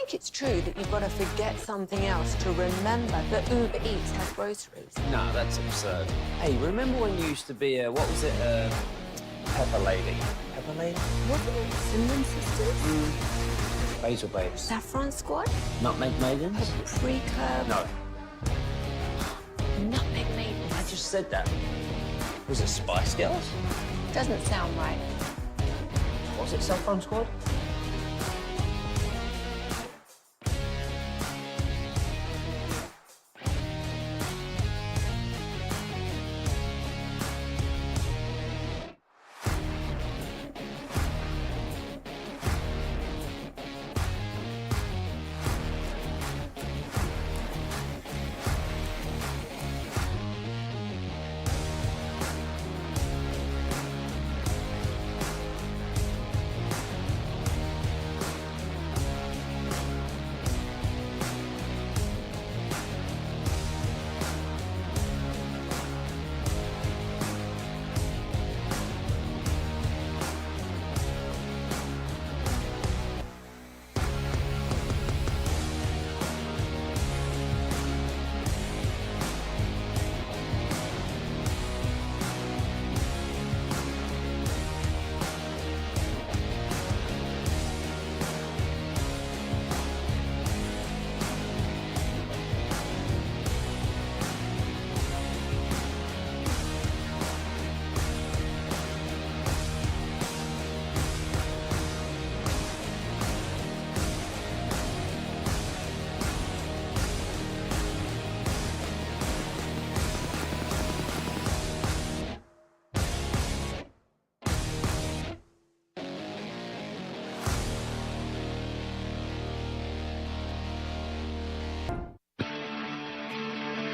think it's true that you've got to forget something else to remember that Uber Eats has groceries? No, that's absurd. Hey, remember when you used to be a, what was it, Pepper Lady? Pepper Lady? Wasn't it Cinnamon Sisters? Basil Babes. Saffron Squad? Nutmeg Maidens? Paprika? No, Nutmeg Maidens. I just said that. Was it Spice Girls? Doesn't sound right. Was it Saffron Squad?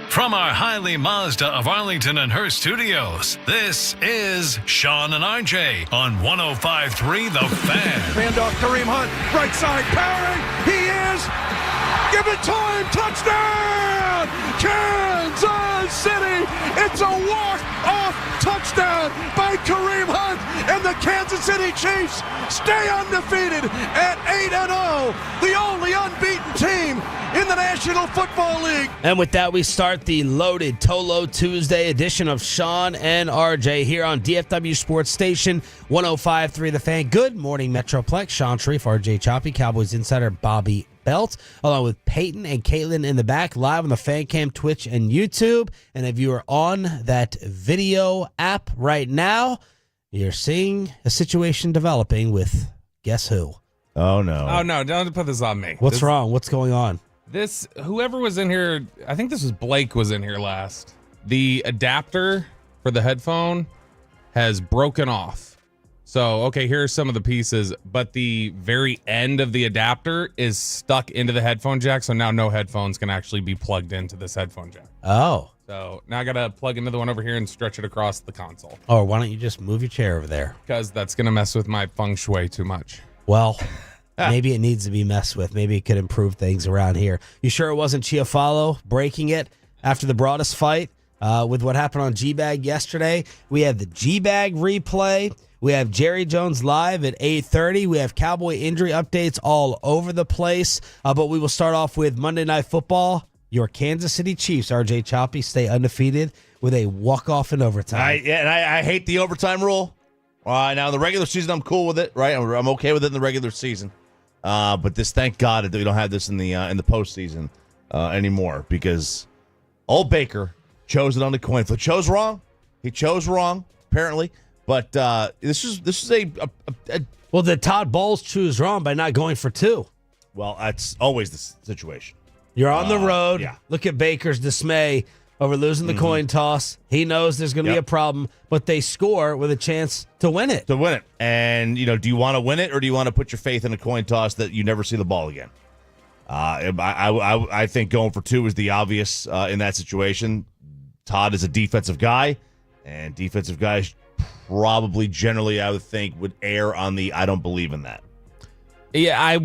From our Highly Mazda of Arlington and Hearst studios, this is Shan and RJ on 105.3 The Fan. Handoff, Kareem Hunt, right side, powering, he is, give it time, touchdown, Kansas City, it's a walk-off touchdown by Kareem Hunt, and the Kansas City Chiefs stay undefeated at 8-0, the only unbeaten team in the National Football League. And with that, we start the loaded Tolo Tuesday edition of Shan and RJ here on DFW Sports Station 105.3 The Fan. Good morning, Metroplex. Sean Sharif, RJ Choppy, Cowboys insider Bobby Belt, along with Peyton and Caitlin in the back, live on the Fan Cam, Twitch, and YouTube. And if you are on that video app right now, you're seeing a situation developing with guess who? Oh, no. Oh, no, don't put this on me. What's wrong? What's going on? Whoever was in here, I think this was Blake was in here last. The adapter for the headphone has broken off. So, okay, here are some of the pieces, but the very end of the adapter is stuck into the headphone jack, so now no headphones can actually be plugged into this headphone jack. Oh. So now I got to plug into the one over here and stretch it across the console. Or why don't you just move your chair over there? Because that's going to mess with my feng shui too much. Well, maybe it needs to be messed with. Maybe it could improve things around here. You sure it wasn't Chiafalo breaking it after the Broadus fight with what happened on G-Bag yesterday? We have the G-Bag replay. We have Jerry Jones live at 8:30. We have Cowboy injury updates all over the place. But we will start off with Monday Night Football. Your Kansas City Chiefs, RJ Choppy, stay undefeated with a walk-off in overtime. I hate the overtime rule. Now, in the regular season, I'm cool with it, right? I'm okay with it in the regular season. But this, thank God that we don't have this in the postseason anymore, because old Baker chose it on the coin flip. Chose wrong. He chose wrong, apparently. But this is a well, did Todd Bowles choose wrong by not going for two? Well, that's always the situation. You're on the road. Yeah. Look at Baker's dismay over losing the coin toss. He knows there's going to be a problem, but they score with a chance to win it. And, do you want to win it, or do you want to put your faith in a coin toss that you never see the ball again? I think going for two is the obvious in that situation. Todd is a defensive guy, and defensive guys probably generally, I would think, would err on the I don't believe in that. Yeah,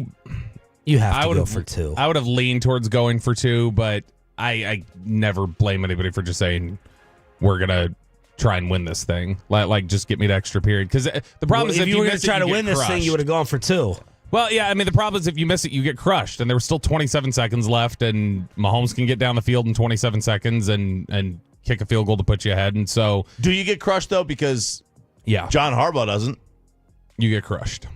You have to go for two. I would have leaned towards going for two, but I never blame anybody for just saying we're gonna try and win this thing. Like just get me to extra period. Because the problem is if you were miss going to try it, to you win get this thing, crushed. you would have gone for two. Well, yeah, I mean, the problem is if you miss it, you get crushed. And there was still 27 seconds left, and Mahomes can get down the field in 27 seconds and kick a field goal to put you ahead. And so... Do you get crushed, though? Because John Harbaugh doesn't. You get crushed.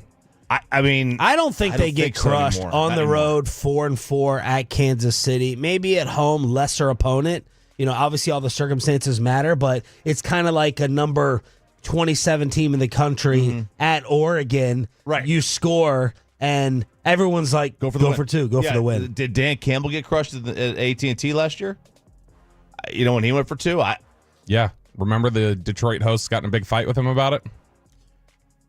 I mean... I don't think they get crushed so on the road 4-4 at Kansas City. Maybe at home, lesser opponent. You know, obviously all the circumstances matter, but it's kind of like a number 27 team in the country at Oregon. Right. You score... And everyone's like, go for the win. Did Dan Campbell get crushed at AT&T last year? You know, when he went for 2? Yeah. Remember the Detroit hosts got in a big fight with him about it?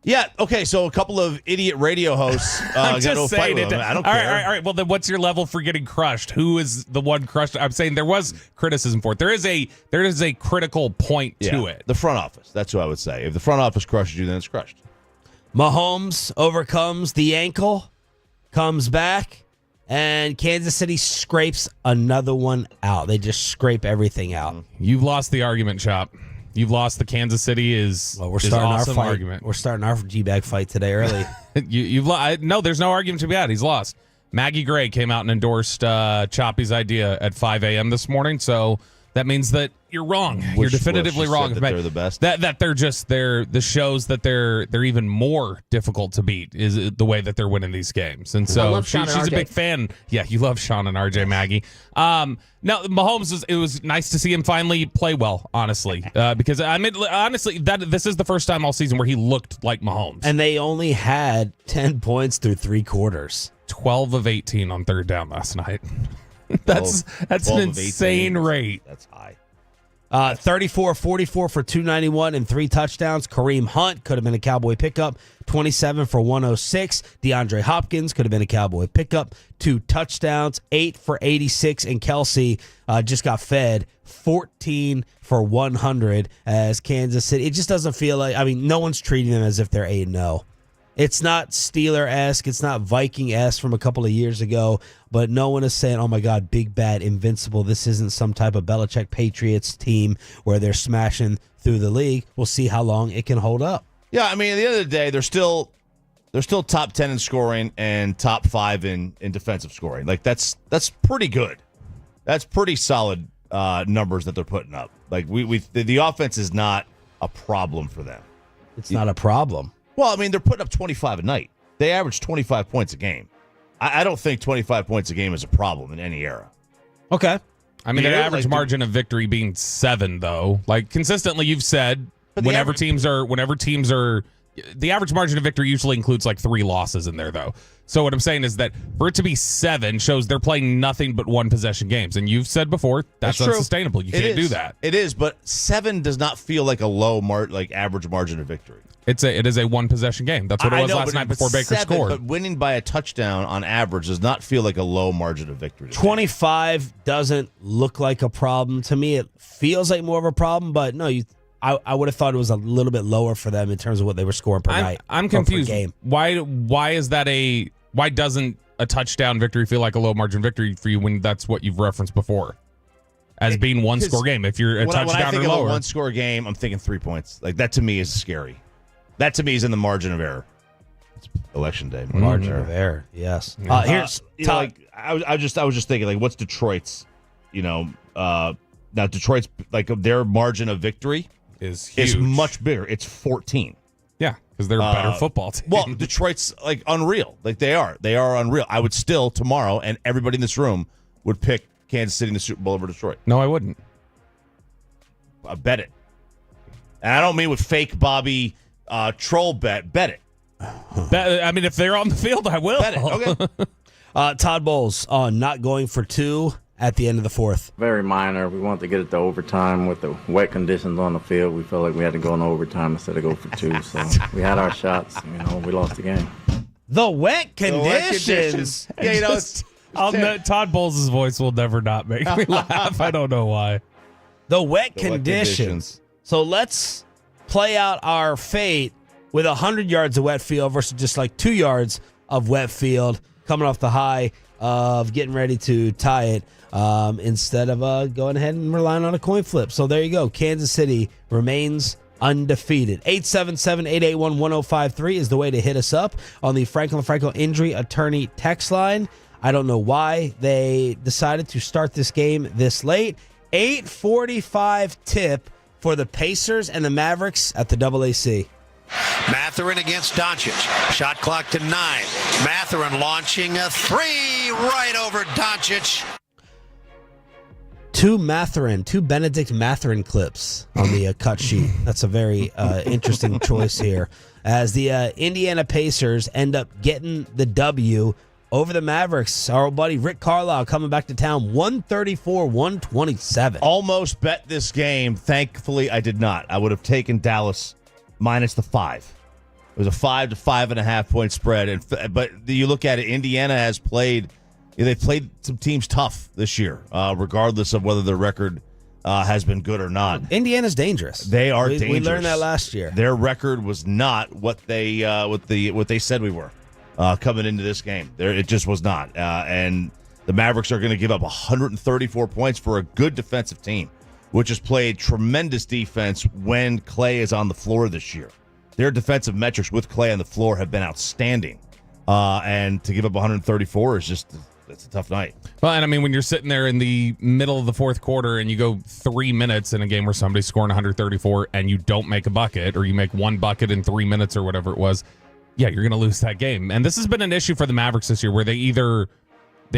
Yeah. Okay, so a couple of idiot radio hosts got into a fight with him. I don't care. All right. Well, then what's your level for getting crushed? Who is the one crushed? I'm saying there was criticism for it. There is a critical point to it. The front office. That's what I would say. If the front office crushes you, then it's crushed. Mahomes overcomes the ankle, comes back, and Kansas City scrapes another one out. They just scrape everything out. You've lost the argument, Chop. You've lost the Kansas City is we're starting awesome our fight. Argument. We're starting our G-bag fight today early. No, there's no argument to be had. He's lost. Maggie Gray came out and endorsed Choppy's idea at 5 a.m. this morning, so that means that you're wrong. You're definitively wrong. That they're the best. That they're the shows that they're even more difficult to beat is the way that they're winning these games. And so she's a big fan. Yeah, you love Shan and RJ, Maggie. Now Mahomes it was nice to see him finally play well, honestly. Because I mean honestly this is the first time all season where he looked like Mahomes. And they only had 10 points through 3 quarters. 12 of 18 on third down last night. That's an insane rate. That's high. 34-44 for 291 and 3 touchdowns. Kareem Hunt could have been a Cowboy pickup. 27 for 106. DeAndre Hopkins could have been a Cowboy pickup. 2 touchdowns. 8 for 86. And Kelce just got fed 14 for 100 as Kansas City. It just doesn't feel like, I mean, no one's treating them as if they're 8-0. It's not Steeler-esque. It's not Viking-esque from a couple of years ago. But no one is saying, oh, my God, big, bad, invincible. This isn't some type of Belichick Patriots team where they're smashing through the league. We'll see how long it can hold up. Yeah, I mean, at the end of the day, they're still top 10 in scoring and top 5 in defensive scoring. Like, that's pretty good. That's pretty solid numbers that they're putting up. Like, the offense is not a problem for them. It's not a problem. Well, I mean, they're putting up 25 a night. They average 25 points a game. I don't think 25 points a game is a problem in any era. Okay. I mean, their average margin of victory being 7, though. Like, consistently, you've said whenever teams are, the average margin of victory usually includes like 3 losses in there, though. So what I'm saying is that for it to be 7 shows they're playing nothing but one possession games. And you've said before that's unsustainable. You can't do that. It is, but 7 does not feel like a low average margin of victory. It is a one possession game. That's what it was last night before Baker scored. But winning by a touchdown on average does not feel like a low margin of victory. 25 doesn't look like a problem to me. It feels like more of a problem, but no, I would have thought it was a little bit lower for them in terms of what they were scoring per night. I'm confused. Why is that why doesn't a touchdown victory feel like a low margin victory for you when that's what you've referenced before? As being one score game. If you're a touchdown when I think or lower. Of a one score game, I'm thinking 3 points. Like that to me is scary. That to me is in the margin of error. It's election day. Margin of error. Yes. Here's Todd. I was just thinking like what's Detroit's, now Detroit's like their margin of victory is huge. Is much bigger. It's 14. Yeah, because they're a better football team. Well, Detroit's like unreal. Like they are unreal. I would still tomorrow, and everybody in this room would pick Kansas City in the Super Bowl over Detroit. No, I wouldn't. I bet it. And I don't mean with fake Bobby troll bet. Bet it. I mean, if they're on the field, I will. Bet it. Okay. Todd Bowles on not going for 2 at the end of the 4th. Very minor. We wanted to get it to overtime with the wet conditions on the field. We felt like we had to go in overtime instead of go for 2. So we had our shots. We lost the game. The wet conditions. Yeah, Todd Bowles' voice will never not make me laugh. I don't know why. The wet conditions. So let's play out our fate with 100 yards of wet field versus just like 2 yards of wet field coming off the high of getting ready to tie it instead of going ahead and relying on a coin flip. So there you go. Kansas City remains undefeated. 877-881-1053 is the way to hit us up on the Franklin Franco Injury Attorney text line. I don't know why they decided to start this game this late. 8:45 tip for the Pacers and the Mavericks at the AAC. Mathurin against Doncic. Shot clock to 9. Mathurin launching a 3 right over Doncic. Two Benedict Mathurin clips on the cut sheet. That's a very interesting choice here. As the Indiana Pacers end up getting the W over the Mavericks. Our old buddy Rick Carlisle coming back to town, 134-127. Almost bet this game. Thankfully, I did not. I would have taken Dallas minus the 5. It was a 5 to 5.5 point spread. But you look at it, Indiana has played. They've played some teams tough this year, regardless of whether their record has been good or not. Indiana's dangerous. They are dangerous. We learned that last year. Their record was not what they said we were coming into this game. It just was not. And the Mavericks are going to give up 134 points for a good defensive team, which has played tremendous defense when Clay is on the floor this year. Their defensive metrics with Clay on the floor have been outstanding. And to give up 134 is just... It's a tough night. Well, and I mean, when you're sitting there in the middle of the fourth quarter and you go 3 minutes in a game where somebody's scoring 134 and you don't make a bucket, or you make one bucket in 3 minutes or whatever it was, yeah, you're going to lose that game. And this has been an issue for the Mavericks this year, where they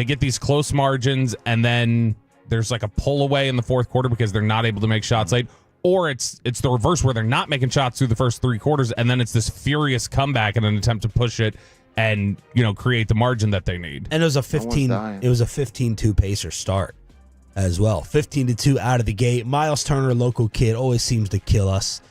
get these close margins and then there's like a pull away in the fourth quarter because they're not able to make shots late, or it's the reverse where they're not making shots through the first 3 quarters and then it's this furious comeback in an attempt to push it and, create the margin that they need. And it was a 15-2 Pacer start as well. 15-2 out of the gate. Miles Turner, local kid, always seems to kill us.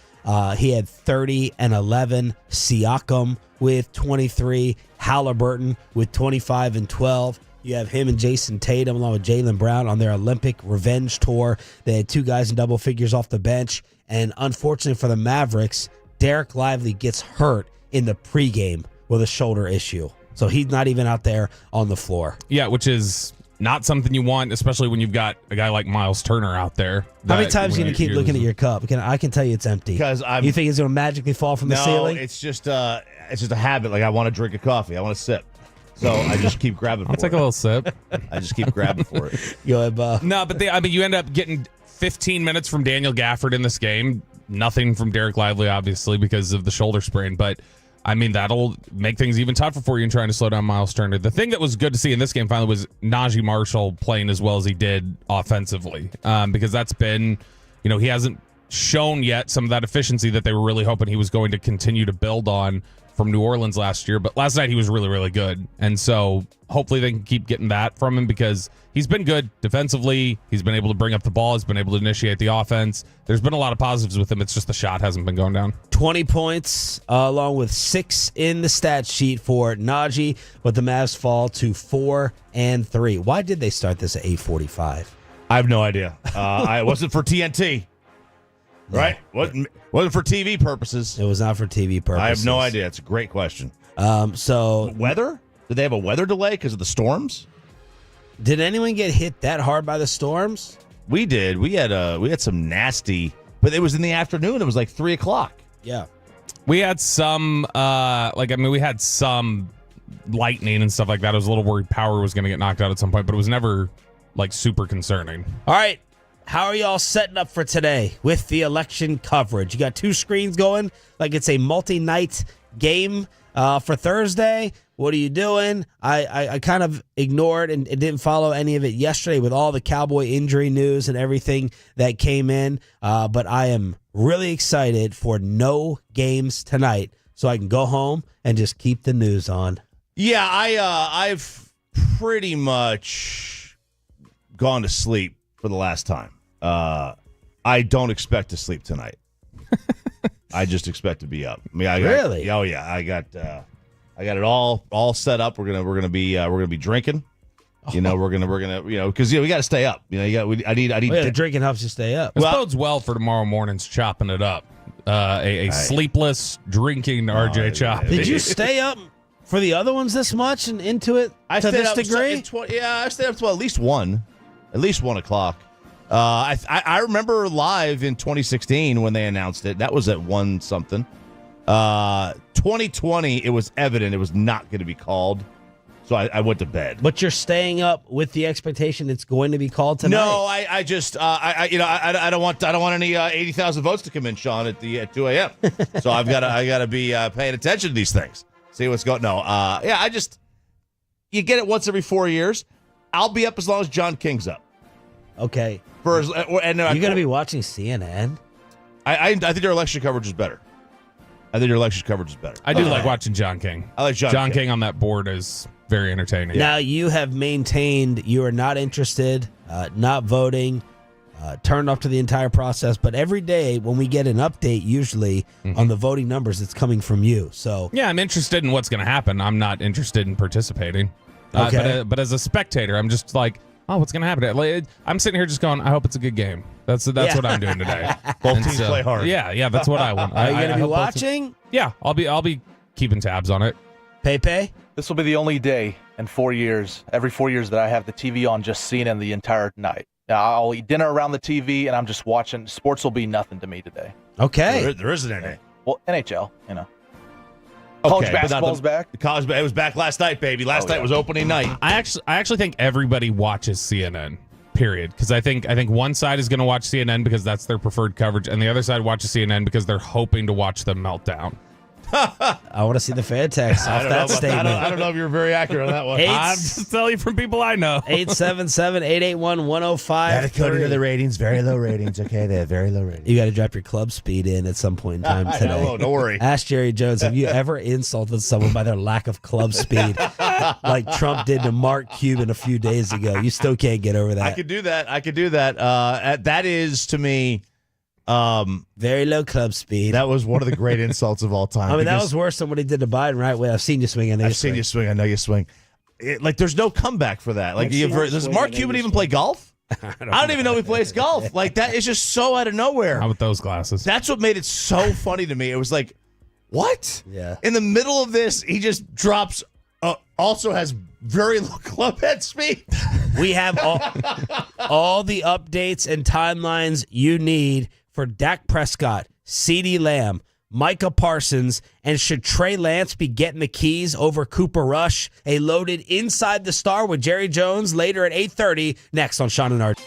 He had 30 and 11. Siakam with 23. Halliburton with 25 and 12. You have him and Jason Tatum along with Jaylen Brown on their Olympic revenge tour. They had 2 guys in double figures off the bench. And unfortunately for the Mavericks, Derek Lively gets hurt in the pregame with a shoulder issue. So he's not even out there on the floor. Yeah, which is not something you want, especially when you've got a guy like Miles Turner out there. How many times are you going to keep looking at your cup? I can tell you it's empty. Because you think it's going to magically fall from the ceiling? No, it's just a habit. Like, I want to drink a coffee. I want to sip. So I just keep grabbing for it. I'll take a little sip. I just keep grabbing for it. Go ahead, Bob. No, but you end up getting 15 minutes from Daniel Gafford in this game. Nothing from Derek Lively, obviously, because of the shoulder sprain. But I mean, that'll make things even tougher for you in trying to slow down Miles Turner. The thing that was good to see in this game finally was Najee Marshall playing as well as he did offensively, because that's been, he hasn't shown yet some of that efficiency that they were really hoping he was going to continue to build on from New Orleans last year. But last night he was really, really good. And so hopefully they can keep getting that from him, because he's been good defensively. He's been able to bring up the ball. He's been able to initiate the offense. There's been a lot of positives with him. It's just the shot hasn't been going down. 20 points along with 6 in the stat sheet for Najee, but the Mavs fall to 4 and 3. Why did they start this at 8:45? I have no idea. It wasn't for TNT. Right? Wasn't for TV purposes. It was not for TV purposes. I have no idea. It's a great question. So weather? Did they have a weather delay because of the storms? Did anyone get hit that hard by the storms? We did. We had some nasty, but it was in the afternoon. It was like 3:00. Yeah. We had some we had some lightning and stuff like that. I was a little worried power was going to get knocked out at some point, but it was never like super concerning. All right. How are y'all setting up for today with the election coverage? You got 2 screens going like it's a multi-night game for Thursday. What are you doing? I kind of ignored and didn't follow any of it yesterday with all the Cowboy injury news and everything that came in. But I am really excited for no games tonight so I can go home and just keep the news on. Yeah, I've pretty much gone to sleep for the last time. I don't expect to sleep tonight. I just expect to be up. I mean, really? Oh yeah, I got it all set up. We're gonna be drinking. We're gonna because we got to stay up. I need drinking helps you stay up. This bodes well for tomorrow morning's chopping it up. A sleepless drinking RJ chop. Did you stay up for the other ones this much and into it to this degree? I stayed up till at least 1 o'clock. I remember live in 2016 when they announced it. That was at 1 something. 2020, it was evident it was not going to be called. So I went to bed. But you're staying up with the expectation it's going to be called tonight? No, I just I don't want any 80,000 votes to come in, Sean, at 2 a.m. So I gotta be paying attention to these things. See what's going. No, you get it once every 4 years. I'll be up as long as John King's up. Okay. You're gonna be watching CNN? I think their election coverage is better. I do like watching John King. I like John King on that board is very entertaining. Now, you have maintained you are not interested, not voting, turned off to the entire process, but every day when we get an update, usually on the voting numbers, it's coming from you. So yeah, I'm interested in what's going to happen. I'm not interested in participating. Okay. But as a spectator, I'm just like, oh, what's going to happen? Like, I'm sitting here just going, I hope it's a good game. That's what I'm doing today. Both teams play hard. Yeah, that's what I want. Are you going to be watching? Yeah, I'll be keeping tabs on it. Pepe? This will be the only day in 4 years, every 4 years, that I have the TV on just CNN the entire night. Now, I'll eat dinner around the TV, and I'm just watching. Sports will be nothing to me today. Okay. There isn't any. Well, NHL, College basketball's back. It was back last night, baby. Last night was opening night. I actually think everybody watches CNN. Period. Because I think one side is going to watch CNN because that's their preferred coverage, and the other side watches CNN because they're hoping to watch them melt down. I want to see the fan text off that statement. I don't know if you're very accurate on that one. I'm just telling you from people I know. 877-881-1053. Gotta go to the ratings. Very low ratings. Okay, they have very low ratings. You got to drop your club speed in at some point in time today. Don't worry. Ask Jerry Jones, have you ever insulted someone by their lack of club speed like Trump did to Mark Cuban a few days ago? You still can't get over that. I could do that. That is, to me, very low club speed. that was one of the great insults of all time. I mean, that because was worse than what he did to Biden, right? Well, I've seen you swing. I've seen you swing. I know you swing. There's no comeback for that. Does Mark Cuban even play golf? I don't even know he plays golf. Like, that is just so out of nowhere. How with those glasses? That's what made it so funny to me. It was like, what? Yeah. In the middle of this, he just drops. Also has very low club head speed. We have all the updates and timelines you need for Dak Prescott, CeeDee Lamb, Micah Parsons, and should Trey Lance be getting the keys over Cooper Rush? A loaded Inside the Star with Jerry Jones later at 8:30, next on Shan RJ.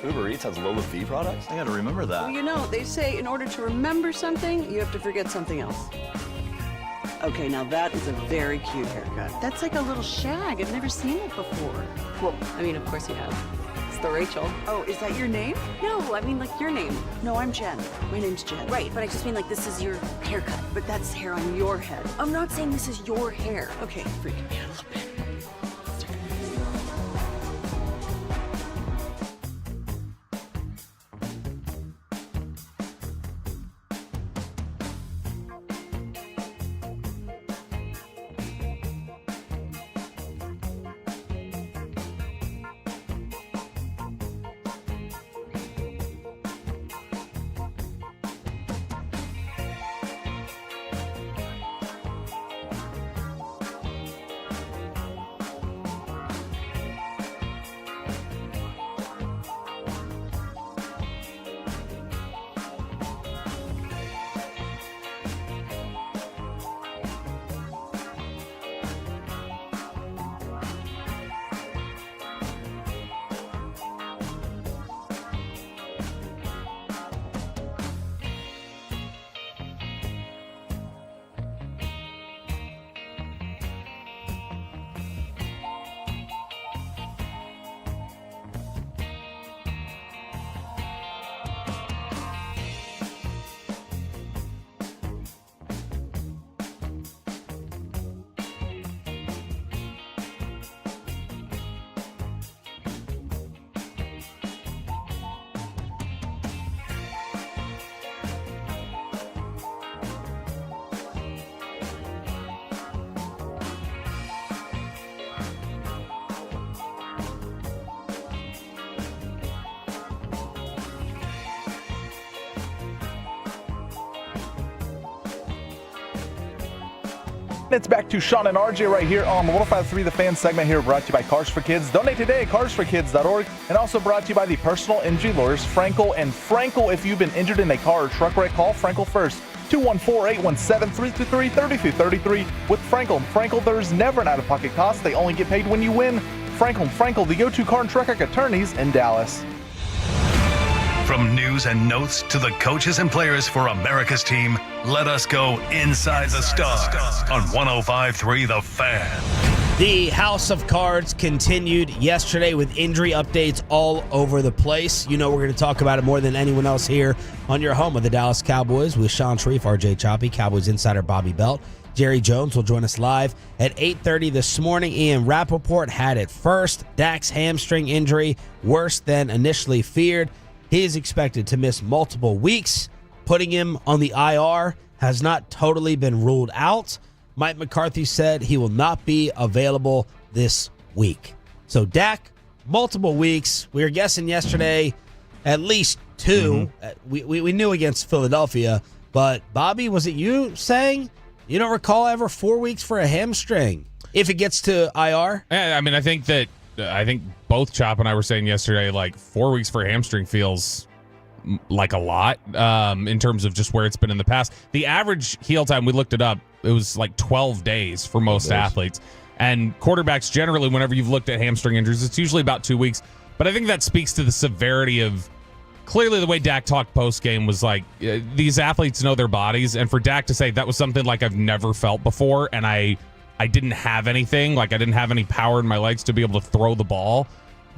Uber Eats has low fee products? I gotta remember that. Well, you know, they say in order to remember something, you have to forget something else. Okay, now that is a very cute haircut. That's like a little shag. I've never seen it before. Well, I mean, of course you have. It's the Rachel. Oh, is that your name? No, I mean like your name. No, I'm Jen. My name's Jen. Right, but I just mean like this is your haircut. But that's hair on your head. I'm not saying this is your hair. Okay, freaking me out a little bit. It's back to Shan and RJ right here on the 105.3 The Fan segment here, brought to you by Cars for Kids. Donate today at carsforkids.org, and also brought to you by the personal injury lawyers Frankel and Frankel. If you've been injured in a car or truck wreck, call Frankel first. 214-817-323-3333 with Frankel. Frankel, there's never an out-of-pocket cost. They only get paid when you win. Frankel, the go-to car and truck wreck attorneys in Dallas. From news and notes to the coaches and players for America's team, let us go inside the stars on 105.3 The Fan. The House of Cards continued yesterday with injury updates all over the place. You know we're going to talk about it more than anyone else here on your home of the Dallas Cowboys with Shan Sharif, RJ Choppy, Cowboys insider Bobby Belt. Jerry Jones will join us live at 8:30 this morning. Ian Rappaport had it first. Dak's hamstring injury, worse than initially feared. He is expected to miss multiple weeks. Putting him on the IR has not totally been ruled out. Mike McCarthy said he will not be available this week. So Dak, multiple weeks. We were guessing yesterday at least two. We knew against Philadelphia. But Bobby, was it you saying you don't recall ever 4 weeks for a hamstring if it gets to IR? Yeah, I mean, I think both Chop and I were saying yesterday, like 4 weeks for a hamstring feels like a lot in terms of just where it's been in the past. The average heal time, we looked it up, it was like 12 days for most athletes. And quarterbacks generally, whenever you've looked at hamstring injuries, it's usually about 2 weeks. But I think that speaks to the severity of, clearly the way Dak talked post-game was like, these athletes know their bodies. And for Dak to say that was something like I've never felt before, and I didn't have anything, like I didn't have any power in my legs to be able to throw the ball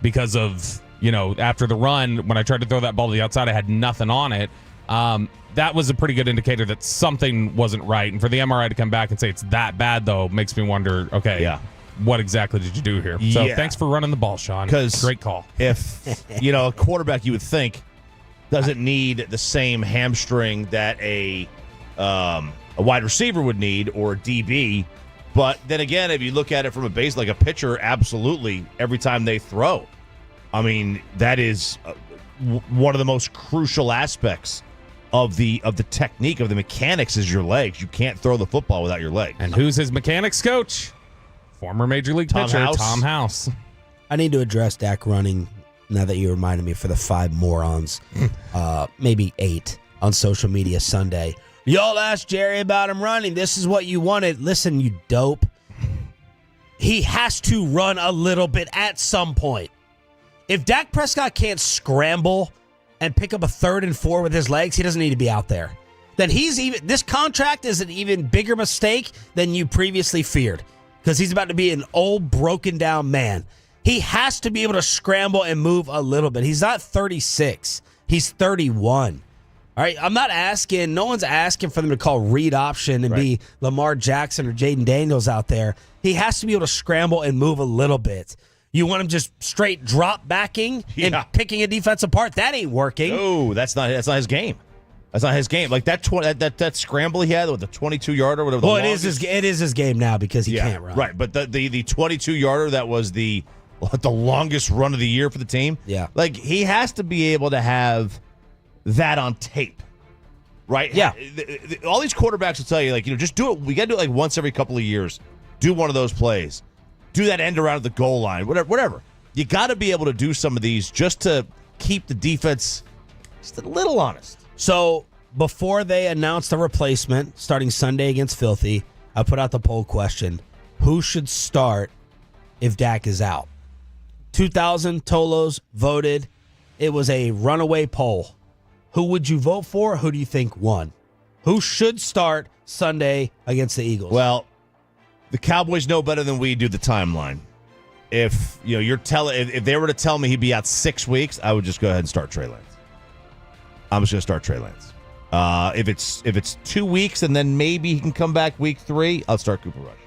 because of, after the run, when I tried to throw that ball to the outside, I had nothing on it. That was a pretty good indicator that something wasn't right. And for the MRI to come back and say it's that bad, though, makes me wonder, okay, what exactly did you do here? So thanks for running the ball, Sean. Great call. If, a quarterback, you would think, doesn't need the same hamstring that a wide receiver would need or a DB. But then again, if you look at it from a base, like a pitcher, absolutely, every time they throw. I mean, that is one of the most crucial aspects of the technique, of the mechanics, is your legs. You can't throw the football without your legs. And who's his mechanics coach? Former Major League pitcher, Tom House. I need to address Dak running, now that you reminded me, for the 5 morons, maybe 8, on social media Sunday. Y'all asked Jerry about him running. This is what you wanted. Listen, you dope. He has to run a little bit at some point. If Dak Prescott can't scramble and pick up a 3rd and 4 with his legs, he doesn't need to be out there. Then this contract is an even bigger mistake than you previously feared, because he's about to be an old, broken down man. He has to be able to scramble and move a little bit. He's not 36. He's 31. All right, I'm not asking, no one's asking for them to call read option and be Lamar Jackson or Jaden Daniels out there. He has to be able to scramble and move a little bit. You want him just straight drop backing and picking a defense apart? That ain't working. No, that's not his game. That's not his game. Like that scramble he had with the 22-yarder, whatever. Well, it is his game now because he can't run. Right, but the 22-yarder that was the longest run of the year for the team. Yeah, like he has to be able to have that on tape, right? Yeah. All these quarterbacks will tell you, like, just do it. We got to do it like once every couple of years. Do one of those plays. Do that end around the goal line. Whatever. You got to be able to do some of these just to keep the defense just a little honest. So before they announced the replacement starting Sunday against Filthy, I put out the poll question: who should start if Dak is out? 2,000 Tolos voted. It was a runaway poll. Who would you vote for? Who do you think won? Who should start Sunday against the Eagles? Well, the Cowboys know better than we do the timeline. If if they were to tell me he'd be out 6 weeks, I would just go ahead and start Trey Lance. I'm just going to start Trey Lance. If it's 2 weeks and then maybe he can come back week 3, I'll start Cooper Rush.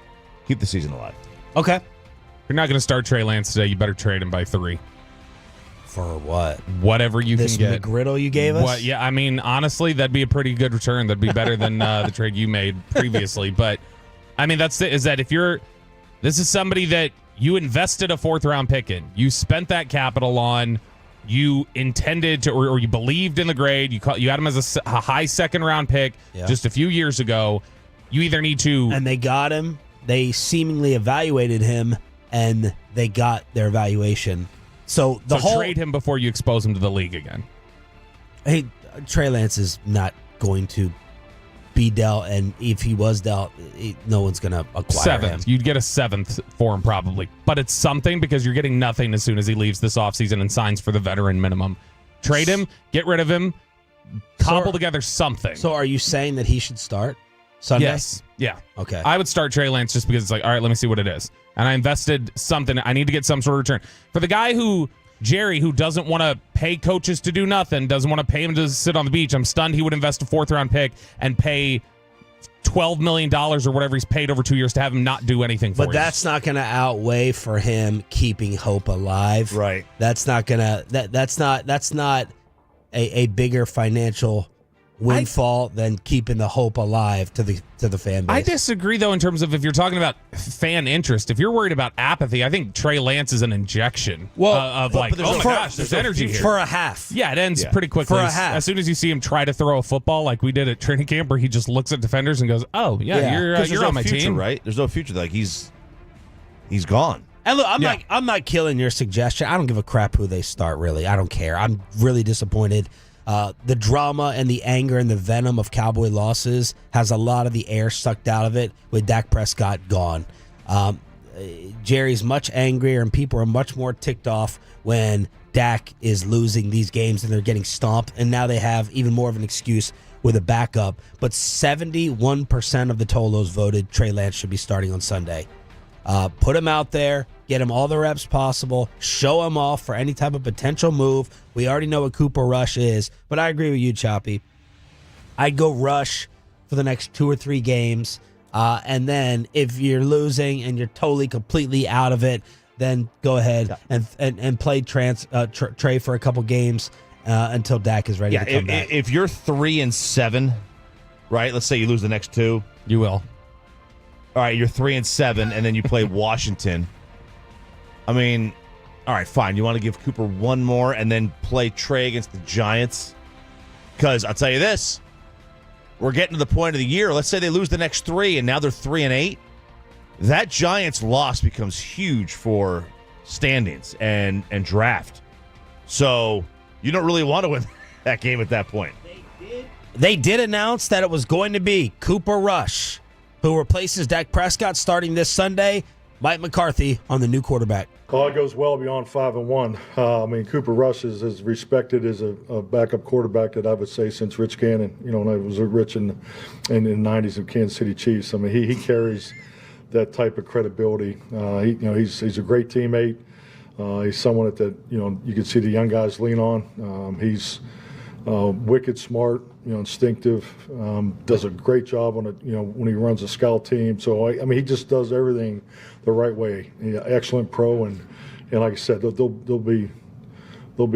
Keep the season alive. Okay. If you're not going to start Trey Lance today, you better trade him by 3. For what? Whatever you this can get. McGriddle you gave us? What? Yeah, I mean, honestly, that'd be a pretty good return. That'd be better than the trade you made previously. But, I mean, this is somebody that you invested a 4th-round pick in. You spent that capital on. You intended to, or you believed in the grade. You had him as a high 2nd-round pick just a few years ago. You either need to... And they got him. They seemingly evaluated him, and they got their evaluation. So trade him before you expose him to the league again. Hey, Trey Lance is not going to be dealt, and if he was dealt, no one's going to acquire him. 7th. You'd get a 7th for him probably. But it's something because you're getting nothing as soon as he leaves this offseason and signs for the veteran minimum. Trade him, get rid of him, cobble together something. So are you saying that he should start Sunday? Yes. Yeah. Okay. I would start Trey Lance just because it's like, all right, let me see what it is. And I invested something. I need to get some sort of return. For the guy Jerry, who doesn't want to pay coaches to do nothing, doesn't want to pay him to sit on the beach, I'm stunned he would invest a 4th-round pick and pay $12 million or whatever he's paid over 2 years to have him not do anything for you. But that's not going to outweigh for him keeping hope alive. Right. That's not going to that's not a bigger financial windfall than keeping the hope alive to the fan base. I disagree, though, in terms of if you're talking about fan interest. If you're worried about apathy, I think Trey Lance is an injection of oh my gosh, there's energy here. For a half. Yeah, it ends pretty quickly. For a half. As soon as you see him try to throw a football like we did at training camp where he just looks at defenders and goes, oh, yeah. you're on my team. Right? There's no future. Like, he's gone. And look, I'm not killing your suggestion. I don't give a crap who they start, really. I don't care. I'm really disappointed. The drama and the anger and the venom of Cowboy losses has a lot of the air sucked out of it with Dak Prescott gone. Jerry's much angrier and people are much more ticked off when Dak is losing these games and they're getting stomped, and now they have even more of an excuse with a backup. But 71% of the Tolos voted Trey Lance should be starting on Sunday. Put him out there, get him all the reps possible, show him off for any type of potential move. We already know what Cooper Rush is, but I agree with you, Choppy. I'd go Rush for the next 2 or 3 games, and then if you're losing and you're totally, completely out of it, then go ahead and play Trey for a couple games until Dak is ready to come back. If you're 3-7, right? Let's say you lose the next 2. You will. All right, you're 3-7, and then you play Washington. I mean, all right, fine. You want to give Cooper one more and then play Trey against the Giants? Because I'll tell you this, we're getting to the point of the year. Let's say they lose the next 3, and now they're 3-8. That Giants loss becomes huge for standings and draft. So you don't really want to win that game at that point. They did announce that it was going to be Cooper Rush, who replaces Dak Prescott starting this Sunday. Mike McCarthy on the new quarterback. Oh, it goes well beyond 5-1. I mean, Cooper Rush is as respected as a backup quarterback that I would say since Rich Gannon. You know, when I was Rich in the 90s of Kansas City Chiefs. I mean, he carries that type of credibility. He's a great teammate. He's someone that you can see the young guys lean on. He's wicked smart, instinctive. Does a great job on when he runs a scout team. So I mean, he just does everything the right way. Excellent pro, and like I said, there'll be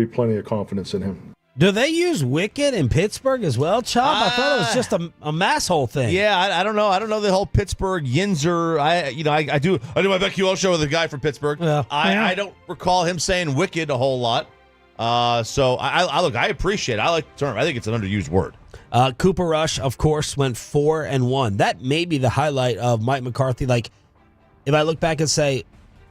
plenty of confidence in him. Do they use wicked in Pittsburgh as well, Chop? I thought it was just a mass hole thing. Yeah, I don't know. I don't know the whole Pittsburgh Yinzer. I do my BetQL show with a guy from Pittsburgh. Yeah. I don't recall him saying wicked a whole lot. So I appreciate it. I like the term. I think it's an underused word. Cooper Rush, of course, went 4-1. That may be the highlight of Mike McCarthy. Like, if I look back and say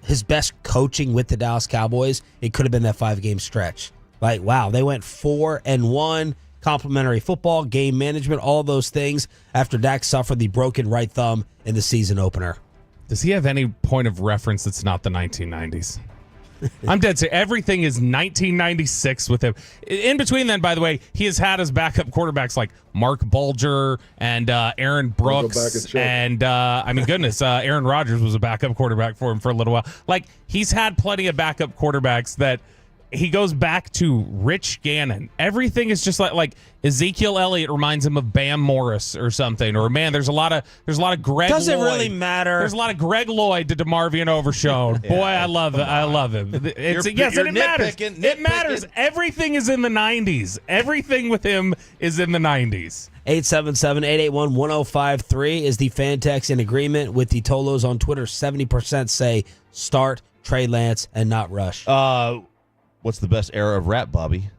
his best coaching with the Dallas Cowboys, it could have been that 5-game stretch. Like, wow, they went 4-1, complimentary football, game management, all those things after Dak suffered the broken right thumb in the season opener. Does he have any point of reference that's not the 1990s? I'm dead serious. Everything is 1996 with him. In between then, by the way, he has had his backup quarterbacks like Mark Bulger and Aaron Brooks. And, Aaron Rodgers was a backup quarterback for him for a little while. Like, he's had plenty of backup quarterbacks that he goes back to Rich Gannon. Everything is just like Ezekiel Elliott reminds him of Bam Morris or something. Or man, there's a lot of Greg. Doesn't Lloyd. really matter. There's a lot of Greg Lloyd to DeMarvion Overshone. Boy, I love it. I love him. It matters. It matters. Everything is in the 90s. Everything with him is in the 90s. 877-881-1053 is the fan text in agreement with the Tolos on Twitter. 70% say start Trey Lance and not Rush. What's the best era of rap, Bobby?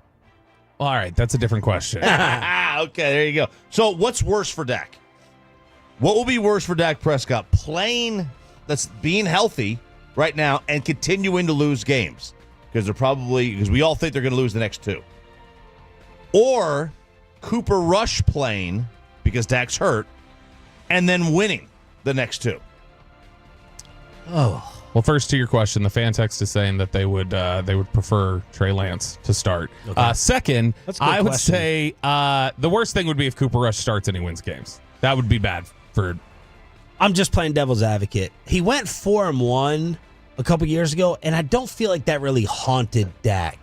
All right, that's a different question. Okay, there you go. So what's worse for Dak? What will be worse for Dak Prescott? That's being healthy right now and continuing to lose games because we all think they're going to lose the next two. Or Cooper Rush playing because Dak's hurt and then winning the next two. Oh. Well, first to your question, the fan text is saying that they would prefer Trey Lance to start. Okay. Second, I would question. say the worst thing would be if Cooper Rush starts and he wins games. That would be bad for. I'm just playing devil's advocate. He went 4-1 a couple years ago, and I don't feel like that really haunted Dak.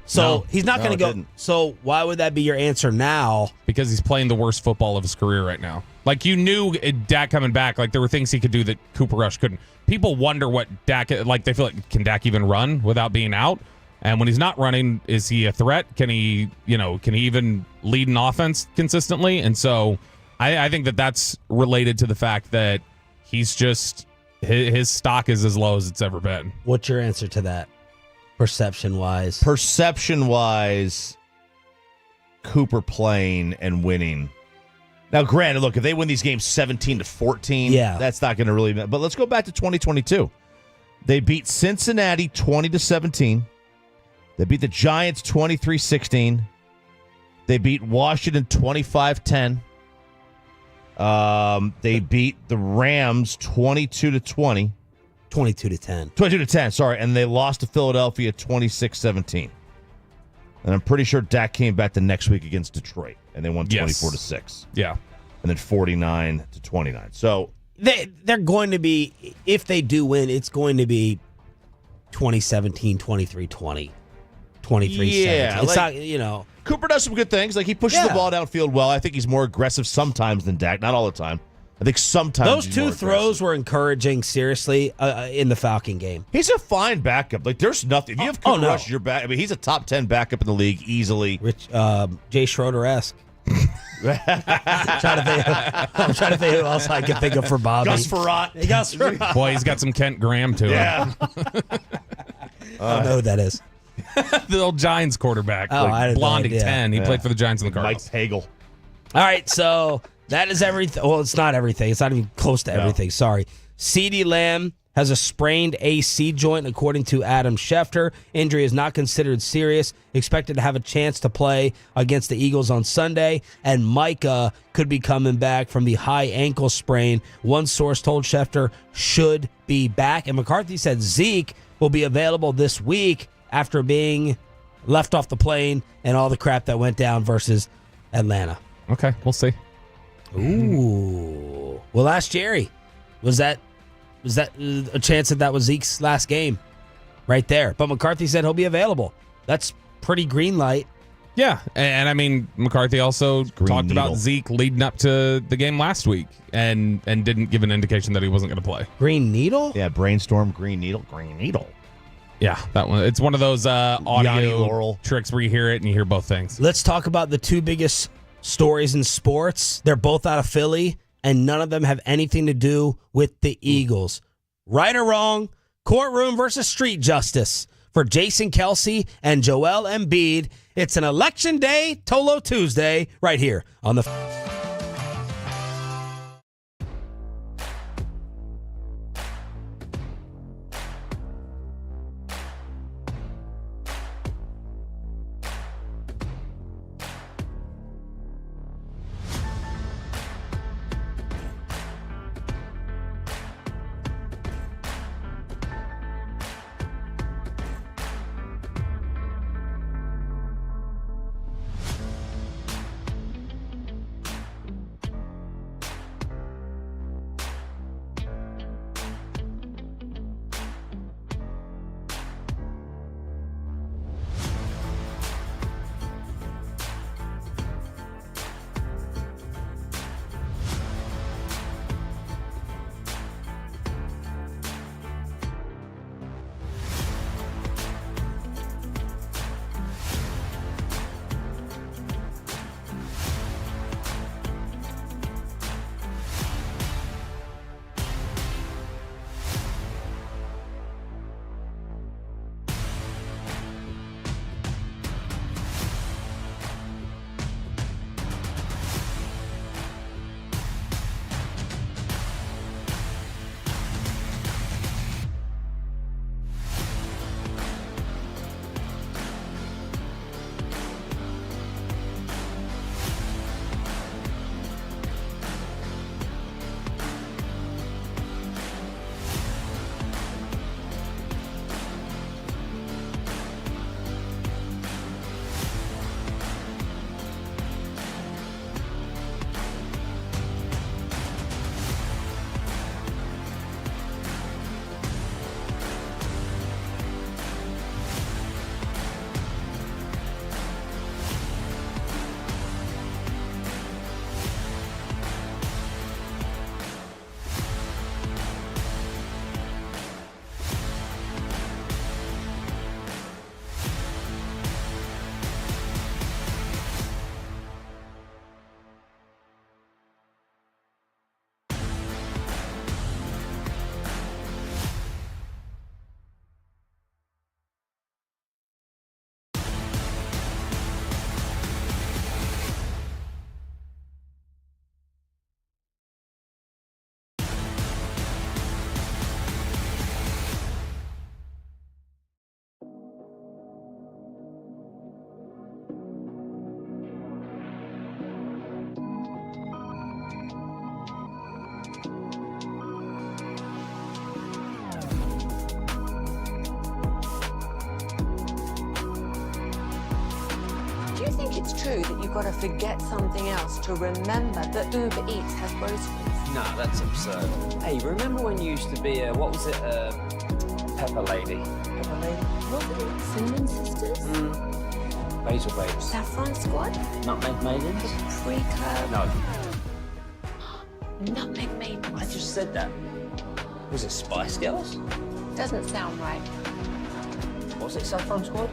So he's not going to go. Didn't. So why would that be your answer now? Because he's playing the worst football of his career right now. Like, you knew Dak coming back. Like, there were things he could do that Cooper Rush couldn't. People wonder what Dak, like, they feel like, can Dak even run without being out? And when he's not running, is he a threat? Can he even lead an offense consistently? And so I think that's related to the fact that he's just, his stock is as low as it's ever been. What's your answer to that? Perception-wise, Cooper playing and winning. Now, granted, look, if they win these games 17-14, that's not going to really matter. But let's go back to 2022. They beat Cincinnati 20-17. They beat the Giants 23-16. They beat Washington 25-10. They beat the Rams 22-20. 22-10. 22-10, sorry. And they lost to Philadelphia 26-17. And I'm pretty sure Dak came back the next week against Detroit, and they won 24-6. Yeah. And then 49-29. So they're going to be, if they do win, it's going to be 2017, 23-20, 23-17. Yeah, it's not, Cooper does some good things. Like, he pushes the ball downfield well. I think he's more aggressive sometimes than Dak. Not all the time. I think sometimes those he's two more throws were encouraging, seriously, in the Falcon game. He's a fine backup. Like, there's nothing. If you have Cooper Rush, your back. I mean, he's a top 10 backup in the league easily. Jay Schroeder-esque. I'm trying to think who else I can think of for Bobby. Gus Frerotte. Gus Frerotte. Boy, he's got some Kent Graham to him. I don't know who that is. The old Giants quarterback. Oh, I had no Blondie idea. 10. He played for the Giants and the Cardinals. Mike Pagel. All right, so that is everything. Well, it's not everything. It's not even close to everything. Sorry. CeeDee Lamb has a sprained AC joint, according to Adam Schefter. Injury is not considered serious. Expected to have a chance to play against the Eagles on Sunday. And Micah could be coming back from the high ankle sprain. One source told Schefter should be back. And McCarthy said Zeke will be available this week after being left off the plane and all the crap that went down versus Atlanta. Okay, we'll see. Ooh. We'll ask Jerry. Was that a chance that was Zeke's last game right there? But McCarthy said he'll be available. That's pretty green light. Yeah, and I mean, McCarthy also talked about Zeke leading up to the game last week and didn't give an indication that he wasn't going to play. Green needle? Yeah, brainstorm, green needle. Yeah, that one. It's one of those audio tricks where you hear it and you hear both things. Let's talk about the two biggest stories in sports. They're both out of Philly, and none of them have anything to do with the Eagles. Right or wrong, courtroom versus street justice for Jason Kelce and Joel Embiid. It's an election day, Tolo Tuesday, right here on the... Do you think it's true that you've got to forget something else to remember that Uber Eats has groceries? Nah, that's absurd. Hey, remember when you used to be a, what was it, Pepper Lady? Pepper Lady? Was it Cinnamon Sisters? Basil Babes. Saffron Squad? Nutmeg Maidens? Pre-curve? No. Nutmeg Maidens? I just said that. Was it Spice Girls? Doesn't sound right. Was it Saffron Squad?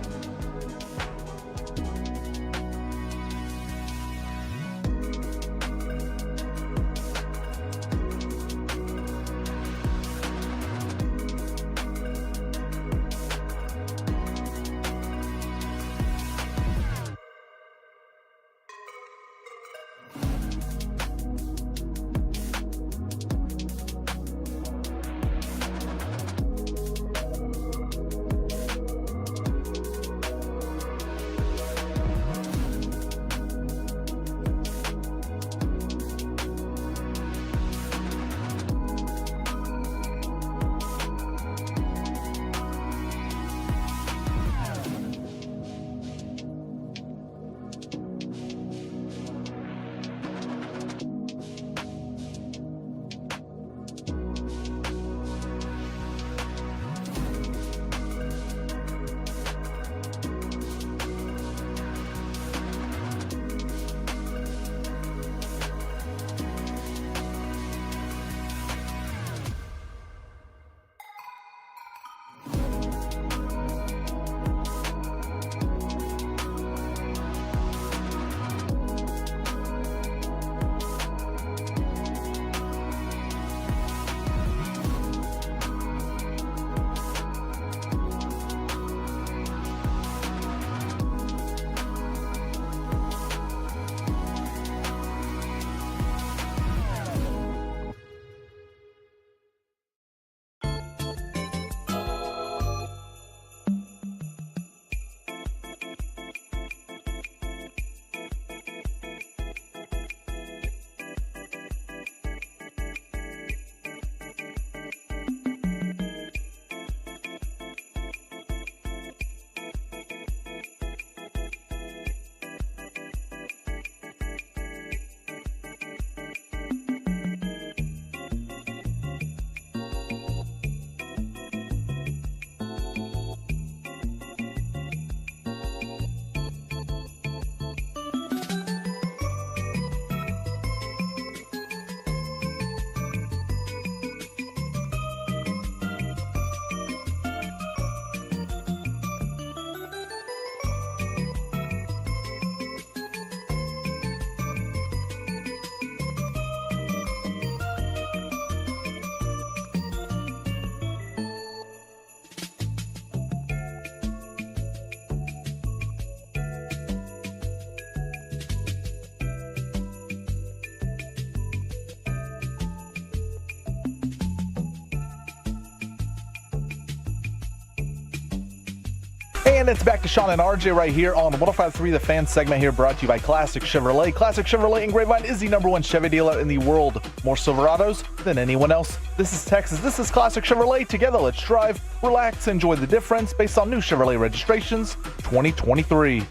And it's back to Shan and RJ right here on 105.3 The Fan segment here, brought to you by Classic Chevrolet. Classic Chevrolet in Grapevine is the #1 Chevy dealer in the world. More Silverados than anyone else. This is Texas. This is Classic Chevrolet. Together, let's drive, relax, enjoy the difference based on new Chevrolet registrations 2023.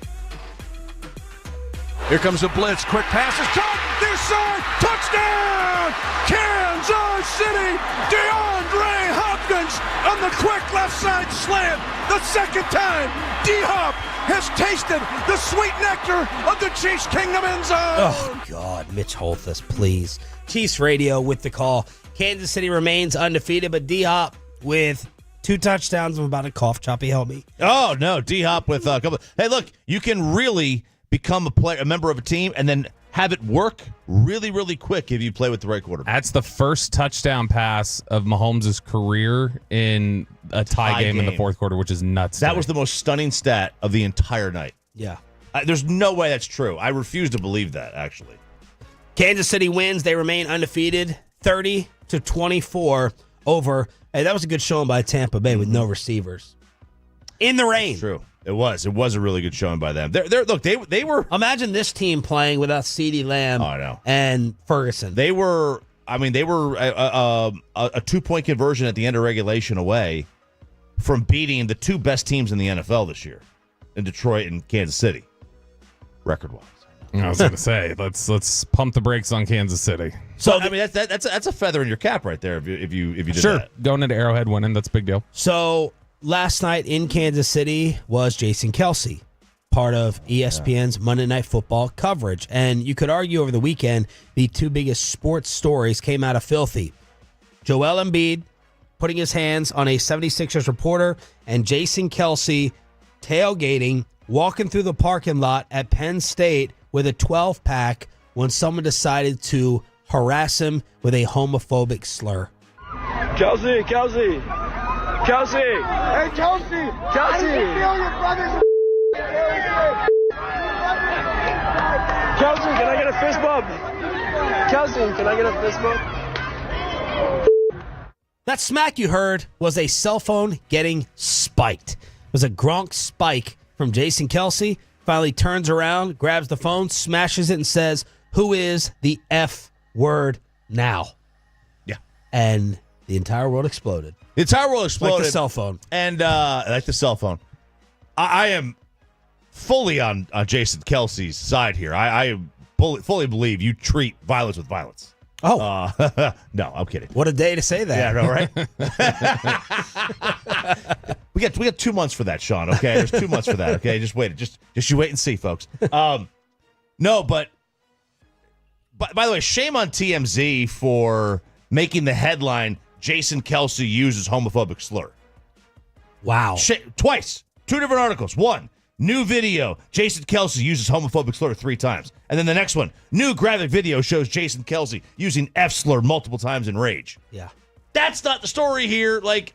Here comes a blitz. Quick pass is caught. Near side. Touchdown! Kansas City. DeAndre Hopkins on the quick left side slant. The second time D-Hop has tasted the sweet nectar of the Chiefs Kingdom end zone. Oh, God. Mitch Holthus, please. Chiefs Radio with the call. Kansas City remains undefeated, but D-Hop with 2 touchdowns. I'm about to cough. Choppy, help me. Oh, no. D-Hop with a couple. Hey, look, you can really become a member of a team and then have it work really, really quick if you play with the right quarterback. That's the first touchdown pass of Mahomes' career in a tie game in the fourth quarter, which is nuts. That was the most stunning stat of the entire night. Yeah. There's no way that's true. I refuse to believe that, actually. Kansas City wins. They remain undefeated, 30-24 over. Hey, that was a good showing by Tampa Bay with no receivers. In the rain. That's true. It was a really good showing by them. Look, they were. Imagine this team playing without CeeDee Lamb and Ferguson. They were a 2-point conversion at the end of regulation away from beating the 2 best teams in the NFL this year, in Detroit and Kansas City, record-wise. I was going to say, let's pump the brakes on Kansas City. So I mean that's a feather in your cap right there if you did sure that. Going into Arrowhead winning, that's a big deal. So last night in Kansas City was Jason Kelce, part of ESPN's Monday Night Football coverage. And you could argue over the weekend, the 2 biggest sports stories came out of Filthy. Joel Embiid putting his hands on a 76ers reporter, and Jason Kelce tailgating, walking through the parking lot at Penn State with a 12-pack when someone decided to harass him with a homophobic slur. Kelce! Hey, Kelce! How do you feel your brother's Kelce, can I get a fist bump? Kelce, can I get a fist bump? That smack you heard was a cell phone getting spiked. It was a Gronk spike from Jason Kelce. Finally turns around, grabs the phone, smashes it, and says, "Who is the F word now?" Yeah. And the entire world exploded. The entire world exploded. Like the cell phone. And like the cell phone. I am fully on Jason Kelce's side here. I fully believe you treat violence with violence. Oh. No, I'm kidding. What a day to say that. Yeah, I know, right? we got 2 months for that, Sean, okay? There's 2 months for that, okay? Just wait. Just you wait and see, folks. No, but by the way, shame on TMZ for making the headline Jason Kelce uses homophobic slur. Wow. Twice. 2 different articles. 1, new video, Jason Kelce uses homophobic slur 3 times. And then the next one, new graphic video shows Jason Kelce using F slur multiple times in rage. Yeah. That's not the story here. Like,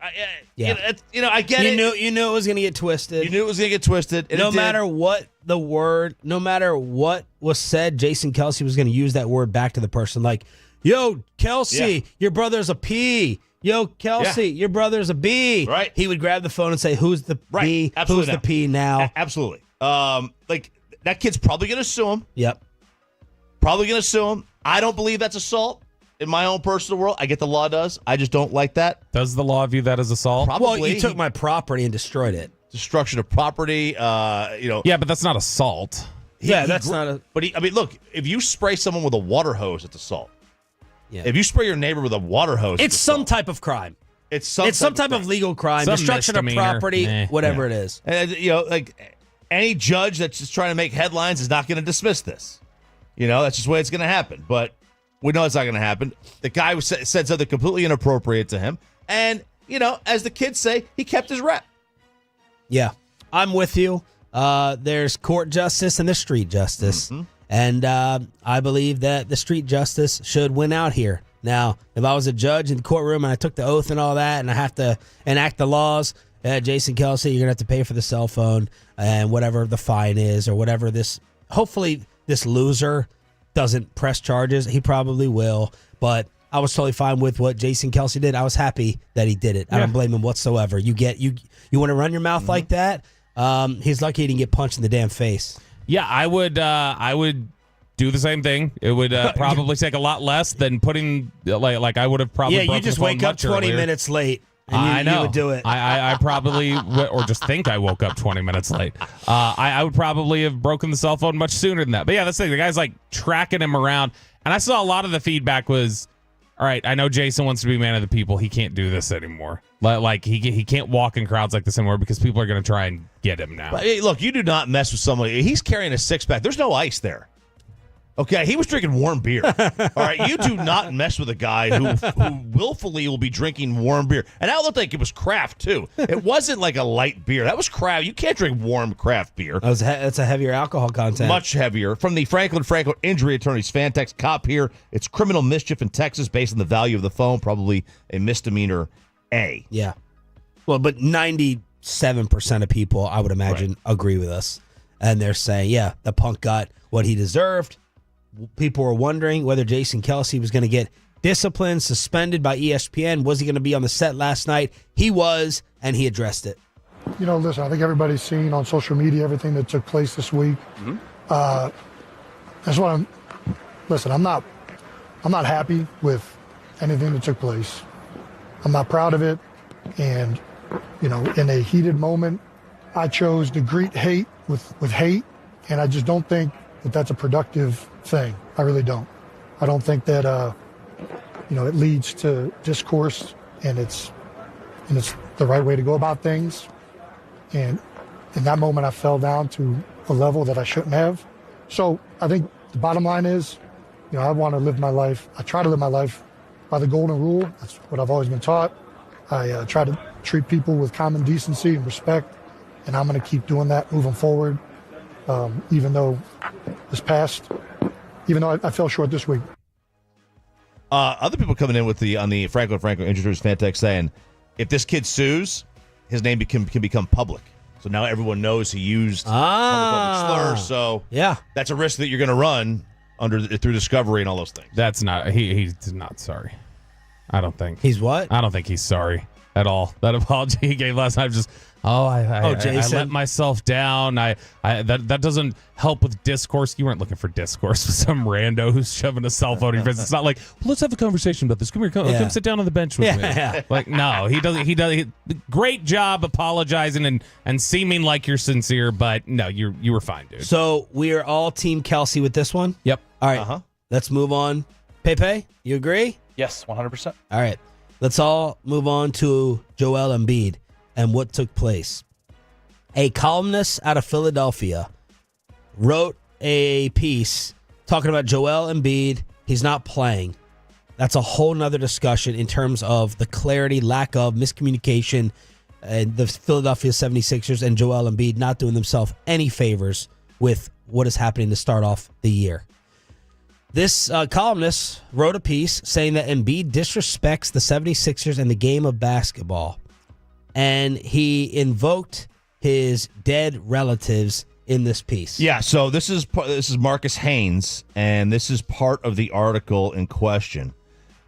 Yeah. I get it. You knew it was going to get twisted. You knew it was going to get twisted. No matter what the word, no matter what was said, Jason Kelce was going to use that word back to the person. Like, yo, Kelce, your brother's a P. Yo, Kelce, your brother's a B. Right. He would grab the phone and say, "Who's the B? Absolutely Who's the P now?" Absolutely. Like, that kid's probably going to sue him. Yep. Probably going to sue him. I don't believe that's assault in my own personal world. I get the law does. I just don't like that. Does the law view that as assault? Probably. Well, you took my property and destroyed it. Destruction of property, Yeah, but that's not assault. That's not a... But look, if you spray someone with a water hose, it's assault. Yeah. If you spray your neighbor with a water hose, It's some type of crime. It's some type of legal crime, Some destruction of misdemeanor. property, whatever it is. And, like any judge that's just trying to make headlines is not going to dismiss this. That's just the way it's going to happen. But we know it's not going to happen. The guy said something completely inappropriate to him. And, as the kids say, he kept his rep. Yeah, I'm with you. There's court justice and there's street justice. Mm-hmm. And I believe that the street justice should win out here. Now, if I was a judge in the courtroom and I took the oath and all that and I have to enact the laws, Jason Kelce, you're going to have to pay for the cell phone and whatever the fine is or whatever this. Hopefully this loser doesn't press charges. He probably will. But I was totally fine with what Jason Kelce did. I was happy that he did it. I don't blame him whatsoever. You want to run your mouth like that? He's lucky he didn't get punched in the damn face. Yeah, I would do the same thing. It would probably take a lot less than putting like I would have probably. Yeah, you broken just the phone wake up much 20 earlier. minutes late. And I know. You would do it. I probably or just think I woke up 20 minutes late. I would probably have broken the cell phone much sooner than that. But yeah, that's the thing. The guy's like tracking him around, and I saw a lot of the feedback was, all right, I know Jason wants to be man of the people. He can't do this anymore. Like he can't walk in crowds like this anymore because people are going to try and get him now. But, hey, look, you do not mess with someone. He's carrying a six-pack. There's no ice there. Okay, he was drinking warm beer. All right, you do not mess with a guy who willfully will be drinking warm beer. And that looked like it was craft, too. It wasn't like a light beer. That was craft. You can't drink warm craft beer. That's a heavier alcohol content. Much heavier. From the Franklin injury attorneys, Fantex cop here. It's criminal mischief in Texas based on the value of the phone, probably a misdemeanor A. Yeah. Well, but 97% of people, I would imagine, agree with us. And they're saying, yeah, the punk got what he deserved. People were wondering whether Jason Kelce was going to get disciplined, suspended by ESPN. Was he going to be on the set last night? He was, and he addressed it. You know, listen, I think everybody's seen on social media everything that took place this week. That's what I'm not happy with anything that took place. I'm not proud of it. And, you know, in a heated moment, I chose to greet hate with hate. And I just don't think that that's a productive thing. I really don't. I don't think that, it leads to discourse, and it's the right way to go about things. And in that moment, I fell down to a level that I shouldn't have. So I think the bottom line is, I want to live my life. I try to live my life by the golden rule. That's what I've always been taught. I try to treat people with common decency and respect, and I'm going to keep doing that moving forward. Even though I fell short this week. Other people coming in on the Franklin Injuries Fantex saying, if this kid sues, his name can become public. So now everyone knows he used public slurs. So yeah, that's a risk that you're going to run through discovery and all those things. That's not he's not sorry. I don't think he's what. I don't think he's sorry at all. That apology he gave last night was just, I let myself down. That doesn't help with discourse. You weren't looking for discourse with some rando who's shoving a cell phone in your face. It's not like, well, let's have a conversation about this. Come here, come sit down on the bench with me. Yeah. Like, no, he doesn't. Great job apologizing and seeming like you're sincere, but no, you were fine, dude. So we are all Team Kelce with this one. Yep. All right. Let's move on. Pepe, you agree? Yes, 100%. All right. Let's all move on to Joel Embiid and what took place. A columnist out of Philadelphia wrote a piece talking about Joel Embiid. He's not playing. That's a whole nother discussion in terms of the clarity, lack of miscommunication, and the Philadelphia 76ers and Joel Embiid not doing themselves any favors with what is happening to start off the year. This columnist wrote a piece saying that Embiid disrespects the 76ers and the game of basketball. And he invoked his dead relatives in this piece. Yeah, so this is Marcus Haynes, and this is part of the article in question.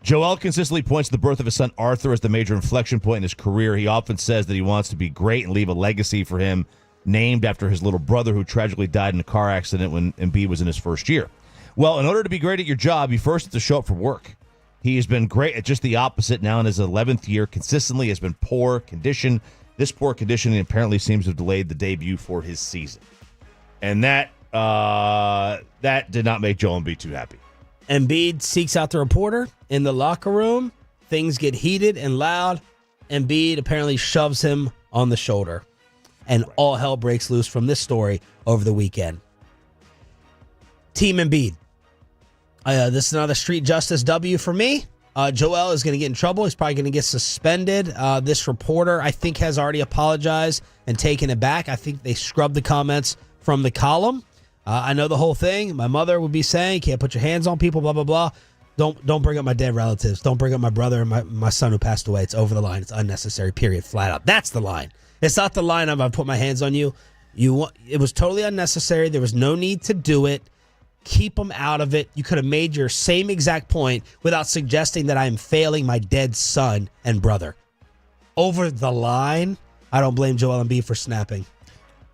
Joel consistently points to the birth of his son Arthur as the major inflection point in his career. He often says that he wants to be great and leave a legacy for him named after his little brother who tragically died in a car accident when Embiid was in his first year. Well, in order to be great at your job, you first have to show up for work. He has been great at just the opposite now in his 11th year. Consistently has been poor condition. This poor conditioning apparently seems to have delayed the debut for his season. And that did not make Joel Embiid too happy. Embiid seeks out the reporter in the locker room. Things get heated and loud. Embiid apparently shoves him on the shoulder. And all hell breaks loose from this story over the weekend. Team Embiid. This is another street justice W for me. Joel is going to get in trouble. He's probably going to get suspended. This reporter, I think, has already apologized and taken it back. I think they scrubbed the comments from the column. I know the whole thing. My mother would be saying, you can't put your hands on people, blah, blah, blah. Don't bring up my dead relatives. Don't bring up my brother and my son who passed away. It's over the line. It's unnecessary, period, flat out. That's the line. It's not the line of I put my hands on you. It was totally unnecessary. There was no need to do it. Keep them out of it. You could have made your same exact point without suggesting that I am failing my dead son and brother. Over the line, I don't blame Joel Embiid for snapping.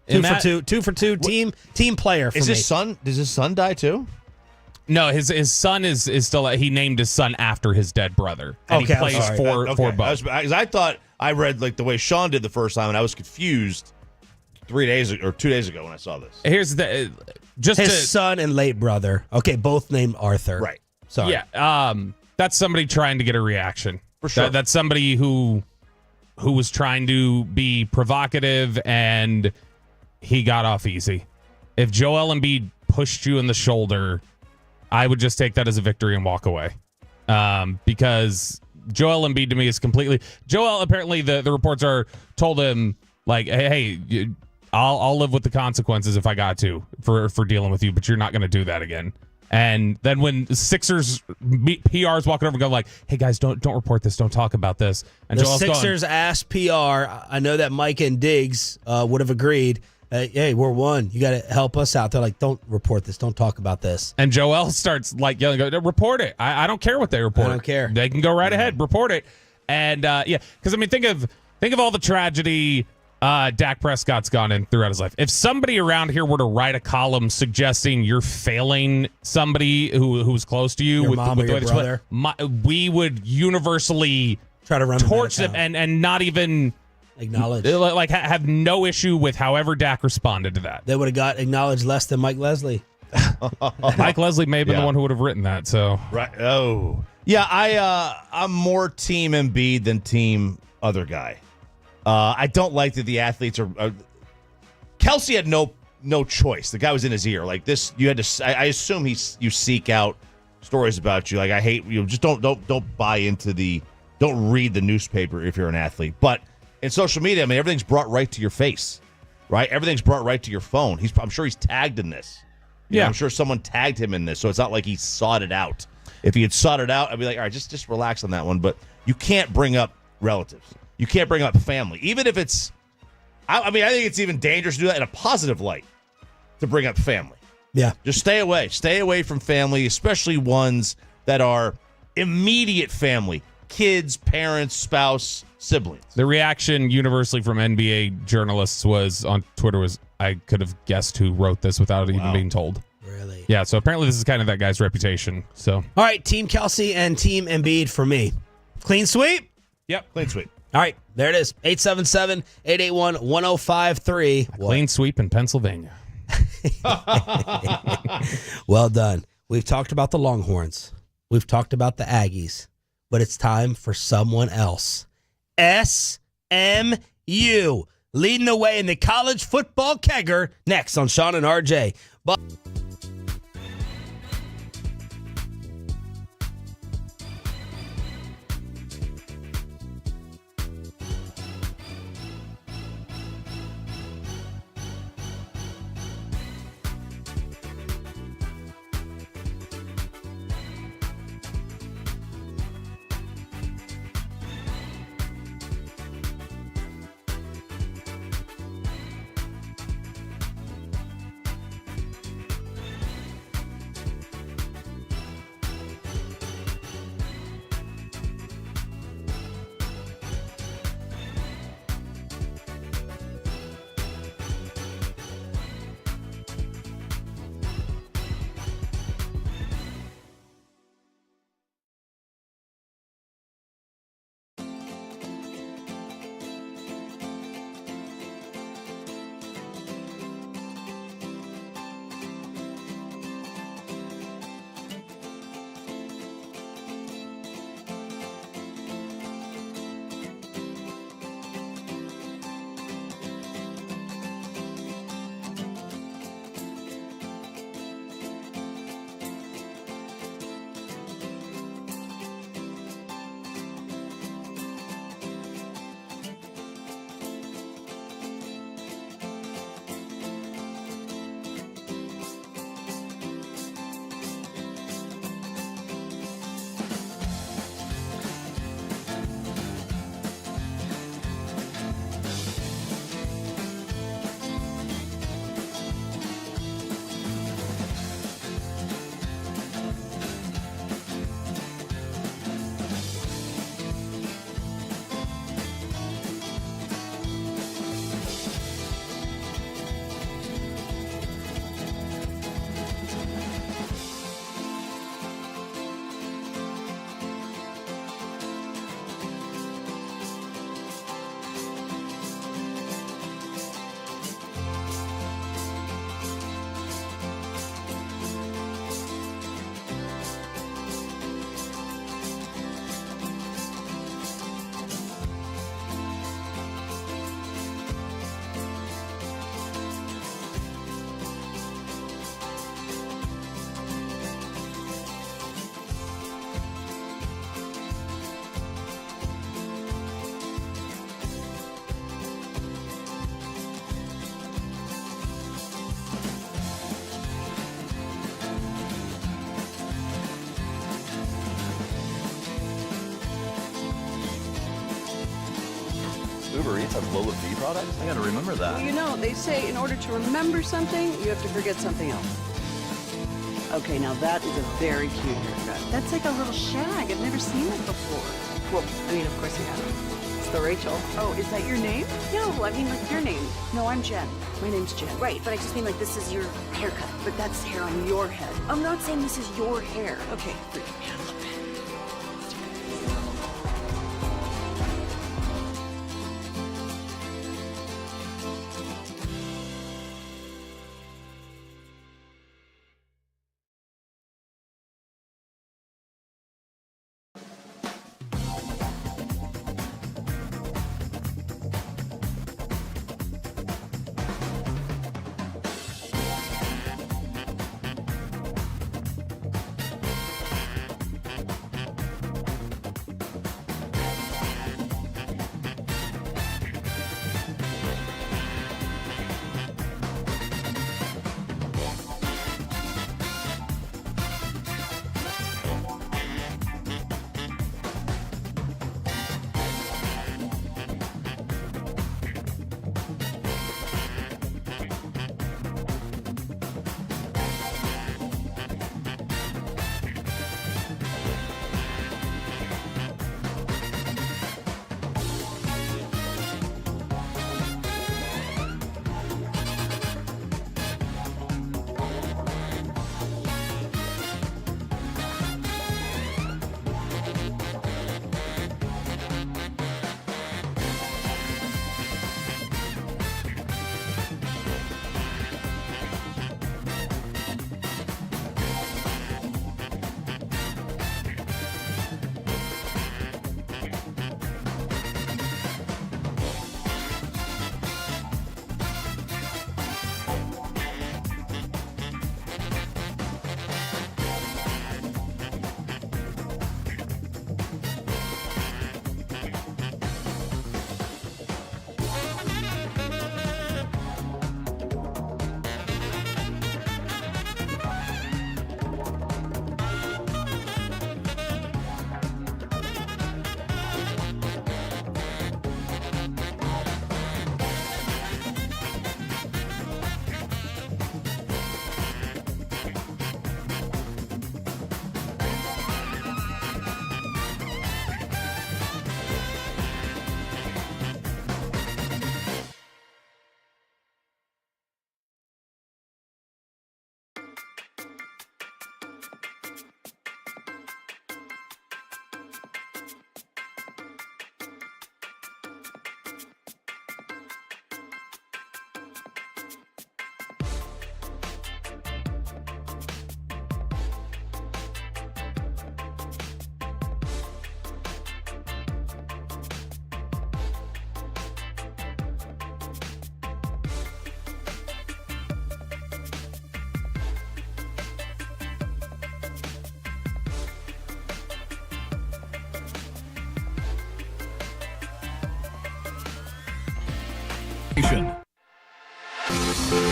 Two for two. Team player. For Is me. his son? Does his son die too? No, his son is still. He named his son after his dead brother. And Okay, he plays for both. Because I thought I read like the way Sean did the first time, and I was confused 2 days ago when I saw this. Here's the his son and late brother. Okay, both named Arthur. Right. Sorry. Yeah. That's somebody trying to get a reaction. For sure. That's somebody who was trying to be provocative, and he got off easy. If Joel Embiid pushed you in the shoulder, I would just take that as a victory and walk away. Because Joel Embiid to me is completely... Joel, apparently, the reports told him, like, hey, I'll live with the consequences if I got to for dealing with you, but you're not going to do that again. And then when Sixers PR's walking over and going like, hey, guys, don't report this. Don't talk about this. And the Joel's Sixers asked PR. I know that Mike and Diggs would have agreed. Hey, we're one. You got to help us out. They're like, don't report this. Don't talk about this. And Joel starts like yelling, report it. I don't care what they report. I don't care. They can go right ahead. Report it. And yeah, because I mean, think of all the tragedy Dak Prescott's gone in throughout his life. If somebody around here were to write a column suggesting you're failing somebody who's close to you Your with mom the or your way this brother. we would universally try to run torch them and not even acknowledge, like have no issue with however Dak responded to that. They would have got acknowledged less than Mike Leslie. Mike Leslie may have been the one who would have written that. So right. Oh yeah, I'm more team Embiid than team other guy. I don't like that the athletes are. Kelce had no choice. The guy was in his ear. Like this, you had to. I assume you seek out stories about you. Like I hate you. Just don't buy into the. Don't read the newspaper if you're an athlete. But in social media, I mean, everything's brought right to your face, right? Everything's brought right to your phone. I'm sure he's tagged in this. You know, I'm sure someone tagged him in this, so it's not like he sought it out. If he had sought it out, I'd be like, all right, just relax on that one. But you can't bring up relatives. You can't bring up family, even if it's. I mean, I think it's even dangerous to do that in a positive light, to bring up family. Yeah, just stay away. Stay away from family, especially ones that are immediate family: kids, parents, spouse, siblings. The reaction universally from NBA journalists on Twitter was, I could have guessed who wrote this without even being told. Really? Yeah. So apparently, this is kind of that guy's reputation. So all right, Team Kelce and Team Embiid for me. Clean sweep. Yep, clean sweep. All right, there it is. 877-881-1053. Clean sweep in Pennsylvania. Well done. We've talked about the Longhorns. We've talked about the Aggies. But it's time for someone else. SMU leading the way in the college football kegger. Next on Shan and RJ. States has lower fee products? I gotta remember that. Well, you know, they say in order to remember something, you have to forget something else. Okay, now that is a very cute haircut. That's like a little shag. I've never seen it before. Well, I mean, of course you have. It's the Rachel. Oh, is that your name? No, I mean, like your name. No, I'm Jen. My name's Jen. Right, but I just mean like this is your haircut. But that's hair on your head. I'm not saying this is your hair. Okay, freak.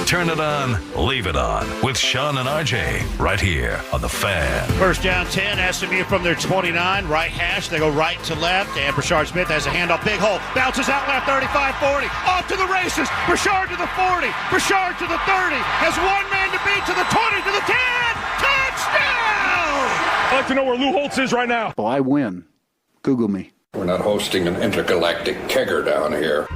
Turn it on, leave it on with Shan and RJ right here on The Fan. First down 10, SMU from their 29, right hash. They go right to left, and Brashard Smith has a handoff, big hole, bounces out left, 35-40, off to the races. Brashard to the 40, Brashard to the 30, has one man to beat, to the 20, to the 10, touchdown! I'd like to know where Lou Holtz is right now. Oh, I win. Google me. We're not hosting an intergalactic kegger down here.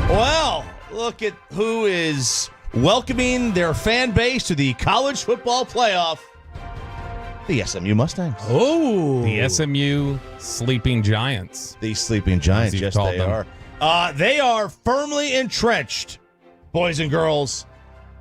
Well, look at who is welcoming their fan base to the college football playoff. The SMU Mustangs. Oh, the SMU Sleeping Giants. The Sleeping Giants, yes, they are. They are firmly entrenched, boys and girls,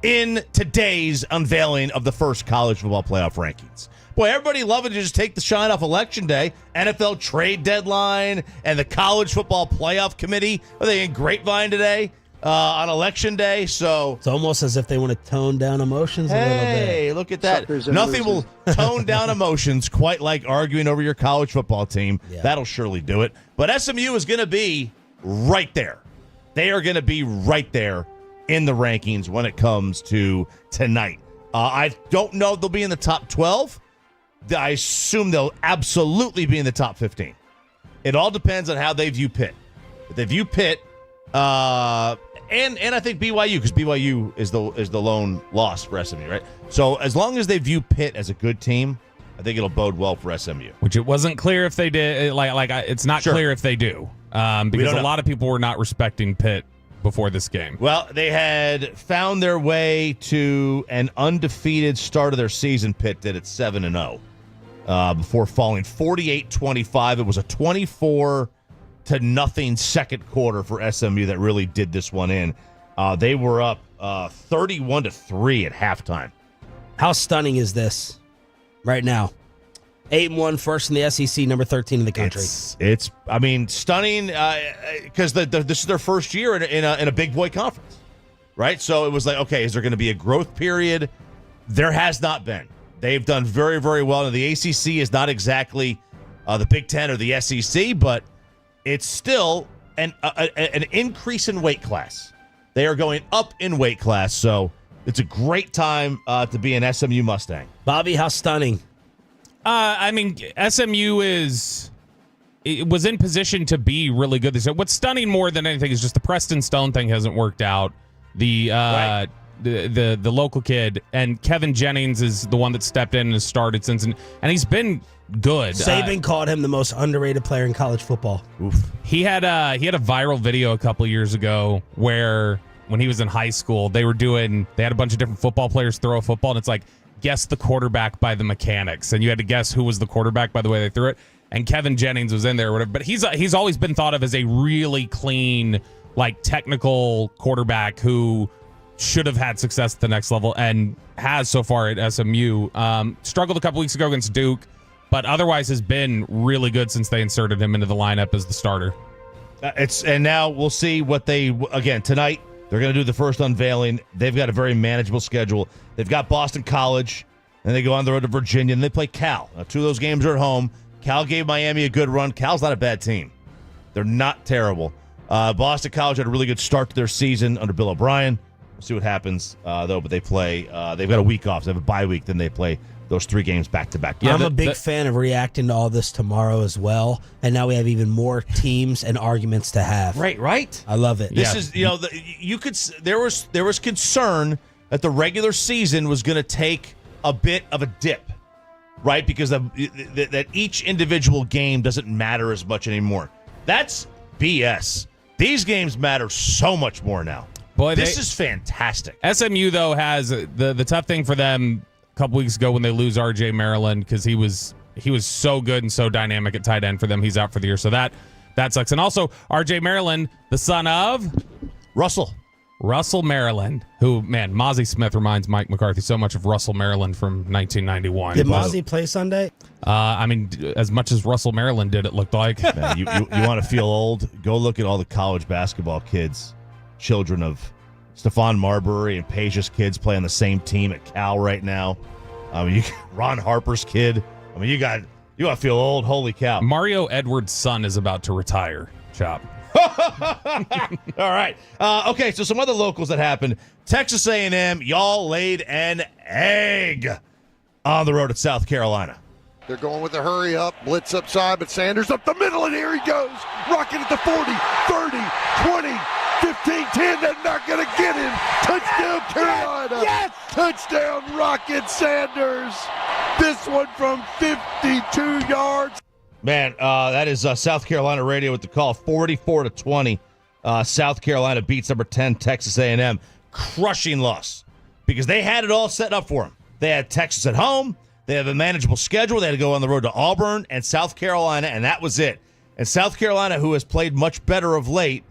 in today's unveiling of the first college football playoff rankings. Boy, everybody loving to just take the shine off Election Day, NFL trade deadline, and the College Football Playoff Committee. Are they in Grapevine today on Election Day? So it's almost as if they want to tone down emotions a little bit. Hey, look at that. Nothing will tone down emotions quite like arguing over your college football team. Yeah. That'll surely do it. But SMU is going to be right there. They are going to be right there in the rankings when it comes to tonight. I don't know if they'll be in the top 12. I assume they'll absolutely be in the top 15. It all depends on how they view Pitt. If they view Pitt And I think BYU, because BYU is the lone loss for SMU, right? So as long as they view Pitt as a good team, I think it'll bode well for SMU. Which it wasn't clear if they did. It's not clear if they do, because a lot of people were not respecting Pitt before this game. Well, they had found their way to an undefeated start of their season. Pitt did at 7-0 before falling 48-25. It was a 24-0 second quarter for SMU that really did this one in. They were up 31-3 at halftime. How stunning is this right now? 8-1, first in the SEC, number 13 in the country. It's stunning because this is their first year in a big boy conference, right? So it was like, okay, is there going to be a growth period? There has not been. They've done very, very well. And the ACC is not exactly the Big Ten or the SEC, but it's still an increase in weight class. They are going up in weight class, so it's a great time to be an SMU Mustang. Bobby, how stunning. SMU was in position to be really good this year. What's stunning more than anything is just the Preston Stone thing hasn't worked out. The local kid, and Kevin Jennings is the one that stepped in and has started since, and he's been good. Saban called him the most underrated player in college football. Oof. He had a viral video a couple years ago where when he was in high school, they had a bunch of different football players throw a football, and it's like, guess the quarterback by the mechanics, and you had to guess who was the quarterback by the way they threw it. And Kevin Jennings was in there or whatever, but he's always been thought of as a really clean, technical quarterback who should have had success at the next level and has so far at SMU. Struggled a couple weeks ago against Duke, but otherwise has been really good since they inserted him into the lineup as the starter. And now we'll see what tonight. They're going to do the first unveiling. They've got a very manageable schedule. They've got Boston College, and they go on the road to Virginia, and they play Cal. Now, 2 of those games are at home. Cal gave Miami a good run. Cal's not a bad team. They're not terrible. Boston College had a really good start to their season under Bill O'Brien. We'll see what happens, though. But they play. They've got a week off. So they have a bye week. Then they play those 3 games back to back. I'm a big fan of reacting to all this tomorrow as well. And now we have even more teams and arguments to have. Right. I love it. This is, there was concern that the regular season was going to take a bit of a dip, right? Because that each individual game doesn't matter as much anymore. That's BS. These games matter so much more now. Boy, this is fantastic. SMU, though, has the tough thing for them a couple weeks ago when they lose RJ Maryland, because he was so good and so dynamic at tight end for them. He's out for the year, so that sucks. And also, RJ Maryland, the son of Russell Maryland, who, man, Mozzie Smith reminds Mike McCarthy so much of Russell Maryland from 1991. Did Mozzie play Sunday? As much as Russell Maryland did, it looked like. Man, you want to feel old? Go look at all the college basketball kids, children of Stephon Marbury and Page's kids play on the same team at Cal right now. Ron Harper's kid. You want to feel old? Holy cow! Mario Edwards' son is about to retire. Chop. All right. Okay, so some other locals that happened. Texas A&M, y'all laid an egg on the road at South Carolina. They're going with a hurry up, blitz upside, but Sanders up the middle, and here he goes. Rocking at the 40, 30, 20, 15, 10. They're not going to get him. Touchdown, Carolina. Yes! Touchdown, Rocket Sanders. This one from 52 yards. Man, that is South Carolina radio with the call. 44-20. South Carolina beats number 10 Texas A&M. Crushing loss because they had it all set up for them. They had Texas at home. They have a manageable schedule. They had to go on the road to Auburn and South Carolina, and that was it. And South Carolina, who has played much better of late,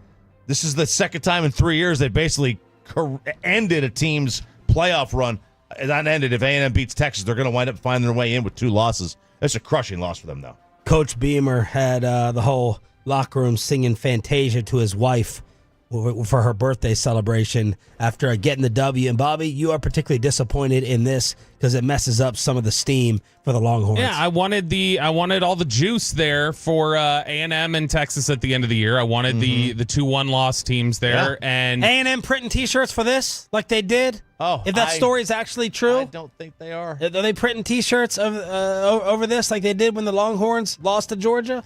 this is the second time in 3 years they basically ended a team's playoff run. And that ended. If A&M beats Texas, they're going to wind up finding their way in with 2 losses. That's a crushing loss for them, though. Coach Beamer had the whole locker room singing Fantasia to his wife for her birthday celebration after getting the W. And Bobby, you are particularly disappointed in this because it messes up some of the steam for the Longhorns. Yeah, I wanted all the juice there for A&M and Texas at the end of the year. I wanted the 2-1 loss teams there. Yeah. And A&M printing T-shirts for this like they did? Oh, if that story is actually true? I don't think they are. Are they printing T-shirts over this like they did when the Longhorns lost to Georgia?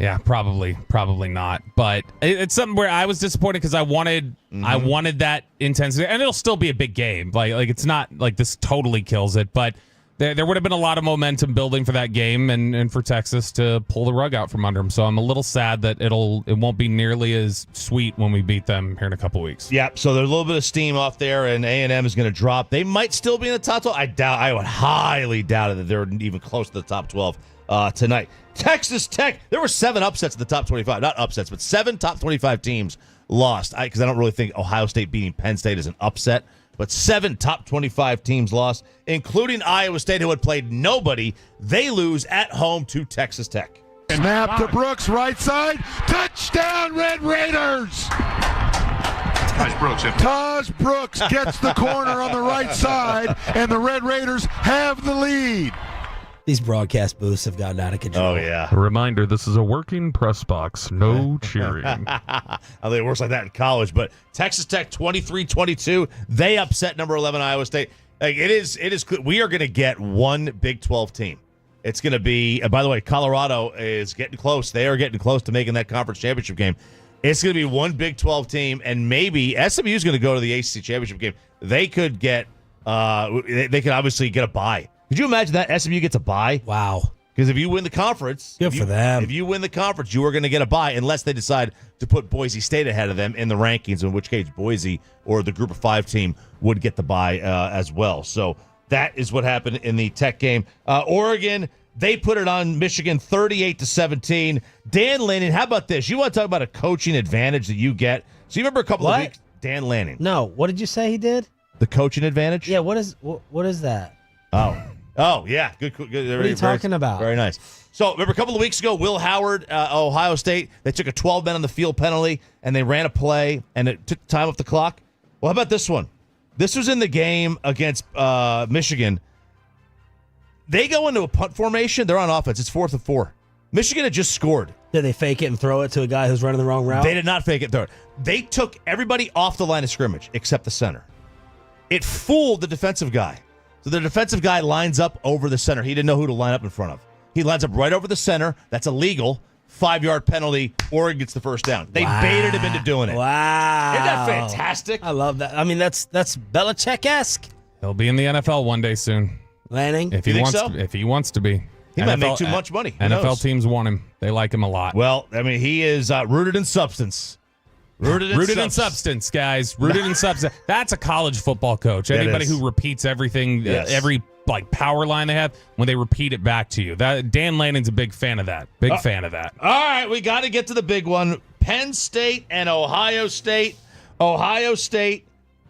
Yeah, probably not. But it's something where I was disappointed because I wanted that intensity, and it'll still be a big game. Like it's not like this totally kills it, but there would have been a lot of momentum building for that game, and for Texas to pull the rug out from under them. So I'm a little sad that it won't be nearly as sweet when we beat them here in a couple weeks. Yeah, so there's a little bit of steam off there, and A&M is going to drop. They might still be in the top 12. I would highly doubt it that they're even close to the top 12 tonight. Texas Tech, there were 7 upsets in the top 25. Not upsets, but 7 top 25 teams lost. Because I don't really think Ohio State beating Penn State is an upset. But 7 top 25 teams lost, including Iowa State, who had played nobody. They lose at home to Texas Tech. Snap to Brooks, right side. Touchdown, Red Raiders! Taj Brooks gets the corner on the right side, and the Red Raiders have the lead. These broadcast booths have gotten out of control. Oh, yeah. A reminder, this is a working press box. No cheering. I think it works like that in college. But Texas Tech 23-22. They upset number 11 Iowa State. Like it is. We are going to get one Big 12 team. It's going to be, by the way, Colorado is getting close. They are getting close to making that conference championship game. It's going to be one Big 12 team, and maybe SMU is going to go to the ACC championship game. They could get, they could obviously get a bye. Could you imagine that SMU gets a bye? Wow. Because if you win the conference, good for them. If you win the conference, you are going to get a bye unless they decide to put Boise State ahead of them in the rankings, in which case Boise or the Group of 5 team would get the bye as well. So that is what happened in the Tech game. Oregon, they put it on Michigan 38-17. Dan Lanning, how about this? You want to talk about a coaching advantage that you get? So you remember a couple of weeks, Dan Lanning. No, what did you say he did? The coaching advantage? Yeah, what is that? Oh, yeah. Good. What are you talking about? Very nice. So, remember a couple of weeks ago, Will Howard, Ohio State, they took a 12-men on the field penalty, and they ran a play, and it took time off the clock? Well, how about this one? This was in the game against Michigan. They go into a punt formation. They're on offense. It's 4th and 4. Michigan had just scored. Did they fake it and throw it to a guy who's running the wrong route? They did not fake it and throw it. They took everybody off the line of scrimmage except the center. It fooled the defensive guy. So the defensive guy lines up over the center. He didn't know who to line up in front of. He lines up right over the center. That's illegal. 5-yard penalty. Oregon gets the first down. They baited him into doing it. Wow. Isn't that fantastic? I love that. I mean, that's Belichick-esque. He'll be in the NFL one day soon. Lanning? If he wants to be. He might make too much money. Who NFL knows? teams want him. They like him a lot. Well, I mean, he is rooted in substance. Rooted in substance, guys. Rooted in substance. That's a college football coach. Anybody who repeats everything, every power line they have, when they repeat it back to you. That Dan Lanning's a big fan of that. Big fan of that. All right, we got to get to the big one. Penn State and Ohio State. Ohio State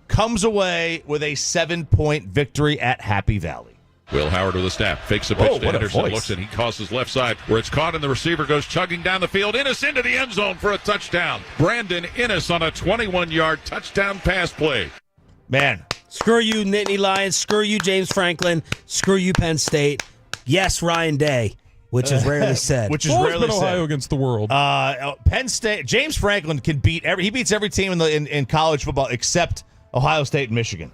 comes away with a 7-point victory at Happy Valley. Will Howard with a snap, fakes a pitch to Henderson, looks and he crosses left side where it's caught and the receiver goes chugging down the field. Innes into the end zone for a touchdown. Brandon Innes on a 21-yard touchdown pass play. Man. Screw you, Nittany Lions. Screw you, James Franklin. Screw you, Penn State. Yes, Ryan Day, which is rarely said. Which is rarely said. Ohio against the world. Penn State, James Franklin can beat he beats every team in college football except Ohio State and Michigan.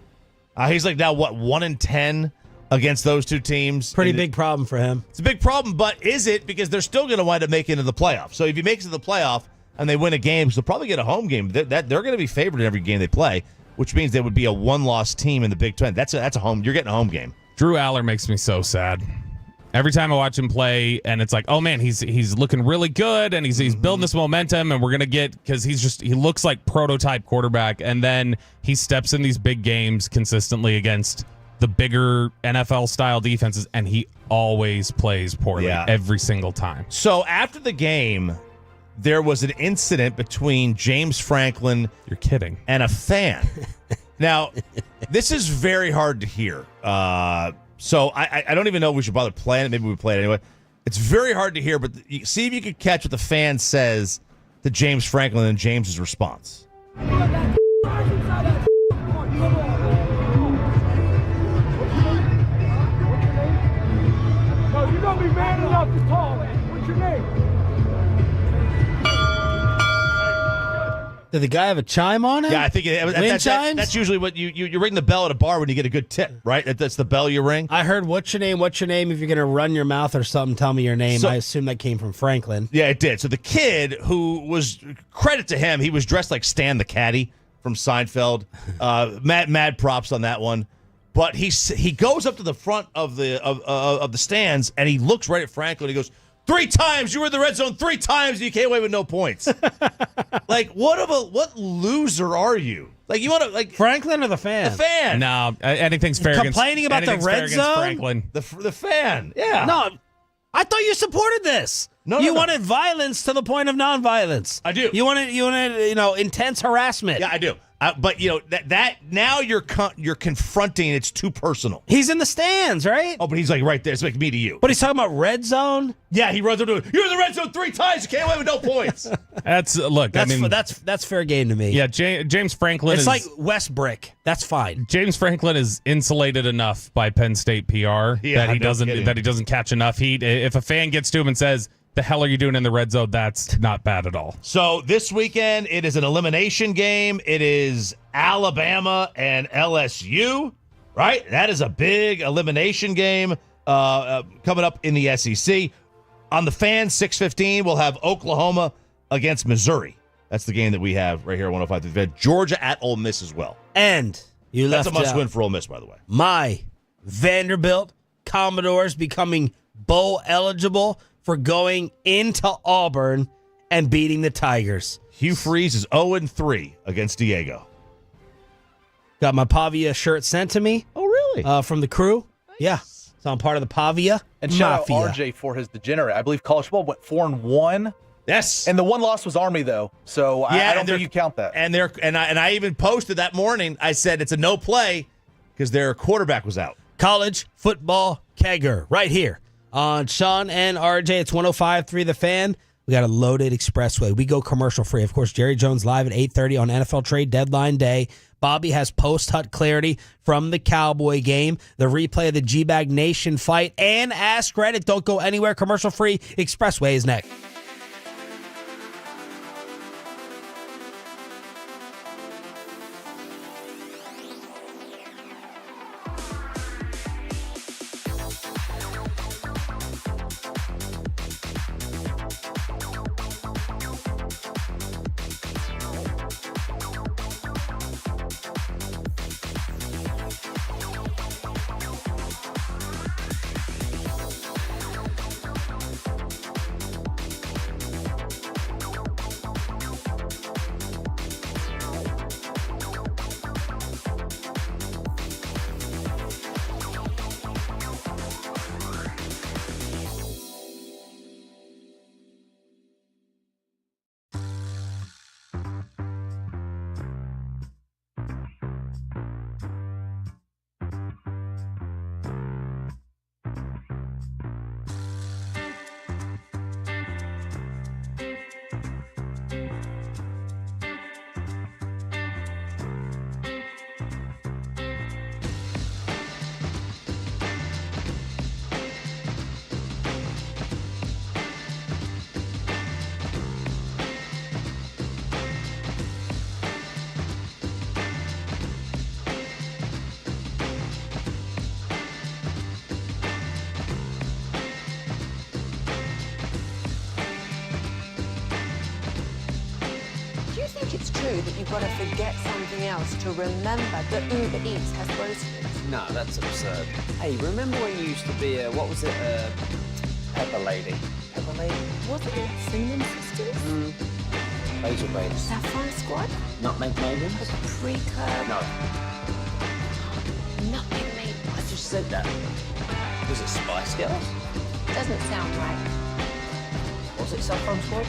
He's like now, 1-10? Against those two teams. Pretty big problem for him. It's a big problem, but is it? Because they're still going to wind up making it to the playoff. So if he makes it to the playoff and they win a game, they'll probably get a home game. They're going to be favored in every game they play, which means they would be a one-loss team in the Big 12. That's a home. You're getting a home game. Drew Aller makes me so sad. Every time I watch him play, and it's like, oh man, he's looking really good, and he's building this momentum, and we're gonna get, because he looks like prototype quarterback, and then he steps in these big games consistently against the bigger NFL-style defenses, and he always plays poorly every single time. So after the game, there was an incident between James Franklin You're kidding. and a fan. Now, this is very hard to hear. So I don't even know if we should bother playing it. Maybe we play it anyway. It's very hard to hear, but see if you can catch what the fan says to James Franklin and James's response. You don't be man enough to talk. What's your name? Did the guy have a chime on him? Yeah, I think chimes? that's usually what you ring the bell at a bar when you get a good tip, right? That's the bell you ring. I heard, what's your name? What's your name? If you're going to run your mouth or something, tell me your name. So- I assume that came from Franklin. Yeah, it did. So the kid who was, credit to him, he was dressed like Stan the Caddy from Seinfeld. Mad props on that one. But he goes up to the front of the stands and he looks right at Franklin. He goes, 3 times you were in the red zone 3 times and you came away with no points. Like what loser are you? Like you want to like Franklin or the fan? The fan. No, anything's fair. Complaining about the red zone. Franklin. The fan. Yeah. No, I thought you supported this. You wanted violence to the point of nonviolence. I do. You wanted intense harassment. Yeah, I do. But that now you're confronting. It's too personal. He's in the stands, right? Oh, but he's like right there. It's like me to you. But he's talking about red zone. Yeah, he runs up to it. You're in the red zone 3 times. You came away with no points. That's fair game to me. Yeah, James Franklin. It's like West Brick. That's fine. James Franklin is insulated enough by Penn State PR that he doesn't catch enough heat. If a fan gets to him and says, "The hell are you doing in the red zone?" That's not bad at all. So this weekend, it is an elimination game. It is Alabama and LSU, right? That is a big elimination game coming up in the SEC. On the Fan, 6:15, we'll have Oklahoma against Missouri. That's the game that we have right here at 105. Georgia at Ole Miss as well. And that's a must-win for Ole Miss, by the way. My Vanderbilt Commodores becoming bowl eligible for going into Auburn and beating the Tigers. Hugh Freeze is 0-3 against Diego. Got my Pavia shirt sent to me. Oh, really? From the crew. Nice. Yeah. So I'm part of the Pavia And shout Mafia. out RJ for his degenerate. I believe college football went 4-1. Yes. And the one loss was Army, though. So I don't think you count that. And I even posted that morning. I said it's a no play because their quarterback was out. College football kegger right here on Shan and RJ. It's 105.3 The Fan. We got a loaded expressway. We go commercial free. Of course, Jerry Jones live at 8:30 on NFL trade deadline day. Bobby has post-hut clarity from the Cowboy game, the replay of the G-Bag Nation fight, and Ask Reddit. Don't go anywhere. Commercial free. Expressway is next. Do you think it's true that you've got to forget something else to remember that Uber Eats has groceries? No, that's absurd. Hey, remember when you used to be a, what was it, Pepper Lady? Pepper Lady? Wasn't it Cinnamon Sisters? Basil Babes. Sapphire Squad? Nutmeg Maidens? Paprika? No. Nutmeg Maid. I just said that. Was it Spice Girls? Doesn't sound right. Was it Saffron Squad?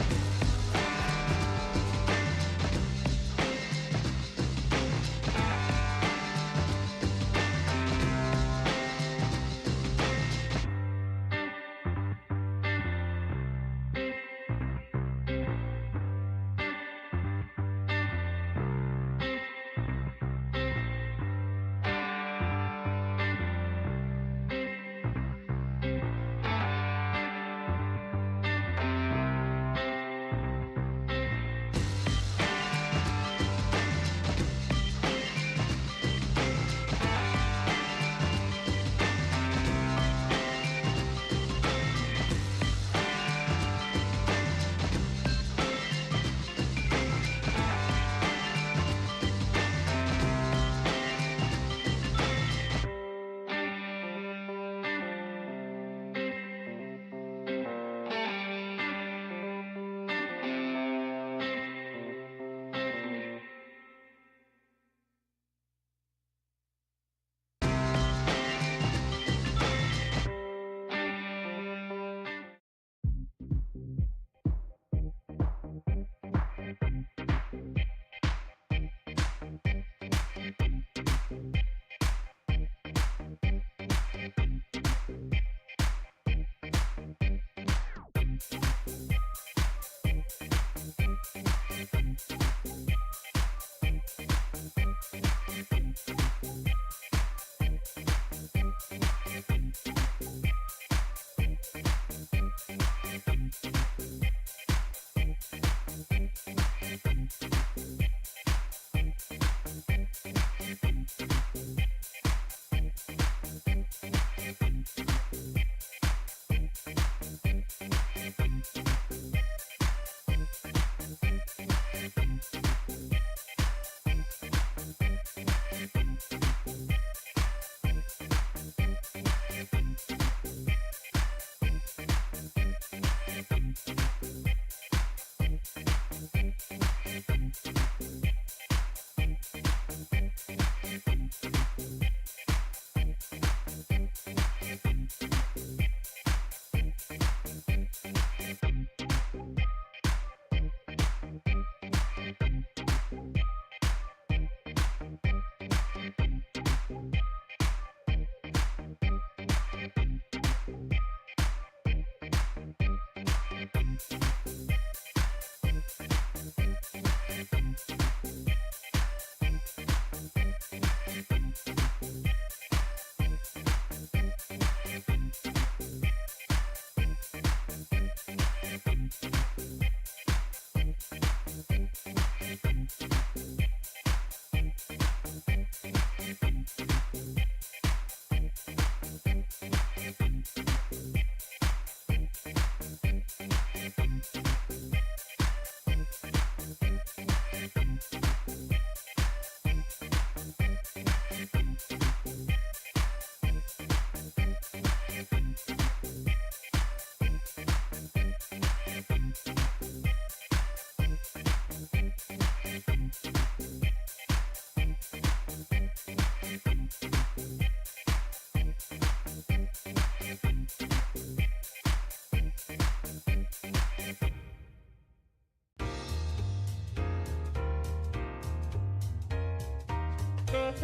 And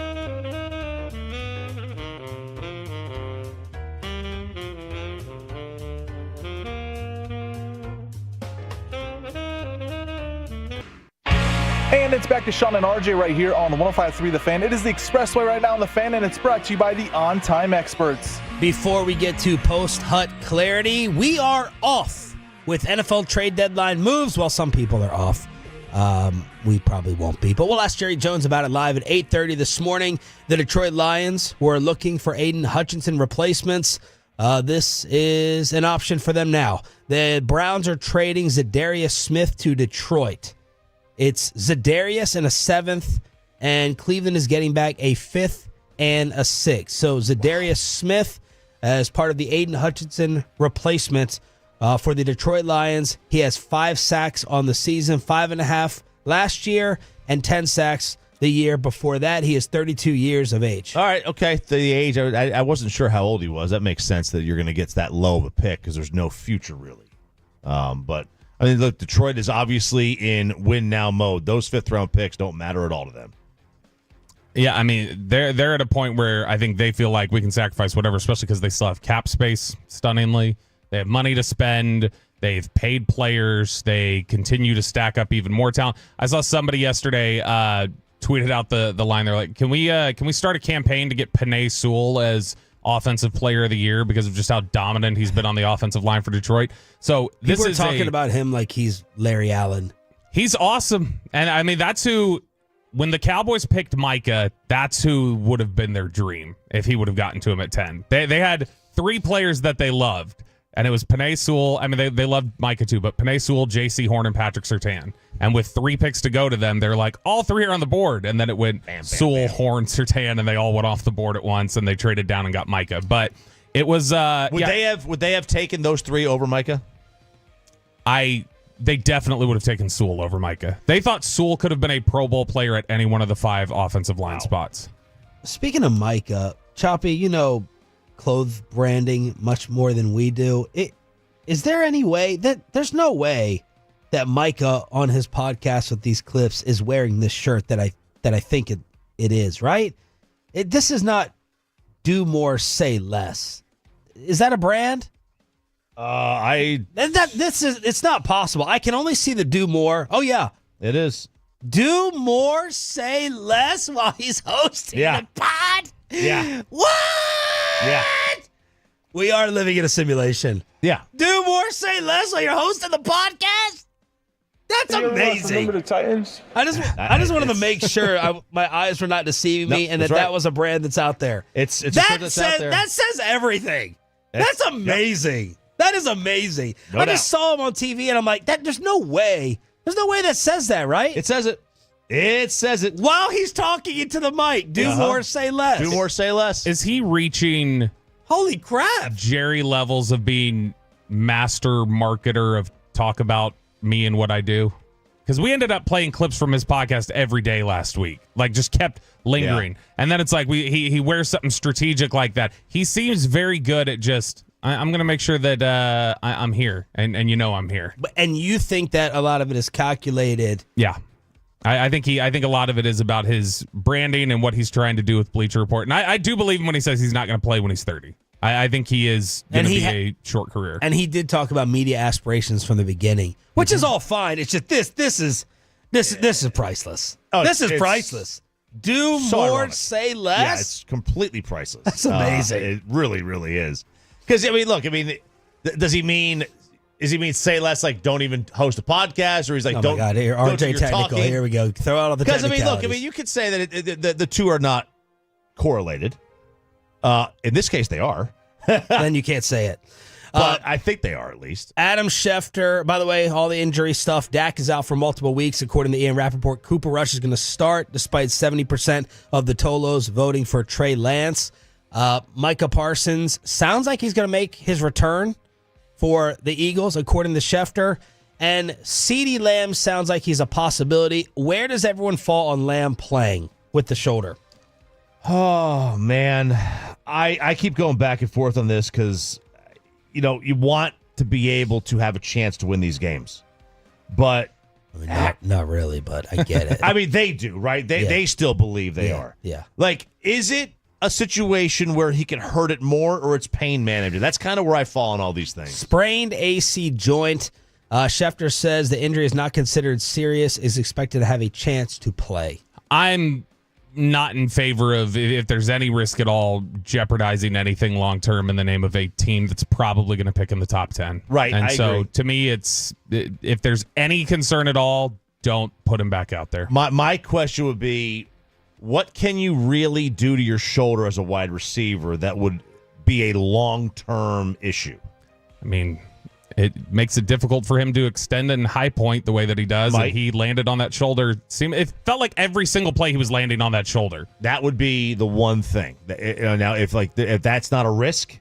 it's back to Shan and RJ right here on the 105.3 The Fan. It is the Expressway right now on The Fan, and it's brought to you by the On Time Experts. Before we get to post-Hut clarity, we are off with NFL trade deadline moves. Well, some people are off. We probably won't be. But we'll ask Jerry Jones about it live at 8:30 this morning. The Detroit Lions were looking for Aiden Hutchinson replacements. This is an option for them now. The Browns are trading Zadarius Smith to Detroit. It's Zadarius and a 7th, and Cleveland is getting back a 5th and a 6th. So Zadarius Smith, as part of the Aiden Hutchinson replacement for the Detroit Lions, he has 5 sacks on the season, 5.5 last year, and 10 sacks the year before that. He is 32 years of age. All right, okay. The age, I wasn't sure how old he was. That makes sense that you're going to get that low of a pick because there's no future really. But I mean, look, Detroit is obviously in win-now mode. Those fifth-round picks don't matter at all to them. Yeah, I mean, they're at a point where I think they feel like we can sacrifice whatever, especially because they still have cap space, stunningly. They have money to spend. They've paid players. They continue to stack up even more talent. I saw somebody yesterday tweeted out the line. They're like, can we start a campaign to get Penei Sewell as Offensive Player of the Year because of just how dominant he's been on the offensive line for Detroit? So this People is are talking about him like he's Larry Allen. He's awesome. And I mean, that's who, when the Cowboys picked Micah, that's who would have been their dream if he would have gotten to him at 10. They had 3 players that they loved, and it was Penei Sewell. I mean, they loved Micah too, but Penei Sewell, J.C. Horn, and Patrick Surtain. And with 3 picks to go to them, they're like, all 3 are on the board. And then it went Sewell, Horn, Surtain, and they all went off the board at once, and they traded down and got Micah. But it was would they have taken those 3 over Micah? They definitely would have taken Sewell over Micah. They thought Sewell could have been a Pro Bowl player at any one of the 5 offensive line spots. Speaking of Micah, Choppy, you know clothes branding much more than we do. Is there any way that there's no way that Micah on his podcast with these clips is wearing this shirt that I think it is, right? This is not do more, say less. Is that a brand? It's not possible. I can only see the do more. Oh yeah, it is. Do more, say less while he's hosting the pod. Yeah. What? Yeah. We are living in a simulation. Yeah. Do more, say less while you're hosting the podcast. That's amazing. Remember the Titans? I just wanted to make sure my eyes were not deceiving me, and that was a brand that's out there. It's a that shirt that's out there. That says everything. That's amazing. Yep. That is amazing. No I doubt. just saw him on TV, and I'm like, there's no way. There's no way that says that, right? It says it. It says it. While he's talking into the mic. Do more, say less. Do more, say less. Is he reaching holy crap Jerry levels of being master marketer of talk about me and what I do? Because we ended up playing clips from his podcast every day last week. Like, just kept lingering. Yeah. And then it's like he wears something strategic like that. He seems very good at just, I'm going to make sure that I'm here. And I'm here. And you think that a lot of it is calculated? Yeah. I think a lot of it is about his branding and what he's trying to do with Bleacher Report. And I do believe him when he says he's not going to play when he's 30. I think he is going to be a short career. And he did talk about media aspirations from the beginning, which is all fine. It's just this is priceless. Oh, this is priceless. Do so more, ironic. say less. Yeah, it's completely priceless. That's amazing. It really, really is. Because does he mean? Is he mean say less, like don't even host a podcast, or he's like oh don't? My God, here RJ technical. Talking. Here we go. Throw out all the technicalities. You could say that the two are not correlated. In this case, they are. Then you can't say it. But I think they are, at least. Adam Schefter, by the way, all the injury stuff. Dak is out for multiple weeks, according to Ian Rappaport. Cooper Rush is going to start, despite 70% of the Tolos voting for Trey Lance. Micah Parsons sounds like he's going to make his return for the Eagles, according to Schefter. And CeeDee Lamb sounds like he's a possibility. Where does everyone fall on Lamb playing with the shoulder? Oh, man. I keep going back and forth on this because, you want to be able to have a chance to win these games. But I mean, not really, but I get it. I mean, they do, right? They still believe they are. Yeah. Like, is it a situation where he can hurt it more, or it's pain management? That's kind of where I fall on all these things. Sprained AC joint. Schefter says the injury is not considered serious, is expected to have a chance to play. I'm not in favor of, if there's any risk at all, jeopardizing anything long term in the name of a team that's probably going to pick in the top 10. Right. And I agree. to me, it's, if there's any concern at all, don't put him back out there. My question would be, what can you really do to your shoulder as a wide receiver that would be a long-term issue? I mean, it makes it difficult for him to extend in high point the way that he does. And he landed on that shoulder. It felt like every single play he was landing on that shoulder. That would be the one thing. Now, if that's not a risk,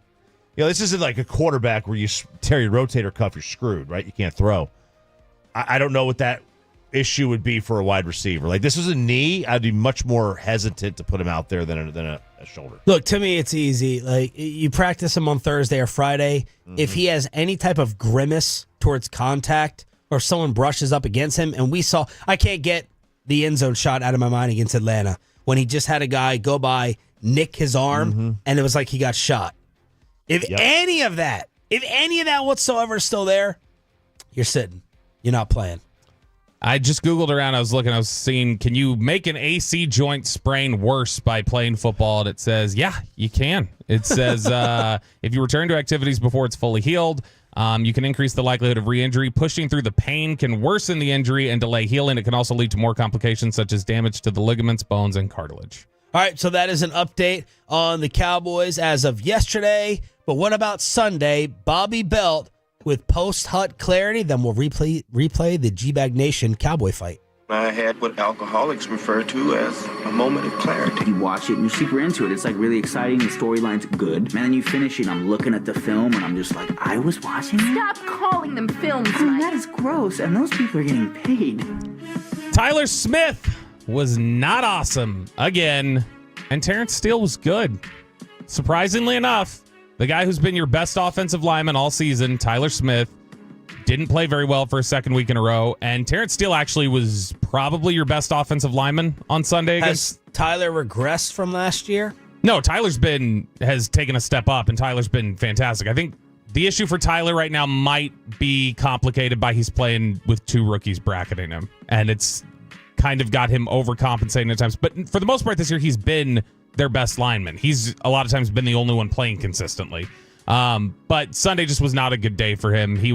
this isn't like a quarterback where you tear your rotator cuff, you're screwed, right? You can't throw. I don't know what that issue would be for a wide receiver. Like, this is a knee, I'd be much more hesitant to put him out there than a shoulder. Look, to me, it's easy. Like, you practice him on Thursday or Friday. Mm-hmm. If he has any type of grimace towards contact or someone brushes up against him, and I can't get the end zone shot out of my mind against Atlanta when he just had a guy go by, nick his arm, and it was like he got shot. If any of that whatsoever is still there, you're sitting. You're not playing. I just Googled around. I was seeing, can you make an AC joint sprain worse by playing football? And it says, yeah, you can. It says, if you return to activities before it's fully healed, you can increase the likelihood of re-injury. Pushing through the pain can worsen the injury and delay healing. It can also lead to more complications such as damage to the ligaments, bones, and cartilage. All right, so that is an update on the Cowboys as of yesterday. But what about Sunday? Bobby Belt with post-Hut clarity, then we'll replay the G-Bag Nation Cowboy fight. I had what alcoholics refer to as a moment of clarity. You watch it and you're super into it. It's like really exciting. The storyline's good. And then you finish it, I'm looking at the film and I'm just like, I was watching it? Stop calling them films, I mean, that is gross. And those people are getting paid. Tyler Smith was not awesome again. And Terrence Steele was good. Surprisingly enough, the guy who's been your best offensive lineman all season, Tyler Smith, didn't play very well for a second week in a row. And Terrence Steele actually was probably your best offensive lineman on Sunday. Has Tyler regressed from last year? No, has taken a step up, and Tyler's been fantastic. I think the issue for Tyler right now might be complicated by he's playing with two rookies bracketing him. And it's kind of got him overcompensating at times. But for the most part this year, he's been their best lineman. He's a lot of times been the only one playing consistently. But Sunday just was not a good day for him. He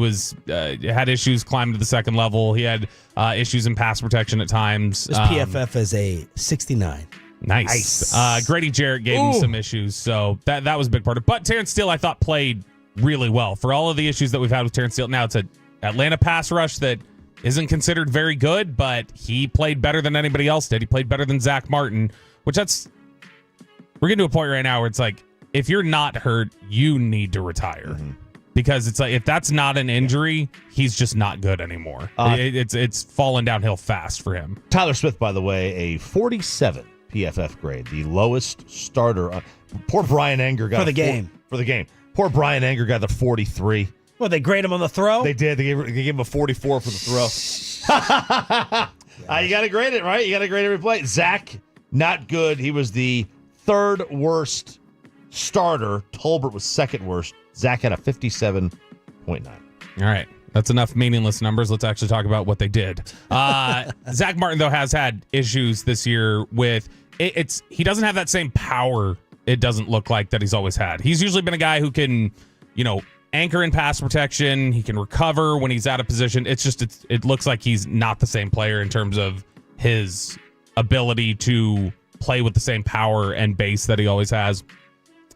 had issues climbing to the second level. He had issues in pass protection at times. His PFF is a 69. Nice. Grady Jarrett gave him some issues, so that was a big part of it. But Terrence Steele, I thought, played really well. For all of the issues that we've had with Terrence Steele, now it's an Atlanta pass rush that isn't considered very good, but he played better than anybody else did. He played better than Zach Martin, we're getting to a point right now where it's like, if you're not hurt, you need to retire. Because it's like, if that's not an injury, he's just not good anymore. It's fallen downhill fast for him. Tyler Smith, by the way, a 47 PFF grade, the lowest starter. Poor Brian Anger got for the game. Poor Brian Anger got the 43. Well, they grade him on the throw? They did. They gave him a 44 for the throw. You got to grade it, right? You got to grade every play. Zach, not good. He was the third worst starter. Tolbert was second worst. Zach had a 57.9. All right. That's enough meaningless numbers. Let's actually talk about what they did. Zach Martin, though, has had issues this year with he doesn't have that same power, it doesn't look like, that he's always had. He's usually been a guy who can, anchor in pass protection. He can recover when he's out of position. It looks like he's not the same player in terms of his ability to play with the same power and base that he always has.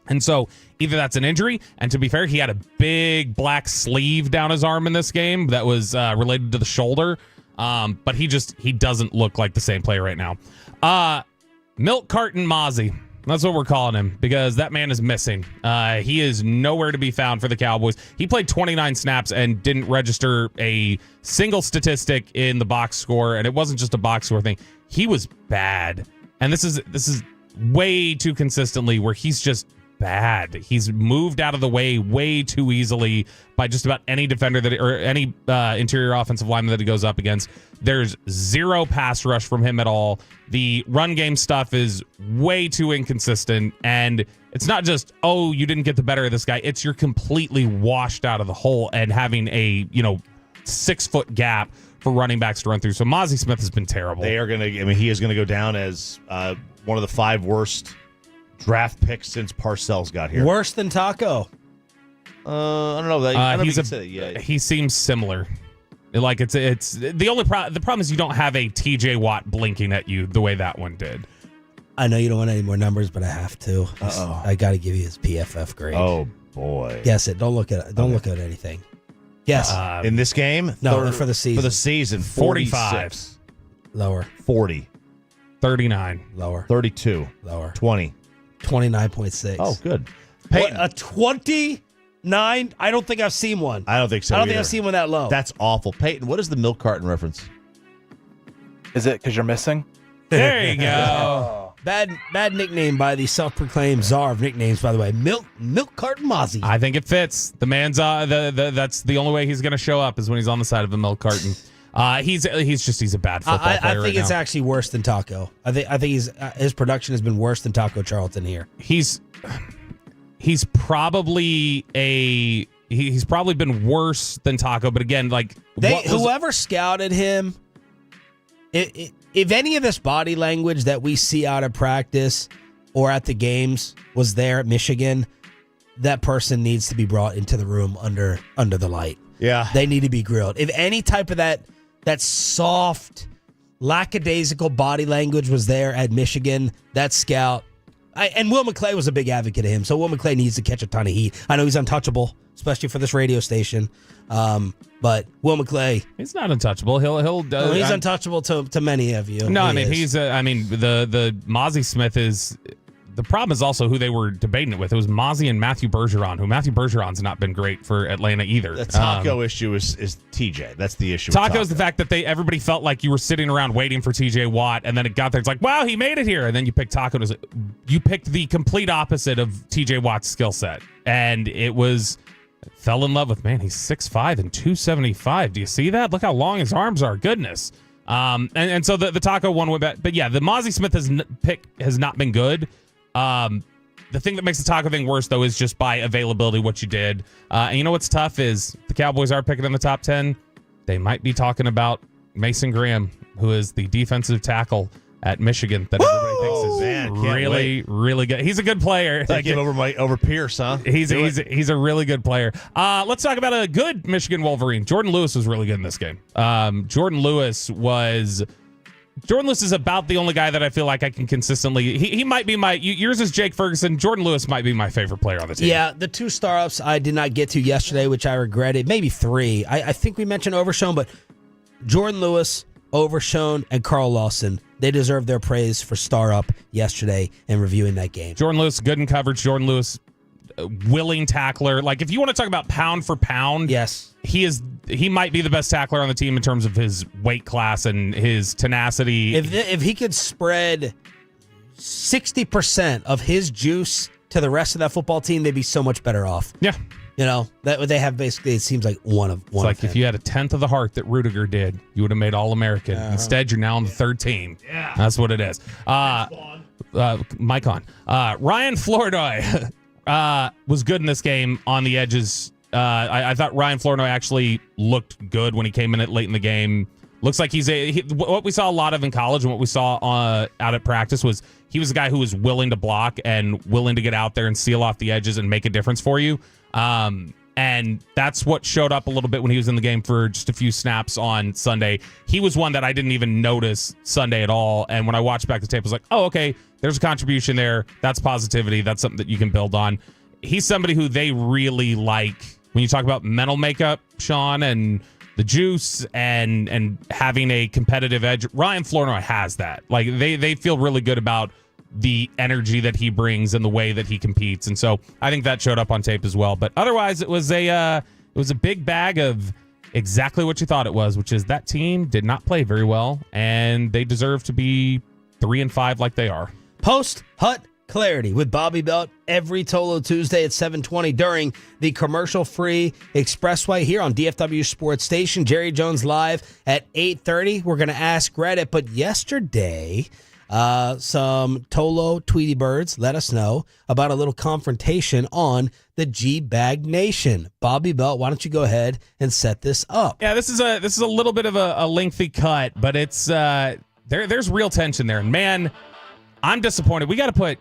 And so either that's an injury, and to be fair, he had a big black sleeve down his arm in this game that was related to the shoulder. But he doesn't look like the same player right now. Milk Carton Mozzie. That's what we're calling him, because that man is missing. He is nowhere to be found for the Cowboys. He played 29 snaps and didn't register a single statistic in the box score, and it wasn't just a box score thing. He was bad. And this is way too consistently where he's just bad. He's moved out of the way too easily by just about any defender or any interior offensive lineman that he goes up against. There's zero pass rush from him at all. The run game stuff is way too inconsistent, and it's not just, oh, you didn't get the better of this guy. It's you're completely washed out of the hole and having a 6-foot gap for running backs to run through. So Mozzie Smith has been terrible. He is going to go down as one of the 5 worst draft picks since Parcells got here. Worse than Taco? I don't know. He seems similar. Like it's the only the problem is you don't have a TJ Watt blinking at you the way that one did. I know you don't want any more numbers, but I have to. I got to give you his PFF grade. Oh boy. Guess it. Don't look at it. Don't look at anything. Yes. In this game? No, for the season. For the season, 45. Lower. 40. 39. Lower. 32. Lower. 20. 29.6. Oh, good. Peyton. What, a 29? I don't think I've seen one. I don't think so I don't either. think I've seen one that low. That's awful. Peyton, what is the milk carton reference? Is it because you're missing? There you go. Bad nickname by the self-proclaimed czar of nicknames, by the way. Milk Carton Mozzie. I think it fits. The man's that's the only way he's going to show up is when he's on the side of a milk carton. He's a bad football player. I think it's actually worse than Taco. I think his production has been worse than Taco Charlton here. He's probably been worse than Taco, but again, like whoever scouted him, if any of this body language that we see out of practice or at the games was there at Michigan, that person needs to be brought into the room under the light. Yeah, they need to be grilled. If any type of that soft, lackadaisical body language was there at Michigan, that scout. And Will McClay was a big advocate of him, so Will McClay needs to catch a ton of heat. I know he's untouchable, especially for this radio station. But Will McClay, he's not untouchable. He's untouchable to many of you. No, the Mozzie Smith is. The problem is also who they were debating it with. It was Mozzie and Matthew Bergeron, who Matthew Bergeron's not been great for Atlanta either. The Taco issue is TJ. That's the issue. Taco is the fact that everybody felt like you were sitting around waiting for TJ Watt, and then it got there. It's like, wow, he made it here. And then you picked Taco. You picked the complete opposite of TJ Watt's skill set. And it was, fell in love with, man, he's 6'5" and 275. Do you see that? Look how long his arms are. Goodness. And so the Taco one went back. But yeah, the Mozzie Smith pick has not been good. The thing that makes the Taco thing worse, though, is just by availability, what you did. And you know what's tough is the Cowboys are picking in the top 10. They might be talking about Mason Graham, who is the defensive tackle at Michigan that everybody thinks is really good. He's a good player. Take him over Pierce, huh? He's a really good player. Let's talk about a good Michigan Wolverine. Jordan Lewis was really good in this game. Jordan Lewis is about the only guy that I feel like I can consistently. He might be yours is Jake Ferguson. Jordan Lewis might be my favorite player on the team. Yeah, the 2 star-ups I did not get to yesterday, which I regretted. Maybe 3. I think we mentioned Overshown, but Jordan Lewis, Overshown, and Carl Lawson, they deserve their praise for star-up yesterday and reviewing that game. Jordan Lewis, good in coverage. Jordan Lewis, willing tackler. Like, if you want to talk about pound for pound, yes, he might be the best tackler on the team in terms of his weight class and his tenacity. If he could spread 60% of his juice to the rest of that football team, they'd be so much better off. Yeah. That they have basically, it seems like one of It's like if you had a 10th of the heart that Rudiger did, you would have made All-American. Instead, you're now on the 3rd team. Yeah. That's what it is. Mike on. Ryan Flournoy was good in this game on the edges. I thought Ryan Flournoy actually looked good when he came in late in the game. Looks like what we saw a lot of in college and what we saw out at practice was he was a guy who was willing to block and willing to get out there and seal off the edges and make a difference for you. And that's what showed up a little bit when he was in the game for just a few snaps on Sunday. He was one that I didn't even notice Sunday at all. And when I watched back the tape, I was like, oh, okay, there's a contribution there. That's positivity. That's something that you can build on. He's somebody who they really like. When you talk about mental makeup, Sean, and the juice and having a competitive edge, Ryan Flournoy has that. Like they feel really good about the energy that he brings and the way that he competes. And so I think that showed up on tape as well. But otherwise, it was a big bag of exactly what you thought it was, which is that team did not play very well, and they deserve to be 3-5 like they are. Post Hut Clarity with Bobby Belt every Tolo Tuesday at 7:20 during the commercial-free Expressway here on DFW Sports Station. Jerry Jones live at 8:30. We're going to ask Reddit, but yesterday some Tolo Tweety Birds let us know about a little confrontation on the G-Bag Nation. Bobby Belt, why don't you go ahead and set this up? Yeah, this is a little bit of a lengthy cut, but it's there's real tension there. And man, I'm disappointed. We got to put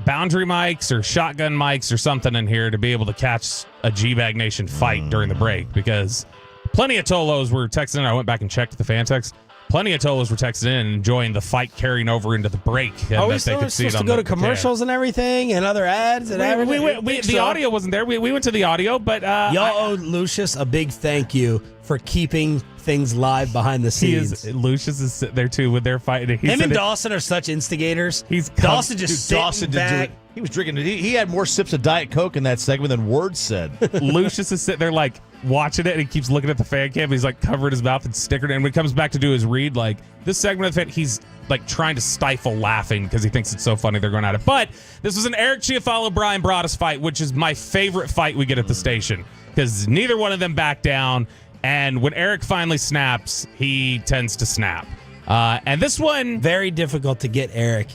boundary mics or shotgun mics or something in here to be able to catch a G-Bag Nation fight during the break, because plenty of Tolos were texting in. I went back and checked the fan text. Plenty of Tolos were texting in and enjoying the fight carrying over into the break. And Are we that still they could see it supposed on to go the to commercials and everything and other ads and everything? The audio wasn't there. We went to the audio, but y'all owe Lucius a big thank you for keeping things live behind the scenes. Lucius is sitting there too with their fight. Him and Dawson are such instigators. Dawson just sitting back. He was drinking. He had more sips of Diet Coke in that segment than words said. Lucius is sitting there like watching it, and he keeps looking at the fan cam. He's like covering his mouth and snickered. And when he comes back to do his read, like this segment of the fan, he's like trying to stifle laughing because he thinks it's so funny they're going at it. But this was an Eric Chiafalo Brian Broaddus fight, which is my favorite fight we get at the station, because neither one of them back down. And when Eric finally snaps, he tends to snap. And this one, very difficult to get Eric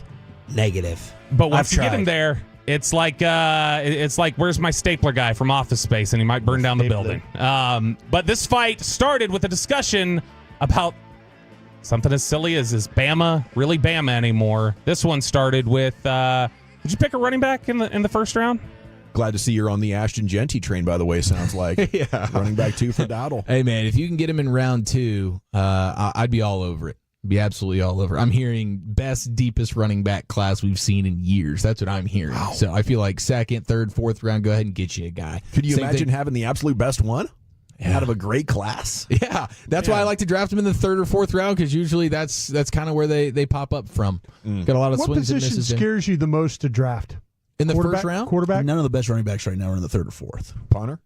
negative. But once you get him there, it's like where's my stapler guy from Office Space, and he might burn down the building. But this fight started with a discussion about something as silly as is Bama really Bama anymore? This one started with did you pick a running back in the first round? Glad to see you're on the Ashton Genty train, by the way, sounds like. Yeah. Running back 2 for Dowdle. Hey, man, if you can get him in round 2, I'd be all over it. Be absolutely all over. I'm hearing best, deepest running back class we've seen in years. That's what I'm hearing. Wow. So I feel like second, third, fourth round, go ahead and get you a guy. Could you imagine having the absolute best one? Yeah. Out of a great class? Yeah. That's why I like to draft them in the third or fourth round, because usually that's kind of where they pop up from. Got a lot of swings and misses. What position scares you the most to draft? In the first round? Quarterback? None of the best running backs right now are in the third or fourth. Punter?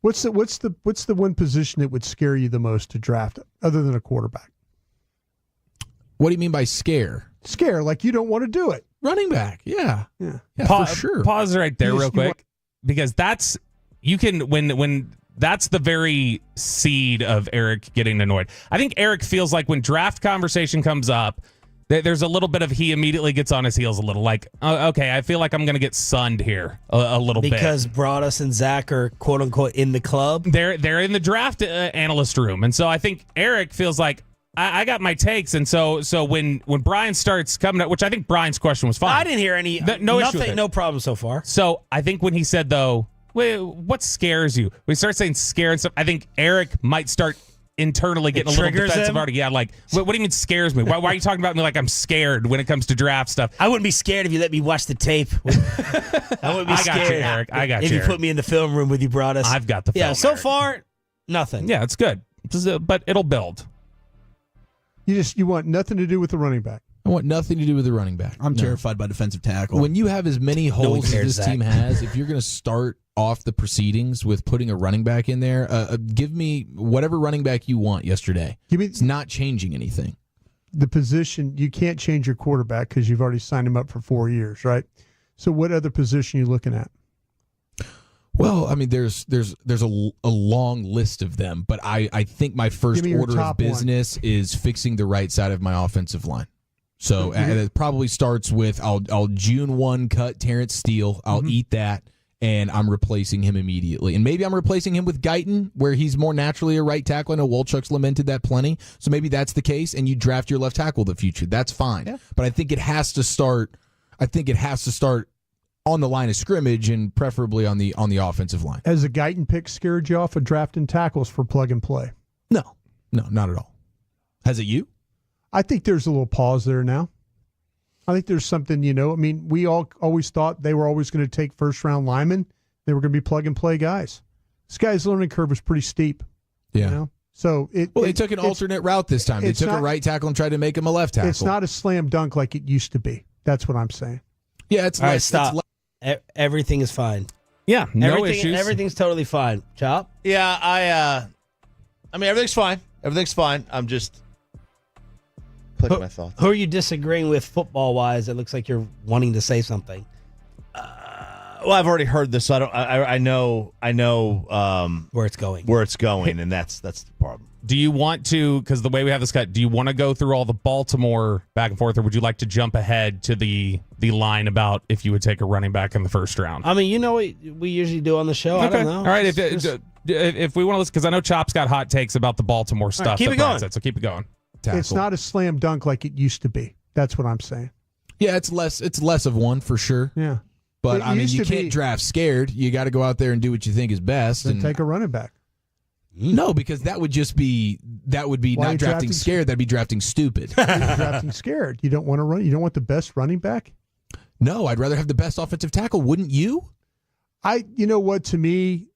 What's the one position that would scare you the most to draft other than a quarterback? What do you mean by scare? Scare, like you don't want to do it. Running back, yeah, For sure. Pause right there real quick, because that's when that's the very seed of Eric getting annoyed. I think Eric feels like when draft conversation comes up, there's a little bit of he immediately gets on his heels a little, like, okay, I feel like I'm going to get sunned here a little bit. Because Broaddus and Zach are, quote-unquote, in the club? They're in the draft analyst room. And so I think Eric feels like, I got my takes. And so when Brian starts coming up, which I think Brian's question was fine. I didn't hear any, no issue with it. No problem so far. So I think when he said, though, wait, what scares you? When he starts saying scare and stuff, I think Eric might start internally getting a little defensive already. Yeah, like, what do you mean scares me? Why are you talking about me like I'm scared when it comes to draft stuff? I wouldn't be scared if you let me watch the tape. I wouldn't be scared. I got you, Eric. I got you. If you put me in the film room with you, Broaddus. I've got the film. Yeah, so Eric. far, nothing. Yeah, it's good. But it'll build. You want nothing to do with the running back. I want nothing to do with the running back. I'm terrified by defensive tackle. When you have as many holes as this Zach. team has, if you're going to start off the proceedings with putting a running back in there, give me whatever running back you want yesterday. It's not changing anything. The position, you can't change your quarterback because you've already signed him up for 4 years, right? So what other position are you looking at? Well, I mean, there's a long list of them, but I think my first order of business is fixing the right side of my offensive line. So it probably starts with I'll June 1 cut Terrence Steele. I'll eat that, and I'm replacing him immediately. And maybe I'm replacing him with Guyton, where he's more naturally a right tackle. I know Wolchuk's lamented that plenty, so maybe that's the case, and you draft your left tackle of the future. That's fine. Yeah. But I think it has to start on the line of scrimmage, and preferably on the offensive line. Has a Guyton pick scared you off of drafting tackles for plug and play? No, not at all. Has it you? I think there's a little pause there now. I think there's something, I mean, we all always thought they were always going to take first-round linemen. They were going to be plug-and-play guys. This guy's learning curve was pretty steep. Yeah. So they took an alternate route this time. They took a right tackle and tried to make him a left tackle. It's not a slam dunk like it used to be. That's what I'm saying. Yeah, it's all right, stop. Everything is fine. Yeah, no issues. Everything's totally fine. Chop? Yeah, I mean, everything's fine. Everything's fine. I'm just collect my thoughts. Who are you disagreeing with football-wise? It looks like you're wanting to say something. Well, I've already heard this, so I know where it's going. And that's the problem. Do you want to, because the way we have this cut, do you want to go through all the Baltimore back and forth, or would you like to jump ahead to the line about if you would take a running back in the first round? I mean, you know what we usually do on the show. Okay. I don't know. All right, if we want to listen, because I know Chop's got hot takes about the Baltimore stuff. Right, keep it going. Said, so keep it going. It's not a slam dunk like it used to be. That's what I'm saying. Yeah, it's less of one for sure. Yeah. But, It I mean, used you to can't be- draft scared. You got to go out there and do what you think is best. Then And take a running back. no, because that would be Why are not you drafting drafting scared. That'd be drafting stupid. You're drafting scared. You don't want to run. You don't want the best running back. No, I'd rather have the best offensive tackle. Wouldn't you? You know what? To me,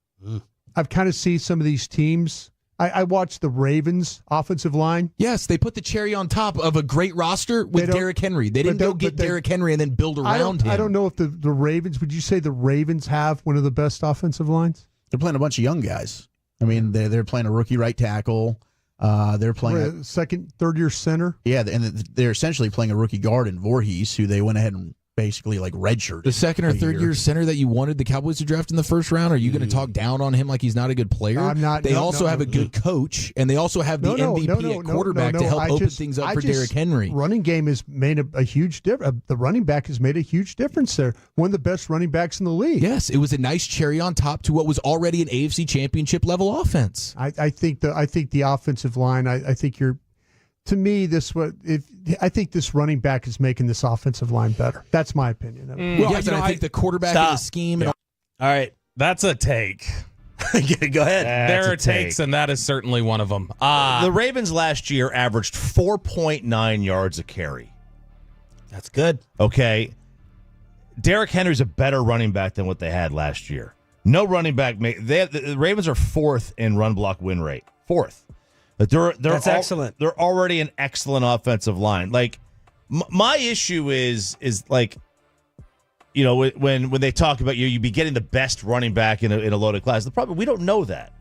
I've kind of seen some of these teams. I watched the Ravens offensive line. Yes, they put the cherry on top of a great roster with Derrick Henry. They didn't go get Derrick Henry and then build around him. I don't know if the Ravens. Would you say the Ravens have one of the best offensive lines? They're playing a bunch of young guys. I mean, they're playing a rookie right tackle. They're playing a second, third-year center. Yeah, and they're essentially playing a rookie guard in Voorhees, who they went ahead and basically like redshirted. The second or third year center that you wanted the Cowboys to draft in the first round, are you going to talk down on him like he's not a good player? I'm not. They also have a good coach, and they also have the MVP at quarterback to help open things up for Derrick Henry. Running game has made a huge difference. The running back has made a huge difference there. One of the best running backs in the league. Yes, it was a nice cherry on top to what was already an AFC Championship level offense. I think the offensive line. I think you're. To me, I think this running back is making this offensive line better. That's my opinion. Well, yes, and I think the quarterback in the scheme. All right, that's a take. Go ahead. There are takes, and that is certainly one of them. The Ravens last year averaged 4.9 yards a carry. That's good. Okay. Derrick Henry's a better running back than what they had last year. No running back. The Ravens are fourth in run block win rate. Fourth. That's excellent. They're already an excellent offensive line. Like, my issue is like, you know, when they talk about you be getting the best running back in a loaded class. The problem, we don't know that.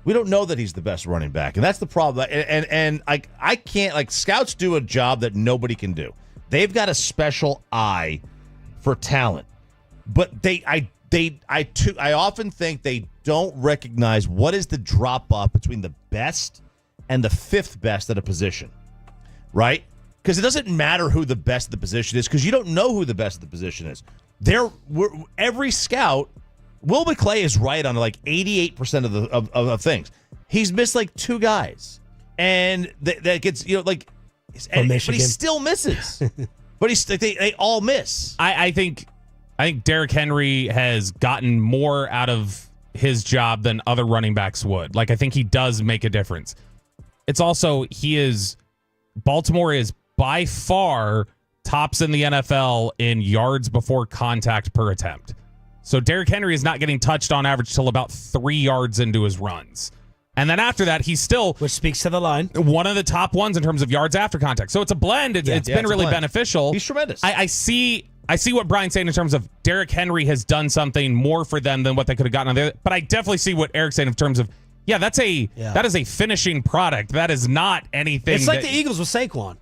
We don't know that he's the best running back, and that's the problem. And I can't, like, scouts do a job that nobody can do. They've got a special eye for talent, but I often think they don't recognize what is the drop off between the best and the fifth best at a position, right? Because it doesn't matter who the best at the position is, because you don't know who the best at the position is. Every scout, Will McClay is right on like 88% of things. He's missed like two guys, and that gets, you know, like, but he still misses. But they all miss. I think Derrick Henry has gotten more out of his job than other running backs would. Like, I think he does make a difference. It's also, Baltimore is by far tops in the NFL in yards before contact per attempt. So Derrick Henry is not getting touched on average till about 3 yards into his runs. And then after that, he's still, which speaks to the line, one of the top ones in terms of yards after contact. So it's a blend. It's been really beneficial. He's tremendous. I see what Brian's saying in terms of Derrick Henry has done something more for them than what they could have gotten on the other. But I definitely see what Eric's saying in terms of, that is a finishing product. That is not anything. It's like the Eagles with Saquon.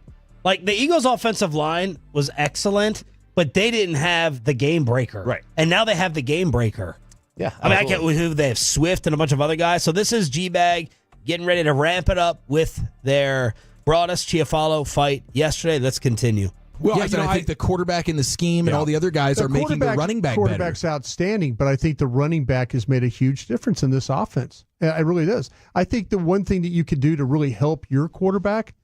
Like, the Eagles' offensive line was excellent, but they didn't have the game breaker. Right. And now they have the game breaker. Yeah. I mean, I get who they have Swift and a bunch of other guys. So this is G-Bag getting ready to ramp it up with their Broadus Chiafalo fight yesterday. Let's continue. Well, I think the quarterback in the scheme and all the other guys are making the running back better. Quarterback's outstanding, but I think the running back has made a huge difference in this offense. It really does. I think the one thing that you could do to really help your quarterback,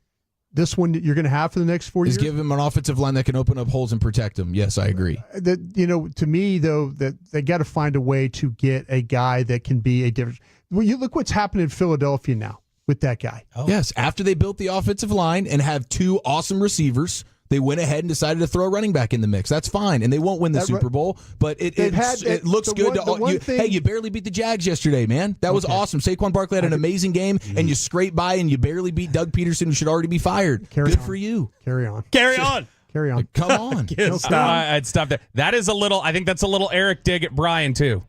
this one that you're going to have for the next 4 years, is give him an offensive line that can open up holes and protect him. Yes, I agree. To me, though, that they got to find a way to get a guy that can be a difference. Well, you look what's happened in Philadelphia now with that guy. Oh. Yes, after they built the offensive line and have two awesome receivers, they went ahead and decided to throw a running back in the mix. That's fine, and they won't win the Super Bowl, but it looks good. Hey, you barely beat the Jags yesterday, man. That was awesome. Saquon Barkley had an amazing game, and you scraped by, and you barely beat Doug Peterson, who should already be fired. Good for you. Carry on. Carry on. Carry on. Come on. I'd stop there. That is a little. I think that's a little Eric dig at Brian too.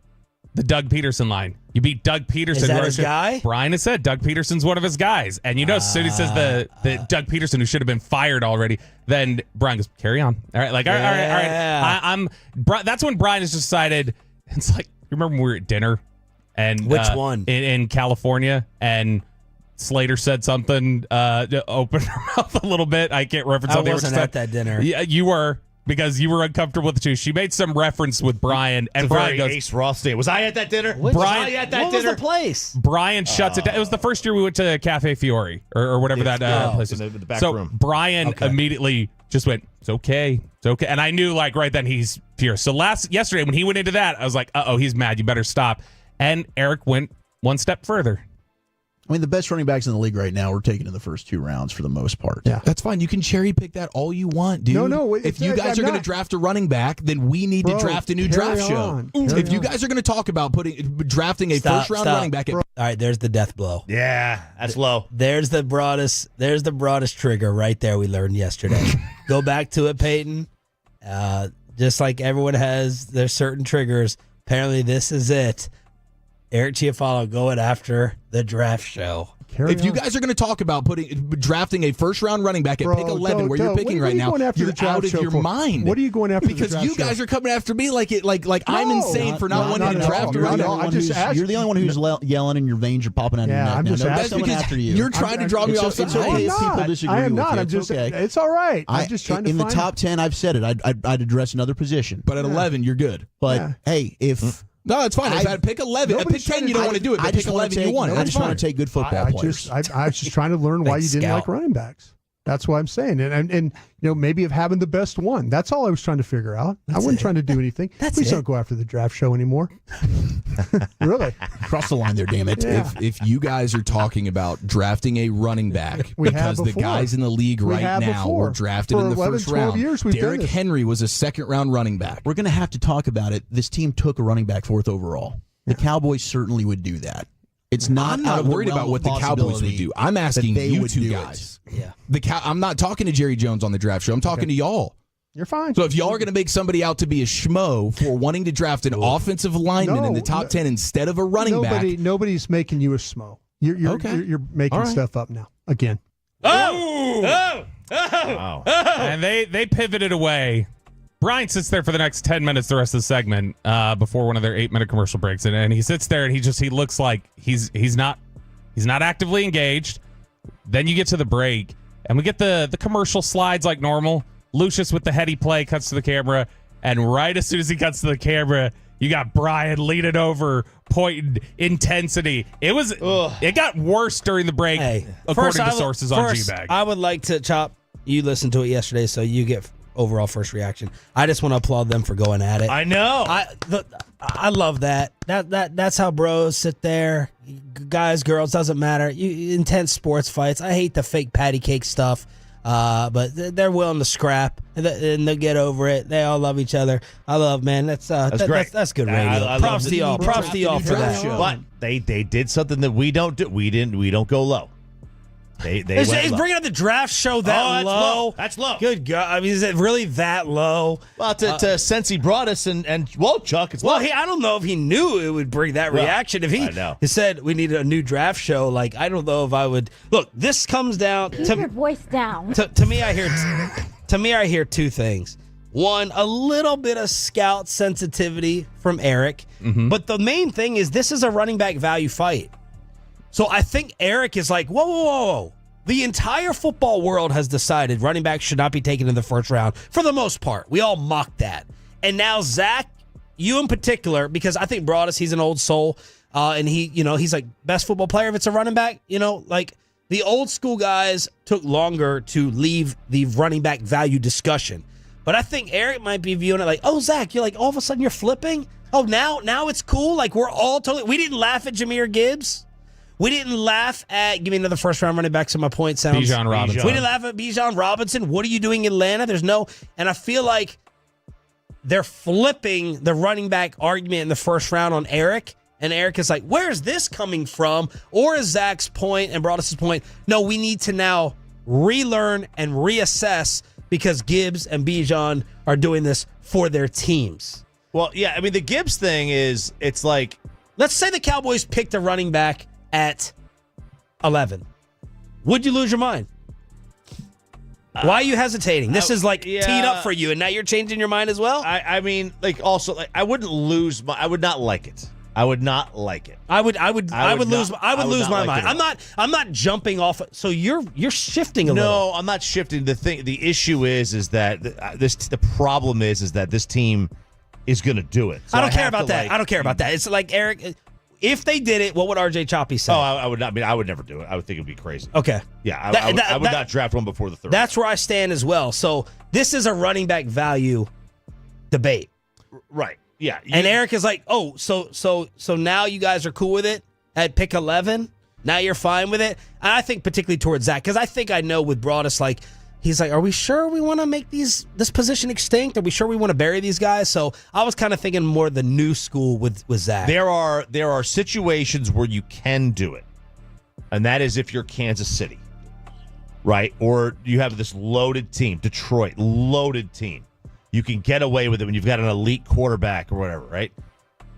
the Doug Peterson line. You beat Doug Peterson. Is that his guy? Brian has said Doug Peterson's one of his guys. And as soon as he says the Doug Peterson, who should have been fired already, then Brian goes, carry on. All right, all right. That's when Brian has decided, it's like, remember when we were at dinner? And which one? In California, and Slater said something to open her mouth a little bit. I can't reference. I wasn't at that dinner. Yeah, you were. Because you were uncomfortable with the two. She made some reference with Brian, and Brian goes, Ace Ross Day. Was I at that dinner? What was the place? Brian shuts it down. It was the first year we went to Cafe Fiore or whatever that place is. The back so room. Brian immediately just went, it's okay. And I knew right then he's furious. So yesterday when he went into that, I was like, he's mad. You better stop. And Eric went one step further. I mean, the best running backs in the league right now are taken in the first 2 rounds for the most part. Yeah, that's fine. You can cherry pick that all you want, dude. No. If you guys are going to draft a running back, then we need to draft a new draft show. If you guys are going to talk about drafting a first-round running back, all right, there's the death blow. Yeah, that's low. There's the broadest trigger right there. We learned yesterday. Go back to it, Peyton. Just like everyone has their certain triggers. Apparently, this is it. Eric Chiafalo going after the draft show. If you guys are going to talk about drafting a first-round running back at pick 11, where you're picking right now, you're out of your mind. What are you going after? Because you guys are coming after me like I'm insane for not wanting to draft a running back. You're the only one who's yelling and your veins are popping out of your neck. I'm just That's because after you. You're trying to draw me off. It's okay if people disagree with you. I am not. It's all right. I'm just trying to in the top 10, I've said it. I'd address another position. But at 11, you're good. But hey, if... No, it's fine. At pick 11, at pick 10, you don't want to do it. But pick 11, you want it. I just want to take good football players. I was just trying to learn why you didn't like running backs. That's what I'm saying. And maybe of having the best one. That's all I was trying to figure out. I wasn't trying to do anything. Please don't go after the draft show anymore. Really? Cross the line there, damn it. Yeah. If you guys are talking about drafting a running back because the guys in the league right now were drafted in the first round, Derrick Henry was a second-round running back. We're going to have to talk about it. This team took a running back 4th overall. The Cowboys certainly would do that. I'm not worried about what the Cowboys would do. I'm asking you two guys. Yeah. I'm not talking to Jerry Jones on the draft show. I'm talking to y'all. You're fine. So if y'all are going to make somebody out to be a schmo for wanting to draft an offensive lineman in the top 10 insteed of a running back. Nobody's making you a schmo. You're making stuff up now. Again. Wow. And they pivoted away. Brian sits there for the next 10 minutes, the rest of the segment, before one of their 8-minute commercial breaks, and he sits there and he looks like he's not actively engaged. Then you get to the break, and we get the commercial slides like normal. Lucius with the heady play cuts to the camera, and right as soon as he cuts to the camera, you got Brian leaning over, pointing intensity. It got worse during the break, according to sources on G-Bag. I would like to chop. You listened to it yesterday, so you get overall first reaction. I just want to applaud them for going at it. I know. I love that. That's how bros sit there. Guys, girls, doesn't matter. Intense sports fights. I hate the fake patty cake stuff. But they're willing to scrap and they'll get over it. They all love each other. I love, man. That's great. That's good radio. Props to y'all. Props to y'all for that. But they did something that we don't do. We don't go low. They is bringing up the draft show that low? That's low. Good God. I mean, is it really that low? Well, since he brought us and Chuck, it's low. Well, I don't know if he knew it would bring that reaction. If he said we needed a new draft show, I don't know if I would. Look, this comes down Keep your voice down. To me, I hear two things. One, a little bit of scout sensitivity from Eric, but the main thing is this is a running back value fight. So I think Eric is like, whoa. The entire football world has decided running backs should not be taken in the first round for the most part. We all mocked that. And now Zach, you in particular, because I think Broadus, he's an old soul, and he's like best football player if it's a running back. The old school guys took longer to leave the running back value discussion. But I think Eric might be viewing it like, oh, Zach, you're like, all of a sudden you're flipping? Oh, now it's cool? Like we're all totally, we didn't laugh at Jahmyr Gibbs. We didn't laugh at, give me another first-round running back so my point sounds. Bijan Robinson. We didn't laugh at Bijan Robinson. What are you doing in Atlanta? And I feel like they're flipping the running back argument in the first round on Eric. And Eric is like, where's this coming from? Or is Zach's point and Broadus' point, no, we need to now relearn and reassess because Gibbs and Bijan are doing this for their teams. Well, yeah, I mean, the Gibbs thing is, it's like, let's say the Cowboys picked a running back at 11. Would you lose your mind? Why are you hesitating? This is like teed up for you, and now you're changing your mind as well? I mean, like, also, like, I would not like it. I would not like it. I would lose my mind. I'm not jumping off. So you're shifting a little. No, I'm not shifting. The issue is that the problem is that this team is going to do it. So I don't care about that. I don't care about that. It's like, Eric, if they did it, what would RJ Choppy say? Oh, I would not. I mean, I would never do it. I would think it would be crazy. Okay. Yeah, I would not draft one before the third. That's where I stand as well. So this is a running back value debate. Right. Yeah. And Eric is like, oh, so now you guys are cool with it at pick 11? Now you're fine with it? And I think particularly towards Zach, because I think I know with Broadus, like, he's like, are we sure we want to make this position extinct? Are we sure we want to bury these guys? So I was kind of thinking more the new school with Zach. There are situations where you can do it, and that is if you're Kansas City, right? Or you have this loaded team, Detroit, loaded team. You can get away with it when you've got an elite quarterback or whatever, right?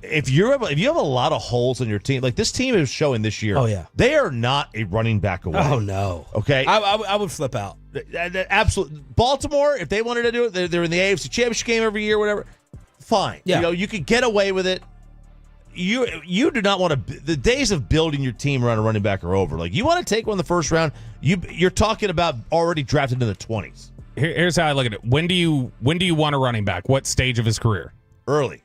If you have a lot of holes in your team, like this team is showing this year, they are not a running back away. Oh, no. Okay? I would flip out. Absolutely. Baltimore, if they wanted to do it, they're in the AFC Championship game every year, whatever. Fine. Yeah. You could get away with it. You do not want to. The days of building your team around a running back are over. Like, you want to take one in the first round, you're talking about already drafted in the 20s. Here's how I look at it. When do you want a running back? What stage of his career? Early,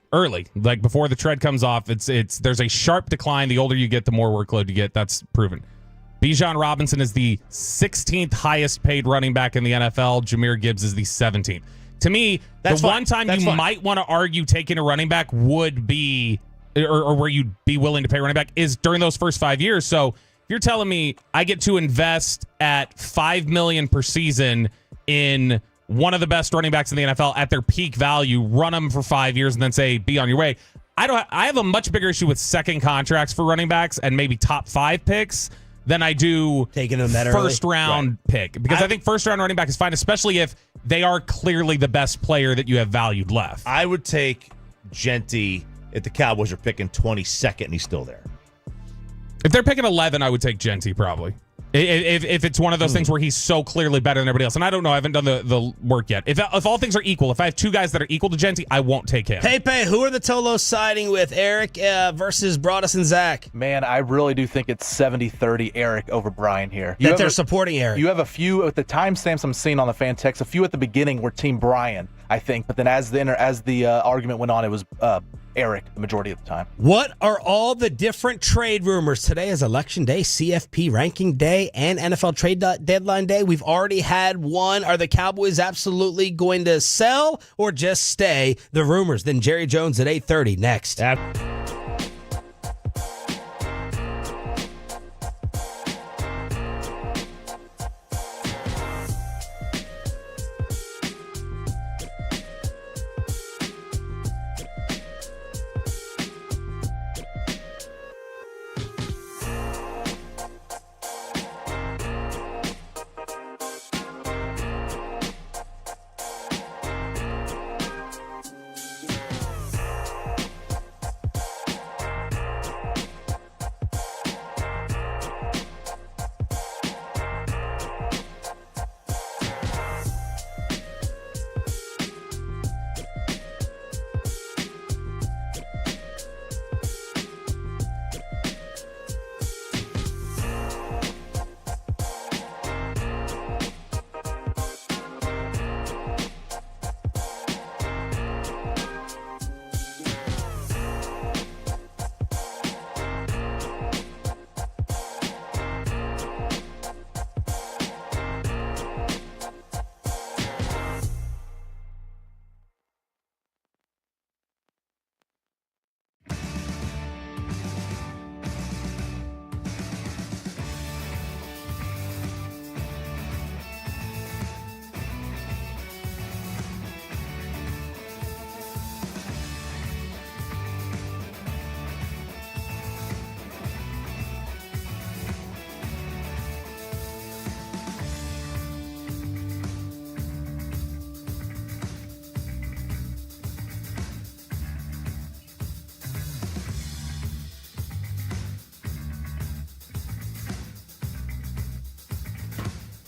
like before the tread comes off. There's a sharp decline. The older you get, the more workload you get. That's proven. Bijan Robinson is the 16th highest paid running back in the NFL. Jahmyr Gibbs is the 17th. To me, that's the fine. one time That's you fine. might want to argue taking a running back would be, or where you'd be willing to pay running back, is during those first 5 years. So if you're telling me I get to invest at $5 million per season in one of the best running backs in the NFL at their peak value, run them for 5 years, and then say, be on your way. I have a much bigger issue with second contracts for running backs and maybe top 5 picks than I do taking them that first early. round pick. Because I think first round running back is fine, especially if they are clearly the best player that you have valued left. I would take Genty if the Cowboys are picking 22nd and he's still there. If they're picking 11, I would take Genty probably. If it's one of those things where he's so clearly better than everybody else. And I don't know. I haven't done the work yet. If all things are equal, if I have two guys that are equal to Genty, I won't take him. Pepe, who are the Tolos siding with? Eric versus Broadus and Zach? Man, I really do think it's 70-30 Eric over Brian here. They're supporting Eric. You have a few at the timestamps I'm seeing on the fan text, a few at the beginning were Team Brian, I think. But then as the argument went on, it was Eric the majority of the time. What are all the different trade rumors? Today is Election Day, CFP Ranking Day, and NFL Trade Deadline Day. We've already had one. Are the Cowboys absolutely going to sell or just stay? The rumors. Then Jerry Jones at 8:30 next.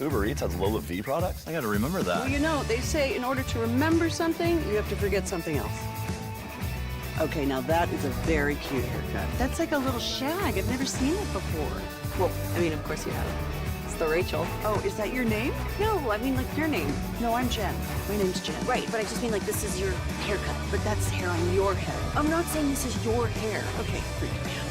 Uber Eats has Lola V products? I got to remember that. Well, you know, they say in order to remember something, you have to forget something else. Okay, now that is a very cute haircut. That's like a little shag. I've never seen it before. Well, I mean, of course you haven't. It's the Rachel. Oh, is that your name? No, I mean like your name. No, I'm Jen. My name's Jen. Right, but I just mean like this is your haircut. But that's hair on your head. I'm not saying this is your hair. Okay, freak me out.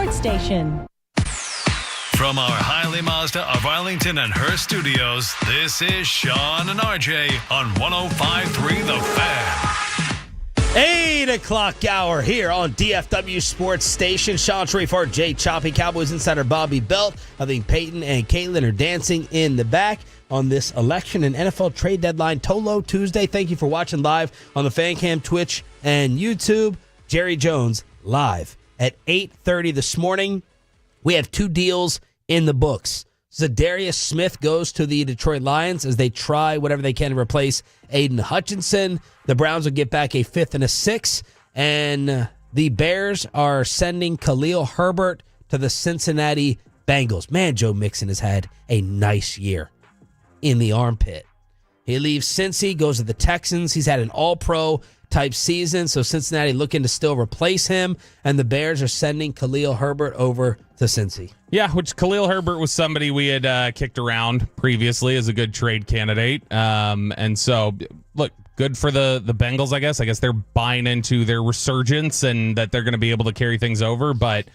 Sports Station. From our Hiley Mazda of Arlington and Hearst studios, this is Shan and RJ on 105.3 The Fan. 8 o'clock hour here on DFW Sports Station. Shan RJ, Choppy, Cowboys insider Bobby Belt. I think Peyton and Caitlin are dancing in the back on this election and NFL trade deadline Tolo Tuesday. Thank you for watching live on the Fan Cam, Twitch, and YouTube. Jerry Jones live at 8:30 this morning. We have 2 deals in the books. Zadarius Smith goes to the Detroit Lions as they try whatever they can to replace Aiden Hutchinson. The Browns will get back a 5th and a 6th. And the Bears are sending Khalil Herbert to the Cincinnati Bengals. Man, Joe Mixon has had a nice year in the armpit. He leaves Cincy, goes to the Texans. He's had an all-pro type season, so Cincinnati looking to still replace him, and the Bears are sending Khalil Herbert over to Cincy. Yeah, which Khalil Herbert was somebody we had kicked around previously as a good trade candidate. And so, look, good for the Bengals, I guess. I guess they're buying into their resurgence and that they're going to be able to carry things over. But,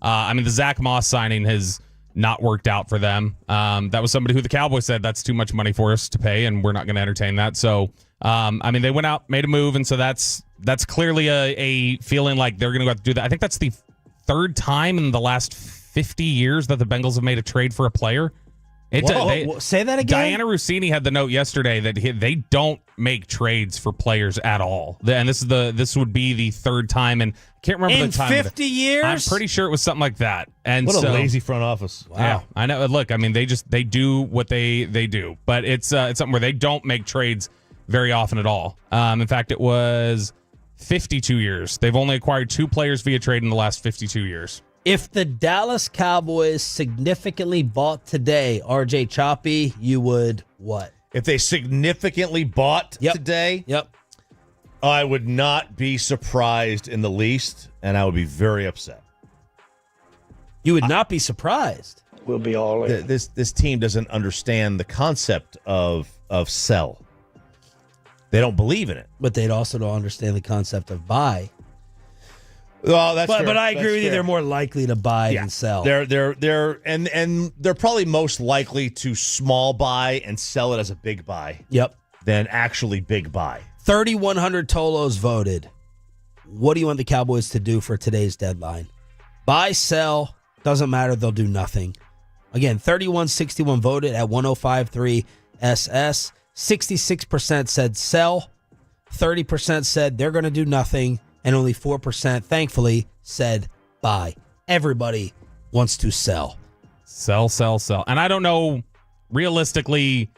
the Zach Moss signing has not worked out for them. That was somebody who the Cowboys said that's too much money for us to pay, and we're not going to entertain that. So, they went out, made a move, and so that's clearly a feeling like they're going to go out to do that. I think that's the third time in the last 50 years that the Bengals have made a trade for a player. Say that again? Diana Rossini had the note yesterday that they don't make trades for players at all. And this would be the third time, and I can't remember in the time. 50 years? I'm pretty sure it was something like that. And what a lazy front office. Wow. Yeah, I know. Look, they do what they do, but it's something where they don't make trades very often at all. In fact, it was 52 years. They've only acquired 2 players via trade in the last 52 years. If the Dallas Cowboys significantly bought today, RJ Choppy, you would what? If they significantly bought today, I would not be surprised in the least, and I would be very upset. You would not be surprised. We'll be all in. This team doesn't understand the concept of sell. They don't believe in it. But they also don't understand the concept of buy. Well, that's fair. But I agree with you. They're more likely to buy than sell. They're probably most likely to small buy and sell it as a big buy. Yep. Than actually big buy. 3,100 Tolos voted. What do you want the Cowboys to do for today's deadline? Buy, sell, doesn't matter. They'll do nothing. Again, 3161 voted at 105.3 SS. 66% said sell. 30% said they're going to do nothing. And only 4%, thankfully, said buy. Everybody wants to sell. Sell. And I don't know, realistically,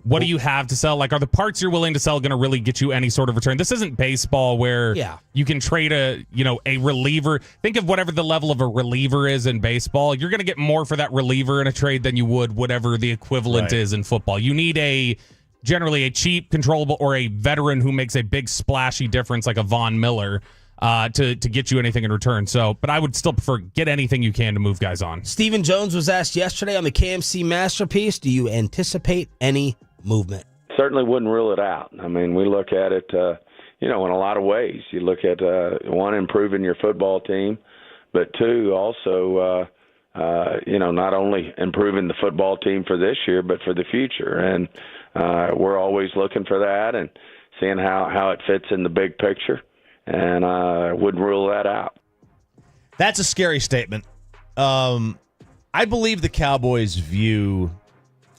what do you have to sell? Like, are the parts you're willing to sell going to really get you any sort of return? This isn't baseball where you can trade a reliever. Think of whatever the level of a reliever is in baseball. You're going to get more for that reliever in a trade than you would whatever the equivalent is in football. You need generally a cheap, controllable, or a veteran who makes a big splashy difference like a Von Miller to get you anything in return. So, but I would still prefer get anything you can to move guys on. Stephen Jones was asked yesterday on the KMC Masterpiece, do you anticipate any movement? Certainly wouldn't rule it out. We look at it, in a lot of ways. You look at, one, improving your football team, but two, also, not only improving the football team for this year, but for the future. And we're always looking for that and seeing how it fits in the big picture, and I wouldn't rule that out. That's a scary statement. I believe the Cowboys view,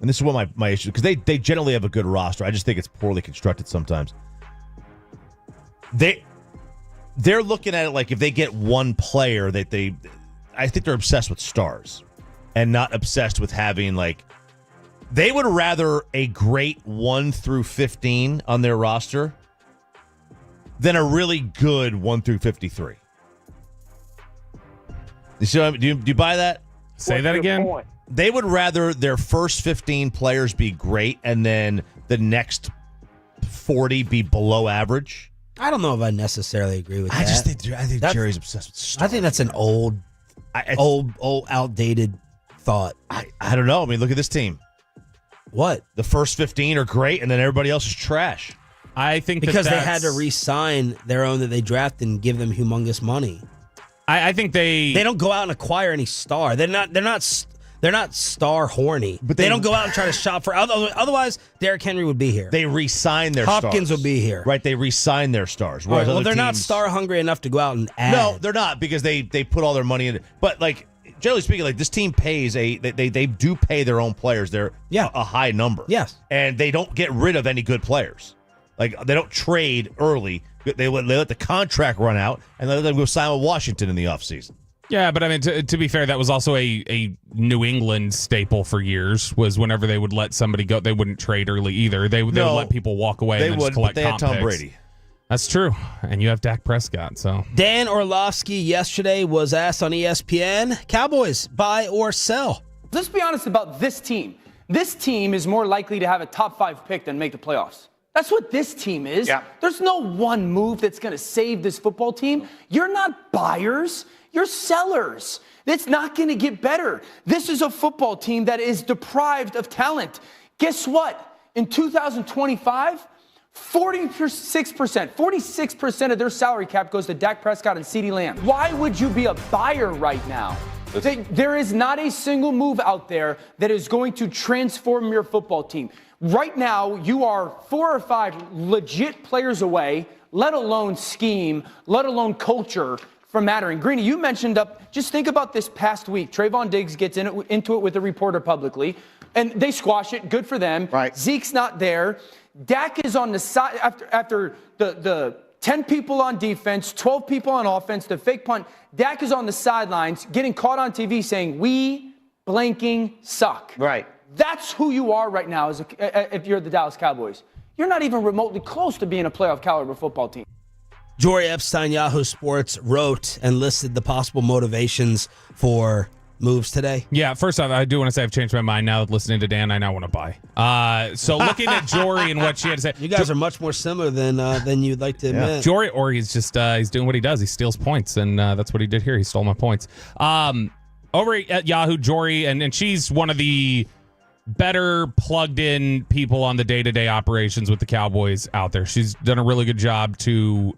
and this is one of my issues, because they generally have a good roster. I just think it's poorly constructed sometimes. They're looking at it like if they get one player I think they're obsessed with stars and not obsessed with having they would rather a great 1 through 15 on their roster than a really good 1 through 53. You see, do you buy that? Say that again. Point? They would rather their first 15 players be great and then the next 40 be below average. I don't know if I necessarily agree with that. I think Jerry's obsessed with stars. I think that's an old, outdated thought. I don't know. Look at this team. What? The first 15 are great, and then everybody else is trash. I think because they had to re-sign their own that they drafted and give them humongous money. I think they don't go out and acquire any star. They're not star horny. But they don't go out and try to shop for. Otherwise, Derrick Henry would be here. They re-sign their Hopkins stars. would be here. Right, they re-sign their stars. Right, well, they're not star hungry enough to go out and add. No, they're not because they put all their money in it. But generally speaking, this team pays they do pay their own players. They're a high number. Yes, and they don't get rid of any good players. They don't trade early. They let the contract run out and let them go sign with Washington in the offseason. Yeah, but I mean, to be fair, that was also a New England staple for years, was whenever they would let somebody go, they wouldn't trade early either. They would let people walk away and then just collect comp picks. They had Tom Brady. That's true. And you have Dak Prescott. So Dan Orlovsky yesterday was asked on ESPN, Cowboys, buy or sell? Let's be honest about this team. This team is more likely to have a top 5 pick than make the playoffs. That's what this team is. Yeah. There's no one move that's going to save this football team. You're not buyers. You're sellers. It's not going to get better. This is a football team that is deprived of talent. Guess what? In 2025, 46% of their salary cap goes to Dak Prescott and CeeDee Lamb. Why would you be a buyer right now? There is not a single move out there that is going to transform your football team. Right now, you are 4 or 5 legit players away, let alone scheme, let alone culture, from mattering. Greeny, you mentioned just think about this past week. Trayvon Diggs gets into it with a reporter publicly, and they squash it. Good for them. Right. Zeke's not there. Dak is on the side after the 10 people on defense, 12 people on offense, the fake punt. Dak is on the sidelines getting caught on TV saying, "We blanking suck." Right. That's who you are right now if you're the Dallas Cowboys. You're not even remotely close to being a playoff caliber football team. Jory Epstein, Yahoo Sports, wrote and listed the possible motivations for moves today. Yeah, first off, I do want to say I've changed my mind now. Listening to Dan, I now want to buy. So looking at Jory and what she had to say. You guys are much more similar than you'd like to admit. Jory, or he's just he's doing what he does. He steals points, and that's what he did here. He stole my points. Over at Yahoo, Jory, and she's one of the better plugged in people on the day-to-day operations with the Cowboys out there. She's done a really good job to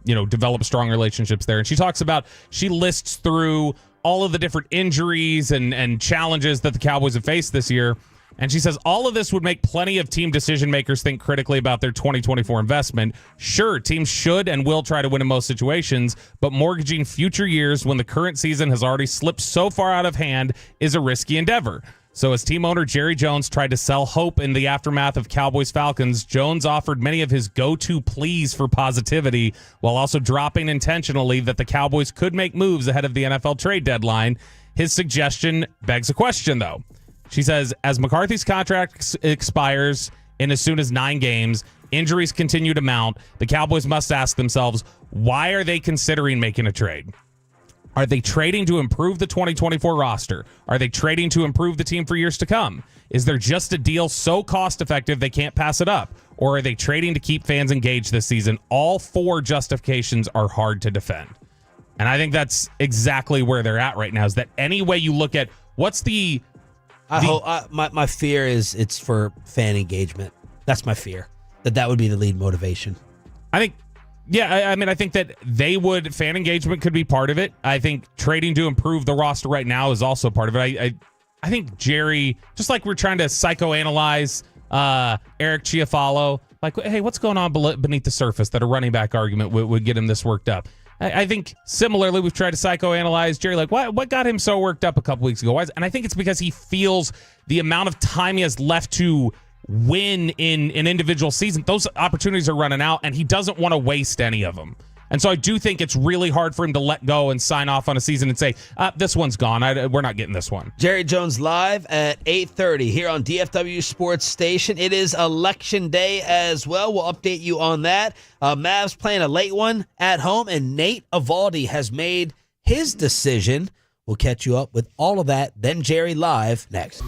develop strong relationships there. And she lists through all of the different injuries and challenges that the Cowboys have faced this year. And she says all of this would make plenty of team decision makers think critically about their 2024 investment. Sure, teams should and will try to win in most situations, but mortgaging future years when the current season has already slipped so far out of hand is a risky endeavor. So as team owner Jerry Jones tried to sell hope in the aftermath of Cowboys-Falcons, Jones offered many of his go-to pleas for positivity while also dropping intentionally that the Cowboys could make moves ahead of the NFL trade deadline. His suggestion begs a question, though. She says, as McCarthy's contract expires in as soon as 9 games, injuries continue to mount, the Cowboys must ask themselves, why are they considering making a trade? Are they trading to improve the 2024 roster? Are they trading to improve the team for years to come? Is there just a deal so cost-effective they can't pass it up? Or are they trading to keep fans engaged this season? All 4 justifications are hard to defend. And I think that's exactly where they're at right now, is that any way you look at what's my fear is it's for fan engagement. That's my fear, that would be the lead motivation. I think that fan engagement could be part of it. I think trading to improve the roster right now is also part of it. I think Jerry, just like we're trying to psychoanalyze Eric Chiafalo, like, hey, what's going on beneath the surface that a running back argument would get him this worked up? I think similarly, we've tried to psychoanalyze Jerry, like what got him so worked up a couple weeks ago? And I think it's because he feels the amount of time he has left to win in an individual season, those opportunities are running out, and he doesn't want to waste any of them. And so I do think it's really hard for him to let go and sign off on a season and say, this one's gone. We're not getting this one. Jerry Jones live at 8:30 here on DFW Sports Station. It is Election Day as well. We'll update you on that. Mavs playing a late one at home, and Nate Eovaldi has made his decision. We'll catch you up with all of that. Then Jerry live next.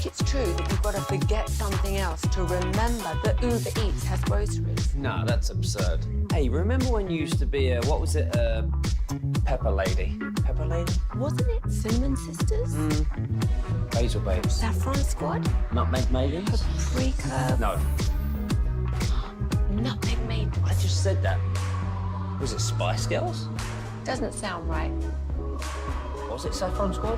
It's true that you've got to forget something else to remember that Uber Eats has groceries. No, that's absurd. Hey, remember when you used to be a, what was it, Pepper Lady? Pepper Lady? Wasn't it Cinnamon Sisters? Basil Babes. Saffron Squad? Nutmeg Maidens? Paprika? No. Nutmeg Maidens? I just said that. Was it Spice Girls? Doesn't sound right. Was it Saffron Squad?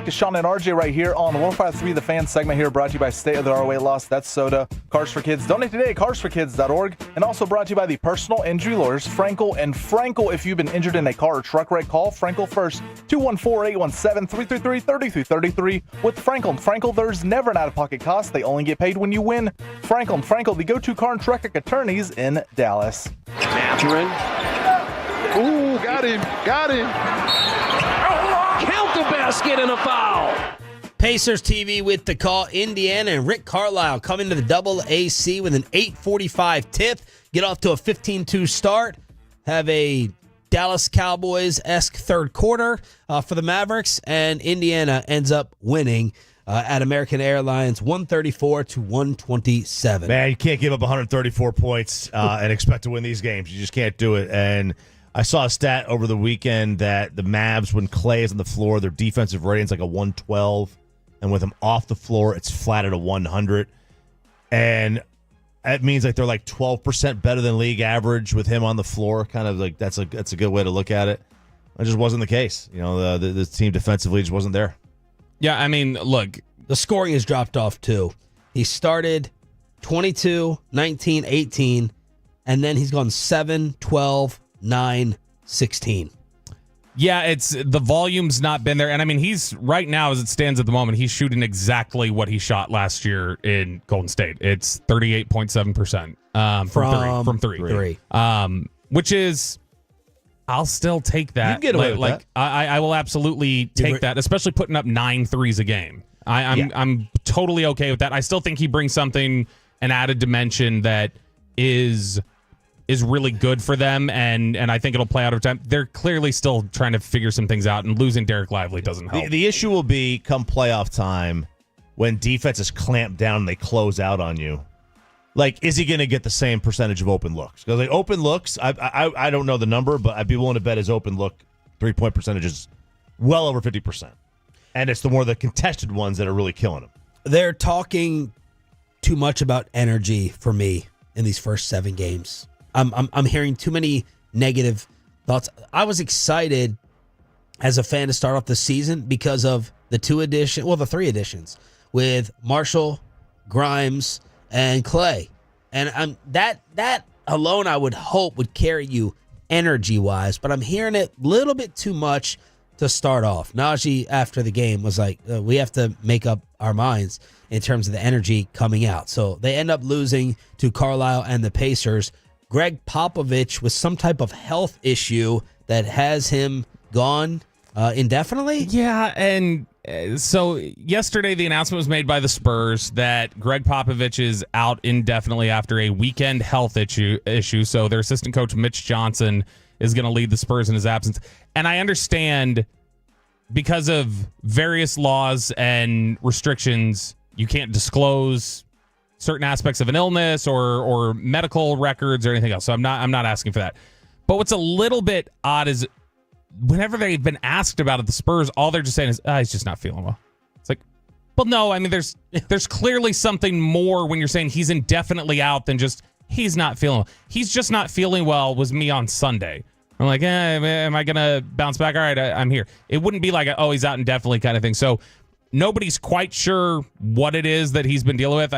back to Shan and RJ right here on 105.3 The Fan segment here, brought to you by State of the Art Weight Loss. That's soda. Cars for Kids. Donate today, carsforkids.org. And also brought to you by the personal injury lawyers, Frankel and Frankel. If you've been injured in a car or truck wreck, call Frankel first. 214-817-333-3333. With Frankel and Frankel, there's never an out-of-pocket cost. They only get paid when you win. Frankel and Frankel, the go-to car and truck wreck attorneys in Dallas. Catherine. Ooh, got him. Count the basket and a foul. Pacers TV with the call. Indiana and Rick Carlisle coming to the double AC with an 8:45 tip. Get off to a 15-2 start. Have a Dallas Cowboys-esque third quarter for the Mavericks, and Indiana ends up winning at American Airlines 134-127. Man, you can't give up 134 points and expect to win these games. You just can't do it. And I saw a stat over the weekend that the Mavs, when Clay is on the floor, their defensive rating is like a 112. And with him off the floor, it's flat at a 100. And that means like they're like 12% better than league average with him on the floor. Kind of like that's a good way to look at it. It just wasn't the case. You know, the team defensively just wasn't there. Yeah, I mean, look. The scoring has dropped off too. He started 22, 19, 18, and then he's gone 7, 12, 9, 16. Yeah, it's the volume's not been there. And I mean, he's right now, as it stands at the moment, he's shooting exactly what he shot last year in Golden State. It's 38.7% from three. Which is, I'll still take that. You can get away with that. I will absolutely take that, especially putting up 9 threes a game. I'm totally okay with that. I still think he brings something, an added dimension that is really good for them, and I think it'll play out over time. They're clearly still trying to figure some things out, and losing Derek Lively doesn't help. The issue will be come playoff time when defenses clamp down and they close out on you. Like, is he going to get the same percentage of open looks? Because like open looks, I don't know the number, but I'd be willing to bet his open look 3-point percentage is well over 50%. And it's the more the contested ones that are really killing him. They're talking too much about energy for me in these first 7 games. I'm hearing too many negative thoughts. I was excited as a fan to start off the season because of the 3 additions with Marshall, Grimes, and Clay. And that alone I would hope would carry you energy-wise, but I'm hearing it a little bit too much to start off. Najee, after the game, was like, we have to make up our minds in terms of the energy coming out. So they end up losing to Carlisle and the Pacers. Greg Popovich with some type of health issue that has him gone indefinitely? Yeah, and so yesterday the announcement was made by the Spurs that Greg Popovich is out indefinitely after a weekend health issue. So their assistant coach, Mitch Johnson, is going to lead the Spurs in his absence. And I understand because of various laws and restrictions, you can't disclose certain aspects of an illness or medical records or anything else. So I'm not asking for that. But what's a little bit odd is whenever they've been asked about it, the Spurs, all they're just saying is, he's just not feeling well. It's like, well, no, I mean, there's clearly something more when you're saying he's indefinitely out than just he's not feeling well. He's just not feeling well was me on Sunday. I'm like, am I going to bounce back? All right, I'm here. It wouldn't be like, he's out indefinitely kind of thing. So nobody's quite sure what it is that he's been dealing with.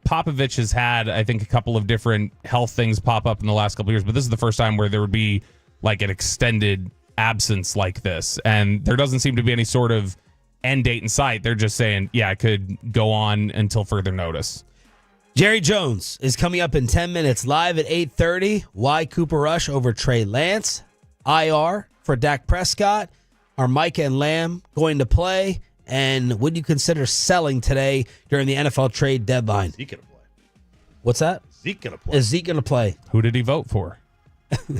Popovich has had, I think, a couple of different health things pop up in the last couple of years, but this is the first time where there would be like an extended absence like this. And there doesn't seem to be any sort of end date in sight. They're just saying, it could go on until further notice. Jerry Jones is coming up in 10 minutes live at 8:30. Why Cooper Rush over Trey Lance? IR for Dak Prescott. Are Micah and Lamb going to play? And would you consider selling today during the NFL trade deadline? Zeke going to play. What's that? Zeke going to play. Is Zeke going to play? Who did he vote for?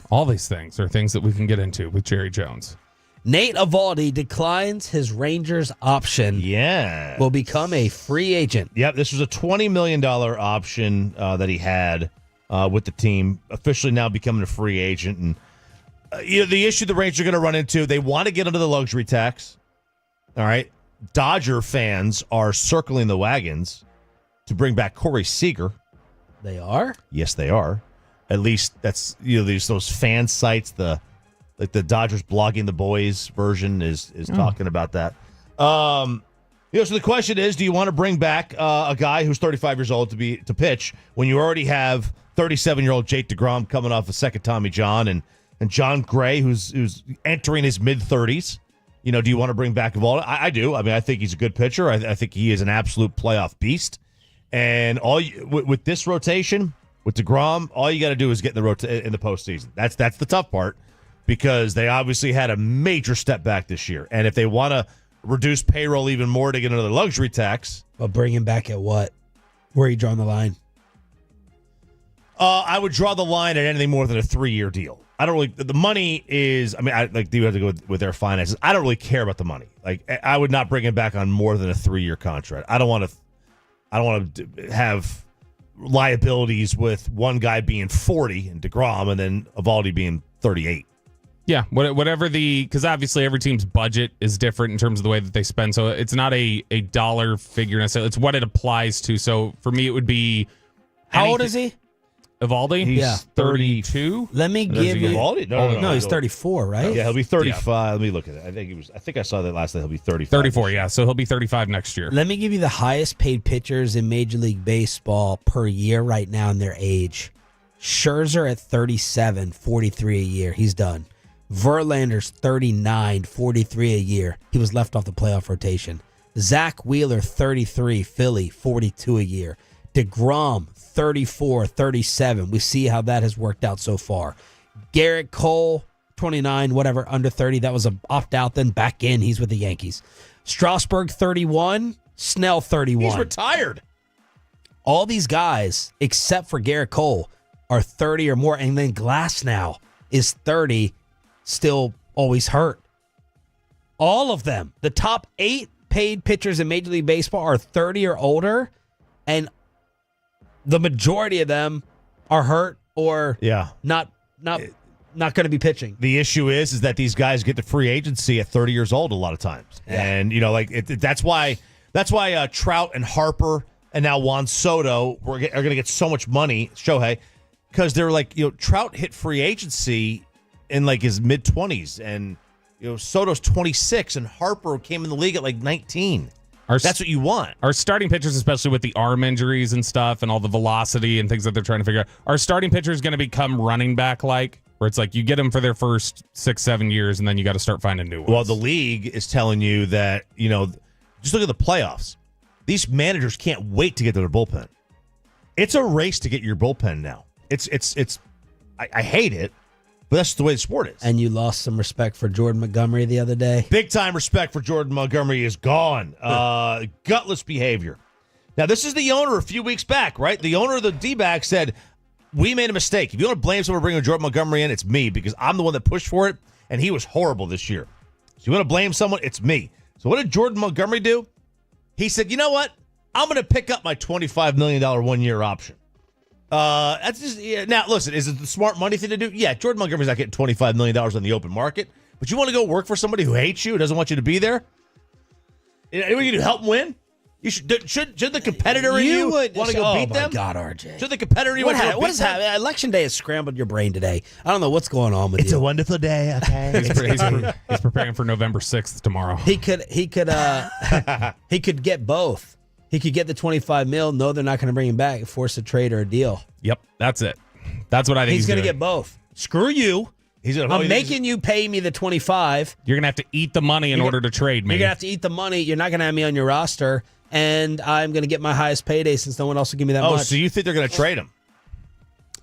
All these things are things that we can get into with Jerry Jones. Nate Eovaldi declines his Rangers option. Yeah. Will become a free agent. Yep, this was a $20 million option that he had with the team, officially now becoming a free agent. And the issue the Rangers are going to run into, they want to get under the luxury tax. All right. Dodger fans are circling the wagons to bring back Corey Seager. They are? Yes, they are. At least that's those fan sites. The Dodgers blogging the boys version is talking about that. So the question is, do you want to bring back a guy who's 35 years old to pitch when you already have 37-year-old Jake DeGrom coming off a second Tommy John and John Gray who's entering his mid-30s? Do you want to bring back Evaldi? I do. I mean, I think he's a good pitcher. I think he is an absolute playoff beast. And with this rotation, with DeGrom, all you got to do is get in the postseason. That's the tough part because they obviously had a major step back this year. And if they want to reduce payroll even more to get another luxury tax. But bring him back at what? Where are you drawing the line? I would draw the line at anything more than a 3-year deal. I don't really. The money is. I mean, you have to go with their finances. I don't really care about the money. Like, I would not bring him back on more than a 3-year contract. I don't want to have liabilities with one guy being 40 and DeGrom, and then Evaldi being 38. Yeah, whatever because obviously every team's budget is different in terms of the way that they spend. So it's not a dollar figure necessarily. It's what it applies to. So for me, it would be. How old is he? Evaldi? He's 32. Let me give you. Evaldi? No, he's 34, right? Yeah, he'll be 35. Yeah. Let me look at it. I think I saw that last night. He'll be 35. 34, yeah. So he'll be 35 next year. Let me give you the highest paid pitchers in Major League Baseball per year right now in their age. Scherzer at 37, 43 a year. He's done. Verlander's 39, 43 a year. He was left off the playoff rotation. Zach Wheeler, 33, Philly, 42 a year. DeGrom, 34, 37. We see how that has worked out so far. Garrett Cole, 29, whatever, under 30. That was an opt-out, then back in. He's with the Yankees. Strasburg, 31. Snell, 31. He's retired. All these guys, except for Garrett Cole, are 30 or more. And then Glasnow is 30, still always hurt. All of them. The top 8 paid pitchers in Major League Baseball are 30 or older, and the majority of them are hurt or not going to be pitching. The issue is that these guys get to free agency at 30 years old a lot of times. Yeah. And, that's why Trout and Harper and now Juan Soto are going to get so much money, Shohei, because they're Trout hit free agency in his mid-20s, and Soto's 26, and Harper came in the league at 19. That's what you want. Our starting pitchers, especially with the arm injuries and stuff and all the velocity and things that they're trying to figure out, our starting pitcher is going to become running back-like, where it's you get them for their first 6-7 years, and then you got to start finding new ones. Well, the league is telling you that, just look at the playoffs. These managers can't wait to get to their bullpen. It's a race to get your bullpen now. I hate it, but that's the way the sport is. And you lost some respect for Jordan Montgomery the other day. Big time respect for Jordan Montgomery is gone. Gutless behavior. Now, this is the owner a few weeks back, right? The owner of the D-backs said, we made a mistake. If you want to blame someone for bringing Jordan Montgomery in, it's me, because I'm the one that pushed for it, and he was horrible this year. So you want to blame someone, it's me. So what did Jordan Montgomery do? He said, you know what? I'm going to pick up my $25 million one-year option. That's just now. Listen, is it the smart money thing to do? Yeah, Jordan Montgomery's not getting $25 million on the open market, but you want to go work for somebody who hates you, doesn't want you to be there. What you do? Help them win? You should the competitor in you want to go beat them? Oh my God, RJ! Should the competitor you want to go beat them? What is happening? Election day has scrambled your brain today. I don't know what's going on with you. It's a wonderful day. Okay, he's preparing for November 6th tomorrow. He could get both. He could get the $25 million. No, they're not going to bring him back. Force a trade or a deal. Yep, that's it. That's what I think he's going to get both. Screw you. I'm making you pay me the $25. You're going to have to eat the money in order to trade me. You're going to have to eat the money. You're not going to have me on your roster, and I'm going to get my highest payday since no one else will give me that much. Oh, so you think they're going to trade him?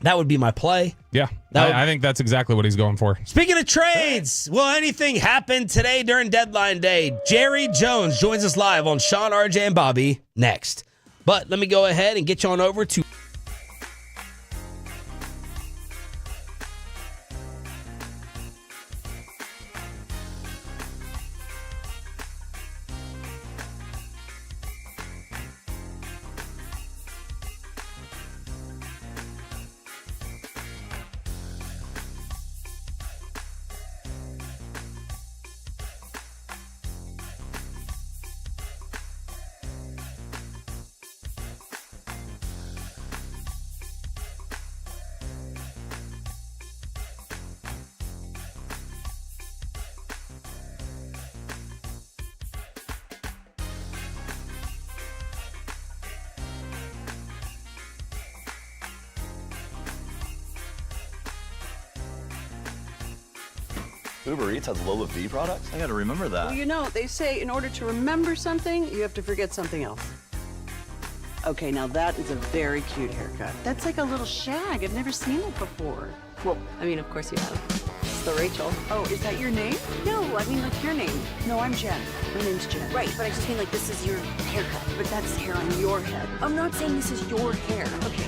That would be my play. Yeah, I think that's exactly what he's going for. Speaking of trades, will anything happen today during deadline day? Jerry Jones joins us live on Shan RJ and Bobby next. But let me go ahead and get you on over to Uber Eats has Lola V products? I got to remember that. Well, you know, they say in order to remember something, you have to forget something else. Okay, now that is a very cute haircut. That's like a little shag. I've never seen it before. Well, I mean, of course you have. It's the Rachel. Oh, is that your name? No, I mean like your name. No, I'm Jen. My name's Jen. Right, but I just mean like this is your haircut. But that's hair on your head. I'm not saying this is your hair. Okay.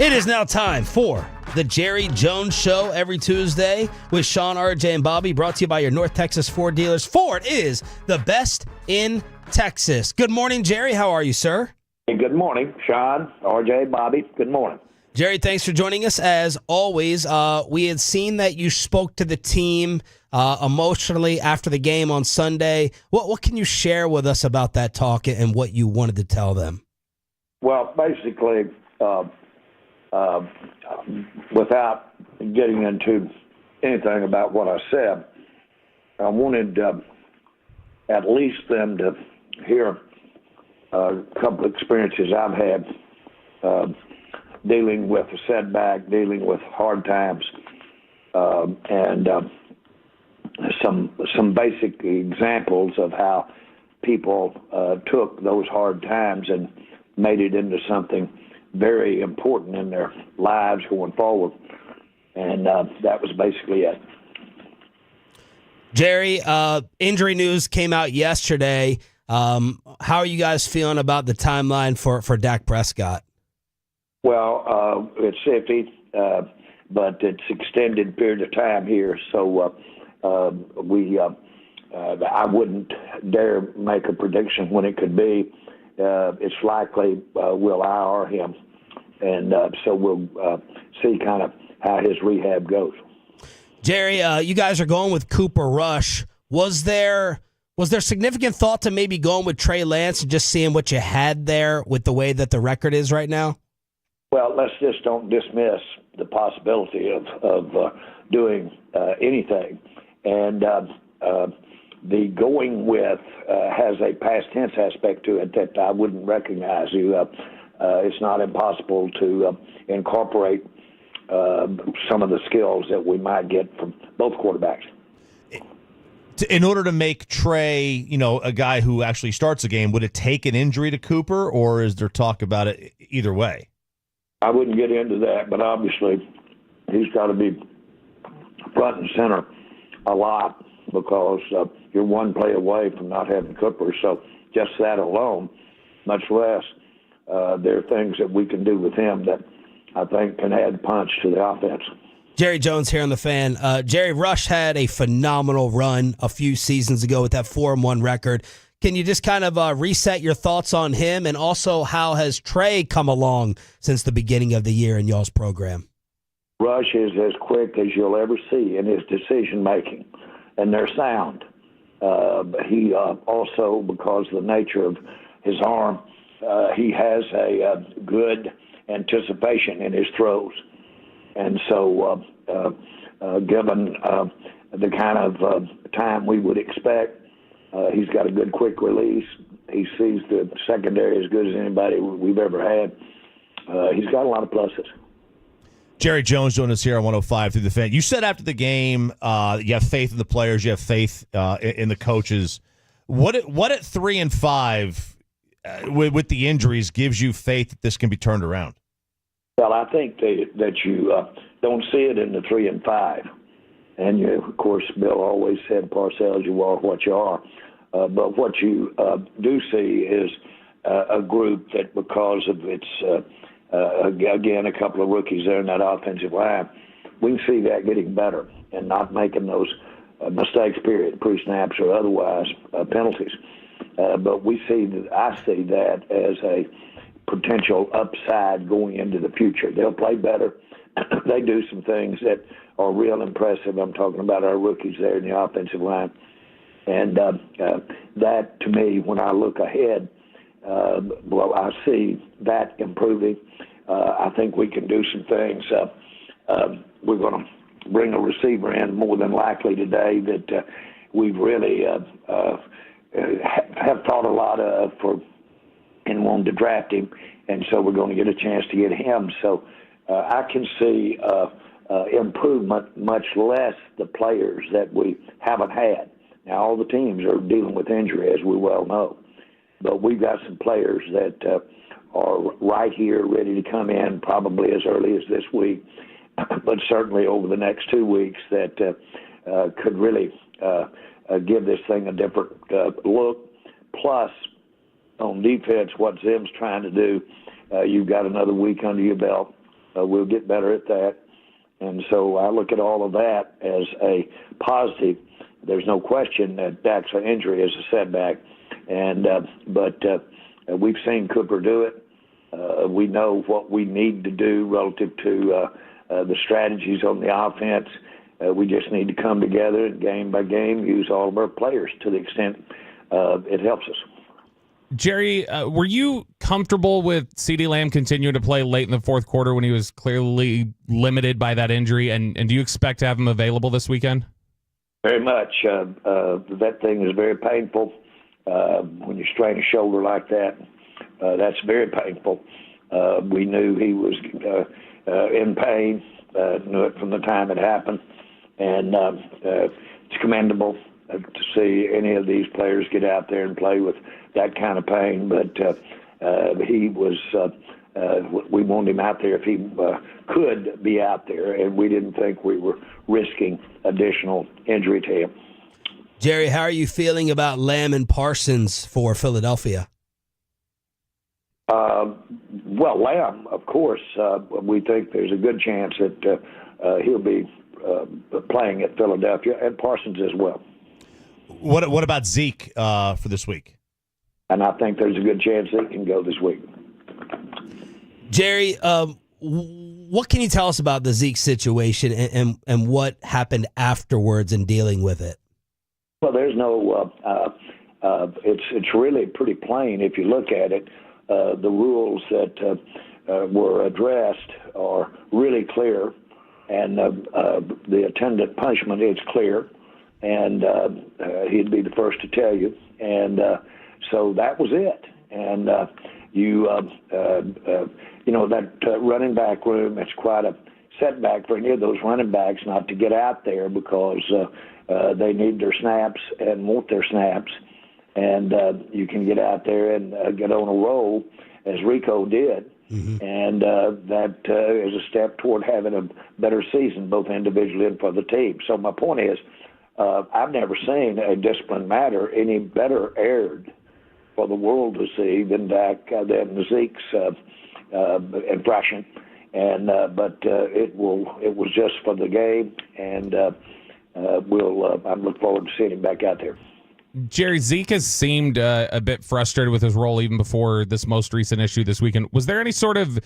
It is now time for the Jerry Jones Show every Tuesday with Shan RJ and Bobby, brought to you by your North Texas Ford dealers. Ford is the best in Texas. Good morning, Jerry. How are you, sir? Hey, good morning, Sean, RJ, Bobby. Good morning. Jerry, thanks for joining us. As always, we had seen that you spoke to the team emotionally after the game on Sunday. What can you share with us about that talk and what you wanted to tell them? Well, basically, without getting into anything about what I said, I wanted at least them to hear a couple of experiences I've had dealing with a setback, dealing with hard times, and some basic examples of how people took those hard times and made it into something very important in their lives going forward. And that was basically it. Jerry, injury news came out yesterday. How are you guys feeling about the timeline for Dak Prescott? Well, it's iffy, but it's extended period of time here. So I wouldn't dare make a prediction when it could be. It's likely we'll IR him, and so we'll see kind of how his rehab goes. Jerry, you guys are going with Cooper Rush. Was there significant thought to maybe going with Trey Lance and just seeing what you had there with the way that the record is right now? Well, let's just don't dismiss the possibility of doing anything. And the going with has a past tense aspect to it that I wouldn't recognize. It's not impossible to incorporate some of the skills that we might get from both quarterbacks. In order to make Trey, a guy who actually starts a game, would it take an injury to Cooper, or is there talk about it either way? I wouldn't get into that, but obviously he's got to be front and center a lot because you're one play away from not having Cooper. So just that alone, much less there are things that we can do with him that I think can add punch to the offense. Jerry Jones here on The Fan. Jerry, Rush had a phenomenal run a few seasons ago with that 4-1 record. Can you just kind of reset your thoughts on him, and also how has Trey come along since the beginning of the year in y'all's program? Rush is as quick as you'll ever see in his decision-making, and they're sound. He also, because of the nature of his arm, he has a good anticipation in his throws. And so given the kind of time we would expect, he's got a good quick release. He sees the secondary as good as anybody we've ever had. He's got a lot of pluses. Jerry Jones joined us here on 105 through the Fan. You said after the game you have faith in the players, you have faith in the coaches. What at 3-5 with the injuries gives you faith that this can be turned around? Well, I think that you don't see it in the 3-5. And, of course, Bill always said, Parcells, you are what you are. But what you do see is a group that, because of its, again, a couple of rookies there in that offensive line, we can see that getting better and not making those mistakes, period, pre-snaps or otherwise penalties. But I see that as a potential upside going into the future. They'll play better. They do some things that are real impressive. I'm talking about our rookies there in the offensive line. And that, to me, when I look ahead, I see that improving. I think we can do some things. We're going to bring a receiver in more than likely today that we've really have thought a lot of and wanted to draft him, and so we're going to get a chance to get him. So I can see improvement, much less the players that we haven't had. Now, all the teams are dealing with injury, as we well know, but we've got some players that are right here, ready to come in probably as early as this week, but certainly over the next 2 weeks that could really give this thing a different look. Plus, on defense, what Zim's trying to do, you've got another week under your belt. We'll get better at that. And so I look at all of that as a positive. There's no question that Dak's injury is a setback. And but We've seen Cooper do it. We know what we need to do relative to the strategies on the offense. We just need to come together and game by game use all of our players to the extent it helps us. Jerry, were you comfortable with CeeDee Lamb continuing to play late in the fourth quarter when he was clearly limited by that injury? And do you expect to have him available this weekend? Very much. That thing is very painful. When you strain a shoulder like that, that's very painful. We knew he was in pain, knew it from the time it happened. And it's commendable to see any of these players get out there and play with that kind of pain. But he was, we wanted him out there if he could be out there, and we didn't think we were risking additional injury to him. Jerry, how are you feeling about Lamb and Parsons for Philadelphia? Well, Lamb, of course, we think there's a good chance that he'll be playing at Philadelphia, and Parsons as well. What about Zeke for this week? And I think there's a good chance Zeke can go this week. Jerry, what can you tell us about the Zeke situation and what happened afterwards in dealing with it? Well, there's no. It's really pretty plain if you look at it. The rules that were addressed are really clear, and the attendant punishment is clear, and he'd be the first to tell you. And so that was it. And you know, that running back room, it's quite a setback for any of those running backs not to get out there because they need their snaps and want their snaps. And you can get out there and get on a roll, as Rico did. Mm-hmm. And that is a step toward having a better season, both individually and for the team. So my point is, I've never seen a discipline matter any better aired for the world to see than Zeke's infraction. And but it was just for the game, and I look forward to seeing him back out there. Jerry, Zeke has seemed a bit frustrated with his role even before this most recent issue this weekend. Was there any sort of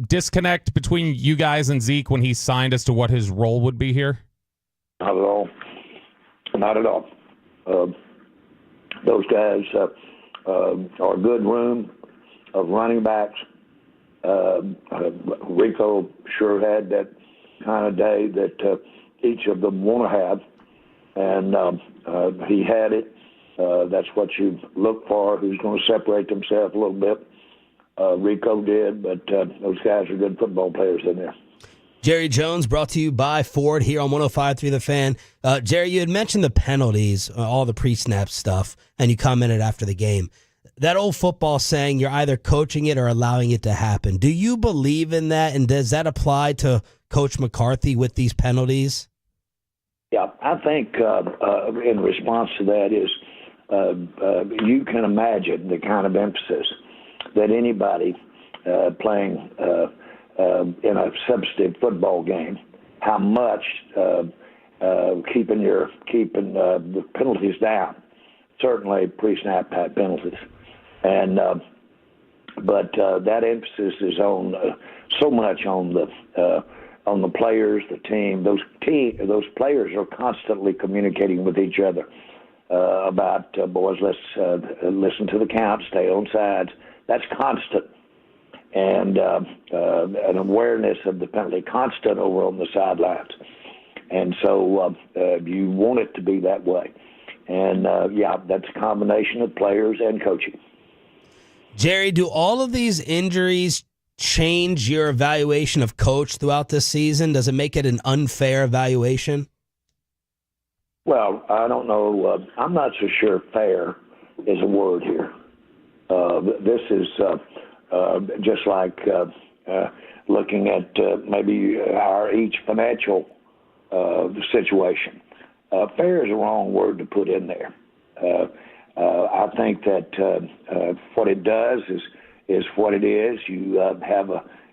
disconnect between you guys and Zeke when he signed as to what his role would be here? Not at all. Not at all. Those guys are a good room of running backs. Rico sure had that kind of day that each of them want to have, and he had it. That's what you look for, who's going to separate themselves a little bit. Rico did, but those guys are good football players in there. Jerry Jones, brought to you by Ford here on 105.3 The Fan. Jerry, you had mentioned the penalties, all the pre-snap stuff, and you commented after the game. That old football saying, you're either coaching it or allowing it to happen. Do you believe in that, and does that apply to Coach McCarthy with these penalties? Yeah, I think in response to that is you can imagine the kind of emphasis that anybody playing in a substantive football game, how much keeping the penalties down, certainly pre-snap type penalties, and but that emphasis is on so much on the players, the team. Those players are constantly communicating with each other about boys. Let's listen to the count, stay on sides. That's constant. And an awareness of the penalty, constant over on the sidelines. And so you want it to be that way. And, that's a combination of players and coaching. Jerry, do all of these injuries change your evaluation of coach throughout this season? Does it make it an unfair evaluation? Well, I don't know. I'm not so sure fair is a word here. This is... just like looking at maybe our each financial situation. Fair is the wrong word to put in there. I think that what it does is what it is. You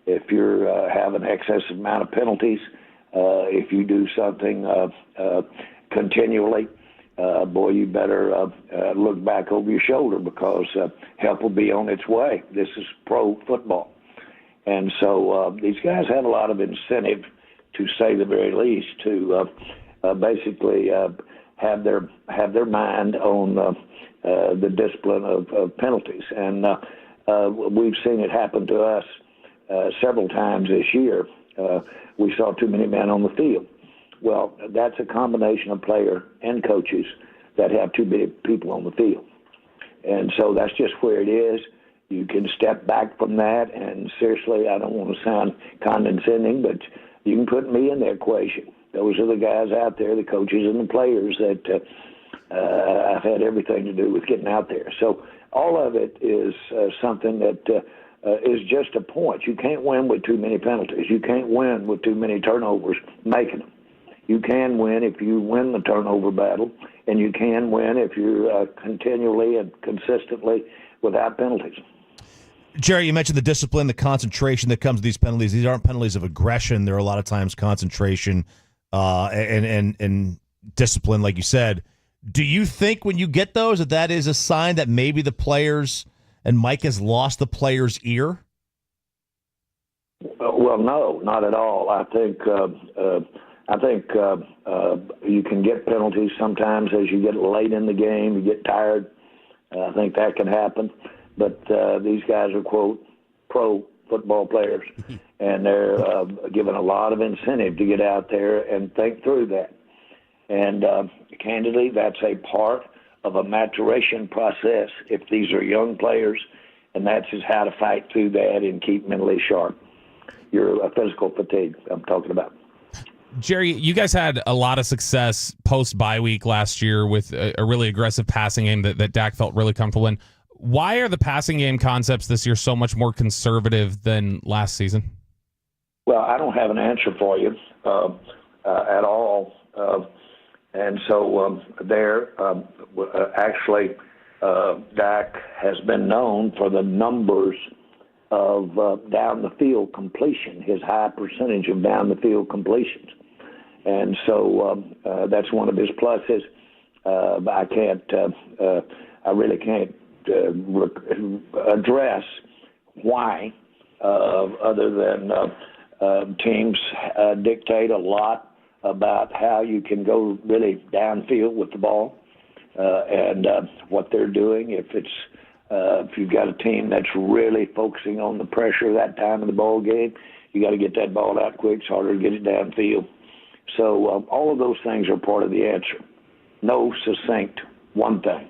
if you have an excessive amount of penalties, if you do something continually, boy, you better look back over your shoulder because help will be on its way. This is pro football. And so these guys have a lot of incentive, to say the very least, to basically have their mind on the discipline of penalties. And we've seen it happen to us several times this year. We saw too many men on the field. Well, that's a combination of player and coaches that have too many people on the field. And so that's just where it is. You can step back from that, and seriously, I don't want to sound condescending, but you can put me in the equation. Those are the guys out there, the coaches and the players that I've had everything to do with getting out there. So all of it is something that is just a point. You can't win with too many penalties. You can't win with too many turnovers making them. You can win if you win the turnover battle, and you can win if you're continually and consistently without penalties. Jerry, you mentioned the discipline, the concentration that comes with these penalties. These aren't penalties of aggression. They're a lot of times concentration and discipline, like you said. Do you think when you get those that is a sign that maybe the players and Mike has lost the player's ear? Well, no, not at all. I think you can get penalties sometimes as you get late in the game. You get tired. I think that can happen. But these guys are, quote, pro football players, and they're given a lot of incentive to get out there and think through that. And candidly, that's a part of a maturation process if these are young players, and that's just how to fight through that and keep mentally sharp. Your physical fatigue I'm talking about. Jerry, you guys had a lot of success post-bye week last year with a really aggressive passing game that Dak felt really comfortable in. Why are the passing game concepts this year so much more conservative than last season? Well, I don't have an answer for you at all. And so actually, Dak has been known for the numbers of down the field completion, his high percentage of down the field completions. And so that's one of his pluses. I really can't address why, other than teams dictate a lot about how you can go really downfield with the ball and what they're doing. If you've got a team that's really focusing on the pressure that time of the ball game, you got to get that ball out quick. It's harder to get it downfield. So all of those things are part of the answer. No succinct one thing.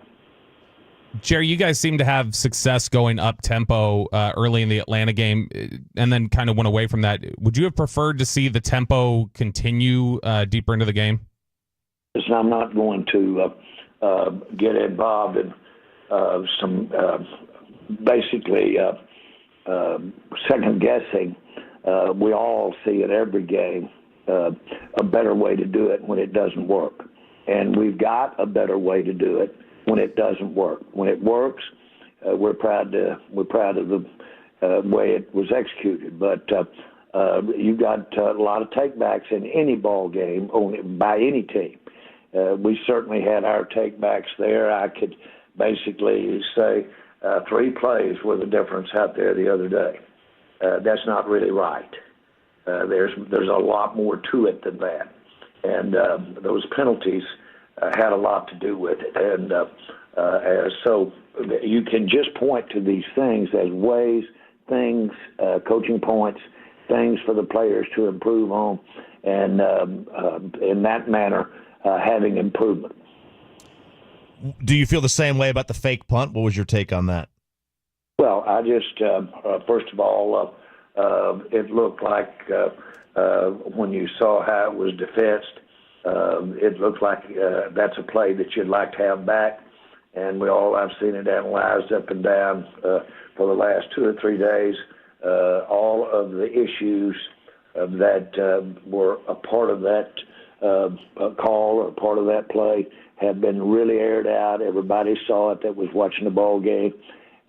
Jerry, you guys seem to have success going up tempo early in the Atlanta game and then kind of went away from that. Would you have preferred to see the tempo continue deeper into the game? Listen, I'm not going to get involved in some basically second guessing. We all see in every game a better way to do it when it doesn't work. And we've got a better way to do it when it doesn't work. When it works, we're proud of the way it was executed. But you got a lot of takebacks in any ball game by any team. We certainly had our takebacks there. I could basically say 3 plays were the difference out there the other day. That's not really right. There's a lot more to it than that, and those penalties had a lot to do with it. And so you can just point to these things as ways, things, coaching points, things for the players to improve on, and in that manner, having improvement. Do you feel the same way about the fake punt? What was your take on that? Well, I just, first of all, it looked like when you saw how it was defensed, it looked like that's a play that you'd like to have back. And I've seen it analyzed up and down for the last 2 or 3 days. All of the issues that were a part of that call or part of that play have been really aired out. Everybody saw it that was watching the ball game.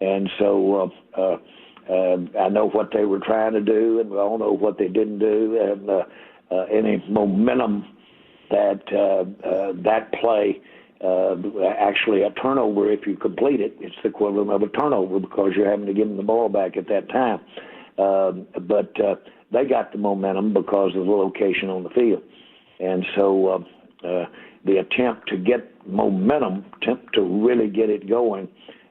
And so I know what they were trying to do, and we all know what they didn't do. And any momentum that that play actually a turnover. If you complete it, it's the equivalent of a turnover because you're having to give them the ball back at that time. But they got the momentum because of the location on the field. And so the attempt to get momentum, attempt to really get it going,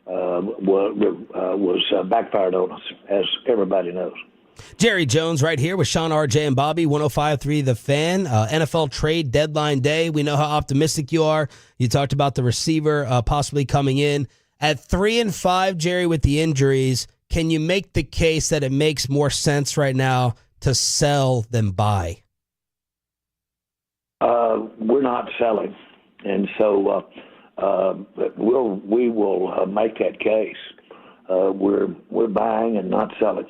was backfired on us, as everybody knows. Jerry Jones right here with Shan RJ and Bobby, 105.3 The Fan. NFL trade deadline day. We know how optimistic you are. You talked about the receiver possibly coming in. At 3-5, Jerry, with the injuries, can you make the case that it makes more sense right now to sell than buy? We're not selling, and so we will make that case. We're buying and not selling.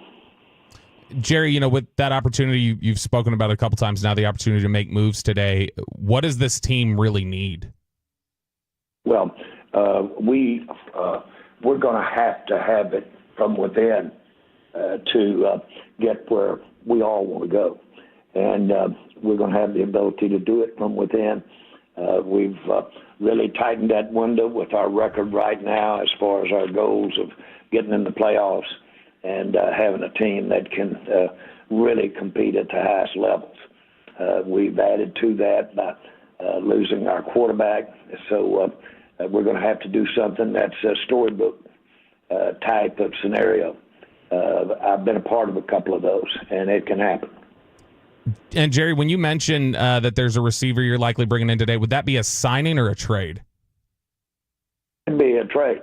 Jerry, with that opportunity you've spoken about a couple times now, the opportunity to make moves today, what does this team really need? Well, we're going to have it from within to get where we all want to go. And we're going to have the ability to do it from within. We've really tightened that window with our record right now as far as our goals of getting in the playoffs and having a team that can really compete at the highest levels. We've added to that by losing our quarterback. So we're going to have to do something that's a storybook type of scenario. I've been a part of a couple of those, and it can happen. And, Jerry, when you mention that there's a receiver you're likely bringing in today, would that be a signing or a trade? It'd be a trade.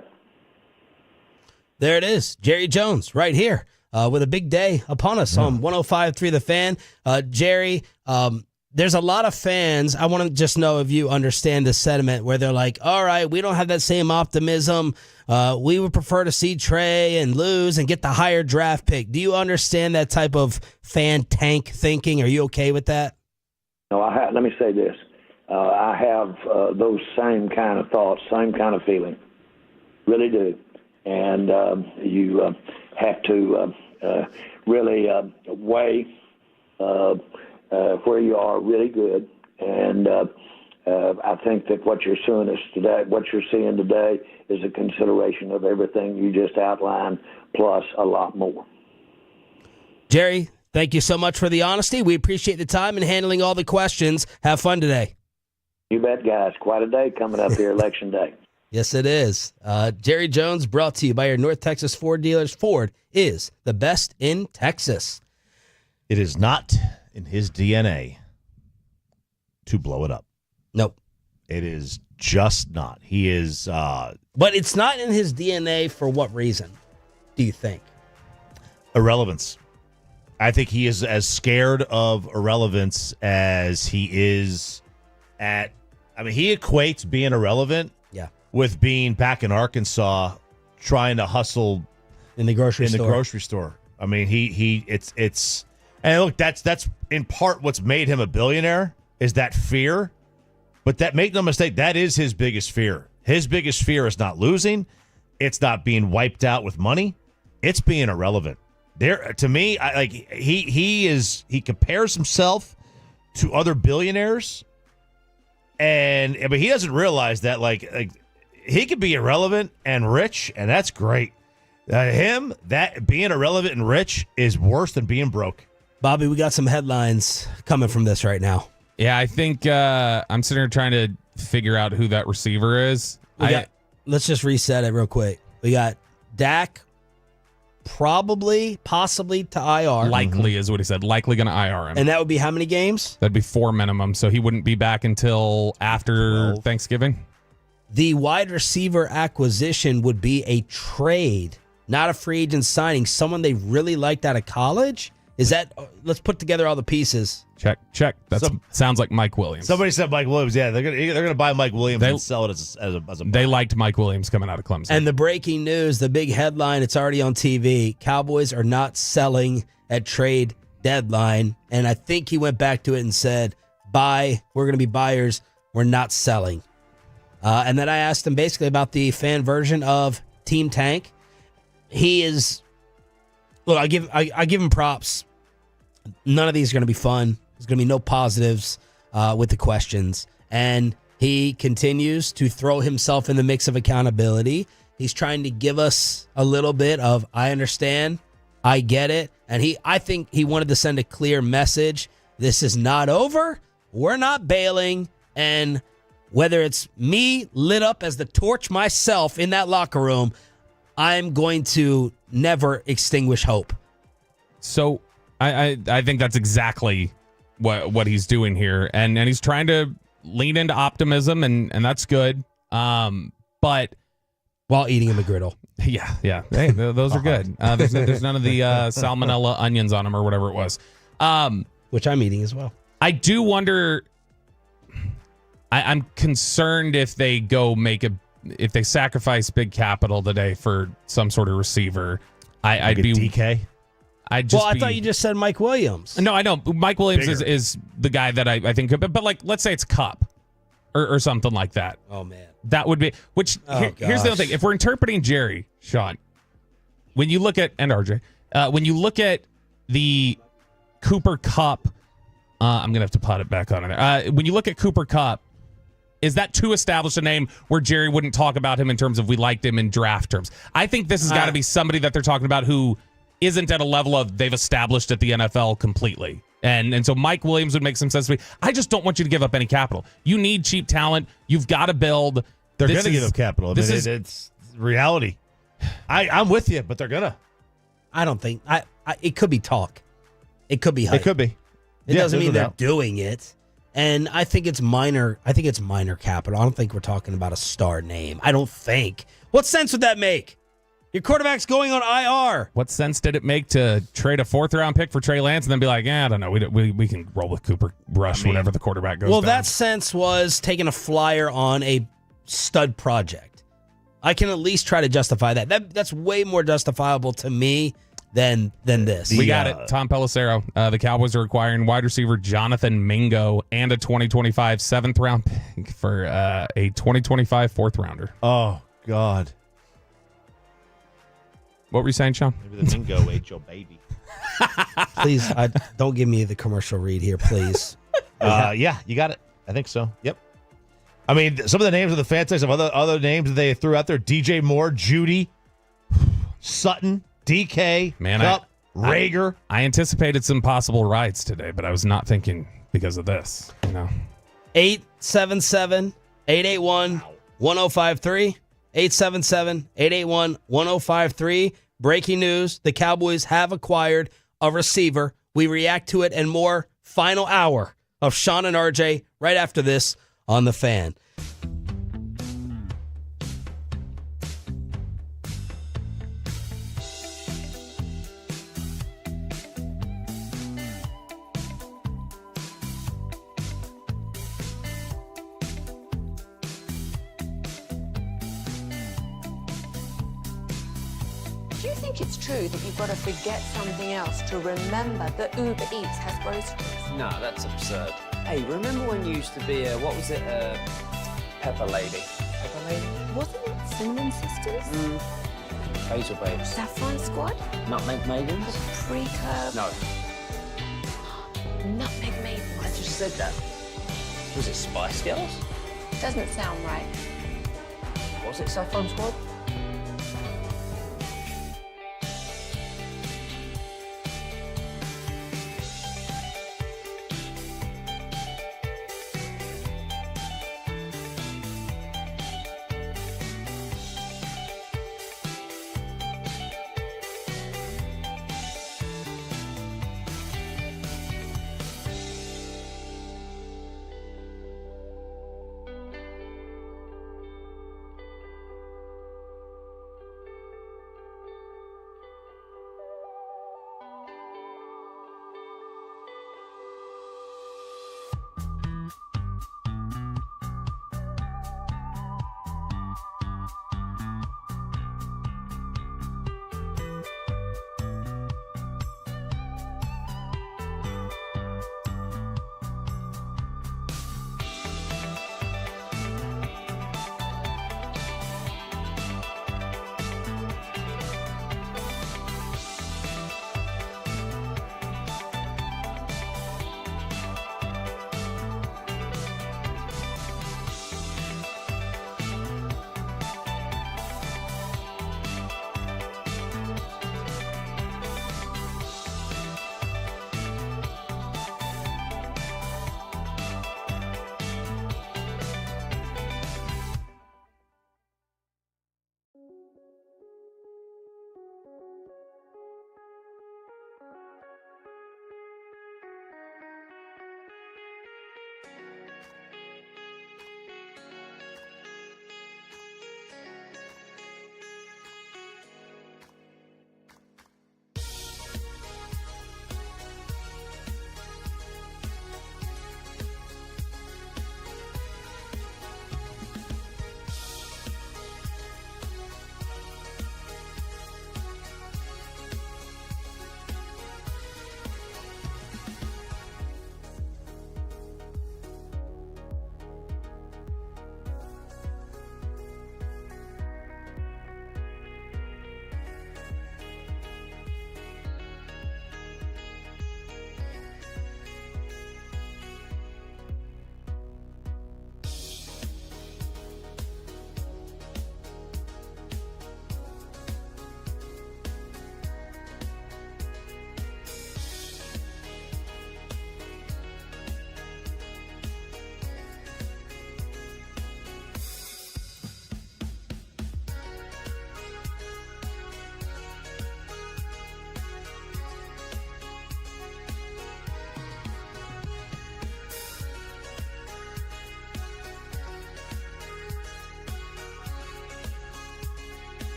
There it is. Jerry Jones right here with a big day upon us on 105.3 The Fan. Jerry, there's a lot of fans. I want to just know if you understand the sentiment where they're like, all right, we don't have that same optimism. We would prefer to see Trey and lose and get the higher draft pick. Do you understand that type of fan tank thinking? Are you okay with that? No, let me say this. I have those same kind of thoughts, same kind of feeling. Really do. And you have to really weigh where you are really good. And I think that what you're seeing today is a consideration of everything you just outlined, plus a lot more. Jerry, thank you so much for the honesty. We appreciate the time and handling all the questions. Have fun today. You bet, guys. Quite a day coming up here, Election Day. Yes, it is. Jerry Jones, brought to you by your North Texas Ford dealers. Ford is the best in Texas. It is not in his DNA to blow it up. Nope. It is just not. He is... But it's not in his DNA for what reason, do you think? Irrelevance. I think he is as scared of irrelevance as he is at... I mean, he equates being irrelevant with being back in Arkansas trying to hustle in the grocery store. I mean, it's and look, that's in part what's made him a billionaire is that fear. But that, make no mistake, that is his biggest fear. His biggest fear is not losing. It's not being wiped out with money. It's being irrelevant. There, to me, he compares himself to other billionaires, but he doesn't realize that like he could be irrelevant and rich, and that's great. That being irrelevant and rich is worse than being broke. Bobby, we got some headlines coming from this right now. Yeah, I think I'm sitting here trying to figure out who that receiver is. Let's just reset it real quick. We got Dak possibly to IR. Likely is what he said. Likely going to IR him. And that would be how many games? That'd be 4 minimum, so he wouldn't be back until after Thanksgiving. The wide receiver acquisition would be a trade, not a free agent signing. Someone they really liked out of college? Is that? Let's put together all the pieces. Check. That sounds like Mike Williams. Somebody said Mike Williams. Yeah, they're gonna buy Mike Williams and sell it as a. They liked Mike Williams coming out of Clemson. And the breaking news, the big headline, it's already on TV. Cowboys are not selling at trade deadline, and I think he went back to it and said, "Buy. We're gonna be buyers. We're not selling." And then I asked him basically about the fan version of Team Tank. He is. Look, I give him props. None of these are going to be fun. There's going to be no positives with the questions. And He continues to throw himself in the mix of accountability. He's trying to give us a little bit of, I understand, I get it. And I think he wanted to send a clear message. This is not over. We're not bailing. And whether it's me lit up as the torch myself in that locker room, I'm going to never extinguish hope. So I think that's exactly what he's doing here. And he's trying to lean into optimism, and that's good. But while eating a McGriddle. Yeah. Hey, those are good. There's none of the salmonella onions on them or whatever it was. Which I'm eating as well. I do wonder. I'm concerned if they if they sacrifice big capital today for some sort of receiver. I'd be DK. I thought you just said Mike Williams. No, I know Mike Williams is the guy that I think could, but like, let's say it's Cup or something like that. Oh man, that would be. Here's the other thing. If we're interpreting Jerry, Sean, when you look at and RJ, when you look at the Cooper Cup, I'm gonna have to pot it back on there. When you look at Cooper Cup. Is that too established a name where Jerry wouldn't talk about him in terms of we liked him in draft terms? I think this has got to be somebody that they're talking about who isn't at a level of they've established at the NFL completely. And so Mike Williams would make some sense to me. I just don't want you to give up any capital. You need cheap talent. You've got to build. They're going to give up capital. I mean, it's reality. I'm with you, but they're going to. I don't think. It could be talk. It could be hype. It could be. It doesn't mean they're doing it. And I think it's minor. I think it's minor capital. I don't think we're talking about a star name. I don't think. What sense would that make? Your quarterback's going on IR. What sense did it make to trade a 4th-round pick for Trey Lance and then be like, I don't know, we can roll with Cooper Rush whenever the quarterback goes down? That sense was taking a flyer on a stud project. I can at least try to justify that. That's way more justifiable to me than this. We got it. Tom Pelissero. The Cowboys are acquiring wide receiver Jonathan Mingo and a 2025 7th-round pick for a 2025 4th-rounder. Oh, God. What were you saying, Sean? Maybe the Mingo ate your baby. Please, don't give me the commercial read here, please. Yeah, you got it. I think so. Yep. I mean, some of the names of the fantasy of other names that they threw out there: DJ Moore, Judy, Sutton, DK, Cup, Rager. I anticipated some possible rides today, but I was not thinking because of this. 877-881-1053. 877-881-1053. Breaking news. The Cowboys have acquired a receiver. We react to it and more. Final hour of Shan and RJ right after this on The Fan. Do you think it's true that you've got to forget something else to remember that Uber Eats has groceries? No, that's absurd. Hey, remember when you used to be Pepper Lady? Pepper Lady? Wasn't it Cinnamon Sisters? Hazel Babes. Saffron Squad? Nutmeg Maidens? Pre-curve? No. Nutmeg Maidens. I just said that. Was it Spice Girls? Doesn't sound right. Was it Saffron Squad?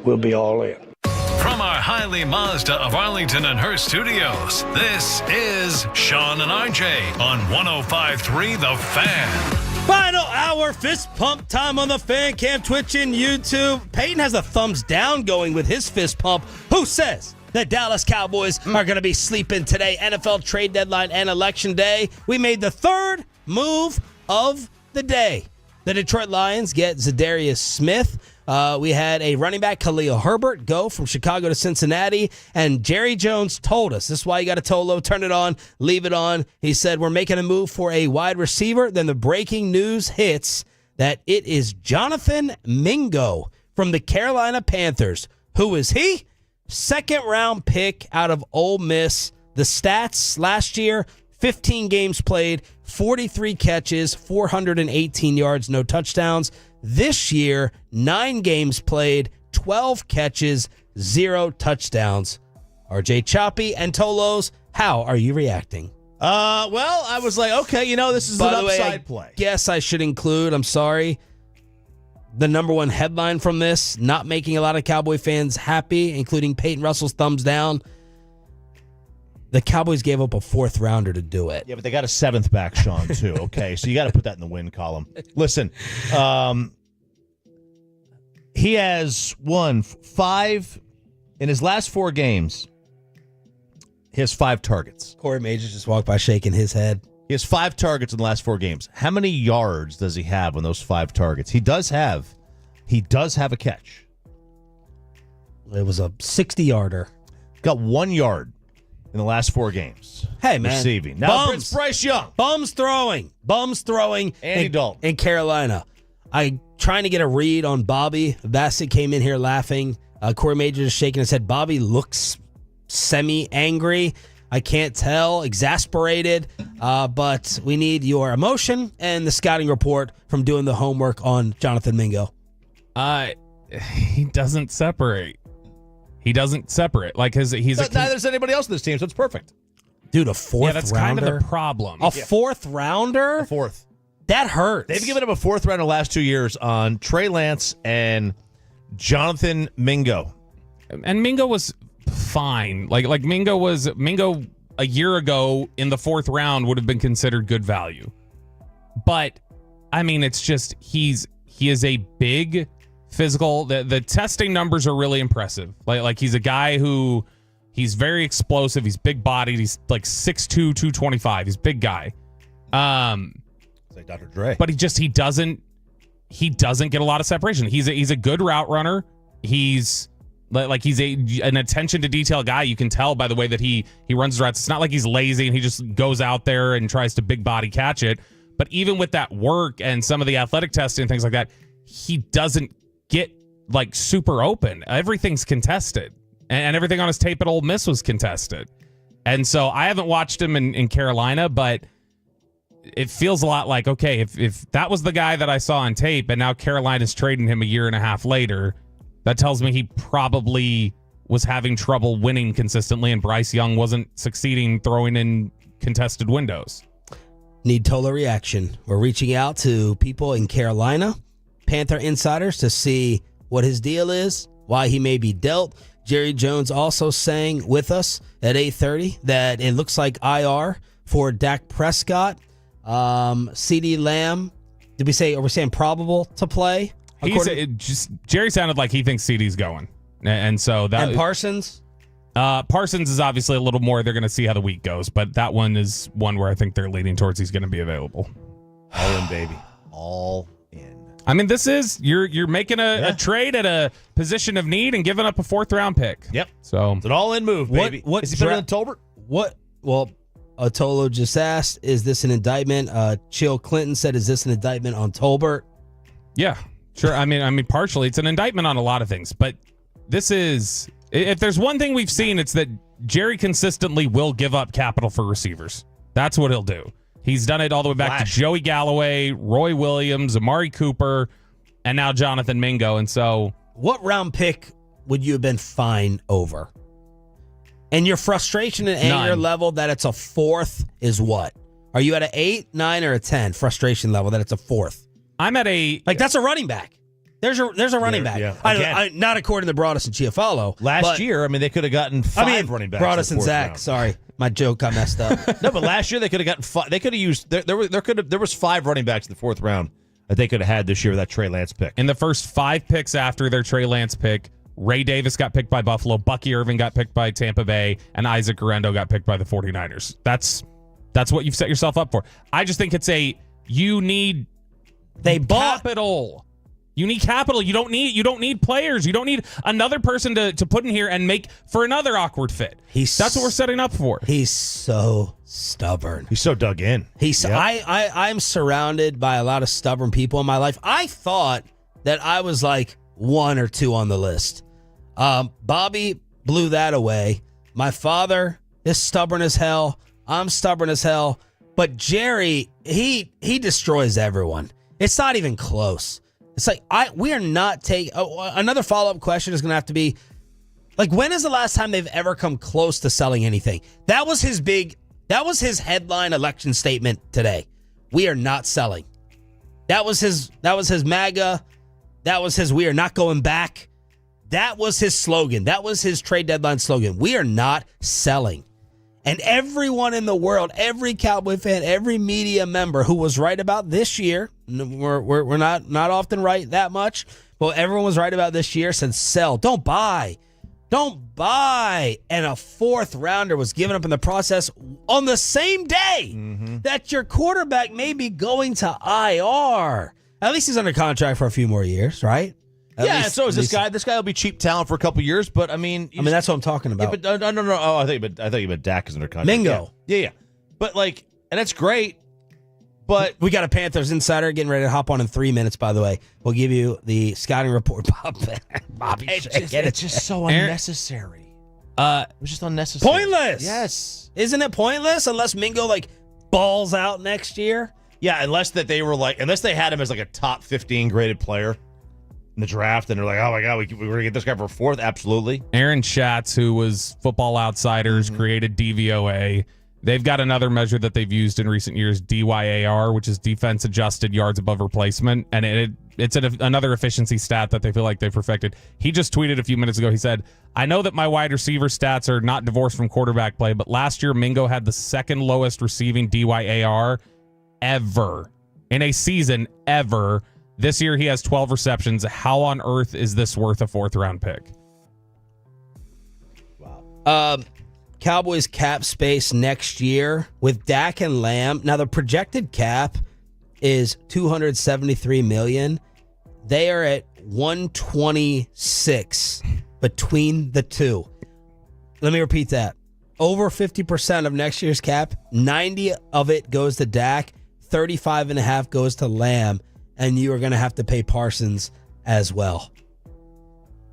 we'll be all in. From our Hiley Mazda of Arlington and Hearst studios, this is Shan and RJ on 105.3 The Fan. Final hour fist pump time on the Fan Cam, Twitch, and YouTube. Peyton has a thumbs down going with his fist pump. Who says the Dallas Cowboys are going to be sleeping today? NFL trade deadline and election day. We made the third move of the day. The Detroit Lions get Zadarius Smith. We had a running back, Khalil Herbert, go from Chicago to Cincinnati. And Jerry Jones told us, this is why you got a Tolo, turn it on, leave it on. He said, we're making a move for a wide receiver. Then the breaking news hits that it is Jonathan Mingo from the Carolina Panthers. Who is he? Second-round pick out of Ole Miss. The stats last year, 15 games played, 43 catches, 418 yards, no touchdowns. This year, 9 games played, 12 catches, 0 touchdowns. RJ Choppy and Tolos, how are you reacting? Well, I was like, okay, this is an upside play. Guess I should include, I'm sorry, the number one headline from this, not making a lot of Cowboy fans happy, including Peyton Russell's thumbs down. The Cowboys gave up a 4th rounder to do it. Yeah, but they got a 7th back, Sean, too. Okay, so you got to put that in the win column. Listen, he has won 5 in his last 4 games. He has 5 targets. Corey Majors just walked by shaking his head. He has 5 targets in the last 4 games. How many yards does he have on those 5 targets? He does have a catch. It was a 60-yarder. Got 1 yard in the last 4 games. Hey, man. Receiving. Now it's Bryce Young. Bums throwing. Andy Dalton. In Carolina. I trying to get a read on Bobby. Bassett came in here laughing. Corey Majors is shaking his head. Bobby looks semi-angry. I can't tell. Exasperated. But we need your emotion and the scouting report from doing the homework on Jonathan Mingo. He doesn't separate. Like he's neither does anybody else on this team, so it's perfect. Dude, a 4th rounder? Yeah, that's kind of the problem. A 4th rounder? A 4th. That hurts. They've given him a 4th round in the last 2 years on Trey Lance and Jonathan Mingo. And Mingo was fine. Like Mingo a year ago in the 4th round would have been considered good value. But I mean, it's just he is a big physical. The testing numbers are really impressive. Like he's a guy who he's very explosive. He's big bodied. He's like 6'2", 225. He's a big guy. Like Dr. Dre. But he doesn't get a lot of separation. He's a good route runner. He's an attention to detail guy. You can tell by the way that he runs his routes. It's not like he's lazy and he just goes out there and tries to big body catch it. But even with that work and some of the athletic testing and things like that, he doesn't get like super open. Everything's contested. And everything on his tape at Ole Miss was contested. And so I haven't watched him in Carolina, but it feels a lot like, okay, if that was the guy that I saw on tape and now Carolina's trading him a year and a half later, that tells me he probably was having trouble winning consistently and Bryce Young wasn't succeeding throwing in contested windows. Need Tola reaction. We're reaching out to people in Carolina, Panther insiders, to see what his deal is, why he may be dealt. Jerry Jones also saying with us at 8:30 that it looks like IR for Dak Prescott. CeeDee Lamb, are we saying probable to play? Jerry sounded like he thinks CeeDee's going. And so that. And Parsons? Parsons is obviously a little more. They're going to see how the week goes, but that one is one where I think they're leaning towards he's going to be available. All in, baby. All in. I mean, this is you're making a trade at a position of need and giving up a 4th round pick. Yep. So it's an all in move, baby. What is he better than Tolbert? What? Well, Tolo just asked, is this an indictment? Chill Clinton said, is this an indictment on Tolbert? Yeah, sure. I mean, partially. It's an indictment on a lot of things, but this is, if there's one thing we've seen, it's that Jerry consistently will give up capital for receivers. That's what he'll do. He's done it all the way back to Joey Galloway, Roy Williams, Amari Cooper, and now Jonathan Mingo. And so, what round pick would you have been fine over? And your frustration and anger level that it's a 4th is what? Are you at an 8, 9, or a 10 frustration level that it's a 4th? I'm at a... Like, that's a running back. There's a running back. Yeah. Not according to Broadus and Chiafalo. Last year, I mean, they could have gotten five running backs. Broadus in the and fourth Zach. round. Sorry, my joke got messed up. No, but last year they could have gotten five. They could have used there was five running backs in the fourth round that they could have had this year with that Trey Lance pick. In the first 5 picks after their Trey Lance pick, Ray Davis got picked by Buffalo, Bucky Irving got picked by Tampa Bay, and Isaac Guerrero got picked by the 49ers. That's what you've set yourself up for. I just think it's capital. You need capital. You don't need players. You don't need another person to put in here and make for another awkward fit. That's what we're setting up for. He's so stubborn. He's so dug in. I'm surrounded by a lot of stubborn people in my life. I thought that I was like 1 or 2 on the list. Bobby blew that away. My father is stubborn as hell. I'm stubborn as hell. But Jerry, he destroys everyone. It's not even close. It's like we are not taking. Another follow-up question is going to have to be, like, when is the last time they've ever come close to selling anything? That was his headline election statement today. We are not selling. That was his MAGA. That was his we are not going back. That was his slogan. That was his trade deadline slogan. We are not selling. And everyone in the world, every Cowboy fan, every media member who was right about this year, we're not often right that much, but everyone was right about this year, said sell, don't buy. Don't buy. And a 4th rounder was given up in the process on the same day that your quarterback may be going to IR. At least he's under contract for a few more years, right? So is this guy. This guy will be cheap talent for a couple years, but I mean, that's what I'm talking about. Yeah, but no. Oh, I thought you meant Dak is under contract. Mingo. Yeah. But and that's great. But we got a Panthers insider getting ready to hop on in 3 minutes. By the way, we'll give you the scouting report. Bobby, it's just so unnecessary. It was just unnecessary. Pointless. Yes. Isn't it pointless unless Mingo balls out next year? Yeah, unless they had him as a top 15 graded player in the draft, and they're like, oh my God, we're going to get this guy for 4th? Absolutely. Aaron Schatz, who was Football Outsiders, created DVOA. They've got another measure that they've used in recent years, DYAR, which is defense adjusted yards above replacement. And it's another efficiency stat that they feel like they've perfected. He just tweeted a few minutes ago. He said, I know that my wide receiver stats are not divorced from quarterback play, but last year Mingo had the 2nd lowest receiving DYAR ever in a season ever. This year he has 12 receptions. How on earth is this worth a 4th round pick? Wow. Cowboys cap space next year with Dak and Lamb. Now the projected cap is $273 million. They are at $126 between the two. Let me repeat that. Over 50% of next year's cap, 90 of it goes to Dak, 35.5 goes to Lamb, and you are going to have to pay Parsons as well.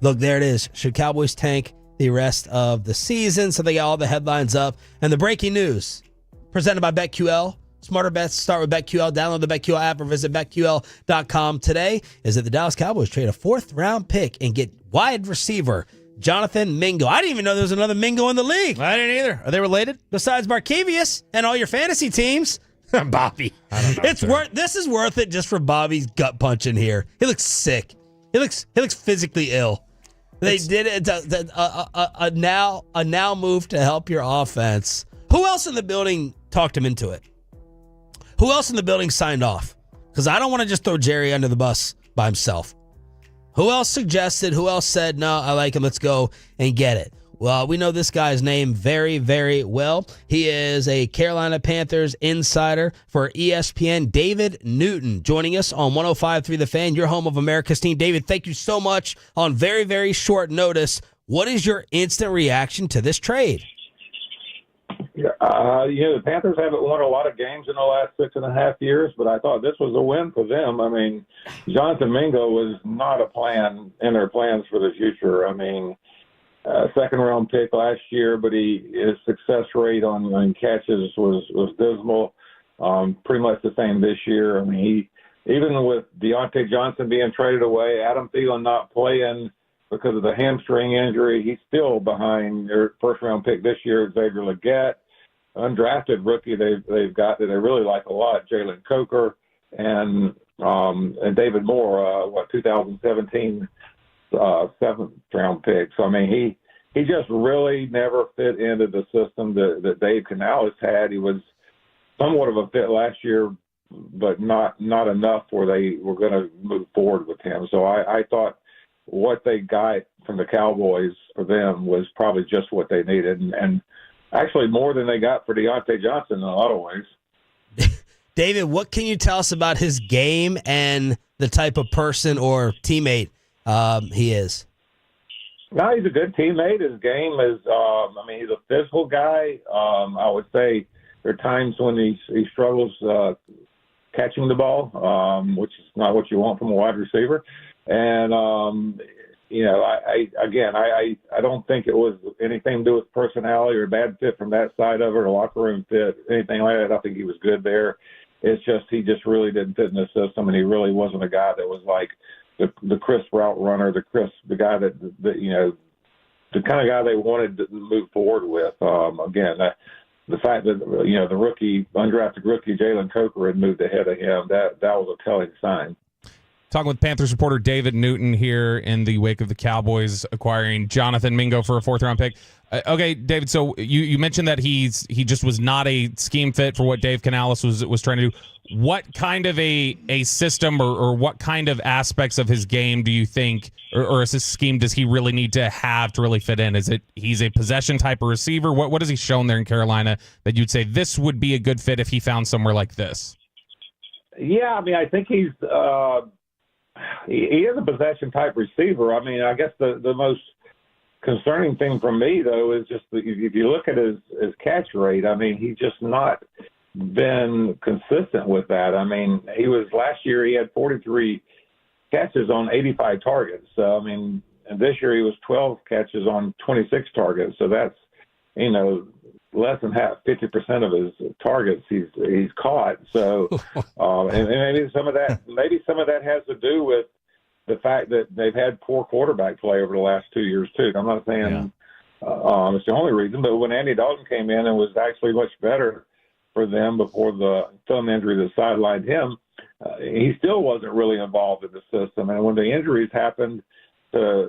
Look, there it is. Should Cowboys tank the rest of the season? So they got all the headlines up. And the breaking news, presented by BetQL. Smarter bets start with BetQL. Download the BetQL app or visit BetQL.com today. Is that the Dallas Cowboys trade a 4th round pick and get wide receiver Jonathan Mingo. I didn't even know there was another Mingo in the league. I didn't either. Are they related? Besides Markevius and all your fantasy teams. Bobby. This is worth it just for Bobby's gut punch in here. He looks sick. He looks physically ill. They did it. A now move to help your offense. Who else in the building talked him into it? Who else in the building signed off? Because I don't want to just throw Jerry under the bus by himself. Who else suggested? Who else said, no, I like him. Let's go and get it. Well, we know this guy's name very, very well. He is a Carolina Panthers insider for ESPN, David Newton, joining us on 105.3 The Fan, your home of America's team. David, thank you so much on very, very short notice. What is your instant reaction to this trade? The Panthers haven't won a lot of games in the last 6.5 years, but I thought this was a win for them. I mean, Jonathan Mingo was not a plan in their plans for the future. I mean, 2nd round pick last year, but his success rate on catches was dismal. Pretty much the same this year. I mean, even with Deontay Johnson being traded away, Adam Thielen not playing because of the hamstring injury, he's still behind their 1st round pick this year, Xavier Legette. Undrafted rookie they've got that they really like a lot, Jalen Coker. And and David Moore, 2017 seventh round pick. So I mean, he just really never fit into the system that Dave Canales had. He was somewhat of a fit last year, but not enough where they were going to move forward with him. So I thought what they got from the Cowboys for them was probably just what they needed, and actually more than they got for Deontay Johnson in a lot of ways. David, what can you tell us about his game and the type of person or teammate he is? No, he's a good teammate. His game is, he's a physical guy. I would say there are times when he struggles catching the ball, which is not what you want from a wide receiver. And, I don't think it was anything to do with personality or a bad fit from that side of it or locker room fit, anything like that. I think he was good there. It's just he just really didn't fit in the system, and he really wasn't a guy that was like the crisp route runner, the guy that the kind of guy they wanted to move forward with. The fact that the rookie, undrafted rookie Jalen Coker had moved ahead of him, that was a telling sign. Talking with Panthers reporter David Newton here in the wake of the Cowboys acquiring Jonathan Mingo for a fourth-round pick. Okay, David, so you mentioned that he just was not a scheme fit for what Dave Canales was trying to do. What kind of a system or what kind of aspects of his game do you think, or his scheme does he really need to have to really fit in? Is it he's a possession type of receiver? What has he shown there in Carolina that you'd say this would be a good fit if he found somewhere like this? Yeah, I think he is a possession type receiver. I guess the most concerning thing for me, though, is just if you look at his catch rate, he's just not been consistent with that. He was last year, he had 43 catches on 85 targets. So, and this year he was 12 catches on 26 targets. So that's, less than 50% of his targets he's caught. So, and maybe some of that has to do with the fact that they've had poor quarterback play over the last 2 years too. I'm not saying it's the only reason, but when Andy Dalton came in and was actually much better for them before the thumb injury that sidelined him, he still wasn't really involved in the system. And when the injuries happened to,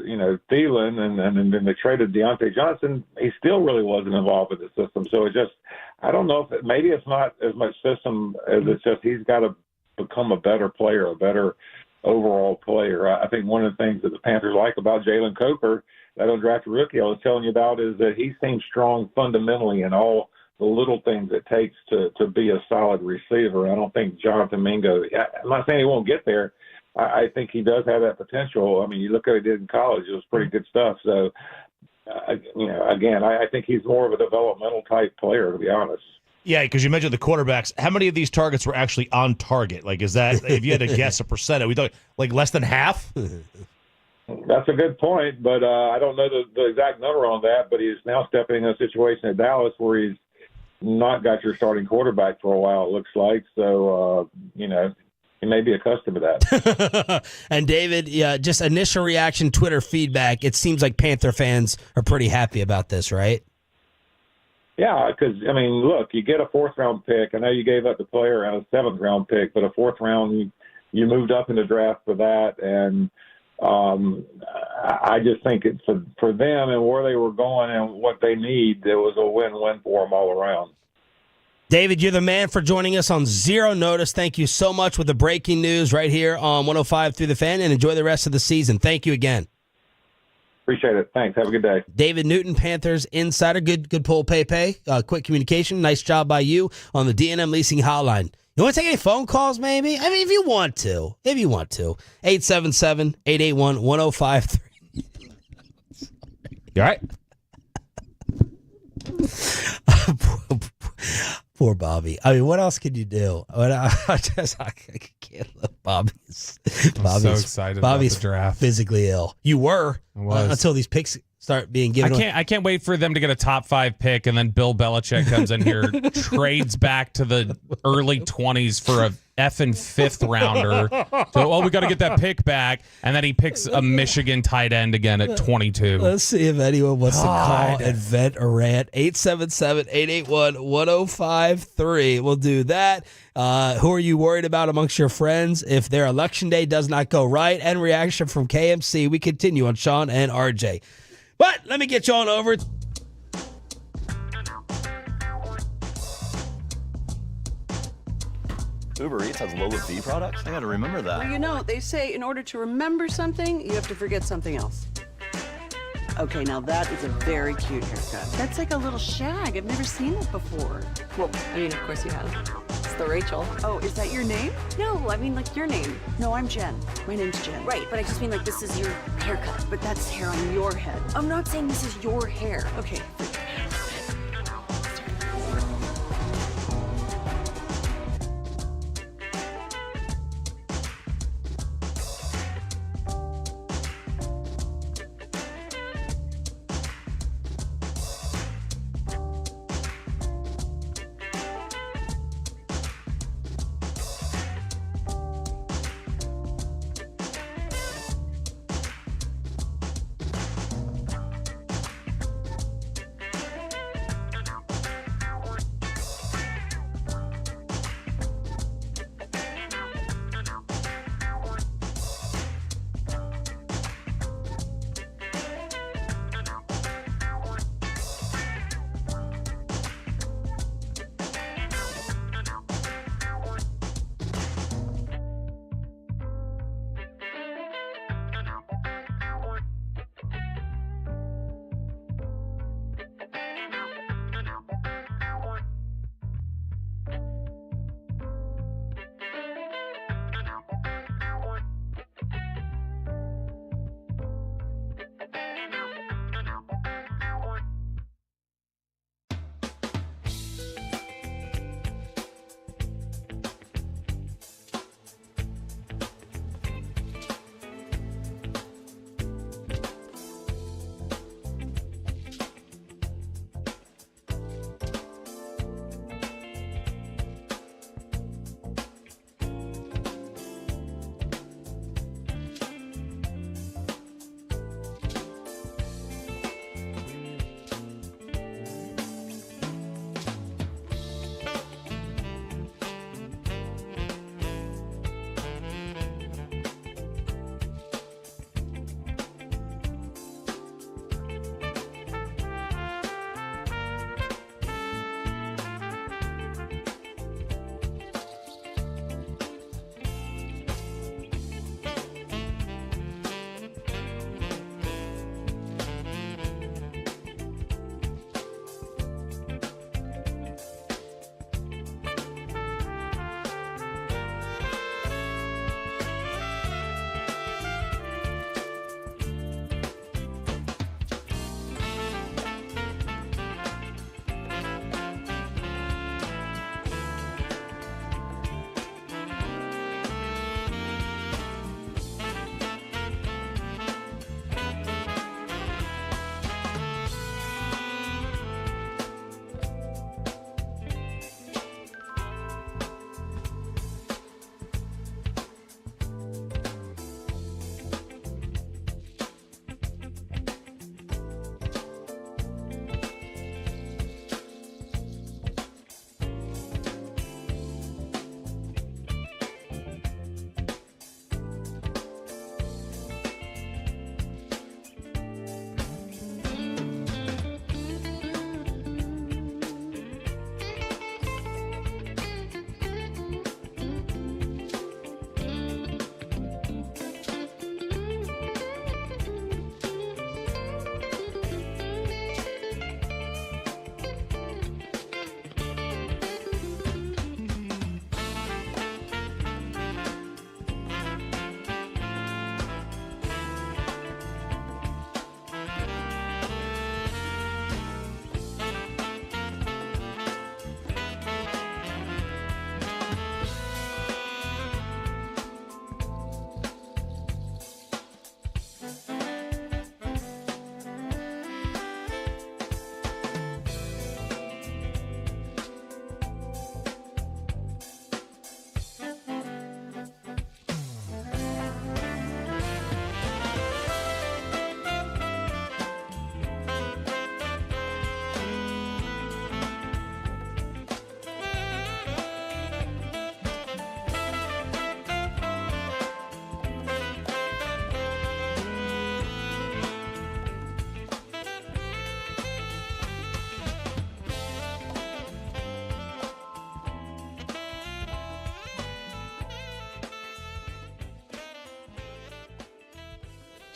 Thielen and then they traded Deontay Johnson, he still really wasn't involved in the system. So I don't know if maybe it's not as much system as it's just he's got to become a better player, a better overall player. I think one of the things that the Panthers like about Jalen Coker, that undrafted rookie I was telling you about, is that he seems strong fundamentally in all the little things it takes to be a solid receiver. I don't think Jonathan Mingo, I'm not saying he won't get there. I think he does have that potential. You look at what he did in college, it was pretty good stuff. So, I think he's more of a developmental type player, to be honest. Yeah, because you mentioned the quarterbacks. How many of these targets were actually on target? Like, is that, if you had to guess a percent, we thought like less than half? That's a good point, but I don't know the exact number on that. But he's now stepping in a situation at Dallas where he's not got your starting quarterback for a while, it looks like. So, he may be accustomed to that. And David, just initial reaction, Twitter feedback. It seems like Panther fans are pretty happy about this, right? Yeah, because, look, you get a fourth-round pick. I know you gave up the player and a seventh-round pick, but a fourth round, you moved up in the draft for that. And I just think it's for them and where they were going and what they need, it was a win-win for them all around. David, you're the man for joining us on zero notice. Thank you so much with the breaking news right here on 105 Through the Fan, and enjoy the rest of the season. Thank you again. Appreciate it. Thanks. Have a good day. David Newton, Panthers insider. Good pull, Pepe. Quick communication. Nice job by you on the D&M Leasing Hotline. You want to take any phone calls, maybe? If you want to. 877-881-1053. You all right? Poor Bobby. What else can you do? I can't let Bobby's so excited about the draft. Physically ill. You were until these picks start being given. I can't wait for them to get a top 5 pick, and then Bill Belichick comes in here, trades back to the early 20s for a effing 5th rounder. So, we got to get that pick back. And then he picks a Michigan tight end again at 22. Let's see if anyone wants to call and vent or rant. 877-881-1053. We'll do that. Who are you worried about amongst your friends if their election day does not go right? And reaction from KMC. We continue on Shan and RJ. But let me get you on over. Uber Eats has lower fee products? I gotta remember that. Well, you know, they say in order to remember something, you have to forget something else. Okay, now that is a very cute haircut. That's like a little shag. I've never seen it before. Well, I mean, of course you have. It's the Rachel. Oh, is that your name? No, I mean, like, your name. No, I'm Jen. My name's Jen. Right, but I just mean, like, this is your haircut. But that's hair on your head. I'm not saying this is your hair. Okay.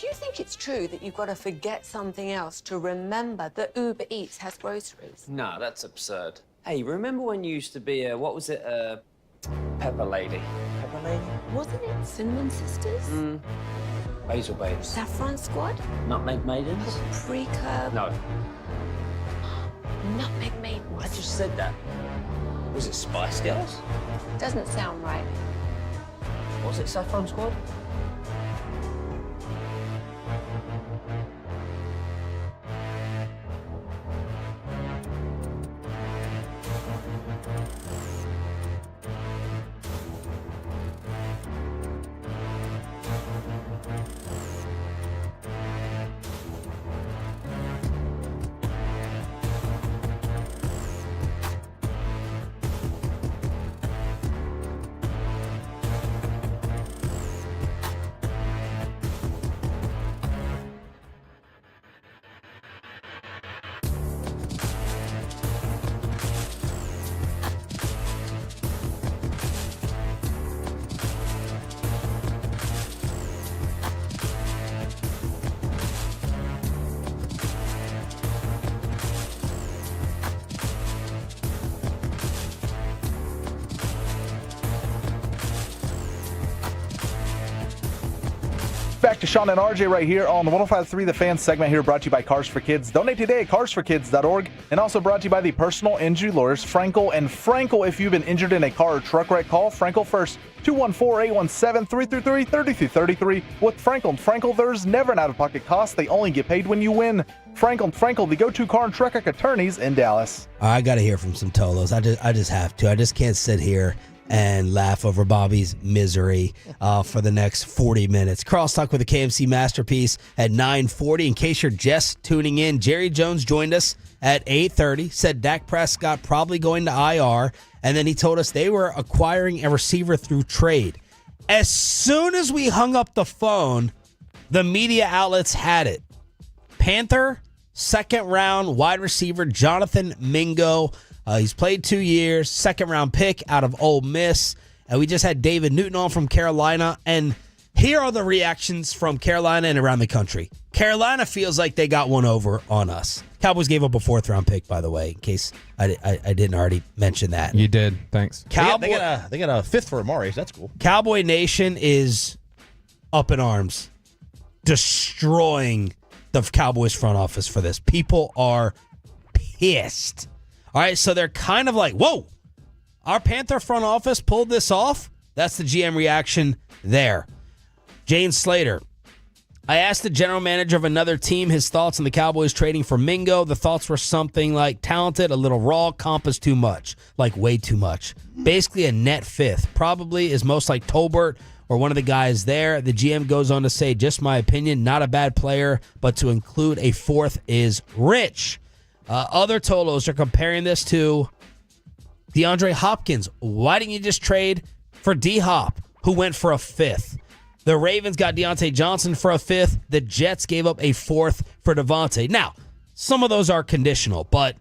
Do you think it's true that you've got to forget something else to remember that Uber Eats has groceries? No, that's absurd. Hey, remember when you used to be a, what was it, Pepper Lady? Pepper Lady? Wasn't it Cinnamon Sisters? Basil Babes. Saffron Squad? Nutmeg Maidens? Pre-curb? No. Nutmeg Maidens? I just said that. Was it Spice Girls? Doesn't sound right. Was it Saffron Squad? Back to Shan and RJ right here on the 105.3 The Fan segment here, brought to you by Cars for Kids. Donate today at carsforkids.org, and also brought to you by the personal injury lawyers Frankel and Frankel. If you've been injured in a car or truck wreck, call Frankel first. 214-817-333-3333. With Frankel and Frankel, there's never an out-of-pocket cost. They only get paid when you win. Frankel and Frankel, the go-to car and truck wreck attorneys in Dallas. I got to hear from some Tolos. I just have to. I just can't sit here and laugh over Bobby's misery for the next 40 minutes. Crosstalk with a KMC masterpiece at 9:40. In case you're just tuning in, Jerry Jones joined us at 8:30, said Dak Prescott probably going to IR, and then he told us they were acquiring a receiver through trade. As soon as we hung up the phone, the media outlets had it. Panther, second-round wide receiver Jonathan Mingo. He's played 2 years, second-round pick out of Ole Miss. And we just had David Newton on from Carolina. And here are the reactions from Carolina and around the country. Carolina feels like they got one over on us. Cowboys gave up a fourth-round pick, by the way, in case I didn't already mention that. You did. Thanks. They got a fifth for Amari. So that's cool. Cowboy Nation is up in arms, destroying the Cowboys front office for this. People are pissed. All right, so they're kind of like, whoa, our Panther front office pulled this off? That's the GM reaction there. Jane Slater. I asked the general manager of another team his thoughts on the Cowboys trading for Mingo. The thoughts were something like talented, a little raw, comp is too much, like way too much. Basically a net fifth. Probably is most like Tolbert or one of the guys there. The GM goes on to say, just my opinion, not a bad player, but to include a fourth is rich. Other Tolos are comparing this to DeAndre Hopkins. Why didn't you just trade for D-Hop, who went for a fifth? The Ravens got Deontay Johnson for a fifth. The Jets gave up a fourth for Devontae. Now, some of those are conditional, but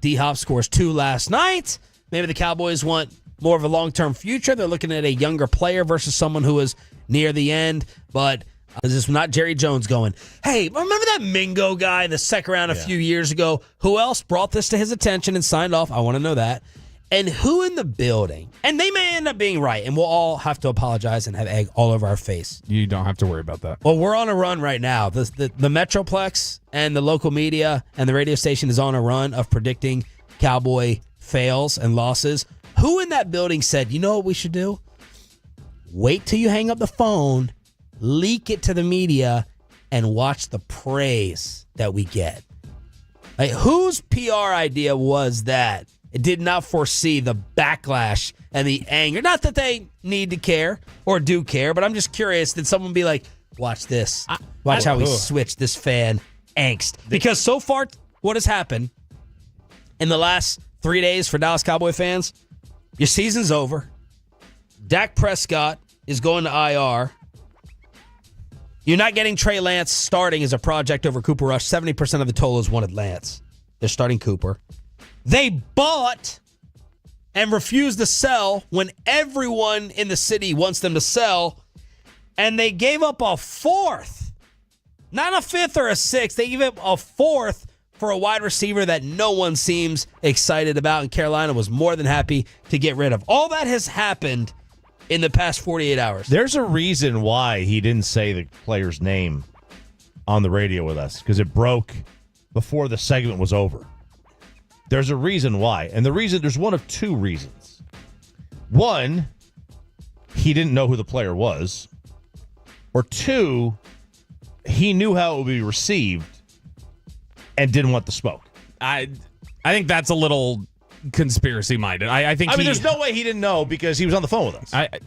D-Hop scores 2 last night. Maybe the Cowboys want more of a long-term future. They're looking at a younger player versus someone who is near the end, but this is not Jerry Jones going, hey, remember that Mingo guy in the second round a few years ago? Who else brought this to his attention and signed off? I want to know that. And who in the building? And they may end up being right, and we'll all have to apologize and have egg all over our face. You don't have to worry about that. Well, we're on a run right now. The Metroplex and the local media and the radio station is on a run of predicting Cowboy fails and losses. Who in that building said, you know what we should do? Wait till you hang up the phone, leak it to the media, and watch the praise that we get. Like, whose PR idea was that? It did not foresee the backlash and the anger. Not that they need to care or do care, but I'm just curious. Did someone be like, watch this. Watch how we switch this fan angst. Because so far, what has happened in the last 3 days for Dallas Cowboy fans, your season's over. Dak Prescott is going to IR. You're not getting Trey Lance starting as a project over Cooper Rush. 70% of the Tolos wanted Lance. They're starting Cooper. They bought and refused to sell when everyone in the city wants them to sell, and they gave up a fourth Not a fifth or a sixth. They give him a fourth for a wide receiver that no one seems excited about, and Carolina was more than happy to get rid of. All that has happened in the past 48 hours. There's a reason why he didn't say the player's name on the radio with us, because it broke before the segment was over. There's a reason why, and there's one of two reasons. One, he didn't know who the player was, or two, he knew how it would be received and didn't want the smoke. I think that's a little conspiracy minded. I think there's no way he didn't know because he was on the phone with us.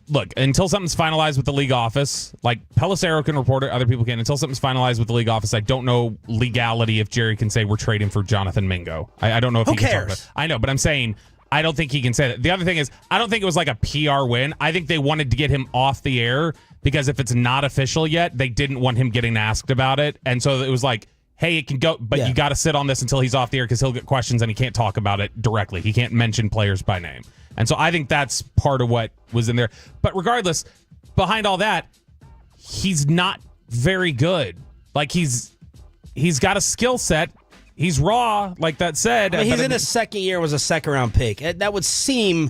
Look, until something's finalized with the league office, like Pelissero can report it, other people can. Until something's finalized with the league office, I don't know legality if Jerry can say we're trading for Jonathan Mingo. I don't know if Who he can cares? talk about it. I know, but I'm saying I don't think he can say that. The other thing is, I don't think it was like a PR win. I think they wanted to get him off the air because if it's not official yet, they didn't want him getting asked about it. And so it was like, hey, it can go, but you got to sit on this until he's off the air because he'll get questions and he can't talk about it directly. He can't mention players by name. And so I think that's part of what was in there. But regardless, behind all that, he's not very good. Like he's got a skill set. He's raw, like that said. I mean, he's in his second year, was a second-round pick. That would seem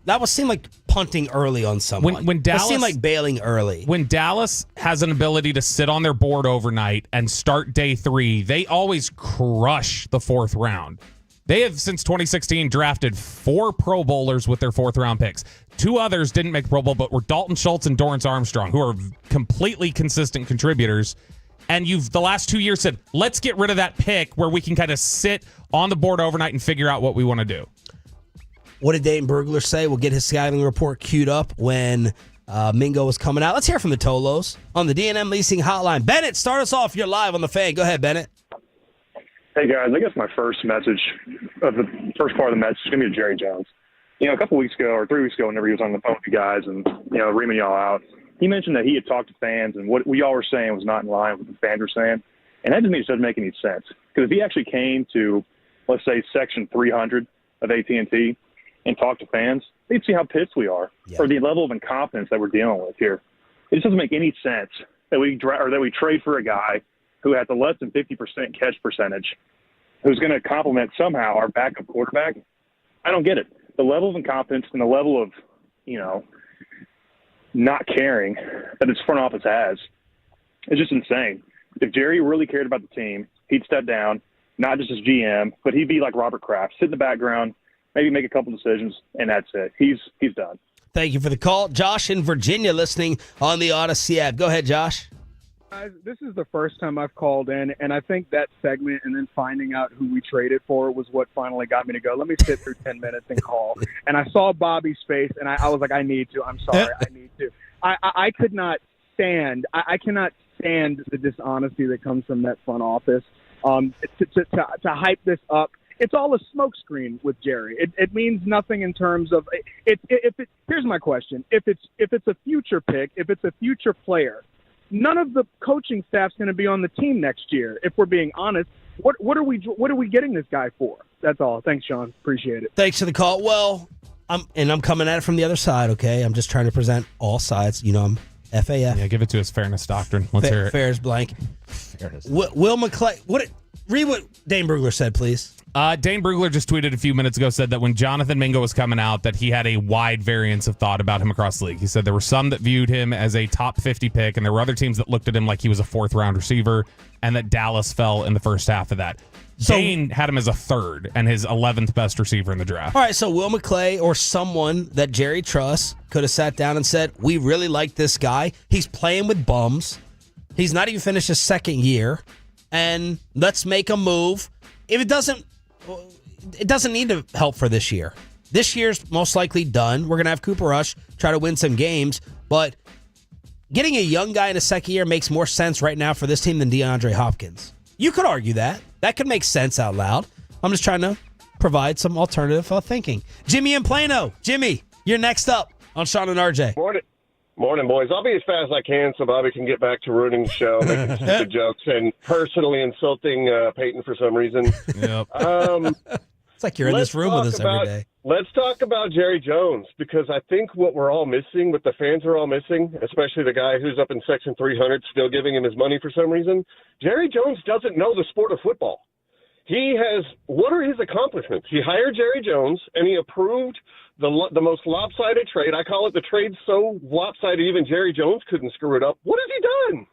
like punting early on someone. When Dallas seemed like bailing early. When Dallas has an ability to sit on their board overnight and start day 3, they always crush the 4th round. They have, since 2016, drafted 4 Pro Bowlers with their 4th-round picks. 2 others didn't make Pro Bowl, but were Dalton Schultz and Dorrance Armstrong, who are completely consistent contributors. And you've, the last 2 years, said, let's get rid of that pick where we can kind of sit on the board overnight and figure out what we want to do. What did Dayton Brugler say? We'll get his scouting report queued up when Mingo was coming out. Let's hear from the Tolos on the D&M Leasing Hotline. Bennett, start us off. You're live on the Fan. Go ahead, Bennett. Hey, guys. I guess my first message of the first part of the message is going to be to Jerry Jones. You know, a couple weeks ago or 3 weeks ago, whenever he was on the phone with you guys and, you know, reaming y'all out, he mentioned that he had talked to fans and what we all were saying was not in line with what the fans were saying. And that to me just doesn't make any sense. Because if he actually came to, let's say, section 300 of AT&T and talked to fans, they'd see how pissed we are for the level of incompetence that we're dealing with here. It just doesn't make any sense that we trade for a guy who has a less than 50% catch percentage, who's going to complement somehow our backup quarterback. I don't get it. The level of incompetence and the level of, you know, not caring that his front office has is just insane. If Jerry really cared about the team, he'd step down, not just as GM, but he'd be like Robert Kraft, sit in the background, maybe make a couple decisions, and that's it. He's done. Thank you for the call. Josh in Virginia listening on the Odyssey app. Go ahead, Josh. Guys, this is the first time I've called in, and I think that segment and then finding out who we traded for was what finally got me to go, let me sit through 10 minutes and call. And I saw Bobby's face, and I was like, I need to. I'm sorry. I need to. I could not stand. I cannot stand the dishonesty that comes from that front office. To hype this up, it's all a smokescreen with Jerry. It means nothing in terms of here's my question. If it's a future pick, if it's a future player, none of the coaching staff's going to be on the team next year. If we're being honest, what are we getting this guy for? That's all. Thanks, Sean. Appreciate it. Thanks for the call. Well, I'm coming at it from the other side. Okay, I'm just trying to present all sides. You know, I'm FAF. Yeah, give it to us. Fairness doctrine. Let's hear it. Fair as blank. Fairness. Will McClay. Read what Dane Brugler said, please. Dane Brugler just tweeted a few minutes ago, said that when Jonathan Mingo was coming out, that he had a wide variance of thought about him across the league. He said there were some that viewed him as a top 50 pick, and there were other teams that looked at him like he was a 4th-round receiver, and that Dallas fell in the first half of that. So, Dane had him as a 3rd and his 11th best receiver in the draft. All right, so Will McClay or someone that Jerry trusts could have sat down and said, we really like this guy. He's playing with bums. He's not even finished his 2nd year, and let's make a move. If it doesn't need to help for this year. This year's most likely done. We're going to have Cooper Rush try to win some games, but getting a young guy in a 2nd year makes more sense right now for this team than DeAndre Hopkins. You could argue that. That could make sense out loud. I'm just trying to provide some alternative thinking. Jimmy in Plano. Jimmy, you're next up on Shan and RJ. Morning, boys. I'll be as fast as I can so Bobby can get back to ruining the show, making stupid jokes, and personally insulting Peyton for some reason. Yep. It's like you're in this room with us every day. Let's talk about Jerry Jones, because I think what we're all missing, what the fans are all missing, especially the guy who's up in Section 300 still giving him his money for some reason, Jerry Jones doesn't know the sport of football. What are his accomplishments? He hired Jerry Jones, and he approved the most lopsided trade. I call it the trade so lopsided even Jerry Jones couldn't screw it up. What has he done?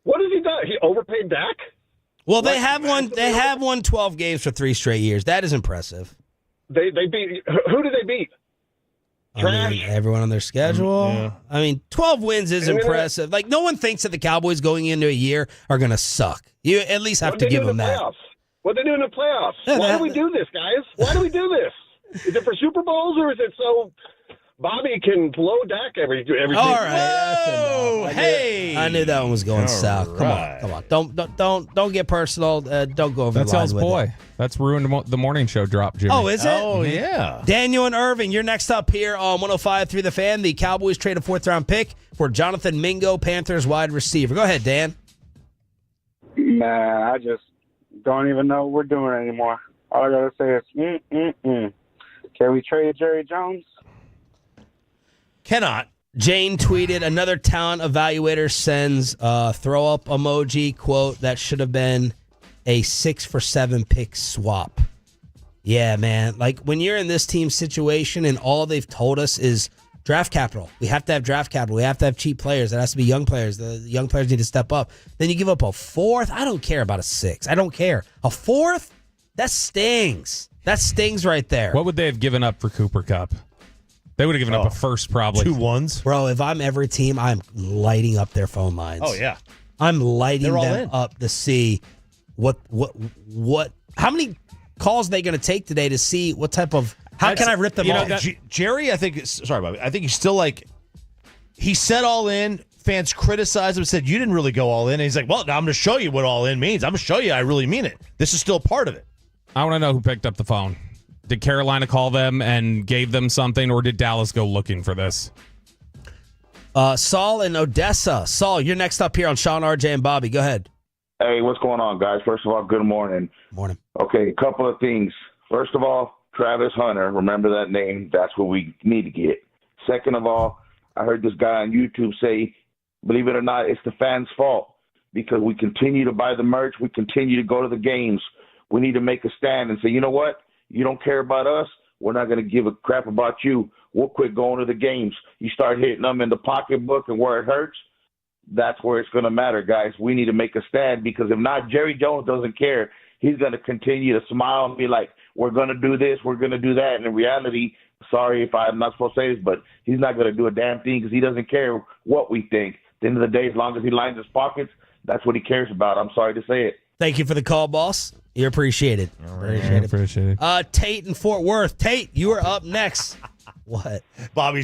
What has he done? He overpaid Dak? Well, they have won 12 games for 3 straight years. That is impressive. They beat – who did they beat? Trash. Everyone on their schedule. Yeah. I mean, 12 wins is impressive. Like, no one thinks that the Cowboys going into a year are going to suck. You at least have to give them that. What they do in the playoffs? Why do we do this, guys? Why do we do this? Is it for Super Bowls, or is it so Bobby can blow Dak every All right. Whoa, hey! I knew that one was going south. Come on. Don't get personal. Don't go over That's the line L's with boy. it. That's ruined the morning show drop, Jimmy. Oh, is it? Oh, yeah. Daniel and Irving, you're next up here on 105.3 The Fan. The Cowboys trade a 4th-round pick for Jonathan Mingo, Panthers wide receiver. Go ahead, Dan. Man, I just don't even know what we're doing anymore. All I gotta say is, Can we trade Jerry Jones? Cannot. Jane tweeted, another talent evaluator sends throw up emoji, quote, that should have been a 6-for-7 pick swap. Yeah, man. Like, when you're in this team situation and all they've told us is draft capital. We have to have draft capital. We have to have cheap players. It has to be young players. The young players need to step up. Then you give up a 4th. I don't care about a 6. I don't care. A 4th? That stings. That stings right there. What would they have given up for Cooper Kupp? They would have given up a first, probably. 2 1s. Bro, if I'm every team, I'm lighting up their phone lines. Oh, yeah. I'm lighting They're all them in. up to see what how many calls are they going to take today to see what type of, how can I rip them off? Jerry, I think, sorry, Bobby, I think he's still like, he said all in. Fans criticized him, said, you didn't really go all in. And he's like, well, now I'm going to show you what all in means. I'm going to show you I really mean it. This is still part of it. I want to know who picked up the phone. Did Carolina call them and gave them something, or did Dallas go looking for this? Saul in Odessa. Saul, you're next up here on Shan RJ and Bobby. Go ahead. Hey, what's going on, guys? First of all, good morning. Morning. Okay, a couple of things. First of all, Travis Hunter, remember that name. That's what we need to get. Second of all, I heard this guy on YouTube say, believe it or not, it's the fans' fault because we continue to buy the merch. We continue to go to the games. We need to make a stand and say, you know what? You don't care about us. We're not going to give a crap about you. We'll quit going to the games. You start hitting them in the pocketbook and where it hurts, that's where it's going to matter, guys. We need to make a stand because if not, Jerry Jones doesn't care. He's going to continue to smile and be like, we're going to do this, we're going to do that. And in reality, sorry if I'm not supposed to say this, but he's not going to do a damn thing because he doesn't care what we think. At the end of the day, as long as he lines his pockets, that's what he cares about. I'm sorry to say it. Thank you for the call, boss. You're appreciated. Appreciate it. Tate in Fort Worth. Tate, you are up next. What? Bobby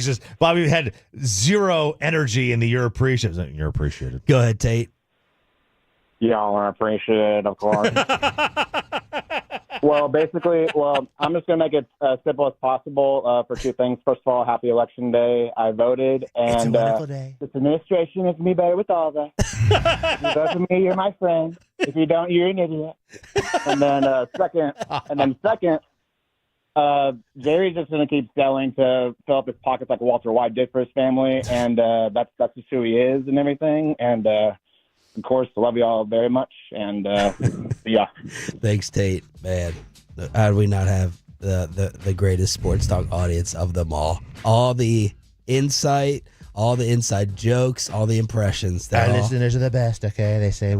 had zero energy in the you're appreciated. You're appreciated. Go ahead, Tate. Y'all are appreciated, of course. Well, basically, I'm just going to make it as simple as possible for 2 things. First of all, happy Election Day. I voted. And it's a wonderful day. This administration is going to be better with all that. If you vote for me, you're my friend. If you don't, you're an idiot. And then second, Jerry's just going to keep selling to fill up his pockets like Walter White did for his family. And that's just who he is and everything. And, of course, I love you all very much, and yeah. Thanks, Tate. Man, how do we not have the greatest sports talk audience of them all? All the insight, all the inside jokes, all the impressions. Our listeners are the best, okay? They say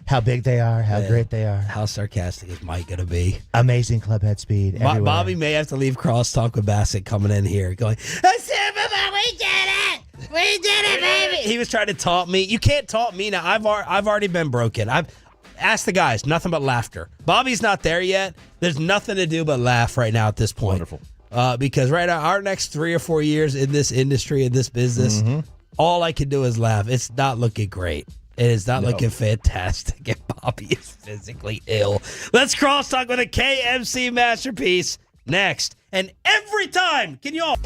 how big they are, how great they are. How sarcastic is Mike going to be? Amazing clubhead speed everywhere. Bobby may have to leave crosstalk with Bassett coming in here going, we did it! We did it, baby! He was trying to taunt me. You can't taunt me now. I've already been broken. I've asked the guys, nothing but laughter. Bobby's not there yet. There's nothing to do but laugh right now at this point. Wonderful. Because right now, our next 3 or 4 years in this industry, in this business, all I can do is laugh. It's not looking great. It is not looking fantastic. And Bobby is physically ill. Let's crosstalk with a KMC masterpiece next. And every time, can you all...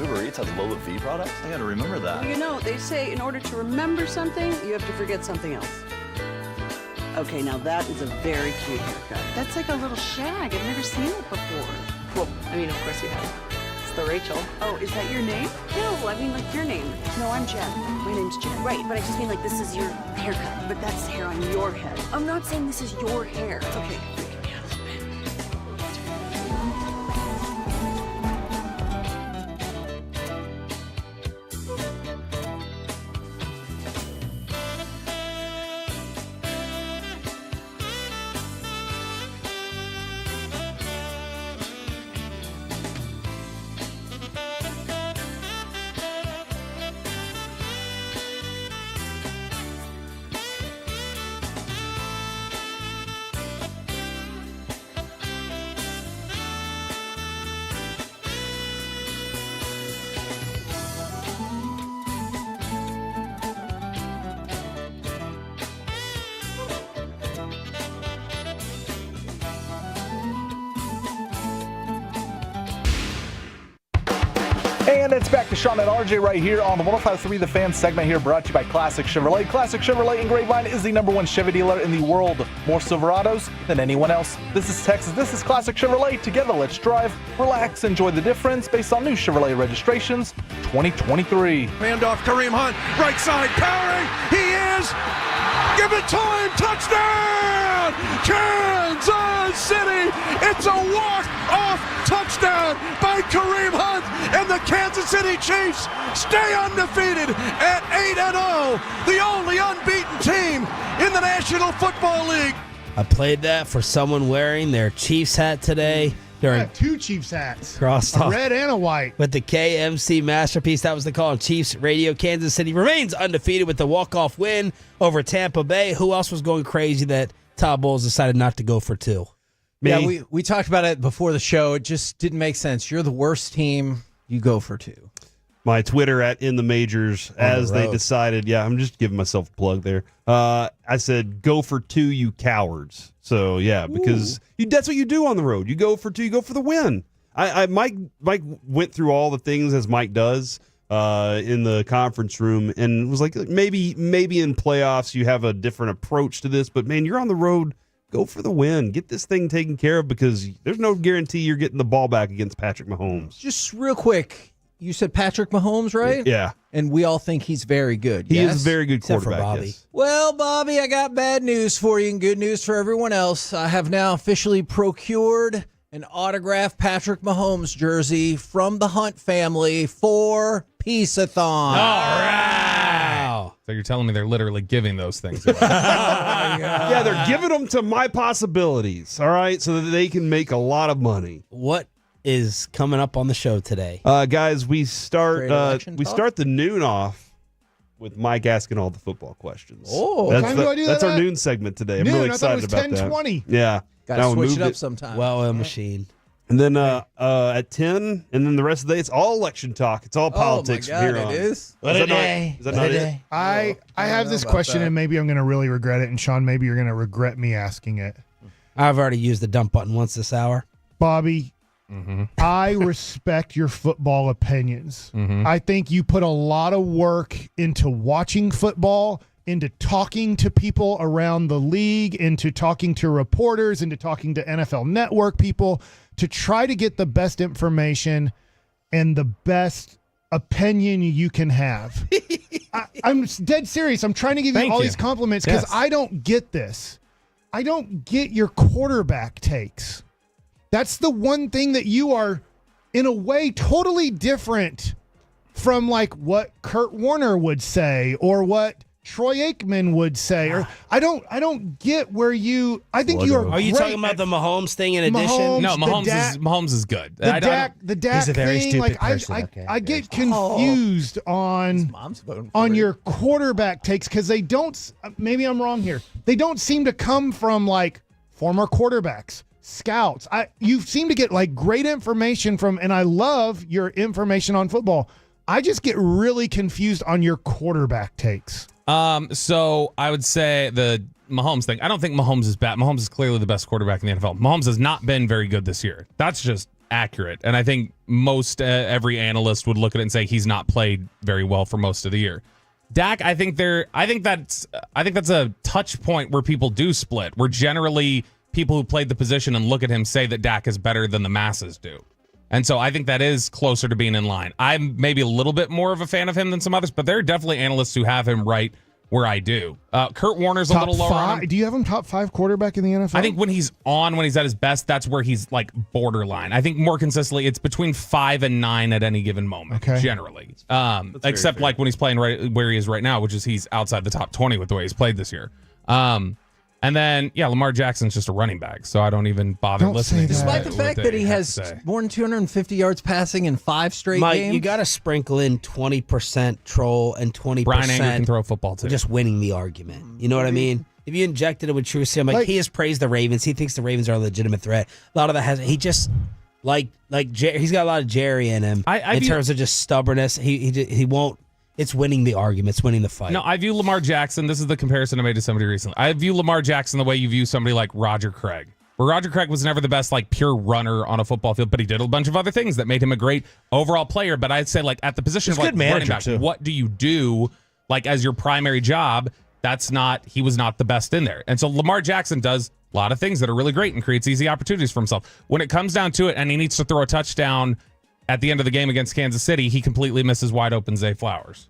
Uber Eats has low fee products? I gotta remember that. Well, you know, they say in order to remember something, you have to forget something else. Okay, now that is a very cute haircut. That's like a little shag. I've never seen it before. Well, I mean, of course you have. It's the Rachel. Oh, is that your name? No, I mean like your name. No, I'm Jen. My name's Jen. Right, but I just mean like this is your haircut. But that's hair on your head. I'm not saying this is your hair. Okay, freaking me out a little bit. And it's back to Shan and RJ right here on the 105.3 The Fan segment here, brought to you by Classic Chevrolet. Classic Chevrolet in Grapevine is the #1 Chevy dealer in the world. More Silverados than anyone else. This is Texas. This is Classic Chevrolet. Together, let's drive, relax, enjoy the difference based on new Chevrolet registrations 2023. Handoff, Kareem Hunt, right side, powering. He is. Give it time. Touchdown, Kansas City. It's a walk-off touchdown by Kareem Hunt, and the Kansas City Chiefs stay undefeated at 8-0, the only unbeaten team in the National Football League. I played that for someone wearing their Chiefs hat today. I had 2 Chiefs hats. Crossed a off. red and a white. With the KMC masterpiece. That was the call on Chiefs Radio. Kansas City remains undefeated with the walk-off win over Tampa Bay. Who else was going crazy that Todd Bowles decided not to go for 2? Me. Yeah, we talked about it before the show. It just didn't make sense. You're the worst team. You go for 2. My Twitter at In the Majors, as they decided, I'm just giving myself a plug there. I said, go for 2, you cowards. So, because that's what you do on the road. You go for 2, you go for the win. Mike went through all the things as Mike does in the conference room and was like, maybe in playoffs you have a different approach to this, but man, you're on the road. Go for the win. Get this thing taken care of because there's no guarantee you're getting the ball back against Patrick Mahomes. Just real quick. You said Patrick Mahomes, right? Yeah. And we all think he's very good. He yes? is a very good Except quarterback. for Bobby. Yes. Well, Bobby, I got bad news for you and good news for everyone else. I have now officially procured an autographed Patrick Mahomes jersey from the Hunt family for Peace-a-thon. All right. So you're telling me they're literally giving those things away. Yeah, they're giving them to My Possibilities, all right, so that they can make a lot of money. What is coming up on the show today? Guys, we start the noon off with Mike asking all the football questions. Oh, what time do I do that's that our at? noon segment today. I'm Noon, really I thought excited it was about 10:20. that. Yeah. Got to Now we switch moved it up sometime. Well, machine. And then at 10, and then the rest of the day, it's all election talk. It's all politics my from here God, on. it is? Is that not it? I have this about question, that. and maybe I'm going to really regret it. And Sean, maybe you're going to regret me asking it. I've already used the dump button once this hour. Bobby, I respect your football opinions. I think you put a lot of work into watching football, into talking to people around the league, into talking to reporters, into talking to NFL Network people to try to get the best information and the best opinion you can have. I'm dead serious. I'm trying to give you all these compliments because I don't get this. I don't get your quarterback takes. That's the one thing that you are, in a way, totally different from like what Kurt Warner would say or what Troy Aikman would say. Or I don't get where you. I think you are. Are you great talking about the Mahomes thing in addition? Mahomes, No, the Mahomes is good. The Dak He's a very thing, stupid like person. I get confused on your quarterback takes because they don't. Maybe I'm wrong here. They don't seem to come from like former quarterbacks, scouts. You seem to get like great information from, and I love your information on football. I just get really confused on your quarterback takes. So I would say the Mahomes thing. I don't think Mahomes is bad. Mahomes is clearly the best quarterback in the NFL. Mahomes has not been very good this year. That's just accurate. And I think most every analyst would look at it and say he's not played very well for most of the year. Dak, I think that's a touch point where people do split. Where generally people who played the position and look at him say that Dak is better than the masses do. And so I think that is closer to being in line. I'm maybe a little bit more of a fan of him than some others, but there are definitely analysts who have him right where I do. Kurt Warner's a little lower on him. Do you have him top 5 quarterback in the NFL? I think when he's at his best, that's where he's like borderline. I think more consistently, it's between 5 and 9 at any given moment, generally. Except like when he's playing right where he is right now, which is he's outside the top 20 with the way he's played this year. And then, Lamar Jackson's just a running back, so I don't even bother listening. Despite the fact that he has more than 250 yards passing in 5 straight games. You got to sprinkle in 20% troll and 20%. Brian Anger can throw a football too. Just winning the argument. You know what I mean? If you injected it with truth, I'm like, he has praised the Ravens. He thinks the Ravens are a legitimate threat. A lot of that he just he's got a lot of Jerry in him in terms of just stubbornness. He won't. It's winning the argument. It's winning the fight. No, I view Lamar Jackson. This is the comparison I made to somebody recently. I view Lamar Jackson the way you view somebody like Roger Craig. Where Roger Craig was never the best, pure runner on a football field, but he did a bunch of other things that made him a great overall player. But I'd say, at the position of running back, what do you do, as your primary job? He was not the best in there. And so Lamar Jackson does a lot of things that are really great and creates easy opportunities for himself. When it comes down to it and he needs to throw a touchdown at the end of the game against Kansas City, he completely misses wide open Zay Flowers.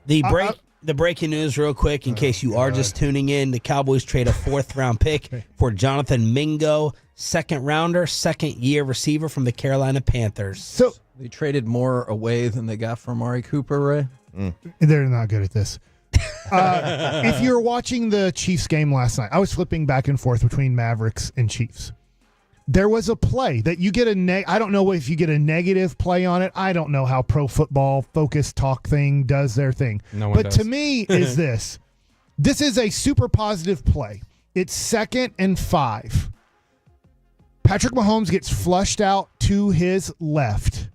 The breaking news real quick, in case you are just tuning in, the Cowboys trade a 4th-round pick for Jonathan Mingo, 2nd-rounder, 2nd-year receiver from the Carolina Panthers. So they traded more away than they got from Amari Cooper, Ray? They're not good at this. If you're watching the Chiefs game last night, I was flipping back and forth between Mavericks and Chiefs. There was a play that you get I don't know if you get a negative play on it. I don't know how Pro Football Focus Talk thing does their thing. But to me is this is a super positive play. It's 2nd and 5. Patrick Mahomes gets flushed out to his left.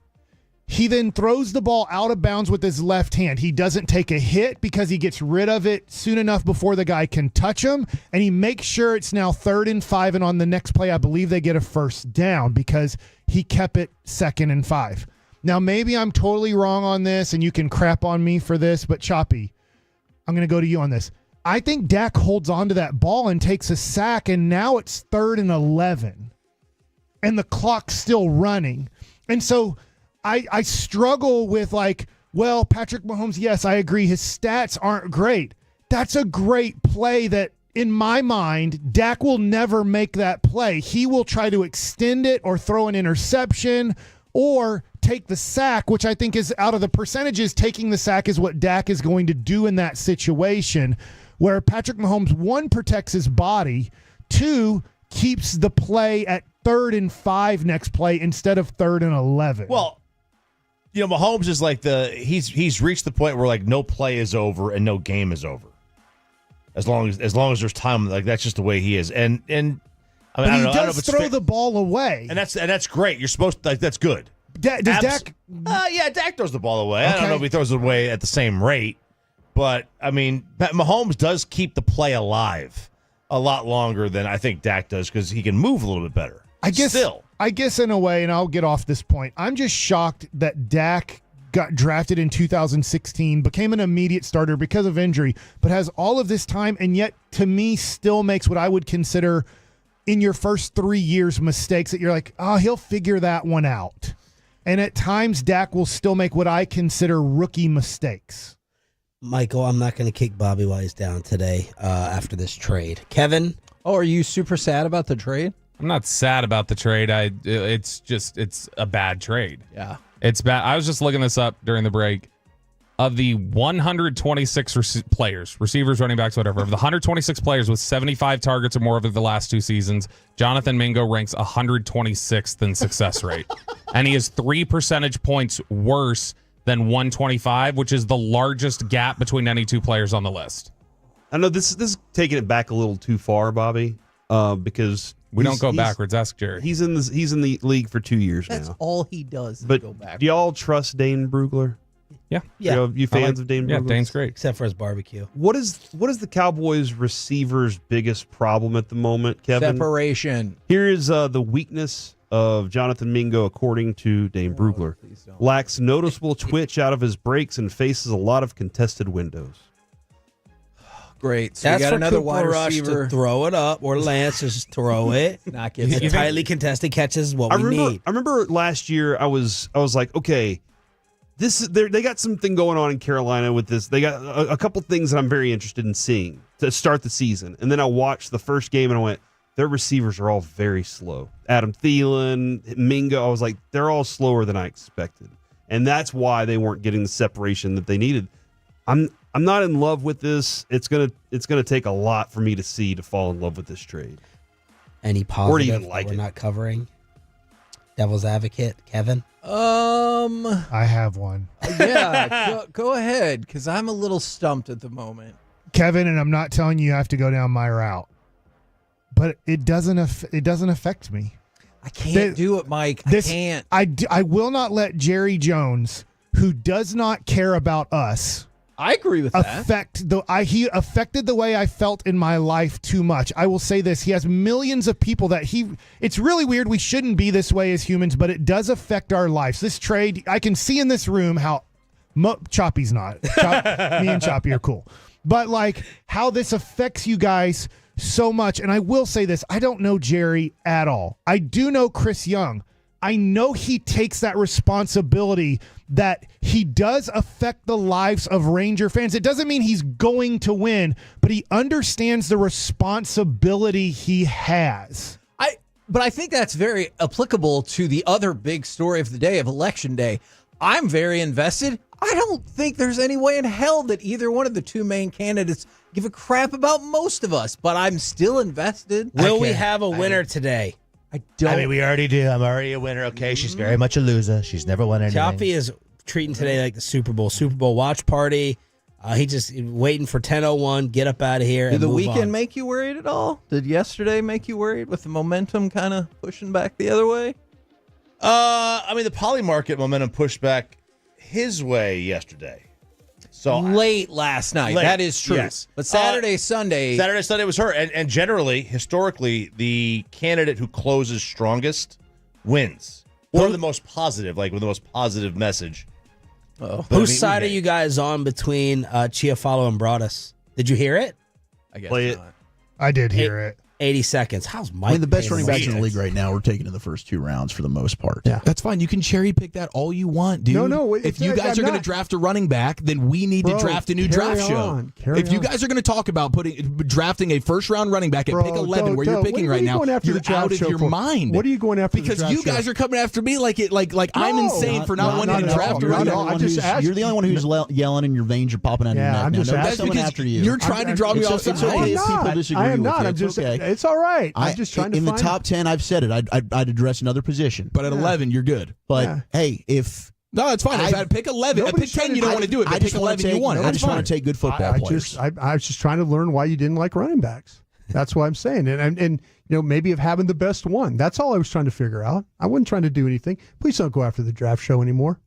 He then throws the ball out of bounds with his left hand. He doesn't take a hit because he gets rid of it soon enough before the guy can touch him, and he makes sure it's now 3rd and 5, and on the next play, I believe they get a 1st down because he kept it 2nd and 5. Now, maybe I'm totally wrong on this, and you can crap on me for this, but Choppy, I'm going to go to you on this. I think Dak holds on to that ball and takes a sack, and now it's 3rd and 11, and the clock's still running. And so I struggle with Patrick Mahomes, yes, I agree. His stats aren't great. That's a great play that, in my mind, Dak will never make that play. He will try to extend it or throw an interception or take the sack, which I think is out of the percentages, taking the sack is what Dak is going to do in that situation, where Patrick Mahomes, 1, protects his body, 2, keeps the play at 3rd and 5 next play instead of 3rd and 11. Well, Mahomes is he's reached the point where no play is over and no game is over. As long as there's time, that's just the way he is. And I mean, but he does throw the ball away, and that's great. You're supposed to that's good. Does Dak? Dak throws the ball away. Okay. I don't know if he throws it away at the same rate, but I mean, Mahomes does keep the play alive a lot longer than I think Dak does because he can move a little bit better. I guess in a way, and I'll get off this point, I'm just shocked that Dak got drafted in 2016, became an immediate starter because of injury, but has all of this time, and yet to me still makes what I would consider in your first 3 years mistakes that you're like, he'll figure that one out. And at times, Dak will still make what I consider rookie mistakes. Michael, I'm not going to kick Bobby Wise down today after this trade. Kevin? Oh, are you super sad about the trade? I'm not sad about the trade. It's a bad trade. Yeah. It's bad. I was just looking this up during the break. Of the 126 players, receivers, running backs, whatever, of the 126 players with 75 targets or more over the last 2 seasons, Jonathan Mingo ranks 126th in success rate. And he is 3 percentage points worse than 125, which is the largest gap between any 2 players on the list. I know this is taking it back a little too far, Bobby, because we don't go backwards. Ask Jerry. He's in the league for 2 years now. That's all he does is but go backwards. Do y'all trust Dane Brugler? Yeah. You fans of Dane Brugler? Yeah, Dane's great. Except for his barbecue. What is the Cowboys receivers' biggest problem at the moment, Kevin? Separation. Here is the weakness of Jonathan Mingo, according to Dane Brugler. Lacks noticeable twitch out of his breaks and faces a lot of contested windows. Great. So That's we got for another Cooper wide Rush receiver. to throw it up, or Lance just throw it. Not get The tightly contested catches is what we need. I remember last year I was like, okay, they got something going on in Carolina with this. They got a couple things that I'm very interested in seeing to start the season. And then I watched the first game and I went, their receivers are all very slow. Adam Thielen, Mingo, I was like, they're all slower than I expected. And that's why they weren't getting the separation that they needed. I'm not in love with this. It's gonna take a lot for me to fall in love with this trade. Any positive or to even like we're it. not covering? Devil's advocate, Kevin. I have one. Yeah, go ahead, because I'm a little stumped at the moment. Kevin, and I'm not telling you have to go down my route, but it doesn't affect me. I can't do it, Mike. I can't. I will not let Jerry Jones, who does not care about us, I agree with that. He affected the way I felt in my life too much. I will say this: he has millions of people that it's really weird. We shouldn't be this way as humans, but it does affect our lives. This trade, I can see in this room how Choppy's not. Me and Choppy are cool, but like how this affects you guys so much. And I will say this: I don't know Jerry at all. I do know Chris Young. I know he takes that responsibility that he does affect the lives of Ranger fans. It doesn't mean he's going to win, but he understands the responsibility he has. But I think that's very applicable to the other big story of the day, of Election Day. I'm very invested. I don't think there's any way in hell that either one of the two main candidates give a crap about most of us, but I'm still invested. Will we have a winner today? I don't. I mean, we already do. I'm already a winner. Okay, she's very much a loser. She's never won anything. Choppy is treating today like the Super Bowl watch party. He just waiting for 10:01, get up out of here. Did and the move weekend on. make you worried at all? Did yesterday make you worried with the momentum kind of pushing back the other way? I mean, the poly market momentum pushed back his way yesterday. So late last night. That is true. Yes. But Saturday, Sunday was her. And generally, historically, the candidate who closes strongest wins. Or the most positive, like with the most positive message. Whose side are you guys on between Chiafalo and Broadus? Did you hear it? I guess Play it. not. I did hear it. 80 seconds. How's Mike? I mean, the best paying running backs in the attention? league right now are taken in the first 2 rounds for the most part. Yeah. That's fine. You can cherry pick that all you want, dude. No, if you guys are going to draft a running back, then we need to draft a new draft show. If you guys are going to talk about drafting a first round running back at pick 11, where you're picking right now, you're out of your mind. What are you going after? Because you guys are coming after me like I'm insane for not wanting to draft a running back. You're the only one who's yelling and your veins are popping out of your neck. I'm just Nobody's asking. coming after you. You're trying to draw me off It's the okay if ice. people disagree I am with not. you. I'm It's just. okay. It's all right. I'm just trying to in find the top 10, I've said it. I'd address another position. But at 11, you're good. But hey, if no, it's fine. At pick 11, at pick 10, you don't want to do it. But pick 11, you want it. I just want to take good football players. I was just trying to learn why you didn't like running backs. That's what I'm saying. And maybe of having the best one. That's all I was trying to figure out. I wasn't trying to do anything. Please don't go after the draft show anymore.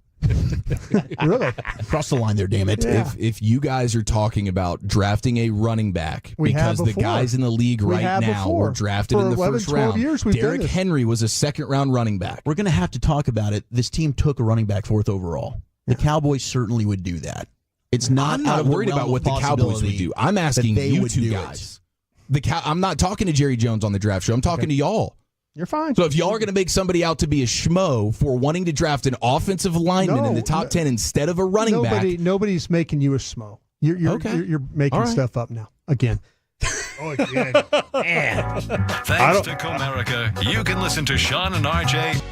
Really? Cross the line there, damn it. Yeah. If you guys are talking about drafting a running back because the guys in the league right now were drafted in the first round, Derrick Henry was a second-round running back. We're going to have to talk about it. This team took a running back 4th overall. The Cowboys certainly would do that. It's not. I'm not worried about what the Cowboys would do. I'm asking you two guys. I'm not talking to Jerry Jones on the draft show. I'm talking to y'all. You're fine. So if y'all are going to make somebody out to be a schmo for wanting to draft an offensive lineman in the top 10 instead of a running back. Nobody's making you a schmo. You're making stuff up now. Again. Thanks to Comerica, you can listen to Shan and RJ.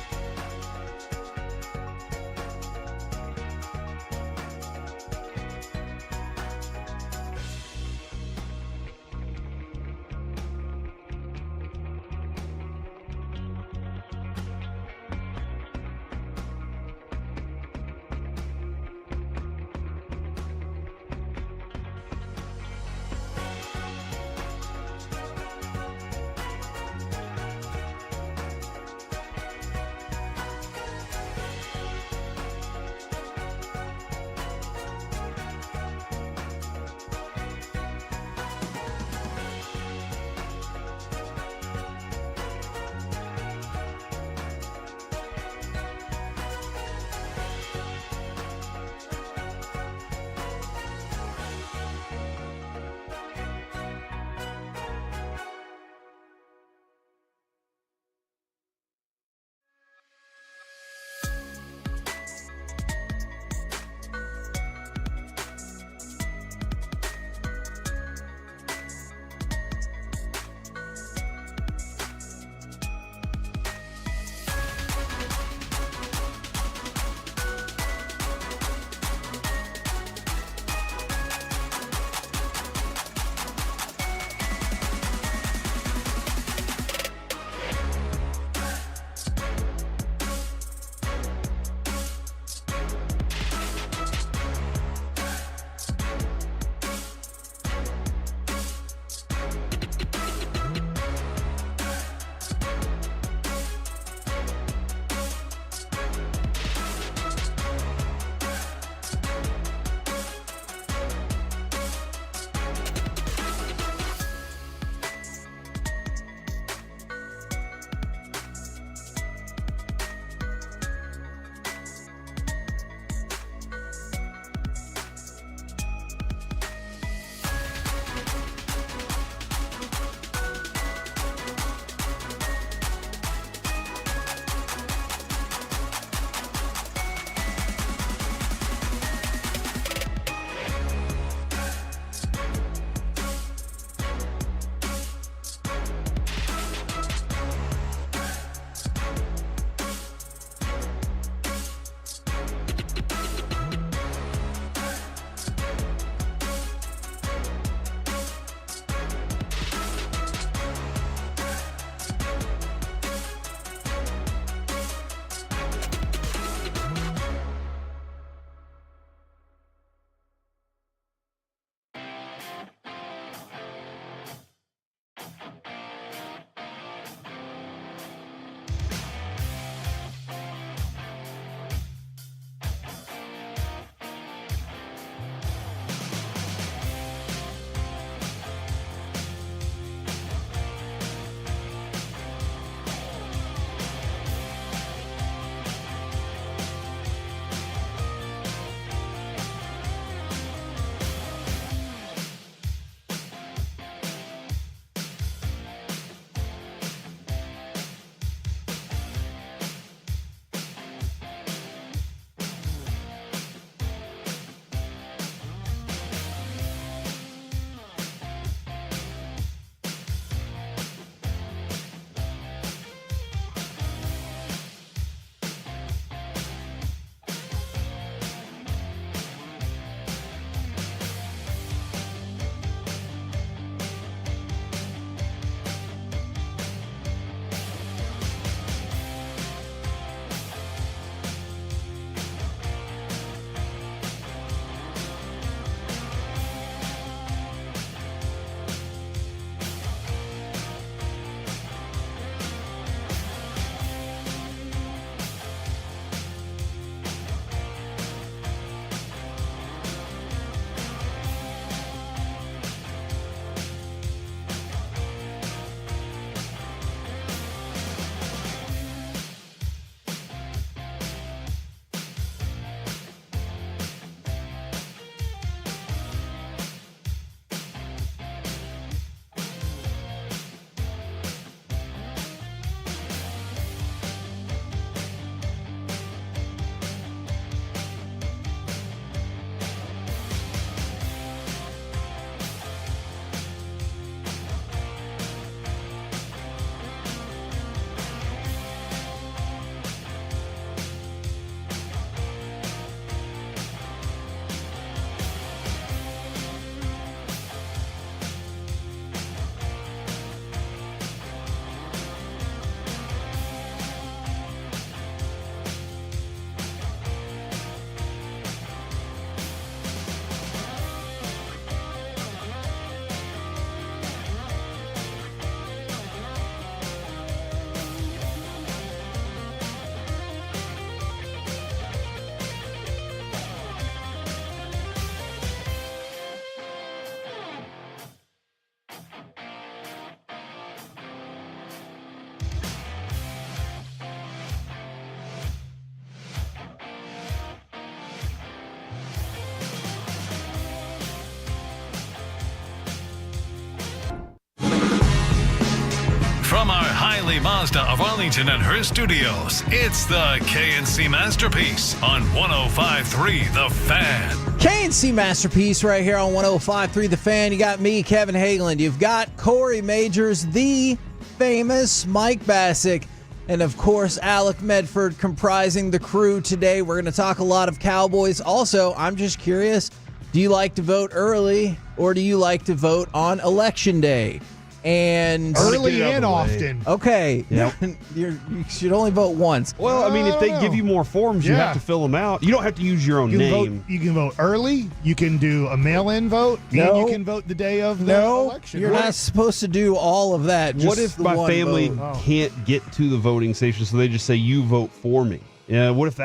O'Reilly Mazda of Arlington and her studios. It's the KNC Masterpiece on 105.3 The Fan. KNC Masterpiece right here on 105.3 The Fan. You got me, Kevin Hageland. You've got Corey Majors, the famous Mike Bassick, and of course Alec Medford comprising the crew today. We're going to talk a lot of Cowboys. Also, I'm just curious, do you like to vote early or do you like to vote on Election Day? And early and often. Okay. Yep. You should only vote once. Well, I mean, if they give you more forms, you have to fill them out. You don't have to use your own name. You can vote early. You can do a mail-in vote. No. And you can vote the day of the election. You're not supposed to do all of that. What if my family can't get to the voting station, so they just say, you vote for me? Yeah, what if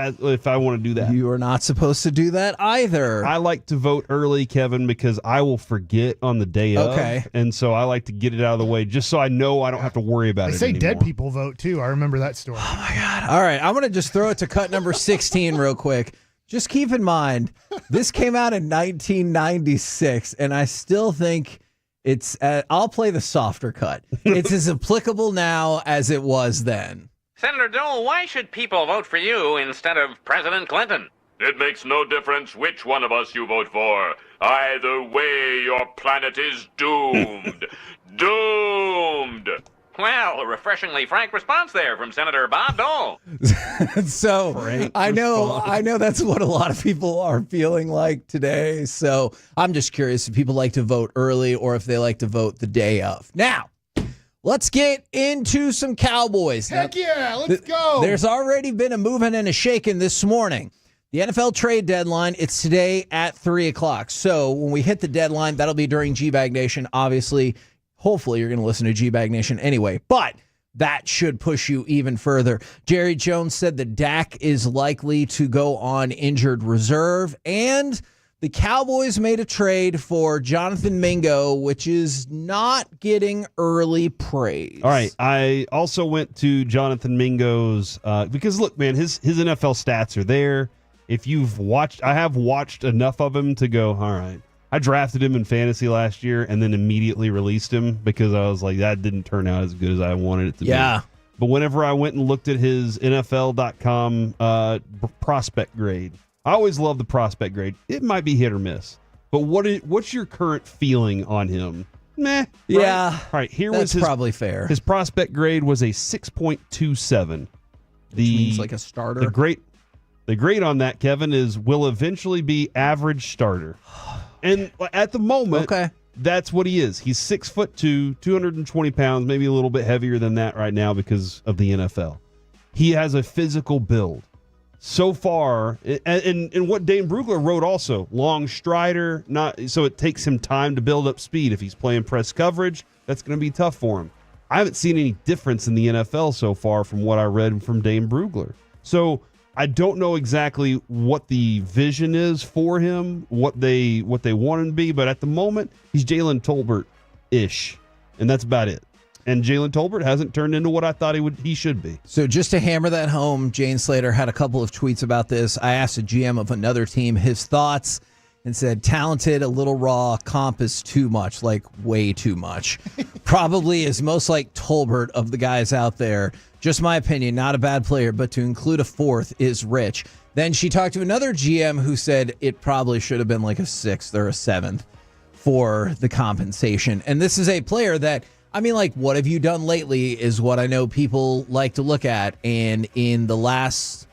I want to do that? You are not supposed to do that either. I like to vote early, Kevin, because I will forget on the day of. Okay. And so I like to get it out of the way just so I know I don't have to worry about it They say anymore. dead people vote, too. I remember that story. Oh, my God. All right, I'm going to just throw it to cut number 16 real quick. Just keep in mind, this came out in 1996, and I still think it's I'll play the softer cut. It's as applicable now as it was then. Senator Dole, why should people vote for you instead of President Clinton? It makes no difference which one of us you vote for. Either way, your planet is doomed. Doomed! Well, a refreshingly frank response there from Senator Bob Dole. So I know that's what a lot of people are feeling like today. So I'm just curious if people like to vote early or if they like to vote the day of. Now, let's get into some Cowboys. Heck yeah, let's go. There's already been a moving and a shaking this morning. The NFL trade deadline, it's today at 3 o'clock. So when we hit the deadline, that'll be during G-Bag Nation. Obviously, hopefully you're going to listen to G-Bag Nation anyway. But that should push you even further. Jerry Jones said that Dak is likely to go on injured reserve. And the Cowboys made a trade for Jonathan Mingo, which is not getting early praise. All right. I also went to Jonathan Mingo's because, look, man, his NFL stats are there. If you've watched, I have watched enough of him to go, all right. I drafted him in fantasy last year and then immediately released him because I was like, that didn't turn out as good as I wanted it to be. Yeah. But whenever I went and looked at his NFL.com prospect grade, I always love the prospect grade. It might be hit or miss. But what's your current feeling on him? Meh. Right? Yeah. All right, here that's was his probably fair. His prospect grade was a 6.27. Which means like a starter. The grade on that, Kevin, is will eventually be average starter. And at the moment, that's what he is. He's 6'2", 220 pounds, maybe a little bit heavier than that right now because of the NFL. He has a physical build. So far, and what Dane Brugler wrote also, long strider, so it takes him time to build up speed. If he's playing press coverage, that's going to be tough for him. I haven't seen any difference in the NFL so far from what I read from Dane Brugler. So I don't know exactly what the vision is for him, what they want him to be, but at the moment, he's Jalen Tolbert-ish, and that's about it. And Jalen Tolbert hasn't turned into what I thought he should be. So just to hammer that home, Jane Slater had a couple of tweets about this. I asked a GM of another team his thoughts and said, talented, a little raw, comp is too much, like way too much. Probably is most like Tolbert of the guys out there. Just my opinion, not a bad player, but to include a fourth is rich. Then she talked to another GM who said it probably should have been like a sixth or a seventh for the compensation. And this is a player that, I mean, like, what have you done lately is what I know people like to look at. And in the last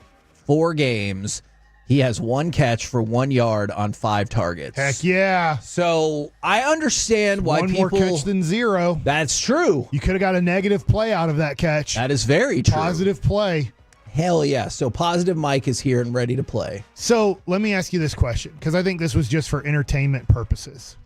4 games, he has 1 catch for 1 yard on 5 targets. Heck yeah. So I understand why One people... more catch than 0. That's true. You could have got a negative play out of that catch. That is very true. Positive play. Hell yeah. So Positive Mike is here and ready to play. So let me ask you this question, because I think this was just for entertainment purposes.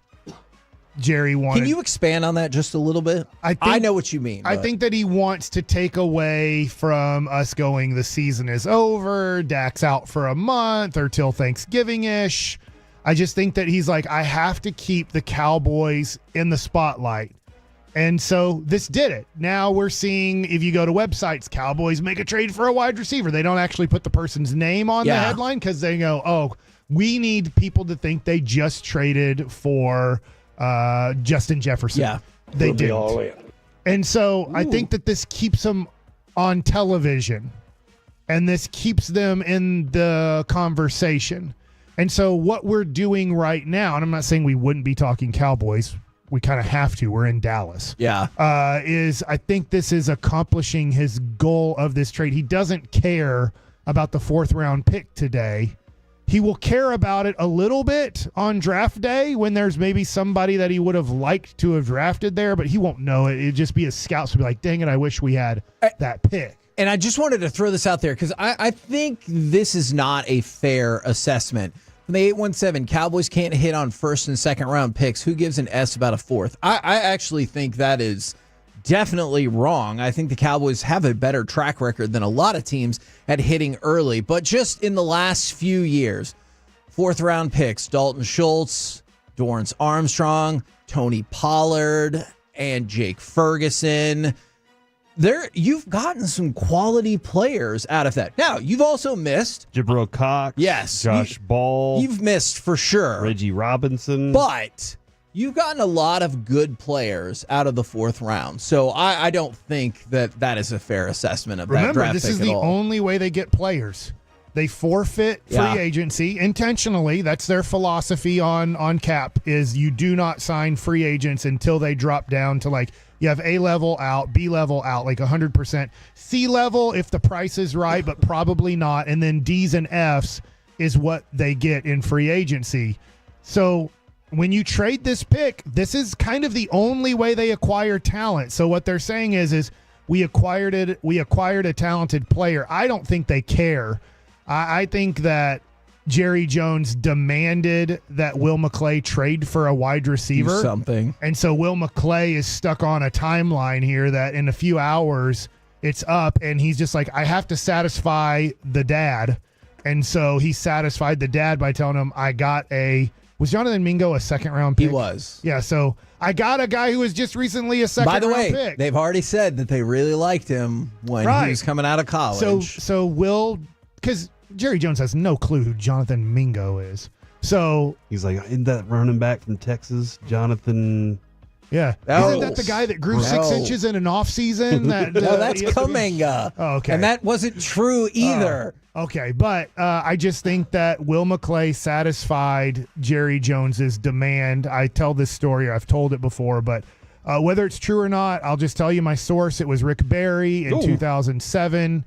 Jerry wanted... Can you expand on that just a little bit? I know what you mean. I think that he wants to take away from us going, the season is over, Dak's out for a month or till Thanksgiving-ish. I just think that he's like, I have to keep the Cowboys in the spotlight. And so this did it. Now we're seeing, if you go to websites, Cowboys make a trade for a wide receiver. They don't actually put the person's name on the headline because they go, oh, we need people to think they just traded for Justin Jefferson. Yeah. They didn't. And so I think that this keeps them on television, and this keeps them in the conversation. And so what we're doing right now, and I'm not saying we wouldn't be talking Cowboys, we kind of have to. We're in Dallas. Yeah. Is I think this is accomplishing his goal of this trade. He doesn't care about the 4th round pick today. He will care about it a little bit on draft day when there's maybe somebody that he would have liked to have drafted there, but he won't know it. It'd just be his scouts would be like, dang it, I wish we had that pick. And I just wanted to throw this out there because I think this is not a fair assessment. From the 817, Cowboys can't hit on 1st and 2nd round picks. Who gives an S about a 4th? I actually think that is definitely wrong. I think the Cowboys have a better track record than a lot of teams at hitting early. But just in the last few years, 4th round picks, Dalton Schultz, Dorrance Armstrong, Tony Pollard, and Jake Ferguson. You've gotten some quality players out of that. Now, you've also missed Jabril Cox. Yes. Josh Ball. You've missed for sure. Reggie Robinson. But you've gotten a lot of good players out of the 4th round. So I don't think that is a fair assessment of that draft pick at all. Remember, this is the only way they get players. They forfeit free agency intentionally. That's their philosophy on cap is you do not sign free agents until they drop down to like you have A level out, B level out, like 100%. C level if the price is right, but probably not. And then D's and F's is what they get in free agency. So when you trade this pick, this is kind of the only way they acquire talent. So what they're saying is we acquired a talented player. I don't think they care. I think that Jerry Jones demanded that Will McClay trade for a wide receiver. Do something. And so Will McClay is stuck on a timeline here that in a few hours it's up, and he's just like, I have to satisfy the dad. And so he satisfied the dad by telling him, was Jonathan Mingo a 2nd round pick? He was. Yeah, so I got a guy who was just recently a 2nd round pick. By the way, they've already said that they really liked him when he was coming out of college. So Will, because Jerry Jones has no clue who Jonathan Mingo is. So he's like, isn't that running back from Texas, Jonathan? Yeah. Isn't that the guy that grew 6 inches in an offseason? No, that's Kuminga. Oh, okay. And that wasn't true either. Okay, but I just think that Will McClay satisfied Jerry Jones's demand. I tell this story, I've told it before, but whether it's true or not, I'll just tell you my source. It was Rick Barry in 2007.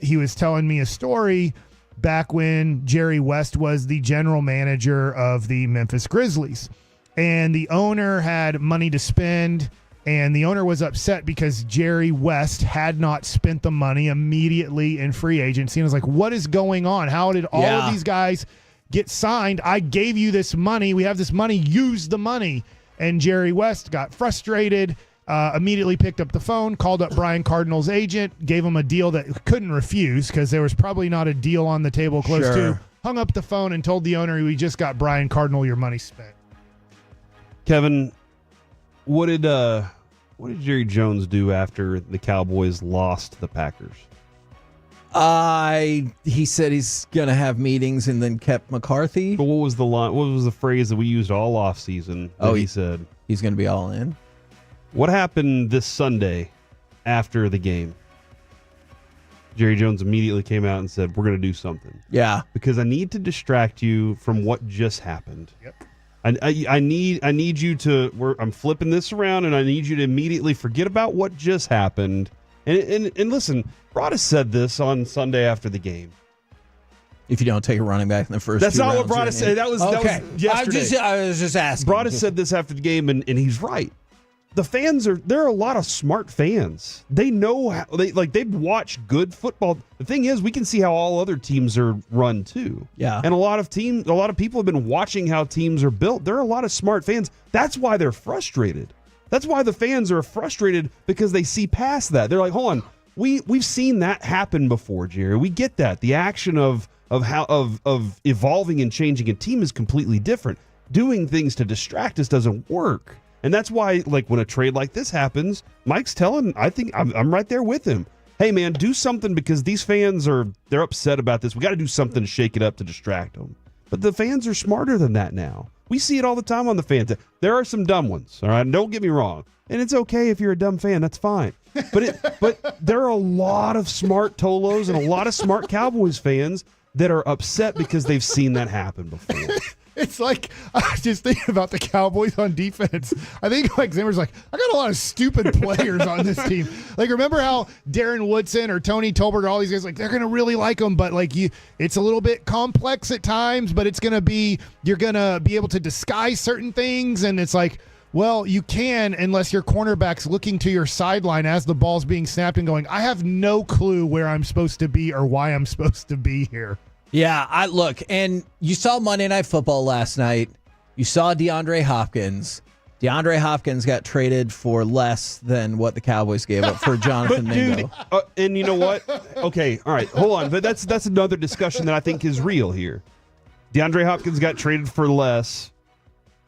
He was telling me a story back when Jerry West was the general manager of the Memphis Grizzlies. And the owner had money to spend, and the owner was upset because Jerry West had not spent the money immediately in free agency. And was like, what is going on? How did all of these guys get signed? I gave you this money. We have this money. Use the money. And Jerry West got frustrated, immediately picked up the phone, called up Brian Cardinal's agent, gave him a deal that couldn't refuse because there was probably not a deal on the table close to. Hung up the phone and told the owner, we just got Brian Cardinal, your money spent. Kevin, what did Jerry Jones do after the Cowboys lost the Packers? He said he's gonna have meetings and then kept McCarthy. But what was the line? What was the phrase that we used all off season? He said he's gonna be all in. What happened this Sunday after the game? Jerry Jones immediately came out and said, "We're gonna do something." Yeah, because I need to distract you from what just happened. Yep. I need you to. I'm flipping this around, and I need you to immediately forget about what just happened. And listen, Broadus said this on Sunday after the game. If you don't take a running back in the first, that's two not rounds, what Broadus said. That was yesterday. I was just asking. Broadus said this after the game, and he's right. The fans there are a lot of smart fans. They know how they've watched good football. The thing is, we can see how all other teams are run too. Yeah. And a lot of people have been watching how teams are built. There are a lot of smart fans. That's why they're frustrated. That's why the fans are frustrated, because they see past that. They're like, hold on, we've seen that happen before, Jerry. We get that. The action of evolving and changing a team is completely different. Doing things to distract us doesn't work. And that's why, like, when a trade like this happens, Mike's telling, I think I'm right there with him. Hey, man, do something, because these fans they're upset about this. We got to do something to shake it up to distract them. But the fans are smarter than that now. We see it all the time on the fans. There are some dumb ones, all right? Don't get me wrong. And it's okay if you're a dumb fan. That's fine. But there are a lot of smart Tolos and a lot of smart Cowboys fans that are upset because they've seen that happen before. It's like, I was just thinking about the Cowboys on defense. I think like Zimmer's like, I got a lot of stupid players on this team. Like, remember how Darren Woodson or Tony Tolbert or all these guys, like, they're going to really like them, but like it's a little bit complex at times, but you're going to be able to disguise certain things. And it's like, well, you can, unless your cornerback's looking to your sideline as the ball's being snapped and going, I have no clue where I'm supposed to be or why I'm supposed to be here. Yeah, look, and you saw Monday Night Football last night. You saw DeAndre Hopkins. DeAndre Hopkins got traded for less than what the Cowboys gave up for Jonathan Mingo. Dude, and you know what? Okay, all right, hold on. But that's another discussion that I think is real here. DeAndre Hopkins got traded for less.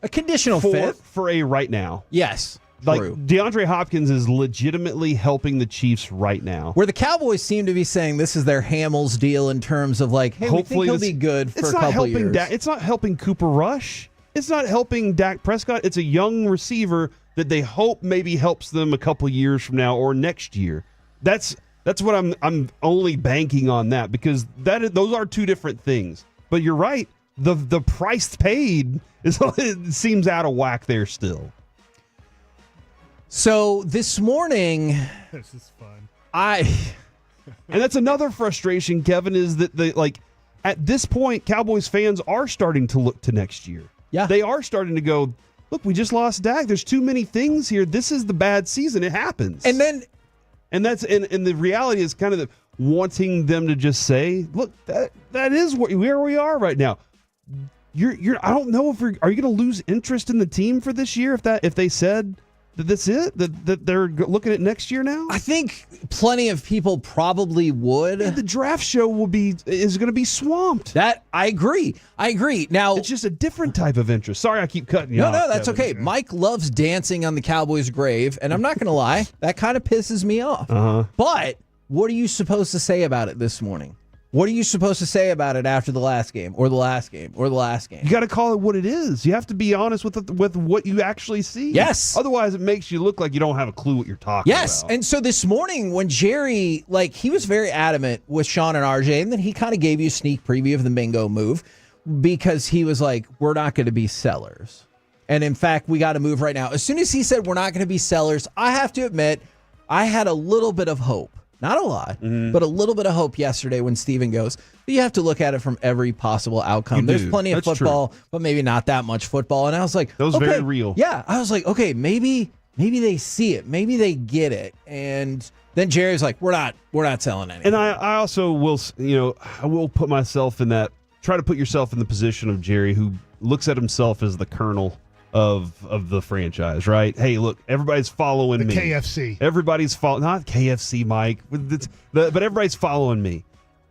A conditional fifth. For a right now. Yes. Like, true. DeAndre Hopkins is legitimately helping the Chiefs right now. Where the Cowboys seem to be saying this is their Hamels deal in terms of like, hey, hopefully we think he'll be good for a couple years. It's not helping Cooper Rush. It's not helping Dak Prescott. It's a young receiver that they hope maybe helps them a couple years from now or next year. That's what I'm only banking on that, because those are two different things. But you're right. The price paid it seems out of whack there still. So this morning, this is fun. And that's another frustration, Kevin, is that at this point, Cowboys fans are starting to look to next year. Yeah, they are starting to go, look, we just lost Dak. There's too many things here. This is the bad season. It happens. And the reality is kind of wanting them to just say, look, that is where we are right now. I don't know if are you going to lose interest in the team for this year if they said that's it, that they're looking at next year now? I think plenty of people probably would. And the draft show is going to be swamped. That I agree. Now it's just a different type of interest. Sorry, I keep cutting you off. No, that's Kevin. okay. Mike loves dancing on the Cowboys' grave, and I'm not going to lie, that kind of pisses me off. But what are you supposed to say about it this morning? What are you supposed to say about it after the last game or the last game or the last game? You got to call it what it is. You have to be honest with what you actually see. Yes. Otherwise, it makes you look like you don't have a clue what you're talking about. Yes. And so this morning when Jerry, he was very adamant with Shan and RJ, and then he kind of gave you a sneak preview of the Mingo move because he was like, we're not going to be sellers. And in fact, we got to move right now. As soon as he said we're not going to be sellers, I have to admit, I had a little bit of hope. Not a lot, but a little bit of hope yesterday when Steven goes, but you have to look at it from every possible outcome. There's plenty of football, but maybe not that much football. And I was like, that was very real. Yeah. I was like, okay, maybe they see it. Maybe they get it. And then Jerry's like, we're not selling anything. And I also will, I will put myself in that, try to put yourself in the position of Jerry, who looks at himself as the colonel of the franchise, right? Hey, look, everybody's following me. KFC. Everybody's following, not KFC, Mike, but everybody's following me.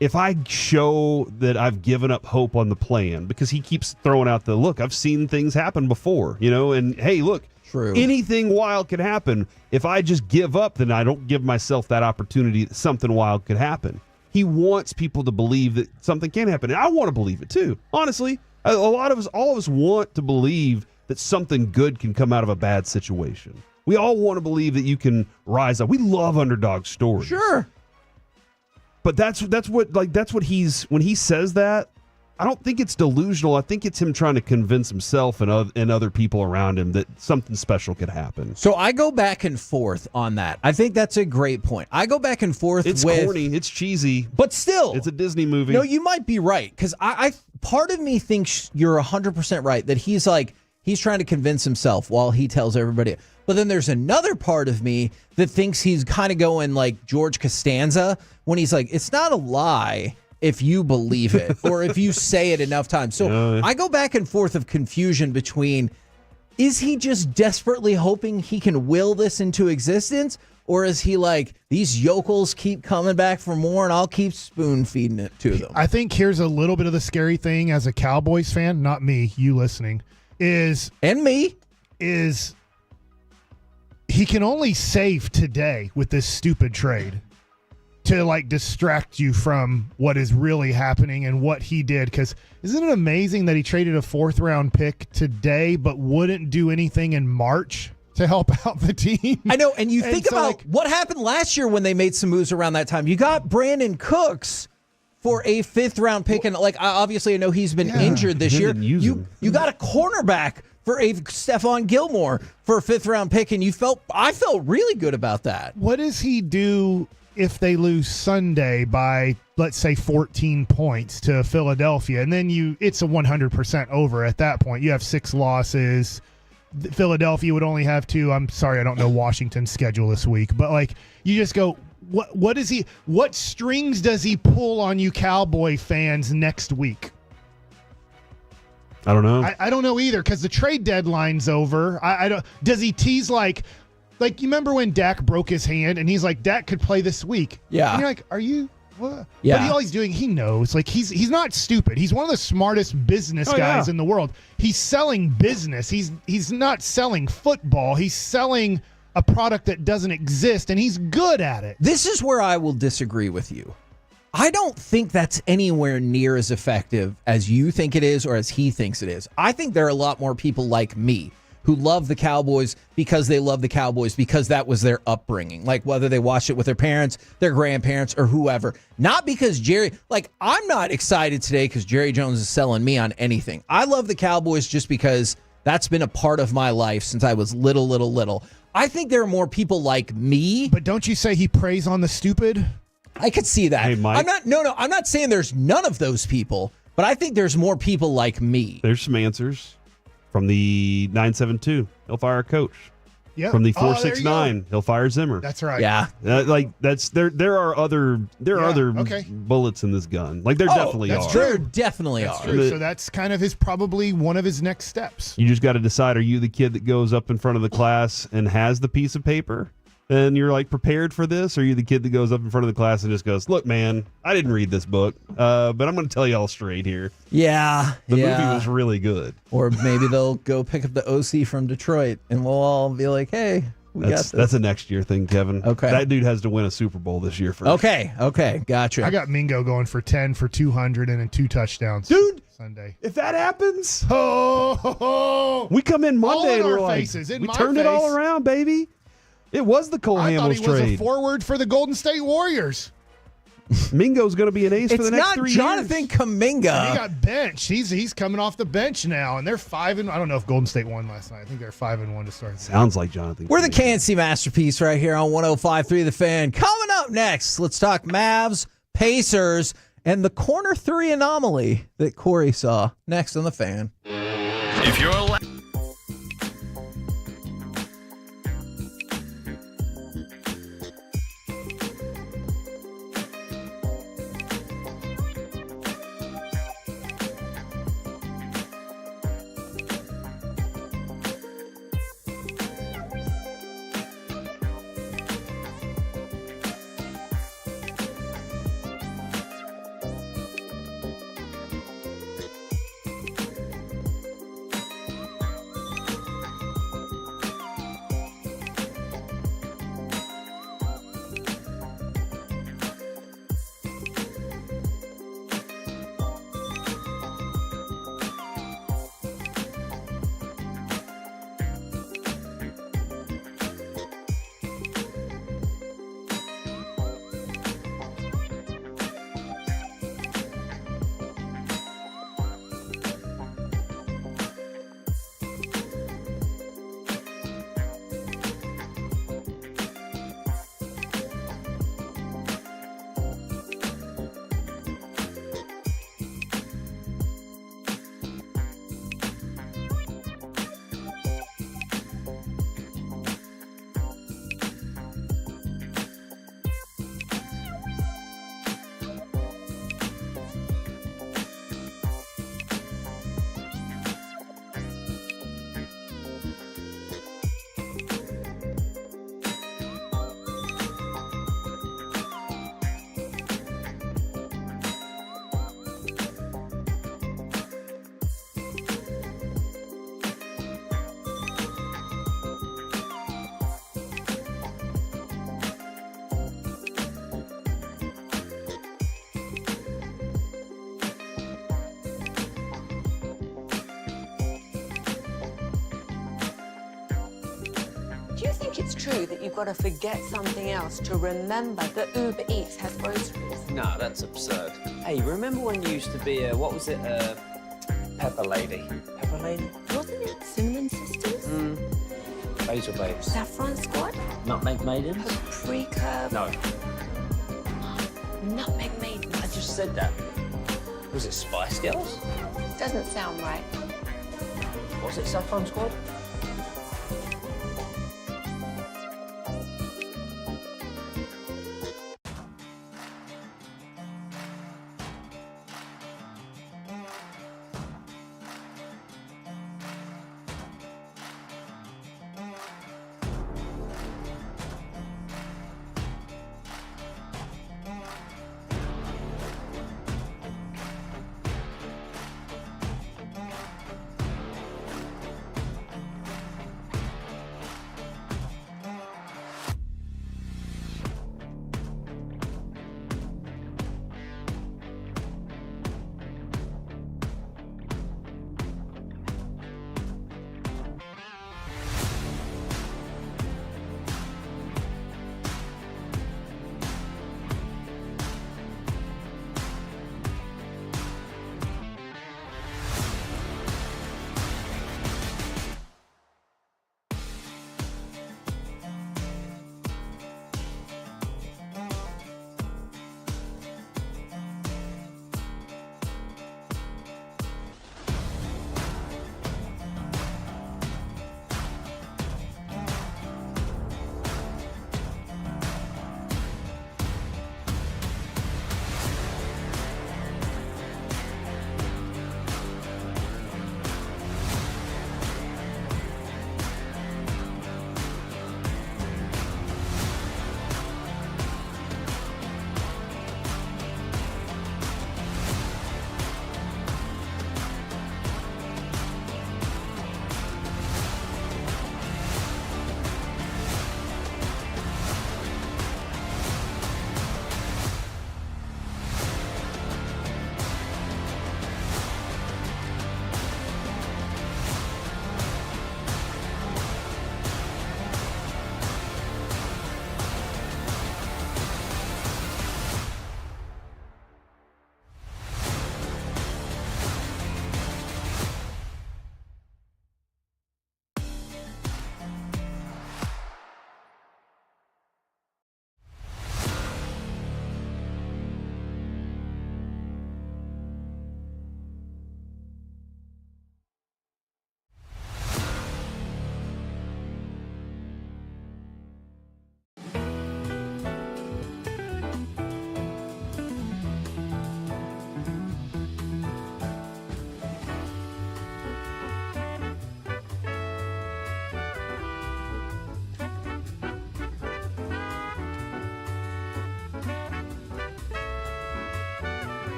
If I show that I've given up hope on the plan, because he keeps throwing out look, I've seen things happen before, and hey, look, true, anything wild could happen. If I just give up, then I don't give myself that opportunity that something wild could happen. He wants people to believe that something can happen, and I want to believe it too. Honestly, all of us want to believe that something good can come out of a bad situation. We all want to believe that you can rise up. We love underdog stories. Sure. But that's what he's, when he says that, I don't think it's delusional. I think it's him trying to convince himself and other people around him that something special could happen. So I go back and forth on that. I think that's a great point. I go back and forth It's corny, it's cheesy. But still. It's a Disney movie. No, you might be right. Because I part of me thinks you're 100% right, that he's trying to convince himself while he tells everybody. But then there's another part of me that thinks he's kind of going like George Costanza when he's like, it's not a lie if you believe it or if you say it enough times. So I go back and forth of confusion between, is he just desperately hoping he can will this into existence? Or is he like, these yokels keep coming back for more and I'll keep spoon feeding it to them? I think here's a little bit of the scary thing as a Cowboys fan, not me, you listening. Is he can only save today with this stupid trade. to like distract you from what is really happening and what he did. Because isn't it amazing that he traded a 4th-round pick today but wouldn't do anything in March to help out the team? I know, and you think so, about like, what happened last year when they made some moves around that time. You got Brandon Cooks for a 5th-round pick, and like obviously I know he's been injured this year. You got a cornerback for a Stephon Gilmore for a 5th-round pick, and I felt really good about that. What does he do if they lose Sunday by, let's say, 14 points to Philadelphia? And then it's a 100% over at that point. You have 6 losses. Philadelphia would only have 2. I'm sorry, I don't know Washington's schedule this week, but like you just go, what strings does he pull on you Cowboy fans next week? I don't know. I don't know either, because the trade deadline's over. I don't. Does he tease like you remember when Dak broke his hand and he's like, Dak could play this week? Yeah. And you're like, are you? What? Yeah. But all he's doing, he knows. Like he's not stupid. He's one of the smartest business guys in the world. He's selling business. He's not selling football. He's selling a product that doesn't exist, and he's good at it. This is where I will disagree with you. I don't think that's anywhere near as effective as you think it is or as he thinks it is. I think there are a lot more people like me who love the Cowboys because they love the Cowboys because that was their upbringing. Like whether they watched it with their parents, their grandparents, or whoever. Not because I'm not excited today because Jerry Jones is selling me on anything. I love the Cowboys just because that's been a part of my life since I was little. I think there are more people like me. But don't you say he preys on the stupid? I could see that. Hey, Mike. I'm not saying there's none of those people, but I think there's more people like me. There's some answers from the 972. He'll fire a coach. Yeah. From the Oh, there you 469, he'll fire Zimmer. That's right. Yeah. There are other okay. bullets in this gun. Like there definitely that's are. true. There definitely That's are. true. So that's kind of probably one of his next steps. You just got to decide: are you the kid that goes up in front of the class and has the piece of paper, and you're like prepared for this? Or are you the kid that goes up in front of the class and just goes, "Look, man, I didn't read this book, but I'm going to tell you all straight here. Yeah. The movie was really good." Or maybe they'll go pick up the OC from Detroit, and we'll all be like, "Hey, we got this." That's a next year thing, Kevin. Okay. That dude has to win a Super Bowl this year first. Okay, gotcha. I got Mingo going for 10 for 200 and then 2 touchdowns. Dude, Sunday. if that happens, we come in Monday all in and we're our like, faces, in we my turned it all face. around, baby. It was the Cole I thought Hamels he was trade. a forward for the Golden State Warriors. Mingo's going to be an ace for the next 3 years. It's not Jonathan Kuminga. And he got benched. He's coming off the bench now, and they're 5-1. I don't know if Golden State won last night. I think they're 5-1 to start. Sounds like Jonathan. We're the KNC Masterpiece right here on 105.3 The Fan. Coming up next, let's talk Mavs, Pacers, and the corner 3 anomaly that Corey saw. Next on The Fan. If you're it's true that you've got to forget something else to remember that Uber Eats has groceries? No, that's absurd. Hey, remember when you used to be a, what was it, Pepper Lady? Pepper Lady? Wasn't it Cinnamon Sisters? Basil Babes. Saffron Squad? Nutmeg Maidens? Paprika? No. Nutmeg Maidens? I just said that. Was it Spice Girls? Doesn't sound right. Was it Saffron Squad?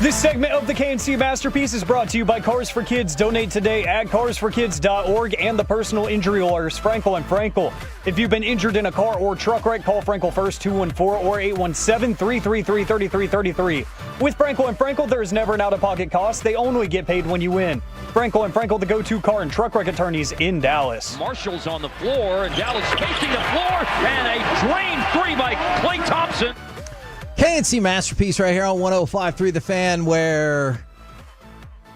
This segment of the KNC Masterpiece is brought to you by Cars for Kids. Donate today at carsforkids.org and the personal injury lawyers, Frankel and Frankel. If you've been injured in a car or truck wreck, call Frankel first, 214 or 817-333-3333. With Frankel and Frankel, there is never an out-of-pocket cost. They only get paid when you win. Frankel and Frankel, the go-to car and truck wreck attorneys in Dallas. Marshall's on the floor, and Dallas spacing the floor, and a drained three by Klay Thompson. KNC Masterpiece right here on 105.3 The Fan, where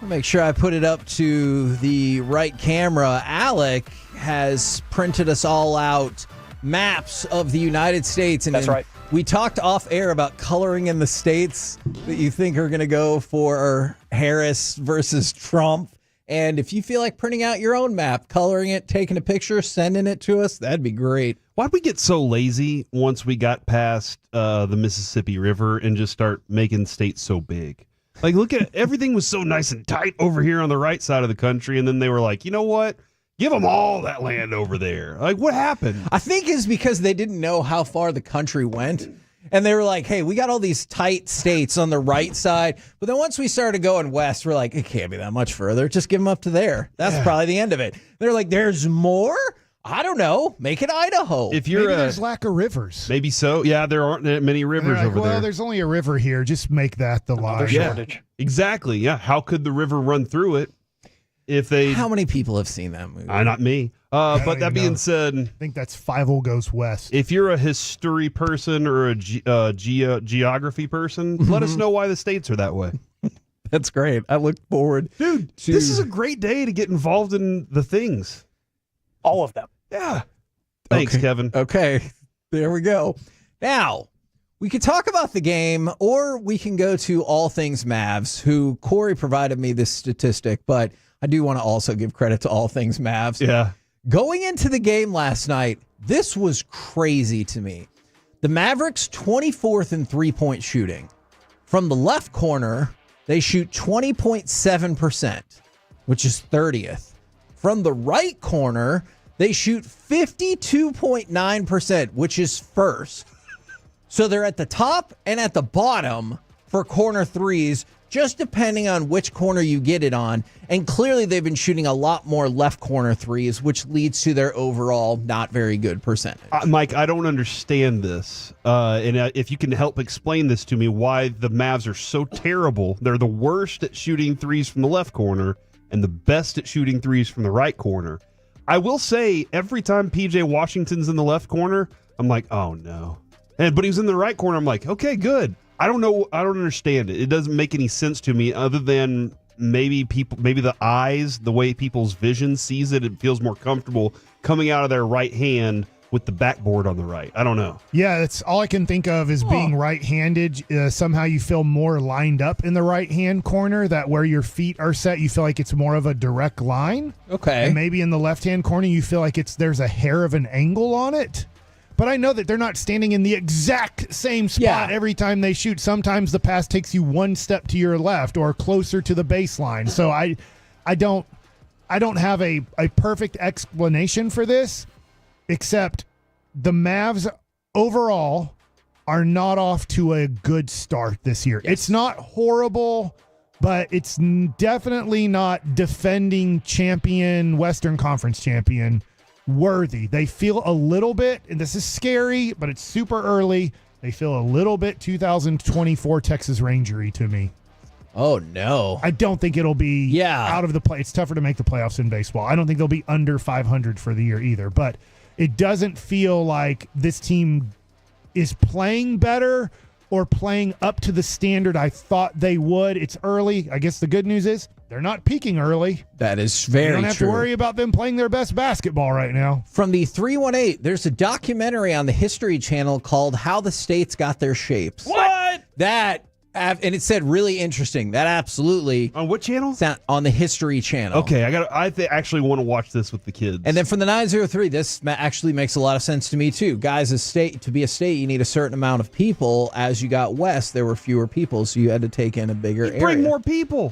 I'll make sure I put it up to the right camera. Alec has printed us all out maps of the United States. And that's right. We talked off air about coloring in the states that you think are going to go for Harris versus Trump. And if you feel like printing out your own map, coloring it, taking a picture, sending it to us, that'd be great. Why'd we get so lazy once we got past the Mississippi River and just start making states so big? Like, look at everything was so nice and tight over here on the right side of the country. And then they were like, you know what? Give them all that land over there. Like, what happened? I think it's because they didn't know how far the country went. And they were like, hey, we got all these tight states on the right side. But then once we started going west, we're like, it can't be that much further. Just give them up to there. That's probably the end of it. They're like, there's more? I don't know. Make it Idaho. If you're maybe there's lack of rivers. Maybe so. Yeah, there aren't that many rivers over there. Well, there's only a river here. Just make that the line. Shortage. Exactly. Yeah. How could the river run through it if they... How many people have seen that movie? Not me. But that being said, I think that's 5-0 goes west. If you're a history person or a geography person, let us know why the states are that way. That's great. I look forward Dude, this is a great day to get involved in the things. All of them. Yeah. Thanks, Kevin. Okay, there we go. Now, we could talk about the game, or we can go to All Things Mavs, who Corey provided me this statistic, but I do want to also give credit to All Things Mavs. Yeah. Going into the game last night, this was crazy to me. The Mavericks 24th in three-point shooting. From the left corner, they shoot 20.7%, which is 30th. From the right corner, they shoot 52.9%, which is first. So they're at the top and at the bottom for corner threes, just depending on which corner you get it on. And clearly they've been shooting a lot more left corner threes, which leads to their overall not very good percentage. Mike, I don't understand this. And if you can help explain this to me, why the Mavs are so terrible. They're the worst at shooting threes from the left corner and the best at shooting threes from the right corner. I will say, every time PJ Washington's in the left corner, I'm like, oh no. But he's in the right corner, I'm like, okay, good. I don't know. I don't understand it. It doesn't make any sense to me, other than maybe the eyes, the way people's vision sees it. It feels more comfortable coming out of their right hand with the backboard on the right. I don't know. Yeah, that's all I can think of is being right-handed. Somehow you feel more lined up in the right-hand corner, that where your feet are set, you feel like it's more of a direct line. Okay. And maybe in the left-hand corner, you feel like there's a hair of an angle on it. But I know that they're not standing in the exact same spot every time they shoot. Sometimes the pass takes you one step to your left or closer to the baseline. So I don't have a perfect explanation for this, except the Mavs overall are not off to a good start this year. It's not horrible, but it's definitely not defending champion, Western Conference champion worthy. They feel a little bit, and this is scary, but it's super early, they feel a little bit 2024 Texas Rangery to me. Oh, no. I don't think it'll be out of the play. It's tougher to make the playoffs in baseball. I don't think they'll be under 500 for the year either, but it doesn't feel like this team is playing better or playing up to the standard I thought they would. It's early. I guess the good news is they're not peaking early. That is very true. You don't have to worry about them playing their best basketball right now. From the 318, there's a documentary on the History Channel called How the States Got Their Shapes. What? And it said really interesting. That absolutely. On what channel? On the History Channel. Okay, I actually want to watch this with the kids. And then from the 903, this actually makes a lot of sense to me too. Guys, to be a state, you need a certain amount of people. As you got west, there were fewer people, so you had to take in a bigger area. Bring more people.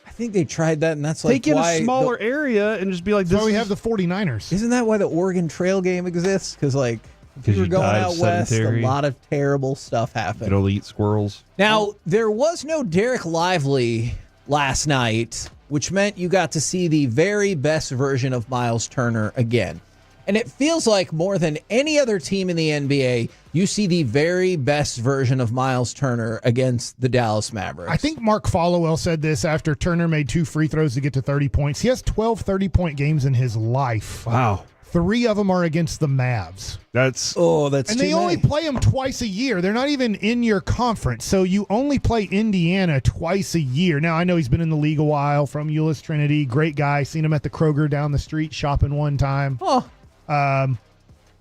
I think they tried that, and that's like take in a smaller area and just be like, this. That's why we have the 49ers. Isn't that why the Oregon Trail game exists? Because if you were going out west, a lot of terrible stuff happened. It'll eat squirrels. Now, there was no Derek Lively last night, which meant you got to see the very best version of Miles Turner again. And it feels like more than any other team in the NBA, you see the very best version of Miles Turner against the Dallas Mavericks. I think Mark Followell said this after Turner made 2 free throws to get to 30 points. He has 12 30-point games in his life. Wow. 3 of them are against the Mavs. And they only play them twice a year. They're not even in your conference. So you only play Indiana twice a year. Now, I know he's been in the league a while, from Euless Trinity. Great guy. Seen him at the Kroger down the street shopping one time.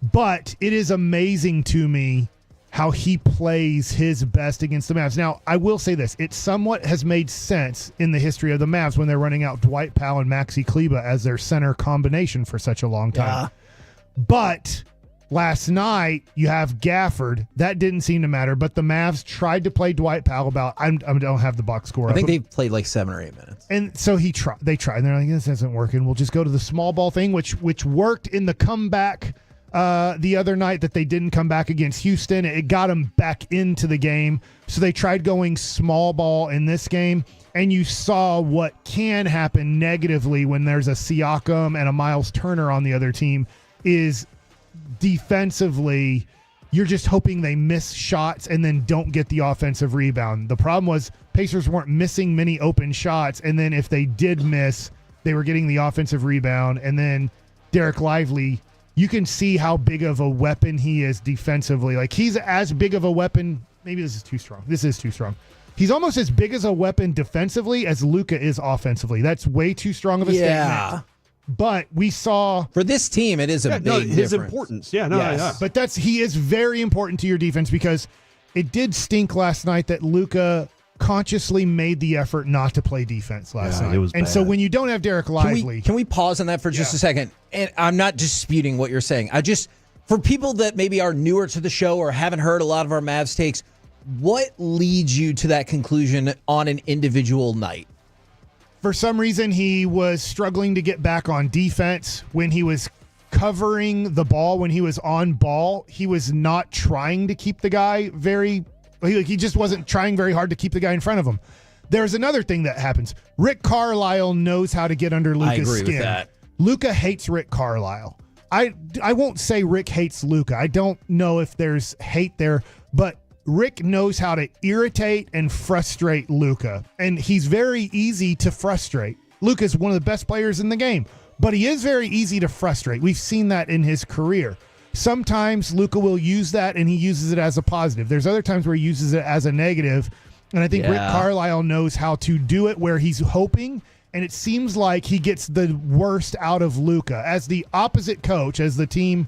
But it is amazing to me how he plays his best against the Mavs. Now, I will say this. It somewhat has made sense in the history of the Mavs when they're running out Dwight Powell and Maxi Kleber as their center combination for such a long time. Yeah. But last night, you have Gafford. That didn't seem to matter, but the Mavs tried to play Dwight Powell about, I don't have the box score. I think they played like 7 or 8 minutes. And so they tried. And they're like, this isn't working. We'll just go to the small ball thing, which worked in the comeback the other night that they didn't come back against Houston. It got them back into the game. So they tried going small ball in this game, and you saw what can happen negatively when there's a Siakam and a Miles Turner on the other team is defensively, you're just hoping they miss shots and then don't get the offensive rebound. The problem was Pacers weren't missing many open shots, and then if they did miss, they were getting the offensive rebound, and then Derek Lively, you can see how big of a weapon he is defensively. Like, he's as big of a weapon. Maybe this is too strong. This is too strong. He's almost as big as a weapon defensively as Luka is offensively. That's way too strong of a statement. But we saw for this team, it is a big his difference. importance. Yeah. But he is very important to your defense, because it did stink last night that Luka consciously made the effort not to play defense last night. It was and bad. so when you don't have Derek Lively, Can we pause on that for just a second? And I'm not disputing what you're saying. For people that maybe are newer to the show or haven't heard a lot of our Mavs takes, what leads you to that conclusion on an individual night? for some reason he was struggling to get back on defense. When he was covering the ball, when he was on ball, he was not trying to keep the guy he just wasn't trying very hard to keep the guy in front of him. There's another thing that happens. Rick Carlisle knows how to get under Luka's skin. I agree with that. Luka hates Rick Carlisle. I won't say Rick hates Luka. I don't know if there's hate there, but Rick knows how to irritate and frustrate Luka, and he's very easy to frustrate. Luka's one of the best players in the game, but he is very easy to frustrate. We've seen that in his career. Sometimes Luka will use that, and he uses it as a positive. There's other times where he uses it as a negative, and I think Rick Carlisle knows how to do it where he's hoping, and it seems like he gets the worst out of Luka. As the opposite coach, as the team,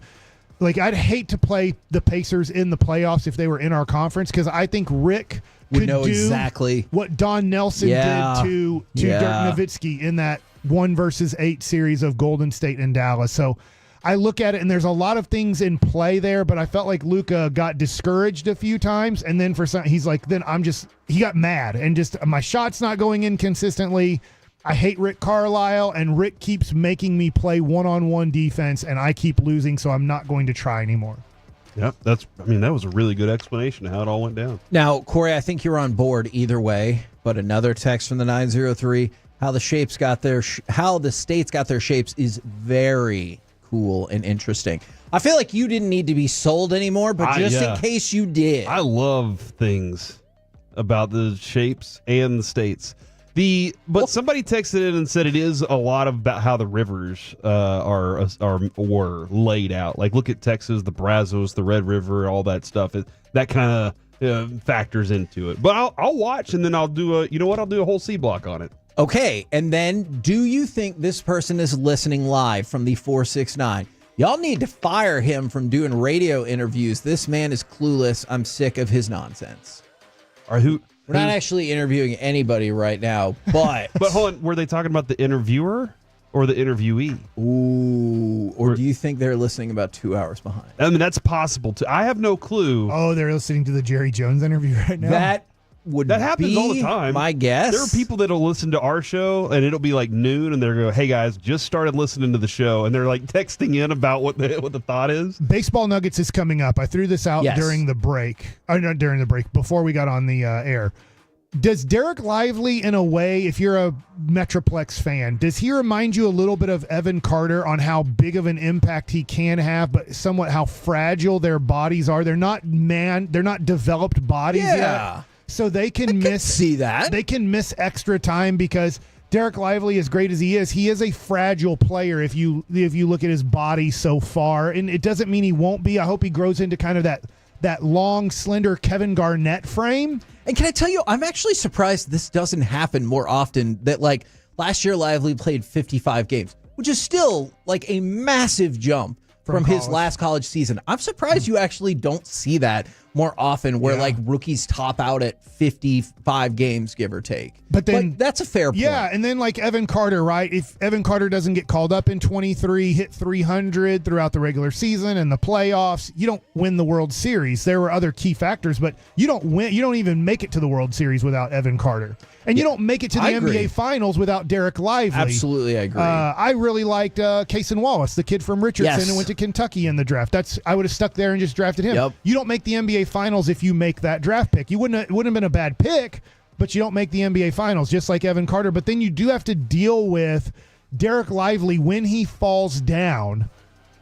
like, I'd hate to play the Pacers in the playoffs if they were in our conference, because I think Rick could know do exactly what Don Nelson did to Dirk Nowitzki in that 1-8 series of Golden State and Dallas. So I look at it, and there's a lot of things in play there, but I felt like Luka got discouraged a few times, and then he's like, he got mad, and just my shot's not going in consistently. I hate Rick Carlisle, and Rick keeps making me play one-on-one defense, and I keep losing, so I'm not going to try anymore. Yep, that was a really good explanation of how it all went down. Now, Corey, I think you're on board either way, but another text from the 903, how the states got their shapes is very cool and interesting. I feel like you didn't need to be sold anymore, but just in case you did. I love things about the shapes and the states. But somebody texted in and said it is a lot about how the rivers were laid out. Like, look at Texas, the Brazos, the Red River, all that stuff. That kind of factors into it. But I'll watch, and then I'll do a whole C block on it. Okay, and then do you think this person is listening live from the 469? Y'all need to fire him from doing radio interviews. This man is clueless. I'm sick of his nonsense. We're not actually interviewing anybody right now, but... But hold on, were they talking about the interviewer or the interviewee? Ooh, or do you think they're listening about 2 hours behind? I mean, that's possible, too. I have no clue. Oh, they're listening to the Jerry Jones interview right now? That happens all the time. My guess. There are people that'll listen to our show, and it'll be like noon, and they're going, "Hey guys, just started listening to the show," and they're like texting in about what the thought is. Baseball Nuggets is coming up. I threw this out during the break. Not during the break, before we got on the air. Does Derek Lively, in a way, if you're a Metroplex fan, does he remind you a little bit of Evan Carter on how big of an impact he can have, but somewhat how fragile their bodies are? They're not developed bodies yet. So they can They can miss extra time because Derek Lively, as great as he is a fragile player if you look at his body so far. And it doesn't mean he won't be. I hope he grows into kind of that long, slender Kevin Garnett frame. And can I tell you, I'm actually surprised this doesn't happen more often. That, like, last year Lively played 55 games, which is still like a massive jump from his last college season. I'm surprised you actually don't see that more often, where like rookies top out at 55 games, give or take. But that's a fair point. Yeah, and then like Evan Carter, right? If Evan Carter doesn't get called up in 23, hit 300 throughout the regular season and the playoffs, you don't win the World Series. There were other key factors, but you don't win. You don't even make it to the World Series without Evan Carter. And you don't make it to the NBA Finals without Derek Lively. Absolutely, I agree. I really liked Cason Wallace, the kid from Richardson who went to Kentucky in the draft. I would have stuck there and just drafted him. Yep. You don't make the NBA Finals if you make that draft pick. It wouldn't have been a bad pick, but you don't make the NBA Finals, just like Evan Carter. But then you do have to deal with Derek Lively when he falls down.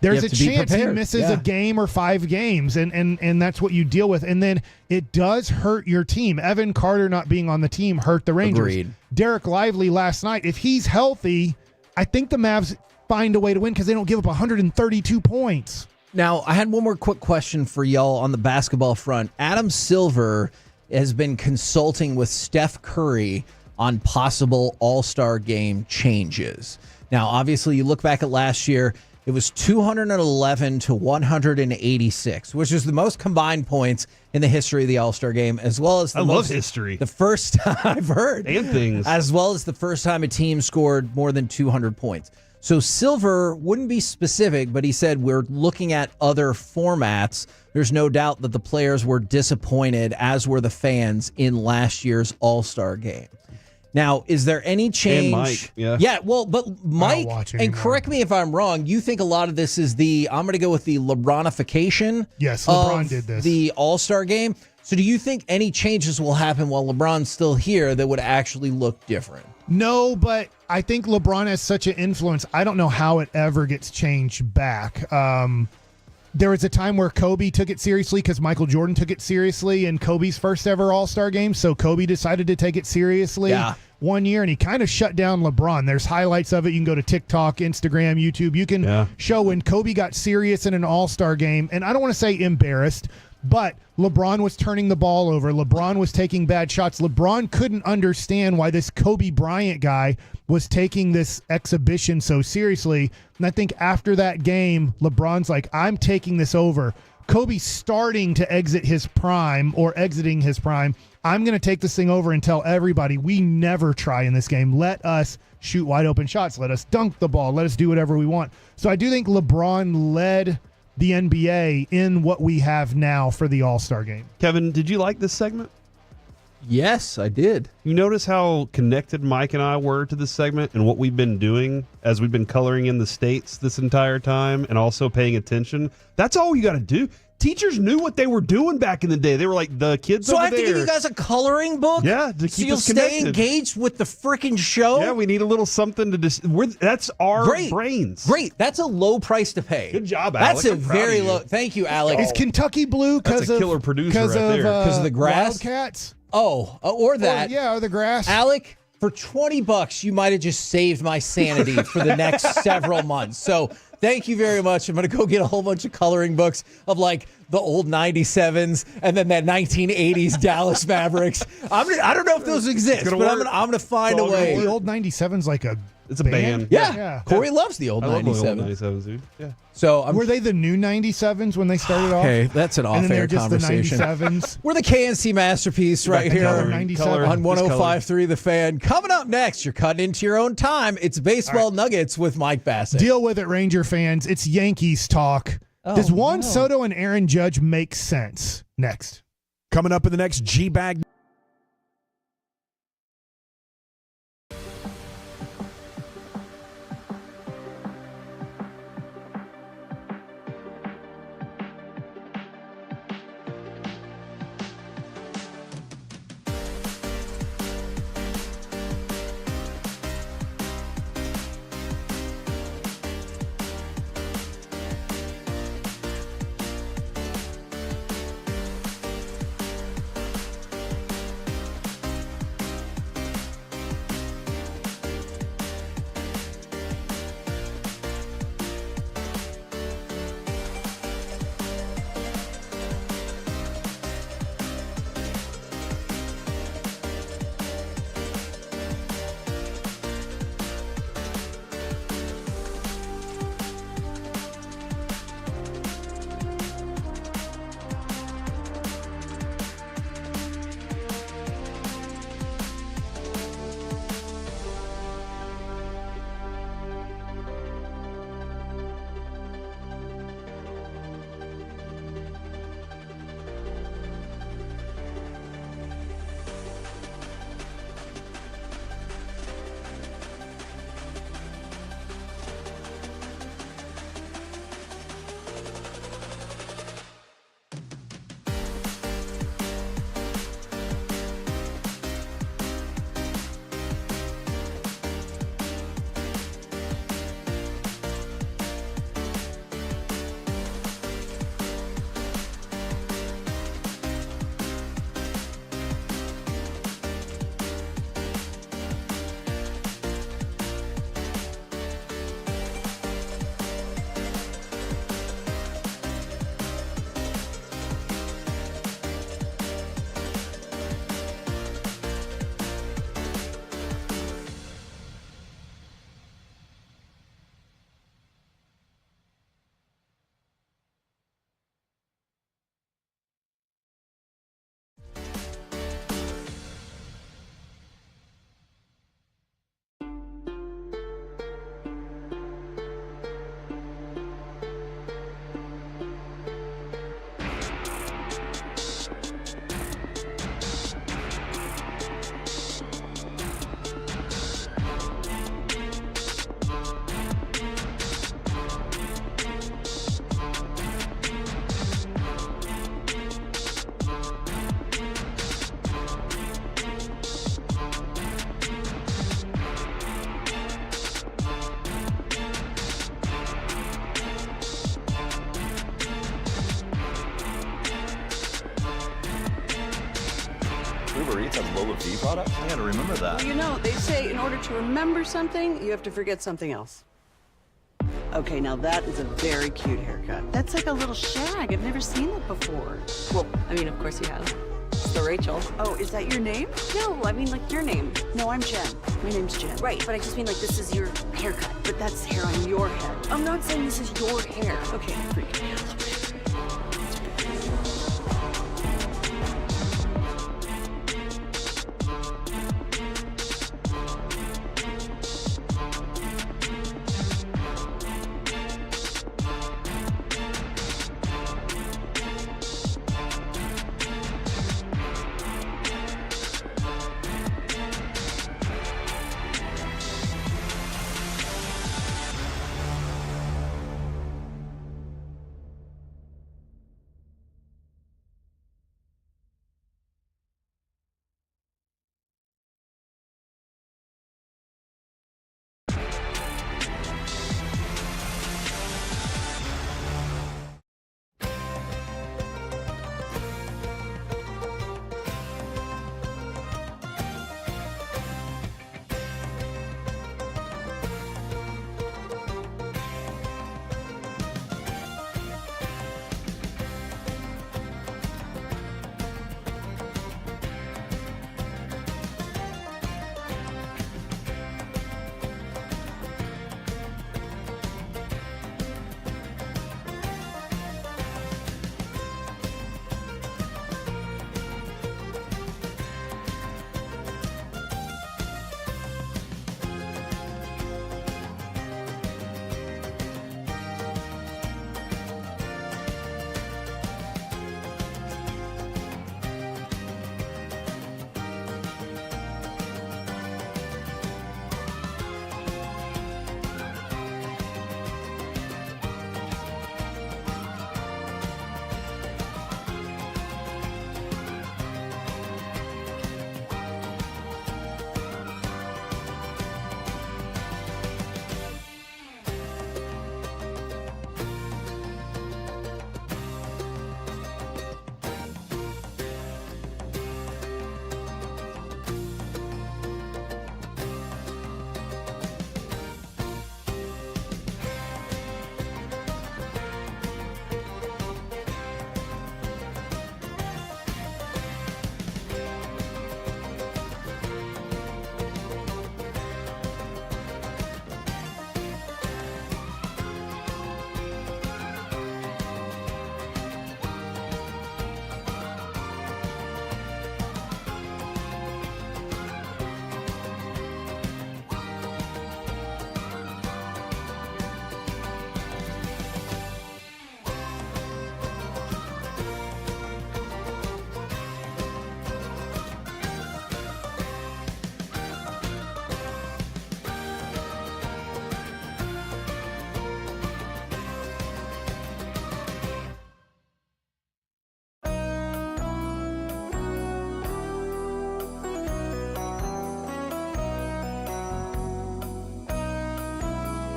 There's a chance he misses a game or 5 games, and that's what you deal with. And then it does hurt your team. Evan Carter not being on the team hurt the Rangers. Agreed. Derek Lively last night, if he's healthy, I think the Mavs find a way to win because they don't give up 132 points. Now, I had one more quick question for y'all on the basketball front. Adam Silver has been consulting with Steph Curry on possible All-Star game changes. Now, obviously, you look back at last year, it was 211 to 186, which is the most combined points in the history of the All-Star game, as well as history. The first time I've heard. And things. As well as the first time a team scored more than 200 points. So Silver wouldn't be specific, but he said we're looking at other formats. There's no doubt that the players were disappointed, as were the fans, in last year's All-Star game. Now, is there any change? And Mike, yeah. Yeah, well, but Mike, and correct me if I'm wrong, you think a lot of this is I'm going to go with the LeBronification Yes, LeBron of did this. the All-Star game. So do you think any changes will happen while LeBron's still here that would actually look different? No, but I think LeBron has such an influence. I don't know how it ever gets changed back. There was a time where Kobe took it seriously because Michael Jordan took it seriously in Kobe's first ever All-Star game. So Kobe decided to take it seriously one year, and he kind of shut down LeBron. There's highlights of it. You can go to TikTok, Instagram, YouTube. You can show when Kobe got serious in an All-Star game. And I don't want to say embarrassed, but LeBron was turning the ball over. LeBron was taking bad shots. LeBron couldn't understand why this Kobe Bryant guy was taking this exhibition so seriously. And I think after that game, LeBron's like, I'm taking this over. Kobe's starting to exit his prime or exiting his prime. I'm going to take this thing over and tell everybody we never try in this game. Let us shoot wide open shots. Let us dunk the ball. Let us do whatever we want. So I do think LeBron led the NBA in what we have now for the All-Star game. Kevin, did you like this segment? Yes, I did. You notice how connected Mike and I were to this segment and what we've been doing as we've been coloring in the states this entire time and also paying attention? That's all you got to do. Teachers knew what they were doing back in the day. They were like, the kids So over I have there. to give you guys a coloring book? Yeah, to So keep you'll us stay connected. engaged with the freaking show? Yeah, we need a little something to that's our brains. Great. That's a low price to pay. Good job, Alec. That's a I'm proud of very you. low. Thank you, Alec. Is Kentucky blue That's because a of killer producer right there. Because of the grass? Wildcats? Or that. Or the grass. Alec, for $20, you might have just saved my sanity for the next several months. So thank you very much. I'm going to go get a whole bunch of coloring books of like the old 97s and then that 1980s Dallas Mavericks. I don't know if those exist, but I'm going to find a way. The old 97's like it's a band. Yeah. Corey loves the old I love 97. the old 97s, dude. Yeah. So were they the new 97s when they started off? Okay, that's an And then off-air they're just conversation. The 97s. We're the KNC Masterpiece right here color, on 97. 105.3 The Fan. Coming up next, you're cutting into your own time. It's Baseball Nuggets with Mike Bassett. Deal with it, Ranger fans. It's Yankees talk. Does Juan Soto and Aaron Judge make sense? Next. Coming up in the next G-Bag. it's a Lola V product? I gotta remember that. Well, they say in order to remember something, you have to forget something else. Okay, now that is a very cute haircut. That's like a little shag. I've never seen that before. Well, of course you have. It's the Rachel. Oh, is that your name? No, I mean like your name. No, I'm Jen. My name's Jen. Right, but I just mean like this is your haircut. But that's hair on your head. I'm not saying this is your hair. Okay, freak me out.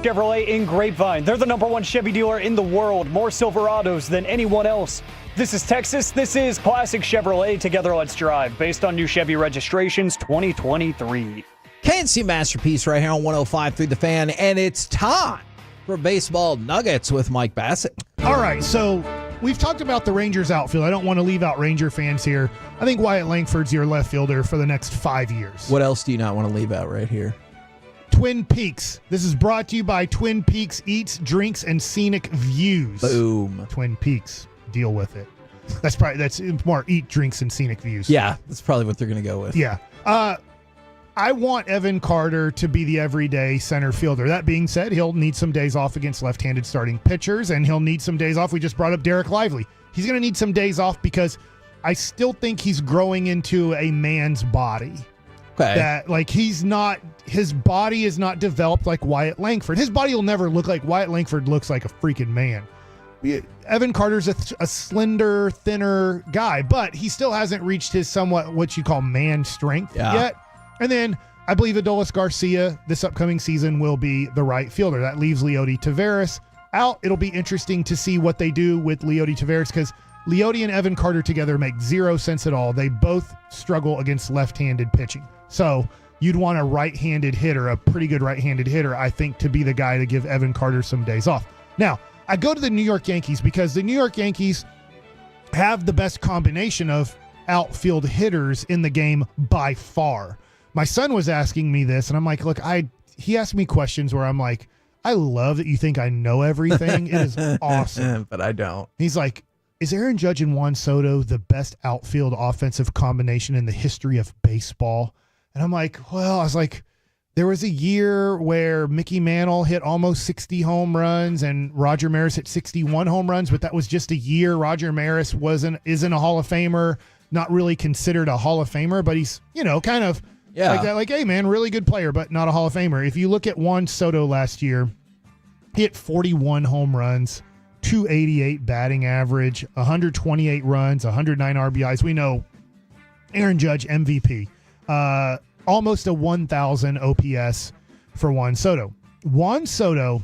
Chevrolet in Grapevine. They're the #1 Chevy dealer in the world. More Silverados than anyone else. This is Texas. This is Classic Chevrolet. Together, let's drive. Based on new Chevy registrations 2023. KNC Masterpiece right here on 105.3 The Fan. And it's time for Baseball Nuggets with Mike Bassett. All right, so we've talked about the Rangers outfield. I don't want to leave out Ranger fans here. I think Wyatt Langford's your left fielder for the next 5 years. What else do you not want to leave out right here? Twin Peaks. This is brought to you by Twin Peaks Eats, Drinks, and Scenic Views. Boom. Twin Peaks. Deal with it. That's more Eat, Drinks, and Scenic Views. Yeah, that's probably what they're going to go with. Yeah. I want Evan Carter to be the everyday center fielder. That being said, he'll need some days off against left-handed starting pitchers, and he'll need some days off. We just brought up Derek Lively. He's going to need some days off because I still think he's growing into a man's body. Okay. That, like, his body is not developed like Wyatt Langford. His body will never look like Wyatt Langford looks like a freaking man. Evan Carter's a slender, thinner guy, but he still hasn't reached his somewhat what you call man strength yet. And then I believe Adolis Garcia this upcoming season will be the right fielder. That leaves Leody Taveras out. It'll be interesting to see what they do with Leody Taveras because Leote and Evan Carter together make zero sense at all. They both struggle against left-handed pitching. So you'd want a right-handed hitter, a pretty good right-handed hitter, I think, to be the guy to give Evan Carter some days off. Now, I go to the New York Yankees because the New York Yankees have the best combination of outfield hitters in the game by far. My son was asking me this, and I'm like, look, he asked me questions where I'm like, I love that you think I know everything. It is awesome. But I don't. He's like, is Aaron Judge and Juan Soto the best outfield offensive combination in the history of baseball? And I'm like, well, I was like, there was a year where Mickey Mantle hit almost 60 home runs and Roger Maris hit 61 home runs, but that was just a year. Roger Maris isn't a Hall of Famer, not really considered a Hall of Famer, but he's, kind of like that. Like, hey, man, really good player, but not a Hall of Famer. If you look at Juan Soto last year, he hit 41 home runs, 288 batting average, 128 runs, 109 RBIs. We know Aaron Judge, MVP. Almost a 1,000 OPS for Juan Soto. Juan Soto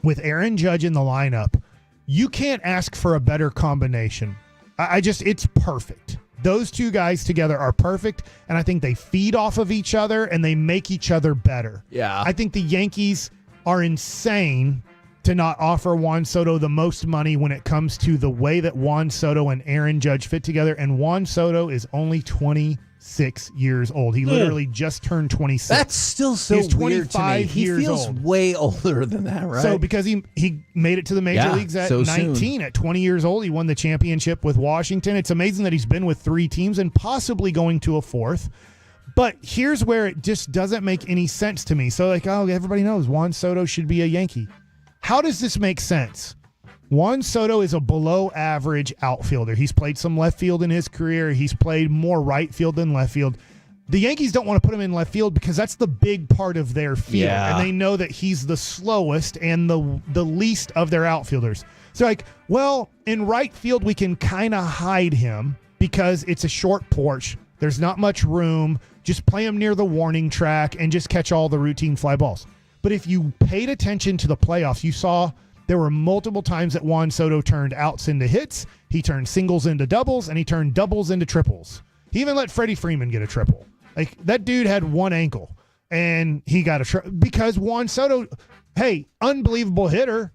with Aaron Judge in the lineup, you can't ask for a better combination. It's perfect. Those two guys together are perfect, and I think they feed off of each other and they make each other better. Yeah. I think the Yankees are insane to not offer Juan Soto the most money when it comes to the way that Juan Soto and Aaron Judge fit together, and Juan Soto is only 26 years old. He literally just turned 26. That's still so He's weird to me. He feels old. way older than that, right? So because he made it to the major leagues at 19, soon. at 20 years old, he won the championship with Washington. It's amazing that he's been with 3 teams and possibly going to a 4th. But here's where it just doesn't make any sense to me. So everybody knows Juan Soto should be a Yankee. How does this make sense? Juan Soto is a below-average outfielder. He's played some left field in his career. He's played more right field than left field. The Yankees don't want to put him in left field because that's the big part of their field. Yeah. And they know that he's the slowest and the least of their outfielders. So in right field, we can kind of hide him because it's a short porch. There's not much room. Just play him near the warning track and just catch all the routine fly balls. But if you paid attention to the playoffs, you saw there were multiple times that Juan Soto turned outs into hits. He turned singles into doubles, and he turned doubles into triples. He even let Freddie Freeman get a triple. Like, that dude had one ankle, and he got a triple. Because Juan Soto, hey, unbelievable hitter,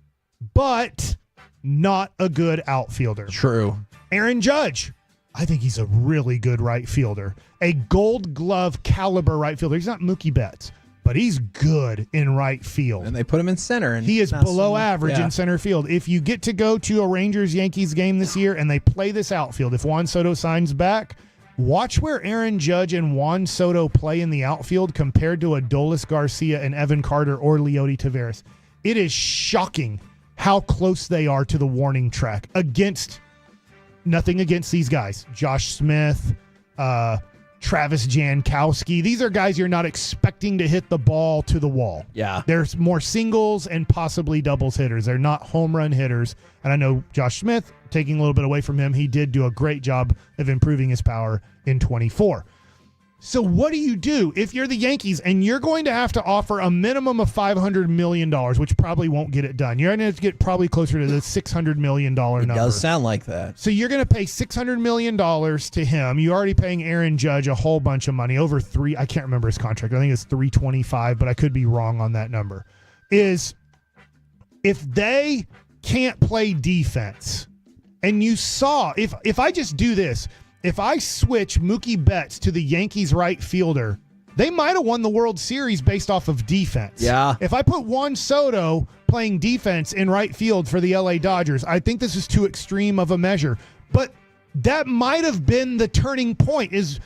but not a good outfielder. True. Aaron Judge, I think he's a really good right fielder. A Gold Glove caliber right fielder. He's not Mookie Betts, but he's good in right field. And they put him in center. And he is below average in center field. If you get to go to a Rangers-Yankees game this year and they play this outfield, if Juan Soto signs back, watch where Aaron Judge and Juan Soto play in the outfield compared to Adolis Garcia and Evan Carter or Leote Taveras. It is shocking how close they are to the warning track nothing against these guys. Josh Smith, Travis Jankowski. These are guys you're not expecting to hit the ball to the wall. Yeah. There's more singles and possibly doubles hitters. They're not home run hitters. And I know Josh Smith, taking a little bit away from him, he did do a great job of improving his power in 24. So what do you do if you're the Yankees and you're going to have to offer a minimum of $500 million, which probably won't get it done? You're going to have to get probably closer to the $600 million number. It does sound like that. So you're going to pay $600 million to him. You're already paying Aaron Judge a whole bunch of money, over I can't remember his contract. I think it's $325, but I could be wrong on that number. If they can't play defense, and you saw, if I just do this, if I switch Mookie Betts to the Yankees right fielder, they might have won the World Series based off of defense. Yeah. If I put Juan Soto playing defense in right field for the LA Dodgers, I think this is too extreme of a measure. But that might have been the turning point, is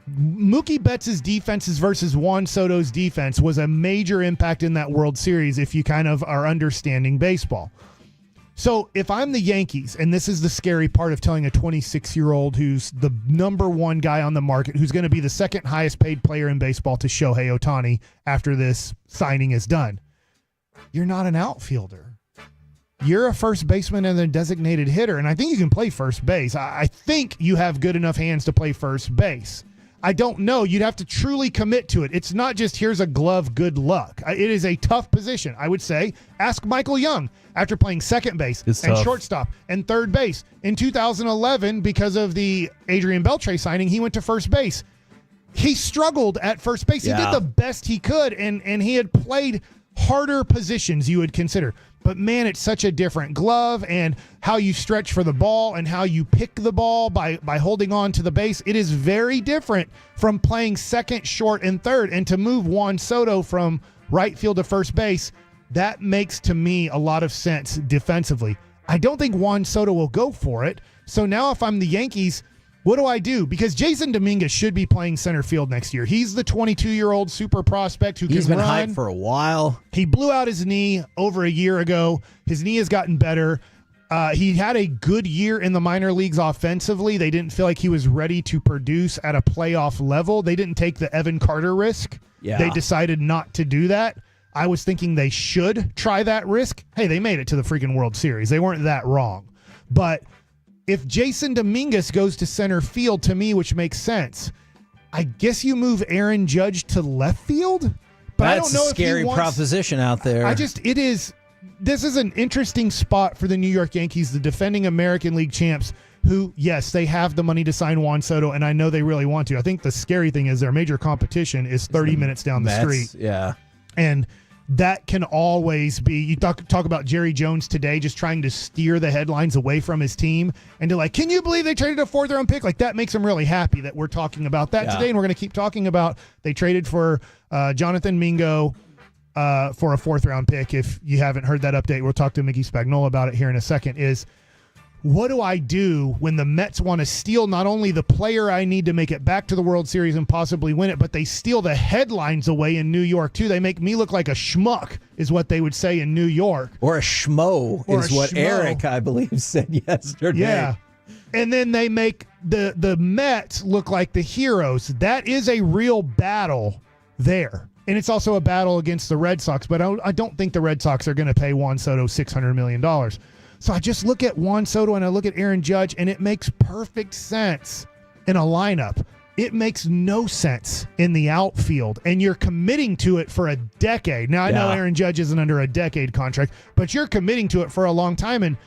Mookie Betts' defenses versus Juan Soto's defense was a major impact in that World Series if you kind of are understanding baseball. So if I'm the Yankees, and this is the scary part of telling a 26-year-old who's the number one guy on the market, who's going to be the second highest paid player in baseball to Shohei Ohtani after this signing is done, you're not an outfielder. You're a first baseman and a designated hitter, and I think you can play first base. I think you have good enough hands to play first base. I don't know. You'd have to truly commit to it. It's not just here's a glove, good luck. It is a tough position. I would say ask Michael Young after playing second base and tough. shortstop and third base. In 2011, because of the Adrian Beltre signing, he went to first base. He struggled at first base. He did the best he could, and he had played harder positions you would consider. But, man, it's such a different glove, and how you stretch for the ball and how you pick the ball by holding on to the base. It is very different from playing second, short, and third. And to move Juan Soto from right field to first base, that makes, to me, a lot of sense defensively. I don't think Juan Soto will go for it. So now if I'm the Yankees, what do I do? Because Jason Dominguez should be playing center field next year. He's the 22-year-old super prospect who He's can been run. hyped for a while. He blew out his knee over a year ago. His knee has gotten better. He had a good year in the minor leagues offensively. They didn't feel like he was ready to produce at a playoff level. They didn't take the Evan Carter risk. Yeah. They decided not to do that. I was thinking they should try that risk. Hey, they made it to the freaking World Series. They weren't that wrong. But if Jason Dominguez goes to center field, to me, which makes sense, I guess you move Aaron Judge to left field. But I don't know a if he scary wants, proposition out there. This is an interesting spot for the New York Yankees, the defending American League champs, who, yes, they have the money to sign Juan Soto, and I know they really want to. I think the scary thing is their major competition is 30 minutes down the street. Yeah. And that can always be, you talk about Jerry Jones today just trying to steer the headlines away from his team and to like, can you believe they traded a 4th-round pick? Like, that makes him really happy that we're talking about that today, and we're going to keep talking about they traded for Jonathan Mingo for a 4th-round pick. If you haven't heard that update, we'll talk to Mickey Spagnola about it here in a second, is what do I do when the Mets want to steal not only the player I need to make it back to the World Series and possibly win it, but they steal the headlines away in New York, too. They make me look like a schmuck, is what they would say in New York. Or a schmo is what Eric, I believe, said yesterday. Yeah. And then they make the Mets look like the heroes. That is a real battle there. And it's also a battle against the Red Sox, but I don't think the Red Sox are going to pay Juan Soto $600 million. So I just look at Juan Soto and I look at Aaron Judge, and it makes perfect sense in a lineup. It makes no sense in the outfield, and you're committing to it for a decade. Now, I know Aaron Judge isn't under a decade contract, but you're committing to it for a long time, and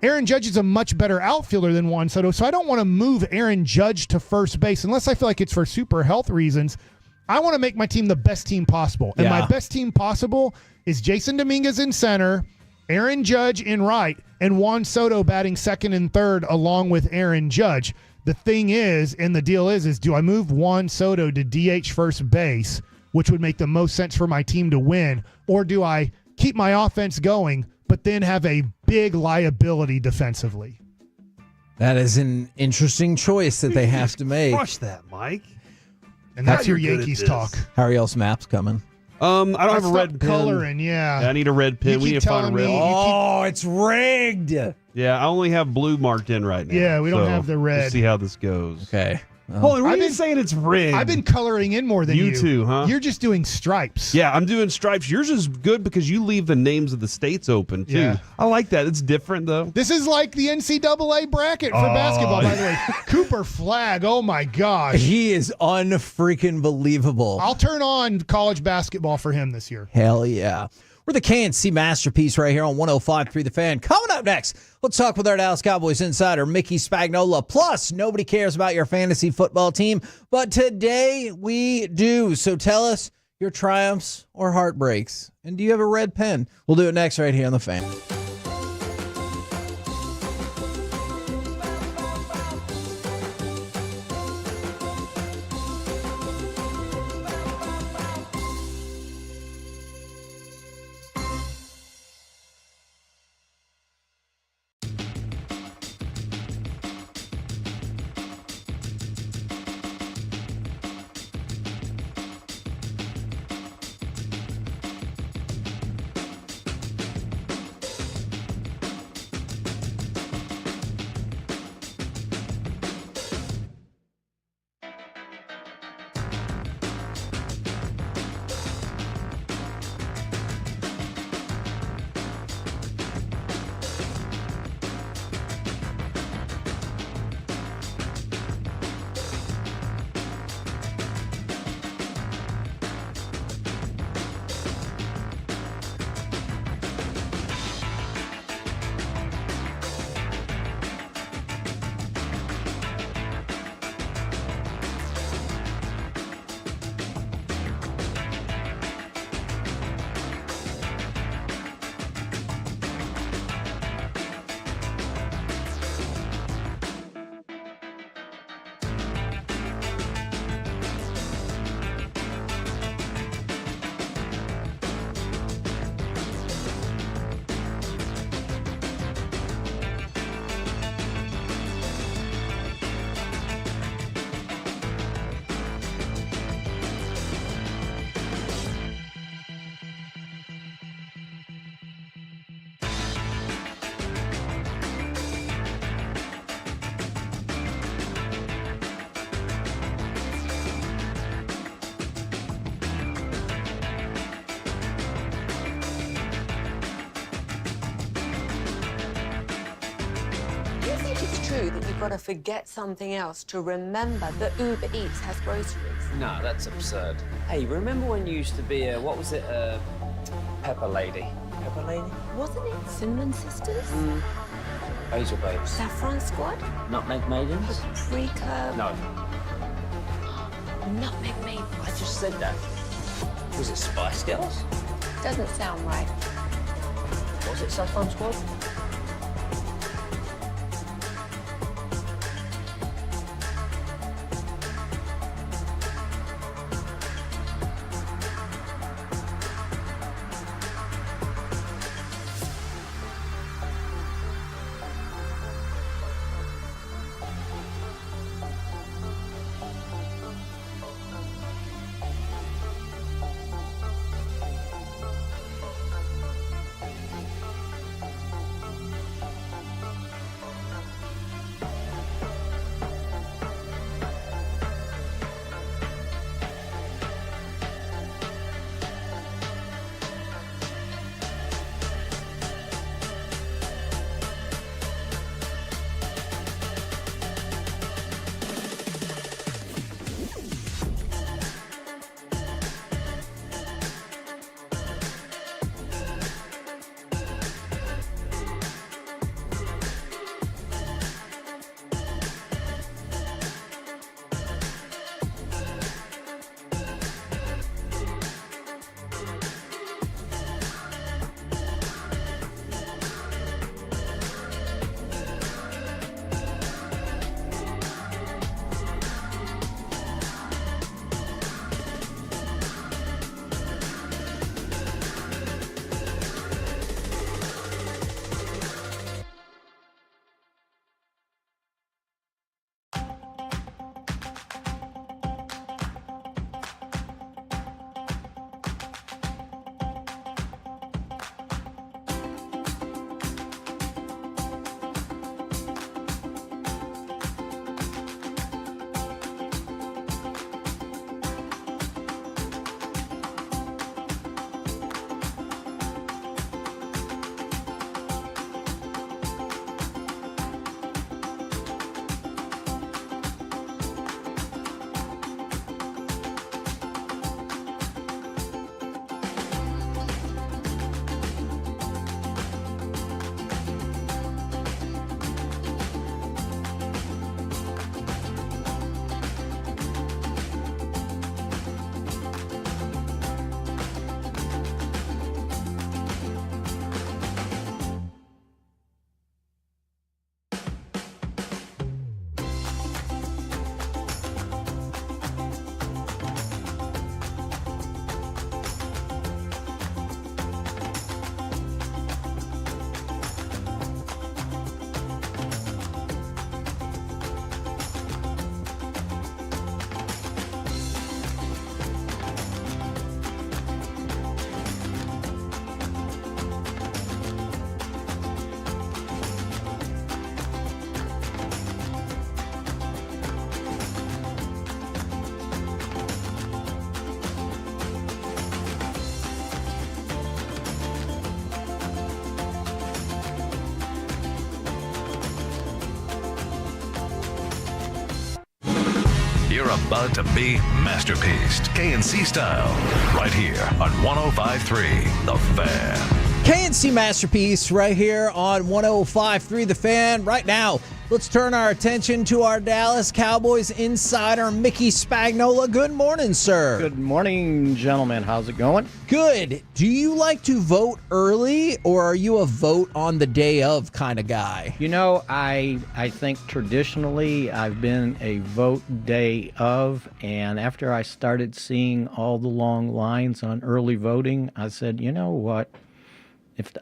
Aaron Judge is a much better outfielder than Juan Soto, so I don't want to move Aaron Judge to first base unless I feel like it's for super health reasons. I want to make my team the best team possible, and my best team possible is Jason Dominguez in center, Aaron Judge in right, and Juan Soto batting second and third along with Aaron Judge. The thing is, and the deal is do I move Juan Soto to DH first base, which would make the most sense for my team to win, or do I keep my offense going but then have a big liability defensively? That is an interesting choice that they have to make. Crush that, Mike. And that's your Yankees talk. How are y'all's maps coming? I don't have a red pen. Coloring, yeah. I need a red pen. We need to find a red. It's rigged. Yeah, I only have blue marked in right now. Yeah, we don't have the red. Let's see how this goes. Okay. Holy, what are you saying it's rigged? I've been coloring in more than you. You too, huh? You're just doing stripes. Yeah, I'm doing stripes. Yours is good because you leave the names of the states open, too. Yeah. I like that. It's different, though. This is like the NCAA bracket for basketball, by the way. Cooper Flagg, oh my gosh. He is unfreaking believable. I'll turn on college basketball for him this year. Hell yeah. We're the KNC Masterpiece right here on 105.3 The Fan. Coming up next, let's talk with our Dallas Cowboys insider, Mickey Spagnola. Plus, nobody cares about your fantasy football team, but today we do. So tell us your triumphs or heartbreaks. And do you have a red pen? We'll do it next right here on The Fan. true that you've got to forget something else to remember that Uber Eats has groceries? No, that's absurd. Hey, remember when you used to be a, what was it, Pepper Lady? Pepper Lady? Wasn't it Cinnamon Sisters? Basil Babes. Saffron Squad? Nutmeg Maidens? Pre-curb? No. Nutmeg Maidens? I just said that. Was it Spice Girls? Doesn't sound right. Was it Saffron Squad? You're about to be masterpieced, KNC style, right here on 105.3 The Fan. KNC Masterpiece right here on 105.3 The Fan. Right now, let's turn our attention to our Dallas Cowboys insider, Mickey Spagnola. Good morning, sir. Good morning, gentlemen. How's it going? Good. Do you like to vote early, or are you a vote on the day of kind of guy? You know, I think traditionally I've been a vote day of, and after I started seeing all the long lines on early voting, I said, you know what?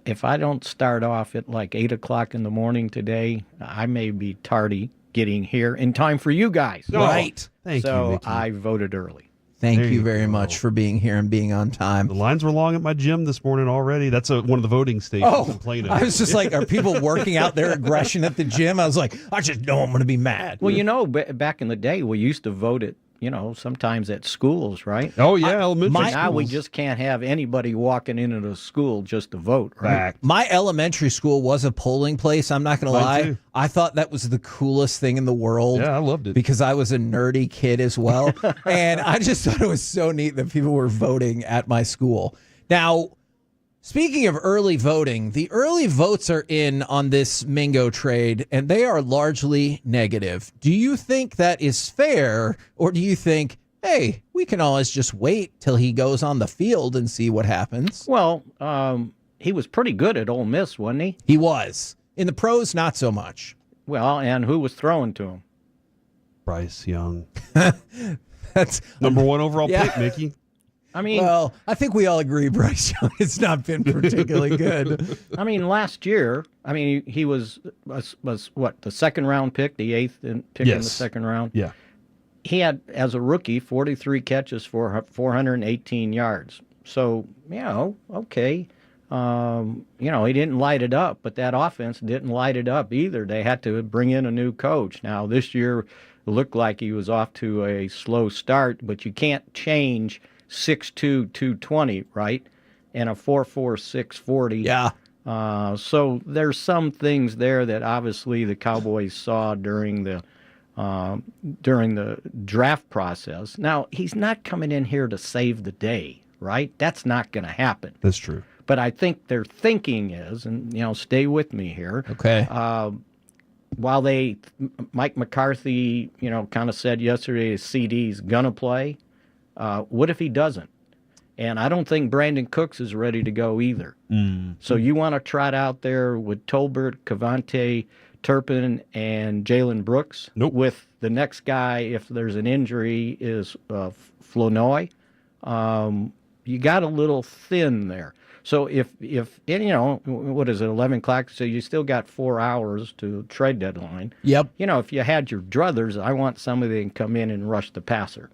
If I don't start off at like 8 o'clock in the morning today, I may be tardy getting here in time for you guys. Right. Thank you, so Mickey. I voted early. Thank There you you very go. much for being here and being on time. The lines were long at my gym this morning already. That's one of the voting stations in Plano. I was just like, are people working out their aggression at the gym? I was like, I just know I'm going to be mad. Well, you know, back in the day, we used to vote at sometimes at schools, right? Oh, yeah, elementary Now we schools. just can't have anybody walking into the school just to vote, right? My elementary school was a polling place. I'm not going to Mine lie. too. I thought that was the coolest thing in the world. Yeah, I loved it. Because I was a nerdy kid as well. And I just thought it was so neat that people were voting at my school. Now, speaking of early voting, the early votes are in on this Mingo trade, and they are largely negative. Do you think that is fair, or do you think, hey, we can always just wait till he goes on the field and see what happens? Well, he was pretty good at Ole Miss, wasn't he? He was. In the pros, not so much. Well, and who was throwing to him? Bryce Young. That's number 1 overall Yeah. pick, Mickey. I mean, well, I think we all agree Bryce Young has not been particularly good. I mean, last year, he was what, the second round pick, the 8th pick in the second round? Yeah. He had, as a rookie, 43 catches for 418 yards. So, okay. He didn't light it up, but that offense didn't light it up either. They had to bring in a new coach. Now, this year it looked like he was off to a slow start, but you can't change 6'2", 220, right? And a 4'4", 640. Yeah. So there's some things there that obviously the Cowboys saw during the draft process. Now, he's not coming in here to save the day, right? That's not going to happen. That's true. But I think their thinking is, and stay with me here. Okay. While Mike McCarthy, kind of said yesterday, CeeDee's gonna play. What if he doesn't? And I don't think Brandon Cooks is ready to go either. So you want to trot out there with Tolbert, Cavante, Turpin, and Jalen Brooks? Nope. With the next guy, if there's an injury, is Flournoy. You got a little thin there. So if what is it, 11 o'clock? So you still got 4 hours to trade deadline. Yep. If you had your druthers, I want somebody that can come in and rush the passer.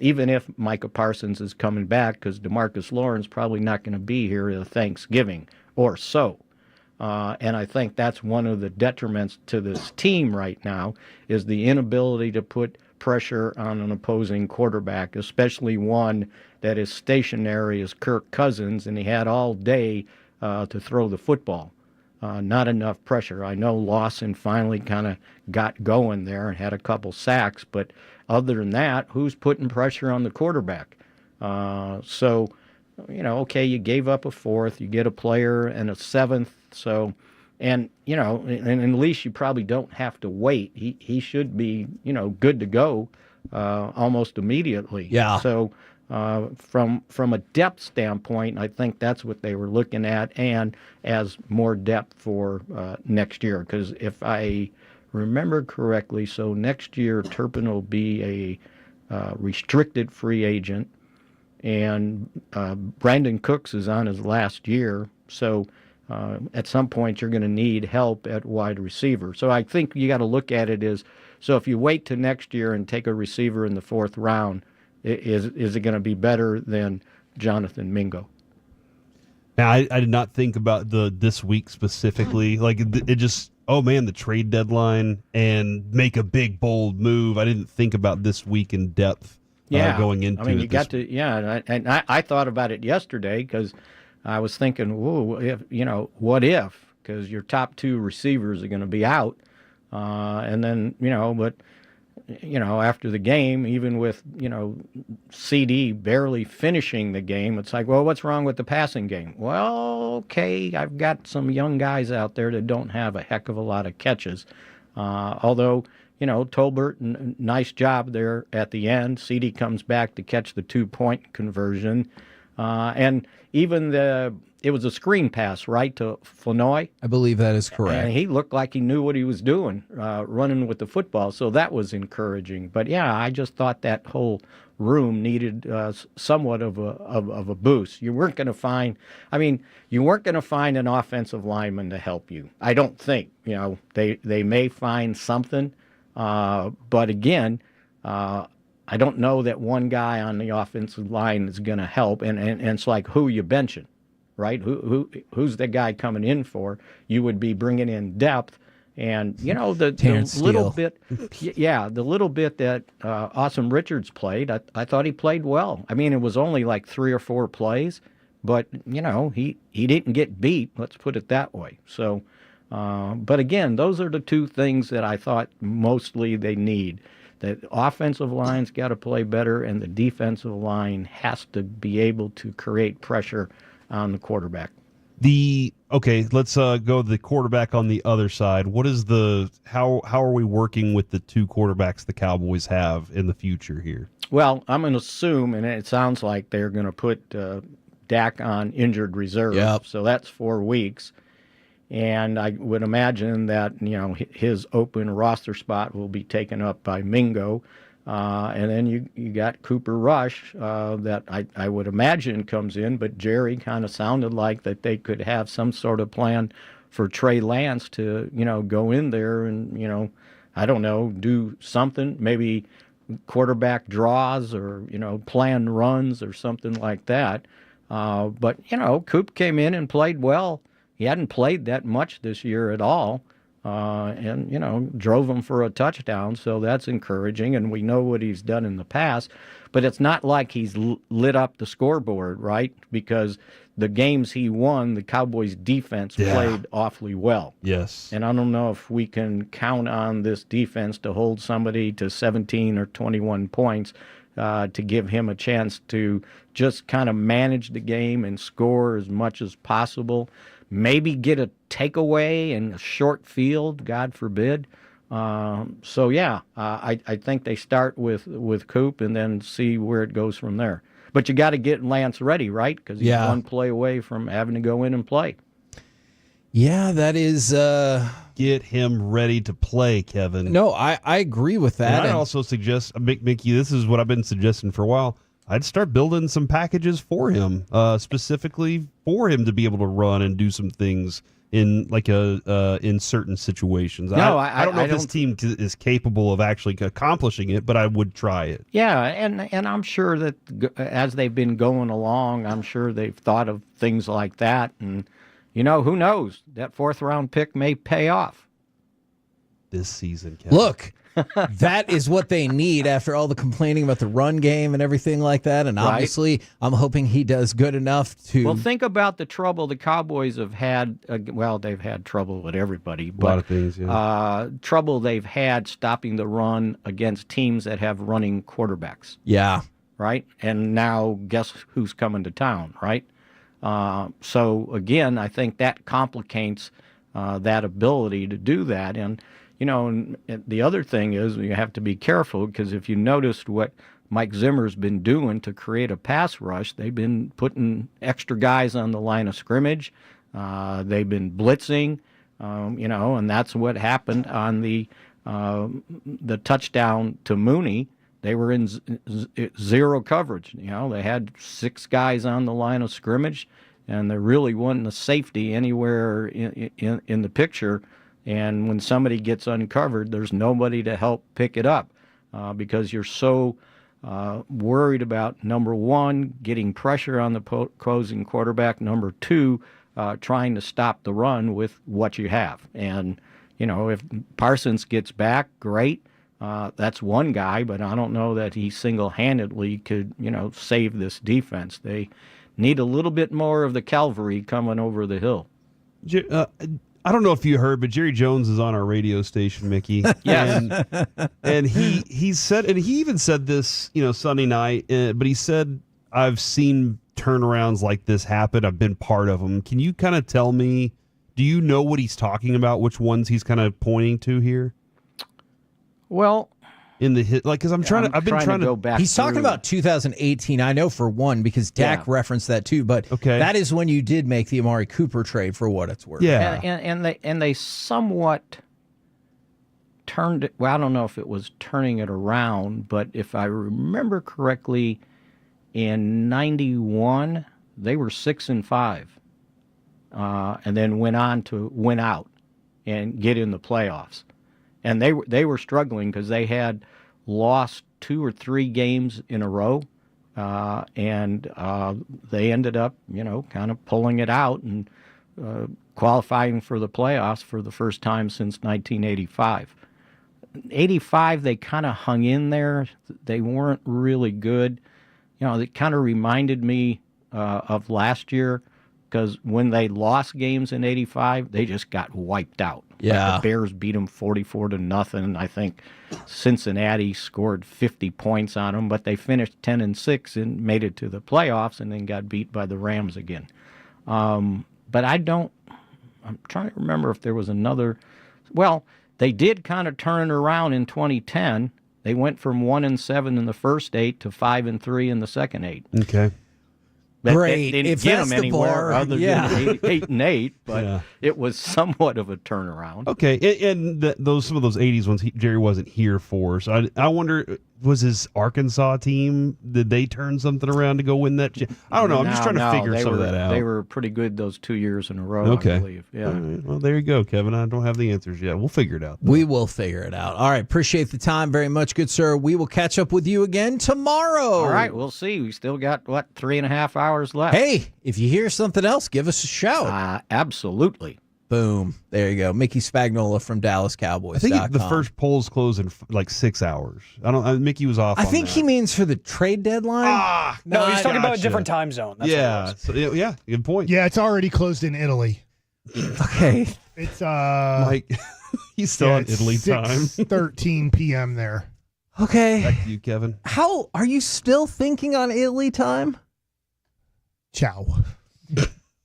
Even if Micah Parsons is coming back, because DeMarcus Lawrence probably not going to be here at Thanksgiving or so. And I think that's one of the detriments to this team right now is the inability to put pressure on an opposing quarterback, especially one that is stationary as Kirk Cousins, and he had all day to throw the football. Not enough pressure. I know Lawson finally kind of got going there and had a couple sacks, but other than that, who's putting pressure on the quarterback? So, okay, you gave up a 4th, you get a player and a 7th, so, and at least you probably don't have to wait. He should be, good to go almost immediately. Yeah. So, from a depth standpoint, I think that's what they were looking at, and as more depth for next year. Because if I remember correctly, so next year Turpin will be a restricted free agent, and Brandon Cooks is on his last year. So at some point you're going to need help at wide receiver. So I think you got to look at it as, so if you wait to next year and take a receiver in the 4th round, is it going to be better than Jonathan Mingo? Now, I did not think about this week specifically. Like it just, oh man, the trade deadline and make a big bold move. I didn't think about this week in depth. Going into it. You got to, and I thought about it yesterday because I was thinking, what if? Because your top 2 receivers are going to be out, and then but. After the game, even with, CeeDee barely finishing the game, it's like, well, what's wrong with the passing game? Well, okay, I've got some young guys out there that don't have a heck of a lot of catches. Although, Tolbert, nice job there at the end. CeeDee comes back to catch the 2-point conversion. And even it was a screen pass, right, to Flournoy? I believe that is correct. And he looked like he knew what he was doing, running with the football. So that was encouraging. But, yeah, I just thought that whole room needed somewhat of a boost. You weren't going to find an offensive lineman to help you. I don't think. They may find something. But, again, I don't know that one guy on the offensive line is going to help. And it's like, who are you benching? Right? Who's the guy coming in for? You would be bringing in depth, And the Terrence little Steele. bit, the little bit that Awesome Richards played, I thought he played well. I mean, it was only like 3 or 4 plays, but he didn't get beat. Let's put it that way. So, but again, those are the two things that I thought mostly they need. The offensive line's got to play better, and the defensive line has to be able to create pressure on the quarterback. Let's go to the quarterback on the other side. What is how are we working with the 2 quarterbacks the Cowboys have in the future here? Well, I'm going to assume, and it sounds like they're going to put Dak on injured reserve. Yep. So that's 4 weeks. And I would imagine that, his open roster spot will be taken up by Mingo. And then you got Cooper Rush that I would imagine comes in, but Jerry kind of sounded like that they could have some sort of plan for Trey Lance to, go in there and, I don't know, do something, maybe quarterback draws or, planned runs or something like that. But, Coop came in and played well. He hadn't played that much this year at all. And drove him for a touchdown, so that's encouraging, and we know what he's done in the past. But it's not like he's lit up the scoreboard, right? Because the games he won, the Cowboys' defense played awfully well. Yes. And I don't know if we can count on this defense to hold somebody to 17 or 21 points to give him a chance to just kind of manage the game and score as much as possible. Maybe get a takeaway in a short field, God forbid. I think they start with Coop and then see where it goes from there. But you got to get Lance ready, right? Because he's one play away from having to go in and play. Yeah, that is... Get him ready to play, Kevin. No, I agree with that. And I also suggest, Mickey, this is what I've been suggesting for a while. I'd start building some packages for him, specifically for him to be able to run and do some things in in certain situations. No, I don't know if this team is capable of actually accomplishing it, but I would try it. Yeah, and I'm sure that as they've been going along, I'm sure they've thought of things like that. And, who knows? That 4th round pick may pay off. This season, Kevin. Look, that is what they need after all the complaining about the run game and everything like that. And obviously, I'm hoping he does good enough to... Well, think about the trouble the Cowboys have had. They've had trouble with everybody. But, a lot of things, yeah. Trouble they've had stopping the run against teams that have running quarterbacks. Yeah. Right? And now, guess who's coming to town, right? So, again, I think that complicates that ability to do that. And and the other thing is you have to be careful because if you noticed what Mike Zimmer's been doing to create a pass rush, they've been putting extra guys on the line of scrimmage. They've been blitzing, and that's what happened on the touchdown to Mooney. They were in zero coverage. They had 6 guys on the line of scrimmage, and there really wasn't a safety anywhere in the picture. And when somebody gets uncovered, there's nobody to help pick it up because you're so worried about, number one, getting pressure on the opposing quarterback, number 2, trying to stop the run with what you have. And, if Parsons gets back, great. That's one guy, but I don't know that he single-handedly could, save this defense. They need a little bit more of the cavalry coming over the hill. I don't know if you heard, but Jerry Jones is on our radio station, Mickey. Yes. And he said, and he even said this, Sunday night, but he said, I've seen turnarounds like this happen. I've been part of them. Can you kind of tell me, do you know what he's talking about? Which ones he's kind of pointing to here? Well, in the hit, because I've been trying to go back. He's talking about 2018. I know for one because Dak referenced that too. But that is when you did make the Amari Cooper trade for what it's worth. Yeah, and they somewhat turned it. Well, I don't know if it was turning it around, but if I remember correctly, in '91 they were 6-5, and then went on to win out and get in the playoffs. And they were struggling because they had lost 2 or 3 games in a row, and they ended up, kind of pulling it out and qualifying for the playoffs for the first time since 1985. 85, they kind of hung in there. They weren't really good. It kind of reminded me of last year, because when they lost games in 85, they just got wiped out. Yeah. Like the Bears beat them 44-0. I think Cincinnati scored 50 points on them, but they finished 10-6 and made it to the playoffs and then got beat by the Rams again. But I'm trying to remember if there was another. Well, they did kind of turn it around in 2010. They went from 1-7 in the first 8 to 5-3 in the second 8. Okay. They didn't If get that's them the anywhere bar, other yeah. than 8-8, but it was somewhat of a turnaround. Okay, and some of those 80s ones Jerry wasn't here for. So I wonder, was his Arkansas team, did they turn something around to go win that? I don't know. I'm just trying to figure some of that out. They were pretty good those 2 years in a row, Okay. I believe. Yeah. All right. Well, there you go, Kevin. I don't have the answers yet. We'll figure it out. We will figure it out. All right. Appreciate the time very much, good sir. We will catch up with you again tomorrow. All right, we'll see. We still got, 3.5 hours left. Hey, if you hear something else, give us a shout. Absolutely. Boom. There you go. Mickey Spagnola from Dallas Cowboys. I think the first polls close in like 6 hours. Mickey was off. I think he means for the trade deadline. No, he's talking about a different time zone. That's what it was. Yeah, good point. Yeah, it's already closed in Italy. Okay. It's Mike, he's still on Italy time. 13 p.m. there. Okay. Back to you, Kevin. How are you still thinking on Italy time? Ciao.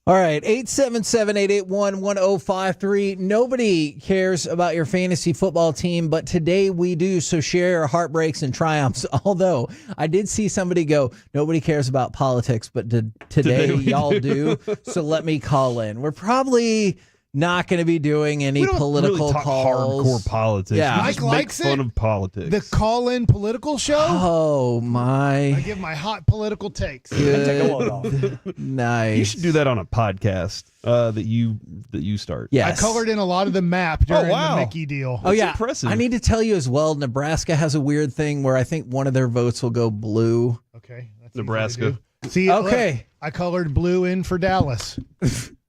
All right, 877-881-1053. Nobody cares about your fantasy football team, but today we do, so share your heartbreaks and triumphs. Although, I did see somebody go, nobody cares about politics, but today y'all do, so let me call in. We're probably not going to be doing any political really talk calls. Hardcore politics. Yeah. We just Mike make likes fun it. of politics. The call-in political show? Oh, I my. give my hot political takes. Good. Nice. You should do that on a podcast that you start. Yes. I colored in a lot of the map during wow. the Mickey deal. Oh, yeah. impressive. I need to tell you as well, Nebraska has a weird thing where I think one of their votes will go blue. Okay. That's Nebraska. easy to do. See, Okay. look, I colored blue in for Dallas.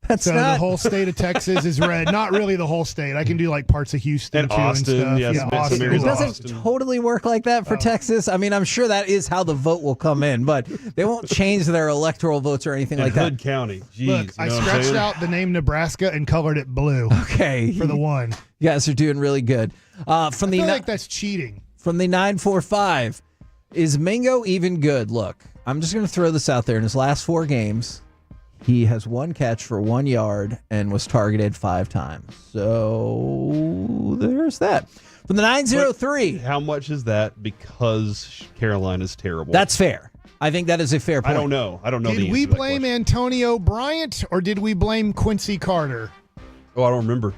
That's So not. the whole state of Texas is red. Not really the whole state. I can do like parts of Houston And too Austin, and stuff. yes, Yeah, some Austin. areas It of doesn't Austin. totally work like that for Texas. I mean, I'm sure that is how the vote will come in, but they won't change their electoral votes or anything In like Hood that. County. Jeez, Look, I you know what I'm scratched saying? out the name Nebraska and colored it blue Okay. for the one. You guys are doing really good. From I the feel like that's cheating. from the 945, is Mingo even good? Look, I'm just going to throw this out there. In his last 4 games, he has 1 catch for 1 yard and was targeted 5 times. So there's that. From the 903. How much is that because Carolina's terrible? That's fair. I think that is a fair point. I don't know. the Did answer we to that blame question. Antonio Bryant or did we blame Quincy Carter? Oh, I don't remember.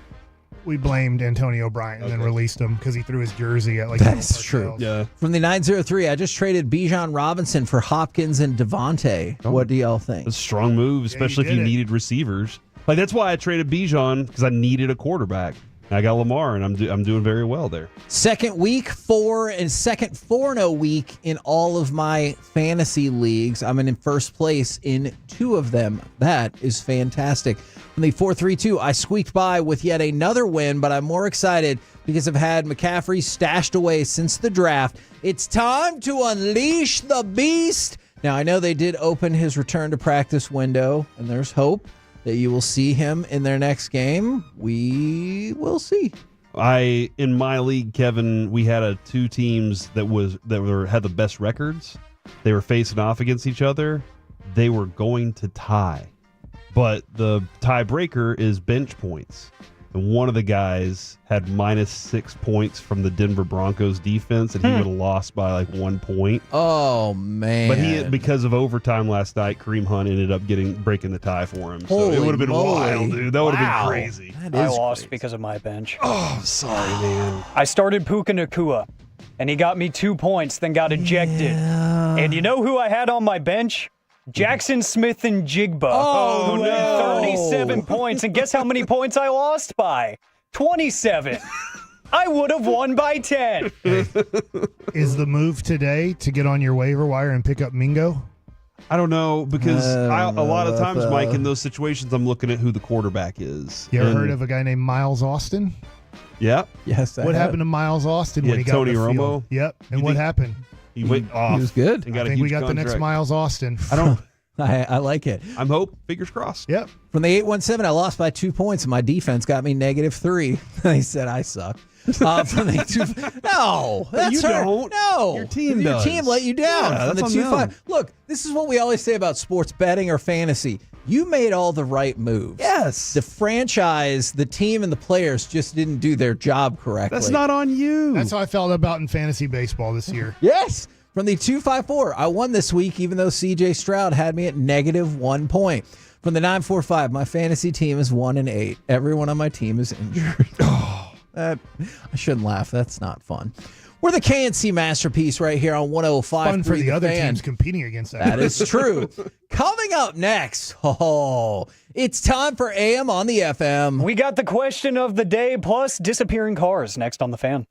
We blamed Antonio Bryant and then released him because he threw his jersey at like That Middle is Park true. Hills. Yeah. From the 903, I just traded Bijan Robinson for Hopkins and Devontae. What do y'all think? It's a strong move, especially if you did it. needed receivers. Like that's why I traded Bijan because I needed a quarterback. I got Lamar, and I'm doing very well there. Second 4-0 week in all of my fantasy leagues. I'm in first place in 2 of them. That is fantastic. From the 4-3-2, I squeaked by with yet another win, but I'm more excited because I've had McCaffrey stashed away since the draft. It's time to unleash the beast. Now, I know they did open his return to practice window, and there's hope that you will see him in their next game. We will see. In my league, Kevin, we had 2 teams that had the best records. They were facing off against each other. They were going to tie, but the tiebreaker is bench points. And one of the guys had -6 points from the Denver Broncos defense, and he would have lost by like 1 point. Oh man! But because of overtime last night, Kareem Hunt ended up breaking the tie for him. So Holy it would have been moly. wild, dude. That would have Wow. been crazy. That I is lost crazy. because of my bench. Oh, sorry, man. I started Puka Nacua, and he got me 2 points, then got ejected. And you know who I had on my bench? Jackson Smith and Jigba. Oh, who had 37 points. And guess how many points I lost by? 27. I would have won by 10. Is the move today to get on your waiver wire and pick up Mingo? I don't know because a lot of times, Mike, in those situations, I'm looking at who the quarterback is. You ever heard of a guy named Miles Austin? Yeah. Yes. What happened to Miles Austin when he got Tony in the Romo? field? Yep. And what happened? He went off. He was good. And got I think a huge we got contract. the next Miles Austin. I don't. I like it. I'm hope. Fingers crossed. Yep. From the 817, I lost by 2 points, and my defense got me -3. They said I suck. From the no, that's you her. don't. No, Your team Your does. team let you down. Yeah, From the that's 2-5. Look, this is what we always say about sports betting or fantasy. You made all the right moves. Yes. The franchise, the team, and the players just didn't do their job correctly. That's not on you. That's how I felt about in fantasy baseball this year. Yes. From the 254, I won this week, even though CJ Stroud had me at -1 point. From the 945, my fantasy team is 1-8. Everyone on my team is injured. I shouldn't laugh. That's not fun. We're the KNC masterpiece right here on 105. Fun for the other teams competing against that. That is true. Coming up next, it's time for AM on the FM. We got the question of the day plus disappearing cars next on The Fan.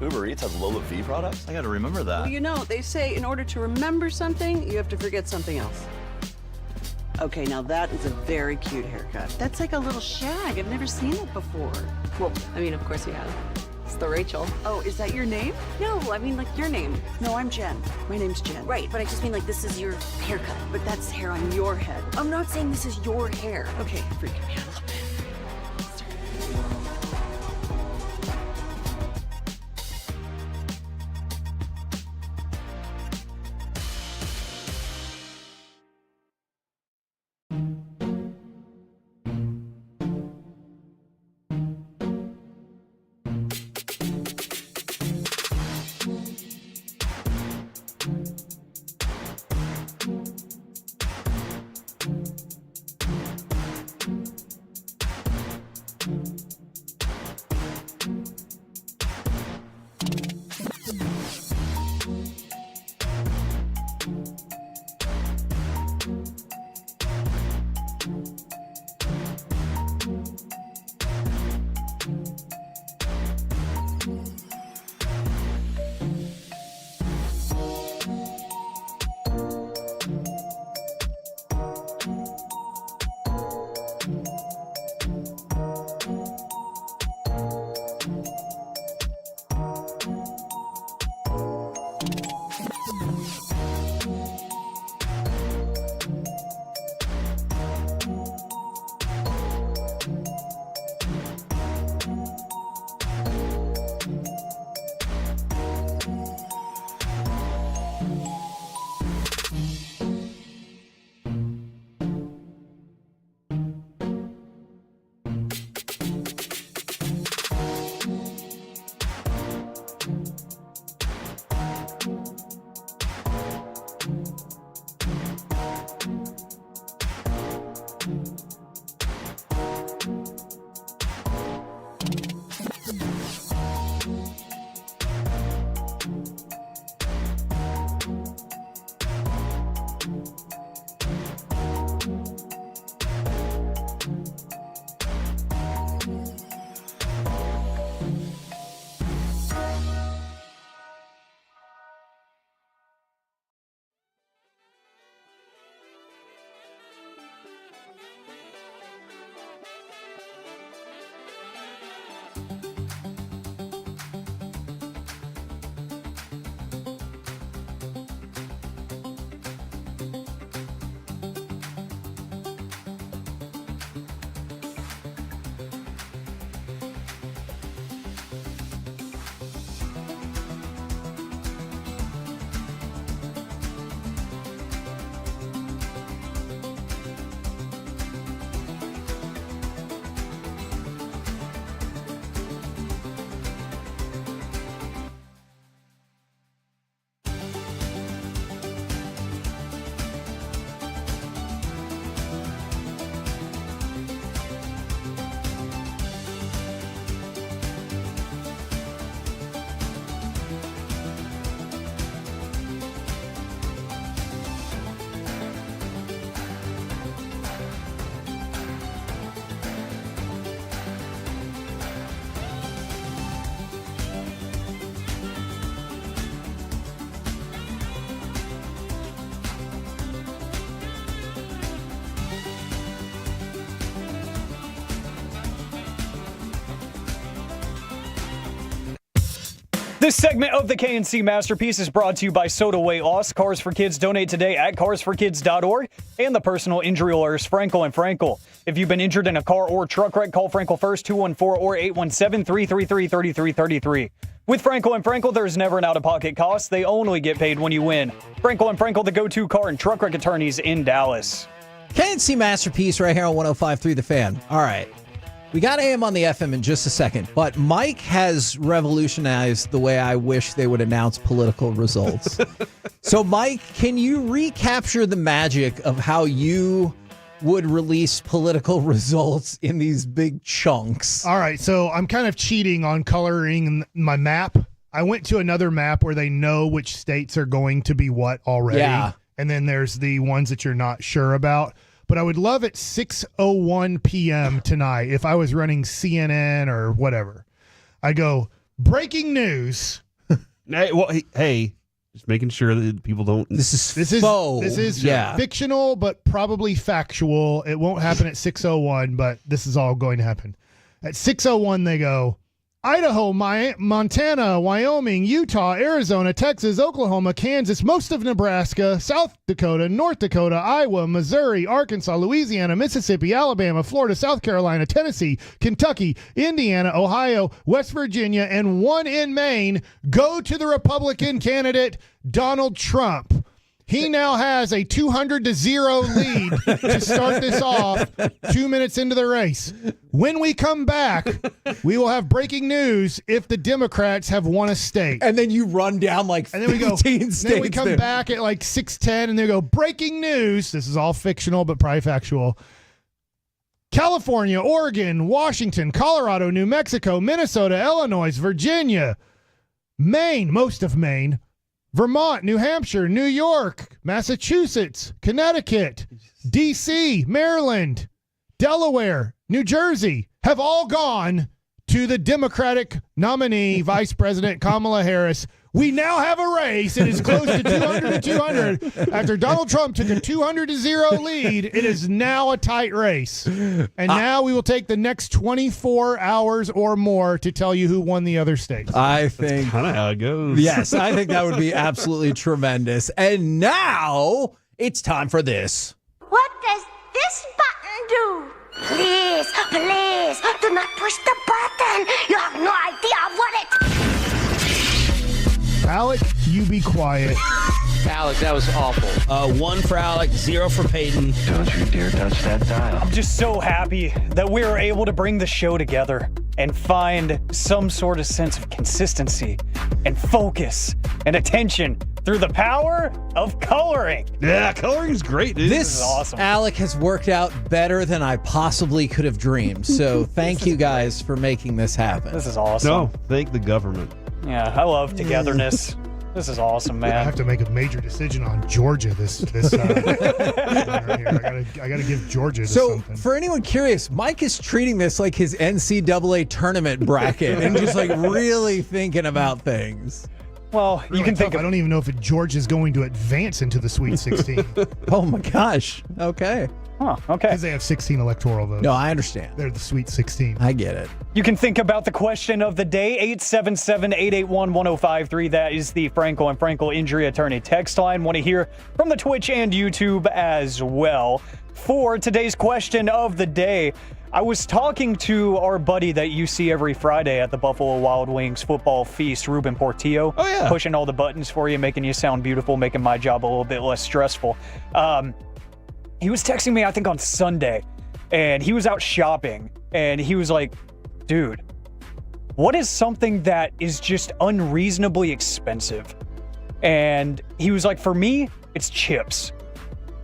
Uber Eats has low fee products? I gotta remember that. Well, you know, they say in order to remember something, you have to forget something else. Okay, now that is a very cute haircut. That's like a little shag. I've never seen it before. Well, I mean, of course you have. It's the Rachel. Oh, is that your name? No, I mean like your name. No, I'm Jen. My name's Jen. Right, but I just mean like this is your haircut. But that's hair on your head. I'm not saying this is your hair. Okay, freaking me out a little bit. This segment of the KNC Masterpiece is brought to you by Soda Weight Loss. Cars for Kids. Donate today at carsforkids.org. And the personal injury lawyers, Frankel and Frankel. If you've been injured in a car or truck wreck, call Frankel first, 214 or 817-333-3333. With Frankel and Frankel, there's never an out-of-pocket cost. They only get paid when you win. Frankel and Frankel, the go-to car and truck wreck attorneys in Dallas. KNC Masterpiece right here on 105.3 The Fan. All right. We got AM on the FM in just a second, but Mike has revolutionized the way I wish they would announce political results. So, Mike, can you recapture the magic of how you would release political results in these big chunks? All right, so I'm kind of cheating on coloring my map. I went to another map where they know which states are going to be what already. Yeah. And then there's the ones that you're not sure about. But I would love at 6:01 p.m. tonight, if I was running CNN or whatever, I go, breaking news. Hey, just making sure that people don't. This is fictional, but probably factual. It won't happen at 6:01, but this is all going to happen. At 6:01, they go, Idaho, Montana, Wyoming, Utah, Arizona, Texas, Oklahoma, Kansas, most of Nebraska, South Dakota, North Dakota, Iowa, Missouri, Arkansas, Louisiana, Mississippi, Alabama, Florida, South Carolina, Tennessee, Kentucky, Indiana, Ohio, West Virginia, and one in Maine go to the Republican candidate, Donald Trump. He now has a 200-0 lead to start this off 2 minutes into the race. When we come back, we will have breaking news if the Democrats have won a state. And then you run down like 15 states. Then we come back at like 6:10 and they go, breaking news. This is all fictional, but probably factual. California, Oregon, Washington, Colorado, New Mexico, Minnesota, Illinois, Virginia, Maine, most of Maine, Vermont, New Hampshire, New York, Massachusetts, Connecticut, D.C., Maryland, Delaware, New Jersey have all gone to the Democratic nominee, Vice President Kamala Harris. We now have a race. It is close to 200-200. After Donald Trump took a 200-0 lead, it is now a tight race. And now we will take the next 24 hours or more to tell you who won the other states. I think kind of how it goes. Yes, I think that would be absolutely tremendous. And now it's time for this. What does this button do? Please, please, do not push the button. You have no idea what it... Alec, you be quiet. Alec, that was awful. 1 for Alec, 0 for Peyton. Don't you dare touch that dial. I'm just so happy that we were able to bring the show together and find some sort of sense of consistency and focus and attention through the power of coloring. Yeah, coloring is great, dude. This is awesome. Alec has worked out better than I possibly could have dreamed. So thank you guys for making this happen. This is awesome. No, thank the government. Yeah, I love togetherness. This is awesome, man. I have to make a major decision on Georgia this right here. I gotta give Georgia to something. For anyone curious, Mike is treating this like his NCAA tournament bracket and just like really thinking about things. Well, really, you can think. I don't even know if Georgia is going to advance into the Sweet 16. Oh my gosh. Okay. Huh, okay. Because they have 16 electoral votes. No, I understand. They're the Sweet 16. I get it. You can think about the question of the day, 877-881-1053. That is the Frankel and Frankel injury attorney text line. Want to hear from the Twitch and YouTube as well. For today's question of the day, I was talking to our buddy that you see every Friday at the Buffalo Wild Wings football feast, Ruben Portillo. Oh, yeah. Pushing all the buttons for you, making you sound beautiful, making my job a little bit less stressful. He was texting me, I think, on Sunday, and he was out shopping, and he was like, dude, what is something that is just unreasonably expensive? And he was like, for me, it's chips.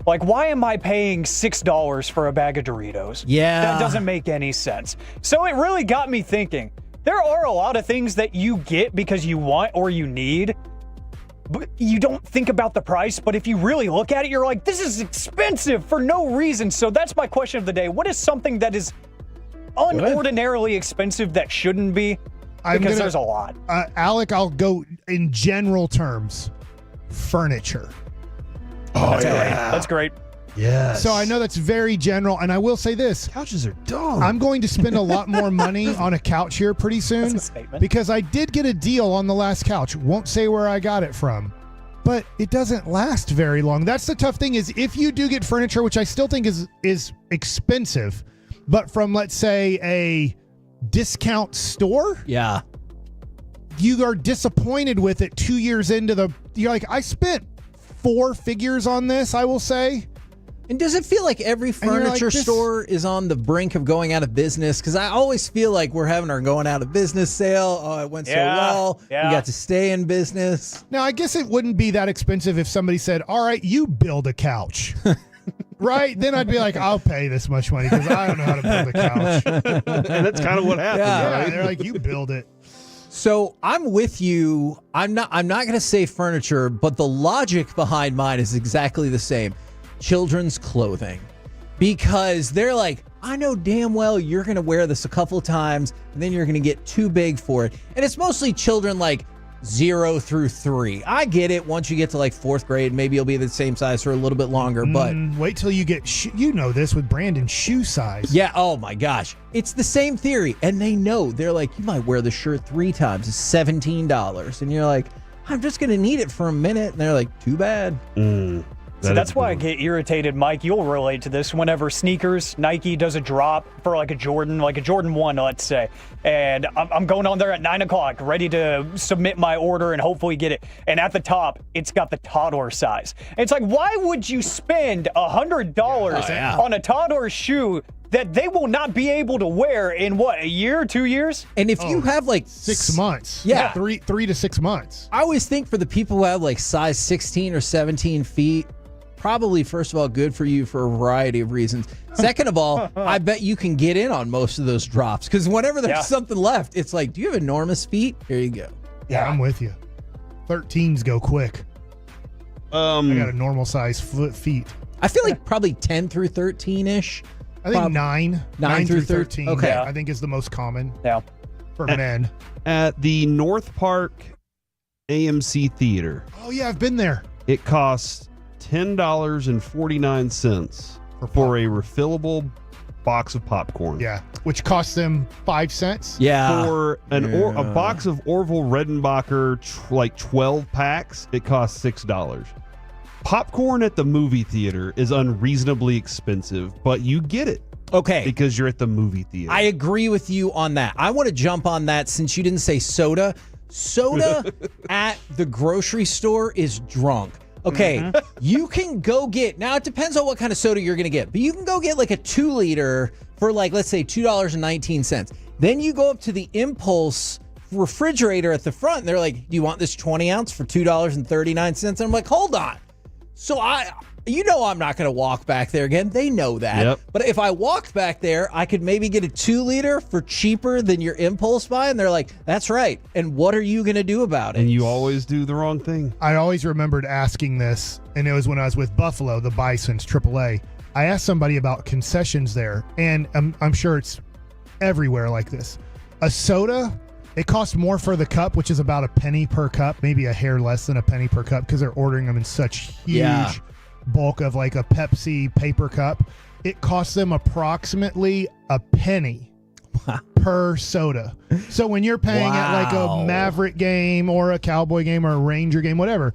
Like, why am I paying $6 for a bag of Doritos? Yeah. That doesn't make any sense. So it really got me thinking. There are a lot of things that you get because you want or you need, but you don't think about the price. But if you really look at it, you're like, this is expensive for no reason. So that's my question of the day. What is something that is unordinarily expensive that shouldn't be? Because there's a lot. Alec, I'll go in general terms. Furniture. Oh, that's great. That's great. Yes. So I know that's very general, and I will say this. Couches are dumb. I'm going to spend a lot more money on a couch here pretty soon because I did get a deal on the last couch. Won't say where I got it from, but it doesn't last very long. That's the tough thing is if you do get furniture, which I still think is expensive, but from, let's say, a discount store, yeah, you are disappointed with it 2 years into you're like, I spent 4 figures on this, I will say. And does it feel like every furniture store is on the brink of going out of business? Because I always feel like we're having our going out of business sale. Oh, it went so well. We got to stay in business. Now, I guess it wouldn't be that expensive if somebody said, all right, you build a couch. Right? Then I'd be like, I'll pay this much money because I don't know how to build a couch. And that's kind of what happened. Yeah, they're like, you build it. So I'm with you. I'm not going to say furniture, but the logic behind mine is exactly the same. Children's clothing, because they're like, I know damn well you're going to wear this a couple of times and then you're going to get too big for it. And it's mostly children like 0 through 3. I get it. Once you get to like 4th grade, maybe you'll be the same size for a little bit longer, but wait till you get, you know this with Brandon's shoe size. Yeah. Oh my gosh. It's the same theory. And they know, they're like, you might wear the shirt 3 times. It's $17. And you're like, I'm just going to need it for a minute. And they're like, too bad. So that's why I get irritated, Mike. You'll relate to this. Whenever sneakers, Nike does a drop for like a Jordan 1, let's say, and I'm going on there at 9 o'clock, ready to submit my order and hopefully get it. And at the top, it's got the toddler size. And it's like, why would you spend $100 on a toddler shoe that they will not be able to wear in what, a year, 2 years? And if you have like 6 months, yeah, 3 to 6 months. I always think for the people who have like size 16 or 17 feet, probably, first of all, good for you for a variety of reasons. Second of all, I bet you can get in on most of those drops because whenever there's something left, it's like, do you have enormous feet? Here you go. Yeah, I'm with you. 13s go quick. I got a normal size feet. I feel like probably 10 through 13-ish. I think 9 through 13. Okay. I think is the most common for At- men. At the North Park AMC Theater, Oh, yeah, I've been there. it costs $10.49 for a refillable box of popcorn. Yeah, which costs them 5 cents. Yeah. For a box of Orville Redenbacher, like 12 packs, it costs $6. Popcorn at the movie theater is unreasonably expensive, but you get it. Okay. Because you're at the movie theater. I agree with you on that. I want to jump on that since you didn't say soda. Soda at the grocery store is drunk. Okay, you can go get, now it depends on what kind of soda you're going to get, but you can go get like a 2 liter for like, let's say $2.19. Then you go up to the impulse refrigerator at the front and they're like, do you want this 20 ounce for $2.39? And I'm like, hold on. So I'm not going to walk back there again. They know that. Yep. But if I walked back there, I could maybe get a 2 liter for cheaper than your impulse buy. And they're like, that's right. And what are you going to do about it? And you always do the wrong thing. I always remembered asking this, and it was when I was with Buffalo, the Bisons, AAA. I asked somebody about concessions there, and I'm sure it's everywhere like this. A soda, it costs more for the cup, which is about a penny per cup, maybe a hair less than a penny per cup because they're ordering them in such huge bulk of like a Pepsi paper cup. It costs them approximately a penny per soda. So when you're paying at like a Maverick game or a Cowboy game or a Ranger game, whatever,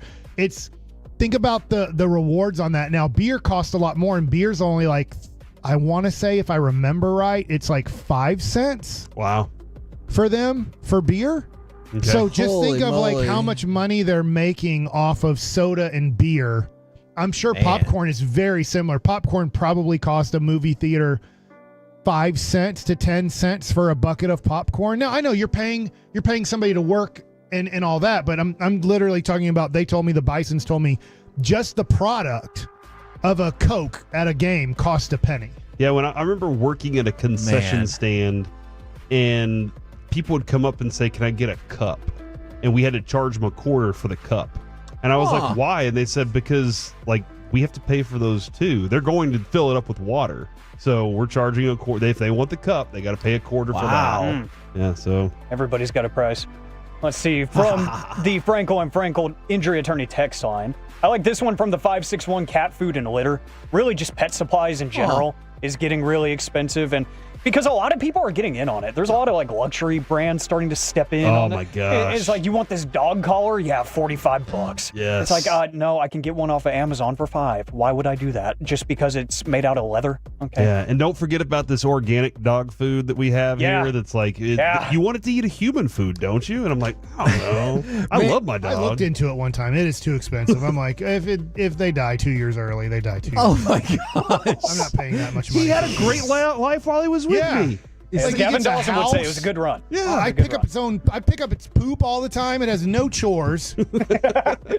think about the rewards on that. Now beer costs a lot more, and beer's only like, I want to say, if I remember right, it's like 5 cents. Wow. For them for beer. Okay. So just Holy think of moly. like how much money they're making off of soda and beer. I'm sure popcorn is very similar. Popcorn probably cost a movie theater 5 cents to 10 cents for a bucket of popcorn. Now I know you're paying somebody to work and all that, but I'm literally talking about, they told me, the Bisons told me, just the product of a Coke at a game cost a penny. Yeah, when I remember working at a concession stand, and people would come up and say, can I get a cup? And we had to charge them $0.25 for the cup. And I was like, why? And they said, because like we have to pay for those too. They're going to fill it up with water. So we're charging $0.25. If they want the cup, they got to pay $0.25 for that. Yeah, so everybody's got a price. Let's see, from the Frankel and Frankel injury attorney text line. I like this one from the 561 cat food and litter. Really just pet supplies in general is getting really expensive. And because a lot of people are getting in on it. There's a lot of like luxury brands starting to step in. Oh on my it. gosh. It's like, you want this dog collar? Yeah, $45. Yes. It's like, no, I can get one off of Amazon for $5. Why would I do that? Just because it's made out of leather? Okay. Yeah, and don't forget about this organic dog food that we have here that's like, you want it to eat a human food, don't you? And I'm like, I don't know. I love my dog. I looked into it one time. It is too expensive. I'm like, if they die 2 years early, they die 2 years Oh my gosh. I'm not paying that much money. He had a great life while he was with me. As like Gavin he gets a Dawson would say, it house. was a good run. Yeah, I pick up its poop all the time. It has no chores.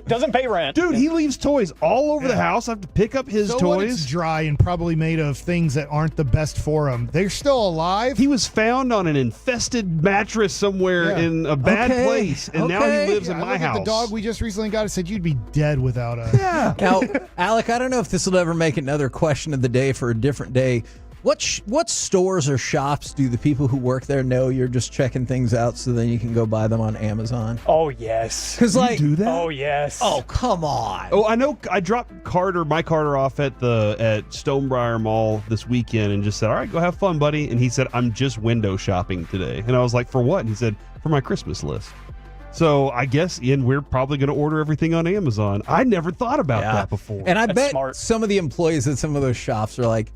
Doesn't pay rent. Dude, he leaves toys all over the house. I have to pick up his So toys. what, it's dry and probably made of things that aren't the best for them. They're still alive. He was found on an infested mattress somewhere in a bad place, and now he lives in I my looked at house. the dog we just recently got. It said you'd be dead without us. Yeah. Now, Alec, I don't know if this will ever make another question of the day for a different day. What stores or shops do the people who work there know you're just checking things out so then you can go buy them on Amazon? Oh, yes. Because like, do that? Oh, yes. Oh, come on. Oh, I know. I dropped my Carter off at Stonebriar Mall this weekend and just said, "All right, go have fun, buddy." And he said, "I'm just window shopping today." And I was like, "For what?" And he said, "For my Christmas list." So I guess, Ian, we're probably going to order everything on Amazon. I never thought about that before. And I That's bet smart. some of the employees at some of those shops are like,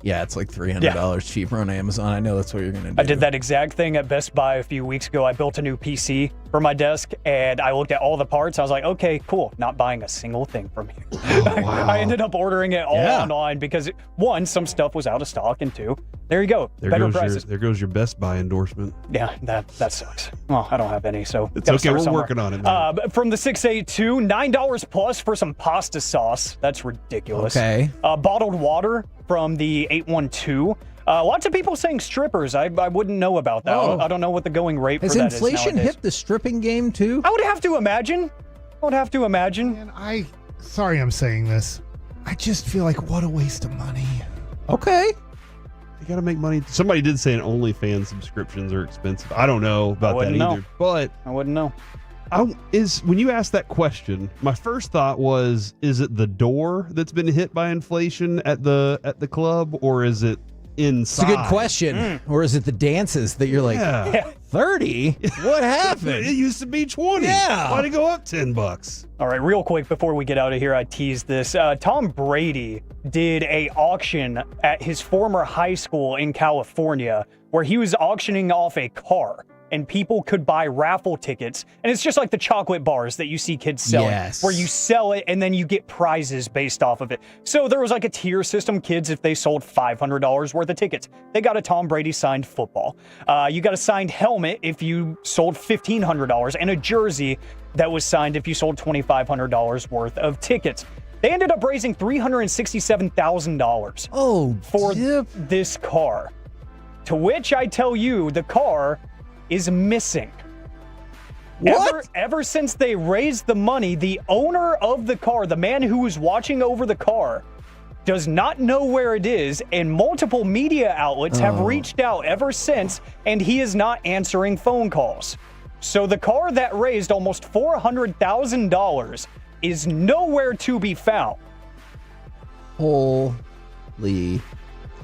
yeah, it's like $300 cheaper on Amazon. I know that's what you're going to do. I did that exact thing at Best Buy a few weeks ago. I built a new PC for my desk, and I looked at all the parts. I was like, okay, cool. Not buying a single thing from here. I ended up ordering it all online because, one, some stuff was out of stock, and two, there you go. Better prices. There goes your Best Buy endorsement. Yeah, that sucks. Well, I don't have any, so It's gotta okay. start We're somewhere. working on it now. From the 682, $9 plus for some pasta sauce. That's ridiculous. Okay. Bottled water from the 812. Lots of people saying strippers. I wouldn't know about that. Oh. I don't know what the going rate for Has that is inflation nowadays. hit the stripping game too? I would have to imagine. And sorry I'm saying this. I just feel like what a waste of money. Okay. You got to make money. Somebody did say an OnlyFans subscriptions are expensive. I don't know about that wouldn't know. either. But I wouldn't know. When you asked that question, my first thought was, is it the door that's been hit by inflation at the club, or is it inside? It's a good question. Or is it the dances that you're like, 30? What happened? It used to be 20. Yeah. Why'd it go up $10? All right, real quick before we get out of here, I teased this. Tom Brady did a auction at his former high school in California where he was auctioning off a car. And people could buy raffle tickets. And it's just like the chocolate bars that you see kids selling, where you sell it and then you get prizes based off of it. So there was like a tier system. Kids, if they sold $500 worth of tickets, they got a Tom Brady signed football. You got a signed helmet if you sold $1,500, and a jersey that was signed if you sold $2,500 worth of tickets. They ended up raising $367,000 for this car. To which I tell you, the car is missing. What? Ever since they raised the money, the owner of the car, the man who was watching over the car, does not know where it is, and multiple media outlets have reached out ever since, and he is not answering phone calls. So the car that raised almost $400,000 is nowhere to be found. Holy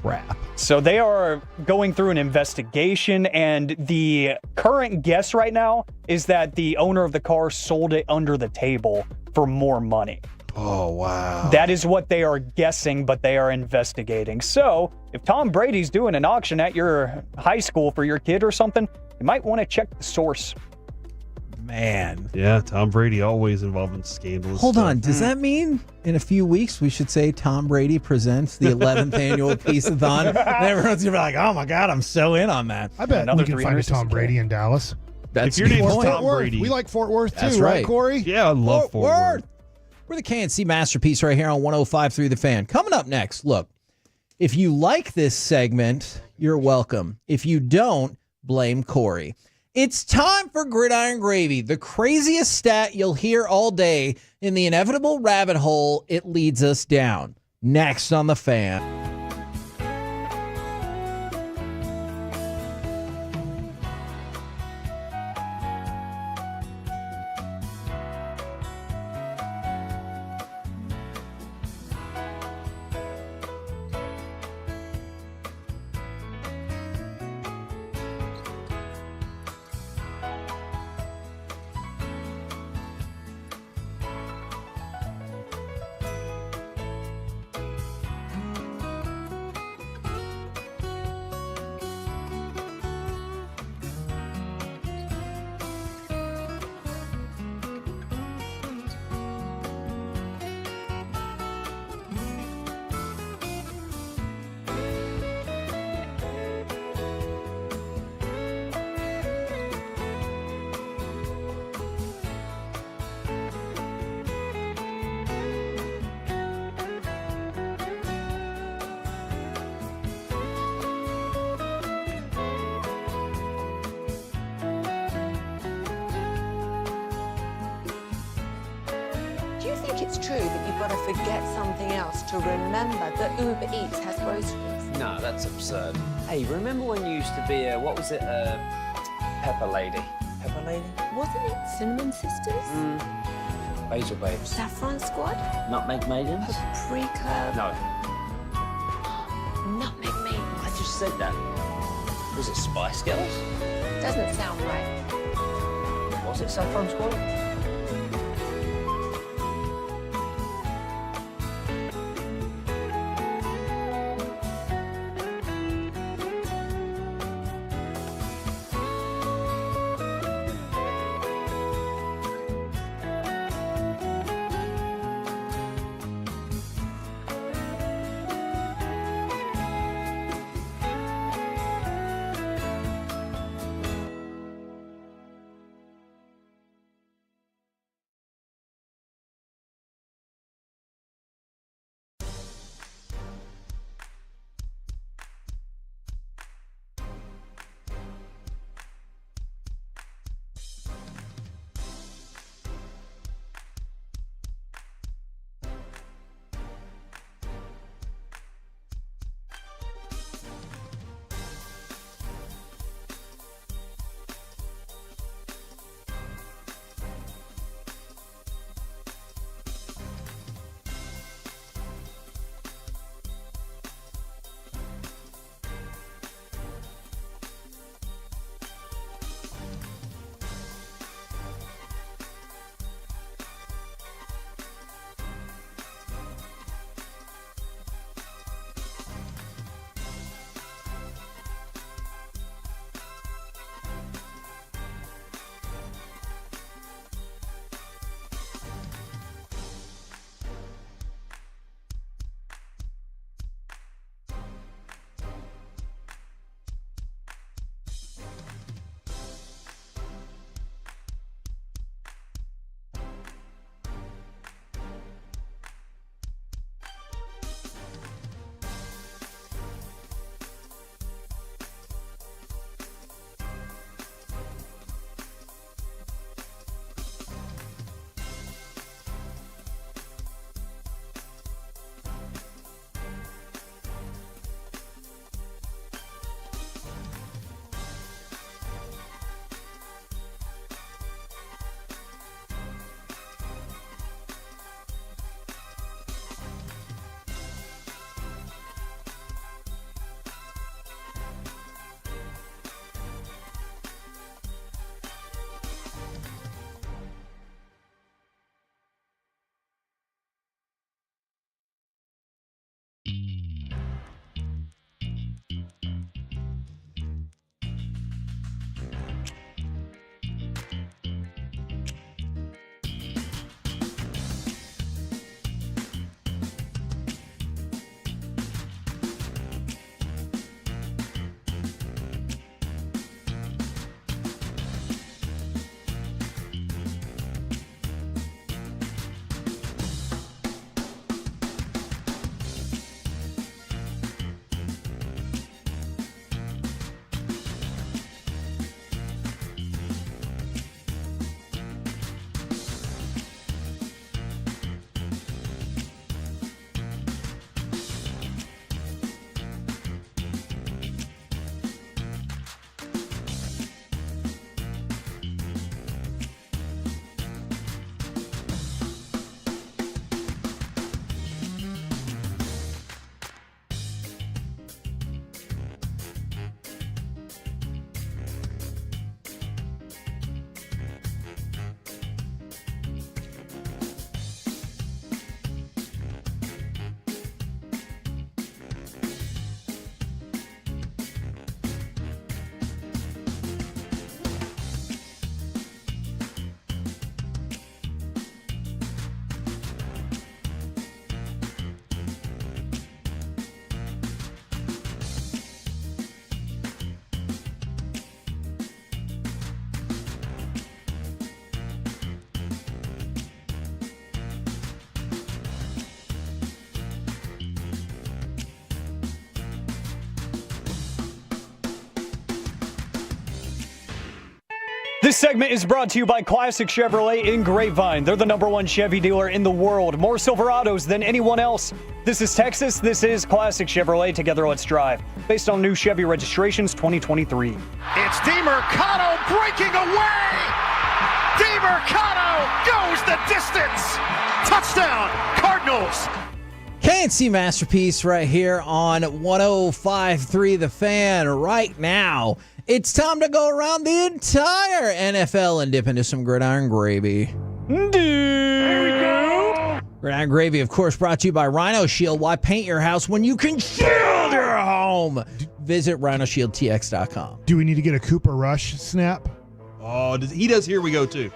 crap. So they are going through an investigation, and the current guess right now is that the owner of the car sold it under the table for more money. Oh, wow. That is what they are guessing, but they are investigating. So if Tom Brady's doing an auction at your high school for your kid or something, you might want to check the source. Man. Yeah, Tom Brady always involved in scandalous Hold stuff. on. Does that mean in a few weeks we should say Tom Brady presents the 11th annual Peace-a-thon? And everyone's going to be like, oh my God, I'm so in on that. I bet we can find a Tom Brady in Dallas. That's If your a good name's point. Tom Brady. We like Fort Worth too, That's right, right. Corey? Yeah, I love Fort Worth. We're the KNC Masterpiece right here on 105.3 The Fan. Coming up next, look, if you like this segment, you're welcome. If you don't, blame Corey. It's time for Gridiron Gravy, the craziest stat you'll hear all day in the inevitable rabbit hole it leads us down. Next on The Fan. think it's true that you've got to forget something else to remember that Uber Eats has groceries? No, that's absurd. Hey, remember when you used to be a, what was it, Pepper Lady? Pepper Lady? Wasn't it Cinnamon Sisters? Basil Babes. Saffron Squad? Nutmeg Maidens? Paprika? No. Nutmeg Maidens? I just said that. Was it Spice Girls? Doesn't sound right. Was it Saffron Squad? This segment is brought to you by Classic Chevrolet in Grapevine. They're the #1 Chevy dealer in the world. More Silverados than anyone else. This is Texas. This is Classic Chevrolet. Together, let's drive. Based on new Chevy registrations 2023. It's DeMercado breaking away. DeMercado goes the distance. Touchdown, Cardinals. KNC Masterpiece right here on 105.3 The Fan right now. It's time to go around the entire NFL and dip into some gridiron gravy. There we go. Gridiron gravy, of course, brought to you by Rhino Shield. Why paint your house when you can shield your home? Visit rhinoshieldtx.com. Do we need to get a Cooper Rush snap? Oh, he does Here We Go too.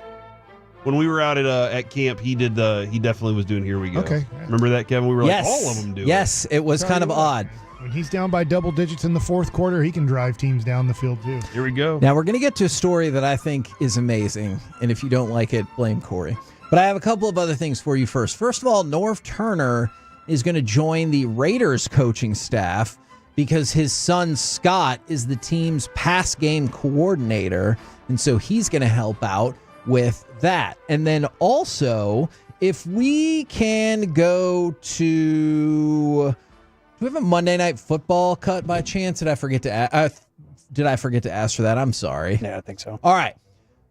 When we were out at camp, he definitely was doing Here We Go. Okay. Remember that, Kevin? We were Yes. like, all of them do Yes, it was kind of odd. When he's down by double digits in the fourth quarter, he can drive teams down the field too. Here we go. Now, we're going to get to a story that I think is amazing. And if you don't like it, blame Corey. But I have a couple of other things for you first. First of all, Norv Turner is going to join the Raiders coaching staff because his son, Scott, is the team's pass game coordinator. And so he's going to help out with that. And then also, if we can go to... Do we have a Monday Night Football cut by chance? Did I forget to ask for that? I'm sorry. Yeah, I think so. All right.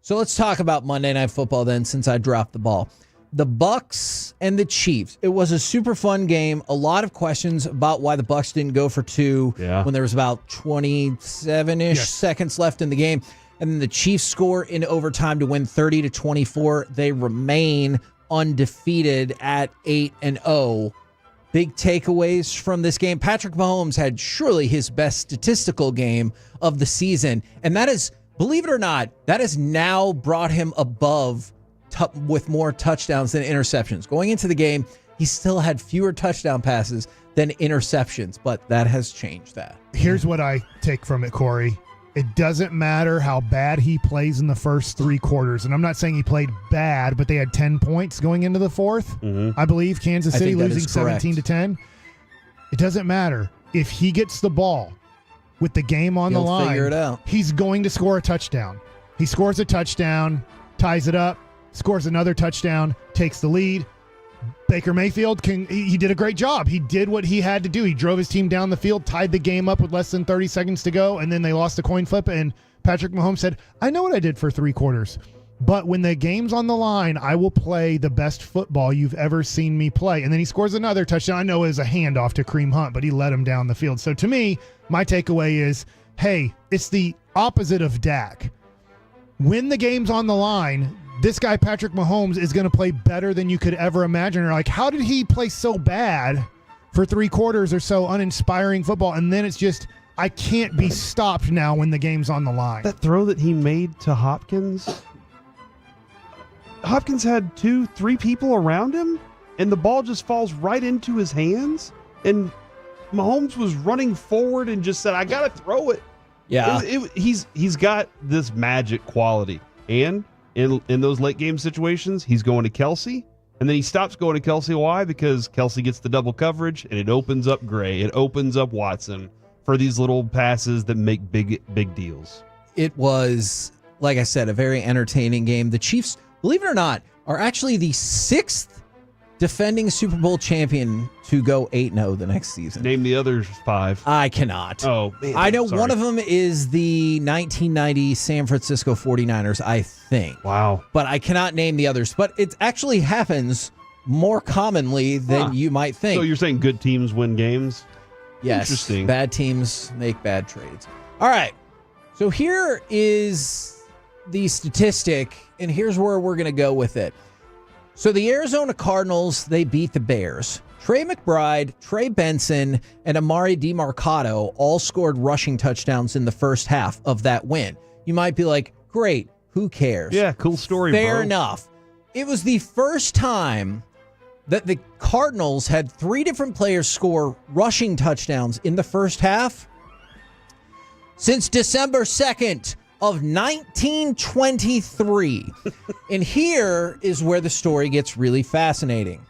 So let's talk about Monday Night Football then, since I dropped the ball. The Bucks and the Chiefs. It was a super fun game. A lot of questions about why the Bucks didn't go for two when there was about 27-ish seconds left in the game. And then the Chiefs score in overtime to win 30-24. They remain undefeated at 8-0. Big takeaways from this game. Patrick Mahomes had surely his best statistical game of the season. And that is, believe it or not, that has now brought him above with more touchdowns than interceptions. Going into the game, he still had fewer touchdown passes than interceptions, but that has changed that. Here's what I take from it, Corey. It doesn't matter how bad he plays in the first three quarters. And I'm not saying he played bad, but they had 10 points going into the fourth. I believe Kansas City losing 17-10. It doesn't matter. If he gets the ball with the game on the line, figure it out. He's going to score a touchdown. He scores a touchdown, ties it up, scores another touchdown, takes the lead. Baker Mayfield, he did a great job. He did what he had to do. He drove his team down the field, tied the game up with less than 30 seconds to go, and then they lost the coin flip, and Patrick Mahomes said, I know what I did for three quarters, but when the game's on the line, I will play the best football you've ever seen me play. And then he scores another touchdown. I know it was a handoff to Kareem Hunt, but he led him down the field. So to me, my takeaway is, hey, it's the opposite of Dak. When the game's on the line, this guy, Patrick Mahomes, is going to play better than you could ever imagine. Or like, how did he play so bad for three quarters or so uninspiring football? And then it's just, I can't be stopped now when the game's on the line. That throw that he made to Hopkins had 2-3 people around him, and the ball just falls right into his hands. And Mahomes was running forward and just said, I got to throw it. Yeah. He's got this magic quality. And in those late game situations, he's going to Kelce, and then he stops going to Kelce. Why? Because Kelce gets the double coverage, and it opens up Gray. It opens up Watson for these little passes that make big deals. It was, like I said, a very entertaining game. The Chiefs, believe it or not, are actually the 6th defending Super Bowl champion to go 8-0 the next season. Name the other 5. I cannot. Oh, man, I know sorry. one of them is the 1990 San Francisco 49ers, I think. Wow. But I cannot name the others. But it actually happens more commonly than you might think. So you're saying good teams win games? Yes. Interesting. Bad teams make bad trades. All right. So here is the statistic, and here's where we're going to go with it. So the Arizona Cardinals, they beat the Bears. Trey McBride, Trey Benson, and Amari DiMercado all scored rushing touchdowns in the first half of that win. You might be like, great, who cares? Yeah, cool story, Fair bro. enough. It was the first time that the Cardinals had 3 different players score rushing touchdowns in the first half since December 2nd of 1923. And here is where the story gets really fascinating.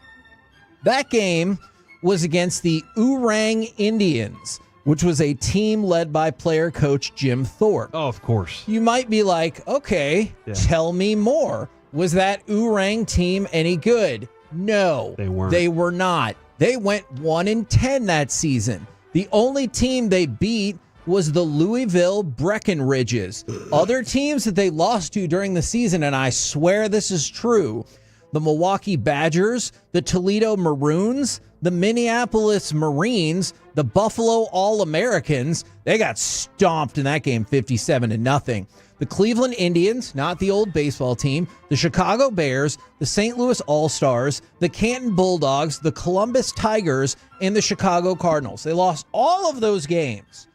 That game was against the Oorang Indians. which was a team led by player coach Jim Thorpe. Oh, of course. You might be like, okay, tell me more. Was that Ourang team any good? No, they weren't. They were not. They went 1-10 that season. The only team they beat was the Louisville Breckenridges. Other teams that they lost to during the season, and I swear this is true, the Milwaukee Badgers, the Toledo Maroons, the Minneapolis Marines, the Buffalo All-Americans, they got stomped in that game 57-0. The Cleveland Indians, not the old baseball team, the Chicago Bears, the St. Louis All-Stars, the Canton Bulldogs, the Columbus Tigers, and the Chicago Cardinals. They lost all of those games.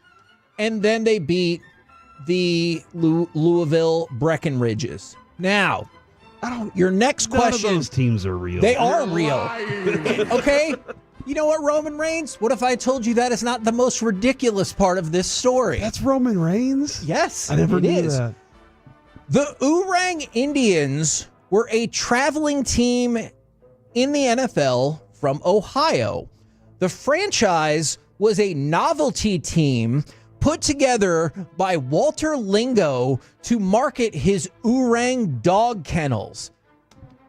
And then they beat the Louisville Breckenridges. Now, your next question. None of those teams are real. They are real. Okay? You know what, Roman Reigns? What if I told you that is not the most ridiculous part of this story? That's Roman Reigns? Yes, I never knew is. that. The Ourang Indians were a traveling team in the NFL from Ohio. The franchise was a novelty team put together by Walter Lingo to market his Ourang dog kennels.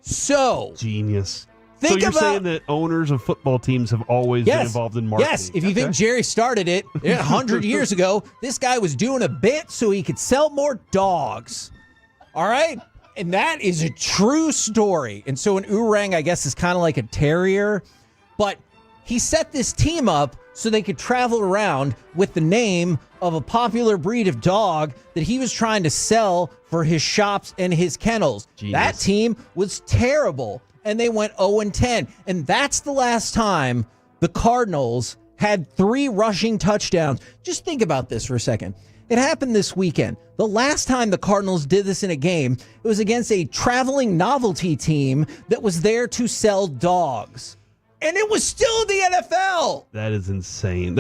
So, genius. Think so you're about, saying that owners of football teams have always been involved in marketing? Yes, if you think Jerry started it 100 years ago, this guy was doing a bit so he could sell more dogs. All right? And that is a true story. And so an Ourang, I guess, is kind of like a terrier. But he set this team up so they could travel around with the name of a popular breed of dog that he was trying to sell for his shops and his kennels. Genius. That team was terrible, and they went 0-10. And that's the last time the Cardinals had 3 rushing touchdowns. Just think about this for a second. It happened this weekend. The last time the Cardinals did this in a game, it was against a traveling novelty team that was there to sell dogs. And it was still the NFL. That is insane.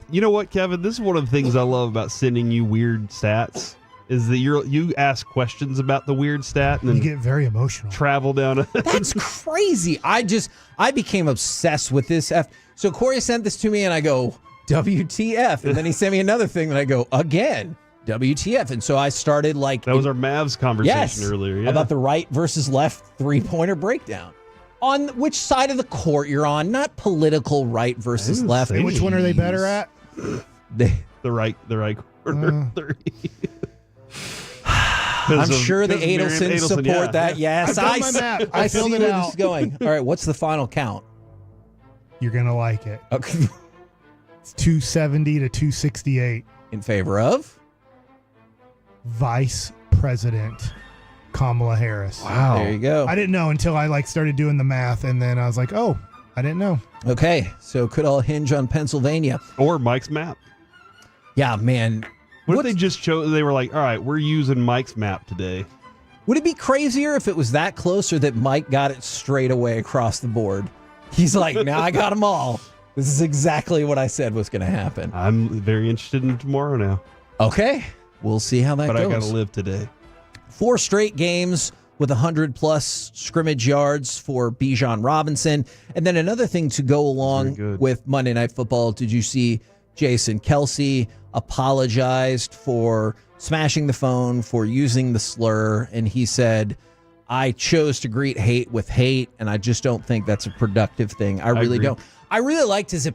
You know what, Kevin? This is one of the things I love about sending you weird stats. Is that you ask questions about the weird stat and then you get very emotional. Travel down. That's crazy. I became obsessed with this. So Corey sent this to me and I go, WTF. And then he sent me another thing and I go, again, WTF. And so I started like. That was our Mavs conversation earlier. Yeah. About the right versus left 3-pointer breakdown. On which side of the court you're on, not political right versus left. And which one are they better at? The right corner. I'm sure the Adelsons support that. Yes, I've done my map. I see where this is going. All right, what's the final count? You're gonna like it. Okay. It's 270 to 268 in favor of Vice President Kamala Harris. Wow. There you go. I didn't know until I started doing the math, and then I was like, oh, I didn't know. Okay, so could all hinge on Pennsylvania. Or Mike's map. Yeah, man. What if they just chose, they were like, all right, we're using Mike's map today. Would it be crazier if it was that close or that Mike got it straight away across the board? He's like, now I got them all. This is exactly what I said was going to happen. I'm very interested in tomorrow now. Okay, we'll see how that goes. But I got to live today. 4 straight games with 100-plus scrimmage yards for Bijan Robinson. And then another thing to go along with Monday Night Football, did you see Jason Kelce apologized for smashing the phone, for using the slur, and he said, I chose to greet hate with hate, and I just don't think that's a productive thing. I really don't. I really liked his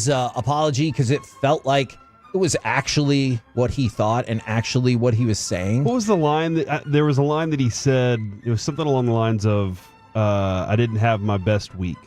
apology because it felt like it was actually what he thought and actually what he was saying. What was the line? There was a line that he said, it was something along the lines of, I didn't have my best week.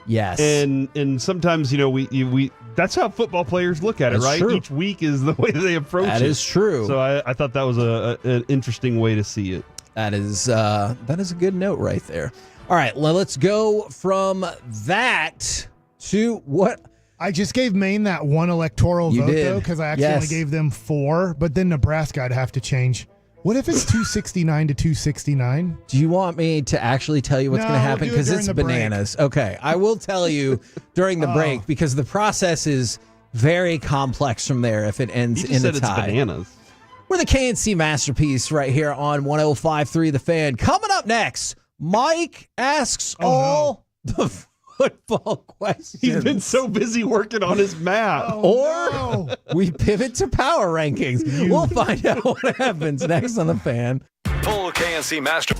Yes. And sometimes, we that's how football players look at it, right? True. Each week is the way they approach it. That is true. So I thought that was an interesting way to see it. That is a good note right there. All right, well, let's go from that to what? I just gave Maine that one electoral vote, though, because I accidentally gave them 4, but then Nebraska I'd have to change. What if it's 269 to 269? Do you want me to actually tell you what's going to happen? Because it's bananas. Okay, I will tell you during the break because the process is very complex from there if it ends in a tie. It's bananas. We're the KNC Masterpiece right here on 105.3 The Fan. Coming up next, Mike asks all the football questions. He's been so busy working on his map. Or we pivot to power rankings. We'll find out what happens next on The Fan. Full KNC Master.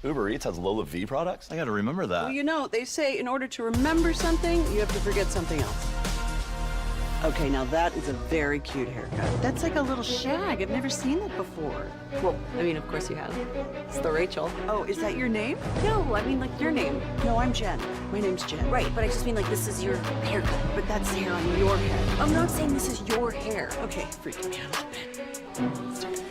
Uber Eats has Lola V products? I gotta remember that. Well, you know, they say in order to remember something, you have to forget something else. Okay, now that is a very cute haircut. That's like a little shag. I've never seen that before. Well, I mean, of course you have. It's the Rachel. Oh, is that your name? No, I mean, like your name. No, I'm Jen. My name's Jen. Right, but I just mean like this is your haircut. But that's the hair on your head. I'm not saying this is your hair. Okay, freaking me out a little bit.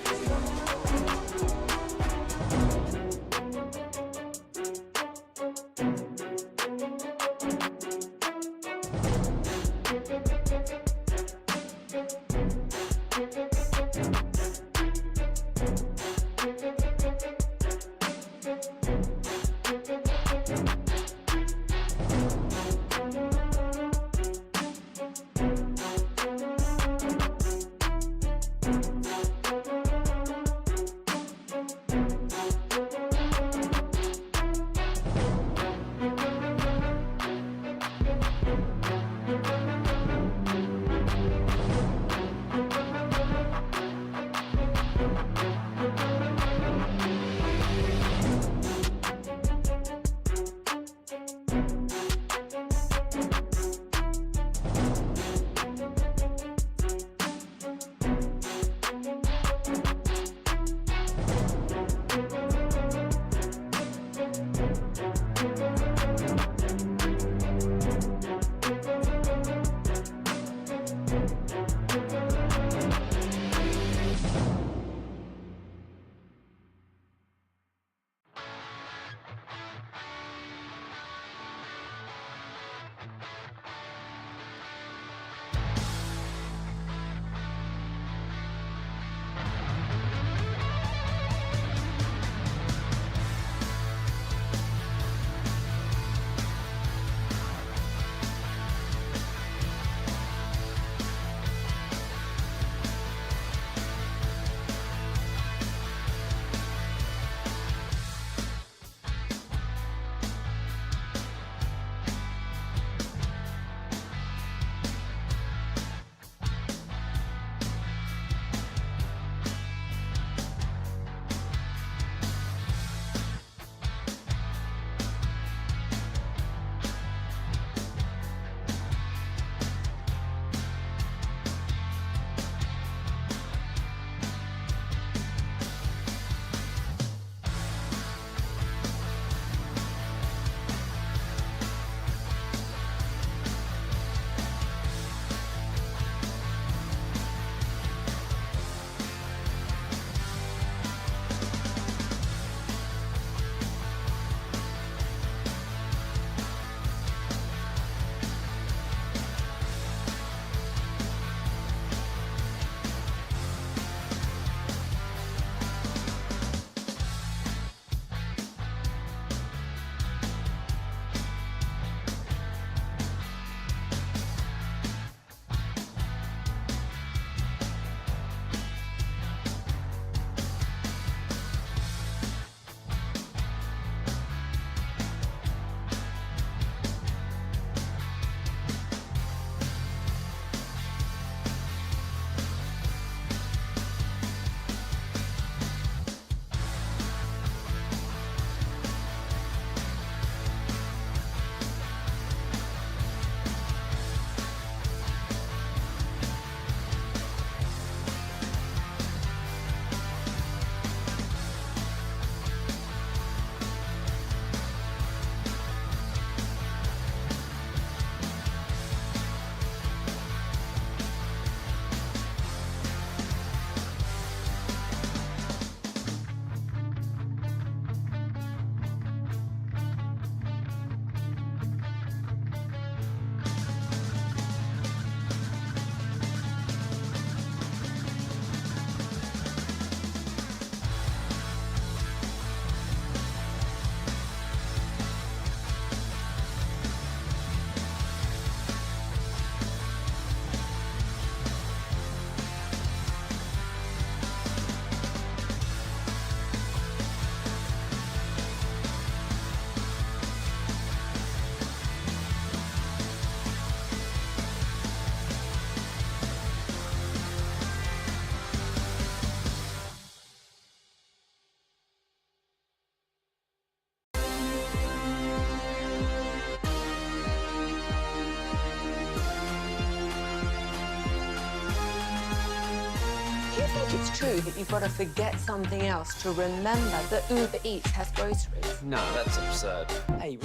think it's true that you've got to forget something else to remember that Uber Eats has groceries? No, that's absurd. Hey,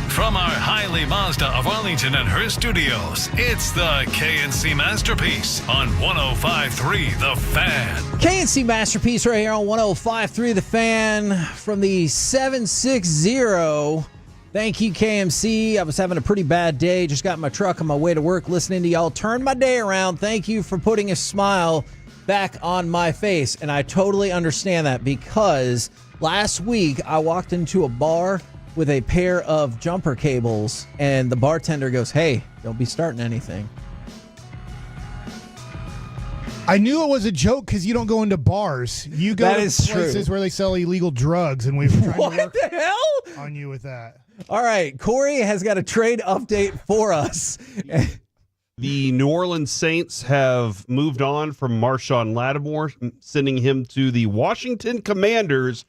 From our Hiley Mazda of Arlington and her studios, it's the KNC Masterpiece on 105.3 The Fan. KNC Masterpiece right here on 105.3 The Fan from the 760. Thank you, KMC. I was having a pretty bad day. Just got in my truck on my way to work listening to y'all turn my day around. Thank you for putting a smile back on my face. And I totally understand that because last week I walked into a bar with a pair of jumper cables and the bartender goes, "Hey, don't be starting anything." I knew it was a joke because you don't go into bars. You go That to is places true. where they sell illegal drugs, and we've tried What to work the hell? on you with that. All right, Corey has got a trade update for us. The New Orleans Saints have moved on from Marshawn Lattimore, sending him to the Washington Commanders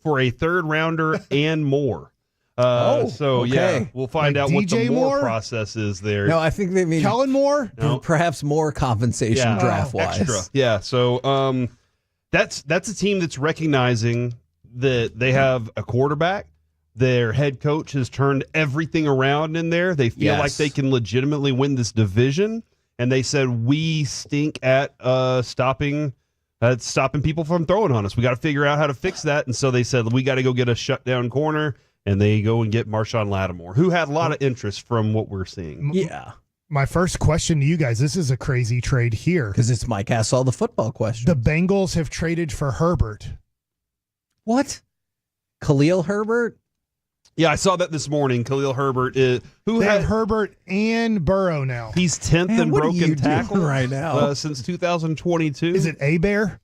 for a third rounder and more. Yeah, we'll find out what the more process is there. No, I think they mean Kellen Moore. No. Perhaps more compensation draft wise. Extra. Yeah, so that's a team that's recognizing that they have a quarterback. Their head coach has turned everything around in there. They feel like they can legitimately win this division, and they said we stink at stopping people from throwing on us. We got to figure out how to fix that, and so they said we got to go get a shutdown corner. And they go and get Marshawn Lattimore, who had a lot of interest from what we're seeing. Yeah. My first question to you guys, this is a crazy trade here. Because it's Mike asks all the football questions. The Bengals have traded for Herbert. What? Khalil Herbert? Yeah, I saw that this morning. Khalil Herbert, They have Herbert and Burrow now. He's 10th in what are you broken doing tackle right now? Since 2022. Is it A-Bear?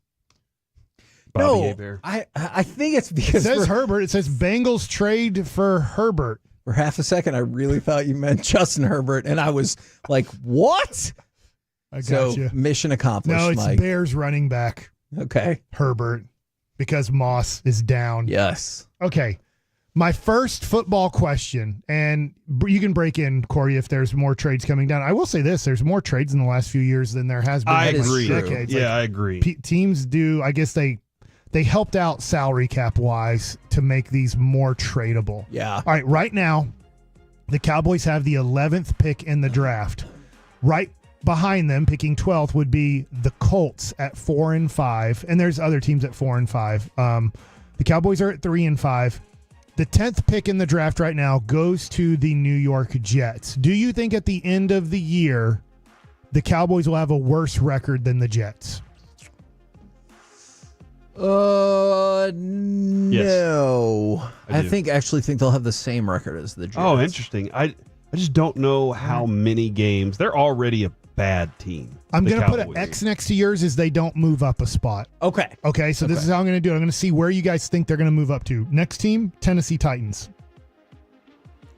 No, I think it's because It says Herbert. It says Bengals trade for Herbert. For half a second, I really thought you meant Justin Herbert, and I was like, "What?" I got you. Mission accomplished. No, it's Mike. Bears running back. Okay, Herbert, because Moss is down. Yes. Okay. My first football question, and you can break in, Corey, if there's more trades coming down. I will say this: there's more trades in the last few years than there has been in the last decades. Yeah, I agree. Teams do. I guess they helped out salary cap wise to make these more tradable. Yeah. All right. Right now, the Cowboys have the 11th pick in the draft. Right behind them, picking 12th, would be the Colts at 4-5, and there's other teams at 4-5. The Cowboys are at 3-5. The 10th pick in the draft right now goes to the New York Jets. Do you think at the end of the year, the Cowboys will have a worse record than the Jets? No. I do. Actually think they'll have the same record as the Jets. Oh, interesting. I just don't know how many games. They're already a bad team. I'm the going to put an Cowboys. X next to yours as they don't move up a spot. Okay. Okay, so this is how I'm going to do it. I'm going to see where you guys think they're going to move up to. Next team, Tennessee Titans.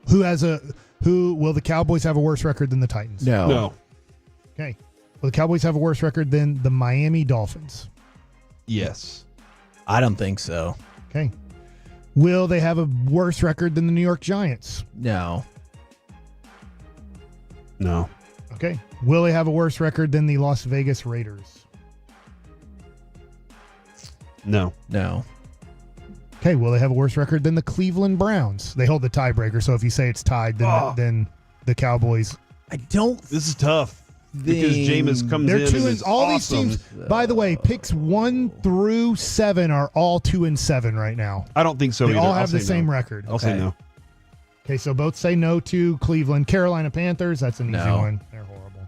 Who will the Cowboys have a worse record than the Titans? No. Okay. Will the Cowboys have a worse record than the Miami Dolphins? Yes. I don't think so. Okay. Will they have a worse record than the New York Giants? No. No. Okay. Will they have a worse record than the Las Vegas Raiders? No. No. Okay. Will they have a worse record than the Cleveland Browns? They hold the tiebreaker, so if you say it's tied, then the Cowboys. I don't. This is tough because Jameis comes They're in. 2 and and is all awesome. these teams. By the way, picks 1 through 7 are all 2-7 right now. I don't think so. They either. all I'll have the say same no. record. I'll say no. Okay, so both say no to Cleveland. Carolina Panthers, that's an easy one. They're horrible.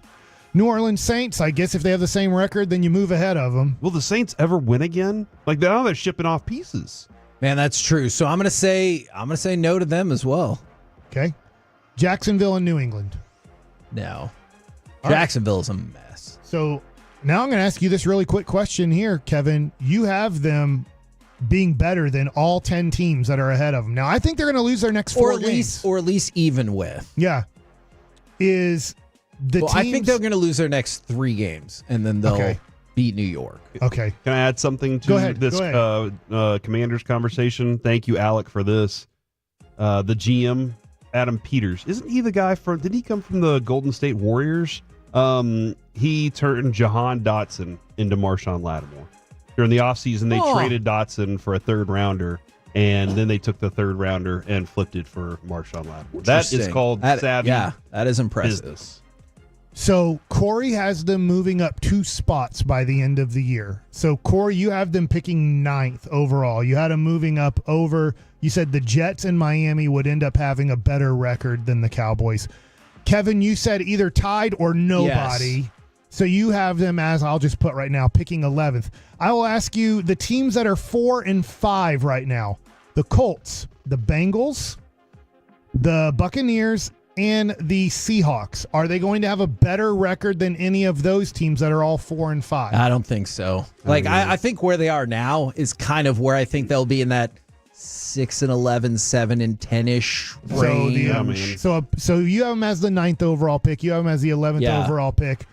New Orleans Saints, I guess if they have the same record, then you move ahead of them. Will the Saints ever win again? Like now they're shipping off pieces. Man, that's true. So I'm gonna say no to them as well. Okay. Jacksonville and New England. No. All right. Jacksonville is a mess. So now I'm going to ask you this really quick question here, Kevin. You have them being better than all 10 teams that are ahead of them. Now, I think they're going to lose their next 4 games. Or at least even with. Yeah. Is the teams... I think they're going to lose their next 3 games, and then they'll beat New York. Okay. Can I add something to this Commanders conversation? Thank you, Alec, for this. The GM, Adam Peters. Isn't he the guy from... Did he come from the Golden State Warriors? He turned Jahan Dotson into Marshawn Lattimore. During the offseason, they traded Dotson for a third rounder, and then they took the third rounder and flipped it for Marshawn Lattimore. That is called savvy. Yeah, that is impressive. Business. So Corey has them moving up 2 spots by the end of the year. So Corey, you have them picking 9th overall. You had them moving up over. You said the Jets and Miami would end up having a better record than the Cowboys. Kevin, you said either tied or nobody. Yes. So you have them as, I'll just put right now, picking 11th. I will ask you the teams that are 4 and 5 right now. The Colts, the Bengals, the Buccaneers, and the Seahawks. Are they going to have a better record than any of those teams that are all 4 and 5? I don't think so. I think where they are now is kind of where I think they'll be in that 6 and 11, 7 and 10-ish range. So you have them as the 9th overall pick. You have them as the 11th overall pick.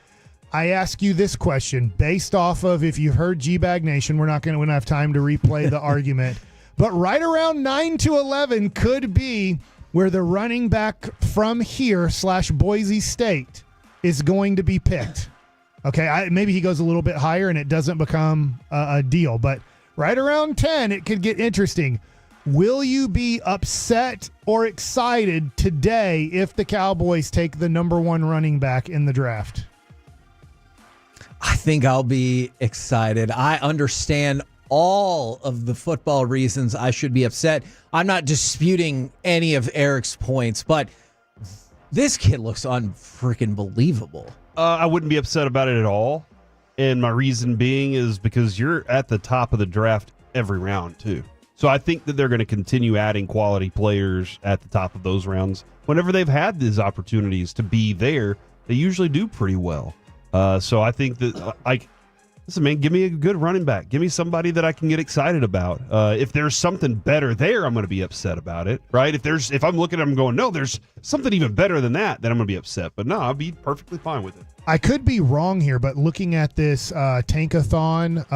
I ask you this question based off of, if you've heard G-Bag Nation, we're not going to have time to replay the argument, but right around 9 to 11 could be where the running back from here / Boise State is going to be picked. Okay, maybe he goes a little bit higher and it doesn't become a deal, but right around 10, it could get interesting. Will you be upset or excited today if the Cowboys take the number 1 running back in the draft? I think I'll be excited. I understand all of the football reasons I should be upset. I'm not disputing any of Eric's points, but this kid looks unfreaking believable. I wouldn't be upset about it at all. And my reason being is because you're at the top of the draft every round, too. So I think that they're going to continue adding quality players at the top of those rounds. Whenever they've had these opportunities to be there, they usually do pretty well. So I think that, listen, man, give me a good running back. Give me somebody that I can get excited about. If there's something better there, I'm going to be upset about it, right? If I'm looking at them going, no, there's something even better than that, then I'm going to be upset. But no, I'll be perfectly fine with it. I could be wrong here, but looking at this tankathon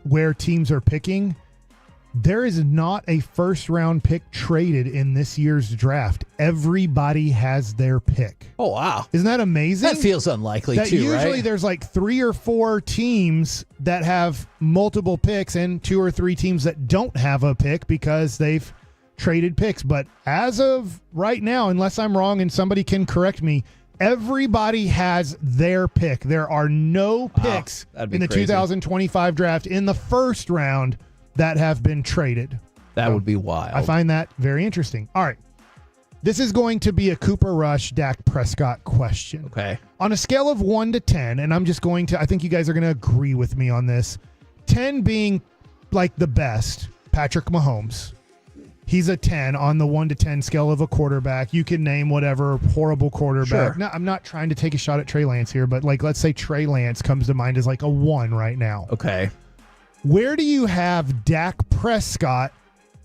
where teams are picking, there is not a first-round pick traded in this year's draft. Everybody has their pick. Oh, wow. Isn't that amazing? That feels unlikely, that too, usually right? There's like 3 or 4 teams that have multiple picks and 2 or 3 teams that don't have a pick because they've traded picks. But as of right now, unless I'm wrong and somebody can correct me, everybody has their pick. There are no picks in the 2025 draft in the first round that have been traded. That would be wild. I find that very interesting. All right. This is going to be a Cooper Rush, Dak Prescott question. Okay. On a scale of 1 to 10, and I'm just going to, I think you guys are going to agree with me on this. 10 being like the best, Patrick Mahomes. He's a 10 on the 1 to 10 scale of a quarterback. You can name whatever horrible quarterback. Sure. No, I'm not trying to take a shot at Trey Lance here, but like, let's say Trey Lance comes to mind as like a 1 right now. Okay. Where do you have Dak Prescott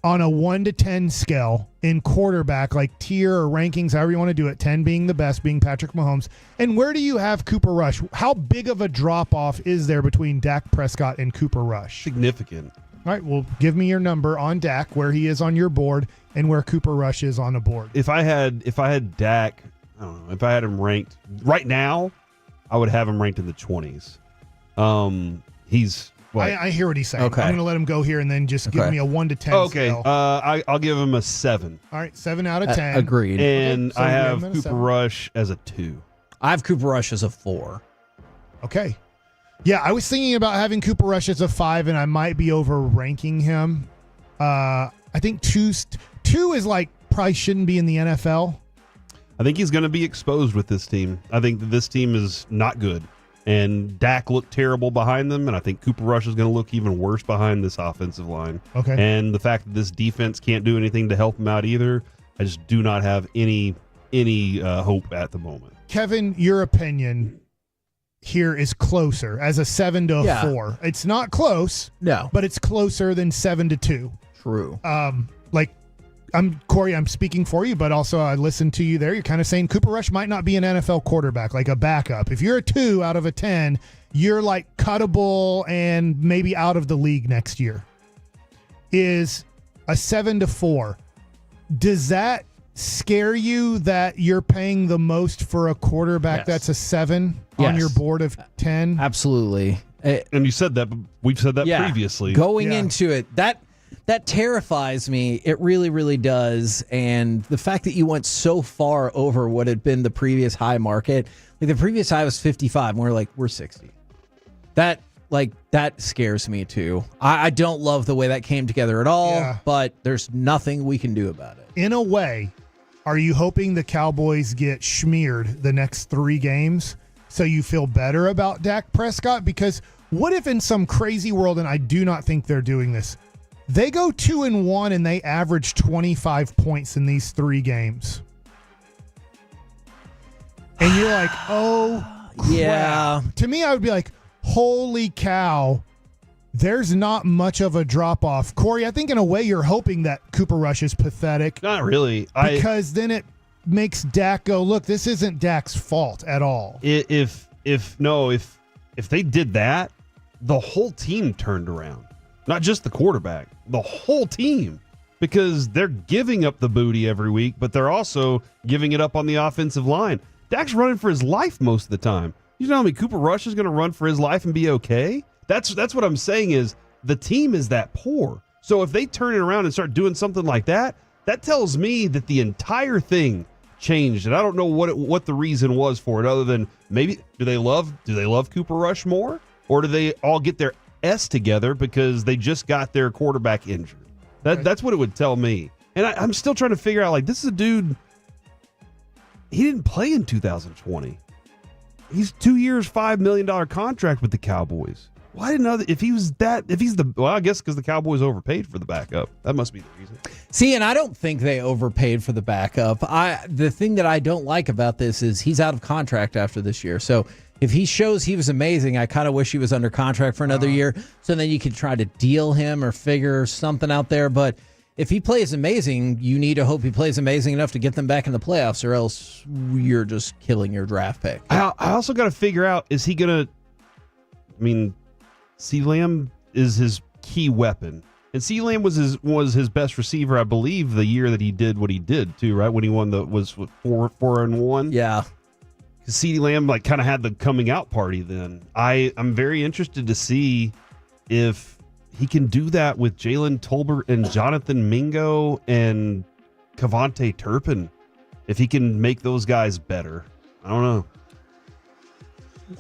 on a 1 to 10 scale in quarterback, like tier or rankings, however you want to do it, 10 being the best, being Patrick Mahomes? And where do you have Cooper Rush? How big of a drop-off is there between Dak Prescott and Cooper Rush? Significant. All right, well, give me your number on Dak, where he is on your board, and where Cooper Rush is on a board. If I had Dak, I don't know, if I had him ranked right now, I would have him ranked in the 20s. He's... I hear what he's saying. Okay. I'm going to let him go here and then just give me a 1 to 10 Okay. scale. I'll give him a 7. All right, 7 out of 10. Agreed. And Okay, so I we have him at a Cooper 7. Rush as a 2. I have Cooper Rush as a 4. Okay. Yeah, I was thinking about having Cooper Rush as a 5, and I might be over-ranking him. I think 2 is like probably shouldn't be in the NFL. I think he's going to be exposed with this team. I think that this team is not good. And Dak looked terrible behind them, and I think Cooper Rush is going to look even worse behind this offensive line. Okay. And the fact that this defense can't do anything to help him out either, I just do not have any hope at the moment. Kevin, your opinion here is closer as a 7 to a 4. It's not close. No. But it's closer than 7 to 2. True. Corey, I'm speaking for you, but also I listened to you there. You're kind of saying Cooper Rush might not be an NFL quarterback, like a backup. If you're a 2 out of a 10, you're like cuttable and maybe out of the league next year. Is a 7 to 4. Does that scare you that you're paying the most for a quarterback that's a 7 on your board of 10? Absolutely. And you said that, but we've said that previously. Going into it, that terrifies me. It really, really does. And the fact that you went so far over what had been the previous high market, like the previous high was 55, and we're 60. That scares me too. I don't love the way that came together at all, but there's nothing we can do about it. In a way, are you hoping the Cowboys get schmeared the next 3 games so you feel better about Dak Prescott? Because what if in some crazy world, and I do not think they're doing this, they go 2-1 and they average 25 points in these 3 games? And you're like, oh, crap. Yeah. To me, I would be like, holy cow, there's not much of a drop-off. Corey, I think in a way you're hoping that Cooper Rush is pathetic. Not really. Because then it makes Dak go, look, this isn't Dak's fault at all. If they did that, the whole team turned around. Not just the quarterback, the whole team. Because they're giving up the booty every week, but they're also giving it up on the offensive line. Dak's running for his life most of the time. You telling me Cooper Rush is going to run for his life and be okay? That's what I'm saying is the team is that poor. So if they turn it around and start doing something like that, that tells me that the entire thing changed. And I don't know what the reason was for it, other than maybe do they love Cooper Rush more? Or do they all get their S together because they just got their quarterback injured? That's what it would tell me. And I'm still trying to figure out, like, this is a dude, he didn't play in 2020. He's 2 years, $5 million contract with the Cowboys. Well, I didn't know that well, I guess because the Cowboys overpaid for the backup. That must be the reason. See, and I don't think they overpaid for the backup. The thing that I don't like about this is he's out of contract after this year. So if he shows he was amazing, I kind of wish he was under contract for another year. So then you could try to deal him or figure something out there. But if he plays amazing, you need to hope he plays amazing enough to get them back in the playoffs, or else you're just killing your draft pick. I also got to figure out, is he going to, CeeDee Lamb is his key weapon. And CeeDee Lamb was his best receiver, I believe, the year that he did what he did, too, right? When he won was 4-1? Yeah. Because CeeDee Lamb kind of had the coming out party then. I'm very interested to see if he can do that with Jalen Tolbert and Jonathan Mingo and Kevontae Turpin. If he can make those guys better. I don't know.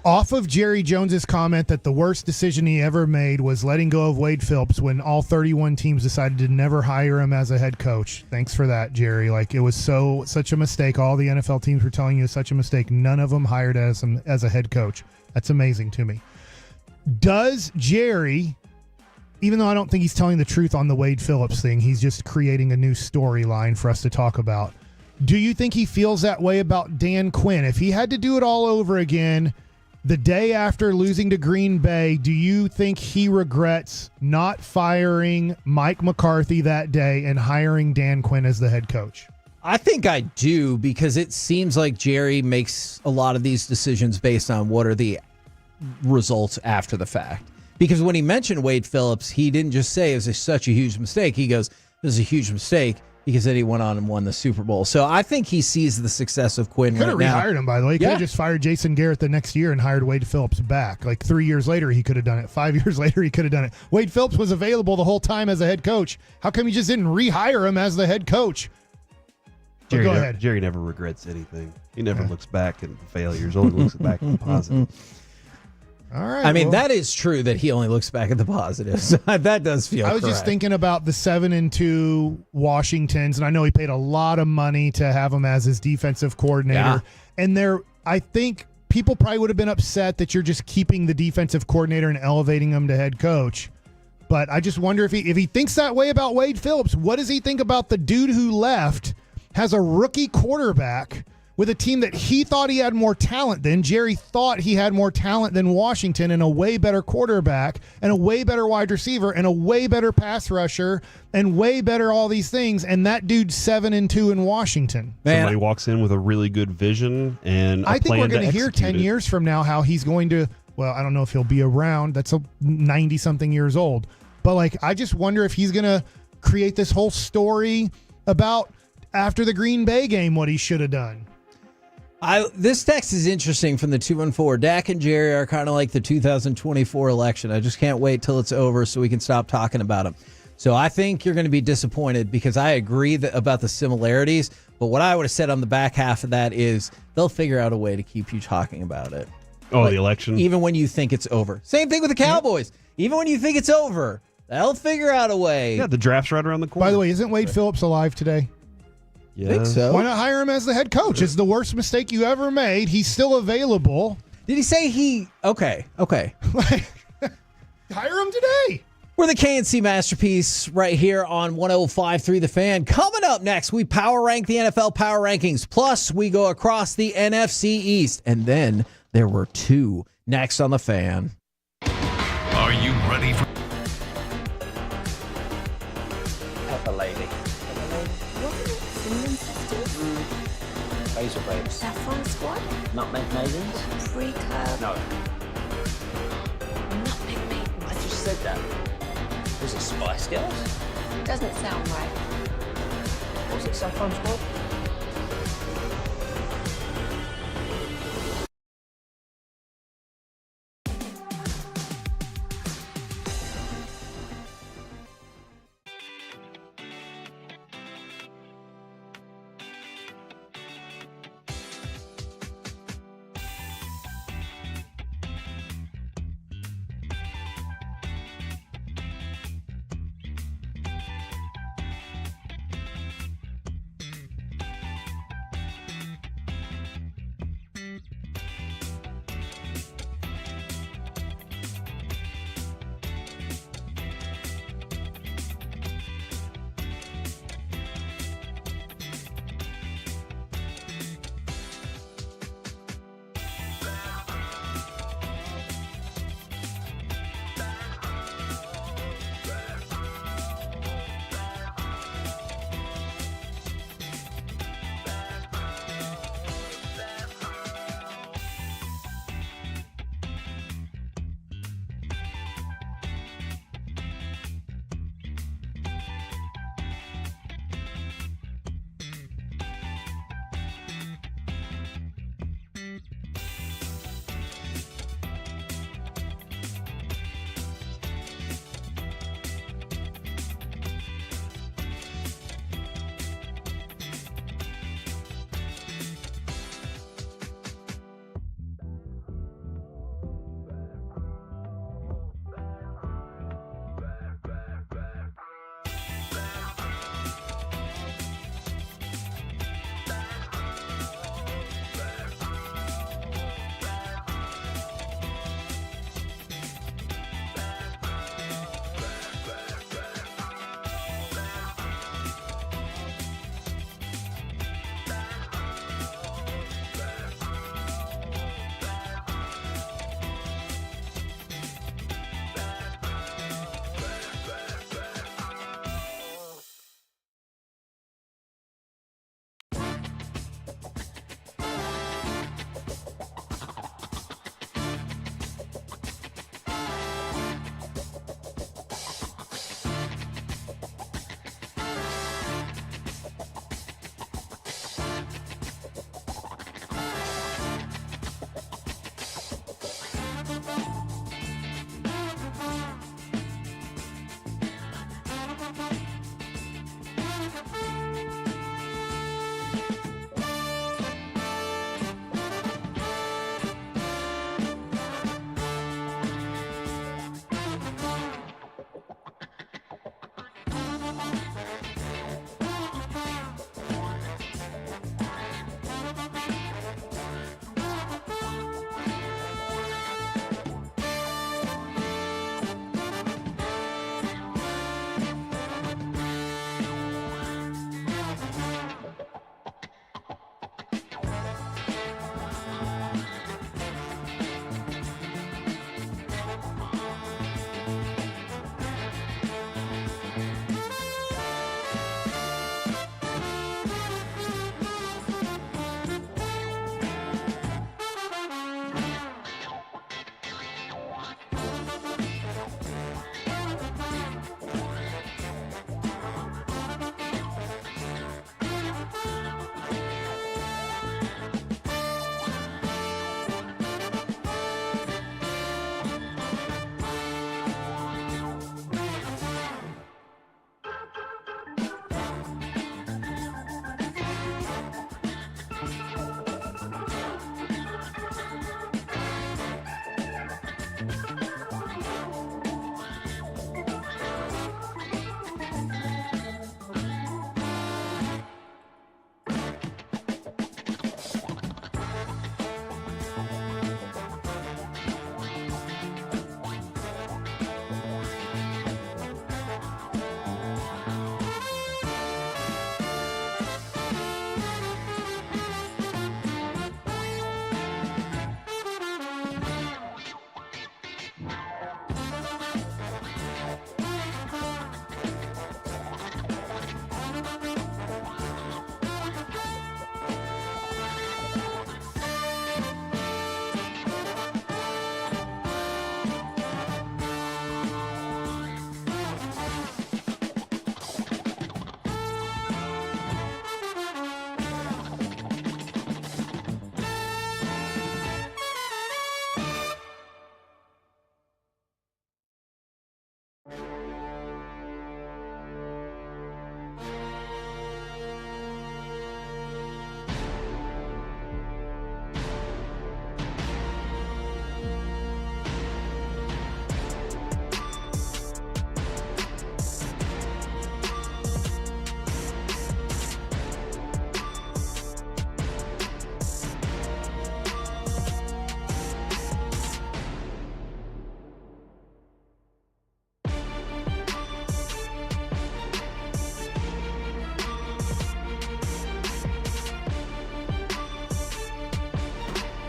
Off of Jerry Jones's comment that the worst decision he ever made was letting go of Wade Phillips when all 31 teams decided to never hire him as a head coach. Thanks for that, Jerry. Like, it was such a mistake. All the NFL teams were telling you it's such a mistake. None of them hired as a head coach. That's amazing to me. Does Jerry, even though I don't think he's telling the truth on the Wade Phillips thing, he's just creating a new storyline for us to talk about. Do you think he feels that way about Dan Quinn? If he had to do it all over again the day after losing to Green Bay, do you think he regrets not firing Mike McCarthy that day and hiring Dan Quinn as the head coach? I think I do, because it seems like Jerry makes a lot of these decisions based on what are the results after the fact. Because when he mentioned Wade Phillips, he didn't just say it was such a huge mistake. He goes, this is a huge mistake, because then he went on and won the Super Bowl. So I think he sees the success of Quinn right now. Could have rehired him, by the way. He could have just fired Jason Garrett the next year and hired Wade Phillips back. Like 3 years later, he could have done it. 5 years later, he could have done it. Wade Phillips was available the whole time as a head coach. How come you just didn't rehire him as the head coach? Go ahead. Jerry never regrets anything. He never looks back at the failures. Only looks back at the positive. All right. I mean, that is true that he only looks back at the positives. That does feel I was just thinking about the 7-2 Washingtons, and I know he paid a lot of money to have him as his defensive coordinator. Yeah. And I think people probably would have been upset that you're just keeping the defensive coordinator and elevating him to head coach. But I just wonder if he thinks that way about Wade Phillips, what does he think about the dude who left, has a rookie quarterback with a team that he thought he had more talent than. Jerry thought he had more talent than Washington, and a way better quarterback and a way better wide receiver and a way better pass rusher and way better all these things. And that dude's 7-2 in Washington. Somebody walks in with a really good vision and I think we're going to hear 10 years from now how he's going to, well, I don't know if he'll be around. That's 90-something years old. But, like, I just wonder if he's going to create this whole story about after the Green Bay game what he should have done. This text is interesting from the 214. Dak and Jerry are kind of like the 2024 election. I just can't wait till it's over so we can stop talking about them. So I think you're going to be disappointed because I agree about the similarities. But what I would have said on the back half of that is they'll figure out a way to keep you talking about it. Oh, the election? Even when you think it's over. Same thing with the Cowboys. Even when you think it's over, they'll figure out a way. Yeah, the draft's right around the corner. By the way, isn't Wade Phillips alive today? Yeah. Think so. Why not hire him as the head coach? It's the worst mistake you ever made. He's still available. Did he say he... Okay. Hire him today. We're the KNC Masterpiece right here on 105.3 The Fan. Coming up next, we power rank the NFL Power Rankings. Plus, we go across the NFC East. And then there were two next on The Fan. Are you ready for... Pepper Lady. Razor Babes. Saffron Squad? Nutmeg Maidens? Pre-curb? No. Nutmeg Maidens. I just said that. Was it Spice Girls? Doesn't sound right. Was it Saffron Squad?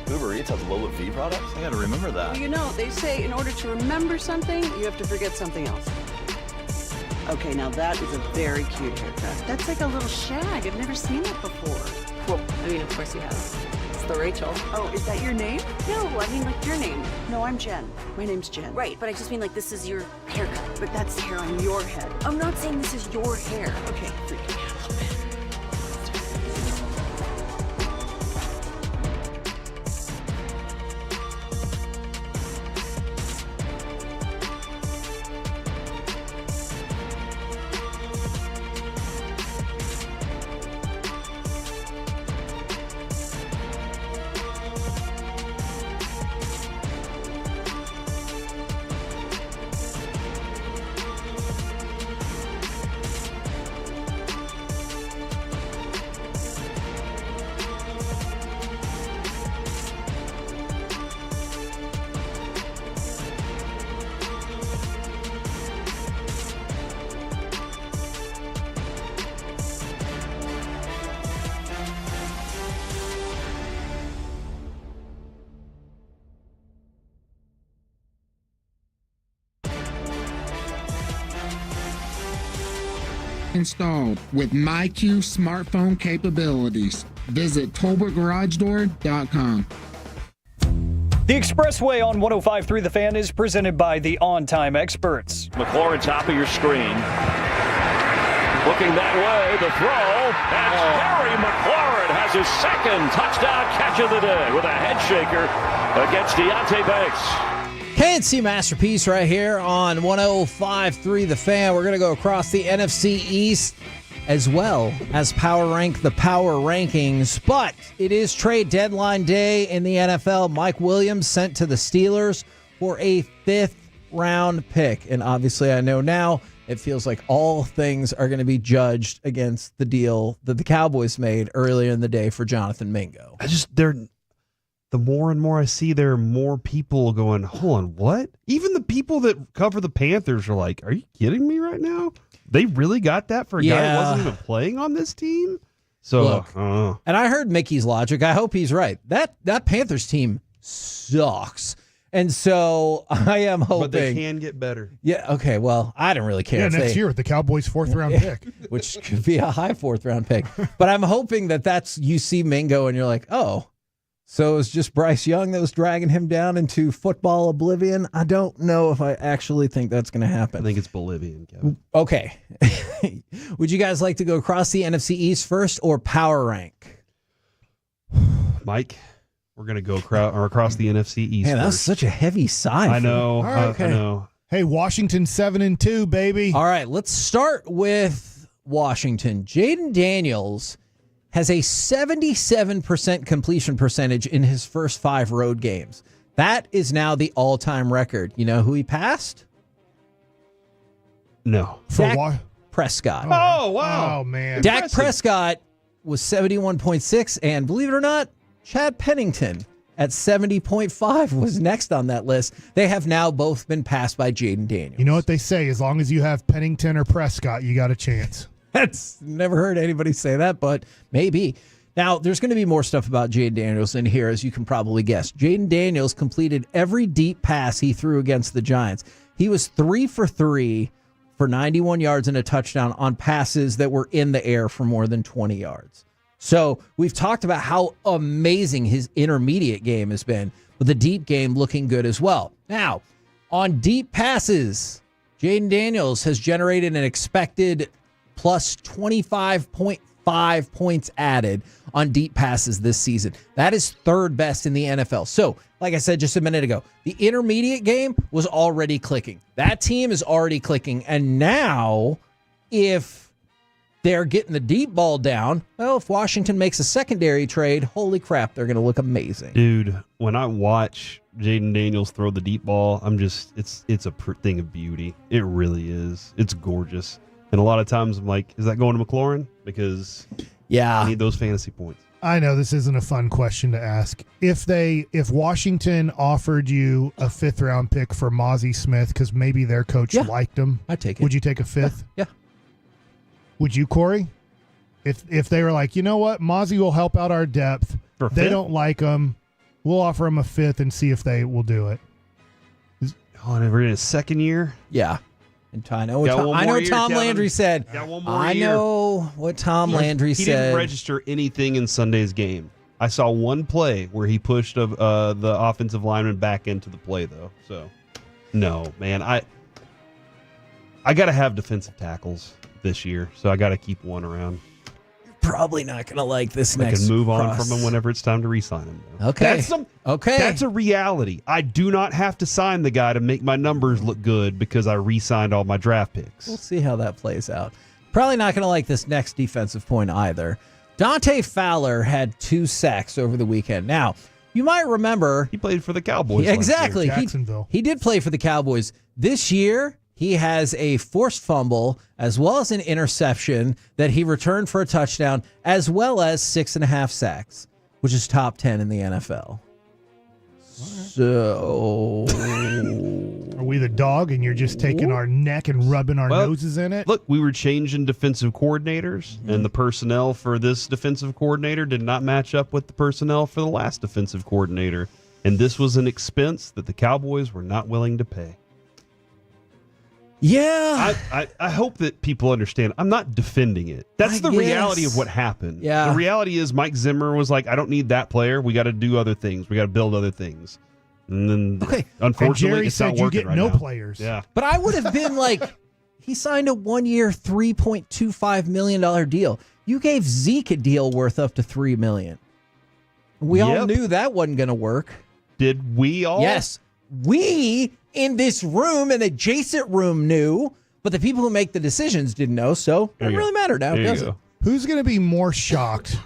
Uber Eats has low fee products? I gotta remember that. Well, you know, they say in order to remember something, you have to forget something else. Okay, now that is a very cute haircut. That's like a little shag. I've never seen it before. Well, I mean, of course you have. It's the Rachel. Oh, is that your name? No, I mean like your name. No, I'm Jen. My name's Jen. Right, but I just mean like this is your haircut. But that's hair on your head. I'm not saying this is your hair. Okay, freak me out a little bit. Installed with MyQ smartphone capabilities. Visit TolbertGarageDoor.com. The Expressway on 105.3 The Fan is presented by the On Time Experts. McLaurin, top of your screen. Looking that way, the throw. And Terry McLaurin has his second touchdown catch of the day with a head shaker against Deontay Banks. KNC Masterpiece right here on 105.3 The Fan. We're going to go across the NFC East as well as power rank the power rankings. But it is trade deadline day in the NFL. Mike Williams sent to the Steelers for a 5th-round pick. And obviously I know now it feels like all things are going to be judged against the deal that the Cowboys made earlier in the day for Jonathan Mingo. The more and more I see, there are more people going, hold on, what? Even the people that cover the Panthers are like, are you kidding me right now? They really got that for a guy that wasn't even playing on this team? So, look, and I heard Mickey's logic. I hope he's right. That Panthers team sucks. And so I am hoping. But they can get better. Yeah, okay, well, I don't really care. Yeah, next year with the Cowboys' 4th-round pick. Which could be a high 4th-round pick. But I'm hoping that's you see Mingo and you're like, oh, so it's just Bryce Young that was dragging him down into football oblivion? I don't know if I actually think that's going to happen. I think it's Bolivian, Kevin. Okay. Would you guys like to go across the NFC East first or power rank? Mike, we're going to go across the NFC East Man, that's first. such a heavy sigh. I know. Okay. I know. Hey, Washington 7-2, baby. All right, let's start with Washington. Jaden Daniels has a 77% completion percentage in his first 5 road games. That is now the all-time record. You know who he passed? No. Dak Prescott. Oh, wow. Oh, man. Dak Prescott was 71.6, and believe it or not, Chad Pennington at 70.5 was next on that list. They have now both been passed by Jaden Daniels. You know what they say, as long as you have Pennington or Prescott, you got a chance. That's never heard anybody say that, but maybe. Now, there's going to be more stuff about Jaden Daniels in here, as you can probably guess. Jaden Daniels completed every deep pass he threw against the Giants. He was 3 for 3 for 91 yards and a touchdown on passes that were in the air for more than 20 yards. So we've talked about how amazing his intermediate game has been, with the deep game looking good as well. Now, on deep passes, Jaden Daniels has generated an expected plus 25.5 points added on deep passes this season. That is 3rd best in the NFL. So, like I said just a minute ago, the intermediate game was already clicking. That team is already clicking. And now, if they're getting the deep ball down, well, if Washington makes a secondary trade, holy crap, they're going to look amazing. Dude, when I watch Jaden Daniels throw the deep ball, it's a thing of beauty. It really is. It's gorgeous. And a lot of times I'm like, is that going to McLaurin? Because I need those fantasy points. I know this isn't a fun question to ask. If Washington offered you a 5th-round pick for Mozzie Smith because maybe their coach liked him, I'd take it. Would you take a 5th? Yeah. Would you, Corey? If they were like, you know what, Mozzie will help out our depth. They don't like him. We'll offer him a fifth and see if they will do it. And we're in his second year? Yeah. And I know Got what one I know more what year, Tom Kevin. Landry said. Got one more I year. know what Tom Landry He said. didn't register anything in Sunday's game. I saw one play where he pushed the offensive lineman back into the play, though. So, no, man. I got to have defensive tackles this year, so I got to keep one around. Probably not going to like this I next can move on cross. from him whenever it's time to re-sign him. Though. Okay. That's a reality. I do not have to sign the guy to make my numbers look good because I re-signed all my draft picks. We'll see how that plays out. Probably not going to like this next defensive point either. Dante Fowler had 2 sacks over the weekend. Now, you might remember he played for the Cowboys. Exactly. Last year, Jacksonville. He did play for the Cowboys. This year, he has a forced fumble as well as an interception that he returned for a touchdown, as well as 6.5 sacks, which is top 10 in the NFL. So, are we the dog and you're just taking our neck and rubbing our noses in it? Look, we were changing defensive coordinators, and the personnel for this defensive coordinator did not match up with the personnel for the last defensive coordinator. And this was an expense that the Cowboys were not willing to pay. Yeah. I hope that people understand. I'm not defending it. That's the reality of what happened. Yeah. The reality is Mike Zimmer was like, I don't need that player. We got to do other things. We got to build other things. And then, unfortunately, Jerry it's said not you working get right no now. players. Yeah. But I would have been like, he signed a 1-year, $3.25 million deal. You gave Zeke a deal worth up to $3 million. We all knew that wasn't going to work. Did we all? Yes. We in this room and adjacent room knew, but the people who make the decisions didn't know, so it doesn't really matter now, does it? Who's going to be more shocked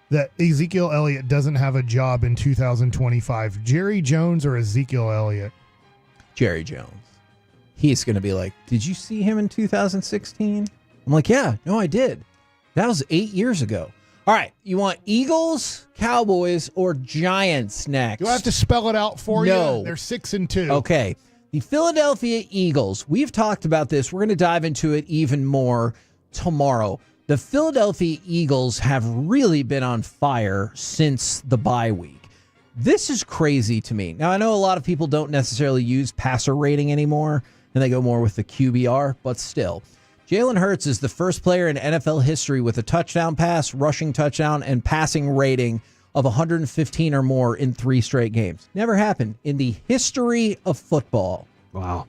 that Ezekiel Elliott doesn't have a job in 2025? Jerry Jones or Ezekiel Elliott? Jerry Jones. He's going to be like, did you see him in 2016? I'm like, yeah, no, I did. That was 8 years ago. All right, you want Eagles, Cowboys, or Giants next? Do I have to spell it out for No. you? They're 6-2. Okay. The Philadelphia Eagles, we've talked about this. We're going to dive into it even more tomorrow. The Philadelphia Eagles have really been on fire since the bye week. This is crazy to me. Now, I know a lot of people don't necessarily use passer rating anymore, and they go more with the QBR, but still. Jalen Hurts is the first player in NFL history with a touchdown pass, rushing touchdown, and passing rating of 115 or more in 3 straight games. Never happened in the history of football. Wow.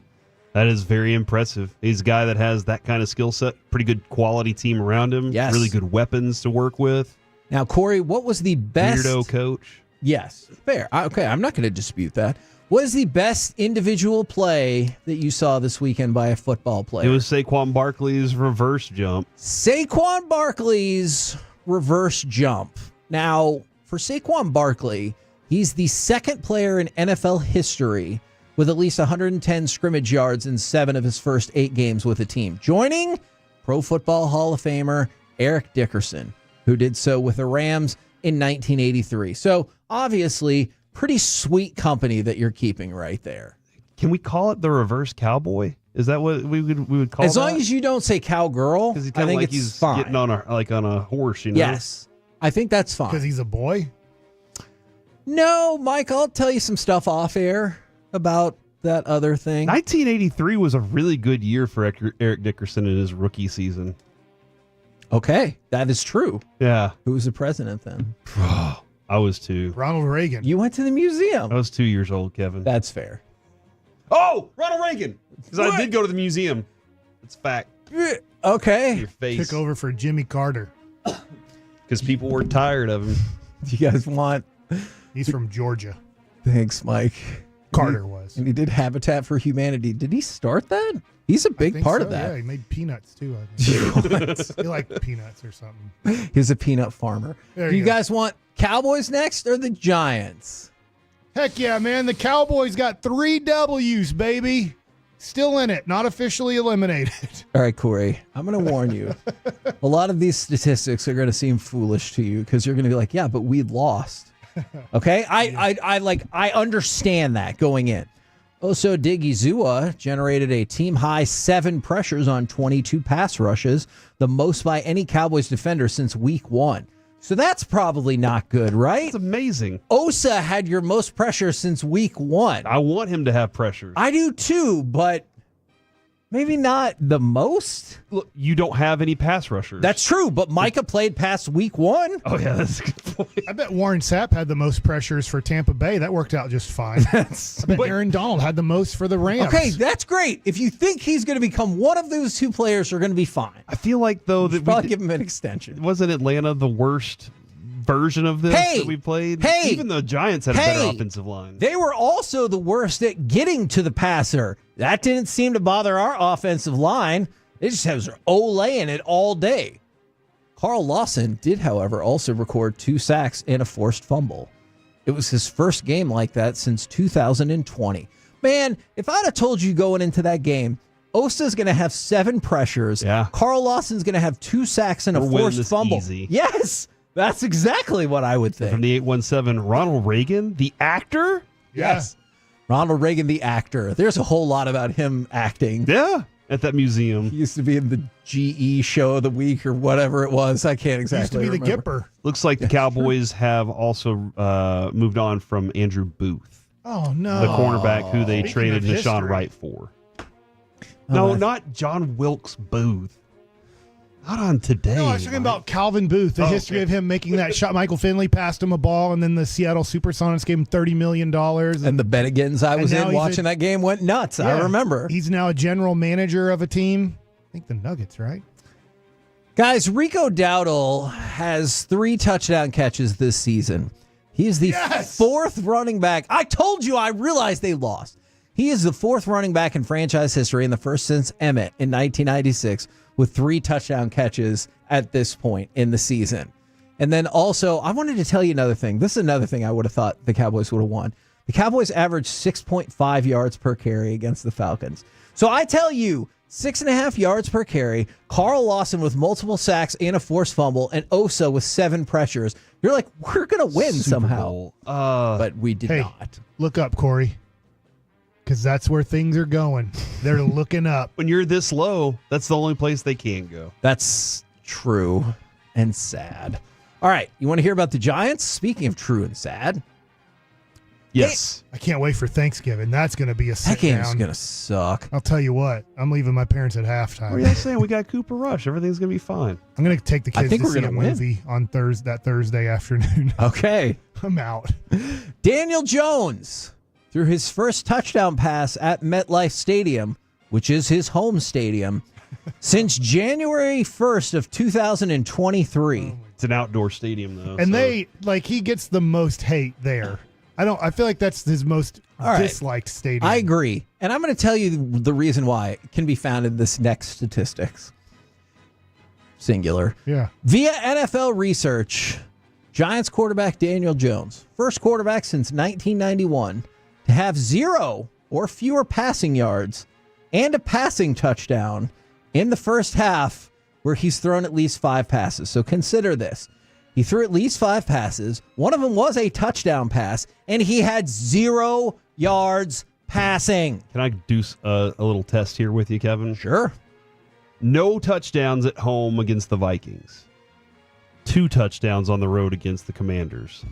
That is very impressive. He's a guy that has that kind of skill set, pretty good quality team around him, Yes. really good weapons to work with. Now, Corey, what was the best... Weirdo coach. Yes, fair. Okay, I'm not going to dispute that. What is the best individual play that you saw this weekend by a football player? It was Saquon Barkley's reverse jump. Saquon Barkley's reverse jump. Now, for Saquon Barkley, he's the second player in NFL history with at least 110 scrimmage yards in 7 of his first 8 games with a team, joining Pro Football Hall of Famer Eric Dickerson, who did so with the Rams in 1983. So, obviously, pretty sweet company that you're keeping right there. Can we call it the reverse cowboy? Is that what we would call it? As long as you don't say cowgirl, Because he's I kind of think like it's he's fine. getting on a horse, you know? Yes, I think that's fine. Because he's a boy? No, Mike, I'll tell you some stuff off air about that other thing. 1983 was a really good year for Eric Dickerson in his rookie season. Okay, that is true. Yeah. Who was the president then? I was 2. Ronald Reagan. You went to the museum. I was 2 years old, Kevin. That's fair. Oh, Ronald Reagan. Because I did go to the museum. It's fact. Okay. Your face. Took over for Jimmy Carter. Because people were tired of him. Do you guys want... He's from Georgia. Thanks, Mike. Carter was. And he did Habitat for Humanity. Did he start that? He's a big part of that. Yeah, he made peanuts too, I think. He liked peanuts or something. He's a peanut farmer. There Do you you go. guys want Cowboys next or the Giants? Heck yeah, man. The Cowboys got 3 W's, baby. Still in it. Not officially eliminated. All right, Corey, I'm going to warn you. A lot of these statistics are going to seem foolish to you because you're going to be like, yeah, but we lost. Okay? I understand that going in. Also, Digizua generated a team-high 7 pressures on 22 pass rushes, the most by any Cowboys defender since week 1. So that's probably not good, right? That's amazing. Osa had your most pressure since week 1. I want him to have pressure. I do too, but maybe not the most. Look, you don't have any pass rushers. That's true, but Micah played past week 1. Oh, yeah, that's a good point. I bet Warren Sapp had the most pressures for Tampa Bay. That worked out just fine. I bet Aaron Donald had the most for the Rams. Okay, that's great. If you think he's going to become one of those two players, you're going to be fine. I feel like, though, that probably give him an extension. Wasn't Atlanta the worst version of this that we played? Even the Giants had a better offensive line. They were also the worst at getting to the passer. That didn't seem to bother our offensive line. They just have Olaying it all day. Carl Lawson did, however, also record 2 sacks and a forced fumble. It was his first game like that since 2020. Man, if I'd have told you going into that game, Osa's going to have 7 pressures. Yeah. Carl Lawson's going to have 2 sacks and a forced fumble. Easy. Yes, that's exactly what I would think. From the 817, Ronald Reagan, the actor? Yes. Ronald Reagan, the actor. There's a whole lot about him acting. Yeah, at that museum. He used to be in the GE show of the week or whatever it was. I can't exactly remember. He used to be the Gipper. Looks like the Cowboys have also moved on from Andrew Booth. Oh, no. The cornerback who they Speaking traded of Nashawn history. Wright for. No, not John Wilkes Booth. Not on today. No, I was talking about Calvin Booth, the history of him making that shot. Michael Finley passed him a ball, and then the Seattle Supersonics gave him $30 million. And the Bennigans I was in watching that game went nuts. I remember. He's now a general manager of a team. I think the Nuggets, right? Guys, Rico Dowdle has 3 touchdown catches this season. He is the 4th running back. I told you, I realized they lost. He is the 4th running back in franchise history and the first since Emmett in 1996 with 3 touchdown catches at this point in the season. And then also, I wanted to tell you another thing. This is another thing I would have thought the Cowboys would have won. The Cowboys averaged 6.5 yards per carry against the Falcons. So I tell you, 6.5 yards per carry, Carl Lawson with multiple sacks and a forced fumble, and Osa with 7 pressures. You're like, we're going to win somehow. But we did not. Look up, Corey. Because that's where things are going. They're looking up. When you're this low, that's the only place they can go. That's true and sad. All right, you want to hear about the Giants? Speaking of true and sad. Yes. I can't wait for Thanksgiving. That's going to be a sit That game's down. going to suck. I'll tell you what. I'm leaving my parents at halftime. What are you guys saying? We got Cooper Rush. Everything's going to be fine. I'm going to take the I kids think to we're see a gonna win. movie on Thursday afternoon. Okay. I'm out. Daniel Jones threw his first touchdown pass at MetLife Stadium, which is his home stadium, since January 1st of 2023. It's an outdoor stadium, though. And so. he gets the most hate there. I feel like that's his most disliked stadium. I agree. And I'm going to tell you the reason why. It can be found in this next statistics. Singular. Yeah. Via NFL research, Giants quarterback Daniel Jones, first quarterback since 1991 to have 0 or fewer passing yards and a passing touchdown in the first half where he's thrown at least 5 passes. So consider this. He threw at least 5 passes. One of them was a touchdown pass, and he had 0 yards passing. Can I do a little test here with you, Kevin? Sure. No touchdowns at home against the Vikings. 2 touchdowns on the road against the Commanders.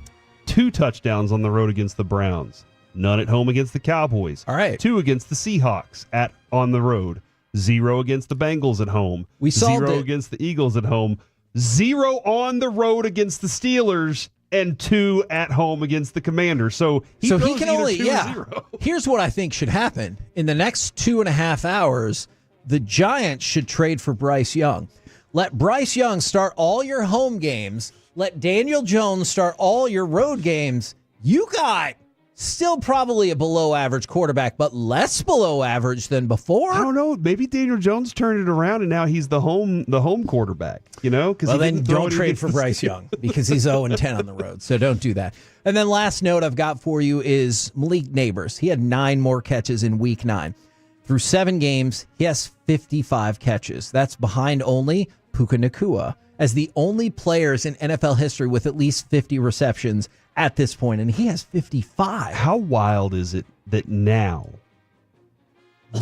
2 touchdowns on the road against the Browns. None at home against the Cowboys. All right. 2 against the Seahawks on the road. 0 against the Bengals at home. We solved 0 it. against the Eagles at home. 0 on the road against the Steelers. And 2 at home against the Commanders. So he can either only 2 or 0. Here's what I think should happen. In the next 2.5 hours, the Giants should trade for Bryce Young. Let Bryce Young start all your home games. Let Daniel Jones start all your road games. You got still probably a below average quarterback, but less below average than before. I don't know. Maybe Daniel Jones turned it around, and now he's the home quarterback. You know, Well, then don't trade for Bryce Young because he's 0-10 on the road. So don't do that. And then last note I've got for you is Malik Neighbors. He had 9 more catches in Week 9. Through 7 games, he has 55 catches. That's behind only Puka Nacua as the only players in NFL history with at least 50 receptions at this point, and he has 55. How wild is it that now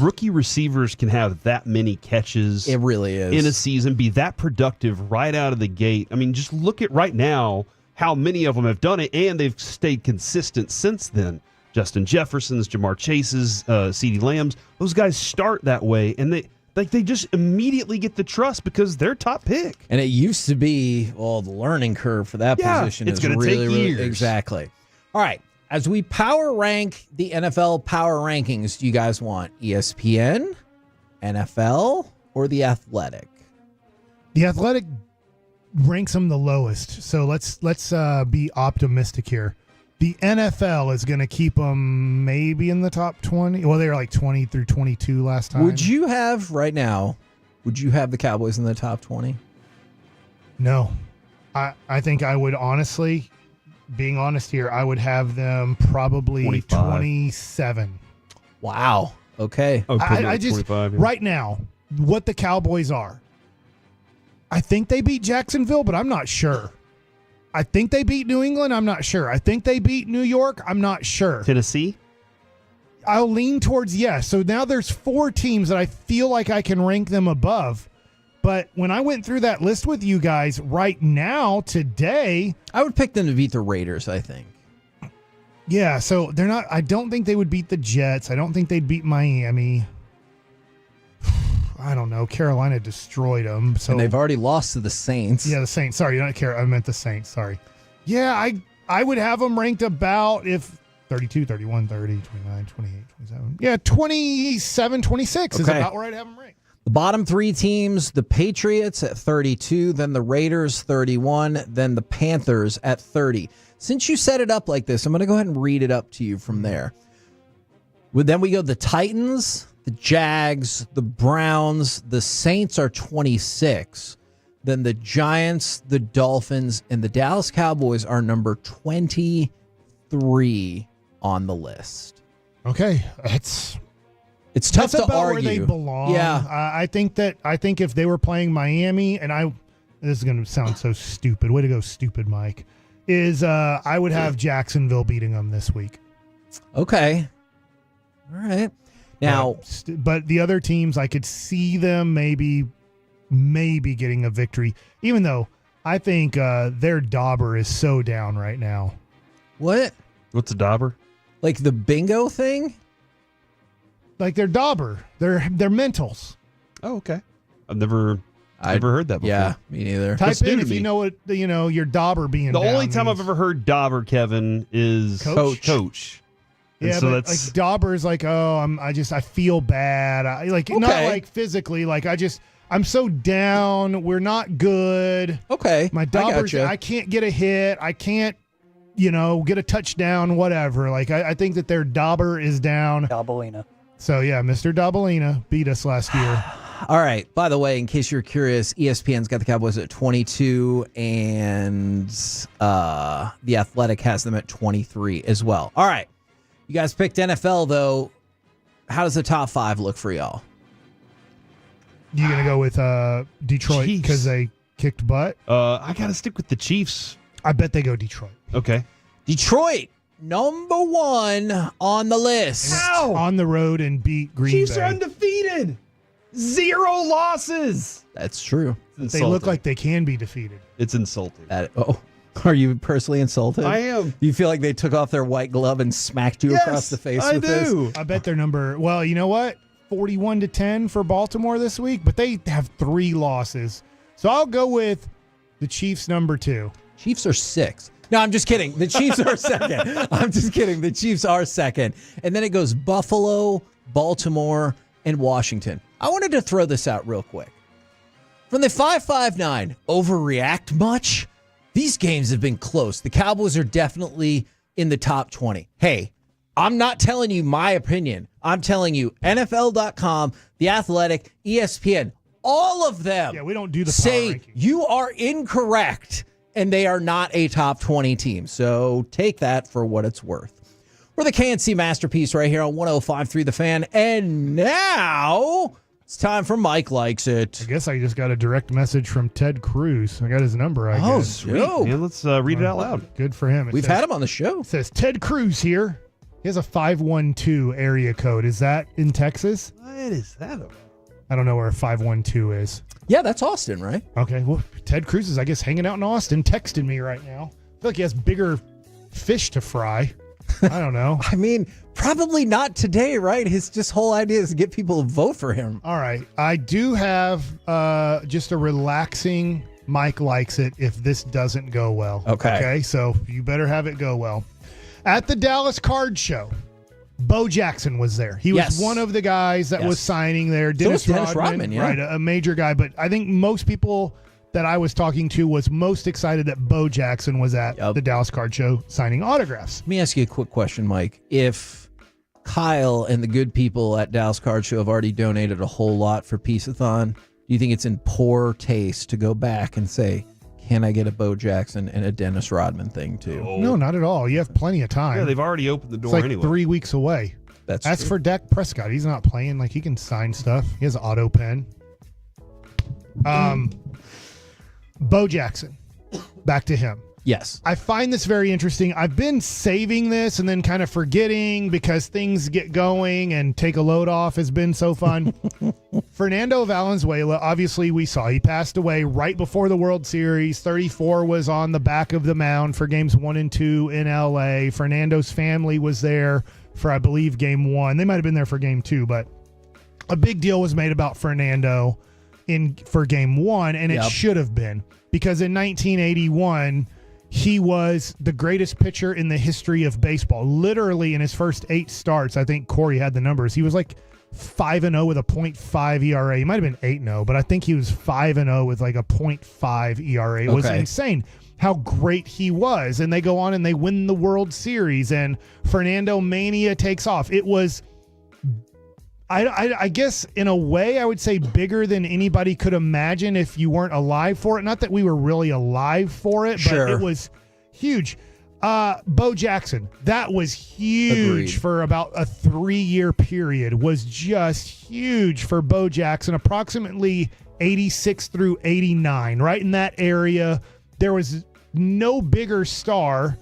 rookie receivers can have that many catches. It really is. In a season, be that productive right out of the gate. I mean, just look at right now how many of them have done it, and they've stayed consistent since then. Justin Jefferson's, Jamar Chase's, CeeDee Lamb's, those guys start that way, and they just immediately get the trust because they're top pick. And it used to be, well, the learning curve for that position it's is gonna really, take years. really exactly. All right. As we power rank the NFL power rankings, do you guys want ESPN, NFL, or The Athletic? The Athletic ranks them the lowest. So let's be optimistic here. The NFL is going to keep them maybe in the top 20. Well, they were like 20 through 22 last time. Would you have the Cowboys in the top 20? No. I think I would honestly, being honest here, I would have them probably 25. 27. Wow. Okay. I just, right now, what the Cowboys are, I think they beat Jacksonville, but I'm not sure. I think they beat New England. I'm not sure. I think they beat New York. I'm not sure. Tennessee? I'll lean towards yes. So now there's 4 teams that I feel like I can rank them above. But when I went through that list with you guys right now, today, I would pick them to beat the Raiders, I think. Yeah, so they're not, I don't think they would beat the Jets. I don't think they'd beat Miami. I don't know. Carolina destroyed them. So And they've already lost to the Saints. Yeah, the Saints. Sorry, not Carolina. I meant the Saints. Sorry. Yeah, I would have them ranked about if 32, 31, 30, 29, 28, 27. Yeah, 27, 26 is about where I'd have them ranked. The bottom 3 teams, the Patriots at 32, then the Raiders 31, then the Panthers at 30. Since you set it up like this, I'm going to go ahead and read it up to you from there. Then we go the Titans, the Jags, the Browns, the Saints are 26. Then the Giants, the Dolphins, and the Dallas Cowboys are number 23 on the list. Okay, it's tough that's to about argue. where they belong. Yeah. I think if they were playing Miami, and this is going to sound so stupid. Way to go, stupid Mike. I would have Jacksonville beating them this week. Okay. All right. Now, but the other teams, I could see them maybe getting a victory, even though I think their dauber is so down right now. What? What's a dauber? Like the bingo thing? Like their dauber, their mentals. Oh, okay. I've never heard that before. Yeah, me neither. Type in if you know what your dauber being. The only down time means. I've ever heard dauber, Kevin, is coach. And Yeah, so but that's like dauber is like, I feel bad. Not like physically, like I'm so down. We're not good. Okay, my dauber's, gotcha. I can't get a hit. I can't, get a touchdown. Whatever. Like I think that their dauber is down. Dabalina. So yeah, Mr. Dabalina beat us last year. All right. By the way, in case you're curious, ESPN's got the Cowboys at 22, and the Athletic has them at 23 as well. All right. You guys picked NFL, though. How does the top 5 look for y'all? You gonna go with Detroit because they kicked butt? I gotta stick with the Chiefs. I bet they go Detroit. Okay. Detroit, number 1 on the list. On the road and beat Green Chiefs Bay. are undefeated. 0 losses. That's true. They look like they can be defeated. It's insulting. Are you personally insulted? I am. Do you feel like they took off their white glove and smacked you across the face with this? I bet their number. Well, you know what? 41-10 for Baltimore this week, but they have 3 losses. So I'll go with the Chiefs number 2. Chiefs are 6. No, I'm just kidding. The Chiefs are second. I'm just kidding. The Chiefs are second. And then it goes Buffalo, Baltimore, and Washington. I wanted to throw this out real quick. From the 5-5-9, overreact much? These games have been close. The Cowboys are definitely in the top 20. Hey, I'm not telling you my opinion. I'm telling you NFL.com, The Athletic, ESPN, all of them we don't do the say you are incorrect and they are not a top 20 team. So take that for what it's worth. We're the KNC Masterpiece right here on 105.3 The Fan. And now it's time for Mike Likes It. I guess I just got a direct message from Ted Cruz. I got his number, I guess. Sweet. Yeah, let's read it out loud. Good for him. We've had him on the show. It says, Ted Cruz here. He has a 512 area code. Is that in Texas? What is that about? I don't know where 512 is. Yeah, that's Austin, right? Okay, well, Ted Cruz is, I guess, hanging out in Austin, texting me right now. I feel like he has bigger fish to fry. I don't know. I mean, probably not today, right? His just whole idea is to get people to vote for him. All right. I do have just a relaxing Mike likes it if this doesn't go well. Okay, so you better have it go well. At the Dallas Card Show, Bo Jackson was there. He was one of the guys that was signing there. Dennis Rodman, yeah. Right, a major guy. But I think most people that I was talking to was most excited that Bo Jackson was at the Dallas Card Show signing autographs. Let me ask you a quick question, Mike. If Kyle and the good people at Dallas Card Show have already donated a whole lot for Peace-a-thon, do you think it's in poor taste to go back and say, can I get a Bo Jackson and a Dennis Rodman thing too? No, not at all. You have plenty of time. Yeah, they've already opened the door it's like anyway. 3 weeks away. That's As true. for Dak Prescott, he's not playing. Like, he can sign stuff. He has an auto pen. Bo Jackson. Back to him. Yes. I find this very interesting. I've been saving this and then kind of forgetting because things get going and take a load off has been so fun. Fernando Valenzuela, obviously we saw he passed away right before the World Series. 34 was on the back of the mound for games 1 and 2 in LA. Fernando's family was there for, I believe, game 1. They might have been there for game 2, but a big deal was made about Fernando for game 1, and it should have been, because in 1981 he was the greatest pitcher in the history of baseball. Literally in his first 8 starts, I think Corey had the numbers. He was like 5-0 with a .5 ERA. He might have been 8-0, but I think he was 5-0 with like a .5 ERA. It was insane how great he was. And they go on and they win the World Series, and Fernando Mania takes off. It was, I guess, in a way, I would say bigger than anybody could imagine if you weren't alive for it. Not that we were really alive for it, but it was huge. Bo Jackson, that was huge. For about a 3-year period, was just huge for Bo Jackson. Approximately 86 through 89, right in that area. There was no bigger star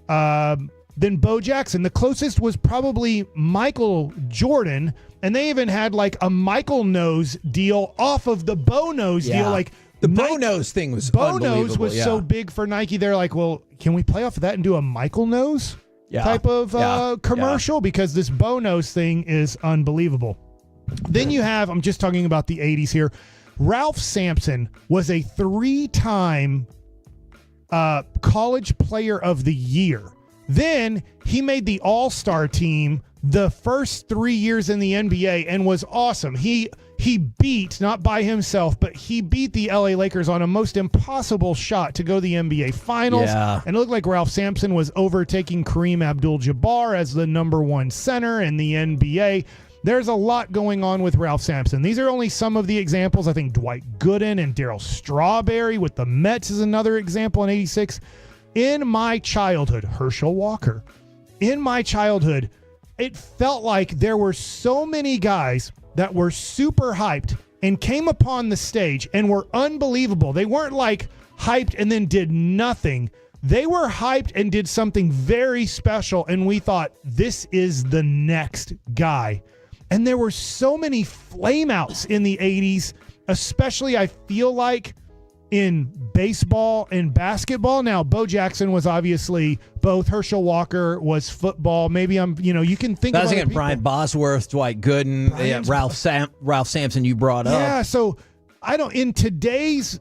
than Bo Jackson. The closest was probably Michael Jordan, and they even had like a Michael Nose deal off of the Bo Nose deal. Like the Bo Nose thing was Bo Nose was so big for Nike. They're like, well, can we play off of that and do a Michael Nose type of commercial? Because this Bo Nose thing is unbelievable. Then you have, I'm just talking about the 80s here, Ralph Sampson was a 3-time college player of the year. Then he made the All-Star team the first 3 years in the NBA and was awesome. He beat, not by himself, but he beat the LA Lakers on a most impossible shot to go to the NBA Finals. And it looked like Ralph Sampson was overtaking Kareem Abdul-Jabbar as the number 1 center in the NBA. There's a lot going on with Ralph Sampson. These are only some of the examples. I think Dwight Gooden and Darryl Strawberry with the Mets is another example in 86. In my childhood, Herschel Walker. In my childhood, it felt like there were so many guys that were super hyped and came upon the stage and were unbelievable. They weren't like hyped and then did nothing. They were hyped and did something very special, and we thought, this is the next guy. And there were so many flameouts in the 80s, especially I feel like in baseball and basketball. Now, Bo Jackson was obviously both. Herschel Walker was football. Maybe you can think of thinking Brian Bosworth, Dwight Gooden, Ralph Sampson you brought up. Yeah, so in today's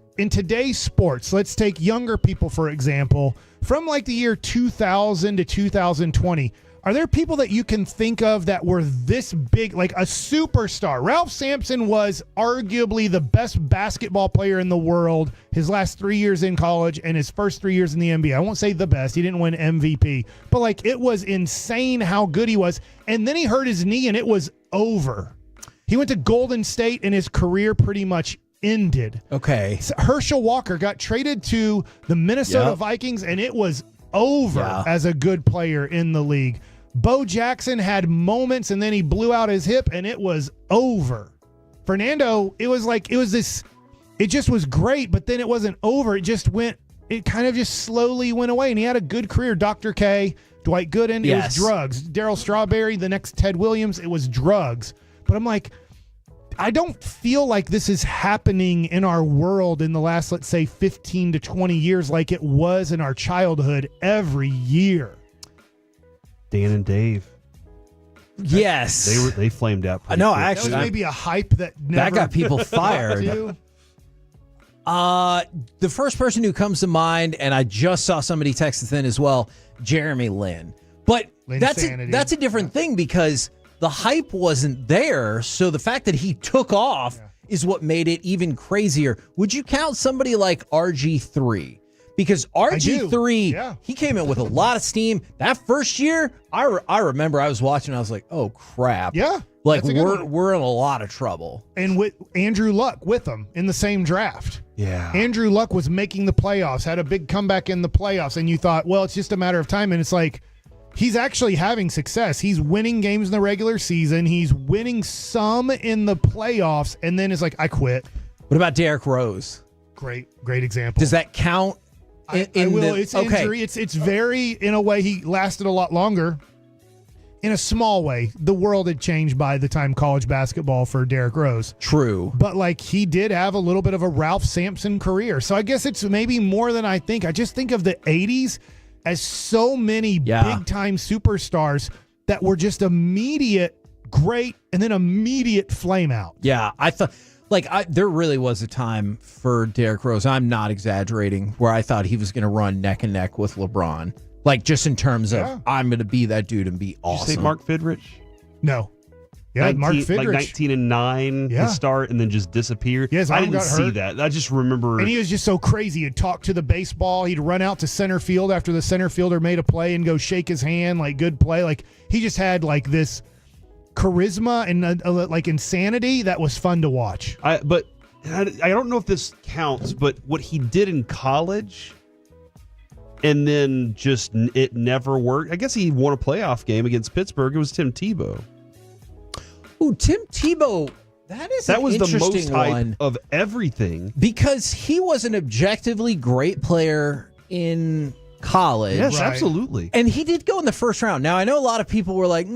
sports, let's take younger people, for example, from like the year 2000 to 2020. Are there people that you can think of that were this big, like a superstar? Ralph Sampson was arguably the best basketball player in the world his last 3 years in college and his first 3 years in the NBA. I won't say the best. He didn't win MVP. But, like, it was insane how good he was. And then he hurt his knee, and it was over. He went to Golden State, and his career pretty much ended. Okay. So Herschel Walker got traded to the Minnesota Vikings, and it was over as a good player in the league. Bo Jackson had moments, and then he blew out his hip, and it was over. Fernando, it just was great, but then it wasn't over. It kind of just slowly went away, and he had a good career. Dr. K, Dwight Gooden, Yes. it was drugs. Darryl Strawberry, the next Ted Williams, it was drugs. But I'm like, I don't feel like this is happening in our world in the last, let's say, 15 to 20 years like it was in our childhood every year. Dan and Dave. Yes. They flamed out. No, quick. actually, That was maybe a hype that never got people fired. to. The first person who comes to mind, and I just saw somebody text this in as well, Jeremy Lin. But that's a different thing because the hype wasn't there. So the fact that he took off is what made it even crazier. Would you count somebody like RG3? Because RG3, he came in with a lot of steam. That first year, I remember I was watching, I was like, oh, crap. Yeah. Like, that's a good one. we're in a lot of trouble. And with Andrew Luck with them in the same draft. Yeah. Andrew Luck was making the playoffs, had a big comeback in the playoffs, and you thought, well, it's just a matter of time. And it's like, he's actually having success. He's winning games in the regular season. He's winning some in the playoffs, and then it's like, I quit. What about Derrick Rose? Great example. Does that count? It's injury. It's very, in a way, he lasted a lot longer. In a small way, the world had changed by the time college basketball for Derrick Rose. True. But like he did have a little bit of a Ralph Sampson career. So I guess it's maybe more than I think. I just think of the 80s as so many big-time superstars that were just immediate great and then immediate flame out. Yeah, I thought... there really was a time for Derrick Rose, I'm not exaggerating, where I thought he was going to run neck and neck with LeBron. Like, just in terms of, I'm going to be that dude and be awesome. Did you say Mark Fidrich? No. Yeah, Mark Fidrich. Like 19-9 to start and then just disappear. Yeah, his I arm didn't got see hurt. that. I just remember. And he was just so crazy. He'd talk to the baseball. He'd run out to center field after the center fielder made a play and go shake his hand, like, good play. Like, he just had, like, this charisma and like insanity that was fun to watch. But I don't know if this counts, but what he did in college and then just it never worked. I guess he won a playoff game against Pittsburgh. It was Tim Tebow. Ooh, Tim Tebow. That was the most hype one of everything because he was an objectively great player in college. Yes, absolutely. And he did go in the first round. Now, I know a lot of people were like, I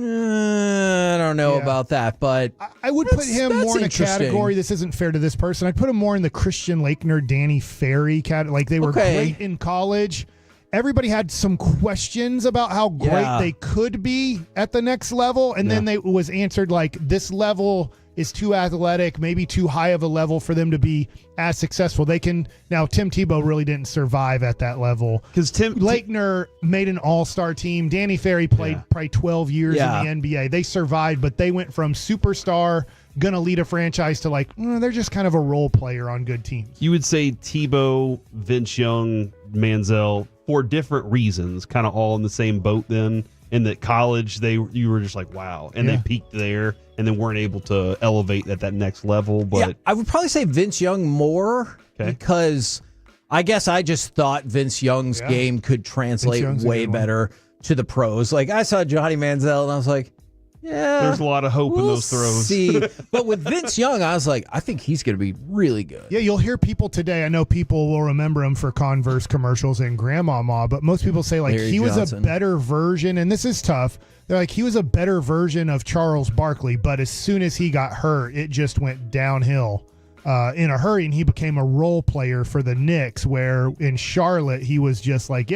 don't know about that, but I would put him more in a category. This isn't fair to this person. I'd put him more in the Christian Laettner, Danny Ferry category. Like, they were great in college. Everybody had some questions about how great they could be at the next level, and then it was answered like, this level is too athletic, maybe too high of a level for them to be as successful. They can now. Tim Tebow really didn't survive at that level because Laettner made an all-star team. Danny Ferry played probably 12 years in the NBA. They survived, but they went from superstar, gonna lead a franchise, to like they're just kind of a role player on good teams. You would say Tebow, Vince Young, Manziel, for different reasons, kind of all in the same boat then. In that college, you were just like, wow. And they peaked there and then weren't able to elevate at that next level. But I would probably say Vince Young more because I guess I just thought Vince Young's game could translate way better to the pros. Like, I saw Johnny Manziel and I was like, there's a lot of hope in those throws. See. But with Vince Young, I was like, I think he's going to be really good. Yeah, you'll hear people today. I know people will remember him for Converse commercials and Grandmama, but most people say like Larry he was Johnson. a better version, and this is tough. They're like, he was a better version of Charles Barkley, but as soon as he got hurt, it just went downhill in a hurry, and he became a role player for the Knicks, where in Charlotte, he was just like,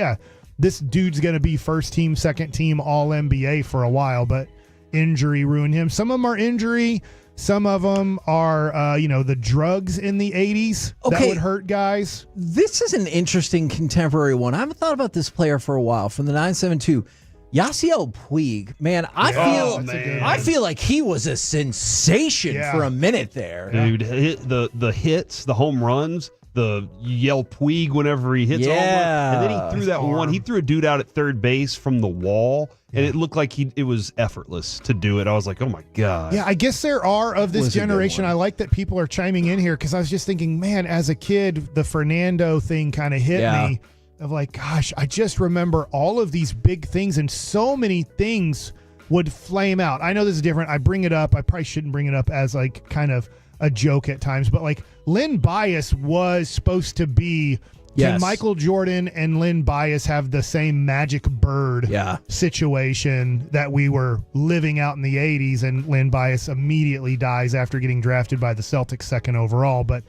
this dude's going to be first team, second team, all NBA for a while, but injury ruined him. Some of them are injury. Some of them are, the drugs in the 80s that would hurt guys. This is an interesting contemporary one. I haven't thought about this player for a while. From the 972, Yasiel Puig. Man, I feel like he was a sensation for a minute there. Dude, the hits, the home runs, you yell Puig whenever he hits a home run. And then he threw that one. He threw a dude out at third base from the wall, and it looked like it was effortless to do it. I was like, oh my God. Yeah, I guess there are of this generation. I like that people are chiming in here because I was just thinking, man, as a kid, the Fernando thing kind of hit me of like, gosh, I just remember all of these big things and so many things would flame out. I know this is different. I bring it up. I probably shouldn't bring it up as like kind of a joke at times, but like Len Bias was supposed to be Can Michael Jordan and Lynn Bias have the same magic bird situation that we were living out in the 80s, and Lynn Bias immediately dies after getting drafted by the Celtics second overall? But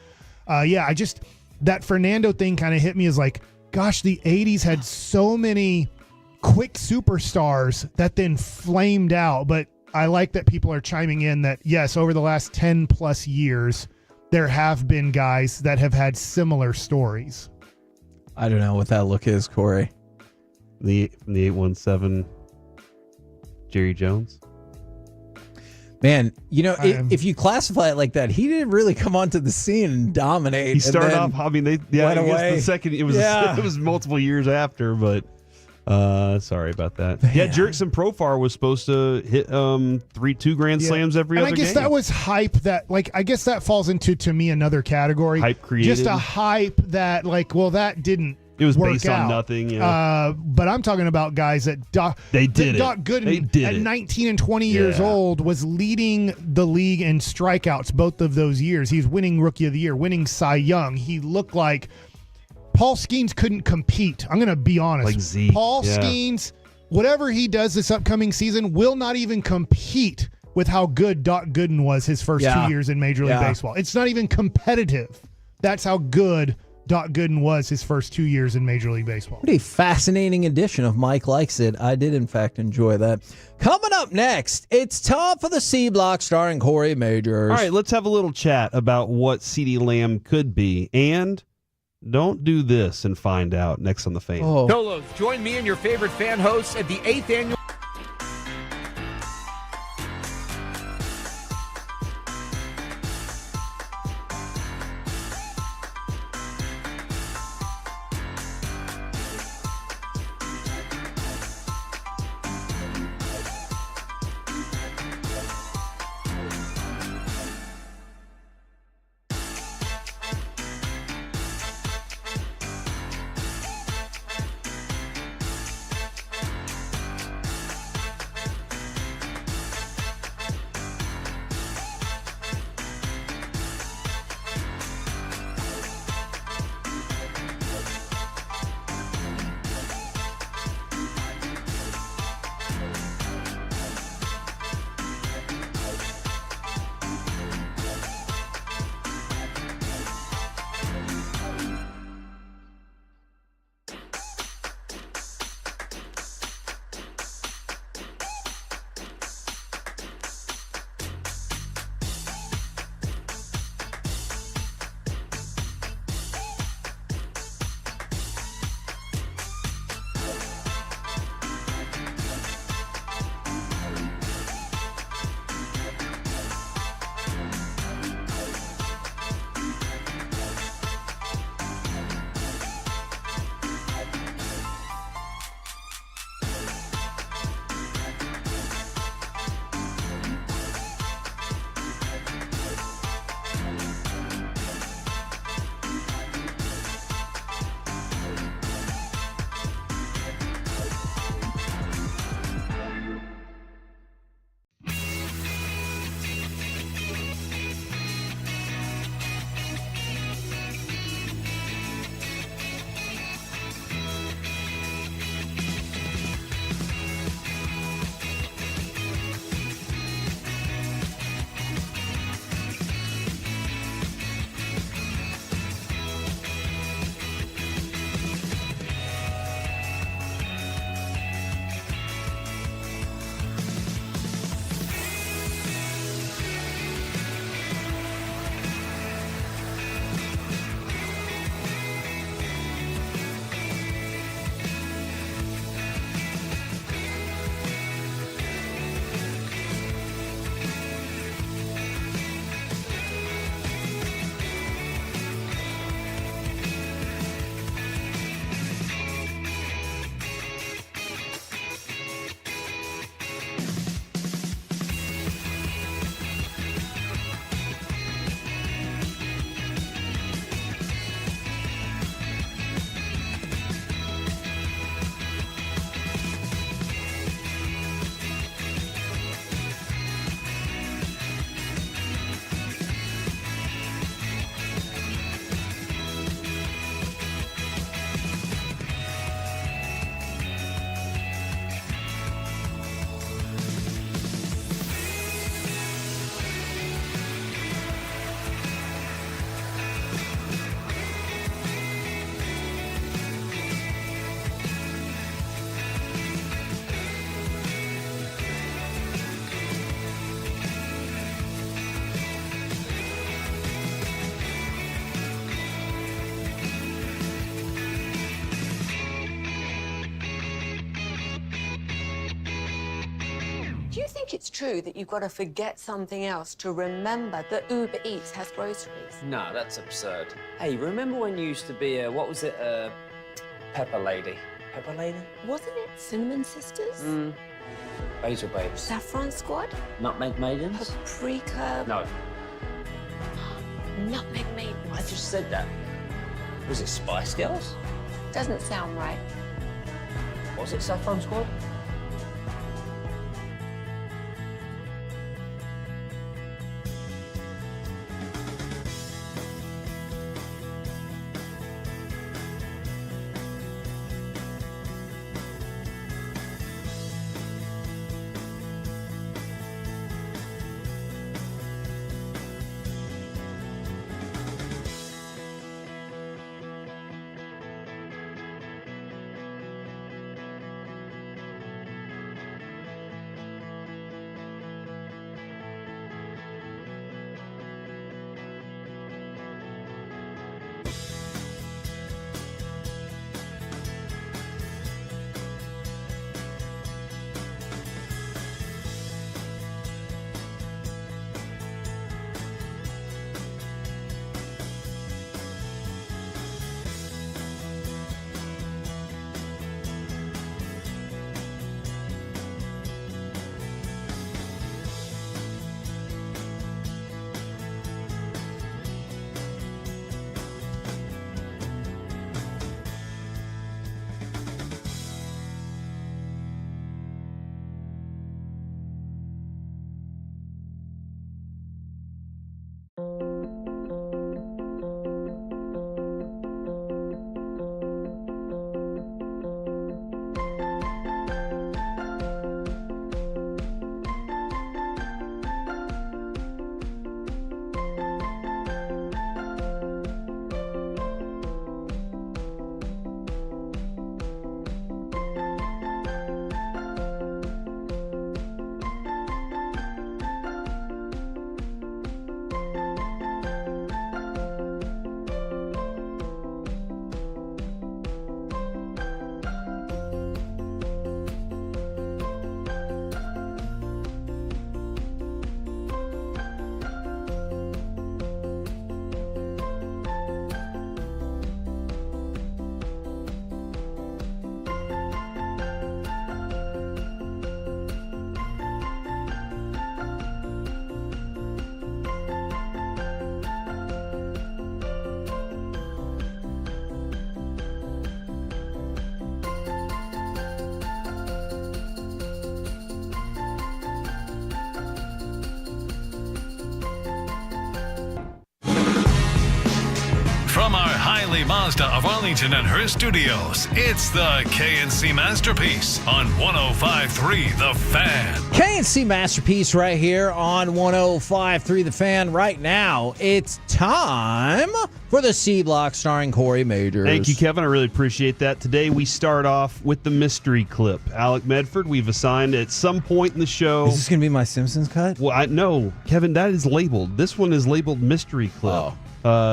that Fernando thing kind of hit me as like, gosh, the 80s had so many quick superstars that then flamed out. But I like that people are chiming in that, yes, over the last 10 plus years, there have been guys that have had similar stories. I don't know what that look is, Corey. From the 817, Jerry Jones. Man, if you classify it like that, he didn't really come onto the scene and dominate. He started off. I mean, I guess away. the second it was multiple years after, but sorry about that. Yeah, Jerkson Profar was supposed to hit 3-2 grand slams every other game. I guess that was hype. That I guess that falls into, to me, another category. Hype created. Just a hype that that didn't. It was work based out. on nothing. Yeah. But I'm talking about guys that Doc Gooden at 19 and 20 years old was leading the league in strikeouts both of those years. He's winning Rookie of the Year, winning Cy Young. He looked like Paul Skeens couldn't compete. I'm going to be honest. Like Zeke. Paul Skeens, whatever he does this upcoming season, will not even compete with how good Doc Gooden was his first 2 years in Major League Baseball. It's not even competitive. That's how good Doc Gooden was his first 2 years in Major League Baseball. Pretty fascinating edition of Mike Likes It. I did, in fact, enjoy that. Coming up next, it's time for the C Block starring Corey Majors. All right, let's have a little chat about what CeeDee Lamb could be. And don't do this and find out next on The Fan. Tolos, join me and your favorite fan hosts at the 8th annual... think it's true that you've got to forget something else to remember that Uber Eats has groceries? No, that's absurd. Hey, remember when you used to be a, what was it, Pepper Lady? Pepper Lady? Wasn't it Cinnamon Sisters? Basil Babes. Saffron Squad? Nutmeg Maidens? Paprika? No. Nutmeg Maidens. I just said that. Was it Spice Girls? Doesn't sound right. Was it Saffron Squad? From our Hiley Mazda of Arlington and her studios, it's the KNC Masterpiece on 105.3 The Fan. KNC Masterpiece right here on 105.3 The Fan. Right now, it's time for the C Block starring Corey Majors. Thank you, Kevin. I really appreciate that. Today we start off with the mystery clip. Alec Medford, we've assigned at some point in the show. Is this going to be my Simpsons cut? Well, no, Kevin, that is labeled. This one is labeled mystery clip. Oh.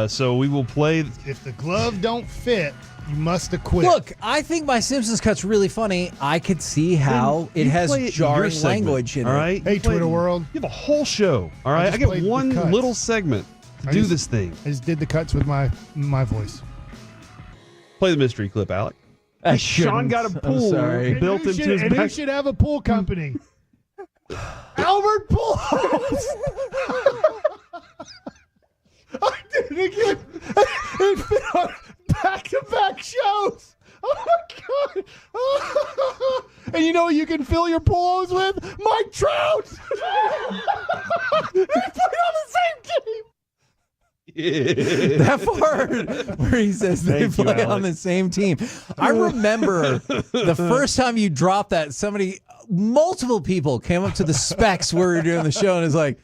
So we will play. If the glove don't fit, you must acquit. Look, I think my Simpsons cut's really funny. I could see how it has jarring language in all it. right? Hey, Twitter world. You have a whole show. All right, I get one little segment to do this thing. I just did the cuts with my voice. Play the mystery clip, Alec. I Sean got a pool built into his and back. who should have a pool company? Albert Pujols. I did it again. It's been on back-to-back shows. Oh, my God. And you know what you can fill your polos with? Mike Trout. They played on the same team. Yeah. That part where he says they play on the same team. I remember the first time you dropped that, multiple people came up to the specs where we were doing the show and is like,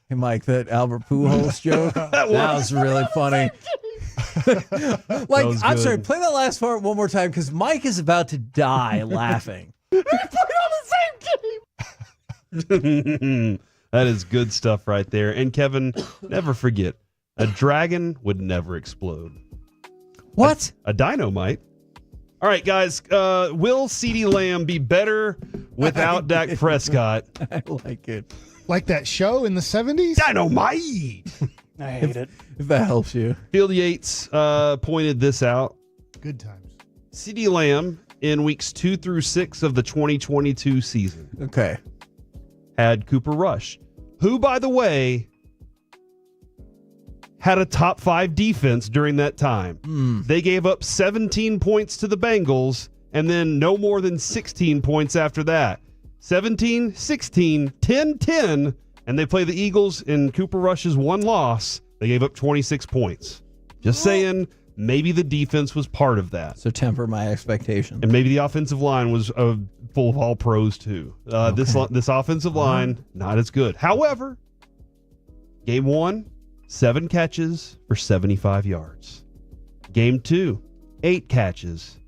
hey, Mike, that Albert Pujols joke, that was really funny. I'm sorry, play that last part one more time because Mike is about to die laughing. They played on the same team. That is good stuff right there. And Kevin, never forget, a dragon would never explode. What? A dino might. All right, guys. Will CeeDee Lamb be better without Dak Prescott? I like it. Like that show in the 70s? Dynamite! I hate it. If that helps you. Field Yates pointed this out. Good times. CeeDee Lamb in weeks 2 through 6 of the 2022 season. Okay. Had Cooper Rush, who, by the way, had a top 5 defense during that time. They gave up 17 points to the Bengals and then no more than 16 points after that. 17, 16, 10, 10, and they play the Eagles in Cooper Rush's one loss. They gave up 26 points. Just saying, maybe the defense was part of that. So temper my expectations. And maybe the offensive line was full of all pros too. This offensive line, not as good. However, game 1, 7 catches for 75 yards. Game 2, 8 catches,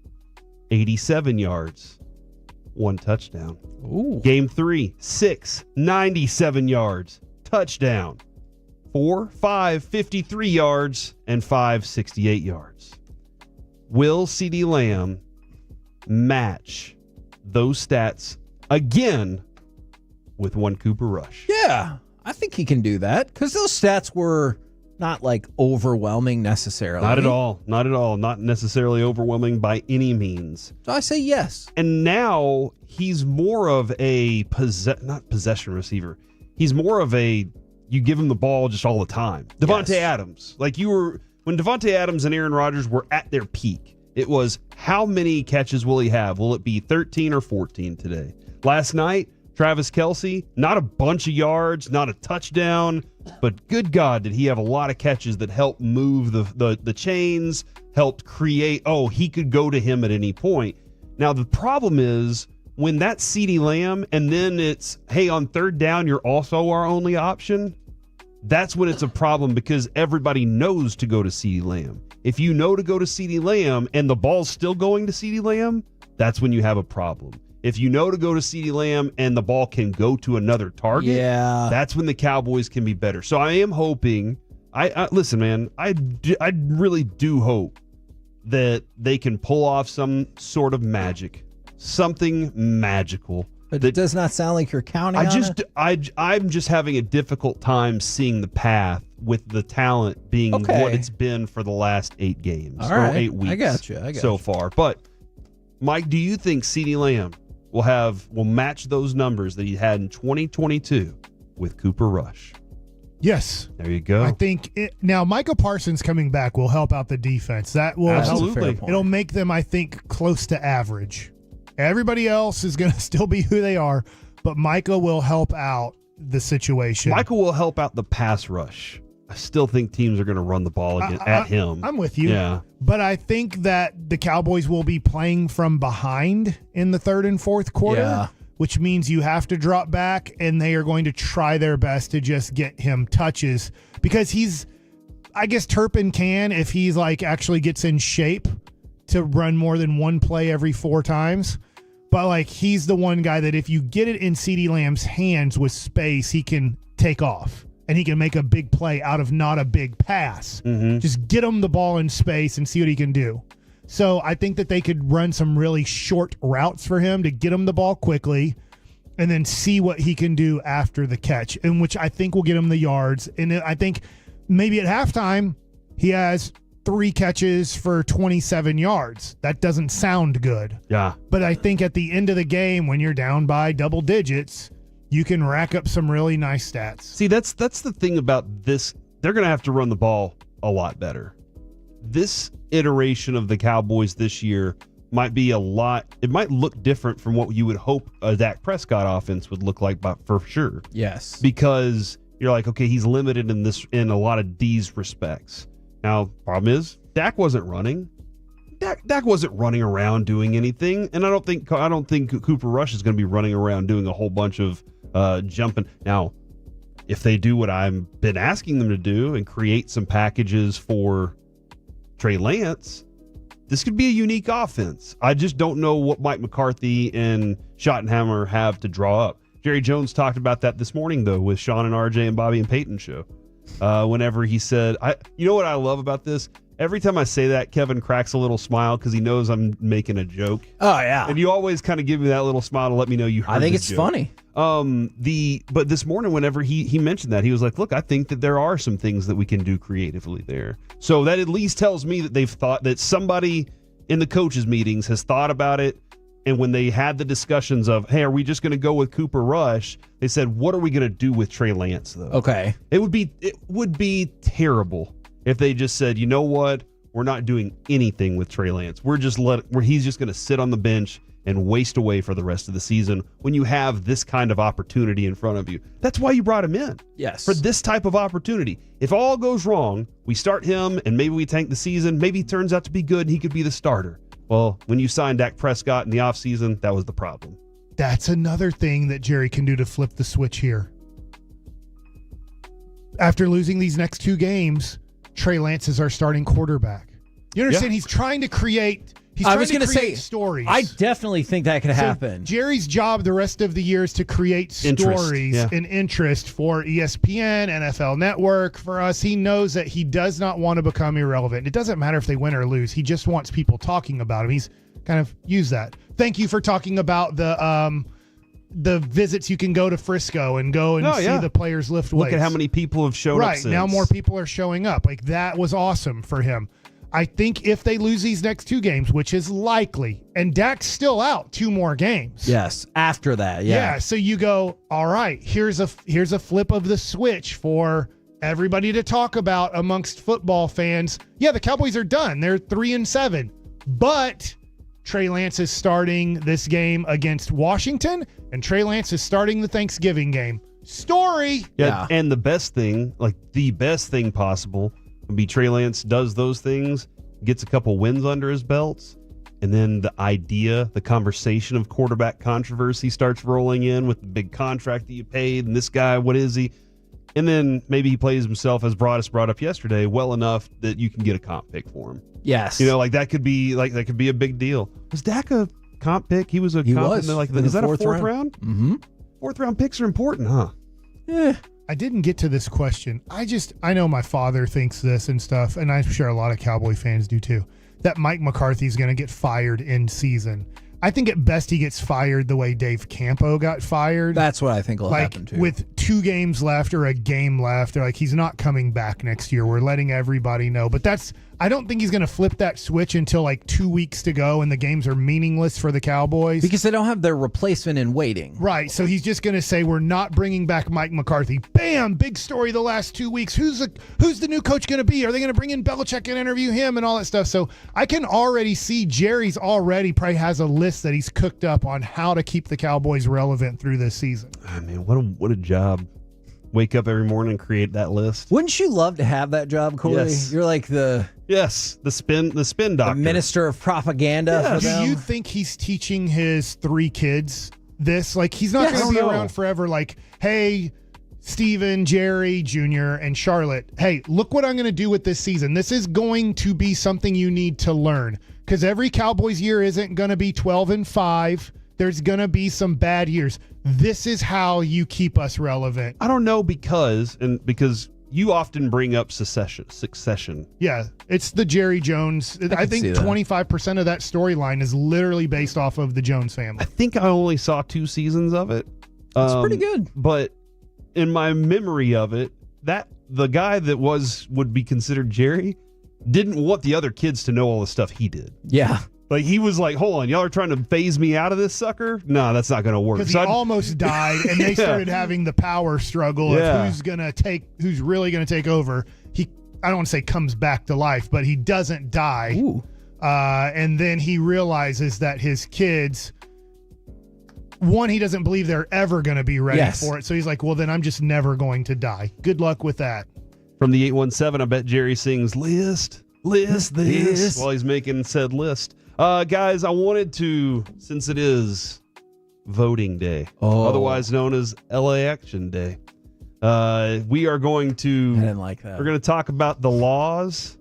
87 yards, 1 touchdown. Ooh. Game 3, 6, 97 yards, touchdown. 4, 5, 53 yards, and 5, 68 yards. Will CeeDee Lamb match those stats again with one Cooper Rush? Yeah, I think he can do that because those stats were not like overwhelming necessarily. Not at all. Not at all. Not necessarily overwhelming by any means. So I say yes. And now he's more of a not possession receiver. He's more of a you give him the ball just all the time. Devontae Adams. Like when Devontae Adams and Aaron Rodgers were at their peak, it was how many catches will he have? Will it be 13 or 14 today? Last night, Travis Kelce, not a bunch of yards, not a touchdown, but good God, did he have a lot of catches that helped move the chains, helped create, he could go to him at any point. Now, the problem is when that's CeeDee Lamb and then it's, hey, on third down, you're also our only option, that's when it's a problem because everybody knows to go to CeeDee Lamb. If you know to go to CeeDee Lamb and the ball's still going to CeeDee Lamb, that's when you have a problem. If you know to go to CeeDee Lamb and the ball can go to another target, that's when the Cowboys can be better. So I am hoping, listen, man, I really do hope that they can pull off some sort of magic, something magical. But it does not sound like you're counting on it? I'm just having a difficult time seeing the path with the talent being what it's been for the last 8 games or 8 weeks. I got you. So far. But Mike, do you think CeeDee Lamb will match those numbers that he had in 2022 with Cooper Rush? Yes. There you go. I think now Micah Parsons coming back will help out the defense. That will Absolutely. It'll make them, I think, close to average. Everybody else is going to still be who they are, but Micah will help out the situation. Micah will help out the pass rush. I still think teams are going to run the ball at him. I'm with you. Yeah. But I think that the Cowboys will be playing from behind in the third and fourth quarter, which means you have to drop back, and they are going to try their best to just get him touches because I guess Turpin can if he's like actually gets in shape to run more than one play every 4 times. But like he's the one guy that if you get it in CeeDee Lamb's hands with space, he can take off. And he can make a big play out of not a big pass. Mm-hmm. Just get him the ball in space and see what he can do. So I think that they could run some really short routes for him to get him the ball quickly and then see what he can do after the catch, in which I think will get him the yards. And I think maybe at halftime he has 3 catches for 27 yards. That doesn't sound good. Yeah. But I think at the end of the game, when you're down by double digits, you can rack up some really nice stats. See, that's the thing about this. They're going to have to run the ball a lot better. This iteration of the Cowboys this year might be it might look different from what you would hope a Dak Prescott offense would look like, for sure. Yes. Because you're like, okay, he's limited in a lot of these respects. Now, problem is, Dak wasn't running. Dak wasn't running around doing anything, and I don't think Cooper Rush is going to be running around doing a whole bunch of jumping. Now, if they do what I've been asking them to do and create some packages for Trey Lance, this could be a unique offense. I just don't know what Mike McCarthy and Schottenheimer have to draw up. Jerry Jones talked about that this morning, though, with Shan and RJ and Bobby and Peyton show. Whenever he said, you know what I love about this? Every time I say that, Kevin cracks a little smile because he knows I'm making a joke. Oh, yeah. And you always kind of give me that little smile to let me know you heard I think the it's joke. funny. But this morning, whenever he mentioned that, he was like, look, I think that there are some things that we can do creatively there. So that at least tells me that they've thought that somebody in the coaches' meetings has thought about it. And when they had the discussions of, hey, are we just going to go with Cooper Rush? They said, what are we going to do with Trey Lance, though? Okay. It would be terrible if they just said, you know what? We're not doing anything with Trey Lance. He's just going to sit on the bench and waste away for the rest of the season when you have this kind of opportunity in front of you. That's why you brought him in. Yes. For this type of opportunity. If all goes wrong, we start him and maybe we tank the season. Maybe he turns out to be good and he could be the starter. Well, when you signed Dak Prescott in the offseason, that was the problem. That's another thing that Jerry can do to flip the switch here. After losing these next 2 games, Trey Lance is our starting quarterback. You understand? Yeah. He's trying to create stories. I definitely think that could happen. Jerry's job the rest of the year is to create stories and interest for ESPN, NFL Network, for us. He knows that he does not want to become irrelevant. It doesn't matter if they win or lose. He just wants people talking about him. He's kind of used that. Thank you for talking about the visits you can go to Frisco and see the players lift weights. Look at how many people have shown up Right, now more people are showing up. Like, that was awesome for him. I think if they lose these next 2 games, which is likely, and Dak's still out 2 more games. Yes, after that, yeah. So you go, all right, here's a flip of the switch for everybody to talk about amongst football fans. Yeah, the Cowboys are done. They're 3-7. But Trey Lance is starting this game against Washington, and Trey Lance is starting the Thanksgiving game. Story! Yeah. And the best thing possible would be Trey Lance does those things, gets a couple wins under his belts, and then the conversation of quarterback controversy starts rolling in with the big contract that you paid, and this guy, what is he? And then maybe he plays himself, as Broadus brought up yesterday, well enough that you can get a comp pick for him. Yes. That could be a big deal. Was Dak a comp pick? He was a comp in is that a 4th round? Mm-hmm. 4th round picks are important, huh? Yeah. I didn't get to this question. I know my father thinks this and stuff, and I'm sure a lot of Cowboy fans do too, that Mike McCarthy is going to get fired in season. I think at best he gets fired the way Dave Campo got fired. That's what I think will happen too. With 2 games left or a game left, they're like, he's not coming back next year. We're letting everybody know. But I don't think he's going to flip that switch until like 2 weeks to go and the games are meaningless for the Cowboys. Because they don't have their replacement in waiting. Right. So he's just going to say, we're not bringing back Mike McCarthy. Bam! Big story the last 2 weeks. Who's the new coach going to be? Are they going to bring in Belichick and interview him and all that stuff? So I can already see Jerry's already probably has a list that he's cooked up on how to keep the Cowboys relevant through this season. I mean, what a job. Wake up every morning and create that list. Wouldn't you love to have that job, Corey? Yes. You're like the spin doctor. The minister of propaganda for them. Do you think he's teaching his 3 kids this? Like, he's not going to be around forever. Like, hey, Steven, Jerry, Jr., and Charlotte, hey, look what I'm going to do with this season. This is going to be something you need to learn, because every Cowboys year isn't going to be 12-5. There's going to be some bad years. This is how you keep us relevant. I don't know because you often bring up succession. Yeah, it's the Jerry Jones. I think 25% of that storyline is literally based off of the Jones family. I think I only saw 2 seasons of it. It's pretty good. But in my memory of it, that the guy that would be considered Jerry didn't want the other kids to know all the stuff he did. Yeah. Like, he was like, hold on, y'all are trying to phase me out of this sucker? No, that's not going to work. Because he almost died, and they started having the power struggle of who's really going to take over. I don't want to say comes back to life, but he doesn't die. Ooh. And then he realizes that his kids, he doesn't believe they're ever going to be ready for it. So he's like, well, then I'm just never going to die. Good luck with that. From the 817, I bet Jerry sings list this while he's making said list. Guys, I wanted to, since it is voting day, otherwise known as LA Action Day, we are going to... I didn't like that. We're going to talk about the laws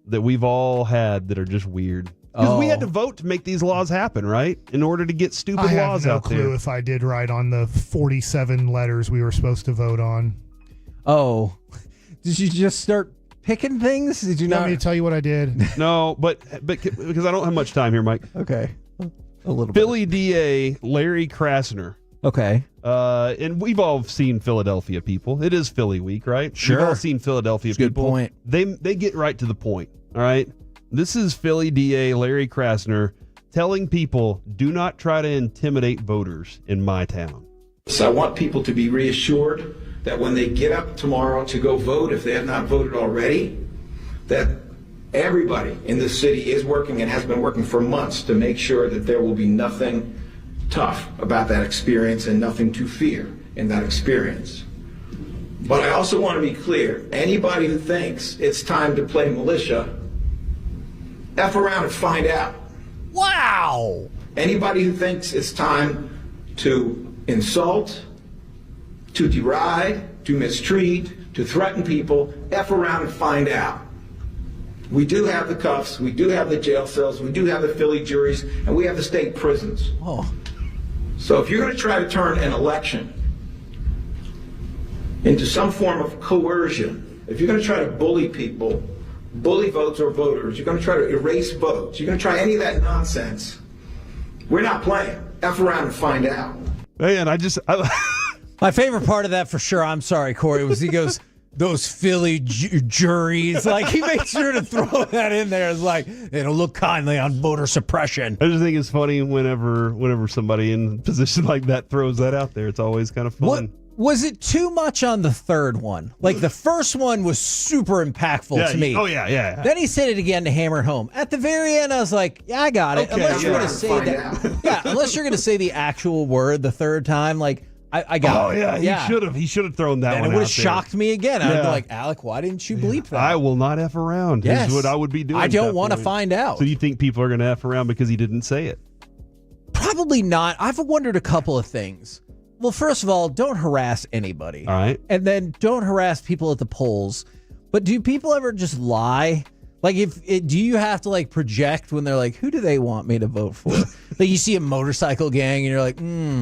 that we've all had that are just weird. Because we had to vote to make these laws happen, right? In order to get stupid laws out there. I have no clue if I did right on the 47 letters we were supposed to vote on. Oh, did you just start picking things? Did you want not? me to tell you what I did? No, but because I don't have much time here, Mike. Okay. A little Philly DA Larry Krasner. Okay. And we've all seen Philadelphia people. It is Philly week, right? Sure. We've all seen Philadelphia people. Good point. They get right to the point, all right? This is Philly DA Larry Krasner telling people, do not try to intimidate voters in my town. So I want people to be reassured that when they get up tomorrow to go vote, if they have not voted already, that everybody in the city is working and has been working for months to make sure that there will be nothing tough about that experience and nothing to fear in that experience. But I also want to be clear, anybody who thinks it's time to play militia, F around and find out. Wow! Anybody who thinks it's time to insult, to deride, to mistreat, to threaten people, F around and find out. We do have the cuffs, we do have the jail cells, we do have the Philly juries, and we have the state prisons. Oh. So if you're going to try to turn an election into some form of coercion, if you're going to try to bully people, bully votes or voters, you're going to try to erase votes, you're going to try any of that nonsense, we're not playing. F around and find out. Man, My favorite part of that for sure, I'm sorry, Corey, was he goes, those Philly juries. Like, he makes sure to throw that in there. It's like, it'll look kindly on voter suppression. I just think it's funny whenever somebody in a position like that throws that out there. It's always kind of fun. Was it too much on the third one? Like, the first one was super impactful to me. Oh, yeah. Then he said it again to hammer it home. At the very end, I was like, yeah, I got it. Okay, unless you're going to say that. Yeah, unless you're going to say the actual word the third time, like, I got it. Oh, yeah, he should have thrown that and one out. It would have shocked me again. I'd be Yeah. like, Alec, why didn't you bleep that? I will not F around. Yes. Is what I would be doing. I at that don't want to point. find out. So you think people are going to F around because he didn't say it? Probably not. I've wondered a couple of things. Well, first of all, don't harass anybody. All right. And then don't harass people at the polls. But do people ever just lie? Like, do you have to, like, project when they're like, who do they want me to vote for? Like, you see a motorcycle gang and you're like,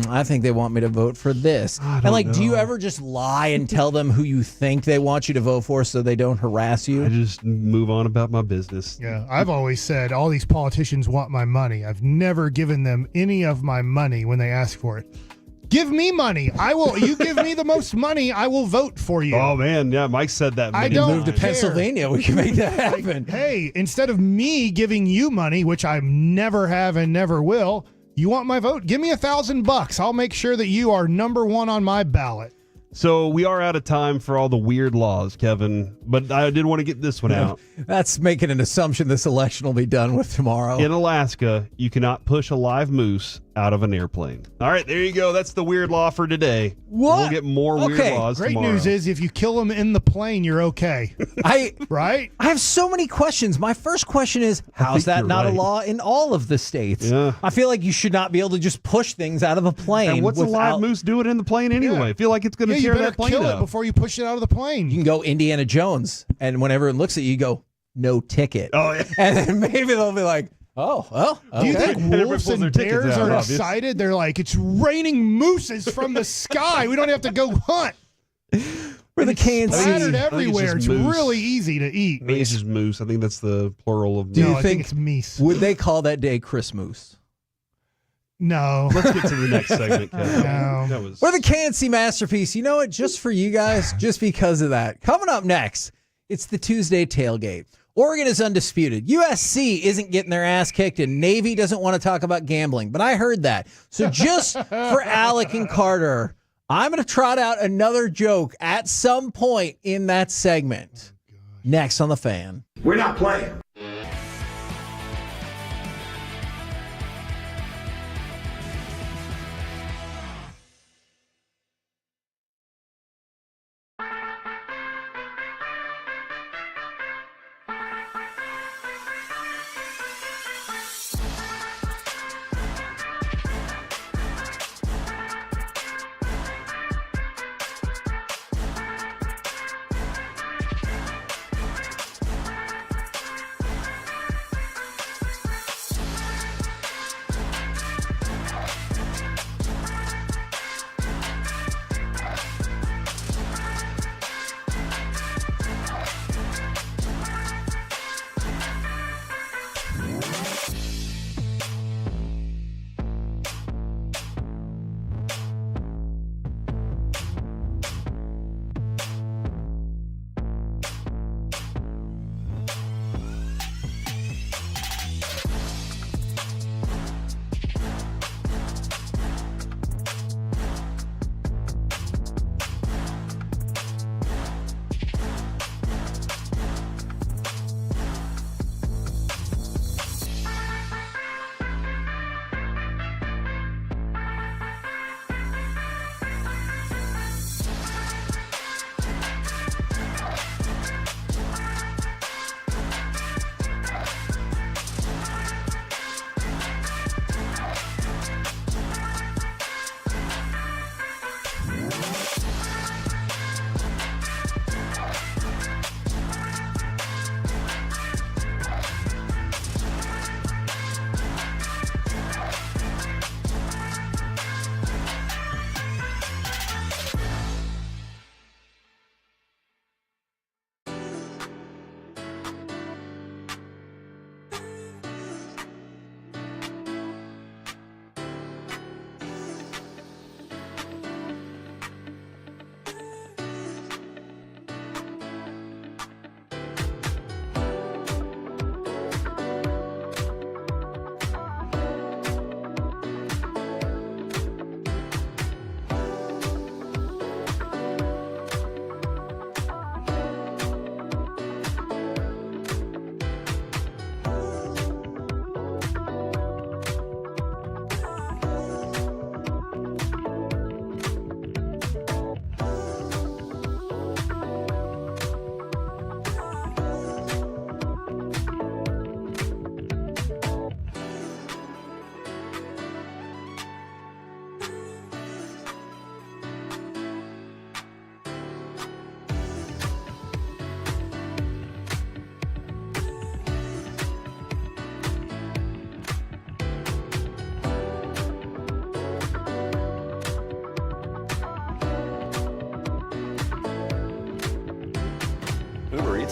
I think they want me to vote for this. And, like, do you ever just lie and tell them who you think they want you to vote for so they don't harass you? I just move on about my business. Yeah, I've always said all these politicians want my money. I've never given them any of my money when they ask for it. Give me money. You give me the most money, I will vote for you. Oh, man. Yeah, Mike said that. I don't move to Pennsylvania. We can make that happen. Hey, instead of me giving you money, which I never have and never will, you want my vote? Give me $1,000. I'll make sure that you are number one on my ballot. So we are out of time for all the weird laws, Kevin, but I did want to get this one out. That's making an assumption this election will be done with tomorrow. In Alaska, you cannot push a live moose out of an airplane. All right, there you go. That's the weird law for today. What? We'll get more weird laws Great tomorrow. news is if you kill them in the plane, you're okay. Right? I have so many questions. My first question is, how's that you're not right. a law in all of the states? Yeah. I feel like you should not be able to just push things out of a plane. And what's a live without- moose doing in the plane anyway? Yeah. I feel like it's going to you tear better that plane kill it up. before you push it out of the plane. You can go Indiana Jones, and when everyone looks at you, you go, no ticket. Oh, yeah. And then maybe they'll be like, oh, well, Do you okay. think everybody wolves pulls their and tickets bears out, are obviously. excited? They're like, it's raining mooses from the sky. We don't have to go hunt. We're the Scattered I think everywhere. it's It's just moose. really easy to eat. I think it's just moose. I think that's the plural of Do moose. you I think think it's meese. Would they call that day Christmas? No. Let's get to the next segment, Kevin. No. That was... We're the KNC Masterpiece. You know what? Just for you guys, just because of that. Coming up next, it's the Tuesday tailgate. Oregon is undisputed. USC isn't getting their ass kicked, and Navy doesn't want to talk about gambling. But I heard that. So just for Alec and Carter, I'm going to trot out another joke at some point in that segment. Next on The Fan. We're not playing.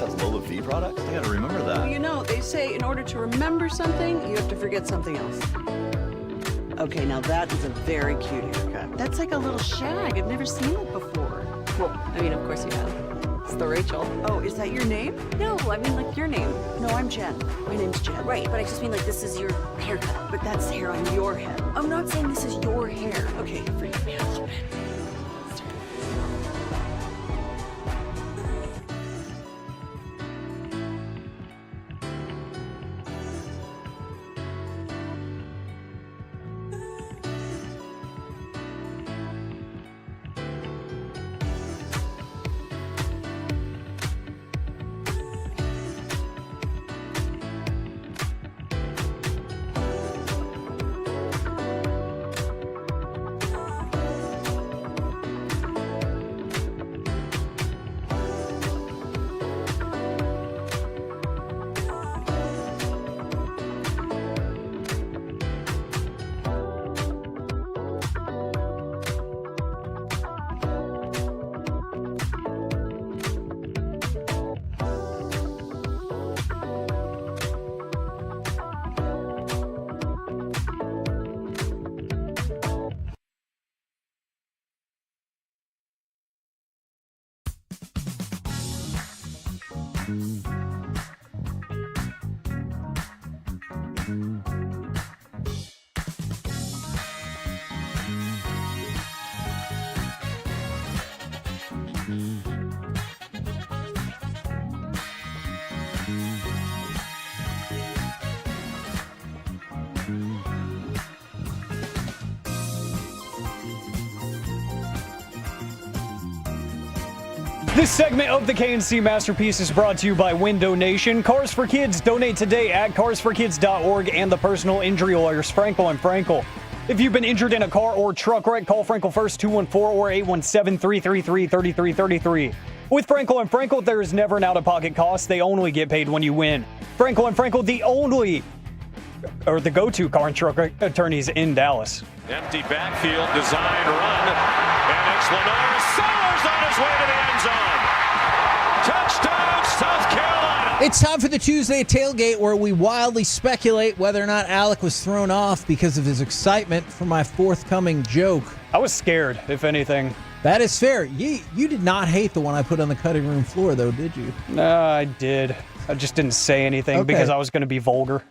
Sports has Lola V products? I gotta remember that. Well, you know, they say in order to remember something, you have to forget something else. Okay, now that is a very cute haircut. That's like a little shag. I've never seen it before. Well, I mean, of course you have. It's the Rachel. Oh, is that your name? No, I mean like your name. No, I'm Jen. My name's Jen. Right, but I just mean like this is your haircut. But that's hair on your head. I'm not saying this is your hair. Okay, forgive me a little bit. This segment of the KNC Masterpiece is brought to you by Window Nation. Cars for Kids, donate today at carsforkids.org and the personal injury lawyers, Frankel and Frankel. If you've been injured in a car or truck wreck, call Frankel first, 214 or 817-333-3333. With Frankel and Frankel, there is never an out-of-pocket cost. They only get paid when you win. Frankel and Frankel, the go-to car and truck attorneys in Dallas. Empty backfield, design run, and it's Lenore Sellers on his way to the end zone. Touchdown, South Carolina. It's time for the Tuesday tailgate where we wildly speculate whether or not Alec was thrown off because of his excitement for my forthcoming joke. I was scared, if anything. That is fair. You did not hate the one I put on the cutting room floor, though, did you? No, I did. I just didn't say anything because I was going to be vulgar.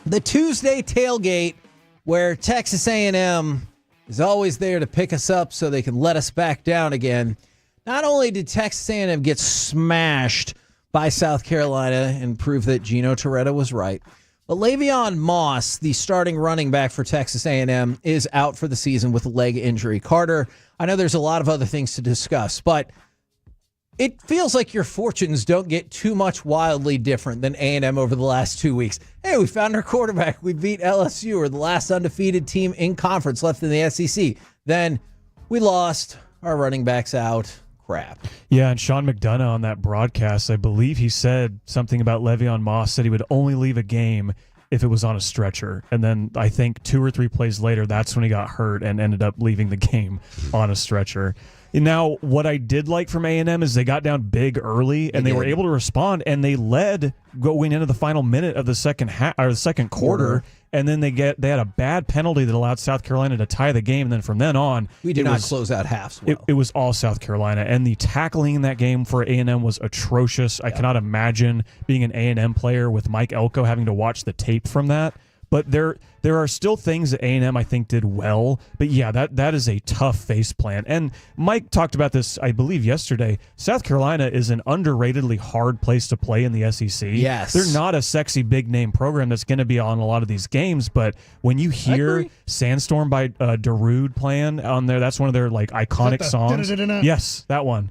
The Tuesday tailgate where Texas A&M is always there to pick us up so they can let us back down again. Not only did Texas A&M get smashed by South Carolina and prove that Gino Toretta was right, but Le'Veon Moss, the starting running back for Texas A&M, is out for the season with a leg injury. Carter, I know there's a lot of other things to discuss, but it feels like your fortunes don't get too much wildly different than A&M over the last 2 weeks. Hey, we found our quarterback. We beat LSU, or the last undefeated team in conference left in the SEC. Then we lost. Our running back's out. Crap. Yeah, and Sean McDonough on that broadcast, I believe he said something about Le'Veon Moss, said he would only leave a game if it was on a stretcher. And then I think 2 or 3 plays later, that's when he got hurt and ended up leaving the game on a stretcher. Now, what I did like from A&M is they got down big early and they were able to respond, and they led going into the final minute of the second quarter. And then they had a bad penalty that allowed South Carolina to tie the game. And then from then on, we did not close out halves well. It was all South Carolina, and the tackling in that game for A&M was atrocious. I cannot imagine being an A&M player with Mike Elko having to watch the tape from that. But there are still things that A&M I think did well. But yeah, that is a tough face plant. And Mike talked about this, I believe, yesterday. South Carolina is an underratedly hard place to play in the SEC. Yes. They're not a sexy big name program that's going to be on a lot of these games. But when you hear Sandstorm by Darude playing on there, that's one of their like iconic songs. Yes, that one.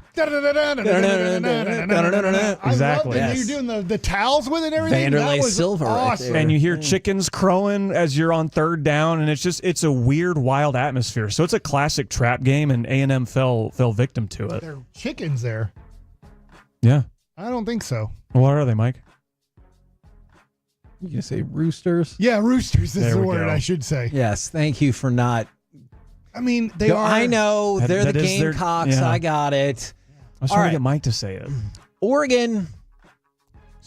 Exactly. You're doing the towels with it and everything. Vanderlei that was Silva awesome. right there. And you hear chickens crowing as you're on third down, and it's a weird, wild atmosphere. So it's a classic trap game, and A&M fell victim to it. There are chickens there. Yeah. I don't think so. What are they, Mike? You gonna say roosters? Yeah, roosters is There the we word go. I should say. Yes, thank you for not. I mean, they are. I know, they're that the is their- Gamecocks. yeah. I got it. I was All trying right. to get Mike to say it. Oregon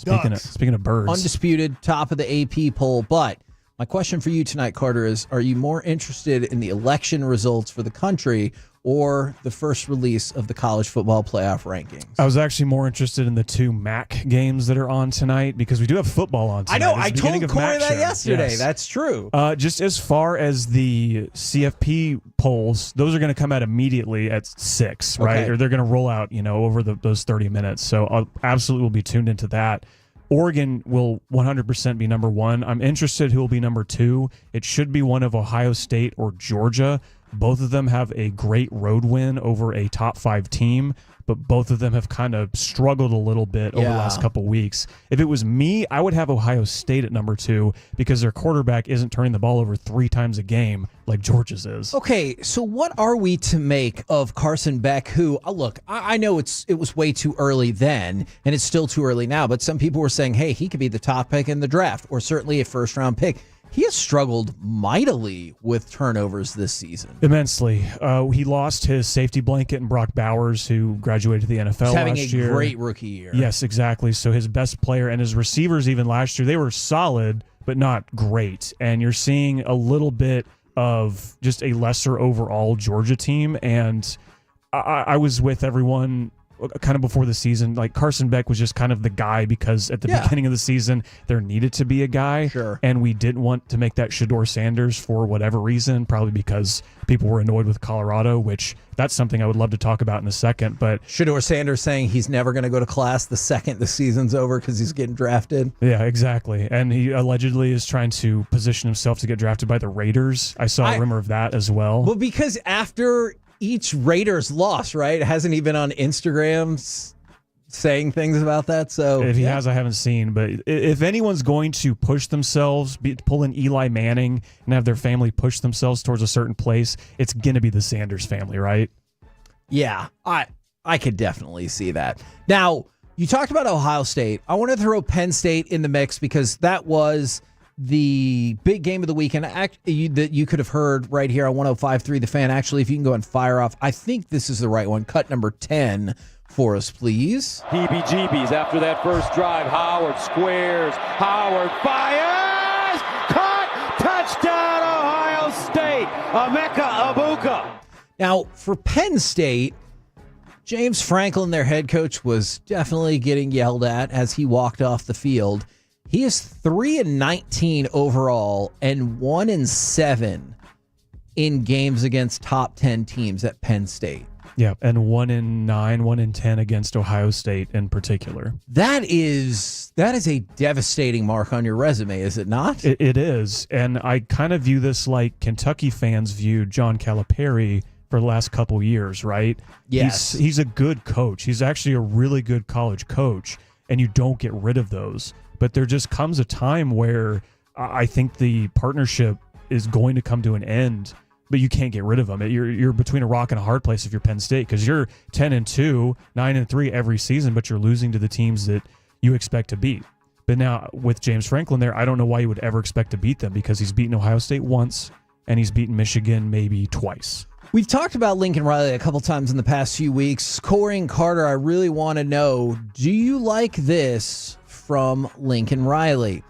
Speaking of birds. Undisputed, top of the AP poll. But my question for you tonight, Carter, is are you more interested in the election results for the country or the first release of the college football playoff rankings? I was actually more interested in the 2 MAC games that are on tonight because we do have football on tonight. I know. I told Corey that yesterday. Yes. That's true. Just as far as the CFP polls, those are going to come out immediately at 6, right? Okay. Or they're going to roll out, over those 30 minutes. So I absolutely will be tuned into that. Oregon will 100% be number 1. I'm interested who will be number 2. It should be one of Ohio State or Georgia. Both of them have a great road win over a top 5 team, but both of them have kind of struggled a little bit over the last couple weeks. If it was me, I would have Ohio State at number 2 because their quarterback isn't turning the ball over 3 times a game like Georgia's is. Okay, so what are we to make of Carson Beck, who, look, I know it was way too early then, and it's still too early now, but some people were saying, hey, he could be the top pick in the draft, or certainly a first-round pick. He has struggled mightily with turnovers this season. Immensely. He lost his safety blanket in Brock Bowers, who graduated to the NFL He's having last year. a great rookie year. Yes, exactly. So his best player and his receivers even last year, they were solid, but not great. And you're seeing a little bit of just a lesser overall Georgia team. And I was with everyone kind of before the season. Like Carson Beck was just kind of the guy because at the beginning of the season, there needed to be a guy. Sure. And we didn't want to make that Shedeur Sanders for whatever reason, probably because people were annoyed with Colorado, which that's something I would love to talk about in a second. But Shedeur Sanders saying he's never going to go to class the second the season's over because he's getting drafted. Yeah, exactly. And he allegedly is trying to position himself to get drafted by the Raiders. I saw a rumor of that as well. Well, because after each Raiders loss, right? Hasn't he been on Instagram saying things about that? So if he has, I haven't seen. But if anyone's going to push themselves, pull in Eli Manning and have their family push themselves towards a certain place, it's going to be the Sanders family, right? Yeah, I could definitely see that. Now, you talked about Ohio State. I want to throw Penn State in the mix because that was the big game of the weekend that you could have heard right here on 105.3 The Fan. Actually, if you can go and fire off, I think this is the right one. Cut number 10 for us, please. Heebie-jeebies after that first drive. Howard squares. Howard fires. Caught. Touchdown, Ohio State. Emeka Egbuka. Now, for Penn State, James Franklin, their head coach, was definitely getting yelled at as he walked off the field. He is 3-19 overall and 1-7 in games against top 10 teams at Penn State. Yeah, and 1-9, 1-10 against Ohio State in particular. That is a devastating mark on your resume, is it not? It is, and I kind of view this like Kentucky fans viewed John Calipari for the last couple years, right? Yes. He's a good coach. He's actually a really good college coach, and you don't get rid of those. But there just comes a time where I think the partnership is going to come to an end, but you can't get rid of them. You're between a rock and a hard place if you're Penn State because you're 10-2, 9-3 every season, but you're losing to the teams that you expect to beat. But now with James Franklin there, I don't know why you would ever expect to beat them because he's beaten Ohio State once and he's beaten Michigan maybe twice. We've talked about Lincoln Riley a couple times in the past few weeks. Corey and Carter, I really want to know, do you like this from Lincoln Riley?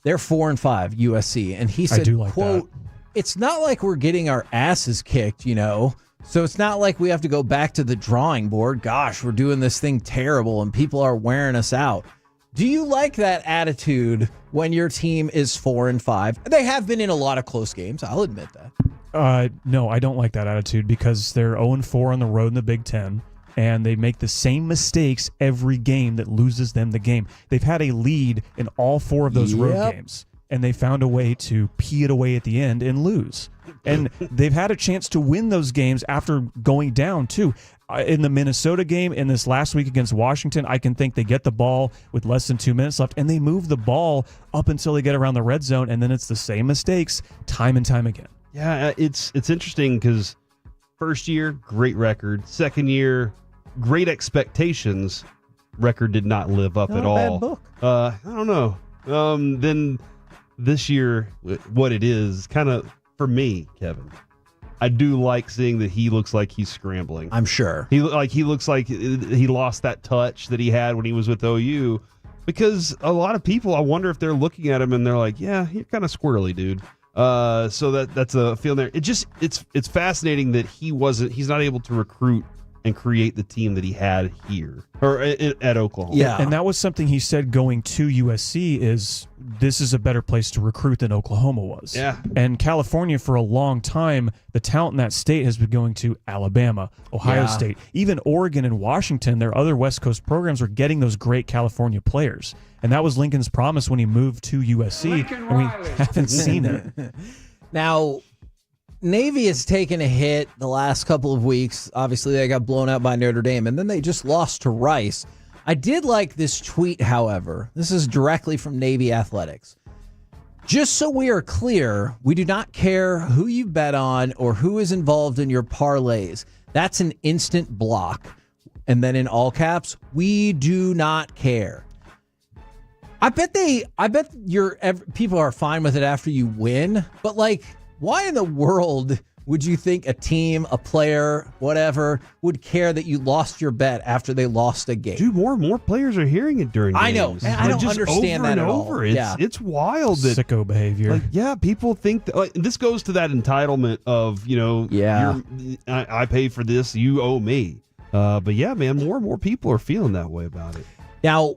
They're 4-5 USC, and he said, I do like quote, that. It's not like we're getting our asses kicked, so it's not like we have to go back to the drawing board. Gosh, we're doing this thing terrible, and people are wearing us out. Do you like that attitude when your team is 4-5? They have been in a lot of close games, I'll admit that. No, I don't like that attitude because they're 0-4 on the road in the Big Ten, and they make the same mistakes every game that loses them the game. They've had a lead in all 4 of those road games, and they found a way to pee it away at the end and lose. And they've had a chance to win those games after going down, too. In the Minnesota game, in this last week against Washington, I can think they get the ball with less than 2 minutes left, and they move the ball up until they get around the red zone, and then it's the same mistakes time and time again. Yeah, it's interesting because first year, great record. Second year, great expectations. Record did not live up at all. Bad book. I don't know. Then this year, what it is, kind of, for me, Kevin, I do like seeing that he looks like he's scrambling. I'm sure. He looks like he lost that touch that he had when he was with OU. because a lot of people, I wonder if they're looking at him and they're like, yeah, you're kind of squirrely, dude. So that's a feeling there. It's fascinating that he's not able to recruit and create the team that he had here or at Oklahoma. Yeah, and that was something he said going to USC is this is a better place to recruit than Oklahoma was. Yeah. And California for a long time, the talent in that state has been going to Alabama, Ohio State, even Oregon and Washington. Their other West Coast programs were getting those great California players. And that was Lincoln's promise when he moved to USC, and we haven't seen it. Now, Navy has taken a hit the last couple of weeks. Obviously, they got blown out by Notre Dame, and then they just lost to Rice. I did like this tweet, however. This is directly from Navy Athletics. Just so we are clear, we do not care who you bet on or who is involved in your parlays. That's an instant block. And then in all caps, we do not care. I bet people are fine with it after you win, but like, why in the world would you think a team, a player, whatever, would care that you lost your bet after they lost a game? Dude, more and more players are hearing it during games. I know. I don't understand that at all. It's wild. Sicko behavior. People think that this goes to that entitlement of, I pay for this, you owe me. But yeah, man, more and more people are feeling that way about it. Now,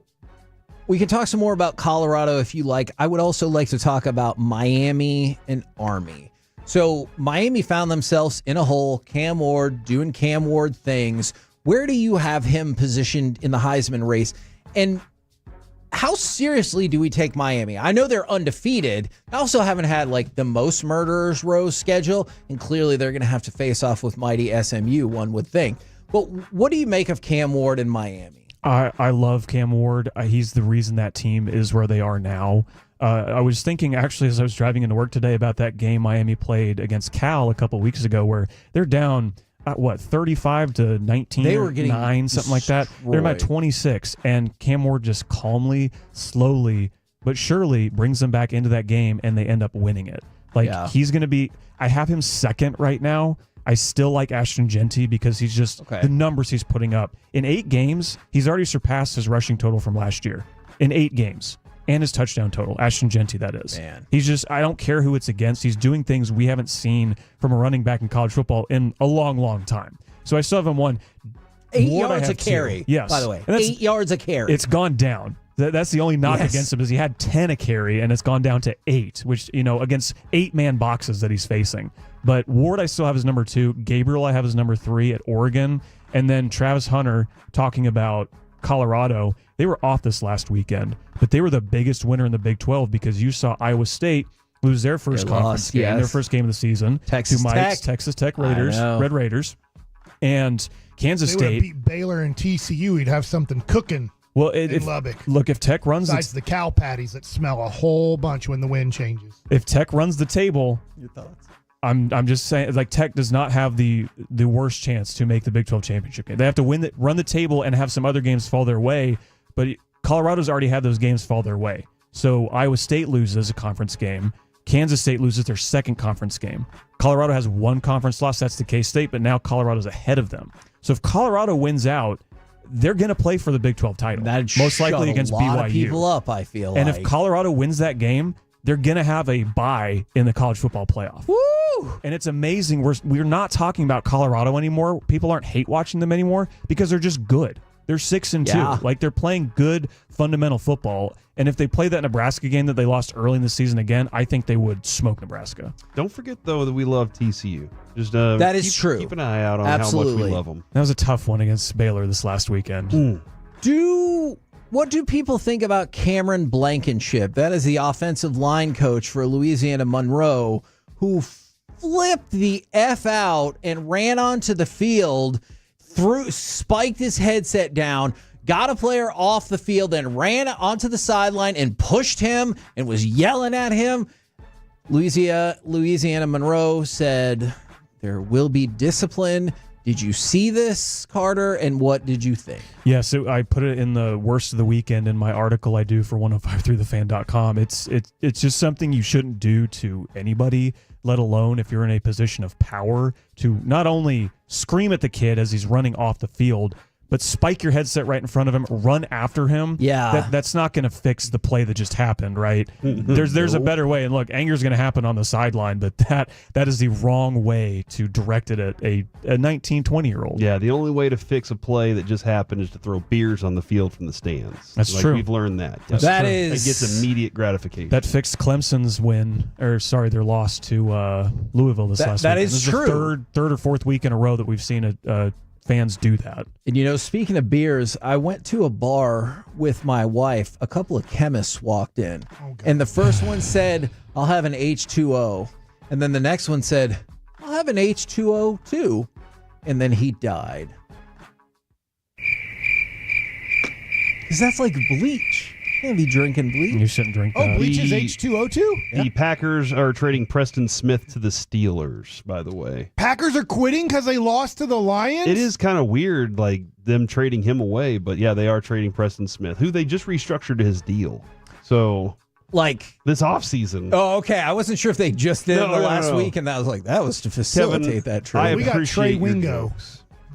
we can talk some more about Colorado if you like. I would also like to talk about Miami and Army. So Miami found themselves in a hole, Cam Ward doing Cam Ward things. Where do you have him positioned in the Heisman race? And how seriously do we take Miami? I know they're undefeated. I also haven't had like the most murderers row schedule, and clearly they're going to have to face off with mighty SMU, one would think. But what do you make of Cam Ward in Miami? I love Cam Ward. He's the reason that team is where they are now. I was thinking, actually, as I was driving into work today about that game Miami played against Cal a couple weeks ago where they're down, 35 to 19 they were getting 9, something like that. They're about 26, and Cam Ward just calmly, slowly, but surely brings them back into that game, and they end up winning it. He's going to be – I have him second right now. I still like Ashton Genty because he's just the numbers he's putting up. In 8 games, he's already surpassed his rushing total from last year. In 8 games. And his touchdown total. Ashton Genty, that is. Man. He's just, I don't care who it's against. He's doing things we haven't seen from a running back in college football in a long, long time. So I still have him 1. 8 yards a carry, yes. By the way. 8 yards a carry. It's gone down. That's the only knock against him is he had 10 a carry, and it's gone down to 8, which, against 8-man boxes that he's facing. But Ward, I still have as number 2. Gabriel, I have as number 3 at Oregon. And then Travis Hunter, talking about Colorado, they were off this last weekend, but they were the biggest winner in the Big 12 because you saw Iowa State lose their first conference game, their first game of the season Texas to Mike's Tech. Texas Tech Raiders, Red Raiders, and Kansas They would State. have beat Baylor and TCU. He'd have something cooking. Well, in Lubbock. Look, if Tech runs besides the cow patties that smell a whole bunch when the wind changes. If Tech runs the table, your thoughts? I'm just saying, Tech does not have the worst chance to make the Big 12 championship game. They have to run the table and have some other games fall their way, but Colorado's already had those games fall their way. So Iowa State loses a conference game. Kansas State loses their second conference game. Colorado has 1 conference loss. That's the K-State, but now Colorado's ahead of them. So if Colorado wins out, they're going to play for the Big 12 title. That'd most likely against BYU. A lot of people up, I feel and like. if Colorado wins that game, they're going to have a bye in the college football playoff. Woo! And it's amazing. We're not talking about Colorado anymore. People aren't hate watching them anymore because they're just good. They're 6-2. Yeah. They're playing good fundamental football. And if they play that Nebraska game that they lost early in the season again, I think they would smoke Nebraska. Don't forget, though, that we love TCU. Just that is true. Keep an eye out on Absolutely. how much we love them. That was a tough one against Baylor this last weekend. What do people think about Cameron Blankenship? That is the offensive line coach for Louisiana Monroe, who flipped the F out and ran onto the field, spiked his headset down, got a player off the field, then ran onto the sideline and pushed him and was yelling at him. Louisiana Monroe said there will be discipline. Did you see this, Carter, and what did you think? Yeah, so I put it in the worst of the weekend in my article I do for 1053thefan.com. It's just something you shouldn't do to anybody, let alone if you're in a position of power, to not only scream at the kid as he's running off the field, but spike your headset right in front of him, run after him. Yeah. That's not going to fix the play that just happened, right? There's a better way. And look, anger's going to happen on the sideline, but that is the wrong way to direct it at a 19, 20-year-old. Yeah, the only way to fix a play that just happened is to throw beers on the field from the stands. That's true. We've learned that. It gets immediate gratification. That fixed Clemson's their loss to Louisville last week. That is this true. The third or fourth week in a row that we've seen fans do that. And speaking of beers, I went to a bar with my wife. A couple of chemists walked in, and the first one said, "I'll have an H2O," and then the next one said, "I'll have an H2O too," and then he died. Because that's like bleach. You can't be drinking bleach. You shouldn't drink that. Oh, bleach is H2O too? The Packers are trading Preston Smith to the Steelers, by the way. Packers are quitting because they lost to the Lions? It is kind of weird, like them trading him away, but yeah, they are trading Preston Smith, who they just restructured his deal. So, like this offseason. Oh, okay. I wasn't sure if they just did it last week, and that was to facilitate that trade. We got Trey Wingo.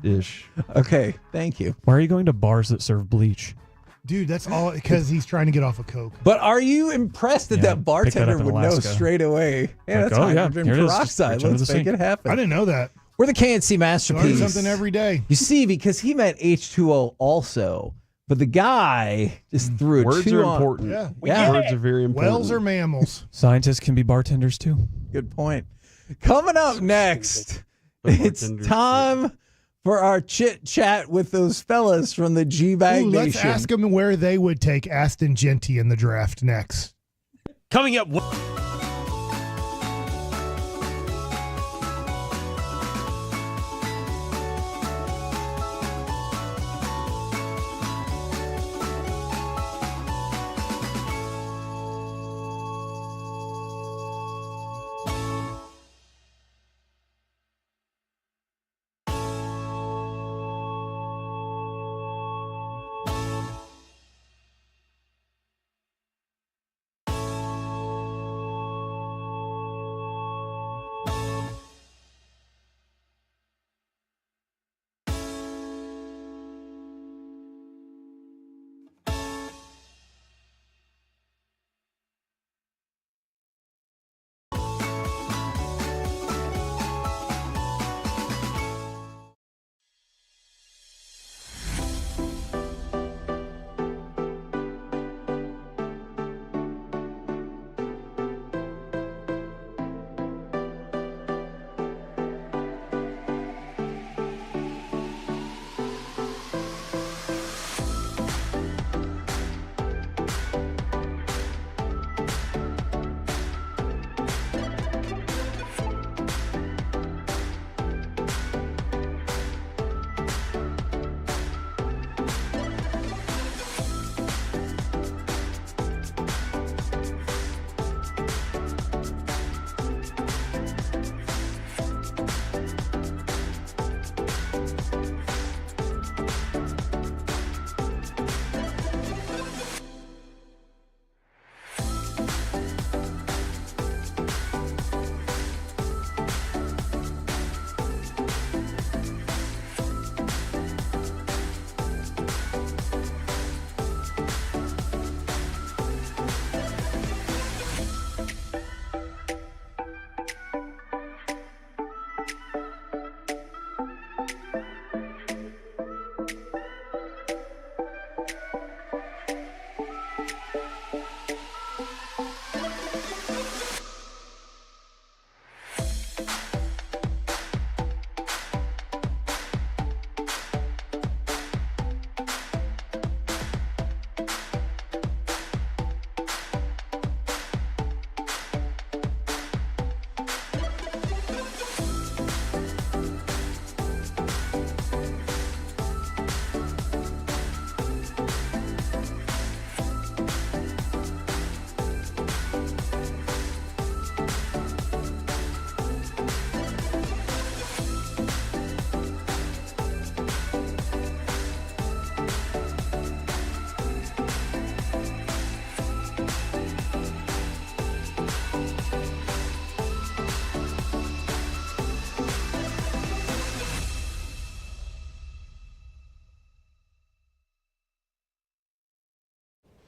Ish. Okay, thank you. Why are you going to bars that serve bleach? Dude, that's all because he's trying to get off of coke. But are you impressed that that bartender would know Alaska. straight away? Yeah, that's hydrogen here it is. peroxide. Just under Let's the make sink. it happen. I didn't know that. We're the KNC Masterpiece. Learn something every day. You see, because he meant H2O also, but the guy just threw a Words two are on. important. Yeah. Words are very important. Whales are mammals. Scientists can be bartenders too. Good point. Coming up next, it's time for our chit chat with those fellas from the G-Bag Nation. Let's ask them where they would take Aston Genty in the draft next. Coming up.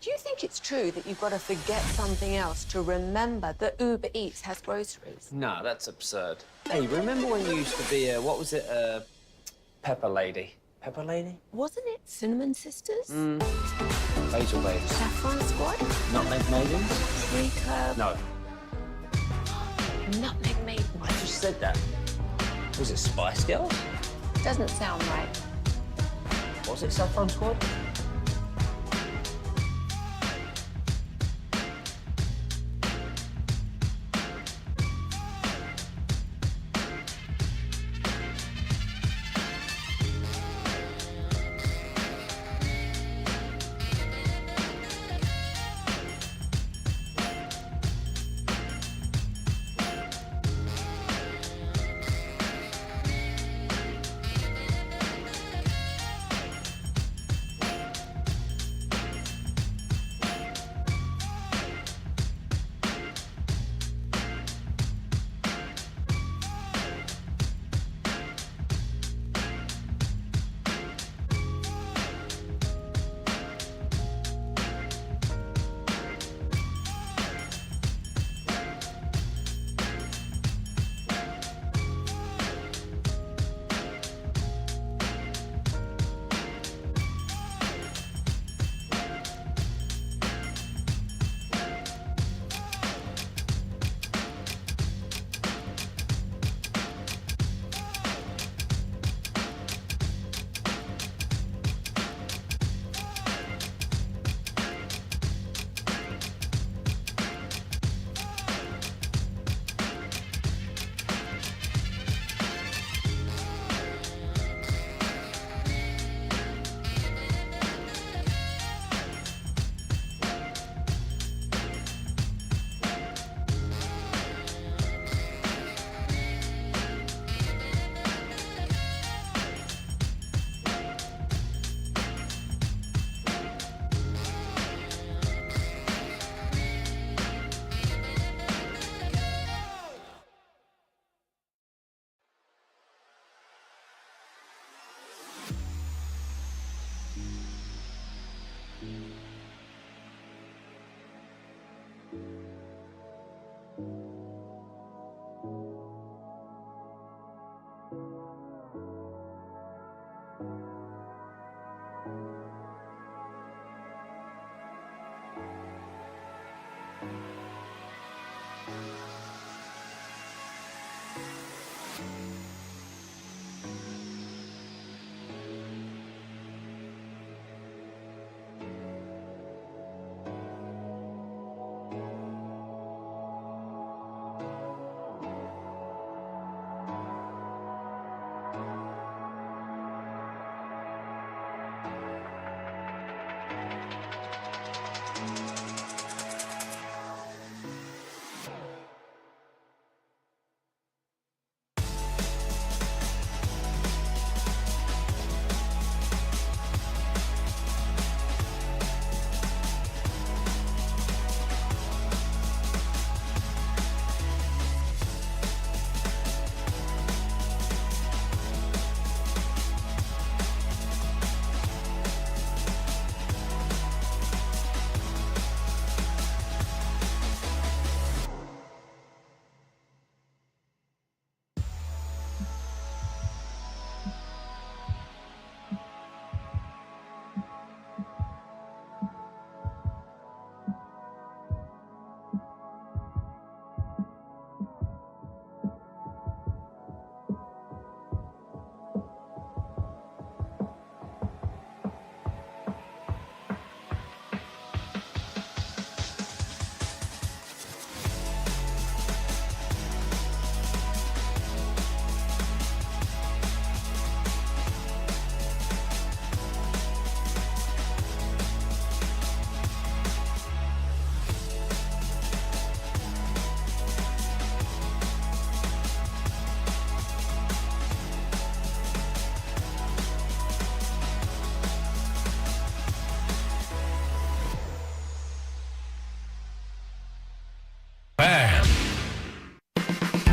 Do you think it's true that you've got to forget something else to remember that Uber Eats has groceries? No, that's absurd. Hey, remember when you used to be a, what was it, a pepper lady? Pepper lady? Wasn't it Cinnamon Sisters? Basil babes. Saffron Squad? Nutmeg maidens? Tree Club? No. Nutmeg Maiden. I just said that. Was it Spice Girls? Doesn't sound right. Was it Saffron Squad?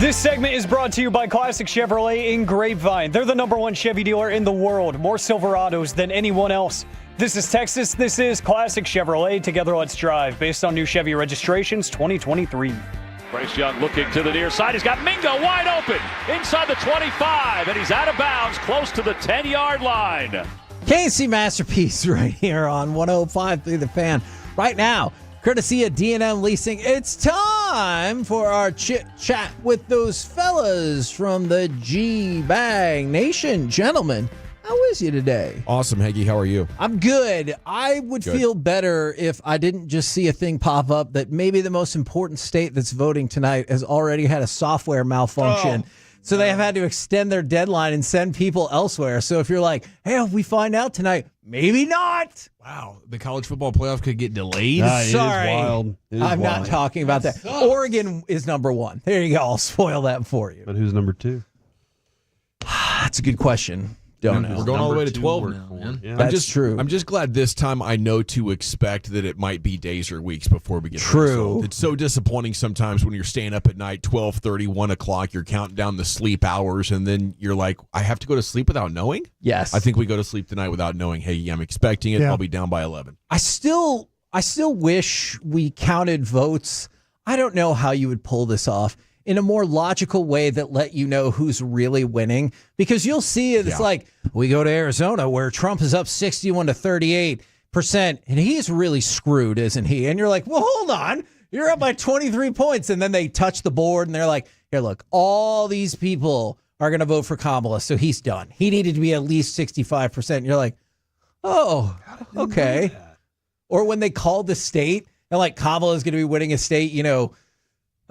This segment is brought to you by Classic Chevrolet in Grapevine. They're the #1 Chevy dealer in the world. More Silverados than anyone else. This is Texas. This is Classic Chevrolet. Together, let's drive. Based on new Chevy registrations 2023. Bryce Young looking to the near side. He's got Mingo wide open inside the 25, and he's out of bounds close to the 10-yard line. KC Masterpiece right here on 105.3 The Fan. Right now, courtesy of D&M Leasing, it's time for our chit-chat with those fellas from the G-Bang Nation. Gentlemen, how is you today? Awesome, Heggie. How are you? I'm good. I would feel better if I didn't just see a thing pop up that maybe the most important state that's voting tonight has already had a software malfunction. So they have had to extend their deadline and send people elsewhere. So if you're like, hey, if we find out tonight, maybe not. Wow, the college football playoff could get delayed. Sorry, it is wild. I'm not talking about that. Oregon is #1. There you go. I'll spoil that for you. But who's number 2? That's a good question. Don't know. We're going all the way to 12 now, man. Yeah. That's true. I'm just glad this time I know to expect that it might be days or weeks before we get True. the result. It's so disappointing sometimes when you're staying up at night, 12:30, 1 o'clock, you're counting down the sleep hours, and then you're like, I have to go to sleep without knowing? Yes. I think we go to sleep tonight without knowing, hey, I'm expecting it. I'll be down by 11. I still wish we counted votes. I don't know how you would pull this off in a more logical way that let you know who's really winning, because you'll see it's like we go to Arizona where Trump is up 61 to 38%, and he's really screwed, isn't he? And you're like, well, hold on, you're up by 23 points, and then they touch the board and they're like, here, look, all these people are going to vote for Kamala, so he's done. He needed to be at least 65%. And you're like, oh, okay. Or when they called the state and like Kamala is going to be winning a state,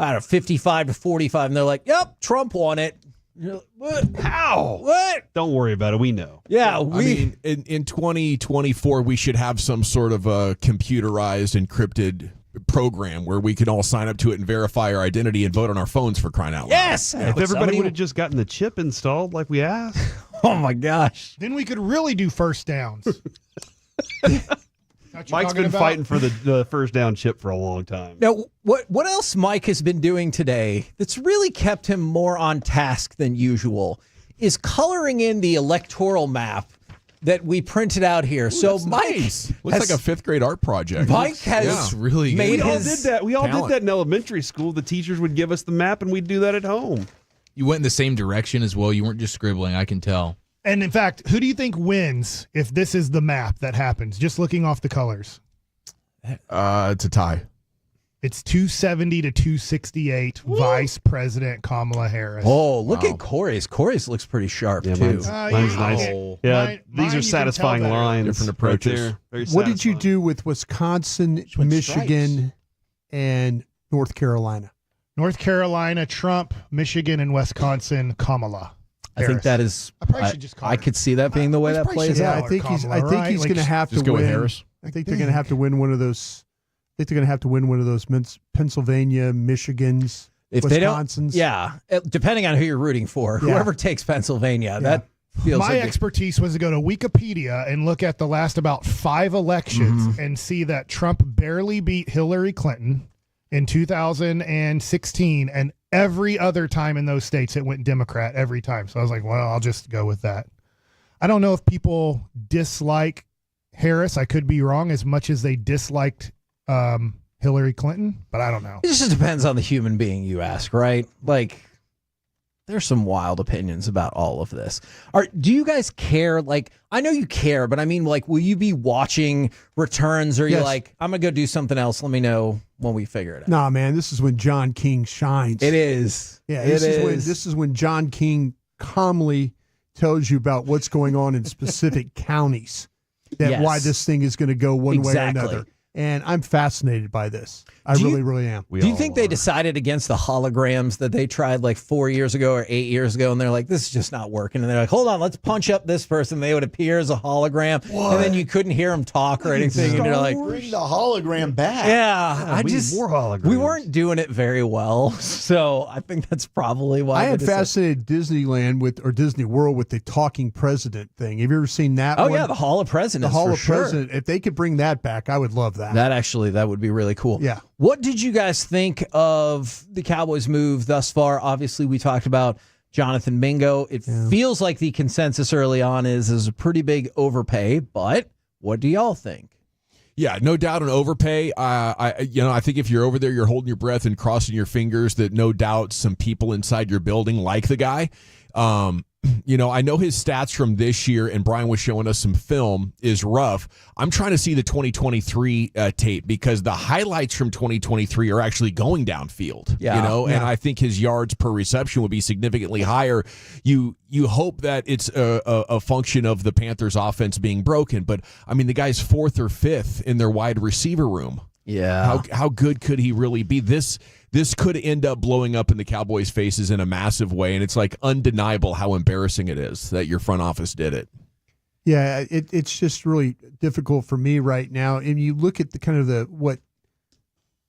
I don't know, 55 to 45, and they're like, yep, Trump won it. You're like, what? How? What? Don't worry about it. We know. Yeah, I mean, in 2024, we should have some sort of a computerized, encrypted program where we can all sign up to it and verify our identity and vote on our phones, for crying out loud. Yes! If everybody would have just gotten the chip installed like we asked. Oh, my gosh. Then we could really do first downs. Mike's been fighting for the first down chip for a long time. Now, what else Mike has been doing today that's really kept him more on task than usual is coloring in the electoral map that we printed out here. Ooh, so that's Mike nice. Looks like a 5th grade art project. Mike has really made We all did that. We all did that in elementary school. The teachers would give us the map, and we'd do that at home. You went in the same direction as well. You weren't just scribbling. I can tell. And in fact, who do you think wins if this is the map that happens? Just looking off the colors. It's a tie. It's 270 to 268. Woo! Vice President Kamala Harris. Oh, look at Corey's. Corey's looks pretty sharp, too. Mine's nice. Yeah, these are satisfying lines. Different approaches. What did you do with Wisconsin, Michigan, and North Carolina? North Carolina, Trump. Michigan and Wisconsin, Kamala. I think that is. I could see that being the way that plays out. I think he's going to have to win. Go with Harris. I think they're going to have to win one of those. I think they're going to have to win one of those Pennsylvania, Michigans, if Wisconsins. They don't, depending on who you're rooting for, whoever takes Pennsylvania, that feels. My expertise was to go to Wikipedia and look at the last about 5 elections and see that Trump barely beat Hillary Clinton in 2016, and every other time in those states it went Democrat every time. So I was like, well, I'll just go with that. I don't know if people dislike Harris. I could be wrong, as much as they disliked Hillary Clinton, but I don't know. It just depends on the human being you ask, right? Like, there's some wild opinions about all of this. Do you guys care? Like, I know you care, but I mean, like, will you be watching returns, or you're like, I'm going to go do something else? Let me know when we figure it out. Nah, man, this is when John King shines. It is. Yeah, this is when John King calmly tells you about what's going on in specific counties, why this thing is going to go one way or another. And I'm fascinated by this. I really, really am. Do you think they decided against the holograms that they tried like 4 years ago or 8 years ago, and they're like, this is just not working? And they're like, hold on, let's punch up this person. They would appear as a hologram, and then you couldn't hear them talk or anything. And you're like, bring the hologram back. Yeah, we need more holograms. We weren't doing it very well, so I think that's probably why. I had fascinated Disneyland or Disney World with the talking president thing. Have you ever seen that? Oh yeah, the Hall of Presidents. The Hall of Presidents. President. If they could bring that back, I would love that. that. That would be really cool. Yeah. What did you guys think of the Cowboys' move thus far? Obviously, we talked about Jonathan Mingo. It feels like the consensus early on is a pretty big overpay, but what do y'all think? Yeah, no doubt an overpay. I think if you're over there, you're holding your breath and crossing your fingers that no doubt some people inside your building like the guy. I know his stats from this year, and Brian was showing us some film, is rough. I'm trying to see the 2023 tape because the highlights from 2023 are actually going downfield. And I think his yards per reception would be significantly higher. You hope that it's a function of the Panthers' offense being broken, but I mean the guy's 4th or 5th in their wide receiver room. Yeah, how good could he really be? This could end up blowing up in the Cowboys' faces in a massive way, and it's like undeniable how embarrassing it is that your front office did it. Yeah, it's just really difficult for me right now. And you look at what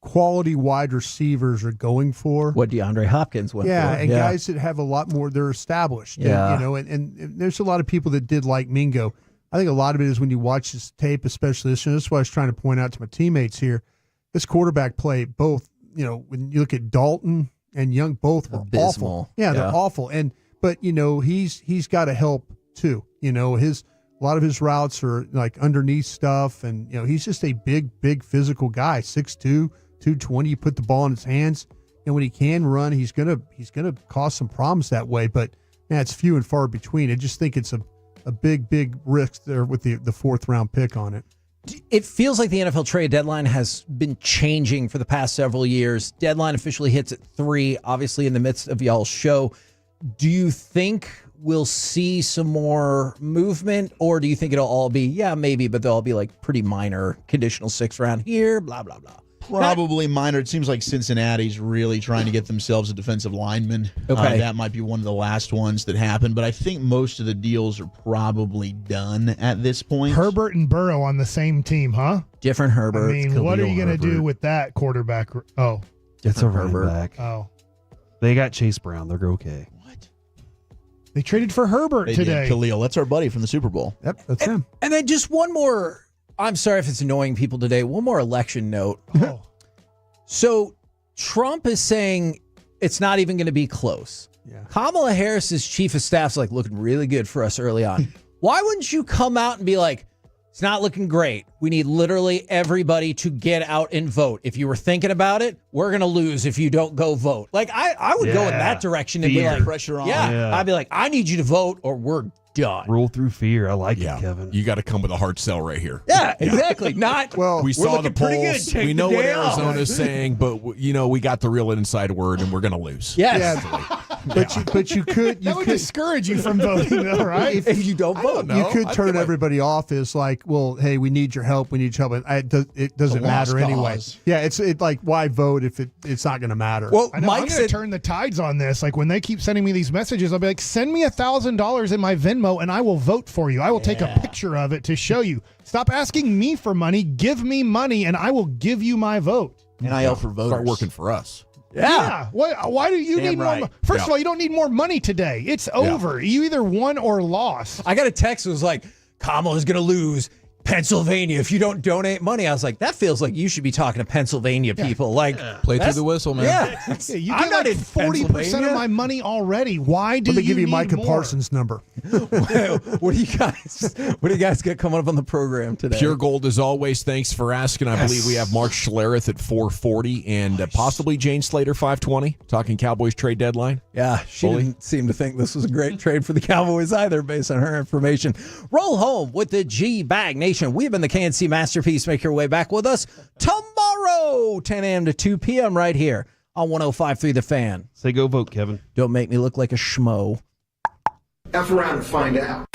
quality wide receivers are going for. What DeAndre Hopkins went for. And guys that have a lot more, they're established. Yeah. And there's a lot of people that did like Mingo. I think a lot of it is when you watch this tape, especially this, and this is what I was trying to point out to my teammates here. This quarterback play, both, when you look at Dalton and Young, both were abysmal. Awful. Yeah, they're awful. But he's got to help too. A lot of his routes are like underneath stuff, and he's just a big physical guy, 6'2", 220. You put the ball in his hands, and when he can run, he's gonna cause some problems that way. But man, it's few and far between. I just think it's a big risk there with the 4th round pick on it. It feels like the NFL trade deadline has been changing for the past several years. Deadline officially hits at 3, obviously in the midst of y'all's show. Do you think we'll see some more movement, or do you think it'll all be, maybe, but they'll all be like pretty minor conditional 6th round here, blah, blah, blah? Probably minor. It seems like Cincinnati's really trying to get themselves a defensive lineman. Okay. That might be one of the last ones that happened, but I think most of the deals are probably done at this point. Herbert and Burrow on the same team, huh? Different Herbert. I mean, what are you going to do with that quarterback? Oh. It's a running Herbert. back. Oh. They got Chase Brown. They're okay. They traded for Herbert They today. did. Khalil, that's our buddy from the Super Bowl. Yep, that's him. And then just one more, I'm sorry if it's annoying people today, one more election note. Oh. So Trump is saying it's not even going to be close. Yeah. Kamala Harris's chief of staff's like looking really good for us early on. Why wouldn't you come out and be like, it's not looking great. We need literally everybody to get out and vote. If you were thinking about it, we're going to lose if you don't go vote. Like I would go in that direction and be like, pressure on. yeah, I'd be like, I need you to vote or we're done. Rule through fear. I like it, Kevin. You got to come with a hard sell right here. Yeah, exactly. Not well. We saw the looking pretty polls. good. Take We know the what day off. Arizona's saying, but we got the real inside word, and we're going to lose. Yes. But you could That would discourage you from voting, though, right? If you don't vote. You could turn everybody off as like, well, hey, we need your help. We need your help. It doesn't matter anyway. cause. Yeah, it's like why vote if it's not going to matter. Well, I know, I'm Mike going to said, turn the tides on this. Like when they keep sending me these messages, I'll be like, send me $1,000 in my Venmo and I will vote for you. I will take a picture of it to show you. Stop asking me for money. Give me money and I will give you my vote. NIL for voters. Start working for us. Yeah. Why do you Damn need right. more? First of all, you don't need more money today. It's over. You either won or lost. I got a text that was like, Kamala's going to lose Pennsylvania if you don't donate money. I was like, that feels like you should be talking to Pennsylvania people. Like, Play through the whistle, man. Yeah. Yeah, you I'm get not like in 40% Pennsylvania. of my money already. Why do Let me you give you need Micah more? Parsons' number. What do you guys got coming up on the program today? Pure Gold, as always. Thanks for asking. I believe we have Mark Schlereth at 4:40 and possibly Jane Slater 5:20. Talking Cowboys trade deadline. Yeah, she didn't seem to think this was a great trade for the Cowboys either, based on her information. Roll home with the G-Bag Nation. We've been the KNC Masterpiece. Make your way back with us tomorrow, 10 a.m. to 2 p.m. right here on 105.3 The Fan. Say go vote, Kevin. Don't make me look like a schmo. F around and find out.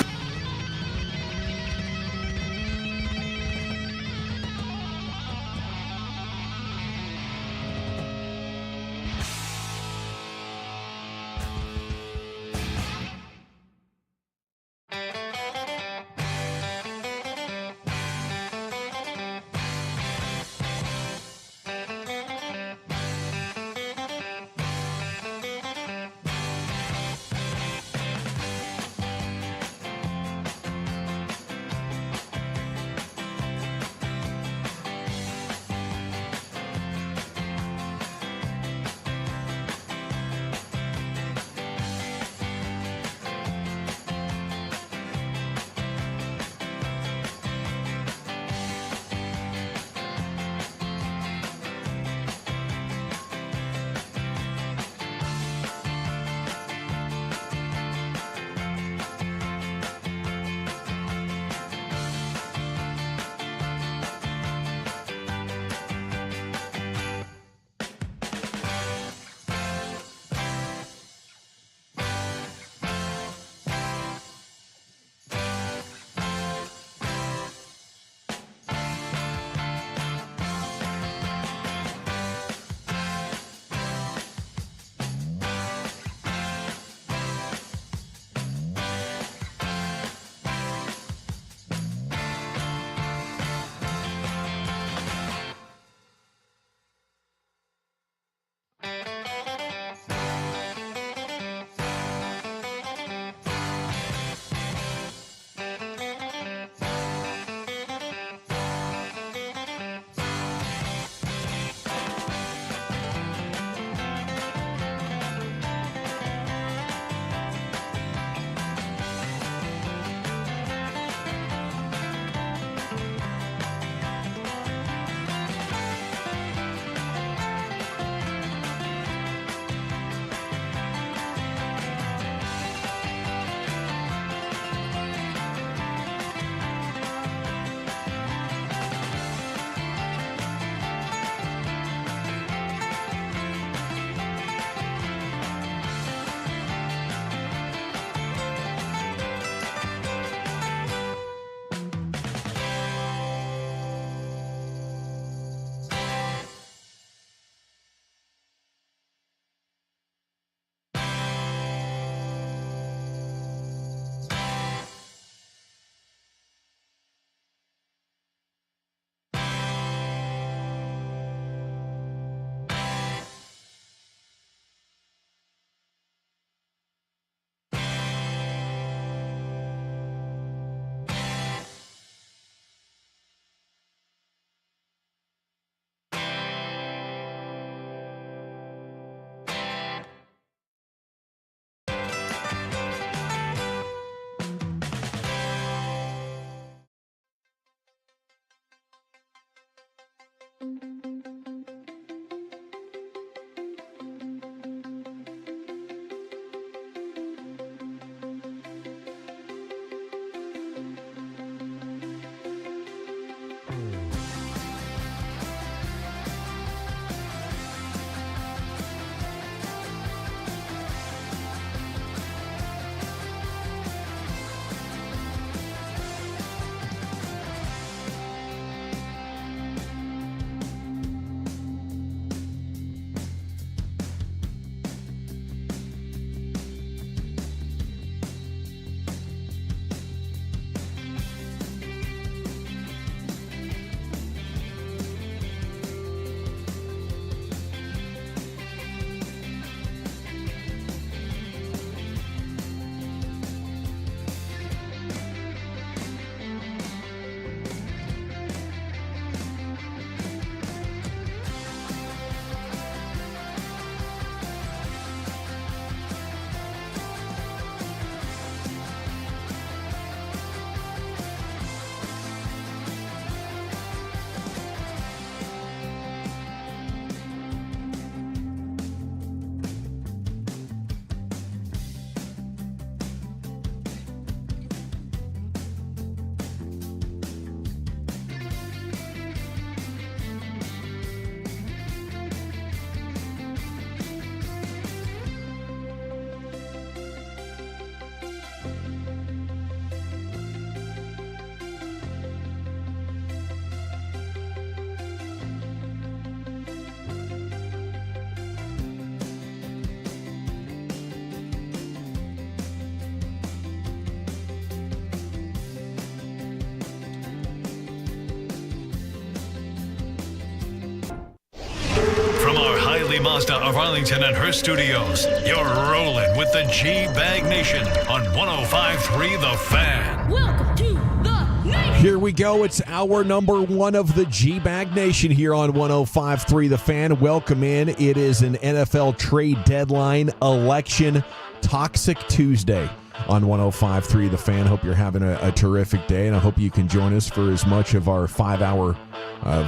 From our Hiley Mazda of Arlington and her studios, you're rolling with the G-Bag Nation on 105.3 The Fan. Welcome to the nation. Here we go. It's hour number 1 of the G-Bag Nation here on 105.3 The Fan. Welcome in. It is an NFL trade deadline election toxic Tuesday on 105.3 The Fan. Hope you're having a terrific day, and I hope you can join us for as much of our 5-hour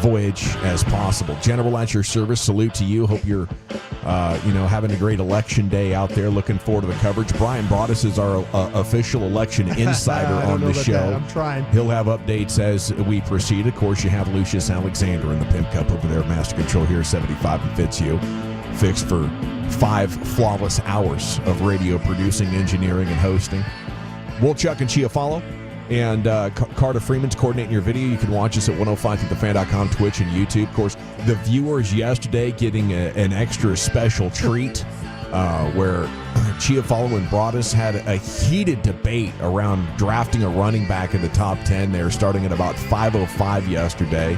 voyage as possible. General at your service. Salute to you. Hope you're having a great election day out there. Looking forward to the coverage. Brian Broaddus is our official election insider on the show. That. I'm trying. He'll have updates as we proceed. Of course, you have Lucius Alexander in the Pimp Cup over there, Master Control here, 75 and Fitzhugh, fixed for 5 flawless hours of radio producing, engineering, and hosting. Woolchuck and Chiafalo and Carter Freeman's coordinating your video. You can watch us at 105thethefan.com, Twitch, and YouTube. Of course, the viewers yesterday getting an extra special treat where Chiafalo and Broaddus had a heated debate around drafting a running back in the top 10. They were starting at about 5:05 yesterday.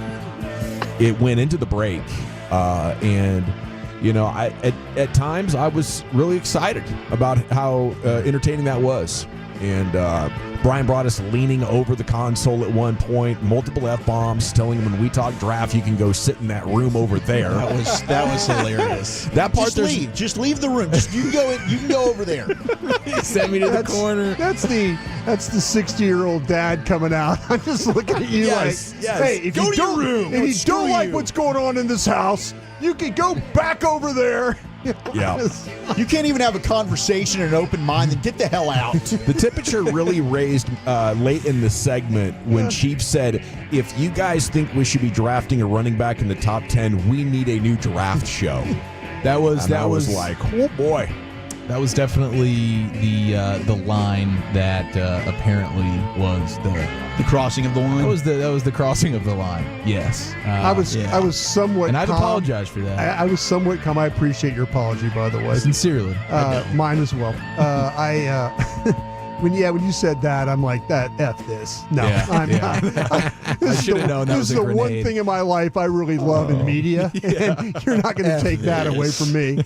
It went into the break, and at times I was really excited about how entertaining that was. And Brian Broaddus leaning over the console at one point, multiple F-bombs, telling him when we talk draft, you can go sit in that room over there. That was hilarious. That part, just leave the room. You can go over there. Send me to the corner. That's the 60-year-old dad coming out. I'm just looking at you hey, if you don't like what's going on in this house, you can go back over there. Yeah. You can't even have a conversation and an open mind, then get the hell out. The temperature really raised late in the segment when Chief said, if you guys think we should be drafting a running back in the top 10, we need a new draft show. That was like, oh boy. That was definitely the line that apparently was the crossing of the line. That was the crossing of the line. Yes, I was somewhat, and I've calm. apologized for that. I was somewhat calm. I appreciate your apology, by the way. Sincerely, mine as well. When you said that, I'm like, F this. No, I'm not. I should have known that was a grenade. This is the one thing in my life I really love in media, and you're not going to take that away from me.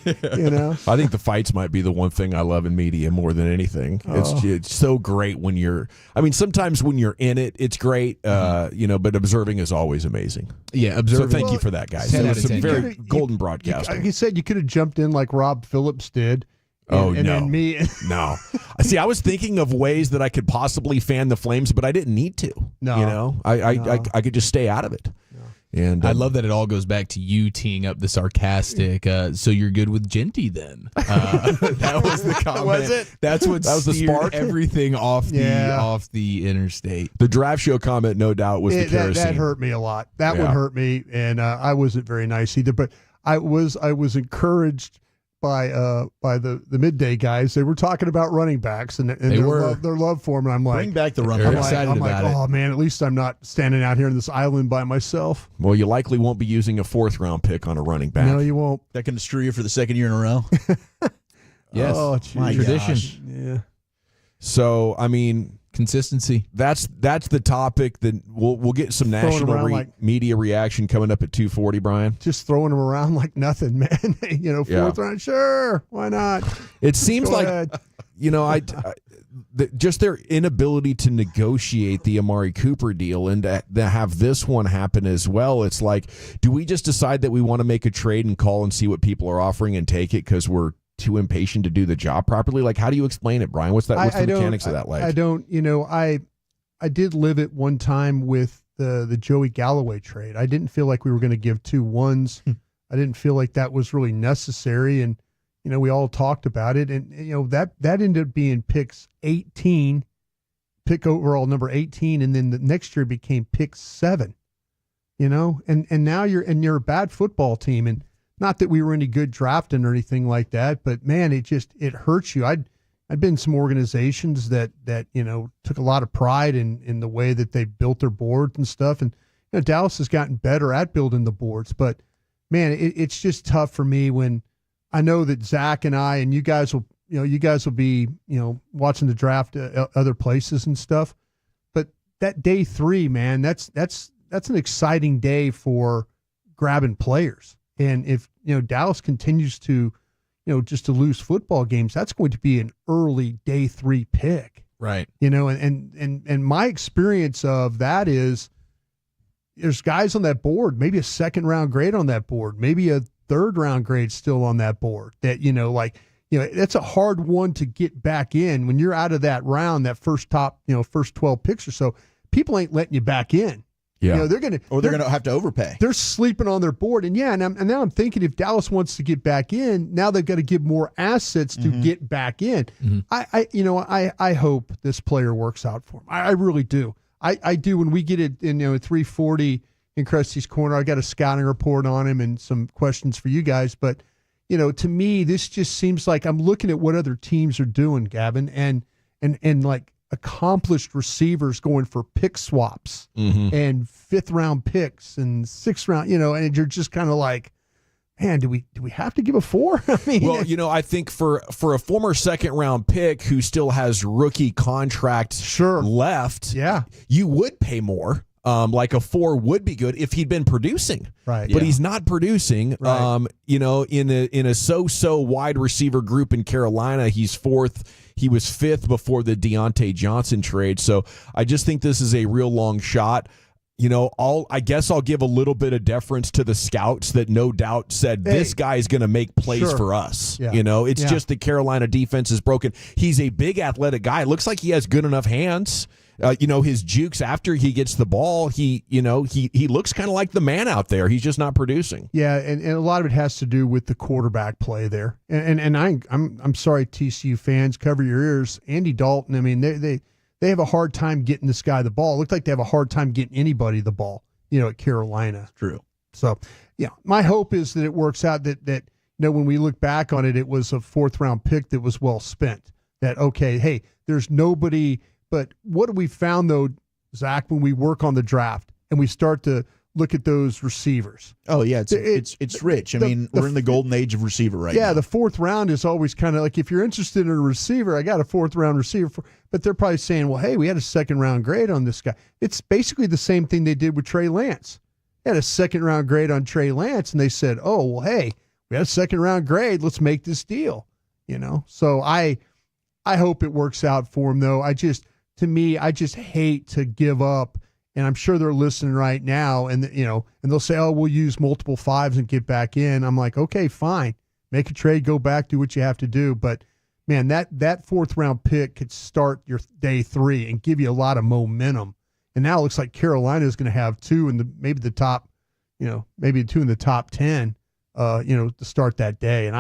I think the fights might be the one thing I love in media more than anything. It's so great when you're. I mean, sometimes when you're in it, it's great. But observing is always amazing. Yeah, observing. So thank you for that, guys. It was some very golden broadcasting. Like you said, you could have jumped in like Rob Phillips did. And then me. No. See, I was thinking of ways that I could possibly fan the flames, but I didn't need to. No. I could just stay out of it. And I love that it all goes back to you teeing up the sarcastic. So you're good with Genty then? That was the comment. Was it? That was the spark. Everything off the interstate. The draft show comment, no doubt, was the kerosene. That hurt me a lot. That one hurt me, and I wasn't very nice either. But I was encouraged by the midday guys. They were talking about running backs and their love for them. And I'm like, bring back the running back. I'm like, oh man, at least I'm not standing out here in this island by myself. Well, you likely won't be using a 4th round pick on a running back. No, you won't. That can destroy you for the second year in a row. Yes, oh, my tradition. Gosh. Yeah. So I mean, consistency. That's the topic that we'll get some national media reaction coming up at 2:40. Brian, just throwing them around like nothing, man. Fourth round, sure, why not? It seems like just their inability to negotiate the Amari Cooper deal and to have this one happen as well. It's like, do we just decide that we want to make a trade and call and see what people are offering and take it because we're too impatient to do the job properly? Like, how do you explain it, Brian? What's the mechanics of that like? I don't, I did live it one time with the Joey Galloway trade. I didn't feel like we were going to give 2 1s. I didn't feel like that was really necessary. And, we all talked about it. And, that ended up being pick overall number 18. And then the next year became pick 7, and now you're a bad football team. And, not that we were any good drafting or anything like that, but man, it hurts you. I'd been in some organizations that took a lot of pride in the way that they built their boards and stuff. And Dallas has gotten better at building the boards, but man, it's just tough for me when I know that Zach and I and you guys will be watching the draft other places and stuff. But that day 3, man, that's an exciting day for grabbing players. And if Dallas continues to, just to lose football games, that's going to be an early day 3 pick, right? And my experience of that is there's guys on that board, maybe a 2nd round grade on that board, maybe a 3rd round grade still on that board. That that's a hard one to get back in when you're out of that round, that first 12 picks or so. People ain't letting you back in. Yeah. They're gonna have to overpay. They're sleeping on their board, and now I'm thinking if Dallas wants to get back in, now they've got to give more assets to get back in. Mm-hmm. I hope this player works out for him. I really do. I do. When we get it in 340 in Krusty's Corner, I got a scouting report on him and some questions for you guys. But to me, this just seems like I'm looking at what other teams are doing, Gavin, and like accomplished receivers going for pick swaps and 5th round picks and 6th round, and you're just kind of like, man, do we have to give a 4? I mean, well, I think for a former 2nd round pick who still has rookie contract left, you would pay more. Like a 4 would be good if he'd been producing, right? But he's not producing. Right. In a so wide receiver group in Carolina, he's 4th. He was 5th before the Deontay Johnson trade. So I just think this is a real long shot. I guess I'll give a little bit of deference to the scouts that no doubt said this guy is going to make plays for us. Yeah. It's just the Carolina defense is broken. He's a big athletic guy. It looks like he has good enough hands. His jukes after he gets the ball, he looks kind of like the man out there. He's just not producing. Yeah, and a lot of it has to do with the quarterback play there. And I'm sorry, TCU fans, cover your ears. Andy Dalton, I mean, they have a hard time getting this guy the ball. It looked like they have a hard time getting anybody the ball, at Carolina. True. So, my hope is that it works out that when we look back on it, it was a 4th round pick that was well spent. That, okay, hey, there's nobody. But what have we found, though, Zach, when we work on the draft and we start to look at those receivers? Oh, yeah, it's rich. We're in the golden age of receiver right now. Yeah, the 4th round is always kind of like, if you're interested in a receiver, I got a 4th round receiver. But they're probably saying, well, hey, we had a 2nd round grade on this guy. It's basically the same thing they did with Trey Lance. They had a 2nd round grade on Trey Lance, and they said, oh, well, hey, we had a 2nd round grade. Let's make this deal. So I hope it works out for him, though. I just hate to give up, and I'm sure they're listening right now, and they'll say, "Oh, we'll use multiple 5s and get back in." I'm like, "Okay, fine, make a trade, go back, do what you have to do." But man, that 4th round pick could start your day 3 and give you a lot of momentum. And now it looks like Carolina is going to have 2 in maybe the top maybe 2 in the top 10, to start that day. And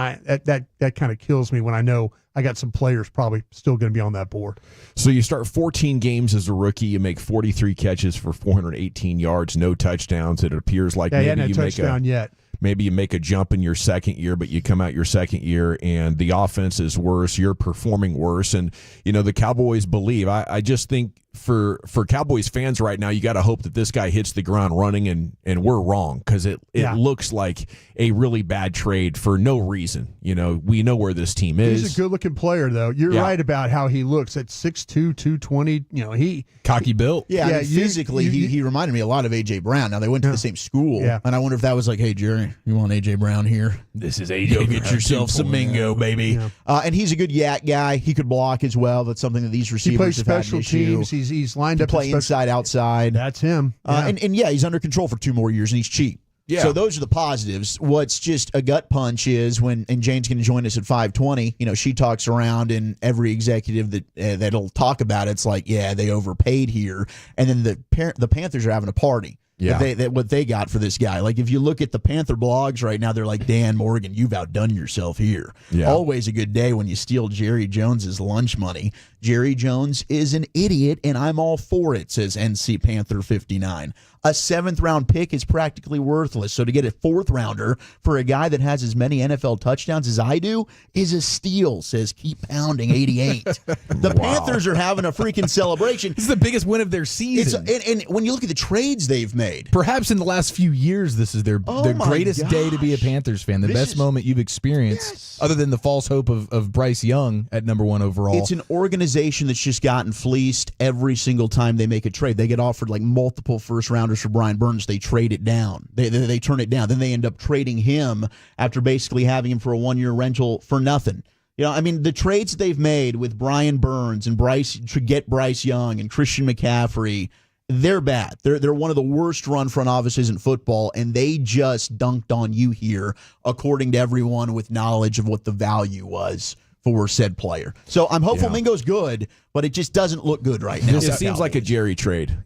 that kind of kills me when I know I got some players probably still going to be on that board. So you start 14 games as a rookie, you make 43 catches for 418 yards, no touchdowns. It appears like maybe you make a jump in your second year, but you come out your second year and the offense is worse. You're performing worse. And, the Cowboys believe. I just think for Cowboys fans right now, you got to hope that this guy hits the ground running, and we're wrong because it looks like a really bad trade for no reason. We know where this team is. He's a good-looking player, though. You're right about how he looks at 6'2", 220. He cocky built. Yeah, physically, he reminded me a lot of A.J. Brown. Now, they went to the same school, and I wonder if that was like, hey, Jerry, you want A.J. Brown here? This is A.J. Go get yourself some Mingo, baby. Yeah. And he's a good yak guy. He could block as well. That's something that these receivers have had an issue. He plays special teams. He's lined up. Play inside, outside. That's him. And he's under control for 2 more years, and he's cheap. Yeah. So those are the positives. What's just a gut punch is and Jane's going to join us at 5:20. She talks around, and every executive that'll talk about it's like, they overpaid here, and then the Panthers are having a party. Yeah, what they got for this guy. Like if you look at the Panther blogs right now, they're like, Dan Morgan, you've outdone yourself here. Yeah. Always a good day when you steal Jerry Jones's lunch money. Jerry Jones is an idiot, and I'm all for it, says NC Panther 59. A 7th-round pick is practically worthless. So to get a 4th-rounder for a guy that has as many NFL touchdowns as I do is a steal, says Keep Pounding 88. The Panthers are having a freaking celebration. This is the biggest win of their season. And when you look at the trades they've made. Perhaps in the last few years, this is their greatest day to be a Panthers fan. The best moment you've experienced, other than the false hope of Bryce Young at number 1 overall. It's an organization that's just gotten fleeced every single time they make a trade. They get offered like multiple first-rounders for Brian Burns. They trade it down. They turn it down. Then they end up trading him after basically having him for a 1-year rental for nothing. The trades they've made with Brian Burns and Bryce to get Bryce Young and Christian McCaffrey, they're bad. They're one of the worst run front offices in football, and they just dunked on you here, according to everyone with knowledge of what the value was for said player. So I'm hopeful Mingo's good, but it just doesn't look good right now. It seems like a Jerry trade,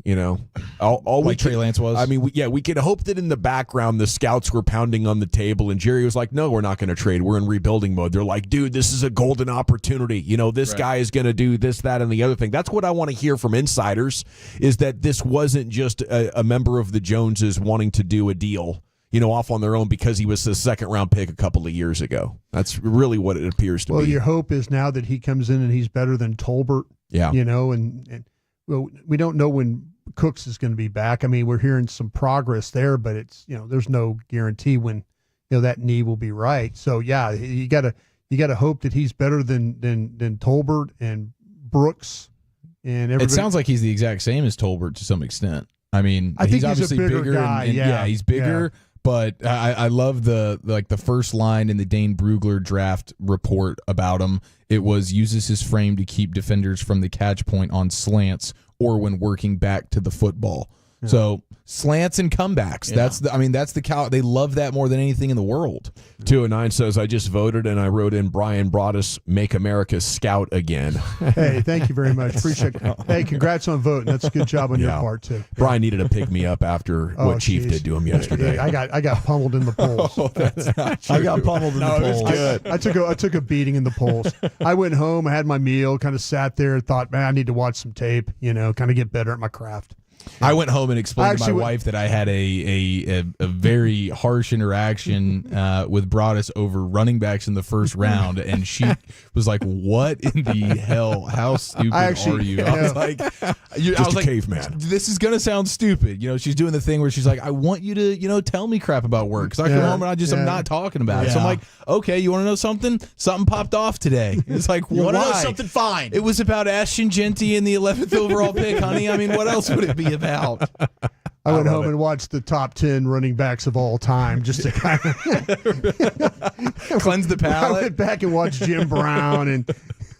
all like Trey Lance was. I mean, we could hope that in the background the scouts were pounding on the table, and Jerry was like, "No, we're not going to trade. We're in rebuilding mode." They're like, "Dude, this is a golden opportunity. This guy is going to do this, that, and the other thing." That's what I want to hear from insiders: is that this wasn't just a member of the Joneses wanting to do a deal, off on their own because he was a 2nd-round pick a couple of years ago. That's really what it appears to be. Well, your hope is now that he comes in and he's better than Tolbert. Yeah. And we don't know when Cooks is going to be back. I mean, we're hearing some progress there, but it's, there's no guarantee when, that knee will be right. So, yeah, you got to hope that he's better than Tolbert and Brooks and everybody. It sounds like he's the exact same as Tolbert to some extent. I mean, I think he's obviously a bigger guy. And he's bigger. Yeah. But I love the first line in the Dane Brugler draft report about him. It was uses his frame to keep defenders from the catch point on slants or when working back to the football. Yeah. So slants and comebacks. Yeah. That's the cow. They love that more than anything in the world. 209 says, I just voted and I wrote in Brian Broaddus, make America scout again. Hey, thank you very much. Appreciate it. Hey, congrats on voting. That's a good job on your part too. Brian needed to pick me up after what Chief did to him yesterday. Yeah, I got pummeled in the polls. That's not true. I got pummeled in the polls. Good. I took a beating in the polls. I went home, I had my meal, kind of sat there and thought, man, I need to watch some tape, kind of get better at my craft. I went home and explained to my wife that I had a very harsh interaction with Broaddus over running backs in the first round, and she was like, "What in the hell? How stupid are you?" I was like, caveman. This is gonna sound stupid." She's doing the thing where she's like, "I want you to, tell me crap about work because I come home and I'm not talking about it." So I'm like, "Okay, you want to know something? Something popped off today." It's like, you want to know something? Fine. It was about Ashton Genty and the 11th overall pick, honey. I mean, what else would it be about? I went home and watched the top 10 running backs of all time just to kind of cleanse the palate. I went back and watched Jim Brown and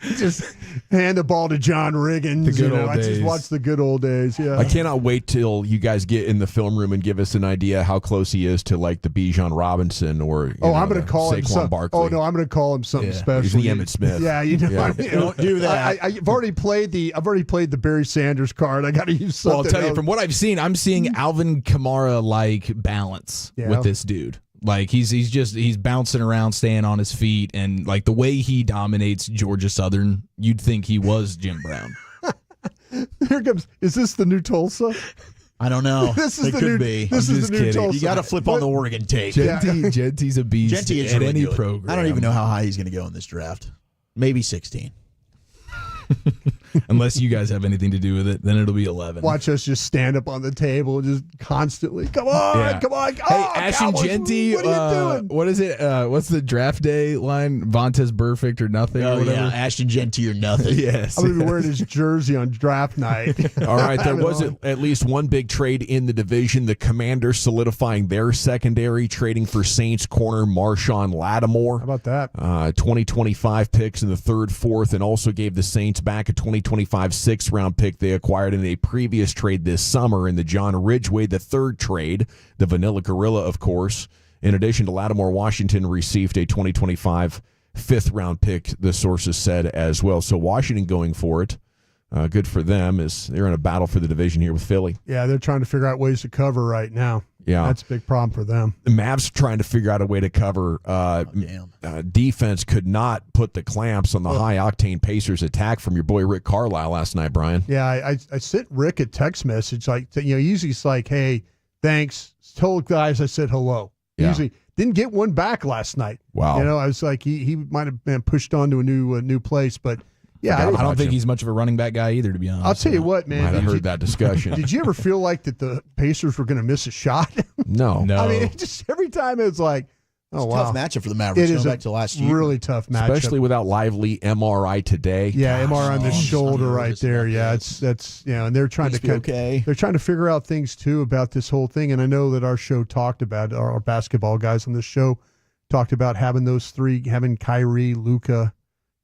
Just hand the ball to John Riggins. The good old I just days. watch the good old days. Yeah. I cannot wait till you guys get in the film room and give us an idea how close he is to like the Bijan Robinson or I'm going to call him Saquon Barkley. Oh no, I'm going to call him something special. He's the Emmitt Smith. Yeah, you know. Yeah. Don't do that. I've already played the Barry Sanders card. I got to use something. Well, I'll tell you, else. from what I've seen, I'm seeing Alvin Kamara like balance with this dude. Like he's bouncing around, staying on his feet, and like the way he dominates Georgia Southern, you'd think he was Jim Brown. Here comes. Is this the new Tulsa? I don't know. This is it the could new. be. This I'm is just the new kidding. Tulsa. You got to flip on the Oregon tape. Genty's a beast Genty is at really any good. program. I don't even know how high he's going to go in this draft. Maybe 16. Unless you guys have anything to do with it, then it'll be 11. Watch us just stand up on the table, just constantly. Come on, Yeah. come on. Hey, Oh, Ashton Cowboys, Genty, what are you doing? what is it? What's the draft day line? Vontaze Burfict or nothing? Oh, or whatever? yeah. Ashton Genty or nothing. Yes. I'm going to be wearing his jersey on draft night. All right, there was at least one big trade in the division. The Commanders solidifying their secondary, trading for Saints corner Marshawn Lattimore. How about that? 2025 picks in the 3rd, 4th, and also gave the Saints back a 2025 6th-round pick they acquired in a previous trade this summer in the John Ridgeway, the 3rd trade, the Vanilla Gorilla, of course. In addition to Lattimore, Washington received a 2025 5th-round pick, the sources said as well. So Washington going for it. Good for them as they're in a battle for the division here with Philly. Yeah, they're trying to figure out ways to cover right now. Yeah. That's a big problem for them. The Mavs trying to figure out a way to cover. Defense could not put the clamps on the high-octane Pacers attack from your boy Rick Carlisle last night, Brian. Yeah, I sent Rick a text message. Like, usually it's like, hey, thanks. Told guys I said hello. Yeah. Usually didn't get one back last night. Wow. I was like, he might have been pushed on to a new place, but yeah, I don't think he's much of a running back guy either, to be honest. I'll tell you what, man. Might have heard that discussion. Did you ever feel like that the Pacers were going to miss a shot? No. I mean, it just every time it's like, oh, It's a wow. tough matchup for the Mavericks It is going a back to last year. really tough matchup. Especially without Lively MRI today. Yeah, Gosh. MR on the shoulder right there. Yeah, that's and they're trying to they're trying to figure out things too about this whole thing. And I know that our show talked about our basketball guys on this show talked about having those three, having Kyrie, Luka,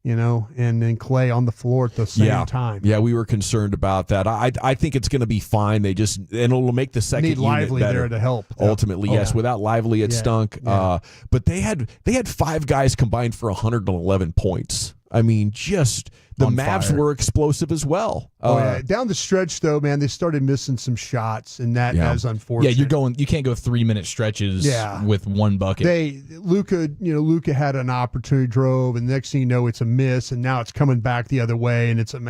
and then Clay on the floor at the same time. Yeah, we were concerned about that. I think it's going to be fine. They just and it'll make the second Need unit Lively better. there to help. Ultimately, yes. Yeah. Without Lively, it Yeah. stunk. Yeah. But they had 5 guys combined for 111 points. I mean, just the On Mavs fire. were explosive as well. Yeah. Down the stretch though, man, they started missing some shots, and that is unfortunate. Yeah, you can't go 3-minute stretches with one bucket. Luka had an opportunity, drove, and the next thing you know, it's a miss, and now it's coming back the other way, and it's and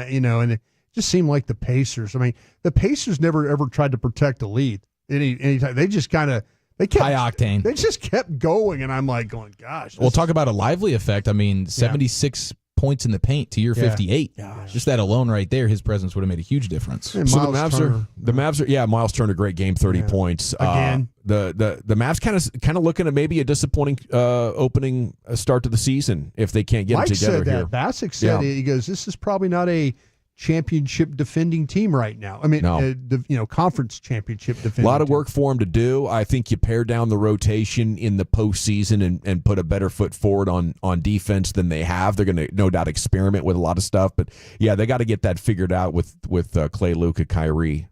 it just seemed like the Pacers. I mean, the Pacers never ever tried to protect the lead anytime. They just kind of kept high octane. They just kept going, and I'm like going, gosh. We'll talk about a Lively effect. I mean, 76 points in the paint to your 58. Just that alone right there, his presence would have made a huge difference. And So Miles the Mavs are Miles Turner, great game, 30 points. Again. The Mavs kind of looking at maybe a disappointing opening start to the season if they can't get Mike it together said that. here. Bassick said it. He goes, this is probably not a championship defending team right now. I mean, No. conference championship A defending. lot of team. work for him to do. I think you pare down the rotation in the postseason and put a better foot forward on defense than they have. They're going to no doubt experiment with a lot of stuff, but yeah, they got to get that figured out with Clay, Luka, Kyrie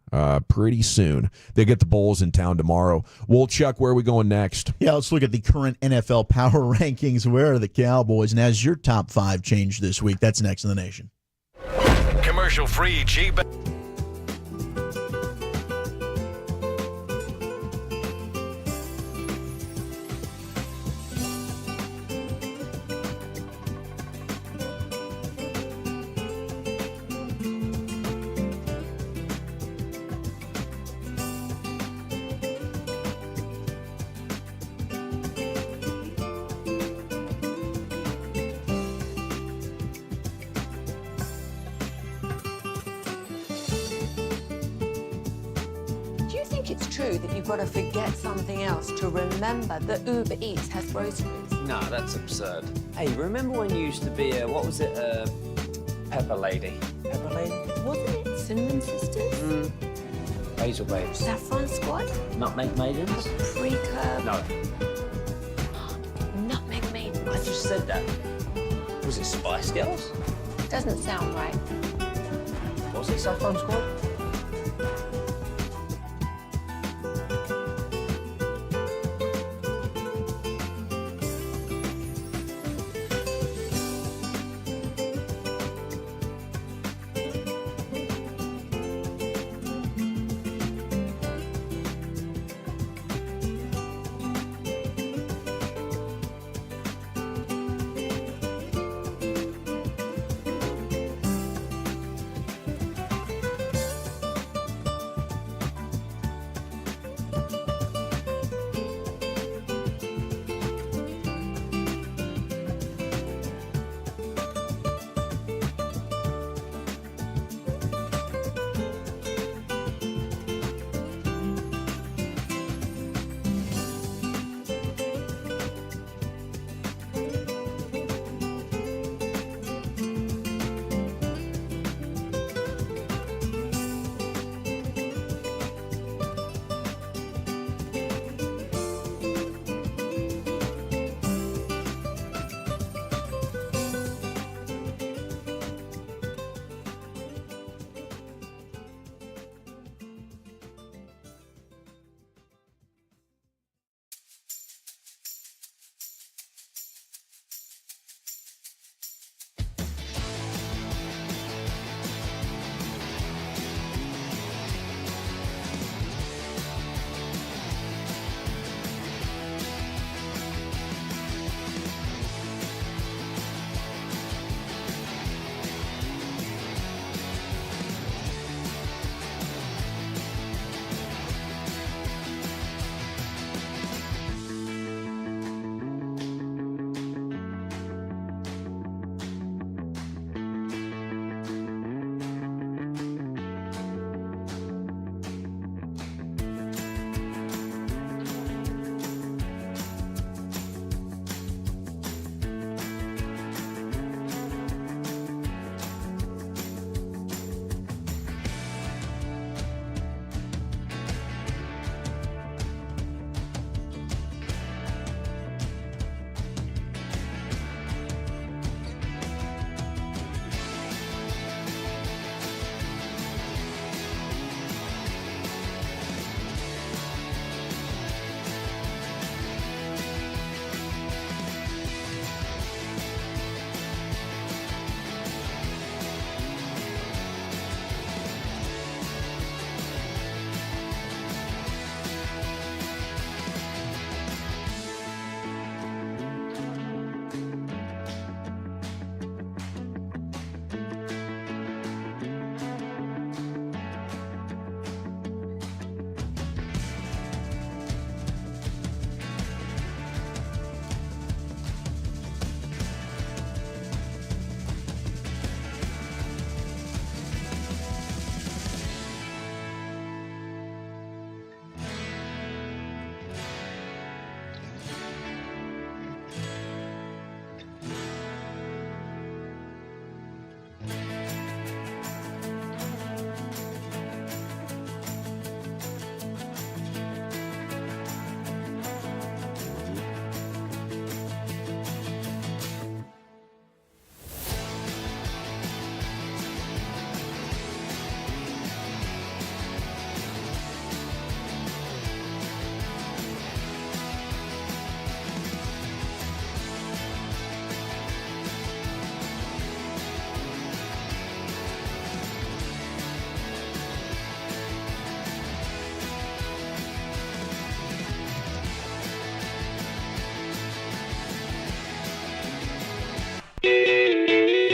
pretty soon. They get the Bulls in town tomorrow. Chuck, where are we going next? Yeah, let's look at the current NFL power rankings. Where are the Cowboys? And as your top 5 changed this week, that's next in the nation. Commercial-free G-Bet. Do you think it's true that you've got to forget something else to remember that Uber Eats has groceries? No, that's absurd. Hey, remember when you used to be Pepper Lady? Pepper Lady? Wasn't it Cinnamon Sisters? Hazel Babes. Saffron Squad? Nutmeg Maidens? Paprika? No, Nutmeg Maidens? I just said that. Was it Spice Girls? Doesn't sound right. What's it, Saffron Squad?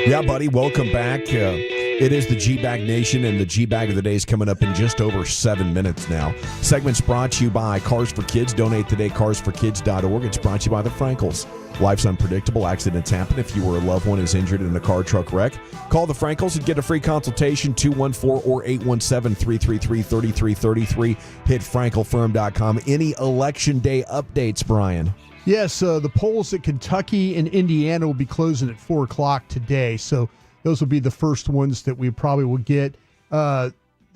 Yeah, buddy, welcome back. It is the G-Bag Nation, and the G-Bag of the day is coming up in just over 7 minutes now. Segment's brought to you by Cars for Kids. Donate today, carsforkids.org. It's brought to you by the Frankels. Life's unpredictable. Accidents happen. If you or a loved one is injured in a car, truck wreck, call the Frankels and get a free consultation, 214 or 817-333-3333. Hit frankelfirm.com. Any Election Day updates, Brian? Yes, the polls at Kentucky and Indiana will be closing at 4 o'clock today. So those will be the first ones that we probably will get. The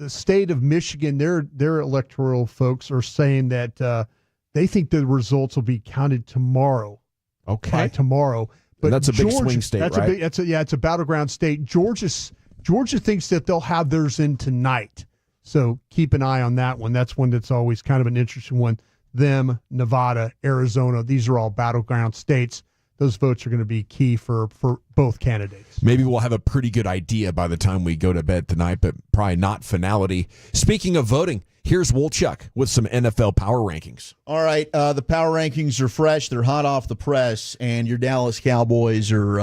state of Michigan, their electoral folks are saying that they think the results will be counted tomorrow. Okay. By tomorrow. But that's a big swing state, right? It's a battleground state. Georgia thinks that they'll have theirs in tonight. So keep an eye on that one. That's one that's always kind of an interesting one. Them, Nevada, Arizona, these are all battleground states. Those votes are going to be key for both candidates. Maybe we'll have a pretty good idea by the time we go to bed tonight, but probably not finality. Speaking of voting, here's Wolchuk with some NFL power rankings. All right, the power rankings are fresh. They're hot off the press, and your Dallas Cowboys are,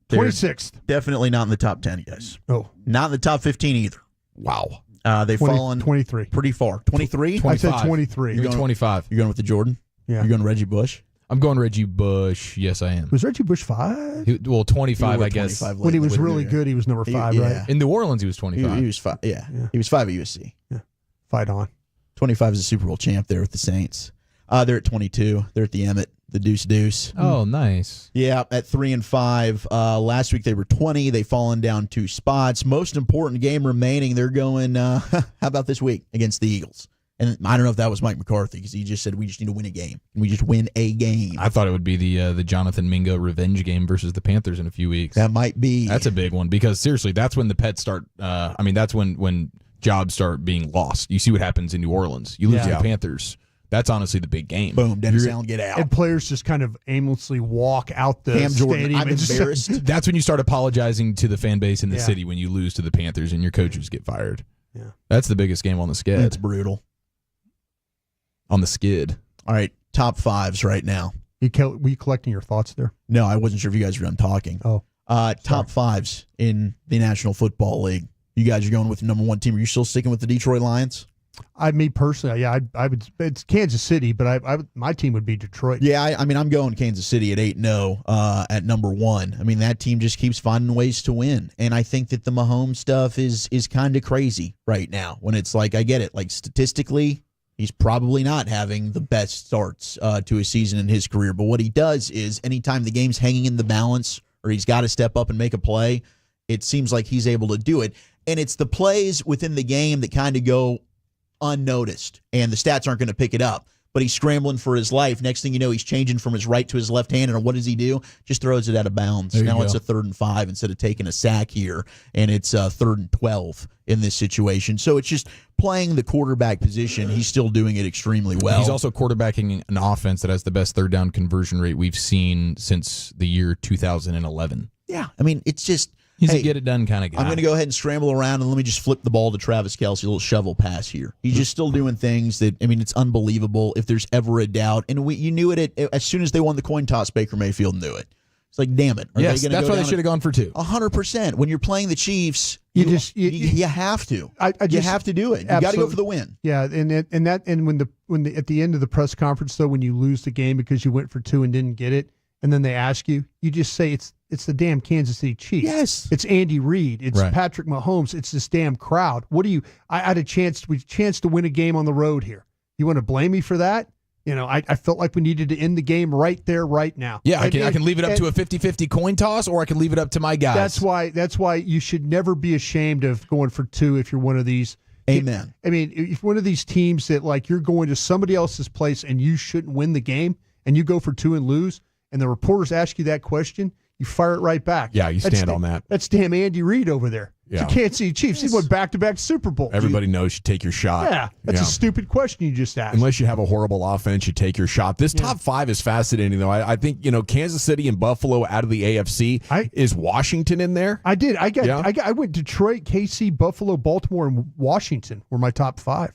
they're 26th. Definitely not in the top 10, guys. Oh. Not in the top 15 either. Wow. They've fallen 23. Pretty far. 23? I said 23. You're going 25. You're going with the Jordan? Yeah. You're going Reggie Bush? I'm going Reggie Bush. Yes, I am. Was Reggie Bush 5? 25, I guess. When he was really good, he was number 5, right? In New Orleans, he was 25. He was 5, yeah. He was 5 at USC. Yeah. Fight on. 25 is a Super Bowl champ there with the Saints. They're at 22. They're at the Emmett, the Deuce. Oh, nice. Yeah, at 3 and 5. Last week they were 20. They've fallen down 2 spots. Most important game remaining. They're going, how about this week against the Eagles? And I don't know if that was Mike McCarthy because he just said we just need to win a game. And we just win a game. I thought it would be the Jonathan Mingo revenge game versus the Panthers in a few weeks. That might be. That's a big one because seriously, that's when the Pets start. That's when jobs start being lost. You see what happens in New Orleans. You lose to the Panthers. That's honestly the big game. Boom, Dennis Allen, get out. And players just kind of aimlessly walk out the Cam Jordan, stadium. I'm embarrassed. That's when you start apologizing to the fan base in the city when you lose to the Panthers and your coaches get fired. Yeah, that's the biggest game on the skid. That's brutal. On the skid. All right, top 5s right now. Were you collecting your thoughts there? No, I wasn't sure if you guys were done talking. Oh, top 5s in the National Football League. You guys are going with the number 1 team. Are you still sticking with the Detroit Lions? Me personally, I would. It's Kansas City, but my team would be Detroit. Yeah, I'm going Kansas City at 8-0 at number 1. I mean, that team just keeps finding ways to win, and I think that the Mahomes stuff is kind of crazy right now. When it's like, I get it, like statistically, he's probably not having the best starts to a season in his career. But what he does is, anytime the game's hanging in the balance or he's got to step up and make a play, it seems like he's able to do it. And it's the plays within the game that kind of go unnoticed, and the stats aren't going to pick it up. But he's scrambling for his life. Next thing you know, he's changing from his right to his left hand, and what does he do? Just throws it out of bounds. Now it's a 3rd and 5 instead of taking a sack here, and it's 3rd and 12 in this situation. So it's just playing the quarterback position. He's still doing it extremely well. He's also quarterbacking an offense that has the best 3rd down conversion rate we've seen since the year 2011. Yeah, I mean, it's just... He's a get-it-done kind of guy. I'm going to go ahead and scramble around and let me just flip the ball to Travis Kelce, a little shovel pass here. He's just still doing things that, I mean, it's unbelievable if there's ever a doubt. And you knew it as soon as they won the coin toss, Baker Mayfield knew it. It's like, damn it. Yes, that's why they should have gone for 2. 100%. When you're playing the Chiefs, you have to. You have to do it. You got to go for the win. Yeah, and when at the end of the press conference, though, when you lose the game because you went for 2 and didn't get it, and then they ask you, you just say it's the damn Kansas City Chiefs. Yes. It's Andy Reid. It's Patrick Mahomes. It's this damn crowd. I had a chance to win a game on the road here. You want to blame me for that? You know, I felt like we needed to end the game right there, right now. Yeah, I can leave it up to a 50-50 coin toss, or I can leave it up to my guys. That's why you should never be ashamed of going for 2 if you're one of these. Amen. I mean, if one of these teams that like you're going to somebody else's place and you shouldn't win the game and you go for 2 and lose, and the reporters ask you that question, you fire it right back. Yeah, you stand on that. That's damn Andy Reid over there. Yeah. You can't see Chiefs. He won back-to-back Super Bowls. Everybody knows you take your shot. Yeah, that's a stupid question you just asked. Unless you have a horrible offense, you take your shot. This top 5 is fascinating, though. I think, Kansas City and Buffalo out of the AFC. Is Washington in there? I did. I went Detroit, KC, Buffalo, Baltimore, and Washington were my top 5.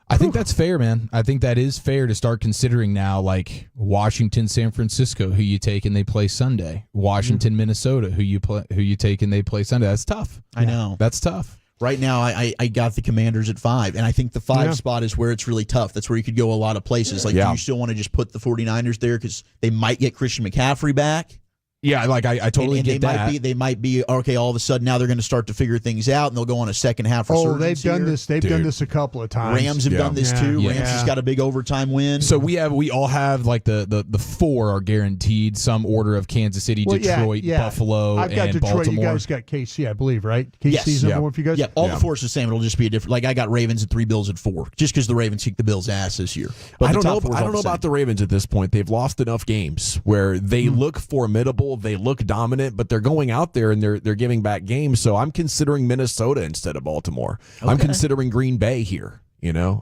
I think that's fair, man. I think that is fair to start considering now, like Washington, San Francisco, who you take and they play Sunday. Washington, Minnesota, who you take and they play Sunday. That's tough. I know. That's tough. Right now, I got the Commanders at 5, and I think the 5 spot is where it's really tough. That's where you could go a lot of places. Like, do you still want to just put the 49ers there because they might get Christian McCaffrey back? Yeah, like I totally and get that. They might be okay. All of a sudden, now they're going to start to figure things out, and they'll go on a second half resurgence. They've done here. this. They've done this a couple of times. Rams have done this too. Rams has got a big overtime win. So we all have like the 4 are guaranteed, some order of Kansas City, Detroit, Buffalo, I've got and Detroit. Baltimore. You guys got KC, I believe, right? KC's number one for you guys. Yeah, all the 4's the same. It'll just be a different. Like I got Ravens at 3, Bills at 4, just because the Ravens kicked the Bills' ass this year. But I don't know about the Ravens at this point. They've lost enough games where they look formidable, they look dominant, but they're going out there and they're giving back games. So I'm considering Minnesota instead of Baltimore. Okay. I'm considering Green Bay here.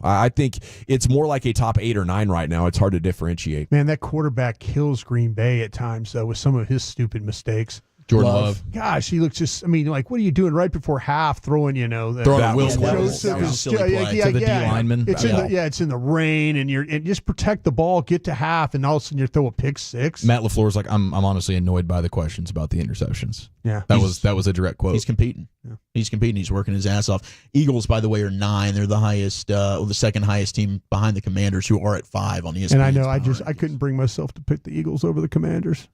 I think it's more like a top 8 or 9 right now. It's hard to differentiate. Man, that quarterback kills Green Bay at times, though, with some of his stupid mistakes. Jordan Love. Gosh, he looks just, what are you doing right before half throwing, throwing a Will Levels. That was a silly play. To the D lineman. It's in the rain, and just protect the ball, get to half, and all of a sudden you throw a pick 6. Matt LaFleur's like, I'm honestly annoyed by the questions about the interceptions. Yeah. That was a direct quote. He's competing. Yeah. He's competing. He's working his ass off. Eagles, by the way, are 9. They're the highest, the second highest team behind the Commanders, who are at 5 on ESPN. And I know I couldn't bring myself to pick the Eagles over the Commanders.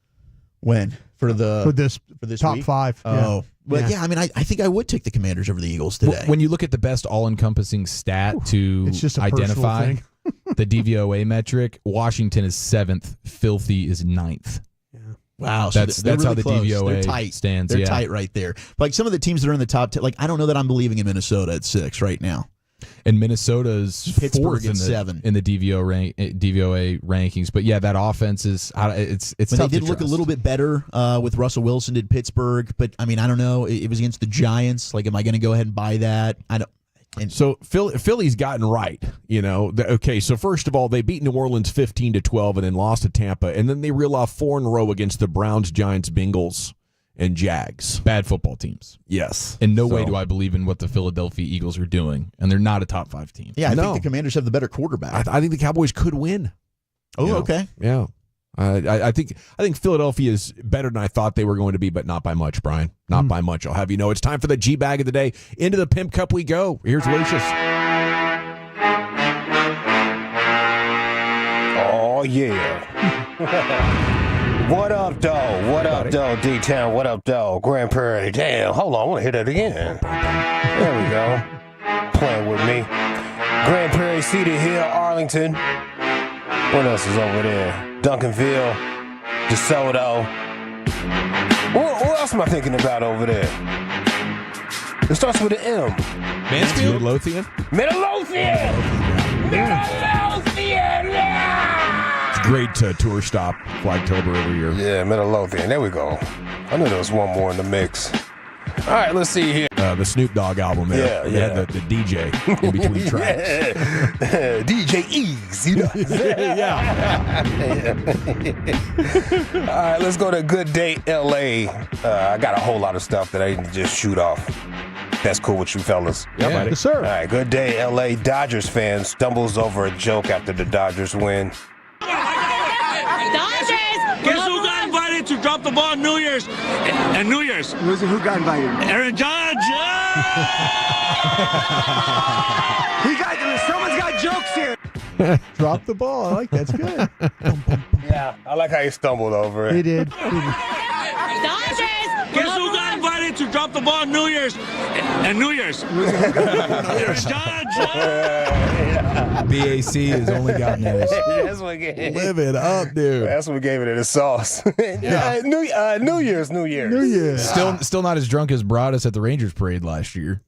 When? For this top week? Oh. Oh. But I think I would take the Commanders over the Eagles today. When you look at the best all-encompassing stat to it's just a identify thing. the DVOA metric, Washington is 7th, Filthy is 9th. Yeah. Wow. That's really how the close. DVOA they're tight. stands. They're tight right there. Like some of the teams that are in the top 10, I don't know that I'm believing in Minnesota at 6 right now. And Minnesota's Pittsburgh 4th at 7 in the DVOA rankings. But yeah, that offense is it's when tough they did to look trust. a little bit better with Russell Wilson did Pittsburgh, but I don't know. It was against the Giants. Like, am I going to go ahead and buy that? I don't. And so Philly's gotten right, Okay, so first of all, they beat New Orleans 15-12 and then lost to Tampa, and then they reel off 4 in a row against the Browns, Giants, Bengals, and Jags. Bad football teams. Yes. In no way do I believe in what the Philadelphia Eagles are doing, and they're not a top 5 team. Yeah, I think the Commanders have the better quarterback. I think the Cowboys could win. Oh, okay. Yeah. I think Philadelphia is better than I thought they were going to be, but not by much, Brian. Not by much. I'll have you know. It's time for the G-Bag of the day. Into the Pimp Cup we go. Here's Lucius. Oh, yeah. What up, though? What up, though, D-Town? What up, though? Grand Prairie. Damn, hold on. I want to hear that again. There we go. Playing with me. Grand Prairie, Cedar Hill, Arlington. What else is over there? Duncanville, DeSoto. What else am I thinking about over there? It starts with an M. Mansfield? Midlothian? Midlothian! It's a great tour stop, Flagtober every year. Yeah, Midlothian. There we go. I knew there was one more in the mix. All right, let's see here. The Snoop Dogg album there. Yeah, They had the DJ in between tracks. DJ Ease, All right, let's go to Good Day LA. I got a whole lot of stuff that I didn't just shoot off. That's cool with you fellas. Yeah, buddy. Yes, sir. All right, Good Day LA. Dodgers fan stumbles over a joke after the Dodgers win. Dodgers! Guess who got invited to drop the ball on New Year's? And New Year's. Who got invited? Aaron Judge! Someone's got jokes here. Drop the ball. I like that. That's good. Yeah, I like how he stumbled over it. He did. Dodgers! Guess who got invited to drop the ball on New Year's? And New Year's. Aaron Judge! BAC has only got nose. That's what gave it. Live it up, dude. That's what gave it the sauce. Yeah. New Year's. New Year's. Still not as drunk as Broadus at the Rangers parade last year.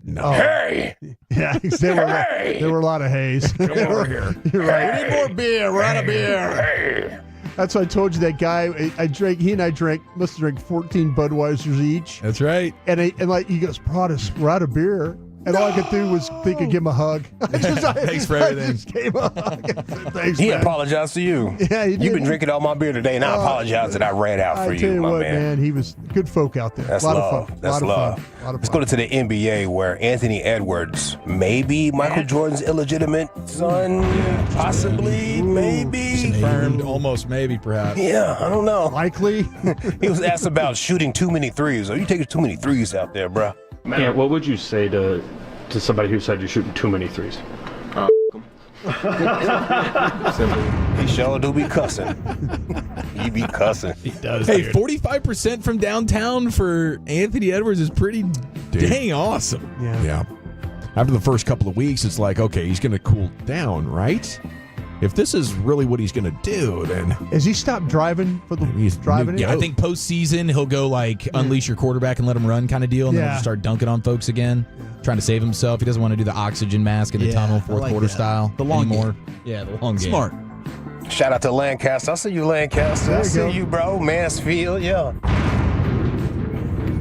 No. Oh. Hey! Yeah, there were a lot of haze. Come over here. You're right. We need more beer. We're out of beer. Hey! That's why I told you that guy. He and I must have drank 14 Budweisers each. That's right. And he goes, Broadus, we're out of beer. And all I could do was think of give him a hug. Thanks for everything. I just gave a hug. Thanks, He man. apologized to you. Yeah, he did. You've been drinking all my beer today, and I apologize that I ran out for I tell you, my what, man. He was good folk out there. That's a lot love. of fun. That's love. Let's go to the NBA, where Anthony Edwards, maybe Michael Jordan's illegitimate son, possibly, maybe. Confirmed, almost, maybe, perhaps. Yeah, I don't know. Likely. He was asked about shooting too many threes. Are you taking too many threes out there, bro? Yeah, what would you say to somebody who said you're shooting too many threes? He sure do be cussing. He be cussing. He does. Hey, 45% from downtown for Anthony Edwards is pretty dang awesome. Yeah. After the first couple of weeks, it's like, okay, he's going to cool down, right? If this is really what he's going to do, then has he stopped driving for the driving? Yeah, I think postseason he'll go like unleash your quarterback and let him run kind of deal, and then he'll just start dunking on folks again, trying to save himself. He doesn't want to do the oxygen mask in the tunnel fourth quarter style the long anymore. Game. Yeah, the long game. Smart. Shout out to Lancaster. I see you, Lancaster. I see you, bro. Mansfield, yeah.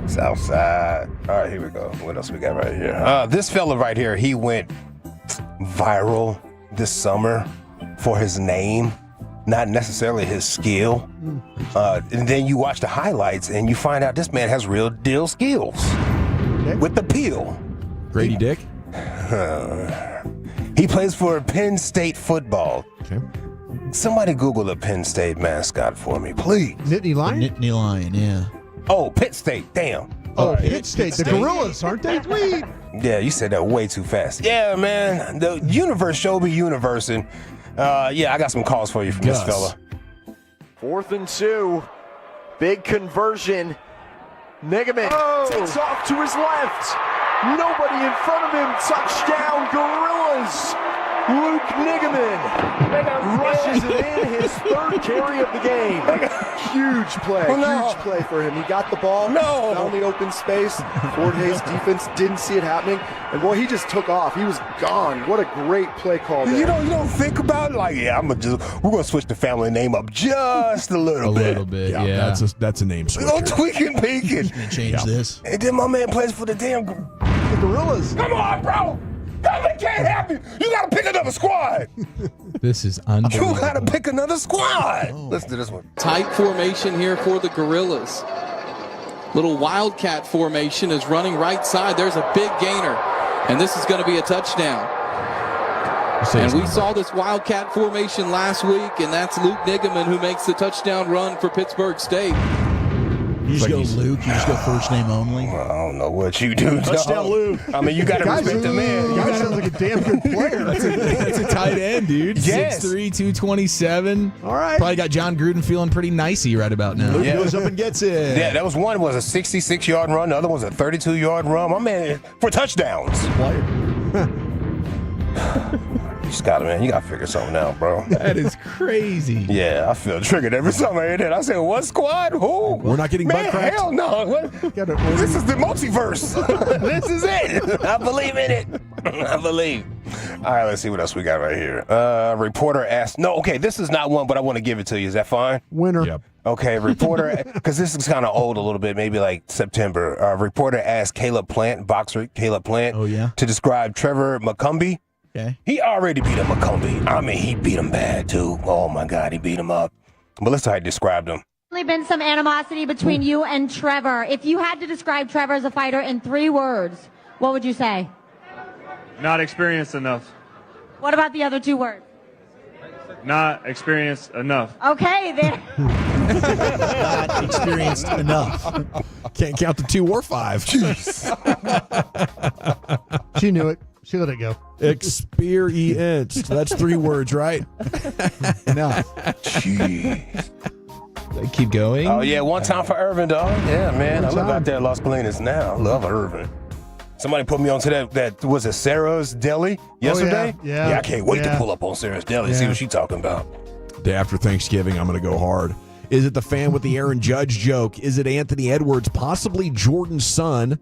Southside. All right, here we go. What else we got right here? This fella right here, he went viral this summer for his name, not necessarily his skill. And then you watch the highlights and you find out this man has real deal skills with the peel. Grady Dick? He plays for Penn State football. Okay. Somebody Google the Penn State mascot for me, please. Nittany Lion? Nittany Lion, yeah. Oh, Pitt State, damn. Oh, Pitt State. The Gorillas, aren't they? Sweet. Yeah, you said that way too fast. Yeah, man, the universe showed me universe, and yeah, I got some calls for you from this fella. 4th and 2. Big conversion. Nigaman takes off to his left. Nobody in front of him. Touchdown, Gorillas. Luke Nigaman rushes it in, his 3rd carry of the game. Huge play, huge play for him. He got the ball, found the open space. Fort Hayes defense didn't see it happening, and boy, he just took off. He was gone. What a great play call there. You don't think about it like, yeah, we're gonna switch the family name up just a little bit. A little bit, yeah. That's a name switch. We're gonna tweak and peek it. Change this. And then my man plays for the damn Gorillas. Come on, bro. That can't happen. You gotta pick another squad. This is unbelievable. You gotta pick another squad. Listen to this one. Tight formation here for the Gorillas. Little wildcat formation is running right side. There's a big gainer, and this is going to be a touchdown. And we saw this wildcat formation last week, and that's Luke Nigaman who makes the touchdown run for Pittsburgh State. You just go Luke, you just go first name only. Well, I don't know what you do. Touchdown, Luke. I mean, you got to respect the man. Guy sounds like a damn good player. That's a tight end, dude. Yes. 6'3", 227. All right. Probably got John Gruden feeling pretty nicey right about now. Luke goes up and gets it. Yeah, that was one was a 66-yard run. The other was a 32-yard run. My man, for touchdowns. You just got man. You got to figure something out, bro. That is crazy. Yeah, I feel triggered every time I hear that. I said, what squad? Who? We're not getting butt cracked? Hell no. This is the multiverse. This is it. I believe in it. I believe. All right, let's see what else we got right here. Reporter asked, this is not one, but I want to give it to you. Is that fine? Winner. Yep. Okay, reporter, because this is kind of old a little bit, maybe like September. Reporter asked boxer Caleb Plant, to describe Trevor McCumbee. Okay. He already beat him, McCumbee. I mean, he beat him bad, too. Oh, my God, he beat him up. But let's see how he described him. There's been some animosity between you and Trevor. If you had to describe Trevor as a fighter in 3 words, what would you say? Not experienced enough. What about the other 2 words? Not experienced enough. Okay, then. Not experienced enough. Can't count to 2 or 5. Jeez. She knew it. She let it go. Experienced. That's 3 words, right? Enough. Jeez. They keep going. Oh, yeah, one time for Irvin, dog. Yeah, man. I live out there in Las Colinas now. I love Irvin. Somebody put me onto that was it Sarah's Deli yesterday? Oh, yeah. I can't wait to pull up on Sarah's Deli and see what she's talking about. Day after Thanksgiving, I'm going to go hard. Is it the fan with the Aaron Judge joke? Is it Anthony Edwards, possibly Jordan's son?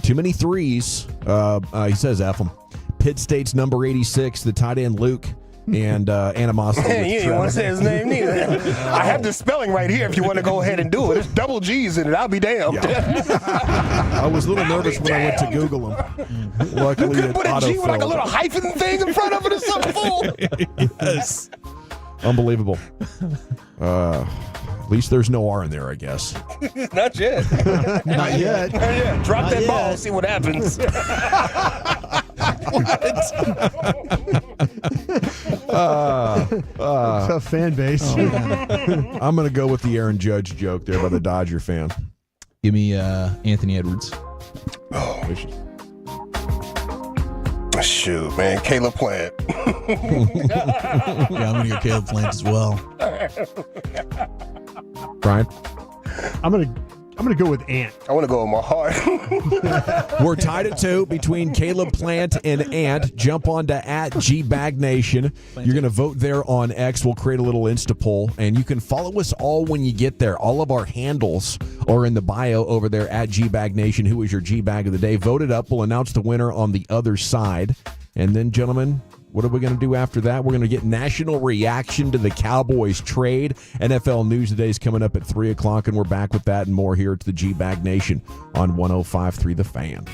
Too many threes. He says F him. Pitt State's number 86, the tight end Luke, and animosity. Hey, you didn't want to say his name neither. I have the spelling right here if you want to go ahead and do it. It's double G's in it. I'll be damned. I was a little nervous when I went to Google him. Luckily, you could put a G with like a little hyphen thing in front of it or something full. Yes. Unbelievable. At least there's no R in there, I guess. Not yet. Not yet. Yeah, drop that ball, see what happens. Tough fan base. I'm going to go with the Aaron Judge joke there by the Dodger fan. Give me Anthony Edwards. Oh. Shoot, man, Caleb Plant. Yeah, I'm gonna go Caleb Plant as well. Brian? I'm gonna go with Ant. I want to go with my heart. We're tied at 2 between Caleb Plant and Ant. Jump on to @GBagNation. You're going to vote there on X. We'll create a little Insta poll, and you can follow us all when you get there. All of our handles are in the bio over there at GBagNation. Who is your G-Bag of the day? Vote it up. We'll announce the winner on the other side. And then, gentlemen, what are we going to do after that? We're going to get national reaction to the Cowboys trade. NFL News Today is coming up at 3 o'clock, and we're back with that and more here at the G-Bag Nation on 105.3 The Fan.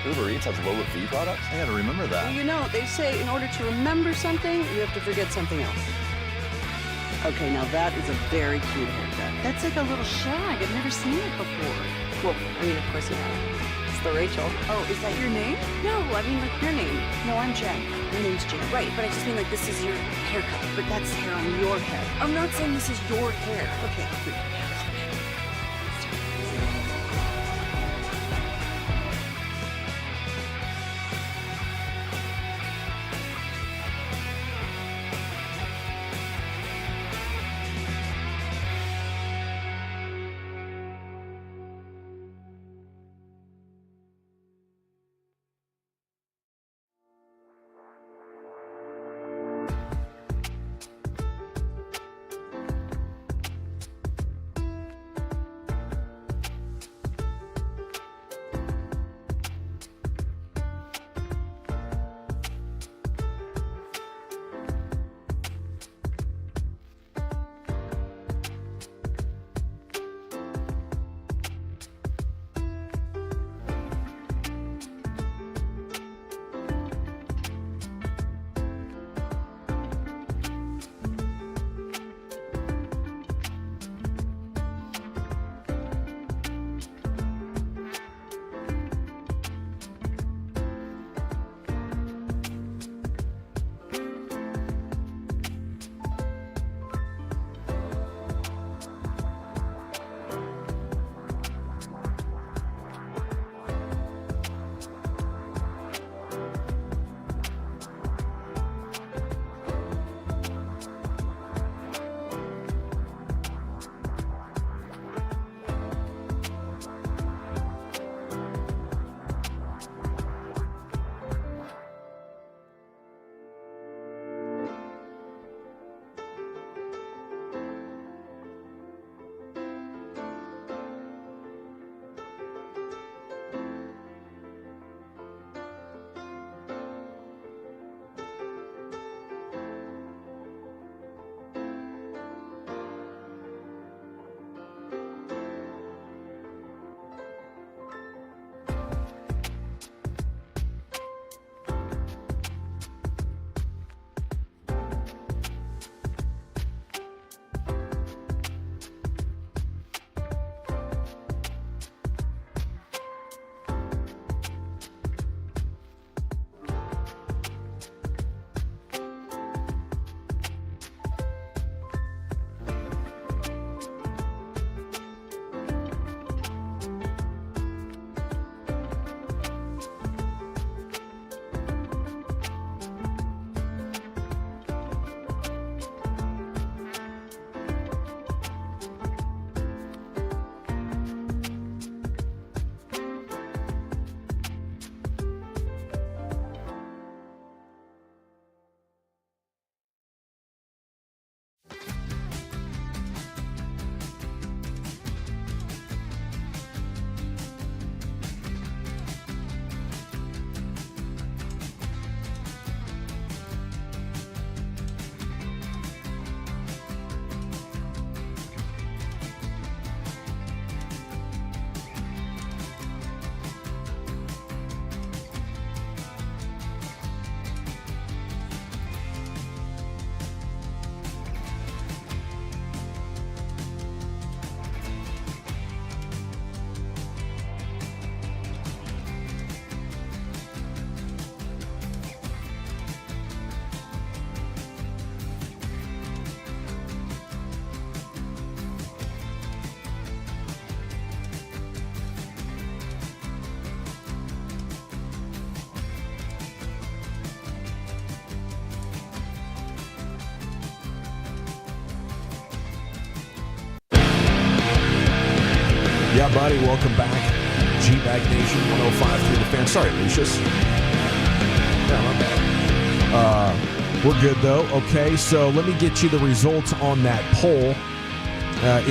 Uber Eats has lower fee products? I gotta remember that. Well, you know, they say in order to remember something, you have to forget something else. Okay, now that is a very cute haircut. That's like a little shag. I've never seen it before. Well, I mean, of course you have. It's the Rachel. Oh, is that your name? No, I mean, like, your name. No, I'm Jen. My name's Jen. Right, but I just mean, like, this is your haircut. But that's hair on your head. I'm not saying this is your hair. Okay. Yeah, buddy, welcome back. G-Bag Nation 105.3 The Fan. Sorry, Lucius. Yeah, my bad. We're good, though. Okay, so let me get you the results on that poll.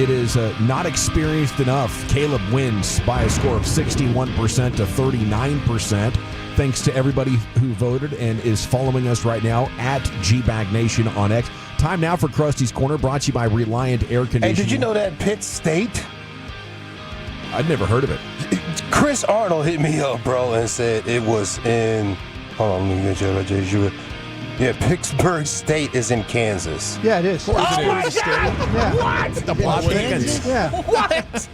It is not experienced enough. Caleb wins by a score of 61% to 39%. Thanks to everybody who voted and is following us right now at G-Bag Nation on X. Time now for Krusty's Corner, brought to you by Reliant Air Conditioning. Hey, did you know that Pitt State? I'd never heard of it. Chris Arnold hit me up, bro, and said it was in. Hold on, let me get you. Yeah, Pittsburgh State is in Kansas. Yeah, it is. Oh, my God! Yeah. What? The Bluffing. Yeah. What?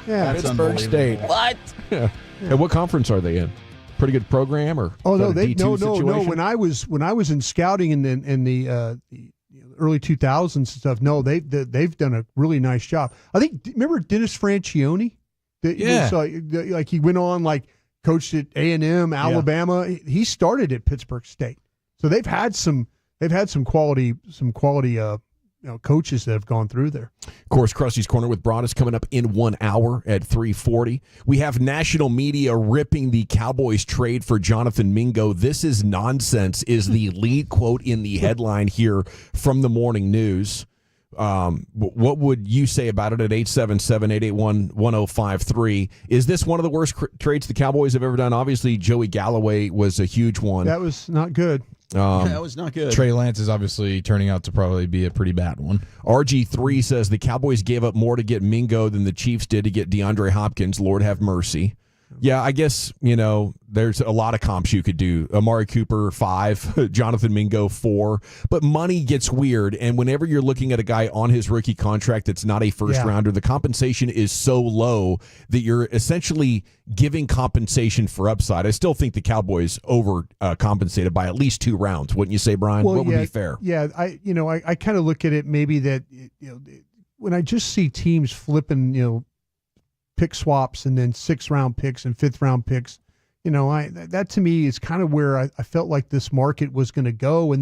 Yeah. Pittsburgh State. What? Yeah. And what conference are they in? Pretty good program, or Oh no, is that a they D2 no. situation? When I was in scouting in the early 2000s and stuff, no, they've done a really nice job. I think, remember Dennis Franchione? Yeah. Like he went on, like coached at A&M, Alabama. Yeah. He started at Pittsburgh State, so they've had some quality coaches that have gone through there. Of course, Krusty's Corner with Broadus coming up in 1 hour at 3:40. We have national media ripping the Cowboys trade for Jonathan Mingo. This is nonsense is the lead quote in the headline here from the morning news. What would you say about it at 877-881-1053? Is this one of the worst trades the Cowboys have ever done? Obviously, Joey Galloway was a huge one. That was not good. That was not good. Trey Lance is obviously turning out to probably be a pretty bad one. RG3 says the Cowboys gave up more to get Mingo than the Chiefs did to get DeAndre Hopkins. Lord have mercy. Yeah, I guess, there's a lot of comps you could do. Amari Cooper, 5. Jonathan Mingo, 4. But money gets weird, and whenever you're looking at a guy on his rookie contract that's not a first-rounder, the compensation is so low that you're essentially giving compensation for upside. I still think the Cowboys compensated by at least 2 rounds. Wouldn't you say, Brian? What would be fair? Yeah, I kind of look at it maybe that when I just see teams flipping, pick swaps and then 6th-round picks and 5th-round picks, that to me is kind of where I felt like this market was going to go.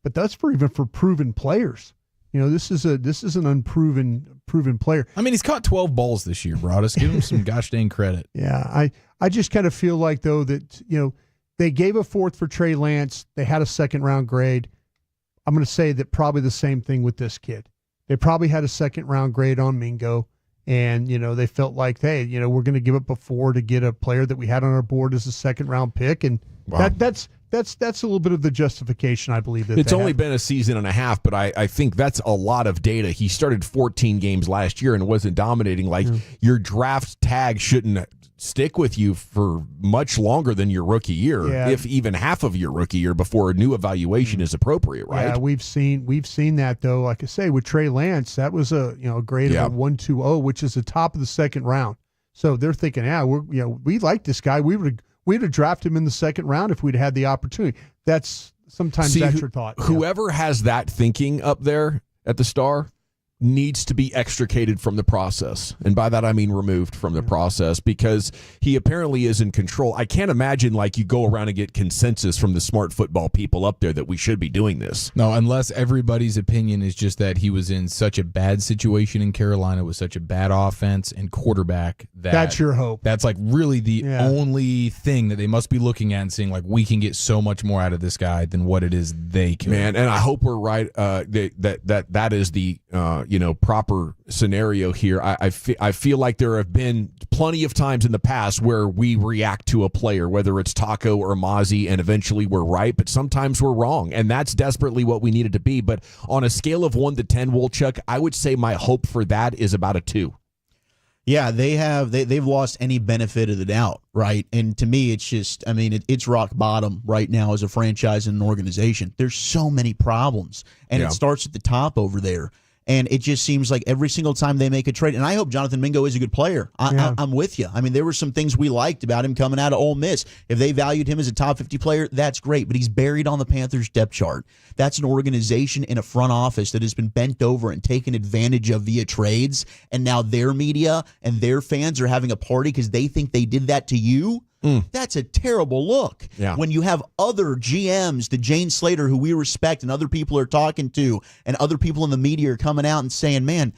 But that's for proven players. This is an unproven player. I mean, he's caught 12 balls this year, Broadus. Give him some gosh dang credit. Yeah, I just kind of feel like though that they gave a 4th for Trey Lance. They had a 2nd-round grade. I'm going to say that probably the same thing with this kid. They probably had a 2nd-round grade on Mingo. And, they felt like, hey, we're going to give up a 4 to get a player that we had on our board as a 2nd-round pick. And that's a little bit of the justification, I believe. That it's only been a season and a half, but I think that's a lot of data. He started 14 games last year and wasn't dominating. Your draft tag shouldn't stick with you for much longer than your rookie year, if even half of your rookie year before a new evaluation is appropriate, right? Yeah, we've seen that though. Like I say, with Trey Lance, that was a grade of a 1.20, which is the top of the 2nd round. So they're thinking, we like this guy. We'd have drafted him in the 2nd round if we'd had the opportunity. That's sometimes your thought. Whoever has that thinking up there at the Star needs to be extricated from the process. And by that, I mean removed from the process, because he apparently is in control. I can't imagine you go around and get consensus from the smart football people up there that we should be doing this. No, unless everybody's opinion is just that he was in such a bad situation in Carolina with such a bad offense and quarterback. That's your hope. That's really the only thing that they must be looking at and saying, we can get so much more out of this guy than what it is they can. Man, and I hope we're right that is the proper scenario here. I feel like there have been plenty of times in the past where we react to a player, whether it's Taco or Mozzie, and eventually we're right, but sometimes we're wrong, and that's desperately what we needed to be. But on a scale of 1 to 10, Wolchuk, I would say my hope for that is about a 2. Yeah, they've lost any benefit of the doubt, right? And to me, it's just, it's rock bottom right now as a franchise and an organization. There's so many problems, and it starts at the top over there. And it just seems like every single time they make a trade, and I hope Jonathan Mingo is a good player. I'm with you. There were some things we liked about him coming out of Ole Miss. If they valued him as a top 50 player, that's great. But he's buried on the Panthers' depth chart. That's an organization in a front office that has been bent over and taken advantage of via trades. And now their media and their fans are having a party because they think they did that to you. That's a terrible look. Yeah. When you have other GMs, the Jane Slater, who we respect and other people are talking to, and other people in the media are coming out and saying, man,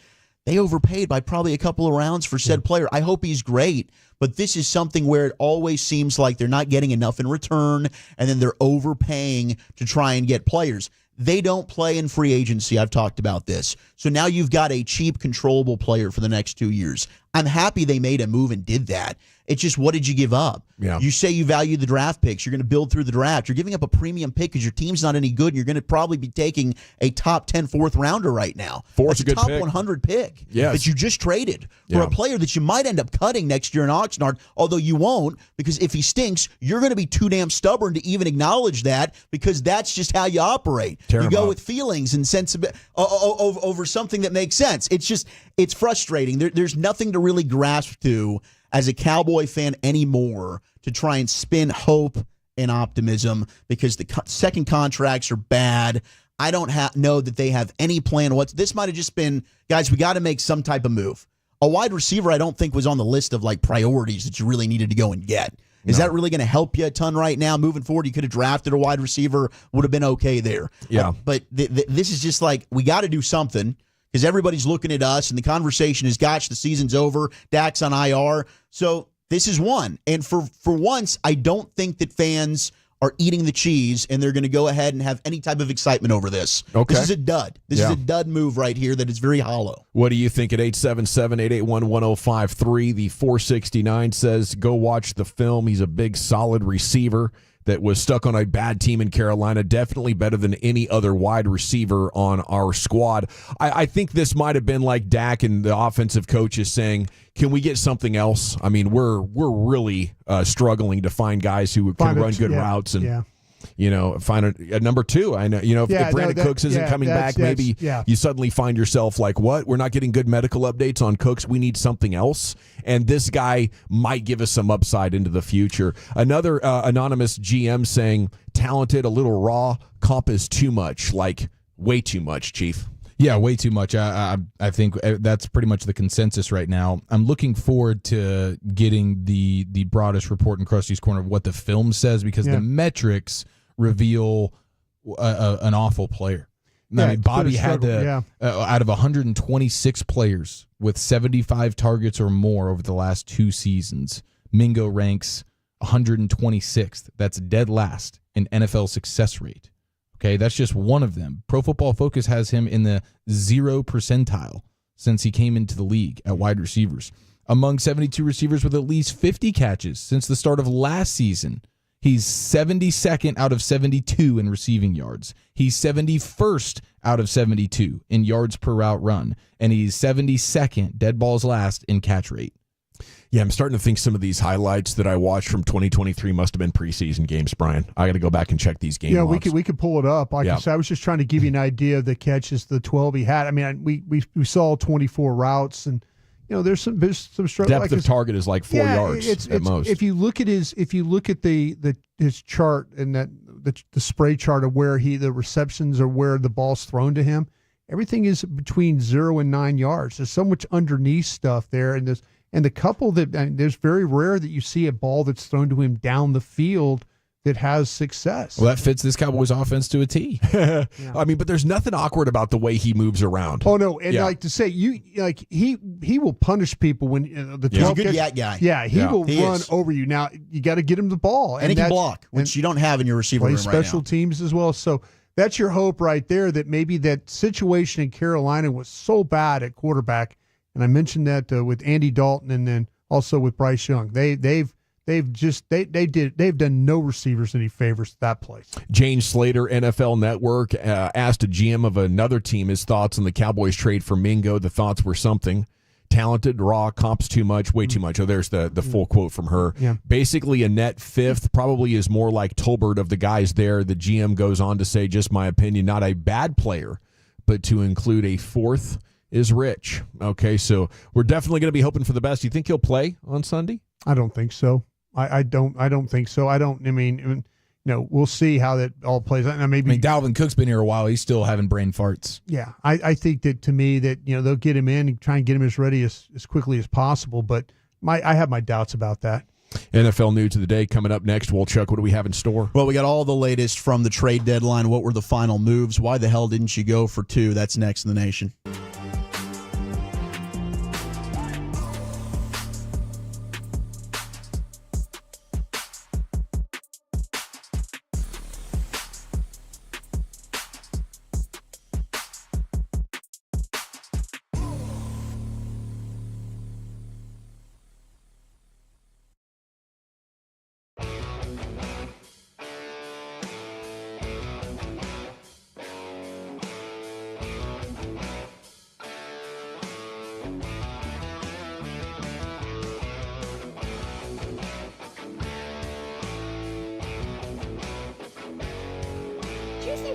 They overpaid by probably a couple of rounds for said player. I hope he's great, but this is something where it always seems like they're not getting enough in return, and then they're overpaying to try and get players. They don't play in free agency. I've talked about this. So now you've got a cheap, controllable player for the next 2 years. I'm happy they made a move and did that. It's just, what did you give up? Yeah. You say you value the draft picks. You're going to build through the draft. You're giving up a premium pick because your team's not any good. And you're going to probably be taking a top 10 fourth rounder right now. That's a good top pick. 100 pick that you just traded for a player that you might end up cutting next year in Oxnard, although you won't, because if he stinks, you're going to be too damn stubborn to even acknowledge that, because that's just how you operate. You go with feelings and sensibility over something that makes sense. It's frustrating. There's nothing to really grasp to as a Cowboy fan anymore to try and spin hope and optimism, because the second contracts are bad. I don't know that they have any plan. This might have just been, guys, we got to make some type of move. A wide receiver I don't think was on the list of like priorities that you really needed to go and get. Is that really going to help you a ton right now? Moving forward, you could have drafted a wide receiver, would have been okay there. Yeah. But this is just like, we got to do something, because everybody's looking at us, and the conversation is, gosh, the season's over, Dak's on IR. So this is one. And for once, I don't think that fans are eating the cheese and they're going to go ahead and have any type of excitement over this. Okay. This is a dud. This is a dud move right here that is very hollow. What do you think at 877-881-1053? The 469 says, go watch the film. He's a big, solid receiver that was stuck on a bad team in Carolina. Definitely better than any other wide receiver on our squad. I think this might have been like Dak and the offensive coaches saying, can we get something else? I mean, we're really struggling to find guys who can run good routes and find a number two. I know, if Brandon Cooks isn't coming back, maybe you suddenly find yourself like, what? We're not getting good medical updates on Cooks. We need something else. And this guy might give us some upside into the future. Another anonymous GM saying, talented, a little raw, comp is too much, like way too much, Chief. Yeah, way too much. I think that's pretty much the consensus right now. I'm looking forward to getting the broadest report in Krusty's Corner of what the film says, because the metrics reveal an awful player. I mean, Bobby had out of 126 players with 75 targets or more over the last 2 seasons, Mingo ranks 126th. That's dead last in NFL success rate. Okay, that's just one of them. Pro Football Focus has him in the 0 percentile since he came into the league at wide receivers. Among 72 receivers with at least 50 catches since the start of last season, he's 72nd out of 72 in receiving yards. He's 71st out of 72 in yards per route run. And he's 72nd, dead balls last, in catch rate. Yeah, I'm starting to think some of these highlights that I watched from 2023 must have been preseason games, Brian. I got to go back and check these game logs. we could pull it up. Like I said, I was just trying to give you an idea of the catches, the 12 he had. I mean, we saw 24 routes, and there's some struggle. Depth of target is like 4 yards at most. If you look at his chart and that the spray chart of where the receptions or where the ball's thrown to him, everything is between 0 and 9 yards. There's so much underneath stuff there, and the couple there's very rare that you see a ball that's thrown to him down the field that has success. Well, that fits this Cowboys offense to a T. I mean, but there's nothing awkward about the way he moves around. Oh no, and like to say he will punish people when the 12 he's a good yak guy. Yeah, he will run over you. Now you got to get him the ball, and he can block, which you don't have in your receiver room right now. Special teams as well. So that's your hope right there. That maybe that situation in Carolina was so bad at quarterback. And I mentioned that with Andy Dalton, and then also with Bryce Young. They've done no receivers any favors at that place. Jane Slater, NFL Network, asked a GM of another team his thoughts on the Cowboys trade for Mingo. The thoughts were something: talented, raw, comps too much, way too much. Oh, there's the full quote from her. Yeah. Basically a net fifth, probably is more like Tolbert of the guys there. The GM goes on to say, just my opinion, not a bad player, but to include a fourth is rich. Okay, so we're definitely going to be hoping for the best. You think he'll play on Sunday? I don't think so. I don't think so. We'll see how that all plays out. Dalvin Cook's been here a while. He's still having brain farts. Yeah, I think that, to me, that they'll get him in and try and get him as ready as quickly as possible. But I have my doubts about that. NFL News of the Day coming up next. Chuck, what do we have in store? Well, we got all the latest from the trade deadline. What were the final moves? Why the hell didn't you go for 2? That's next in the nation.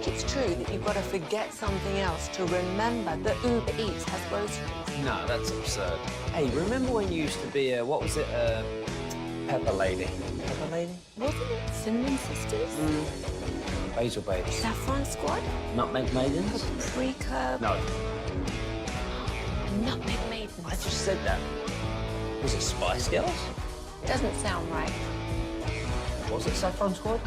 think it's true that you've got to forget something else to remember that Uber Eats has groceries? No, that's absurd. Hey, remember when you used to be a, what was it, Pepper Lady? Pepper Lady? Wasn't it Cinnamon Sisters? Basil Baby. Saffron Squad? Nutmeg Maidens? Pre-curb? No. Nutmeg Maidens. I just said that. Was it Spice Girls? Doesn't sound right. Was it Saffron Squad?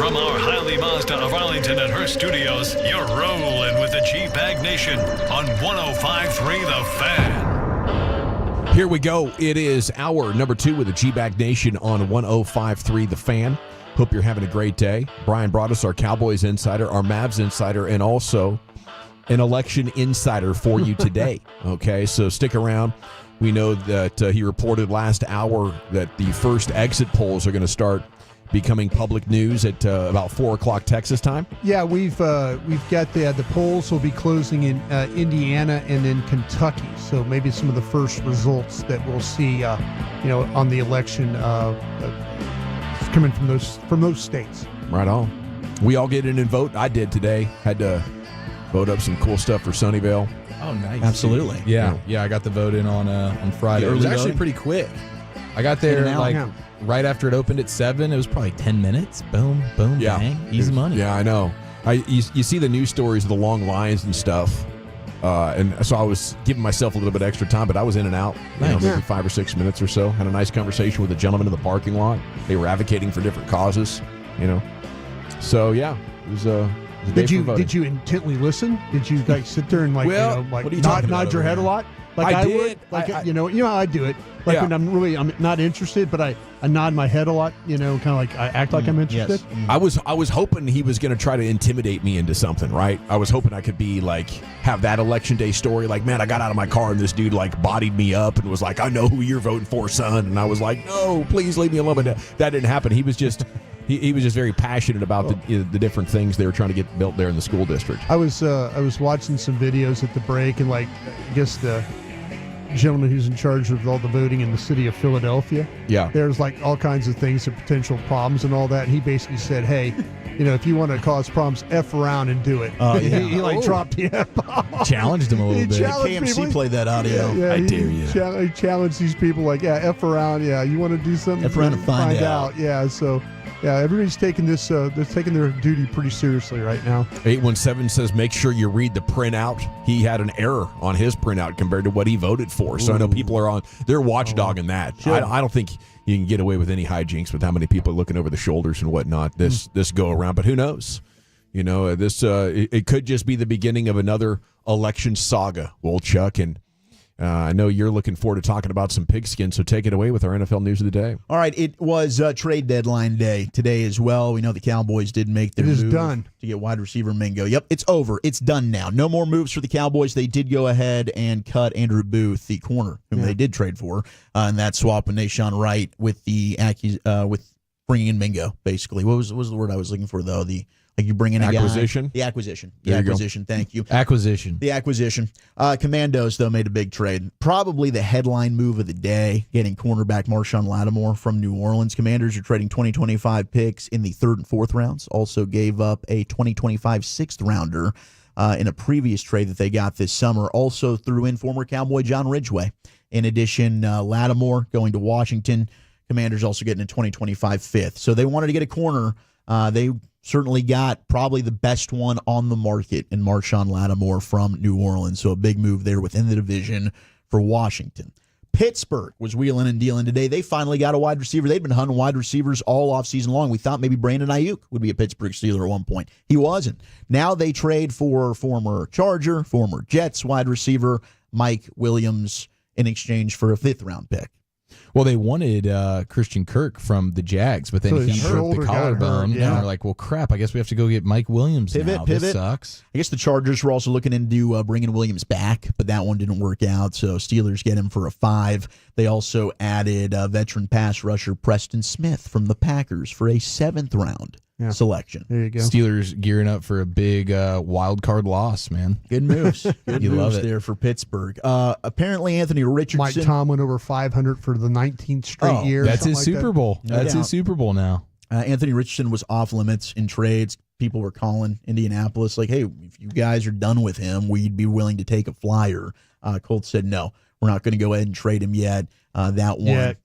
From our Highly Mazda of Arlington and her studios, you're rolling with the G-Bag Nation on 105.3 The Fan. Here we go. It is hour number 2 with the G-Bag Nation on 105.3 The Fan. Hope you're having a great day. Brian brought us our Cowboys insider, our Mavs insider, and also an election insider for you today. Okay, so stick around. We know that he reported last hour that the first exit polls are going to start becoming public news at about 4 o'clock Texas time. Yeah, we've got the polls will be closing in Indiana and in Kentucky. So maybe some of the first results that we'll see, on the election coming from those states. Right on. We all get in and vote. I did today. Had to vote up some cool stuff for Sunnyvale. Oh, nice. Absolutely. Yeah. I got the vote in on Friday. It was actually pretty quick. I got there right after it opened at 7. It was probably 10 minutes. Boom, boom, bang. Easy money. Yeah, I know. You see the news stories of the long lines and stuff. And so I was giving myself a little bit extra time, but I was in and out, maybe 5 or 6 minutes or so. Had a nice conversation with a gentleman in the parking lot. They were advocating for different causes, So, yeah, it was a day for voting. Did you intently listen? Did you sit there and what are you talking about nod your head a lot? Like I did. Would? How I do it. When I'm not interested, but I nod my head a lot, kind of like I act like I'm interested. Yes. I was hoping he was going to try to intimidate me into something, right? I was hoping I could be have that election day story. Man, I got out of my car and this dude bodied me up and was like, I know who you're voting for, son. And I was like, no, please leave me alone. But that didn't happen. He was just he was just very passionate about the different things they were trying to get built there in the school district. I was watching some videos at the break, and I guess the gentleman who's in charge of all the voting in the city of Philadelphia. Yeah. There's all kinds of things, of potential problems and all that. And he basically said, hey, if you want to cause problems, F around and do it. He dropped the F-bomb. Challenged him a little bit. KMC played that audio. Yeah, I dare you. He challenged these people F around. Yeah, you want to do something? F around and find out. Yeah, so... Yeah, everybody's taking this. They're taking their duty pretty seriously right now. 817 says, make sure you read the printout. He had an error on his printout compared to what he voted for. So I know people are they're watchdogging that. I don't think you can get away with any hijinks with how many people are looking over the shoulders and whatnot this go around. But who knows? It could just be the beginning of another election saga, old Chuck. And I know you're looking forward to talking about some pigskin, so take it away with our NFL news of the day. All right, it was trade deadline day today as well. We know the Cowboys did make their move done to get wide receiver Mingo. Yep, it's over. It's done now. No more moves for the Cowboys. They did go ahead and cut Andrew Booth, the corner, whom they did trade for, and that swap with Shan RJ with with bringing in Mingo. Basically, what was the word I was looking for though? You bring in a acquisition? Guy. The acquisition. The acquisition. Thank you. Acquisition. The acquisition. Commandos, though, made a big trade. Probably the headline move of the day, getting cornerback Marshon Lattimore from New Orleans. Commanders are trading 2025 picks in the 3rd and 4th rounds. Also gave up a 2025 6th rounder in a previous trade that they got this summer. Also threw in former Cowboy John Ridgeway. In addition, Lattimore going to Washington. Commanders also getting a 2025 5th. So they wanted to get a corner. They certainly got probably the best one on the market in Marshon Lattimore from New Orleans. So a big move there within the division for Washington. Pittsburgh was wheeling and dealing today. They finally got a wide receiver. They'd been hunting wide receivers all offseason long. We thought maybe Brandon Ayuk would be a Pittsburgh Steeler at one point. He wasn't. Now they trade for former Charger, former Jets wide receiver Mike Williams in exchange for a 5th-round pick. Well, they wanted Christian Kirk from the Jags, but then he broke the collarbone. And they're like, well, crap, I guess we have to go get Mike Williams now. Pivot. This sucks. I guess the Chargers were also looking into bringing Williams back, but that one didn't work out, so Steelers get him for a 5. They also added veteran pass rusher Preston Smith from the Packers for a 7th-round selection. There you go. Steelers gearing up for a big wild card loss, man. Good moves. Good You moves love it. there for Pittsburgh. Apparently, Anthony Richardson. Mike Tomlin over 500 for the 19th straight year. That's his Super Bowl. That's his Super Bowl now. Anthony Richardson was off limits in trades. People were calling Indianapolis like, hey, if you guys are done with him, we'd be willing to take a flyer. Colts said, no, we're not going to go ahead and trade him yet. That one,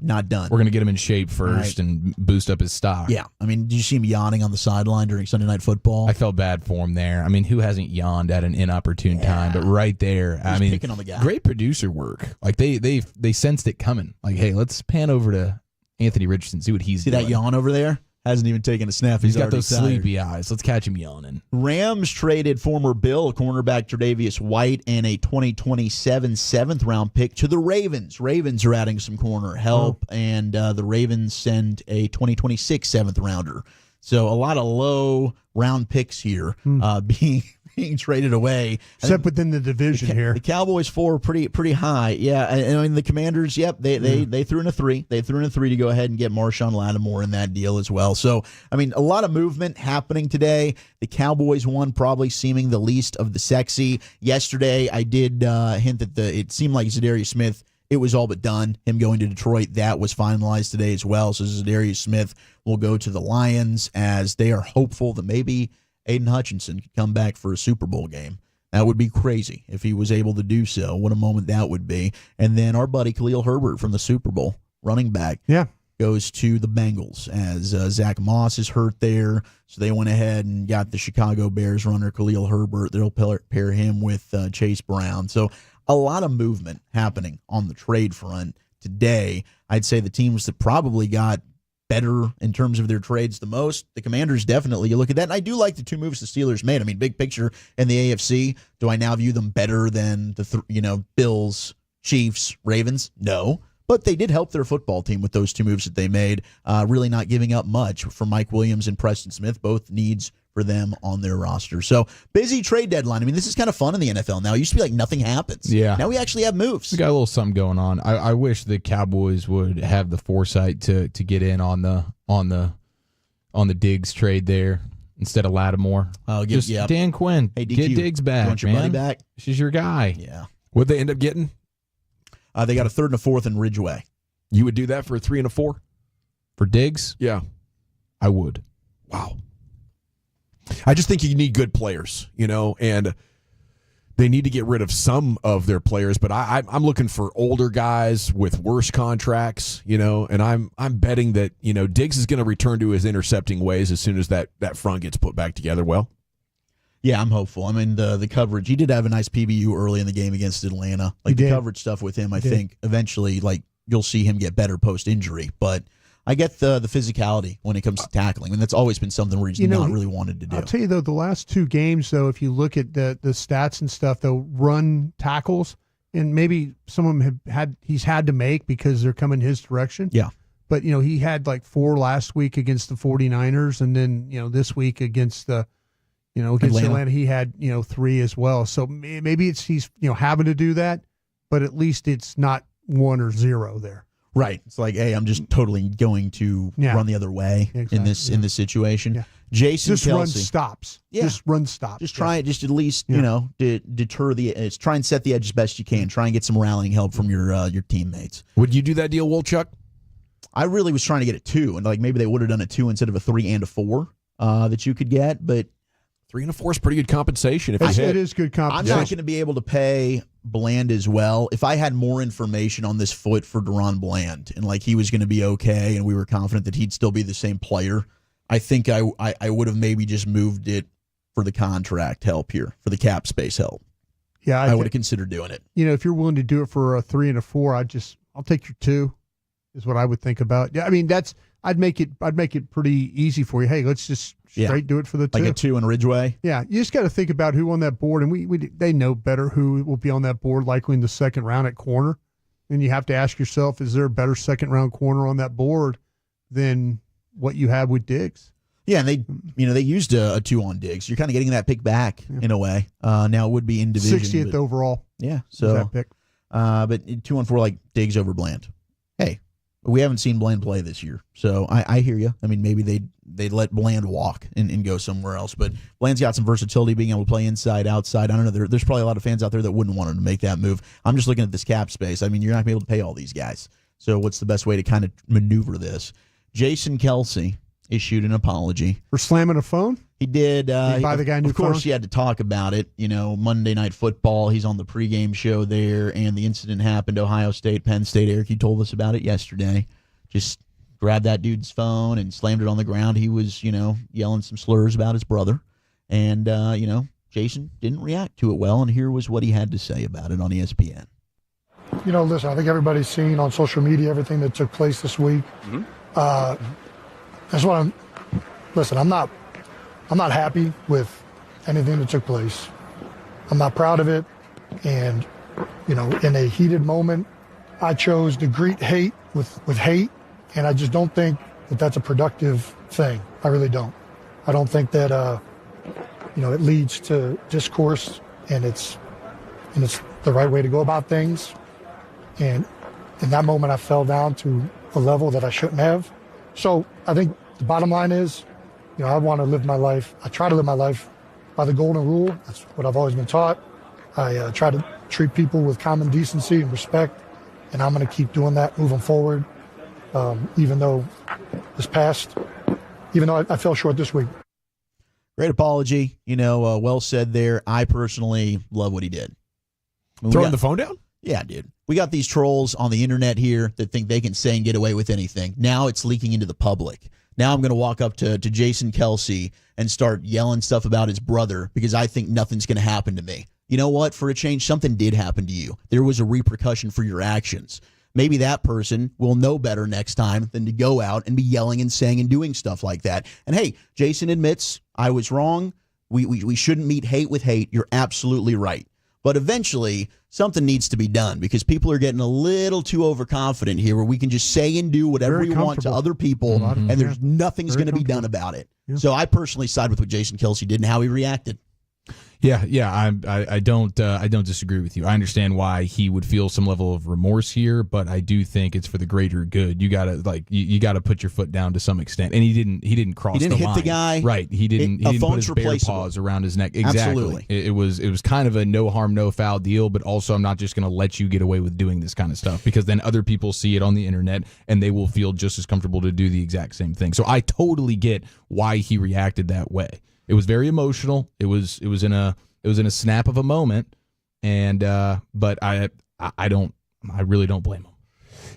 not done. We're going to get him in shape first and boost up his stock. Yeah. I mean, did you see him yawning on the sideline during Sunday Night Football? I felt bad for him there. I mean, who hasn't yawned at an inopportune time? But right there, I mean, picking on the guy. Great producer work. Like they sensed it coming. Like, hey, let's pan over to Anthony Richardson, see what he's doing. See that yawn over there? Hasn't even taken a snap. He's got those tired. sleepy eyes. Let's catch him yawning. Rams traded former Bill cornerback Tre'Davious White and a 2027 7th-round pick to the Ravens. Ravens are adding some corner help, and the Ravens send a 2026 7th-rounder. So a lot of low round picks here being being traded away. Except within the division here. The Cowboys 4 pretty high. Yeah, and I mean the Commanders, yep, they threw in a 3. They threw in a 3 to go ahead and get Marshawn Lattimore in that deal as well. So, I mean, a lot of movement happening today. The Cowboys one probably seeming the least of the sexy. Yesterday, I did hint that it seemed like Zadarius Smith, it was all but done. Him going to Detroit, that was finalized today as well. So Zadarius Smith will go to the Lions as they are hopeful that maybe Aiden Hutchinson could come back for a Super Bowl game. That would be crazy if he was able to do so. What a moment that would be. And then our buddy Khalil Herbert from the Super Bowl, running back, goes to the Bengals as Zach Moss is hurt there. So they went ahead and got the Chicago Bears runner Khalil Herbert. They'll pair him with Chase Brown. So a lot of movement happening on the trade front today. I'd say the teams that probably got better in terms of their trades the most, the Commanders definitely. You look at that, and I do like the 2 moves the Steelers made. I mean, big picture in the AFC, do I now view them better than the Bills, Chiefs, Ravens? No. But they did help their football team with those 2 moves that they made, really not giving up much for Mike Williams and Preston Smith, both needs for them on their roster. So busy trade deadline. I mean, this is kind of fun in the NFL now. It used to be like nothing happens. Yeah. Now we actually have moves. We got a little something going on. I wish the Cowboys would have the foresight to get in on the Diggs trade there instead of Lattimore. Dan Quinn. Hey, DQ, get Diggs back. You want your man. buddy back? She's your guy. Yeah. What'd they end up getting? They got a 3rd and a 4th in Ridgeway. You would do that for a 3 and a 4? For Diggs? Yeah. I would. Wow. I just think you need good players, and they need to get rid of some of their players. But I'm looking for older guys with worse contracts, and I'm betting that Diggs is going to return to his intercepting ways as soon as that front gets put back together. Well, yeah, I'm hopeful. I mean, the coverage. He did have a nice PBU early in the game against Atlanta. Like the coverage stuff with him, I think eventually, you'll see him get better post injury, but. I get the physicality when it comes to tackling, and that's always been something where he's not really wanted to do. I'll tell you, though, the last 2 games, though, if you look at the stats and stuff, though, run tackles, and maybe some of them he's had to make because they're coming his direction. Yeah. But, he had 4 last week against the 49ers, and then, this week against the, against Atlanta, he had, 3 as well. So maybe he's having to do that, but at least it's not 1 or 0 there. Right. It's like, hey, I'm just totally going to run the other way in this situation. Yeah. Jason just Kelce. Run stops. Yeah. Just run stops. Just try it. Just at least deter try and set the edge as best you can. Try and get some rallying help from your teammates. Would you do that deal, Wolchuk? I really was trying to get a 2, and maybe they would have done a 2 instead of a 3 and a 4 that you could get, but 3 and a 4 is pretty good compensation. It is good compensation. I'm not going to be able to pay Bland as well. If I had more information on this foot for Deron Bland and he was going to be okay and we were confident that he'd still be the same player, I think I would have maybe just moved it for the contract help here, for the cap space help. Yeah, I would have considered doing it. If you're willing to do it for a 3 and a 4, I'll take your 2 is what I would think about. Yeah, I mean I'd make it pretty easy for you. Hey, let's just straight do it for the 2. Like a 2 in Ridgeway? Yeah, you just got to think about who on that board, and they know better who will be on that board likely in the 2nd round at corner. And you have to ask yourself, is there a better 2nd round corner on that board than what you have with Diggs? Yeah, and they used a 2 on Diggs. You're kind of getting that pick back in a way. Now it would be in division. 60th overall. Yeah, so that pick. But 2 on 4 Diggs over Bland. Hey, we haven't seen Bland play this year, so I hear you. I mean, maybe they'd let Bland walk and go somewhere else, but Bland's got some versatility, being able to play inside, outside. I don't know. There's probably a lot of fans out there that wouldn't want him to make that move. I'm just looking at this cap space. I mean, you're not going to be able to pay all these guys. So what's the best way to kind of maneuver this? Jason Kelce issued an apology for slamming a phone. He did. Buy the guy a new of course, phone? he had to talk about it. Monday Night Football. He's on the pregame show there, and the incident happened. Ohio State, Penn State. Eric, you told us about it yesterday. Just grabbed that dude's phone and slammed it on the ground. He was, yelling some slurs about his brother, and Jason didn't react to it well. And here was what he had to say about it on ESPN. Listen, I think everybody's seen on social media everything that took place this week. That's what I'm not happy with anything that took place. I'm not proud of it. And, in a heated moment, I chose to greet hate with hate. And I just don't think that that's a productive thing. I really don't. I don't think that it leads to discourse, and it's the right way to go about things. And in that moment, I fell down to a level that I shouldn't have. So I think the bottom line is, I want to live my life. I try to live my life by the golden rule. That's what I've always been taught. I try to treat people with common decency and respect, and I'm going to keep doing that moving forward, even though I fell short this week. Great apology. Well said there. I personally love what he did. Throwing the phone down? Yeah, dude. We got these trolls on the internet here that think they can say and get away with anything. Now it's leaking into the public. Now I'm going to walk up to Jason Kelce and start yelling stuff about his brother because I think nothing's going to happen to me. You know what? For a change, something did happen to you. There was a repercussion for your actions. Maybe that person will know better next time than to go out and be yelling and saying and doing stuff like that. And hey, Jason admits, I was wrong. We shouldn't meet hate with hate. You're absolutely right. But eventually, something needs to be done because people are getting a little too overconfident here where we can just say and do whatever we want to other people, and there's nothing's going to be done about it. Yeah. So I personally side with what Jason Kelce did and how he reacted. Yeah. I don't disagree with you. I understand why he would feel some level of remorse here, but I do think it's for the greater good. You gotta you gotta put your foot down to some extent. And he didn't cross. He didn't hit the guy. Right. He didn't put his bear paws around his neck. Exactly. Absolutely. It was kind of a no harm, no foul deal, but also I'm not just gonna let you get away with doing this kind of stuff because then other people see it on the internet and they will feel just as comfortable to do the exact same thing. So I totally get why he reacted that way. It was very emotional. It was in a snap of a moment, and but I really don't blame him.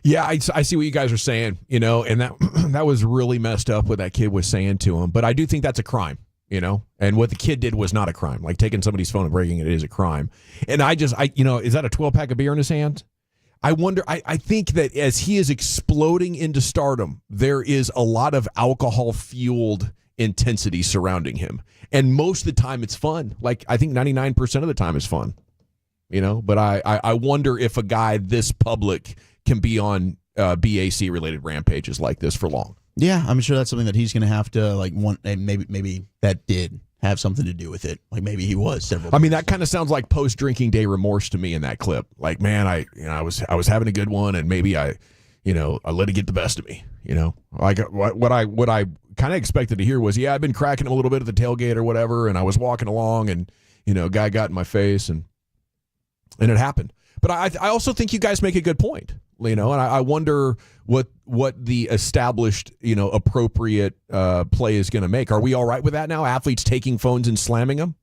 Yeah, I see what you guys are saying, and that was really messed up what that kid was saying to him. But I do think that's a crime, and what the kid did was not a crime. Like taking somebody's phone and breaking it is a crime. And is that a 12-pack of beer in his hand? I wonder, I think that as he is exploding into stardom, there is a lot of alcohol-fueled intensity surrounding him. And most of the time it's fun. Like I think 99% of the time is fun. But I wonder if a guy this public can be on BAC related rampages like this for long. Yeah, I'm sure that's something that he's going to have to maybe that did have something to do with it. Like maybe he was several. I mean, that kind of sounds like post drinking day remorse to me in that clip. Like, man, I was having a good one and maybe I let it get the best of me. Like what I kind of expected to hear was, I've been cracking him a little bit at the tailgate or whatever, and I was walking along, and a guy got in my face, and it happened. But I also think you guys make a good point, and I wonder what the established appropriate play is going to make. Are we all right with that now? Athletes taking phones and slamming them,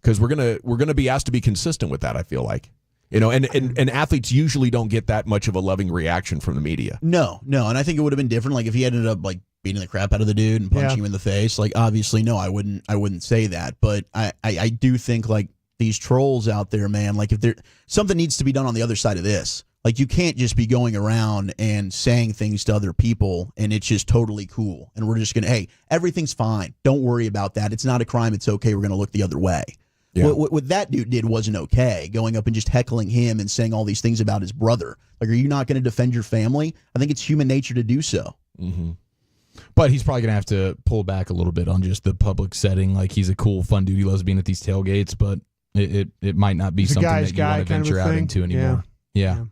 because we're gonna be asked to be consistent with that. I feel like. And athletes usually don't get that much of a loving reaction from the media. No, and I think it would have been different. Like if he ended up like beating the crap out of the dude and punching him in the face. Like obviously, no, I wouldn't say that. But I do think like these trolls out there, man. Like if something needs to be done on the other side of this. Like you can't just be going around and saying things to other people and it's just totally cool. And we're just gonna, hey, everything's fine. Don't worry about that. It's not a crime. It's okay. We're gonna look the other way. Yeah. What that dude did wasn't okay. Going up and just heckling him and saying all these things about his brother. Like, are you not going to defend your family? I think it's human nature to do so. Mm-hmm. But he's probably going to have to pull back a little bit on just the public setting. Like, he's a cool, fun dude. He loves being at these tailgates, but it might not be something that you want to venture out into anymore. Yeah.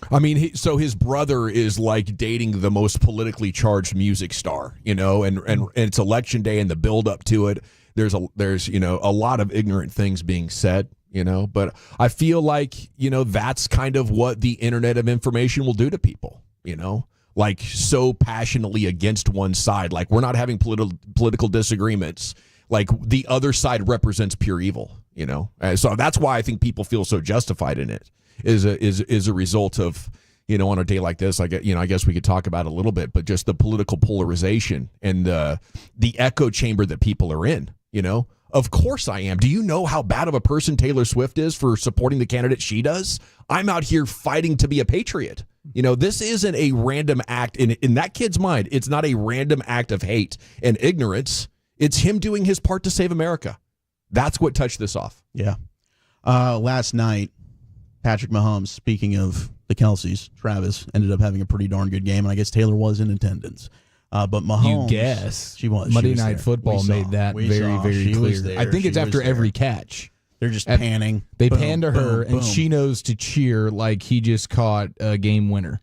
I mean, so his brother is like dating the most politically charged music star, and it's election day and the build up to it. There's a lot of ignorant things being said, but I feel like, that's kind of what the internet of information will do to people, like so passionately against one side. Like we're not having political disagreements. Like the other side represents pure evil, and so that's why I think people feel so justified in it is a result of, on a day like this, I guess we could talk about it a little bit, but just the political polarization and the echo chamber that people are in. Of course I am. Do you know how bad of a person Taylor Swift is for supporting the candidate she does? I'm out here fighting to be a patriot. This isn't a random act in that kid's mind. It's not a random act of hate and ignorance. It's him doing his part to save America. That's what touched this off. Yeah. Last night, Patrick Mahomes, speaking of the Kelces, Travis ended up having a pretty darn good game, and I guess Taylor was in attendance. But Mahomes, You guess. she was. Monday she was Night there. Football made that very, very clear. I think it's after every catch. They're just panning. They Boom, pan to her, boom, boom. and she knows to cheer like he just caught a game winner,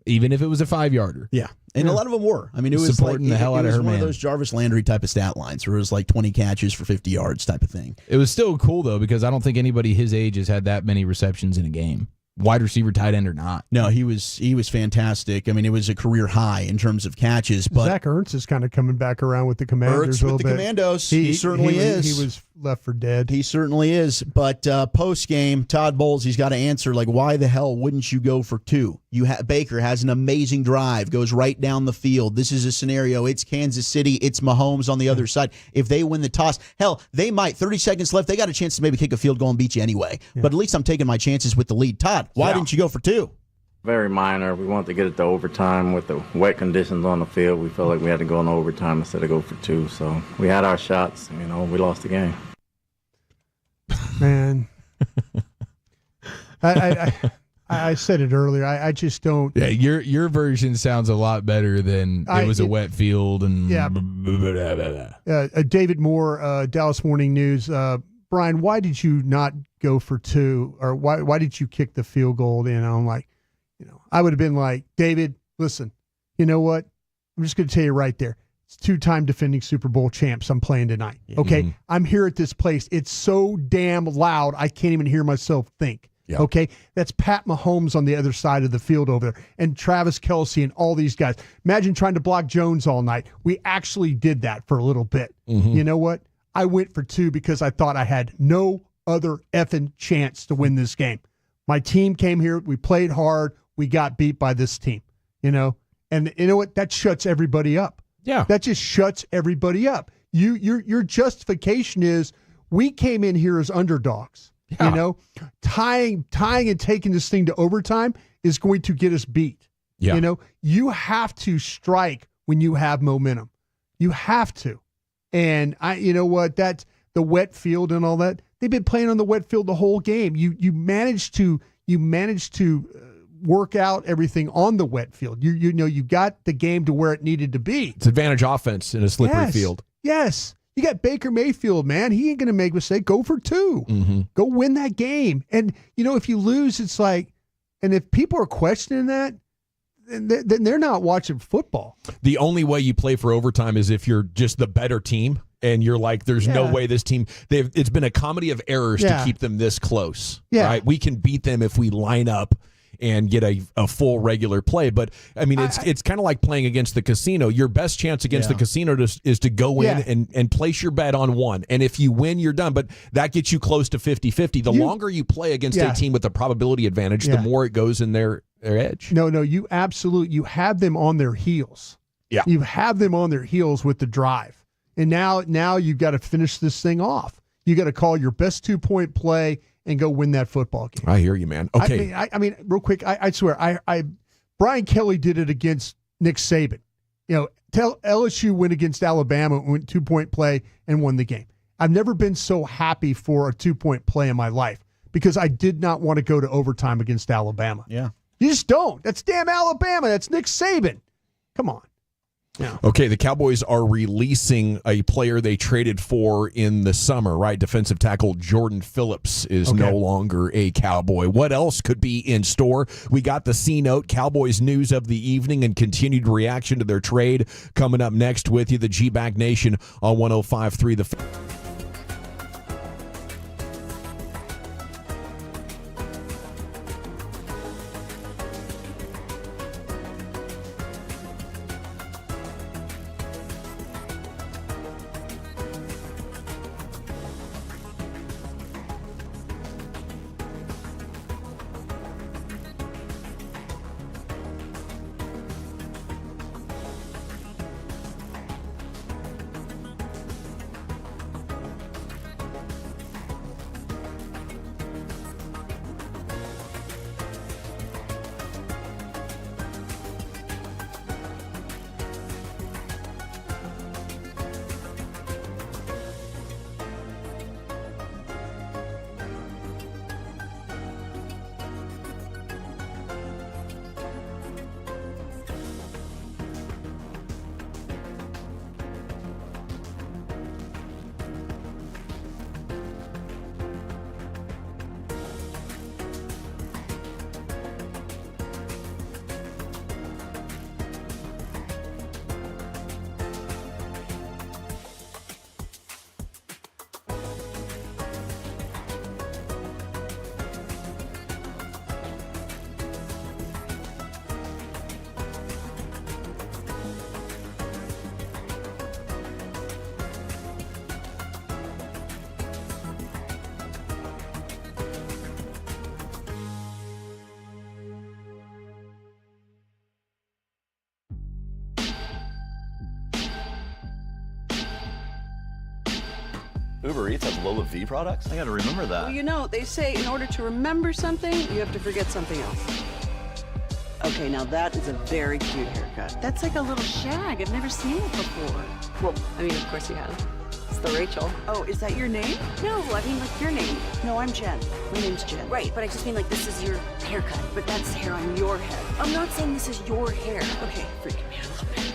even if it was a 5-yarder. Yeah. And a lot of them were. I mean, it was supporting like, the hell out it of was her one man. of those Jarvis Landry type of stat lines where it was like 20 catches for 50 yards type of thing. It was still cool, though, because I don't think anybody his age has had that many receptions in a game. Wide receiver, tight end, or not. No, he was fantastic. I mean, it was a career high in terms of catches. But Zach Ertz is kind of coming back around with the Commanders Ertz a little with the bit. Commandos. He certainly is. He was left for dead. He certainly is. But post game, Todd Bowles, he's got to answer like, why the hell wouldn't you go for 2? Baker has an amazing drive, goes right down the field. This is a scenario. It's Kansas City. It's Mahomes on the other side. If they win the toss, hell, they might. 30 seconds left. They got a chance to maybe kick a field goal and beat you anyway. Yeah. But at least I'm taking my chances with the lead. Todd, why didn't you go for 2? Very minor. We wanted to get it to overtime with the wet conditions on the field. We felt like we had to go into overtime instead of go for 2. So we had our shots. We lost the game. Man, I said it earlier. I just don't. Yeah, your version sounds a lot better than it was a wet field and. Yeah. David Moore, Dallas Morning News. Brian, why did you not go for 2, or why did you kick the field goal? I'm like, I would have been like, David, listen, you know what? I'm just going to tell you right there. It's 2-time defending Super Bowl champs I'm playing tonight. Okay, I'm here at this place. It's so damn loud I can't even hear myself think. Yeah. Okay, that's Pat Mahomes on the other side of the field over there, and Travis Kelce and all these guys. Imagine trying to block Jones all night. We actually did that for a little bit. You know what? I went for 2 because I thought I had no other effing chance to win this game. My team came here. We played hard. We got beat by this team, and you know what? That shuts everybody up. Yeah. That just shuts everybody up. Your justification is we came in here as underdogs. Yeah. Tying and taking this thing to overtime is going to get us beat. Yeah. You have to strike when you have momentum. You have to. And you know what? That's the wet field and all that. They've been playing on the wet field the whole game. You managed to work out everything on the wet field. You got the game to where it needed to be. It's advantage offense in a slippery field. Yes. You got Baker Mayfield, man. He ain't going to make a mistake. Go for 2. Go win that game. And, if you lose, it's like, and if people are questioning that, then they're not watching football. The only way you play for overtime is if you're just the better team and you're like, there's no way this team, it's been a comedy of errors to keep them this close. Yeah. Right? We can beat them if we line up and get a full regular play. But, I mean, it's kind of like playing against the casino. Your best chance against the casino is to go in and place your bet on 1. And if you win, you're done. But that gets you close to 50-50. The longer you play against a team with a probability advantage, the more it goes in their edge. No, you have them on their heels. Yeah. You have them on their heels with the drive. And now you've got to finish this thing off. You got to call your best 2-point play and go win that football game. I hear you, man. Okay. I mean, real quick, I swear, Brian Kelly did it against Nick Saban. LSU went against Alabama, went 2-point play and won the game. I've never been so happy for a 2-point play in my life because I did not want to go to overtime against Alabama. Yeah. You just don't. That's damn Alabama. That's Nick Saban. Come on. Yeah. Okay, the Cowboys are releasing a player they traded for in the summer, right? Defensive tackle Jordan Phillips is no longer a Cowboy. What else could be in store? We got the C-Note, Cowboys news of the evening, and continued reaction to their trade coming up next with you, the G-Bag Nation on 105.3 The Fan. Uber Eats have Lola V products? I gotta remember that. Well, you know, they say in order to remember something, you have to forget something else. Okay, now that is a very cute haircut. That's like a little shag. I've never seen it before. Well, I mean, of course you have. It's the Rachel. Oh, is that your name? No, I mean like your name. No, I'm Jen. My name's Jen. Right, but I just mean like this is your haircut. But that's hair on your head. I'm not saying this is your hair. Okay, freaking me out a little bit.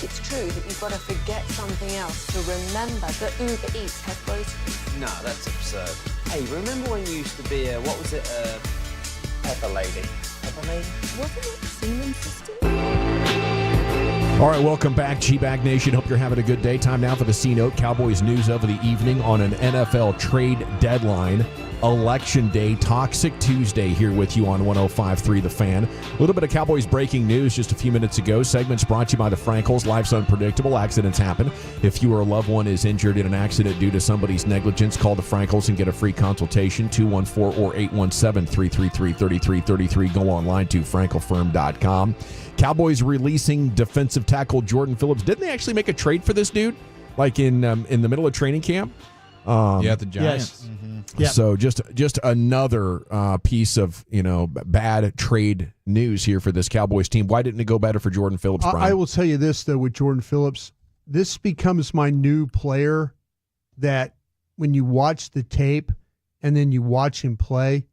think it's true that you've got to forget something else to remember that Uber Eats has groceries? No, that's absurd. Hey, remember when you used to be a, what was it, Pepper Lady? Pepper Lady? Wasn't it Seaman System? All right, welcome back, G-Bag Nation. Hope you're having a good day. Time now for the C-Note, Cowboys news of the evening on an NFL trade deadline. Election Day, Toxic Tuesday here with you on 105.3 The Fan. A little bit of Cowboys breaking news just a few minutes ago. Segments brought to you by the Frankels. Life's unpredictable. Accidents happen. If you or a loved one is injured in an accident due to somebody's negligence, call the Frankels and get a free consultation, 214 or 817-333-3333. Go online to frankelfirm.com. Cowboys releasing defensive tackle Jordan Phillips. Didn't they actually make a trade for this dude? Like in the middle of training camp? Yeah, the Giants. Yes. Mm-hmm. Yep. So just another piece of bad trade news here for this Cowboys team. Why didn't it go better for Jordan Phillips, Brian? I will tell you this, though, with Jordan Phillips, this becomes my new player that when you watch the tape and then you watch him play,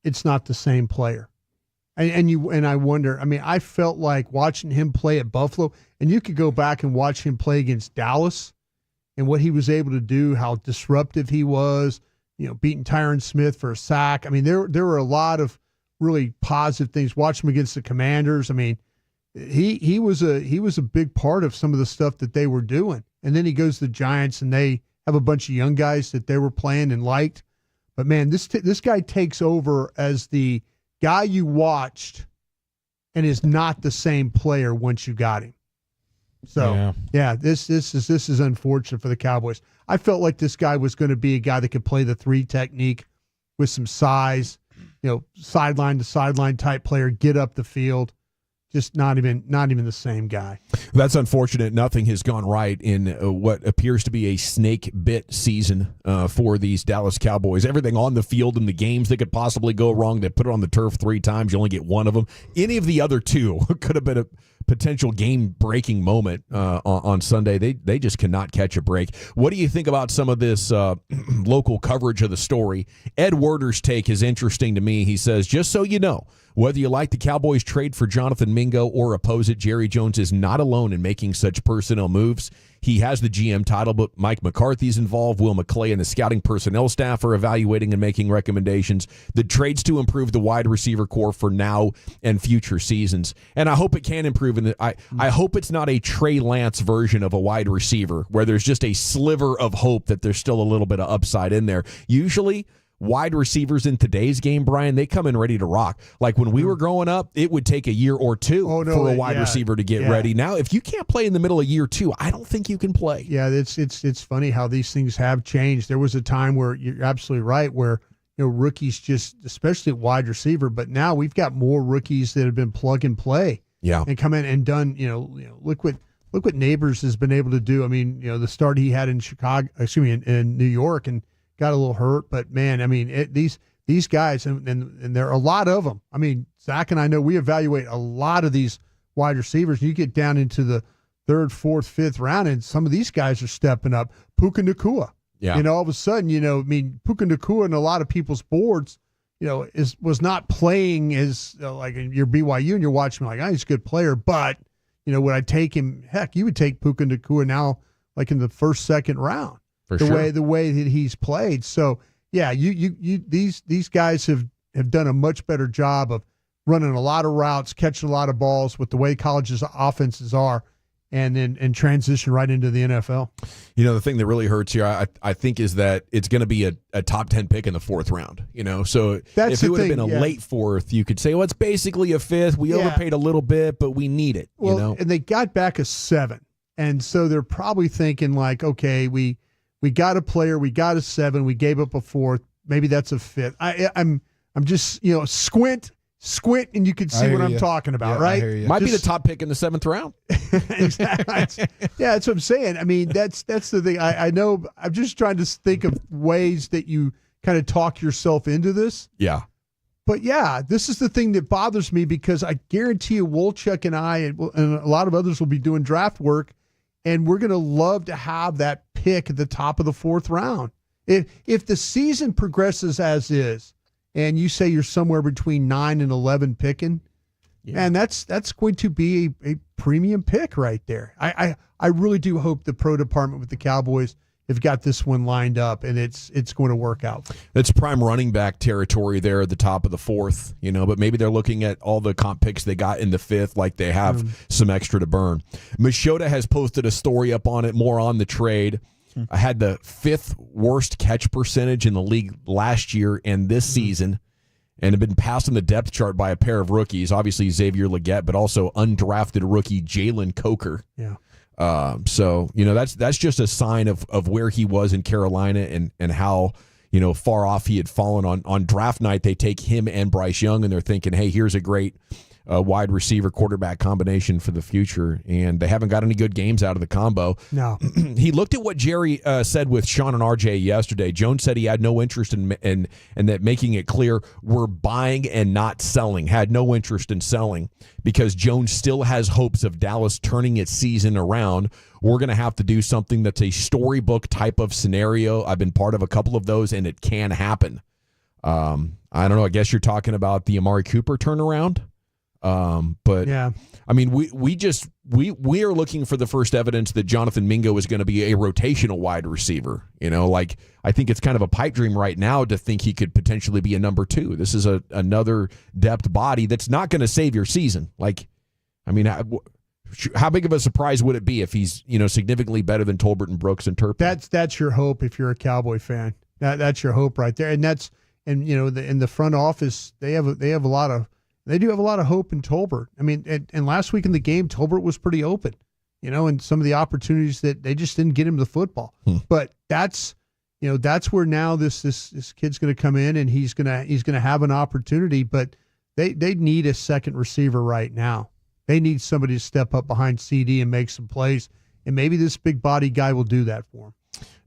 it's not the same player. And I wonder, I mean, I felt like watching him play at Buffalo, and you could go back and watch him play against Dallas and what he was able to do, how disruptive he was, beating Tyron Smith for a sack. I mean, there were a lot of really positive things. Watch him against the Commanders. I mean, he was a big part of some of the stuff that they were doing. And then he goes to the Giants, and they have a bunch of young guys that they were playing and liked. But man, this guy takes over as the guy you watched and is not the same player once you got him. So yeah, this is unfortunate for the Cowboys. I felt like this guy was going to be a guy that could play the 3 technique with some size, sideline to sideline type player, get up the field. Just not even the same guy. That's unfortunate. Nothing has gone right in what appears to be a snake bit season for these Dallas Cowboys. Everything on the field and the games that could possibly go wrong. They put it on the turf 3 times. You only get one of them. Any of the other 2 could have been a potential game-breaking moment on Sunday. They just cannot catch a break. What do you think about some of this local coverage of the story? Ed Werder's take is interesting to me. He says, just so you know, whether you like the Cowboys trade for Jonathan Mingo or oppose it, Jerry Jones is not alone in making such personnel moves. He has the GM title, but Mike McCarthy's involved. Will McClay and the scouting personnel staff are evaluating and making recommendations. The trades to improve the wide receiver core for now and future seasons. And I hope it can improve. I hope it's not a Trey Lance version of a wide receiver where there's just a sliver of hope that there's still a little bit of upside in there. Usually, wide receivers in today's game, Brian, they come in ready to rock. Like when we were growing up, it would take a year or 2 for a wide receiver to get ready. Now, if you can't play in the middle of year 2, I don't think you can play. Yeah, it's funny how these things have changed. There was a time where you're absolutely right, where rookies just, especially at wide receiver, but now we've got more rookies that have been plug and play. Yeah, and come in and done. Look what Neighbors has been able to do. I mean, the start he had in in New York, and got a little hurt, but man, I mean, these guys, and there are a lot of them. I mean, Zach and I know we evaluate a lot of these wide receivers. You get down into the 3rd, 4th, 5th round, and some of these guys are stepping up. Puka Nacua. Yeah. All of a sudden, Puka Nacua in a lot of people's boards, was not playing as like your BYU, and you're watching like, he's a good player, but would I take him? Heck, you would take Puka Nacua now, like in the 1st, 2nd round. The way that he's played. So yeah, these guys have done a much better job of running a lot of routes, catching a lot of balls with the way college's offenses are, and transition right into the NFL. The thing that really hurts here, I think, is that it's going to be a top 10 pick in the 4th round. So if it would have been a late 4th, you could say, well, it's basically a 5th. We overpaid a little bit, but we need it. And they got back a 7, and so they're probably thinking like, okay, we got a player, we got a 7, we gave up a 4th, maybe that's a 5th. I'm just squint, and you can see what I'm talking about, right? Might be the top pick in the 7th round. Exactly. That's what I'm saying. I mean, that's the thing. I know. I'm just trying to think of ways that you kind of talk yourself into this. Yeah. But yeah, this is the thing that bothers me, because I guarantee you, Wolchuk and I and a lot of others will be doing draft work, and we're going to love to have that pick at the top of the 4th round. If the season progresses as is, and you say you're somewhere between 9 and 11 picking, And that's going to be a premium pick right there. I really do hope the pro department with the Cowboys have got this one lined up, and it's going to work out. That's prime running back territory there at the top of the fourth, but maybe they're looking at all the comp picks they got in the fifth, like they have some extra to burn. Machota has posted a story up on it, more on the trade. I had the fifth worst catch percentage in the league last year and this season, and have been passed on the depth chart by a pair of rookies, obviously Xavier Legette, but also undrafted rookie Jalen Coker. Yeah. So that's just a sign of where he was in Carolina and how far off he had fallen on draft night. They take him and Bryce Young, and they're thinking, hey, here's a great wide receiver quarterback combination for the future, and they haven't got any good games out of the combo. No. He looked at what Jerry said with Shan RJ yesterday. Jones said he had no interest in that, making it clear we're buying and not selling. Had no interest in selling because Jones still has hopes of Dallas turning its season around. We're going to have to do something that's a storybook type of scenario. I've been part of a couple of those, and it can happen. I don't know. I guess you're talking about the Amari Cooper turnaround. But yeah, I mean, we are looking for the first evidence that Jonathan Mingo is going to be a rotational wide receiver. I think it's kind of a pipe dream right now to think he could potentially be a number 2. This is another depth body that's not going to save your season. How big of a surprise would it be if he's significantly better than Tolbert and Brooks and Turpin? That's your hope if you're a Cowboy fan. That's your hope right there, and in the front office they do have a lot of hope in Tolbert. I mean, and last week in the game, Tolbert was pretty open, and some of the opportunities that they just didn't get him the football. But that's where now this kid's going to come in, and he's going to have an opportunity. But they need a second receiver right now. They need somebody to step up behind CD and make some plays, and maybe this big body guy will do that for him.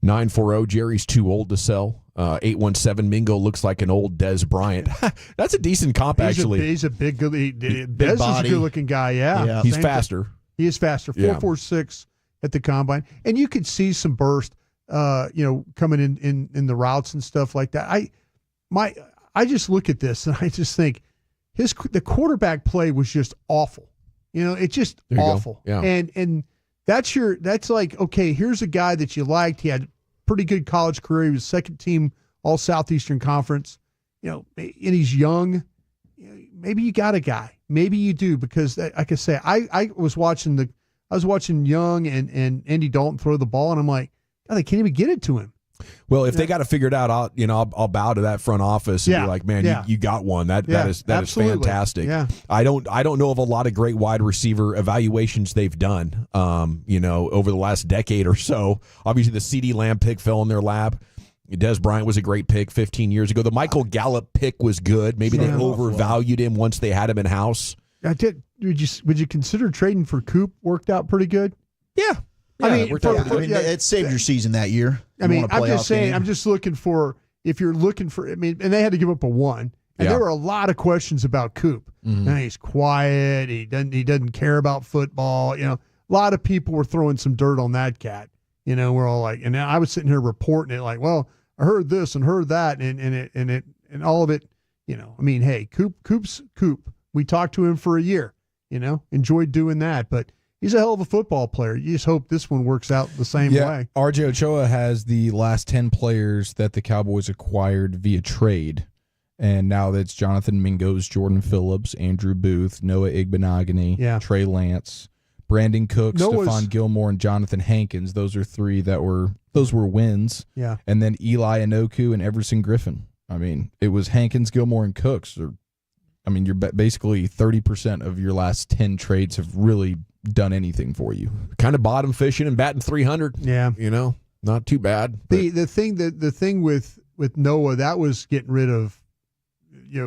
940, Jerry's too old to sell. 817, Mingo looks like an old Dez Bryant. That's a decent comp, actually. He's a big Dez is a good-looking guy, yeah. He's faster. He is faster, 4.46 at the combine. And you could see some burst, coming in the routes and stuff like that. I just look at this, and I just think the quarterback play was just awful. It's just awful. Yeah. And that's like, okay, here's a guy that you liked. He had a pretty good college career. He was second team All Southeastern Conference, and he's young. Maybe you got a guy. Maybe you do, because like I say, I was watching Young and Andy Dalton throw the ball, and I'm like, God, they can't even get it to him. Well, if they got to figure it out, I'll bow to that front office and be like, man, you got one. That is fantastic. Yeah. I don't know of a lot of great wide receiver evaluations they've done, over the last decade or so. Obviously, the CeeDee Lamb pick fell in their lap. Dez Bryant was a great pick 15 years ago. The Michael Gallup pick was good. Maybe they overvalued him once they had him in house. Would you consider trading for Coop? Worked out pretty good. Yeah. It saved your season that year. I'm just saying. I'm just looking for, if you're looking for. I mean, and they had to give up a 1, and there were a lot of questions about Coop. Mm-hmm. He's quiet. He doesn't care about football. A lot of people were throwing some dirt on that cat. We're all like, and I was sitting here reporting it like, well, I heard this and heard that, and all of it. Hey, Coop's Coop. We talked to him for a year. Enjoyed doing that, but he's a hell of a football player. You just hope this one works out the same way. RJ Ochoa has the last 10 players that the Cowboys acquired via trade. And now that's Jonathan Mingo's, Jordan Phillips, Andrew Booth, Noah Igbenogany, Trey Lance, Brandon Cook, Stephon Gilmore, and Jonathan Hankins. Those are 3 those were wins. Yeah. And then Eli Anoku and Everson Griffin. I mean, it was Hankins, Gilmore, and Cooks. You're basically 30% of your last 10 trades have really done anything for you. Kind of bottom fishing and batting 300. Yeah. Not too bad. The thing with Noah, that was getting rid of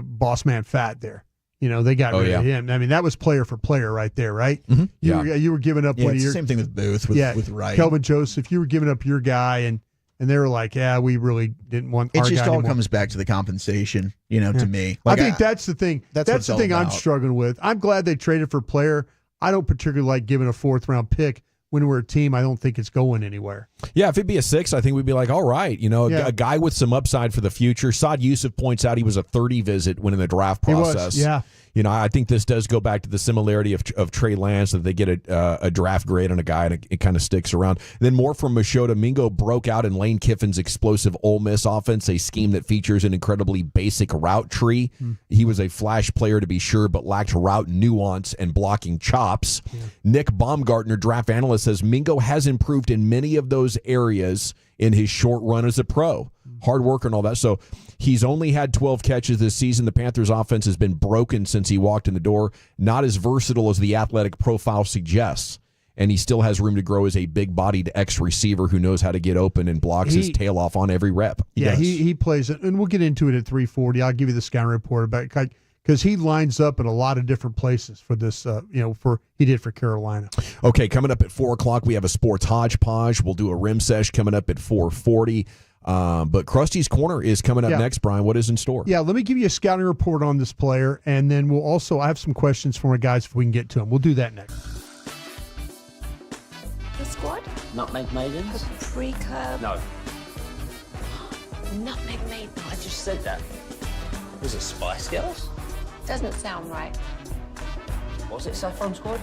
boss man Fat there. They got rid of him. I mean, that was player for player right there, right? Mm-hmm. You were giving up one of your, same thing with Booth with Wright. Kelvin Joseph, you were giving up your guy, and they were like, yeah, we really didn't want our guy It just all anymore. comes back to the compensation, to me. I think that's the thing. That's the thing I'm about. struggling with. I'm glad they traded for player. I don't particularly like giving a 4th round pick when we're a team, I don't think it's going anywhere. Yeah, if it'd be a 6, I think we'd be like, all right, Yeah. a guy with some upside for the future. Saad Yusuf points out he was a 30 visit when in the draft process. He was, yeah. I think this does go back to the similarity of Trey Lance, that they get a draft grade on a guy and it kind of sticks around. Then more from Machota. Mingo broke out in Lane Kiffin's explosive Ole Miss offense, a scheme that features an incredibly basic route tree. He was a flash player to be sure, but lacked route nuance and blocking chops. Nick Baumgartner, draft analyst, says Mingo has improved in many of those areas in his short run as a pro. Hard work and all that. So he's only had 12 catches this season. The Panthers' offense has been broken since he walked in the door. Not as versatile as the athletic profile suggests. And he still has room to grow as a big-bodied ex-receiver who knows how to get open and blocks his tail off on every rep. He plays it, and we'll get into it at 340. I'll give you the scouting report about it, because he lines up in a lot of different places for this, he did for Carolina. Okay, coming up at 4 o'clock, we have a sports hodgepodge. We'll do a rim sesh coming up at 4:40. But Krusty's Corner is coming up next, Brian. What is in store? Yeah, let me give you a scouting report on this player, and then I have some questions for my guys if we can get to them. We'll do that next. The squad? Nutmeg maidens? Pre-curb? No. Nutmeg maiden. I just said that. Was it Spice Girls? Doesn't sound right. Was it Saffron Squad?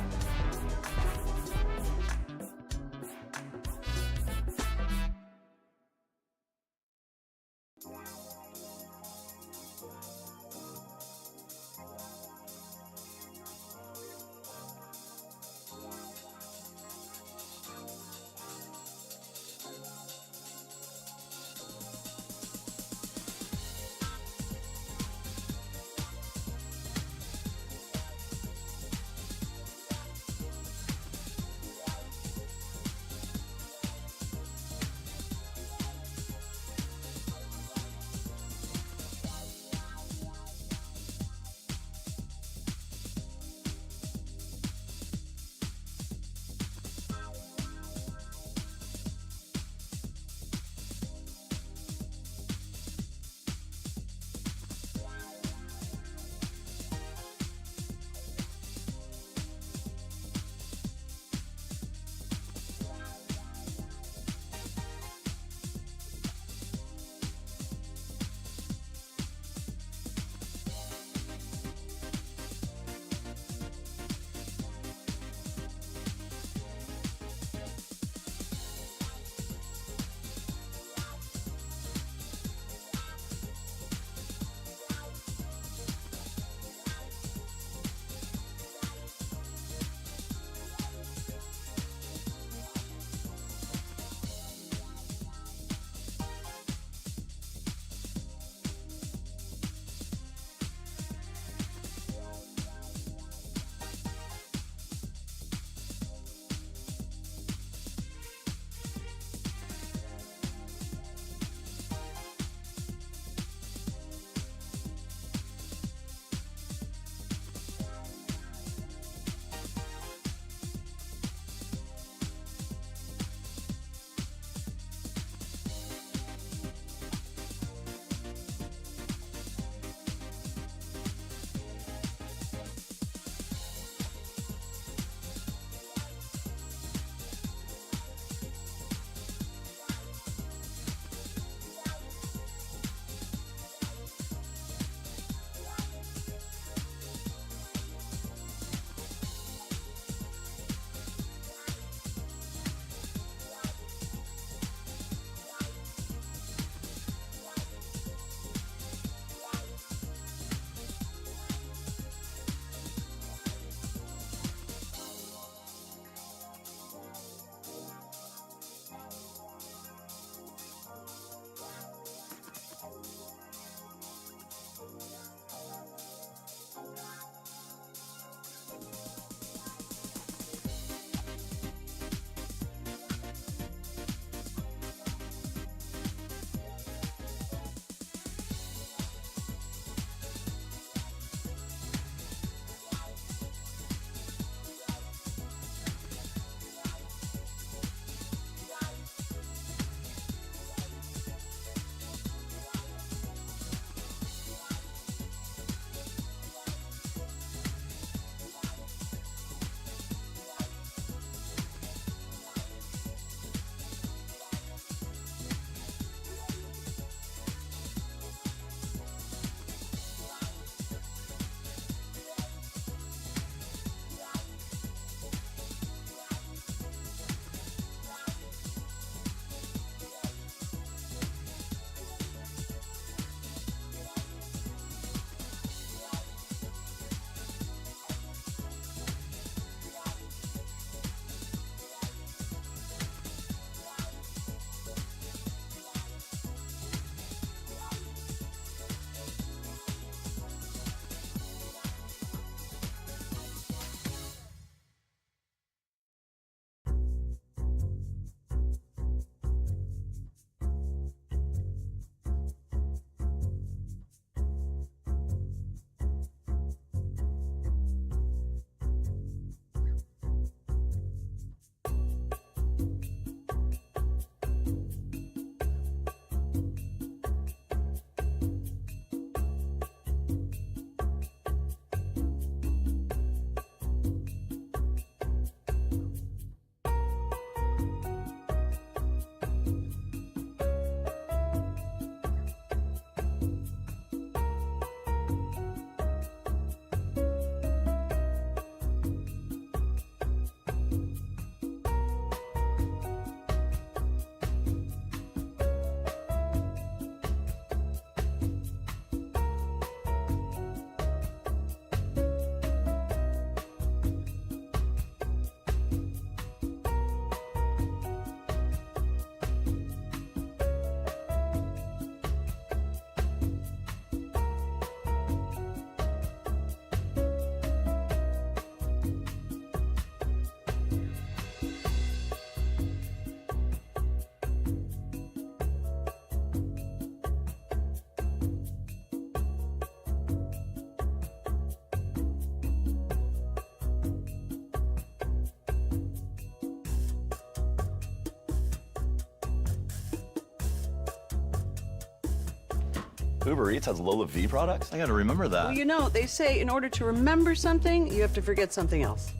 Uber Eats has Lola V products? I gotta remember that. Well, you know, they say in order to remember something, you have to forget something else.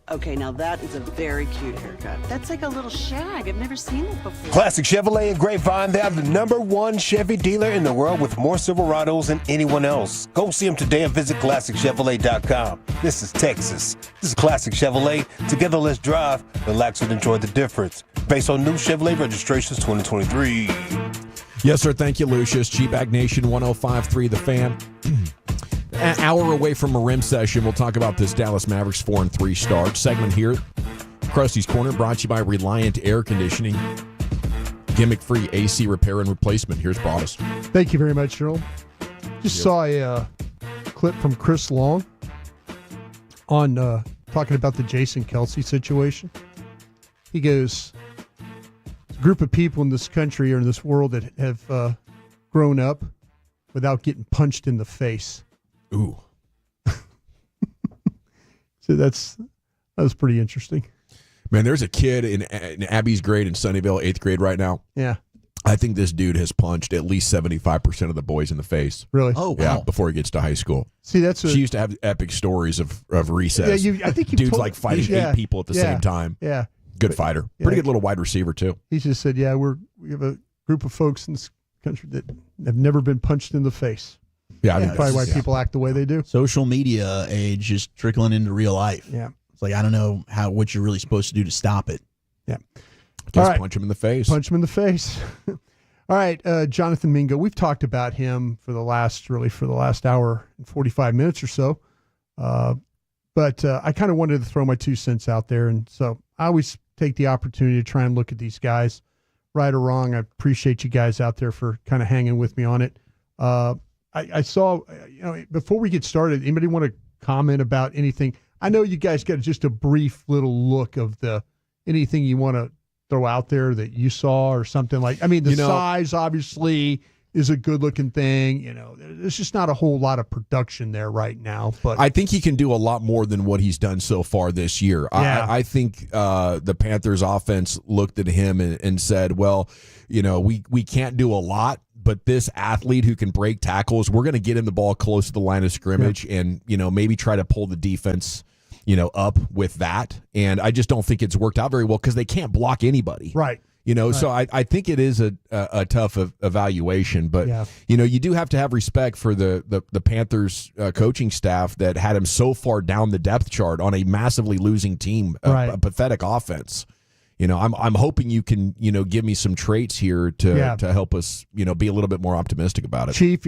Okay, now that is a very cute haircut. That's like a little shag. I've never seen it before. Classic Chevrolet and Grapevine, they are the #1 Chevy dealer in the world with more Silverados than anyone else. Go see them today and visit ClassicChevrolet.com. This is Texas. This is Classic Chevrolet. Together, let's drive, relax, and enjoy the difference. Based on new Chevrolet registrations 2023. Yes, sir. Thank you, Lucius. G-Bag Nation 105.3 The Fan. An hour away from a rim session, we'll talk about this Dallas Mavericks 4-3 start. Segment here, Krusty's Corner, brought to you by Reliant Air Conditioning. Gimmick-free AC repair and replacement. Here's Broadus. Thank you very much, Earl. Just saw a clip from Chris Long on talking about the Jason Kelce situation. He goes, a group of people in this country or in this world that have grown up without getting punched in the face. Ooh. So that was pretty interesting. Man, there's a kid in Abby's grade in Sunnyvale, 8th grade right now. Yeah. I think this dude has punched at least 75% of the boys in the face. Really? Oh, wow. Yeah, before he gets to high school. See, she used to have epic stories of recess. Yeah, I think dudes like fighting 8 people at the same time. Yeah. Good fighter. Yeah. Pretty good little wide receiver, too. He just said, yeah, we have a group of folks in this country that have never been punched in the face. Yeah, I that's think probably why yeah. people act the way they do. Social media age just trickling into real life. Yeah. It's like, I don't know what you're really supposed to do to stop it. Yeah. Just punch him in the face. Punch him in the face. All right, Jonathan Mingo. We've talked about him for the last hour and 45 minutes or so. But I kind of wanted to throw my 2 cents out there. And so I always take the opportunity to try and look at these guys, right or wrong. I appreciate you guys out there for kind of hanging with me on it. I saw, before we get started, anybody want to comment about anything? I know you guys got just a brief little look of anything you want to throw out there that you saw or something like. I mean, the size obviously is a good looking thing. There's just not a whole lot of production there right now. But I think he can do a lot more than what he's done so far this year. Yeah. I think the Panthers offense looked at him and said, well, we can't do a lot, but this athlete who can break tackles, we're going to get him the ball close to the line of scrimmage and, maybe try to pull the defense, up with that. And I just don't think it's worked out very well because they can't block anybody. Right. So I think it is a tough evaluation, but you do have to have respect for the Panthers coaching staff that had him so far down the depth chart on a massively losing team, a pathetic offense. I'm hoping you can give me some traits here to help us be a little bit more optimistic about it. Chief,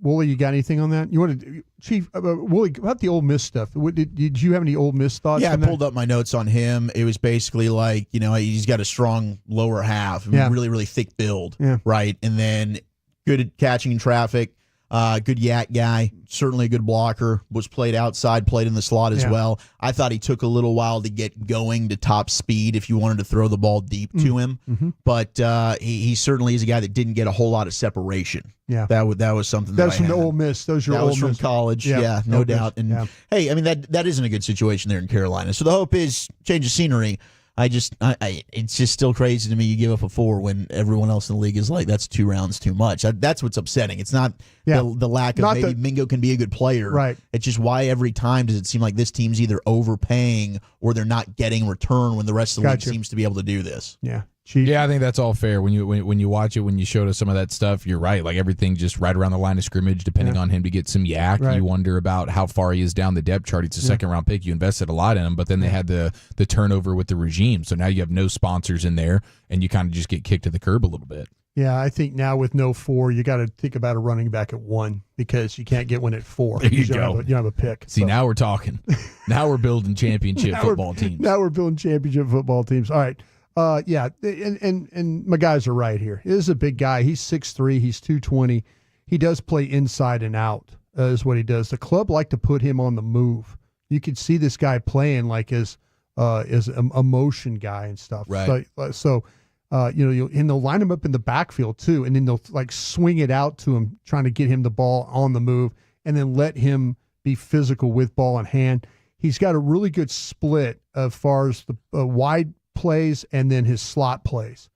Wooly, you got anything on that? You wanted Chief Wooly about the Ole Miss stuff? Did you have any Ole Miss thoughts? Yeah, on I pulled up my notes on him. It was basically like he's got a strong lower half, really really thick build, right, and then good at catching traffic. Good yak guy, certainly a good blocker, was played outside, played in the slot as well. I thought he took a little while to get going to top speed if you wanted to throw the ball deep to him. Mm-hmm. But he certainly is a guy that didn't get a whole lot of separation. Yeah. That was something that was from the Ole Miss. That was from college. Yeah, no doubt. And hey, I mean that isn't a good situation there in Carolina. So the hope is change of scenery. It's just still crazy to me you give up a 4 when everyone else in the league is like, that's 2 rounds too much. That's what's upsetting. It's not the lack of maybe Mingo can be a good player. Right. It's just why every time does it seem like this team's either overpaying or they're not getting return when the rest of the league seems to be able to do this. Yeah. Yeah, I think that's all fair. When you watch it, when you showed us some of that stuff, you're right. Like everything just right around the line of scrimmage, depending on him to get some yak. Right. You wonder about how far he is down the depth chart. He's a second round pick. You invested a lot in him, but then they had the turnover with the regime. So now you have no sponsors in there, and you kind of just get kicked to the curb a little bit. Yeah, I think now with no 4, you got to think about a running back at 1 because you can't get one at 4. There you go. You don't have a pick. See, now we're talking. Now we're building championship football teams. Now we're building championship football teams. All right. And my guys are right here. This is a big guy. He's 6'3", he's 220. He does play inside and out, is what he does. The club like to put him on the move. You could see this guy playing like as a motion guy and stuff. Right. So they'll line him up in the backfield too, and then they'll like swing it out to him, trying to get him the ball on the move, and then let him be physical with ball in hand. He's got a really good split as far as the wide plays and then his slot plays.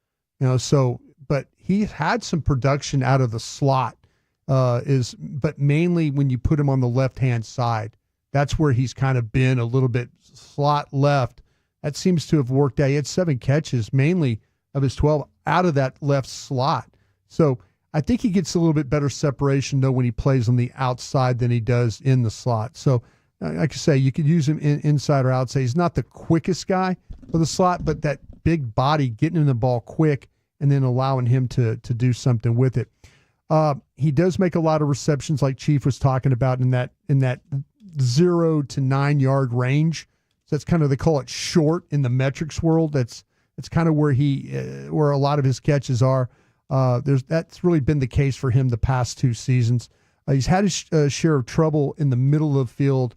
So but he's had some production out of the slot. But mainly when you put him on the left-hand side, that's where he's kind of been a little bit slot left. That seems to have worked out. He had 7 catches, mainly of his 12, out of that left slot. So I think he gets a little bit better separation, though, when he plays on the outside than he does in the slot. So, like I say, you could use him inside or outside. He's not the quickest guy for the slot, but that big body, getting him the ball quick and then allowing him to do something with it. He does make a lot of receptions, like Chief was talking about, in that 0 to 9 yard range. So that's kind of, they call it short in the metrics world. That's kind of where where a lot of his catches are. That's really been the case for him the past 2 seasons. He's had his share of trouble in the middle of the field,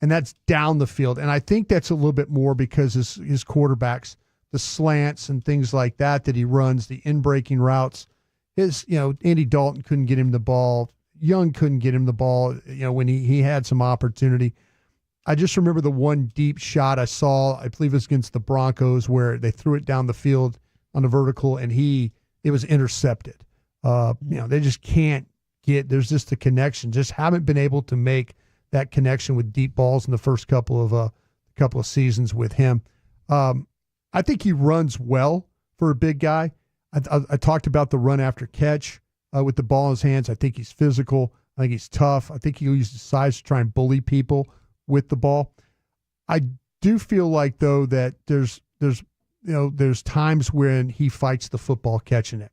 and that's down the field. And I think that's a little bit more because his quarterbacks, the slants and things like that he runs, the in-breaking routes. Andy Dalton couldn't get him the ball. Young couldn't get him the ball, when he had some opportunity. I just remember the one deep shot I saw, I believe it was against the Broncos, where they threw it down the field on the vertical, and it was intercepted. They just can't there's just a connection. Just haven't been able to make that connection with deep balls in the first couple of seasons with him. I think he runs well for a big guy. I talked about the run after catch with the ball in his hands. I think he's physical. I think he's tough. I think he'll use his size to try and bully people with the ball. I do feel like, though, that there's times when he fights the football catching it.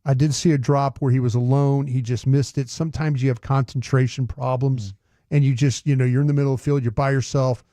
I did see a drop where he was alone. He just missed it. Sometimes you have concentration problems, and you just, you're in the middle of the field, you're by yourself,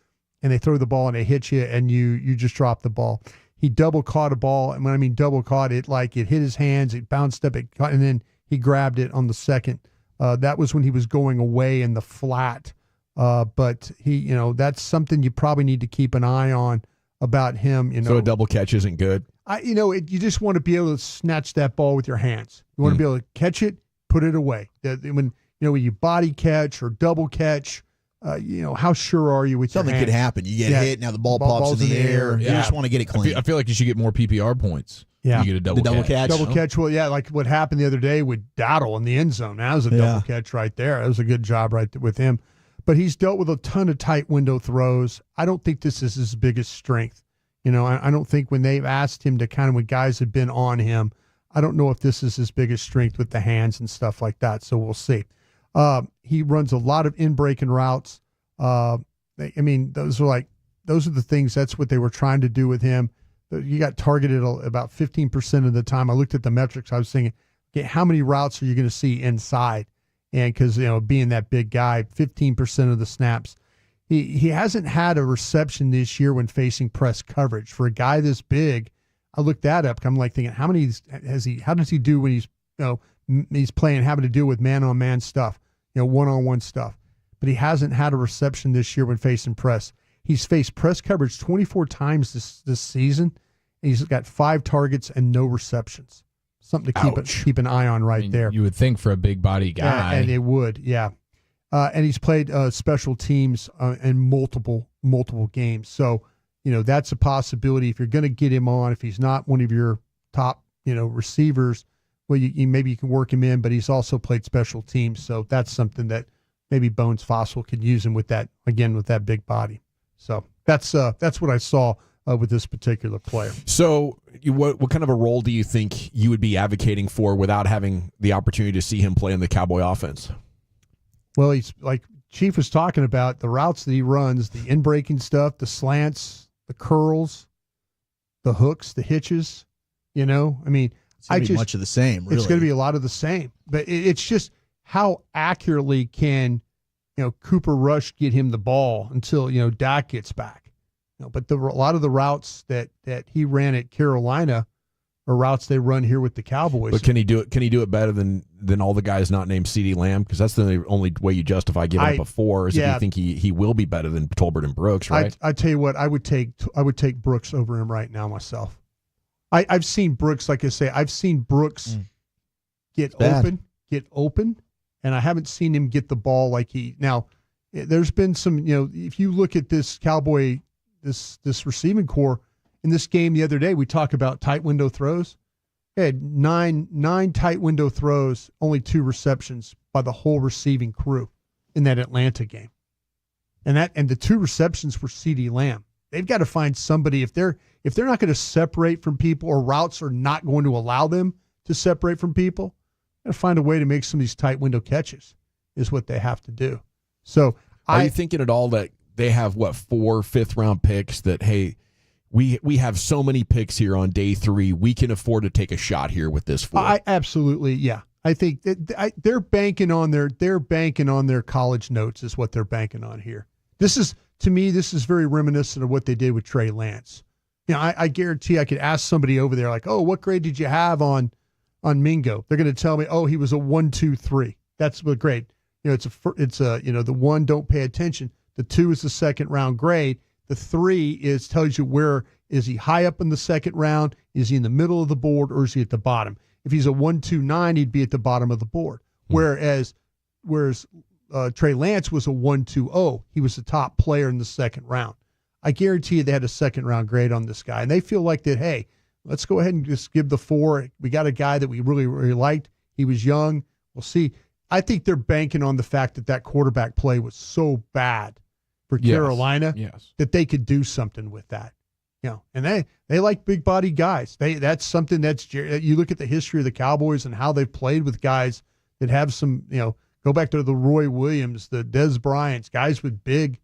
and they throw the ball and they hit you, and you just drop the ball. He double caught a ball, and when I mean double caught it, like it hit his hands, it bounced up, and then he grabbed it on the second. That was when he was going away in the flat. But that's something you probably need to keep an eye on about him. So a double catch isn't good. You just want to be able to snatch that ball with your hands. You want to be able to catch it, put it away. When you body catch or double catch, how sure are you with something your hands? Could happen. You get hit, now the ball pops in the air. You just want to get it clean. I feel like you should get more PPR points. Yeah, you get a double catch. Double catch. Well, yeah, like what happened the other day with Dowdle in the end zone. That was a double catch right there. That was a good job right with him. But he's dealt with a ton of tight window throws. I don't think this is his biggest strength. I don't think when they've asked him to when guys have been on him, I don't know if this is his biggest strength with the hands and stuff like that. So we'll see. He runs a lot of in-breaking routes. Those are the things. That's what they were trying to do with him. You got targeted about 15% of the time. I looked at the metrics. I was thinking, okay, how many routes are you going to see inside? And because, being that big guy, 15% of the snaps. He hasn't had a reception this year when facing press coverage. For a guy this big, I looked that up. I'm like thinking, how does he do when he's playing, having to deal with man-on-man stuff, one-on-one stuff. But he hasn't had a reception this year when facing press. He's faced press coverage 24 times this season, and he's got 5 targets and no receptions. Something to keep an eye on there. You would think for a big body guy. Yeah, and it would, yeah. And he's played special teams in multiple games. So, that's a possibility. If you're going to get him on, if he's not one of your top, receivers, well, maybe you can work him in, but he's also played special teams. So that's something that maybe Bones Fossil could use him with that big body. So that's what I saw with this particular player. So what kind of a role do you think you would be advocating for without having the opportunity to see him play in the Cowboy offense? Well, he's like Chief was talking about, the routes that he runs, the in-breaking stuff, the slants, the curls, the hooks, the hitches. It's going to be much of the same, really. It's going to be a lot of the same. But it's just how accurately can, Cooper Rush get him the ball until, Dak gets back. But a lot of the routes that he ran at Carolina are routes they run here with the Cowboys. But can he do it? Can he do it better than all the guys not named CeeDee Lamb? Because that's the only way you justify giving up a 4 is if you think he will be better than Tolbert and Brooks, right? I tell you what, I would take Brooks over him right now myself. I've seen Brooks, like I say, get open, and I haven't seen him get the ball like he. Now, there's been some, if you look at this Cowboy, this receiving core in this game the other day, we talk about tight window throws. He had nine tight window throws, only 2 receptions by the whole receiving crew in that Atlanta game. And the 2 receptions were CeeDee Lamb. They've got to find somebody if they're not going to separate from people, or routes are not going to allow them to separate from people, got to find a way to make some of these tight window catches is what they have to do. So are you thinking at all that they have 4 fifth-round picks that, hey, we have so many picks here on day 3, we can afford to take a shot here with this 4? Absolutely, yeah. I think that they're banking on their college notes is what they're banking on here. This is very reminiscent of what they did with Trey Lance. You know, I guarantee I could ask somebody over there like, oh, what grade did you have on Mingo? They're going to tell me, oh, he was a 1, 2, 3. That's what grade. You know, it's a the 1, don't pay attention. The 2 is the second round grade. The 3 tells you where is he, high up in the second round, is he in the middle of the board, or is he at the bottom? If he's a 1, 2, 9, he'd be at the bottom of the board. Whereas Trey Lance was a 1, 2, 0. He was the top player in the second round. I guarantee you they had a second round grade on this guy, and they feel like that. Hey, let's go ahead and just give the 4. We got a guy that we really, really liked. He was young. We'll see. I think they're banking on the fact that quarterback play was so bad for Carolina that they could do something with that. You know, and they like big body guys. That's something that's, you look at the history of the Cowboys and how they've played with guys that have some, go back to the Roy Williams, the Des Bryants, guys with big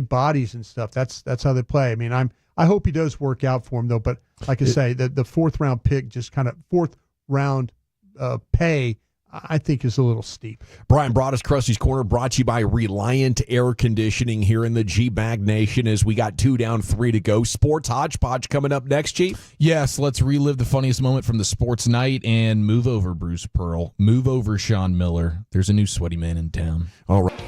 bodies and stuff. That's how they play. I mean, I hope he does work out for him though. But like I say, the 4th round pick, just kind of 4th round pay, I think is a little steep. Brian Broaddus, Krusty's Corner, brought to you by Reliant Air Conditioning here in the G-Bag Nation as we got 2 down, 3 to go. Sports Hodgepodge coming up next, Chief. Yes, let's relive the funniest moment from the sports night and move over, Bruce Pearl. Move over, Sean Miller. There's a new sweaty man in town. All right.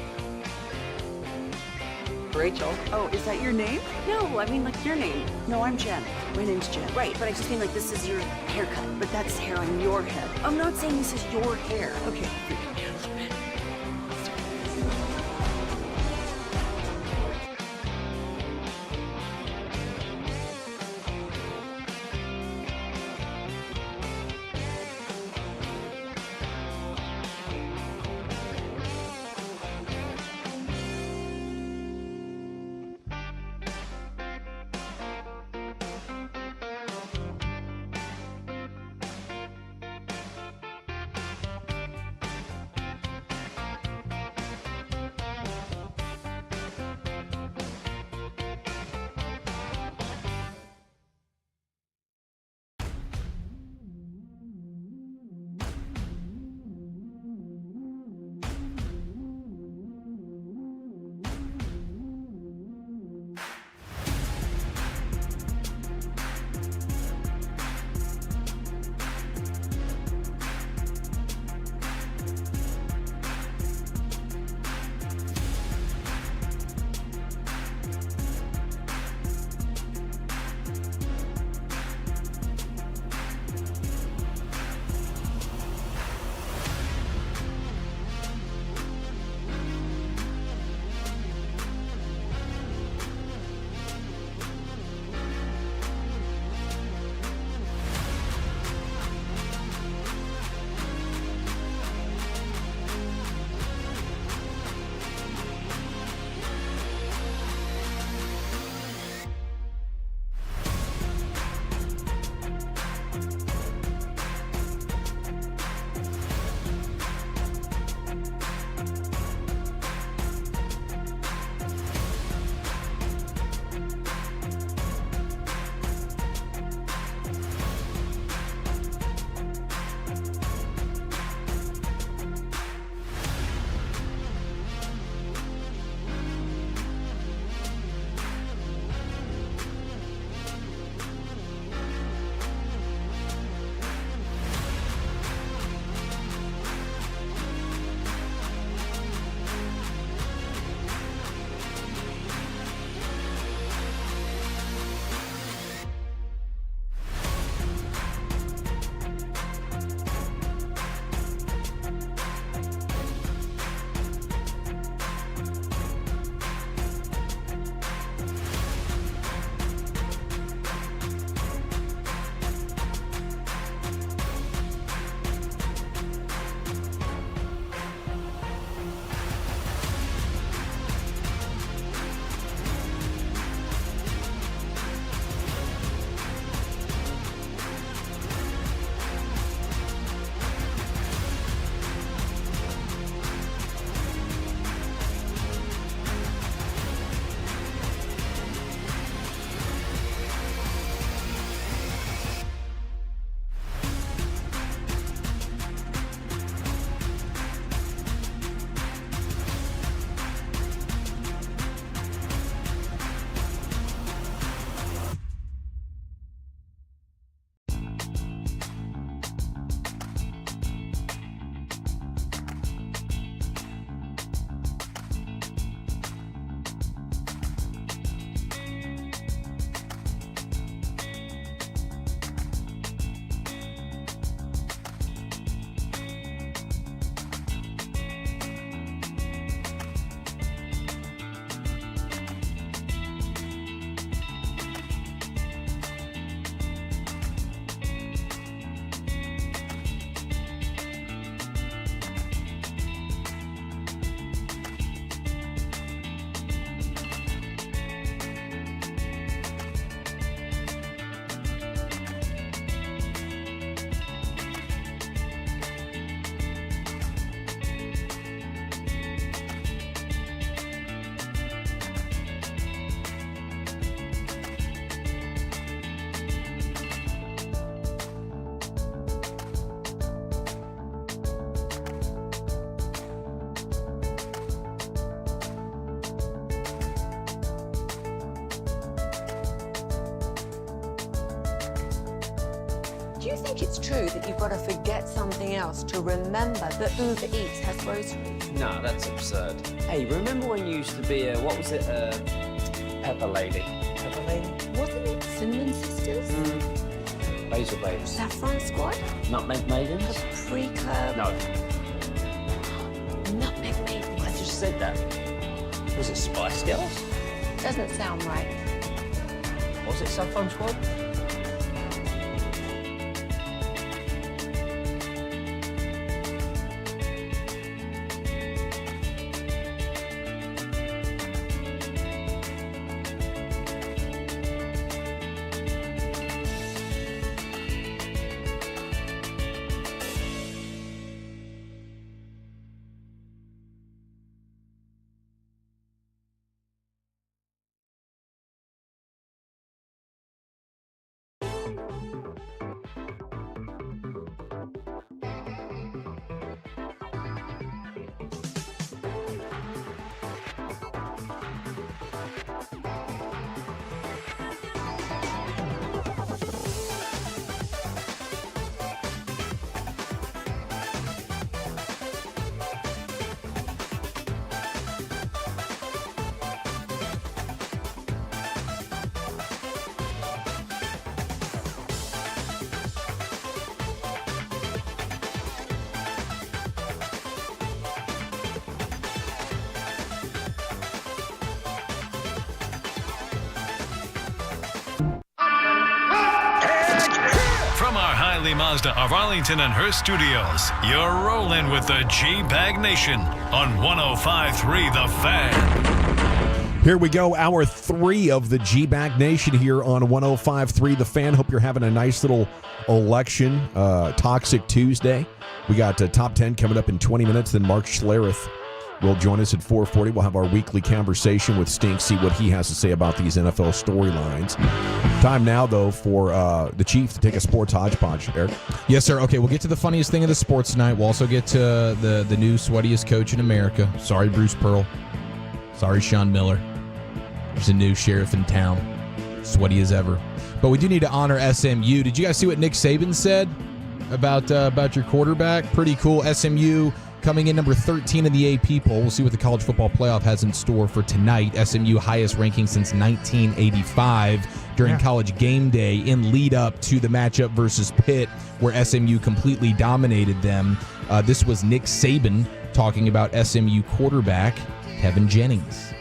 Rachel. Oh, is that your name? No, I mean like your name. No, I'm Jen. My name's Jen. Right, but I just mean like this is your haircut. But that's hair on your head. I'm not saying this is your hair. Okay. think it's true that you've got to forget something else to remember that Uber Eats has groceries? No, that's absurd. Hey, remember when you used to be a, what was it, Pepper Lady? Pepper Lady? Wasn't it Cinnamon Sisters? Basil Babes. Saffron Squad? Nutmeg Maidens? Paprika? No. Nutmeg Maidens. I just said that. Was it Spice Girls? Doesn't sound right. Was it Saffron Squad? From our Highly Mazda of Arlington and Hearst studios, you're rolling with the G-Bag Nation on 105.3 The Fan. Here we go, hour 3 of the G-Bag Nation here on 105.3 The Fan. Hope you're having a nice little election, Toxic Tuesday. We got Top 10 coming up in 20 minutes, then Mark Schlereth will join us at 4:40. We'll have our weekly conversation with Stink, see what he has to say about these NFL storylines. Time now, though, for the Chief to take a sports hodgepodge. Eric? Yes, sir. Okay, we'll get to the funniest thing of the sports tonight. We'll also get to the new sweatiest coach in America. Sorry, Bruce Pearl. Sorry, Sean Miller. There's a new sheriff in town. Sweaty as ever. But we do need to honor SMU. Did you guys see what Nick Saban said about your quarterback? Pretty cool. SMU coming in number 13 in the AP poll. We'll see what the college football playoff has in store for tonight. SMU highest ranking since 1985 during college game day in lead up to the matchup versus Pitt, where SMU completely dominated them. This was Nick Saban talking about SMU quarterback Kevin Jennings.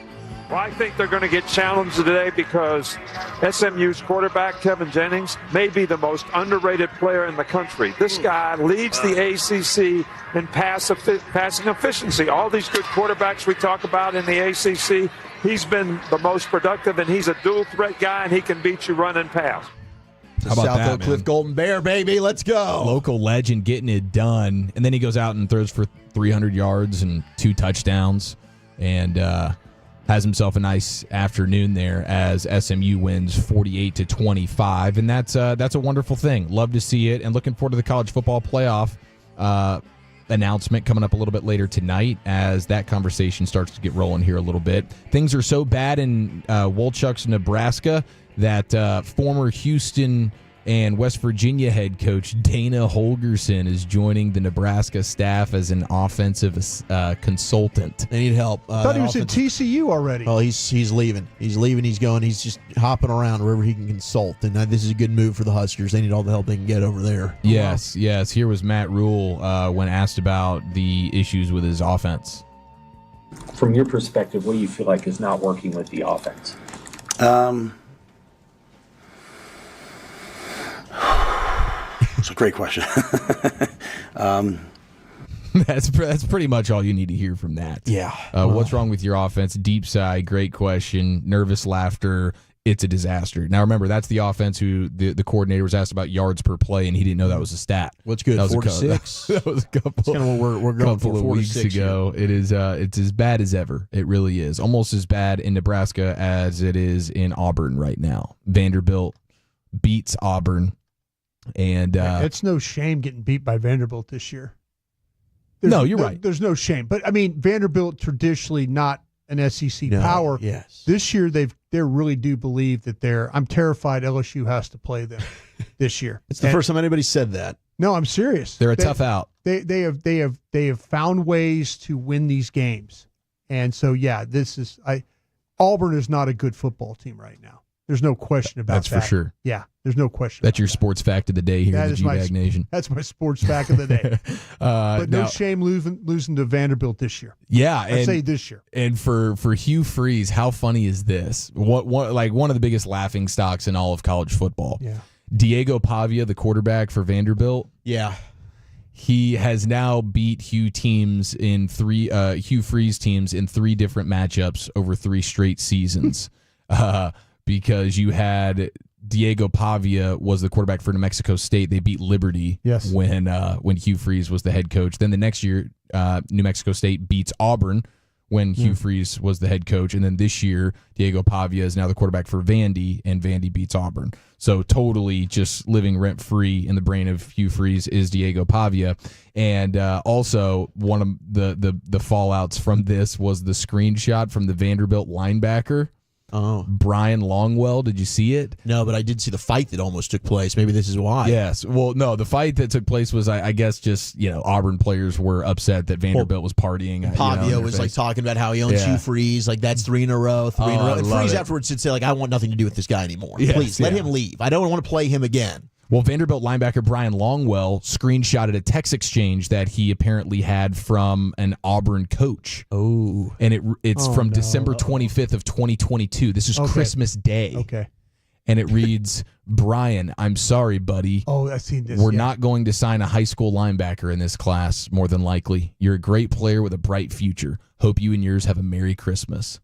Well, I think they're going to get challenged today because SMU's quarterback, Kevin Jennings, may be the most underrated player in the country. This guy leads the ACC in passing efficiency. All these good quarterbacks we talk about in the ACC, he's been the most productive, and he's a dual-threat guy, and he can beat you run and pass. How about South that, Oak Cliff Golden Bear, baby. Let's go. Local legend getting it done. And then he goes out and throws for 300 yards and 2 touchdowns and has himself a nice afternoon there as SMU wins 48-25. And that's a wonderful thing. Love to see it, and looking forward to the college football playoff announcement coming up a little bit later tonight as that conversation starts to get rolling here a little bit. Things are so bad in Wolchucks, Nebraska, that former Houston and West Virginia head coach Dana Holgerson is joining the Nebraska staff as an offensive consultant. They need help. I thought he was at TCU already. Well, he's leaving. He's leaving. He's going. He's just hopping around wherever he can consult. And this is a good move for the Huskers. They need all the help they can get over there. Yes. Here was Matt Rule when asked about the issues with his offense. From your perspective, what do you feel like is not working with the offense? It's a great question. That's pretty much all you need to hear from that. Yeah. What's wrong with your offense? Deep sigh, great question, nervous laughter. It's a disaster. Now remember, that's the offense who the coordinator was asked about yards per play, and he didn't know that was a stat. What's good? 4 to 6. That was a couple. That's kind of what we're going for. 4 weeks to 6 ago. It is. It's as bad as ever. It really is. Almost as bad in Nebraska as it is in Auburn right now. Vanderbilt beats Auburn. And it's no shame getting beat by Vanderbilt this year. No, you're right. There's no shame. But, I mean, Vanderbilt traditionally not an SEC No, power. yes. This year they really do believe that I'm terrified LSU has to play them this year. It's the first time anybody said that. No, I'm serious. They're a tough out. They have found ways to win these games. And so Auburn is not a good football team right now. There's no question about that. That's for sure. Yeah, there's no question. That's your sports fact of the day here in the G-Bag Nation. That's my sports fact of the day. But no shame losing to Vanderbilt this year. Yeah, I say this year. And for Hugh Freeze, how funny is this? One of the biggest laughing stocks in all of college football. Yeah. Diego Pavia, the quarterback for Vanderbilt. Yeah. He has now beat Hugh Freeze teams in 3 different matchups over 3 straight seasons. Because you had Diego Pavia was the quarterback for New Mexico State. They beat Liberty when Hugh Freeze was the head coach. Then the next year, New Mexico State beats Auburn when Hugh Freeze was the head coach. And then this year, Diego Pavia is now the quarterback for Vandy, and Vandy beats Auburn. So totally just living rent-free in the brain of Hugh Freeze is Diego Pavia. And also, one of the fallouts from this was the screenshot from the Vanderbilt linebacker. Oh, Brian Longwell. Did you see it? No, but I did see the fight that almost took place. Maybe this is why. Yes. Well, no, the fight that took place was, I guess, just Auburn players were upset that Vanderbilt was partying. Pavia was like talking about how he owns Hugh Freeze. Like, that's 3 in a row, 3 in a row. And Freeze afterwards did say, like, I want nothing to do with this guy anymore. Yes, Please let him leave. I don't want to play him again. Well, Vanderbilt linebacker Brian Longwell screenshotted a text exchange that he apparently had from an Auburn coach. Oh. And it's from December 25th of 2022. This is Christmas Day. Okay. And it reads, Brian, I'm sorry, buddy. Oh, I've seen this. We're not going to sign a high school linebacker in this class, more than likely. You're a great player with a bright future. Hope you and yours have a Merry Christmas.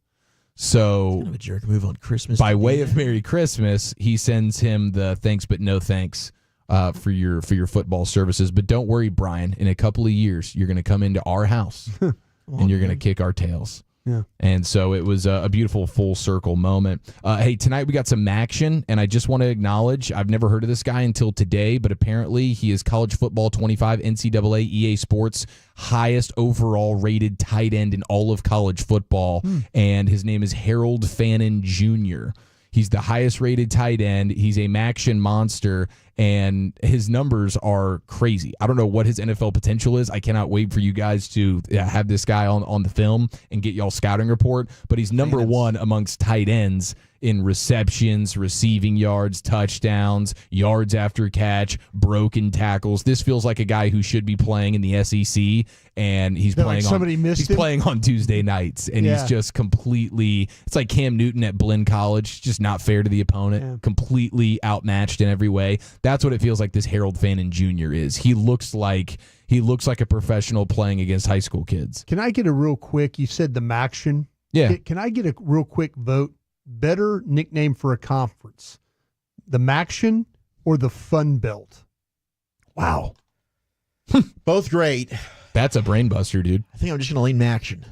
So, kind of a jerk move on Christmas. By way of Merry Christmas, he sends him the thanks but no thanks for your football services. But don't worry, Brian. In a couple of years, you're going to come into our house and you're going to kick our tails. Yeah. And so it was a beautiful full circle moment. Hey, tonight we got some action, and I just want to acknowledge I've never heard of this guy until today, but apparently he is College Football 25 NCAA EA Sports highest overall rated tight end in all of college football, and his name is Harold Fannin Jr. He's the highest rated tight end. He's a Maction monster, and his numbers are crazy. I don't know what his NFL potential is. I cannot wait for you guys to have this guy on the film and get y'all scouting report. But he's number one amongst tight ends in receptions, receiving yards, touchdowns, yards after catch, broken tackles. This feels like a guy who should be playing in the SEC, and he's playing on Tuesday nights, and he's just completely. It's like Cam Newton at Blinn College, just not fair to the opponent, completely outmatched in every way. That's what it feels like this Harold Fannin Jr. is. He looks like a professional playing against high school kids. Can I get a real quick? You said the Maction. Yeah. Can I get a real quick vote? Better nickname for a conference, the Maction or the Fun Belt? Wow. Both great. That's a brain buster, dude. I think I'm just going to lean Maction.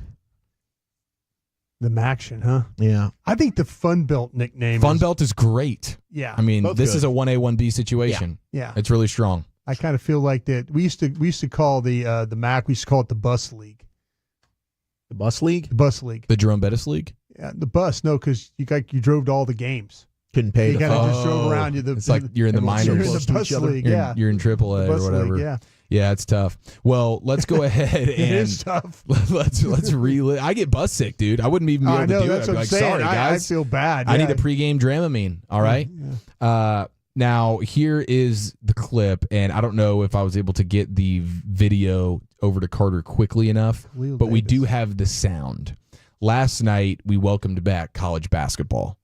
The Maction, huh? Yeah. I think the Fun Belt nickname. Fun Belt is great. Yeah. I mean, this good. is a 1A, 1B situation. Yeah. It's really strong. I kind of feel like that. We used to call the MAC. We used to call it the Bus League. The Bus League? The Bus League. The Jerome Bettis League? Yeah, the bus. No, because you drove to all the games. Couldn't pay. You kind of just drove around. It's like you're in the minors. You're in the Bus League. You're in AAA or whatever. League, yeah, it's tough. Well, let's go ahead and it is tough. Let's relive. I get bus sick, dude. I wouldn't even be able to do that's it. I'd be what I'm like, saying. sorry, guys. I feel bad. I need a pregame Dramamine. All right. Now here is the clip, and I don't know if I was able to get the video over to Carter quickly enough, but we do have the sound. Last night, we welcomed back college basketball,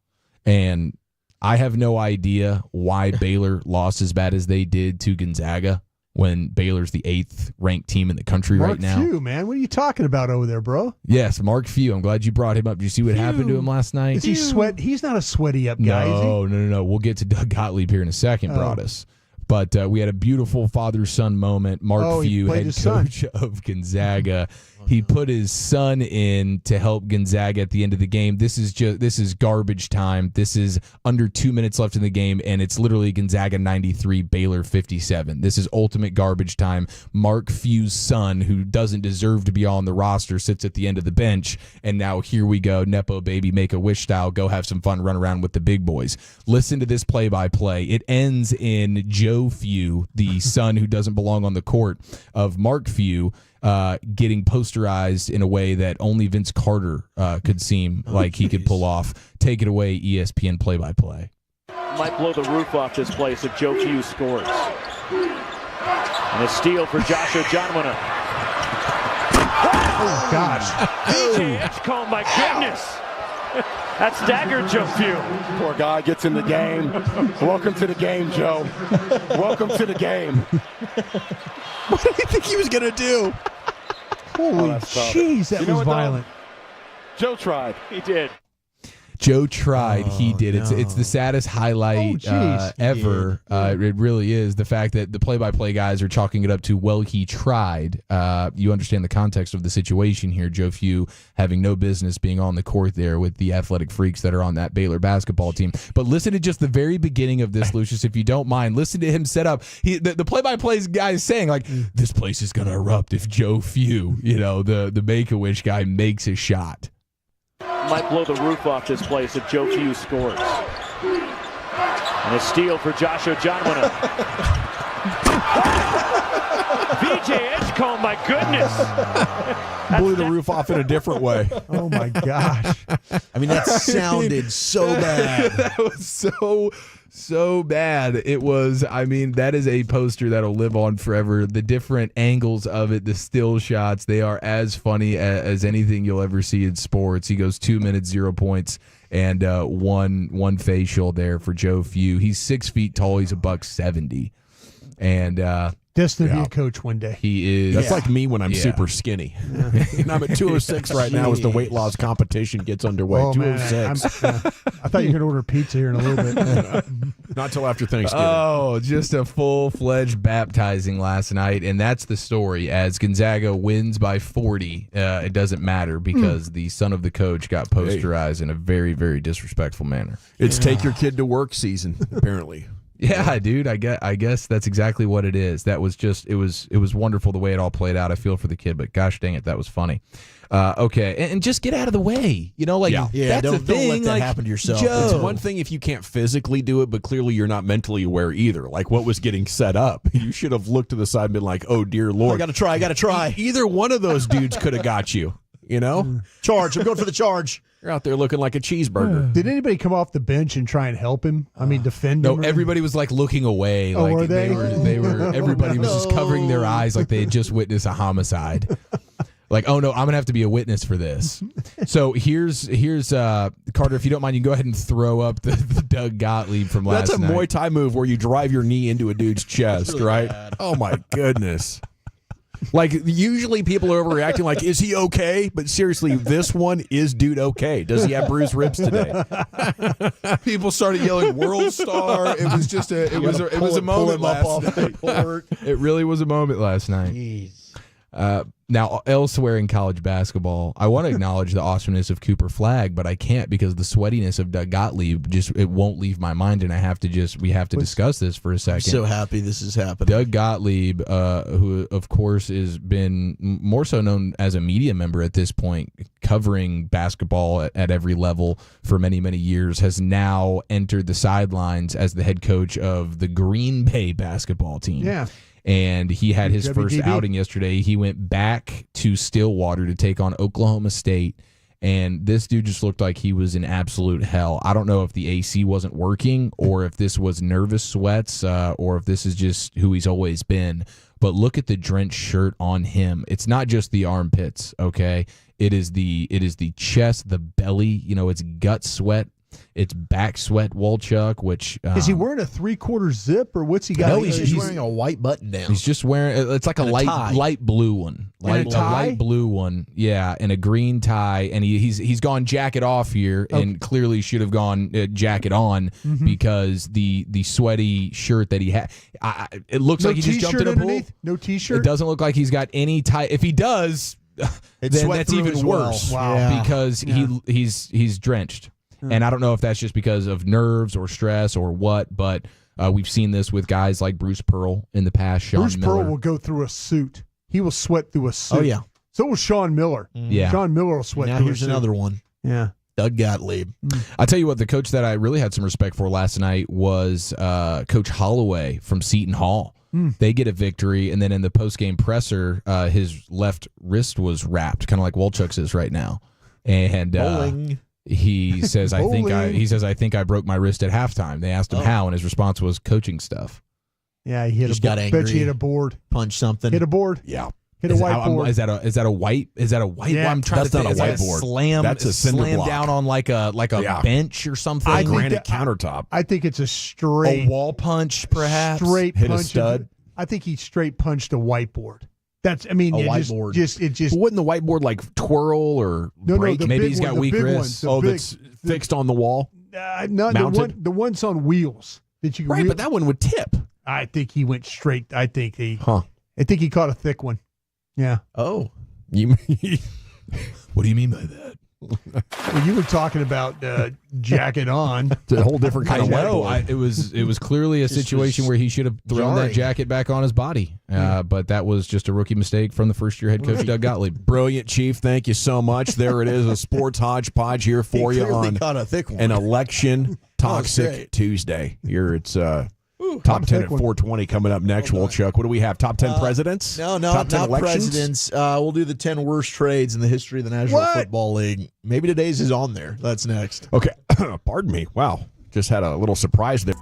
and I have no idea why Baylor lost as bad as they did to Gonzaga when Baylor's the 8th ranked team in the country right now. Mark Few, man. What are you talking about over there, bro? Yes, Mark Few. I'm glad you brought him up. Did you see what happened to him last night? Is he sweat? He's not a sweaty up guy, is he? No. We'll get to Doug Gottlieb here in a second, Broadus. But we had a beautiful father-son moment. Mark Few, head coach of Gonzaga. He put his son in to help Gonzaga at the end of the game. This is garbage time. This is under 2 minutes left in the game, and it's literally Gonzaga 93, Baylor 57. This is ultimate garbage time. Mark Few's son, who doesn't deserve to be on the roster, sits at the end of the bench, and now here we go, Nepo baby, Make-A-Wish style, go have some fun, run around with the big boys. Listen to this play-by-play. It ends in Joe Few, the son who doesn't belong on the court of Mark Few, getting posterized in a way that only Vince Carter could seem like he could pull off. Take it away, ESPN play-by-play. Might blow the roof off this place if Joe Few scores. And a steal for Joshua Jonwinner. Oh, gosh. DJ Edgecombe, my goodness. That staggered Joe Few. Poor guy gets in the game. Welcome to the game, Joe. Welcome to the game. What did he think he was going to do? Holy jeez, that was violent. Joe tried. He did. Joe tried. He did. It's the saddest highlight ever. It really is. The fact that the play-by-play guys are chalking it up to, well, he tried. You understand the context of the situation here. Joe Few having no business being on the court there with the athletic freaks that are on that Baylor basketball team. But listen to just the very beginning of this, Lucius, if you don't mind. Listen to him set up. The play-by-play guy is saying, like, this place is going to erupt if Joe Few, the Make-A-Wish guy, makes a shot. Might blow the roof off this place if Joe Few scores. And a steal for Joshua Jonwinner. VJ Edgecombe, my goodness. Blew the roof off in a different way. Oh, my gosh. I mean, that sounded so bad. That was so bad. It was, that is a poster that'll live on forever. The different angles of it, the still shots, they are as funny as anything you'll ever see in sports. He goes 2 minutes, 0 points, and one facial there for Joe Few. He's 6 feet tall. He's $170. And destined to be a coach one day. He is. That's like me when I'm super skinny. And I'm at 206 right now as the weight loss competition gets underway. Oh, 206. I thought you were going to order pizza here in a little bit. Not till after Thanksgiving. Oh, just a full-fledged baptizing last night, and that's the story. As Gonzaga wins by 40, it doesn't matter because the son of the coach got posterized in a very, very disrespectful manner. It's take your kid to work season, apparently. Yeah, dude, I guess that's exactly what it is. That was just, it was wonderful the way it all played out. I feel for the kid, but gosh dang it, that was funny. Okay, and just get out of the way. That's don't let that like, happen to yourself. Joe. It's one thing if you can't physically do it, but clearly you're not mentally aware either. Like what was getting set up. You should have looked to the side and been like, oh, dear Lord. I got to try. Either one of those dudes could have got you, Charge. I'm going for the charge. You're out there looking like a cheeseburger. Did anybody come off the bench and try and help him? Defend him? No, everybody was like looking away. Oh, like were they? They were. Everybody was just covering their eyes like they had just witnessed a homicide. Like, oh no, I'm gonna have to be a witness for this. So here's Carter, if you don't mind, you can go ahead and throw up the Doug Gottlieb from last night. That's a Muay Thai move where you drive your knee into a dude's chest, really right? Bad. Oh my goodness. Like, usually people are overreacting like, is he okay? But seriously, this one, is dude okay? Does he have bruised ribs today? People started yelling world star. It was just it was a moment last night. It really was a moment last night. Jeez. Now, elsewhere in college basketball, I want to acknowledge the awesomeness of Cooper Flagg, but I can't because the sweatiness of Doug Gottlieb it won't leave my mind, and we have to discuss this for a second. I'm so happy this is happening. Doug Gottlieb, who of course has been more so known as a media member at this point, covering basketball at every level for many, many years, has now entered the sidelines as the head coach of the Green Bay basketball team. Yeah. And he had his first WDB. outing yesterday. He went back to Stillwater to take on Oklahoma State. And this dude just looked like he was in absolute hell. I don't know if the AC wasn't working or if this was nervous sweats or if this is just who he's always been. But look at the drenched shirt on him. It's not just the armpits, okay? It is the chest, the belly. It's gut sweat. It's back sweat, Wolchuk, which... is he wearing a 3/4 zip, or what's he got? No, he's wearing a white button down. He's just wearing... It's like a light blue one. A light blue one, yeah, and a green tie. And he's gone jacket off here, and clearly should have gone jacket on because the sweaty shirt that he had... it looks like he just jumped in a pool. No T-shirt? It doesn't look like he's got any tie. If he does... then that's even worse. Wow. Yeah. Because he's drenched. And I don't know if that's just because of nerves or stress or what, but we've seen this with guys like Bruce Pearl in the past. Bruce Pearl will go through a suit. He will sweat through a suit. Oh, yeah. So will Sean Miller. Yeah. Sean Miller will sweat Now through here's a suit. another one. Yeah. Doug Gottlieb. I'll tell you what, the coach that I really had some respect for last night was Coach Holloway from Seton Hall. They get a victory, and then in the post-game presser, his left wrist was wrapped, kind of like Wolchuk's is right now. And he says, I think I broke my wrist at halftime. They asked him how, and his response was coaching stuff. Yeah, he hit Just a board. got angry. Bet you hit a board. Punch something. Hit a board. Yeah. Hit a whiteboard. Is that a white? Is that a white? Yeah. Well, I'm trying That's to not think, a is that whiteboard. Slam. That's a cinder slam block. down on like a bench or something. I think Granite countertop. I think it's a straight A wall punch, perhaps. straight Hit a punch. stud. I think he straight punched a whiteboard. That's. I mean, A it whiteboard. Just Wouldn't the whiteboard like twirl or break? the Maybe big he's got one, the weak big wrists. one, the big- That's fixed on the wall. no, mounted? the one's on wheels that you can Right, wheel. but that one would tip. I think he went straight. I think he Huh. caught a thick one. Yeah. Oh. What do you mean by that? Well, you were talking about jacket on. It's a whole different kind I of know. whiteboard. It was clearly a situation where he should have thrown that jarring. jacket back on his body. But that was just a rookie mistake from the first-year head coach, Doug Gottlieb. Brilliant, Chief. Thank you so much. There it is, a sports hodgepodge here for He you clearly on caught a thick one. an election toxic great. Tuesday. Here it's caught top a 10 thick at one. 420 coming up next. Well, Chuck, what do we have? Top 10 presidents? No, Top 10 not elections? presidents. We'll do the 10 worst trades in the history of the National Football League. Maybe today's is on there. That's next. Okay. Pardon me. Wow. Just had a little surprise there.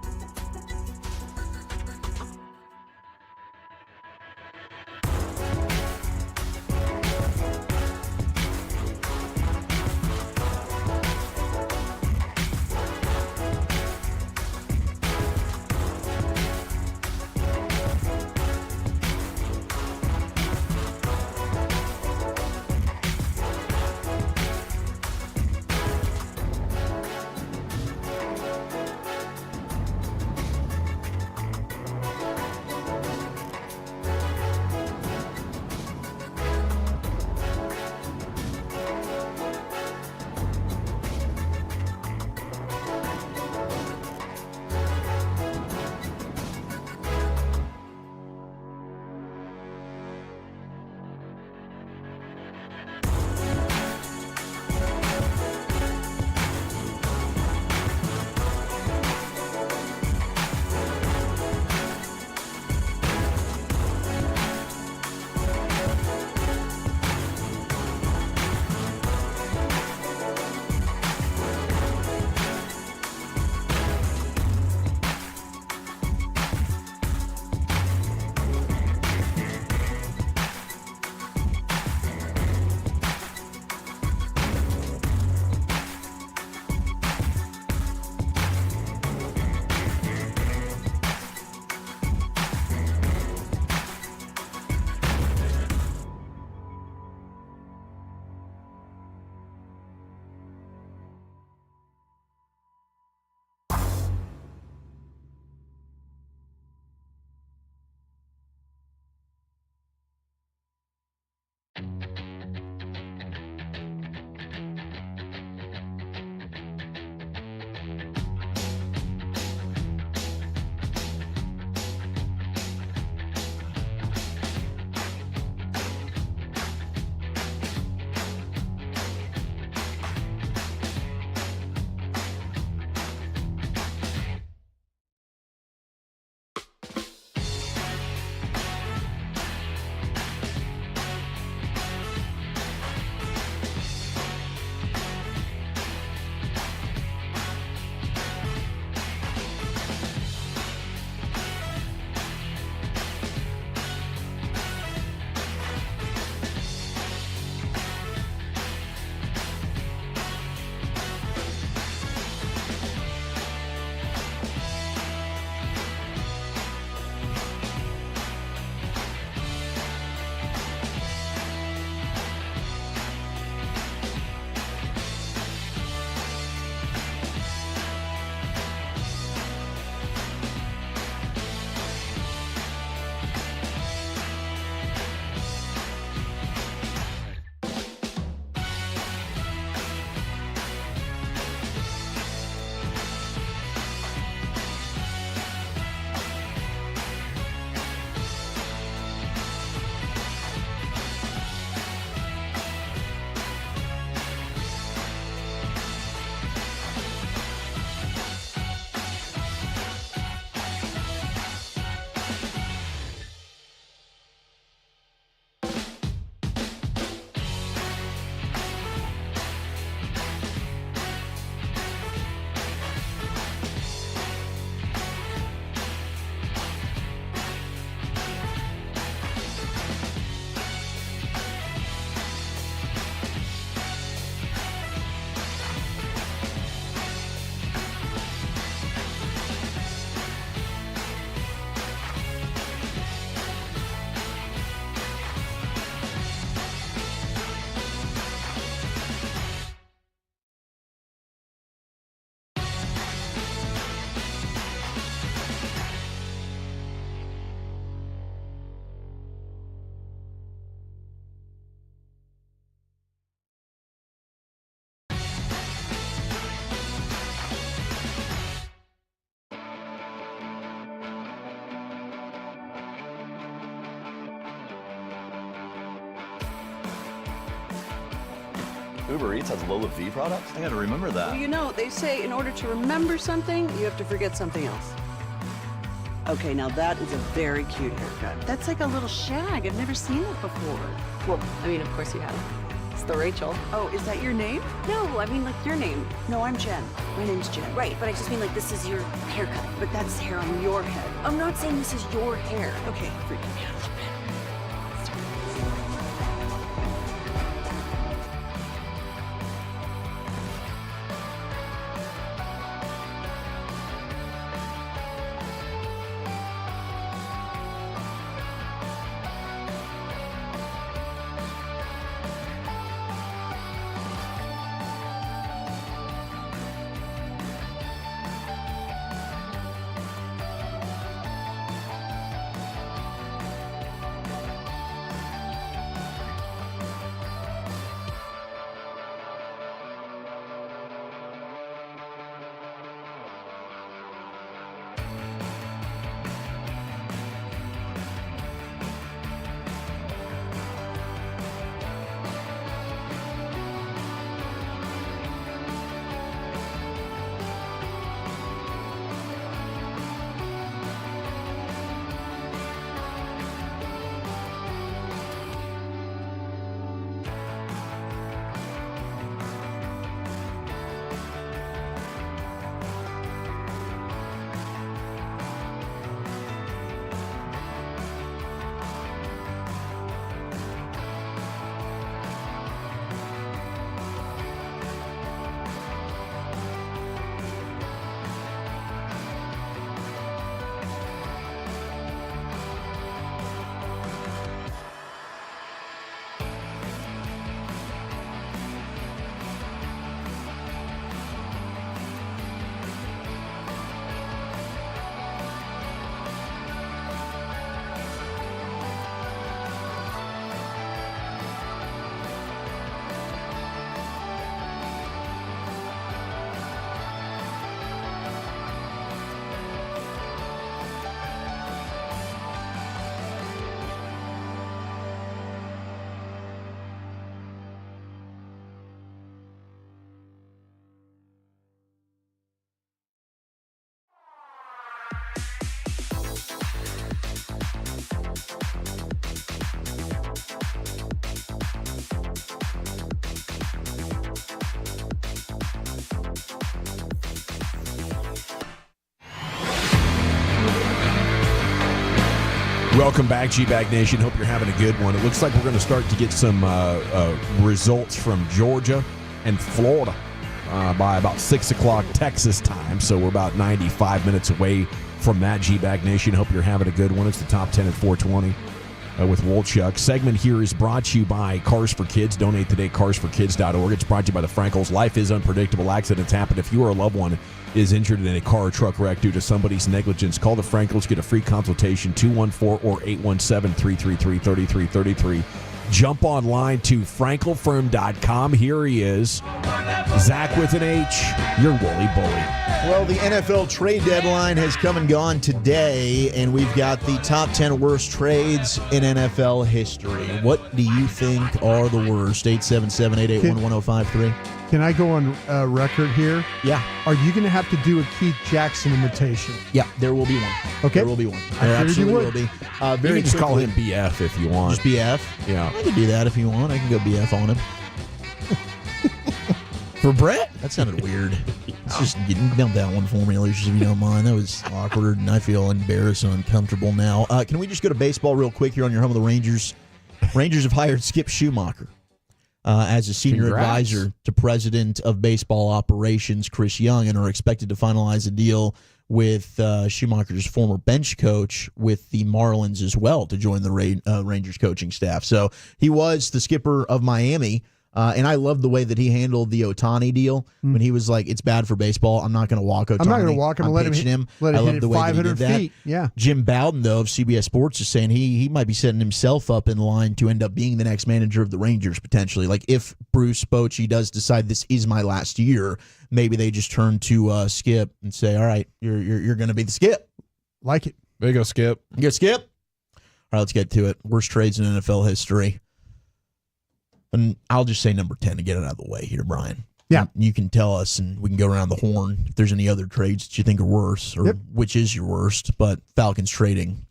Uber Eats has Lola V products? I gotta remember that. Well, you know, they say in order to remember something, you have to forget something else. Okay, now that is a very cute haircut. That's like a little shag. I've never seen it before. Well, I mean, of course you have. It's the Rachel. Oh, is that your name? No, I mean like your name. No, I'm Jen. My name's Jen. Right, but I just mean like this is your haircut. But that's hair on your head. I'm not saying this is your hair. Okay, freaking me out. Welcome back, G-Bag Nation. Hope you're having a good one. It looks like we're going to start to get some results from Georgia and Florida by about 6 o'clock Texas time. So we're about 95 minutes away from that, G-Bag Nation. Hope you're having a good one. It's the top 10 at 420 with Wolchuk. Segment here is brought to you by Cars for Kids. Donate today, carsforkids.org. It's brought to you by the Frankels. Life is unpredictable. Accidents happen. If you or a loved one is injured in a car or truck wreck due to somebody's negligence, call the Frankels. Get a free consultation, 214 or 817-333-3333. Jump online to frankelfirm.com. Here he is, Zach with an H, your woolly bully. Well, the NFL trade deadline has come and gone today, and we've got the top 10 worst trades in NFL history. What do you think are the worst? 877-881-1053. Can I go on record here? Yeah. Are you going to have to do a Keith Jackson imitation? Yeah, there will be one. Okay. There will be one. I There figured you absolutely will would. be. You Very can just call quickly. him BF if you want. Just BF? Yeah. I can do that if you want. I can go BF on him. For Brett? That sounded weird. It's just getting down that one for me, Lucius, if you don't mind. That was awkward, and I feel embarrassed and uncomfortable now. Can we just go to baseball real quick here on your home of the Rangers? Rangers have hired Skip Schumacher as a senior advisor to president of baseball operations, Chris Young, and are expected to finalize a deal with Schumacher's former bench coach with the Marlins as well to join the Rangers coaching staff. So he was the skipper of Miami. And I love the way that he handled the Ohtani deal when he was like, "It's bad for baseball. I'm not going to walk Ohtani. I'm not going to walk him and let him hit him. Let I him love hit the it way that he 500 did that. feet. Yeah. Jim Bowden, though, of CBS Sports, is saying he might be setting himself up in line to end up being the next manager of the Rangers potentially. Like if Bruce Bochy does decide this is my last year, maybe they just turn to Skip and say, "All right, you're going to be the Skip." Like it. There you go, Skip. You go, Skip. All right, let's get to it. Worst trades in NFL history. And I'll just say number 10 to get it out of the way here, Brian. Yeah. You can tell us, and we can go around the horn if there's any other trades that you think are worse, or which is your worst. But Falcons trading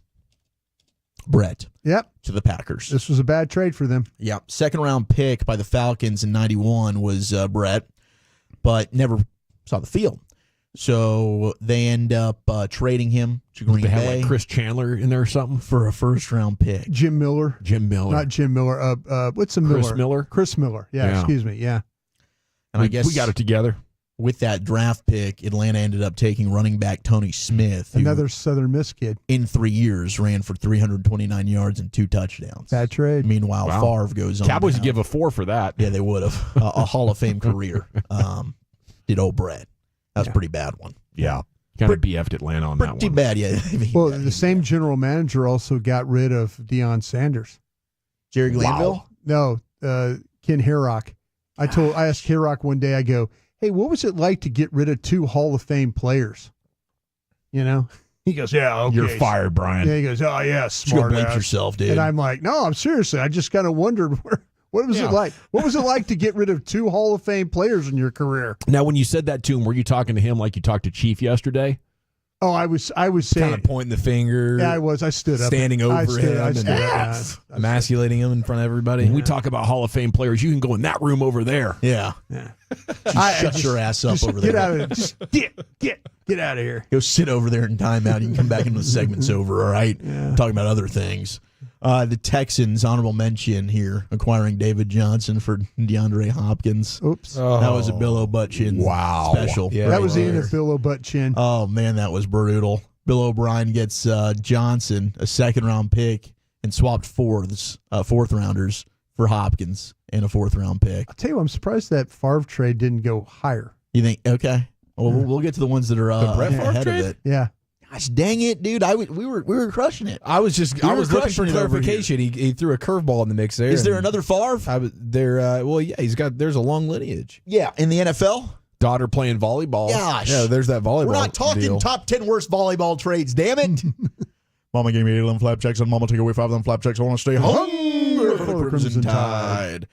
Brett to the Packers. This was a bad trade for them. Yeah. Second-round pick by the Falcons in 91 was Brett, but never saw the field. So they end up trading him to Green They had Bay. like Chris Chandler in there or something for a first-round pick. Jim Miller. Not Jim Miller. What's the Miller? Chris Miller? Chris Miller. Yeah. Excuse me. Yeah. And I guess we got it together. With that draft pick, Atlanta ended up taking running back Tony Smith. Another Southern Miss kid. In 3 years, ran for 329 yards and 2 touchdowns. Bad trade. Meanwhile, Favre goes on. Cowboys would give a 4 for that. Yeah, they would have. A Hall of Fame career. Did old Brett. That was a pretty bad one. Yeah. Kind of BF'd Atlanta on that one. Pretty bad, yeah. Well, the same general manager also got rid of Deion Sanders. Jerry Glanville? No, Ken Herrock. I asked Herrock one day, I go, hey, what was it like to get rid of 2 Hall of Fame players? You know? He goes, yeah, okay. You're fired, Brian. Yeah, he goes, oh, yeah, smart blink ass. yourself, dude. And I'm like, no, I'm seriously. I just kind of wondered, what was it like? What was it like to get rid of 2 Hall of Fame players in your career? Now, when you said that to him, were you talking to him like you talked to Chief yesterday? Oh, I was saying, kind of pointing the finger. Yeah, I was. I stood up, standing over him, I stood and emasculating him in front of everybody. When we talk about Hall of Fame players, you can go in that room over there. Yeah. Shut your ass up over there. Get out of it. Just get out of here. Go sit over there in timeout. You can come back into the segment's over, all right? Talking about other things. The Texans, honorable mention here, acquiring David Johnson for DeAndre Hopkins. Oops. That was a Bill O'Butt-Chin special. Yeah, that was the end of Bill O'Butt-Chin. Oh, man, that was brutal. Bill O'Brien gets Johnson, a second-round pick, and swapped fourth-rounders for Hopkins and a fourth-round pick. I'll tell you what, I'm surprised that Favre trade didn't go higher. You think? Okay. Well, we'll get to the ones that are the Brett Favre ahead trade? of it. Yeah. Gosh, dang it, dude! We were crushing it. I was looking for crushing it over clarification. He threw a curveball in the mix there. Is there another Favre? Well, yeah, there's a long lineage. Yeah, in the NFL. Daughter playing volleyball. Gosh. Yeah, there's that volleyball. We're not talking deal. top 10 worst volleyball trades, damn it. Mama gave me 8 of them flapjacks, and Mama took away 5 of them flapjacks. I want to stay hungry for the Crimson Tide.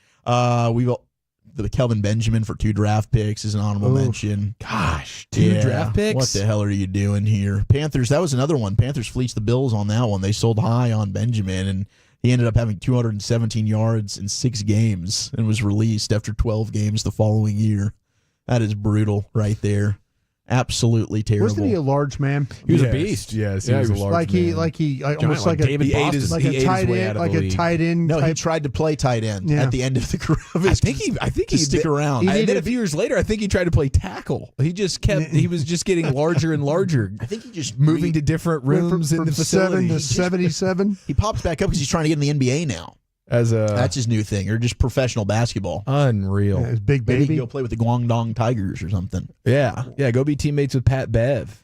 The Kelvin Benjamin for 2 draft picks is an honorable mention. Gosh, 2 draft picks? What the hell are you doing here? Panthers, that was another one. Panthers fleeced the Bills on that one. They sold high on Benjamin, and he ended up having 217 yards in 6 games and was released after 12 games the following year. That is brutal right there. Absolutely terrible. Wasn't he a large man? He was a beast. Yes, he was a large man. Almost like David a Boston. like a tight end, like a tight end. No, he type. tried to play tight end at the end of the career. I think he stick around. And then a few years later, I think he tried to play tackle. He just kept. He was just getting larger and larger. I think he just moving to different rooms in the facility. 7 to 77. He pops back up because he's trying to get in the NBA now. That's his new thing, or just professional basketball. Unreal. Yeah, his big Maybe baby. go play with the Guangdong Tigers or something. Yeah. Go be teammates with Pat Bev.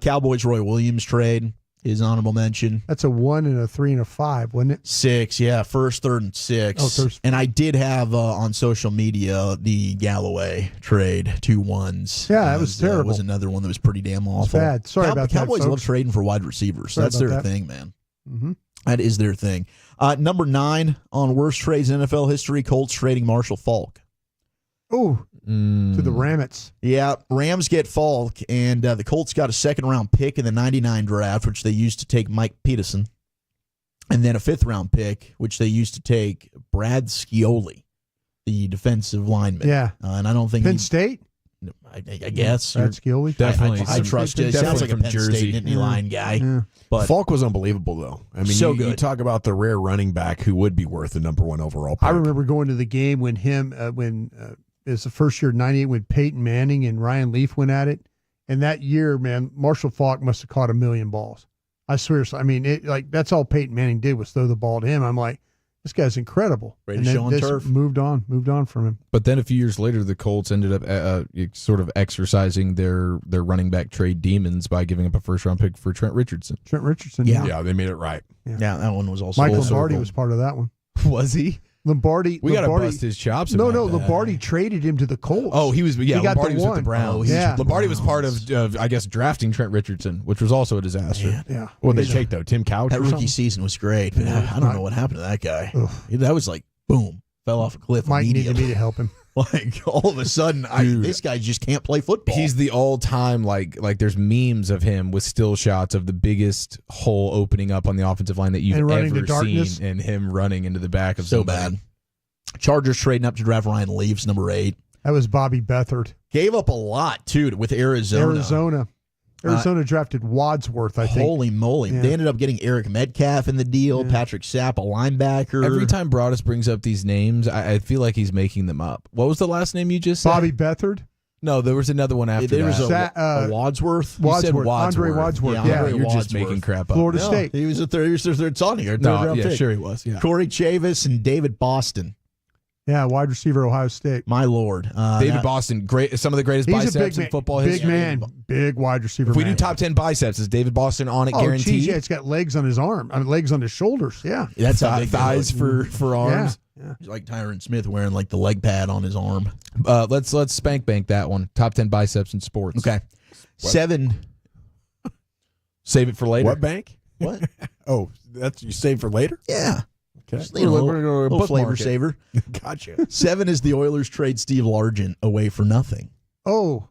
Cowboys Roy Williams trade is honorable mention. That's a 1 and a 3 and a 5, wasn't it? 6, yeah. First, third, and 6. Oh, first. And I did have on social media the Galloway trade, 2 1s. Yeah, that was terrible. Was another one that was pretty damn awful. Bad. Sorry about that, Cowboys folks. love trading for wide receivers. Sorry That's their about that. thing, man. Mm-hmm. That is their thing. Number 9 on worst trades in NFL history, Colts trading Marshall Faulk. Oh, to the Ramets. Yeah, Rams get Faulk, and the Colts got a second-round pick in the 99 draft, which they used to take Mike Peterson, and then a fifth-round pick, which they used to take Brad Scioli, the defensive lineman. Yeah. And I don't think Penn State? I guess. Brad Scioli? Definitely. I trust you. Sounds like a from Penn Jersey. State Nittany Lion guy. Yeah. But Falk was unbelievable, though. I mean, So you good. talk about the rare running back who would be worth the number 1 overall pick. I remember going to the game when it was the first year, 98, when Peyton Manning and Ryan Leaf went at it. And that year, man, Marshall Faulk must have caught 1,000,000 balls. I swear. I mean, that's all Peyton Manning did was throw the ball to him. I'm like, this guy's incredible. Ready and to then show on this turf. Moved on from him. But then a few years later, the Colts ended up sort of exercising their running back trade demons by giving up a first-round pick for Trent Richardson. Yeah, they made it right. Yeah, that one was also Mike full Lombardi circle. was part of that one. Was he? Lombardi. We got to bust his chops. No, about that. Lombardi traded him to the Colts. Oh, he was. Yeah, He got Lombardi the was with the one. Browns. Yeah. Lombardi was part of, I guess, drafting Trent Richardson, which was also a disaster. Yeah. What did they take, though? Tim Couch That or rookie something? season was great. But I don't know what happened to that guy. That was like, boom. fell off a cliff. Mike needed immediately. me to help him. Like all of a sudden, this guy just can't play football. He's the all-time like there's memes of him with still shots of the biggest hole opening up on the offensive line that you've And running to ever darkness. seen, and him running into the back of so somebody. bad. Chargers trading up to draft Ryan Leaves, number 8. That was Bobby Beathard. Gave up a lot too with Arizona. Arizona drafted Wadsworth, I think. Holy moly. Yeah. They ended up getting Eric Metcalf in the deal, Patrick Sapp, a linebacker. Every time Broadus brings up these names, I feel like he's making them up. What was the last name you just said? Bobby Beathard. No, there was another one after there was that. a Wadsworth. You said Andre Wadsworth. Yeah, you're just making crap up. Florida State. He was a third son here. No, yeah, sure he was. Yeah. Corey Chavis and David Boston. Yeah, wide receiver, Ohio State. My Lord. David Boston, some of the greatest He's biceps a big in man, football big history. man, big wide receiver. If we man. do top 10 biceps, is David Boston on it guaranteed? Geez, yeah, it's got legs on his arm, legs on his shoulders. Yeah, That's how big thighs for arms. Yeah. He's like Tyron Smith wearing like the leg pad on his arm. Let's spank bank that one. Top 10 biceps in sports. Okay. 7. Save it for later. What bank? What? Oh, that's you save for later? Yeah. Okay. Just, you know, We're gonna little flavor bookmark it. saver. Gotcha. 7 is the Oilers trade Steve Largent away for nothing. Oh,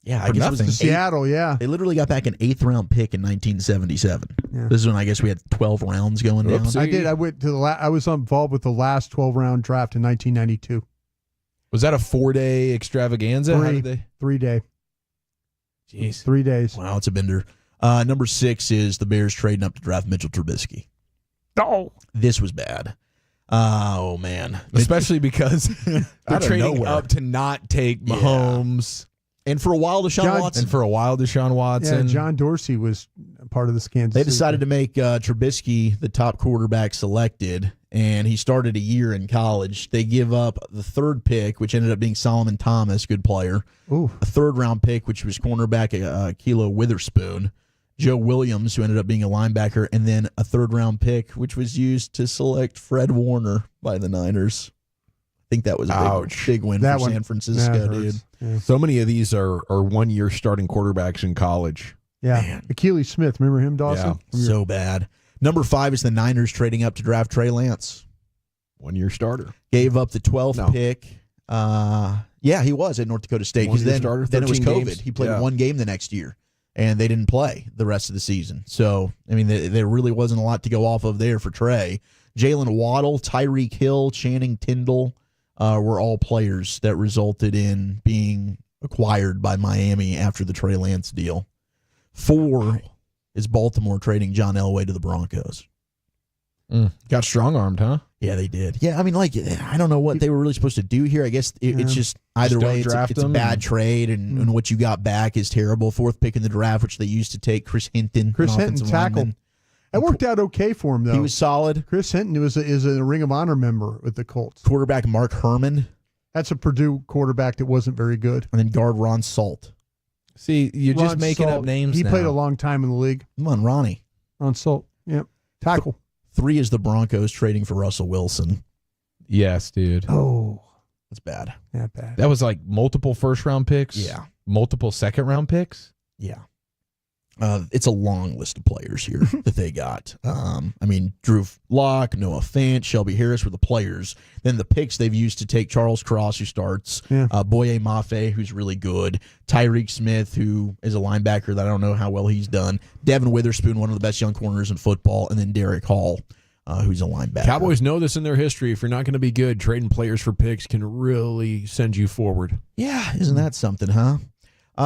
Yeah, I For guess nothing. it was Seattle. Yeah, They literally got back an 8th round pick in 1977. Yeah. This is when I guess we had 12 rounds going down. Oopsie. I did. I went to I was involved with the last 12-round draft in 1992. Was that a 4-day extravaganza? How did they? 3-day. Jeez. 3 days. Wow, it's a bender. Number 6 is the Bears trading up to draft Mitchell Trubisky. Oh, This was bad. Oh, man. Especially because they're Out of trading nowhere. up to not take Mahomes. And for a while, Deshaun Watson. And for a while, Deshaun Watson. Yeah, John Dorsey was part of this Kansas. They decided to make Trubisky the top quarterback selected, and he started a year in college. They give up the 3rd pick, which ended up being Solomon Thomas, good player. Ooh. A 3rd round pick, which was cornerback Kilo Witherspoon. Joe Williams, who ended up being a linebacker, and then a 3rd round pick, which was used to select Fred Warner by the Niners. I think that was a big win That for one- San Francisco, that dude. hurts. Yeah. So many of these are 1 year starting quarterbacks in college. Yeah. Achilles Smith, remember him, Dawson? So bad. Number 5 is the Niners trading up to draft Trey Lance. 1 year starter. Gave up the 12th pick. Yeah, he was at North Dakota State. Because 1 year then, starter, then it was 13 COVID. games. He played Yeah. 1 game the next year, and they didn't play the rest of the season. So, I mean, there really wasn't a lot to go off of there for Trey. Jalen Waddle, Tyreek Hill, Channing Tindall were all players that resulted in being acquired by Miami after the Trey Lance deal. 4 is Baltimore trading John Elway to the Broncos. Got strong-armed, huh? Yeah, they did. Yeah, I mean, like, I don't know what they were really supposed to do here. I guess it's just either Just don't way, it's draft a them bad and- trade, and what you got back is terrible. 4th pick in the draft, which they used to take Chris Hinton. Chris an Hinton offensive tackled. lineman. That worked out okay for him, though. He was solid. Chris Hinton is a Ring of Honor member with the Colts. Quarterback Mark Herman. That's a Purdue quarterback that wasn't very good. And then guard Ron Salt. See, you're just Ron making up Salt, names He now. played a long time in the league. Come on, Ronnie. Ron Salt. Yep. Tackle. 3 is the Broncos trading for Russell Wilson. Yes, dude. Oh. That's bad. Yeah, bad. That was like multiple first-round picks? Yeah. Multiple second-round picks? Yeah. It's a long list of players here that they got. I mean, Drew Lock, Noah Fant, Shelby Harris were the players. Then the picks they've used to take Charles Cross, who starts, Boye Mafe, who's really good, Tyreek Smith, who is a linebacker that I don't know how well he's done, Devin Witherspoon, one of the best young corners in football, and then Derek Hall, who's a linebacker. Cowboys know this in their history. If you're not going to be good, trading players for picks can really send you forward. Yeah, isn't that something, huh?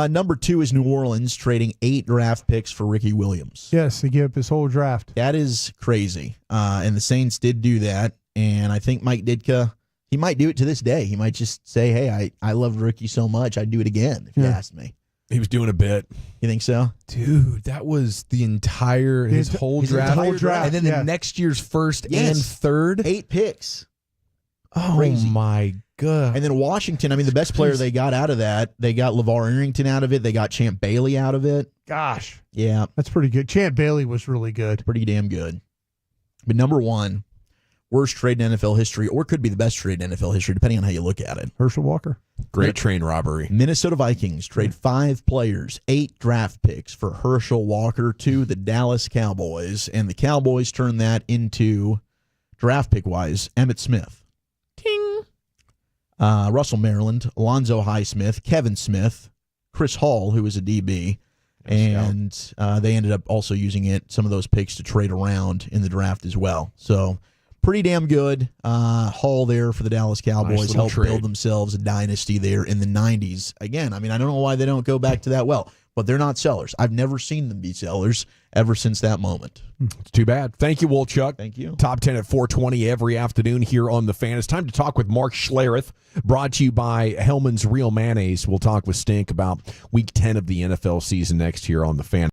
Number 2 is New Orleans trading 8 draft picks for Ricky Williams. Yes, he gave up his whole draft. That is crazy. And the Saints did do that. And I think Mike Ditka, he might do it to this day. He might just say, hey, I loved Ricky so much, I'd do it again if you asked me. He was doing a bit. You think so? Dude, that was the entire, his whole draft. And then the next year's first and third. 8 picks. Oh, Crazy. my God. And then Washington, I mean, the best player they got out of that, they got LeVar Arrington out of it. They got Champ Bailey out of it. Gosh. Yeah. That's pretty good. Champ Bailey was really good. Pretty damn good. But number 1, worst trade in NFL history, or could be the best trade in NFL history, depending on how you look at it. Herschel Walker. Great train robbery. Minnesota Vikings trade 5 players, 8 draft picks for Herschel Walker to the Dallas Cowboys, and the Cowboys turn that into, draft pick-wise, Emmitt Smith. Russell Maryland, Alonzo Highsmith, Kevin Smith, Chris Hall, who was a DB, and they ended up also using some of those picks to trade around in the draft as well. So pretty damn good. Hall there for the Dallas Cowboys helped build themselves a dynasty there in the 90s. Again, I mean, I don't know why they don't go back to that well, but they're not sellers. I've never seen them be sellers ever since that moment. It's too bad. Thank you, Wolchuk. Thank you. Top 10 at 4:20 every afternoon here on The Fan. It's time to talk with Mark Schlereth, brought to you by Hellman's Real Mayonnaise. We'll talk with Stink about Week 10 of the NFL season next year on The Fan.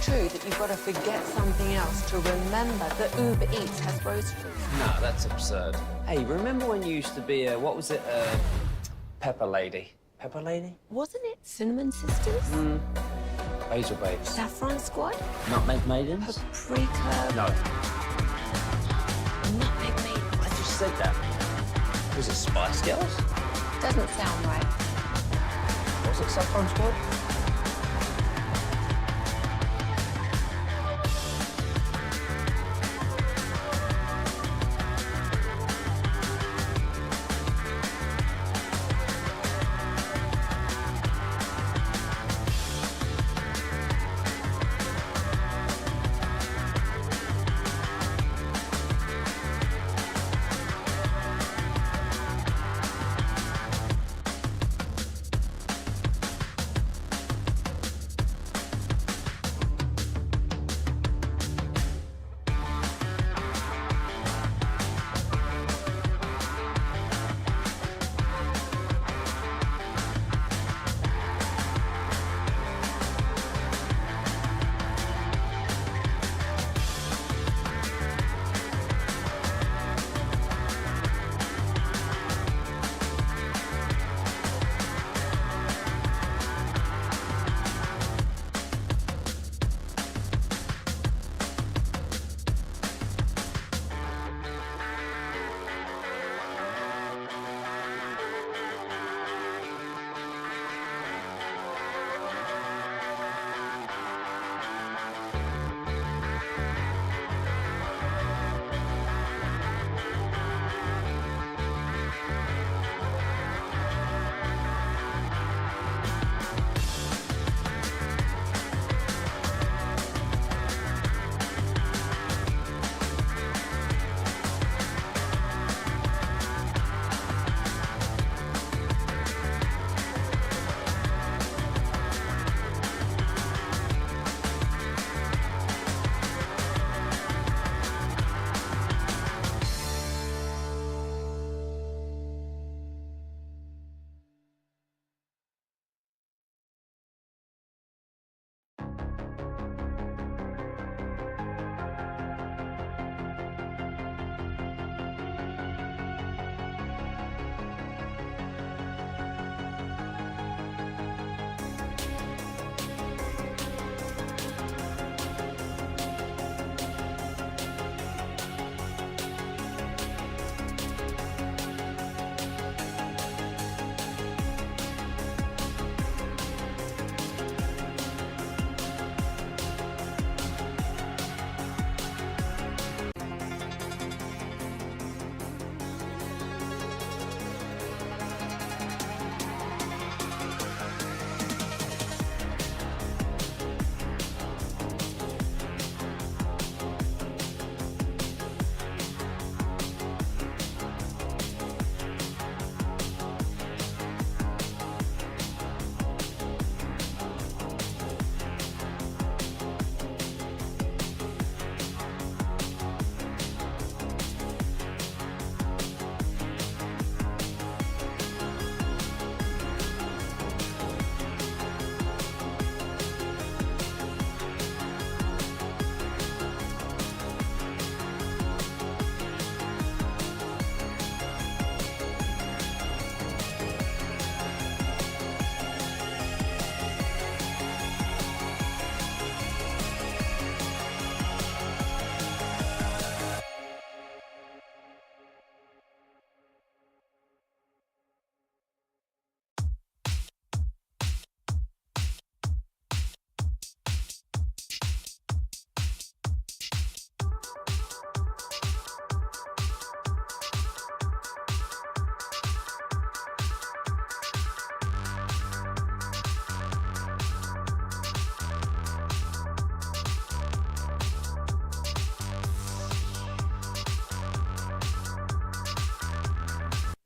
True that you've got to forget something else to remember that Uber Eats has groceries. No, that's absurd. Hey, remember when you used to be Pepper Lady? Pepper Lady? Wasn't it Cinnamon Sisters? Basil Babes. Saffron Squad? Nutmeg Maidens? Paprika? No. Nutmeg Maidens? I just said that. Was it Spice Girls? Doesn't sound right. Was it Saffron Squad?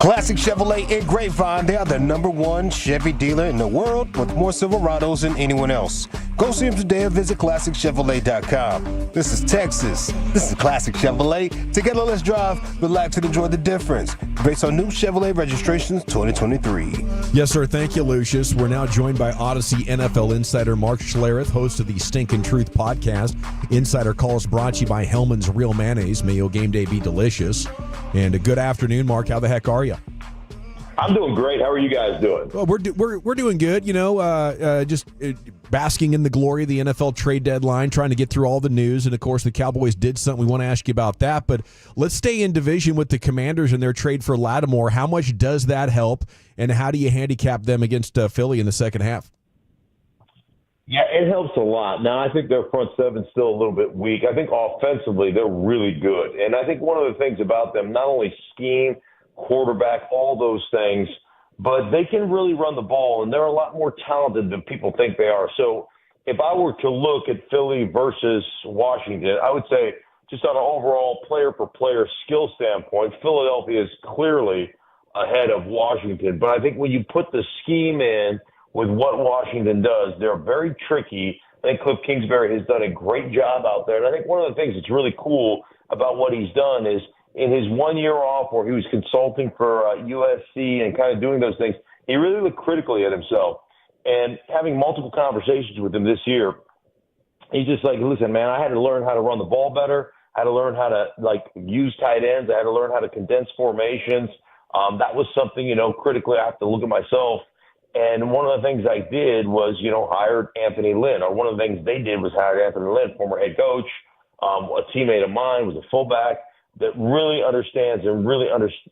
Classic Chevrolet in Grapevine. They are the #1 Chevy dealer in the world with more Silverados than anyone else. Go see them today or visit ClassicChevrolet.com. This is Texas. This is Classic Chevrolet. Together, let's drive, relax, and enjoy the difference. Based on new Chevrolet registrations 2023. Yes, sir. Thank you, Lucius. We're now joined by Odyssey NFL insider Mark Schlereth, host of the Stinkin' Truth podcast. Insider Calls brought to you by Hellman's Real Mayonnaise. May your game day be delicious. And a good afternoon, Mark. How the heck are you? I'm doing great. How are you guys doing? Well, we're doing good. You know, just basking in the glory of the NFL trade deadline, trying to get through all the news. And, of course, the Cowboys did something. We want to ask you about that. But let's stay in division with the Commanders and their trade for Lattimore. How much does that help, and how do you handicap them against Philly in the second half? Yeah, it helps a lot. Now, I think their front seven's still a little bit weak. I think offensively they're really good. And I think one of the things about them, not only scheme, quarterback, all those things, but they can really run the ball, and they're a lot more talented than people think they are. So if I were to look at Philly versus Washington, I would say just on an overall player-per-player skill standpoint, Philadelphia is clearly ahead of Washington. But I think when you put the scheme in with what Washington does, they're very tricky. I think Cliff Kingsbury has done a great job out there. And I think one of the things that's really cool about what he's done is in his 1 year off where he was consulting for USC and kind of doing those things, he really looked critically at himself. And having multiple conversations with him this year, he's just like, listen, man, I had to learn how to run the ball better. I had to learn how to, use tight ends. I had to learn how to condense formations. That was something, critically I have to look at myself. And one of the things I did was, hired Anthony Lynn. Or one of the things they did was hire Anthony Lynn, former head coach, a teammate of mine, was a fullback that really understands and really understands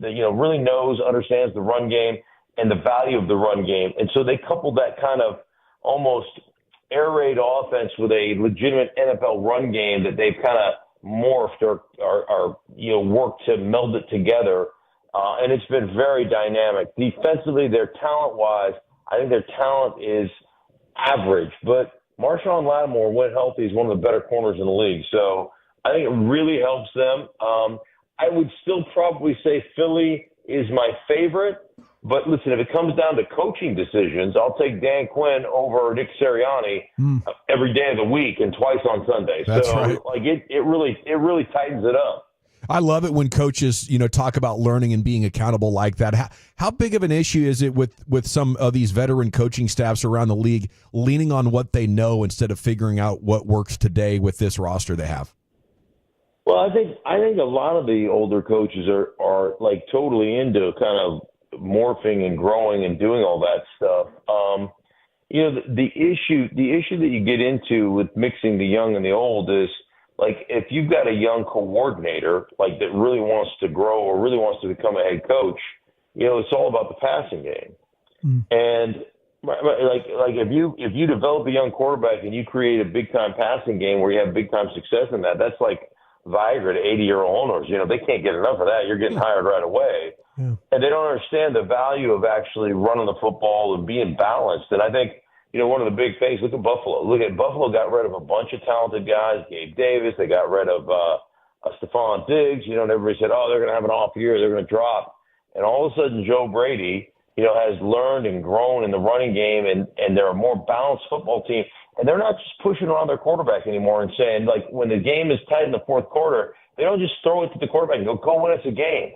the run game and the value of the run game. And so they coupled that kind of almost air raid offense with a legitimate NFL run game that they've kind of morphed or worked to meld it together. And it's been very dynamic. Defensively, their talent-wise, I think their talent is average. But Marshawn Lattimore, when healthy, is one of the better corners in the league. So I think it really helps them. I would still probably say Philly is my favorite. But listen, if it comes down to coaching decisions, I'll take Dan Quinn over Nick Sirianni every day of the week and twice on Sunday. That's so right. It really tightens it up. I love it when coaches, talk about learning and being accountable like that. How big of an issue is it with some of these veteran coaching staffs around the league leaning on what they know instead of figuring out what works today with this roster they have? Well, I think a lot of the older coaches are totally into kind of morphing and growing and doing all that stuff. The issue that you get into with mixing the young and the old is, if you've got a young coordinator, that really wants to grow or really wants to become a head coach, it's all about the passing game. And if you develop a young quarterback and you create a big time passing game where you have big time success in that, that's like Viagra to 80-year-old owners. They can't get enough of that. You're getting hired right away. Yeah. And they don't understand the value of actually running the football and being balanced. And I think, one of the big things, look at Buffalo. Buffalo got rid of a bunch of talented guys, Gabe Davis. They got rid of Stephon Diggs, and everybody said, oh, they're going to have an off year. They're going to drop. And all of a sudden, Joe Brady, has learned and grown in the running game, and they're a more balanced football team. And they're not just pushing around their quarterback anymore and saying, when the game is tight in the fourth quarter, they don't just throw it to the quarterback and go win us a game.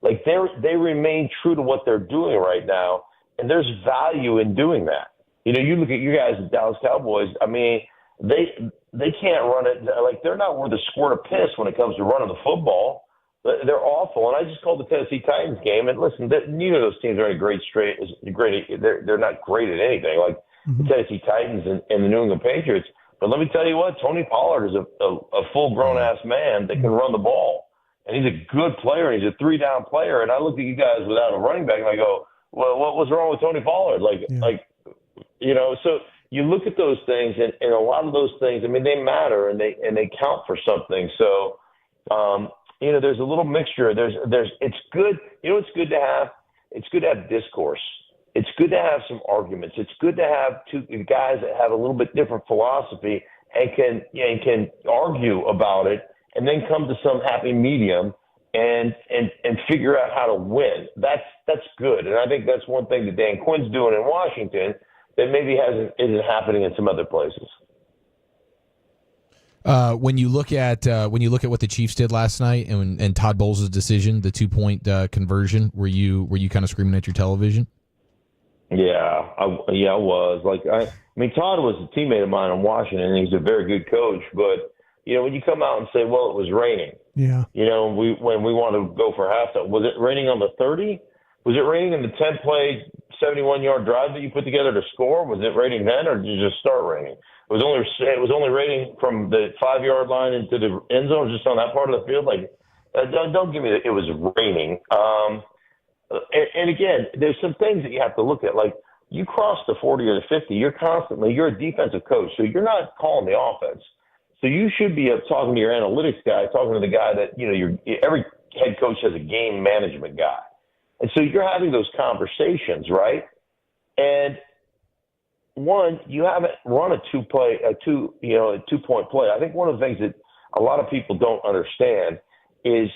They remain true to what they're doing right now, and there's value in doing that. You look at you guys, the Dallas Cowboys. I mean, they can't run it. They're not worth a squirt of piss when it comes to running the football. They're awful. And I just called the Tennessee Titans game, and listen, neither of those teams are they're not great at anything. The Tennessee Titans and the New England Patriots. But let me tell you what, Tony Pollard is a full-grown ass man that can run the ball. And he's a good player, and he's a 3-down player. And I look at you guys without a running back, and I go, well, what was wrong with Tony Pollard? So you look at those things, and a lot of those things, I mean, they matter, and they count for something. So, there's a little mixture. It's good. It's good to have? It's good to have discourse. It's good to have some arguments. It's good to have two guys that have a little bit different philosophy and can argue about it and then come to some happy medium and figure out how to win. That's good. And I think that's one thing that Dan Quinn's doing in Washington that maybe isn't happening in some other places. When you look at what the Chiefs did last night and Todd Bowles' decision, the 2-point conversion, were you kind of screaming at your television? Yeah, I was. I mean, Todd was a teammate of mine in Washington, and he's a very good coach. But when you come out and say, "Well, it was raining," yeah, when we want to go for halftime, was it raining on the 30? Was it raining in the 10-play, 71-yard drive that you put together to score? Was it raining then, or did it just start raining? It was only raining from the 5-yard line into the end zone, just on that part of the field. Don't give me that it was raining. And again, there's some things that you have to look at. Like, you cross the 40 or the 50, you're a defensive coach, so you're not calling the offense. So you should be talking to your analytics guy, talking to the guy that every head coach has a game management guy. And so you're having those conversations, right? And one, you haven't run a 2-point play. I think one of the things that a lot of people don't understand is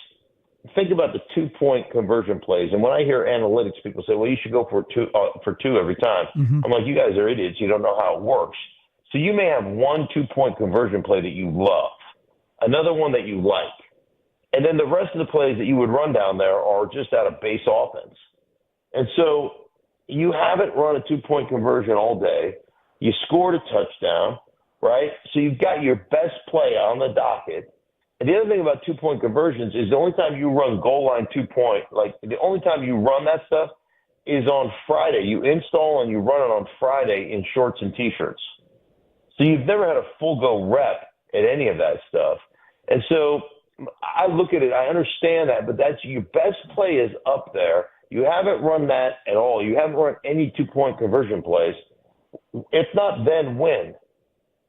think about the 2-point conversion plays. And when I hear analytics, people say, well, you should go for two every time. Mm-hmm. I'm like, you guys are idiots. You don't know how it works. So you may have one 2-point conversion play that you love, another one that you like. And then the rest of the plays that you would run down there are just out of base offense. And so you haven't run a 2-point conversion all day. You scored a touchdown, right? So you've got your best play on the docket. And the other thing about 2-point conversions is the only time you run goal line 2-point, the only time you run that stuff is on Friday. You install and you run it on Friday in shorts and T-shirts. So you've never had a full go rep at any of that stuff. And so I look at it, I understand that, but that's your best play is up there. You haven't run that at all. You haven't run any 2-point conversion plays. If not, then win.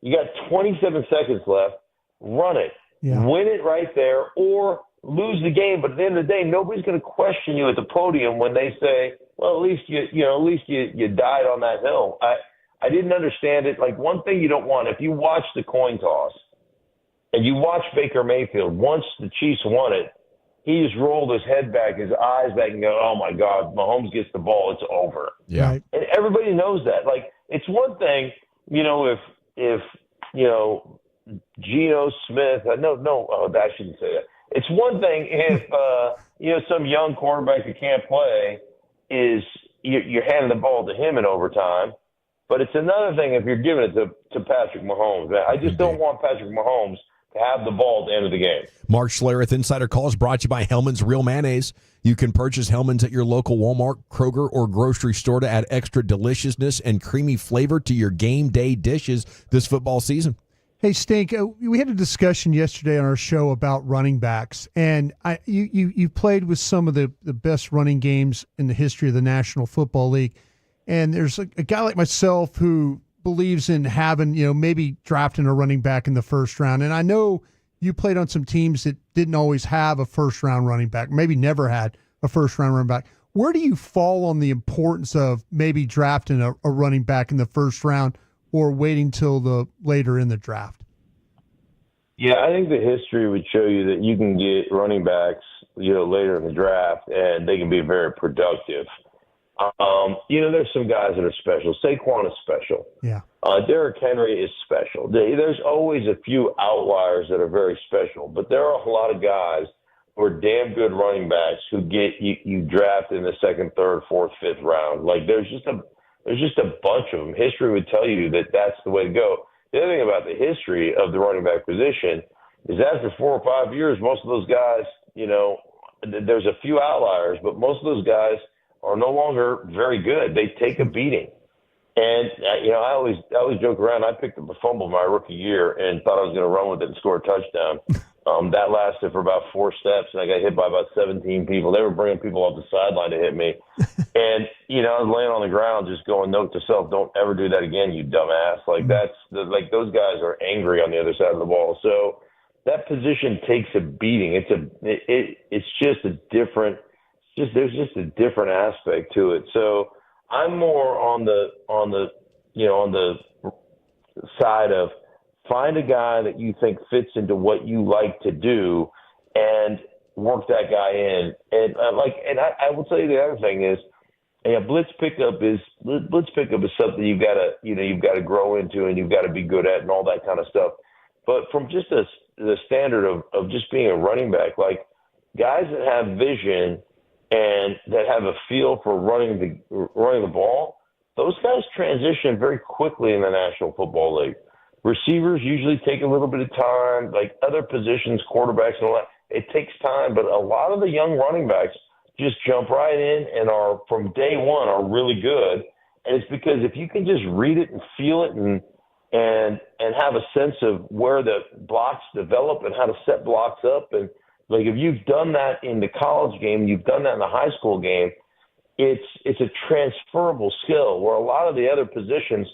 You got 27 seconds left. Run it. Yeah. Win it right there or lose the game. But at the end of the day, nobody's going to question you at the podium when they say, well, at least you died on that hill. I didn't understand it. Like, one thing you don't want, if you watch the coin toss and you watch Baker Mayfield, once the Chiefs won it, he just rolled his head back, his eyes back, and go, oh, my God, Mahomes gets the ball, it's over. Yeah. Right. And everybody knows that. Like, it's one thing, if Geno Smith, I shouldn't say that. It's one thing if, some young quarterback who can't play is you're handing the ball to him in overtime. But it's another thing if you're giving it to Patrick Mahomes. I just don't want Patrick Mahomes to have the ball at the end of the game. Mark Schlereth, Insider Calls, brought to you by Hellman's Real Mayonnaise. You can purchase Hellman's at your local Walmart, Kroger, or grocery store to add extra deliciousness and creamy flavor to your game day dishes this football season. Hey, Stink, we had a discussion yesterday on our show about running backs, and you played with some of the best running games in the history of the National Football League. And there's a guy like myself who believes in having, maybe drafting a running back in the first round. And I know you played on some teams that didn't always have a first-round running back, maybe never had a first-round running back. Where do you fall on the importance of maybe drafting a running back in the first round or waiting till the later in the draft? Yeah, I think the history would show you that you can get running backs, later in the draft, and they can be very productive. There's some guys that are special. Saquon is special. Yeah. Derrick Henry is special. There's always a few outliers that are very special, but there are a lot of guys who are damn good running backs who get you draft in the second, third, fourth, fifth round. Like, there's just a bunch of them. History would tell you that that's the way to go. The other thing about the history of the running back position is after 4 or 5 years, most of those guys, there's a few outliers, but most of those guys are no longer very good. They take a beating. And, I always joke around. I picked up a fumble my rookie year and thought I was going to run with it and score a touchdown. That lasted for about 4 steps, and I got hit by about 17 people. They were bringing people off the sideline to hit me. And, I was laying on the ground just going, note to self, don't ever do that again, you dumbass. Like, those guys are angry on the other side of the ball. So that position takes a beating. It's just a different – there's just a different aspect to it. So I'm more on the side of find a guy that you think fits into what you like to do and work that guy in. And I will tell you the other thing is, blitz pickup is something you've got to grow into and you've got to be good at and all that kind of stuff. But from just the standard of just being a running back, like guys that have vision and that have a feel for running the ball, those guys transition very quickly in the National Football League. Receivers usually take a little bit of time, like other positions, quarterbacks and all that. It takes time, but a lot of the young running backs just jump right in and are from day one are really good. And it's because if you can just read it and feel it and have a sense of where the blocks develop and how to set blocks up, and like if you've done that in the college game, you've done that in the high school game, it's a transferable skill where a lot of the other positions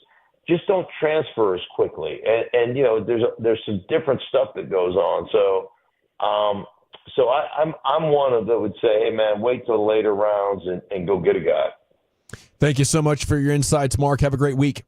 just don't transfer as quickly. And there's some different stuff that goes on. So I'm one of that would say, hey man, wait till the later rounds and go get a guy. Thank you so much for your insights, Mark. Have a great week.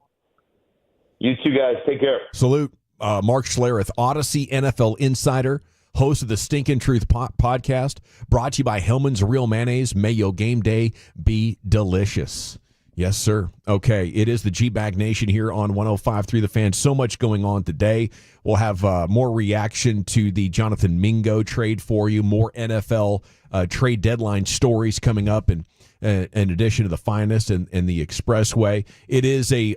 You two guys, take care. Salute. Mark Schlereth, Odyssey NFL Insider, host of the Stinkin' Truth podcast, brought to you by Hellman's Real Mayonnaise. May your game day be delicious. Yes, sir. Okay, it is the G-Bag Nation here on 105.3 The Fan. So much going on today. We'll have more reaction to the Jonathan Mingo trade for you, more NFL trade deadline stories coming up, and in addition to the finest and the expressway. It is a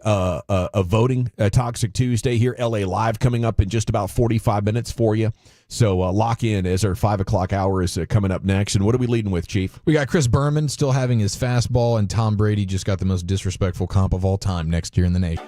voting Toxic Tuesday here. LA Live coming up in just about 45 minutes for you. So lock in as our 5 o'clock hour is coming up next. And what are we leading with, Chief? We got Chris Berman still having his fastball, and Tom Brady just got the most disrespectful comp of all time next year in the nation.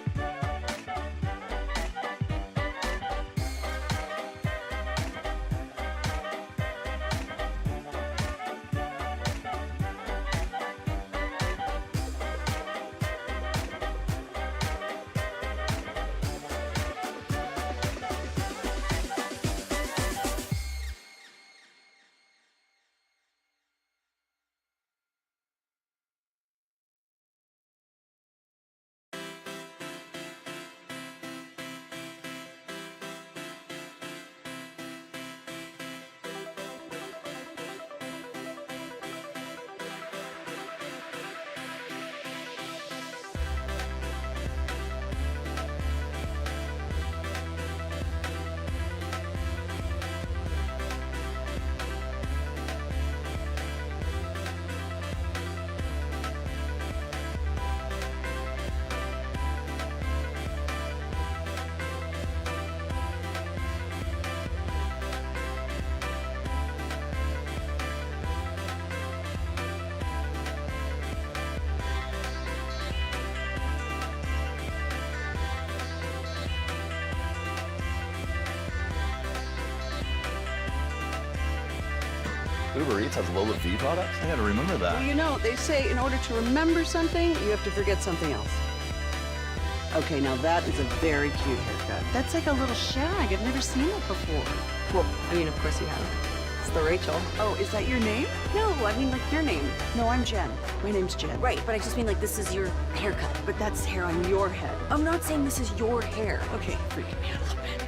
Uber Eats has low fee products? I gotta remember that. Well, they say in order to remember something, you have to forget something else. Okay, now that is a very cute haircut. That's like a little shag. I've never seen it before. Well, of course you have. It's the Rachel. Oh, is that your name? No, I mean like your name. No, I'm Jen. My name's Jen. Right, but I just mean like this is your haircut. But that's hair on your head. I'm not saying this is your hair. Okay, freaking me out a little bit.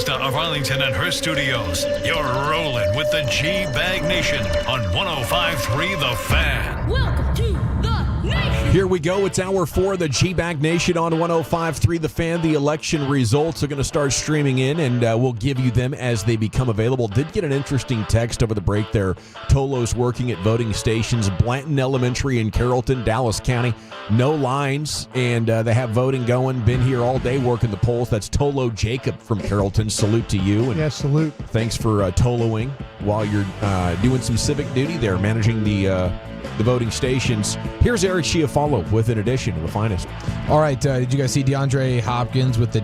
Mazda of Arlington and her studios. You're rolling with the G-Bag Nation on 105.3 The Fan. Welcome to the nation. Here we go. It's hour 4 of the G-Bag Nation on 105.3 The Fan. The election results are going to start streaming in, and we'll give you them as they become available. Did get an interesting text over the break there. Tolo's working at voting stations, Blanton Elementary in Carrollton, Dallas County. No lines, and they have voting going. Been here all day working the polls. That's Tolo Jacob from Carrollton. Salute to you. And salute. Thanks for Toloing while you're doing some civic duty there, managing the voting stations. Here's Eric Chiafalo with an edition of the finest. All right, did you guys see DeAndre Hopkins with the ...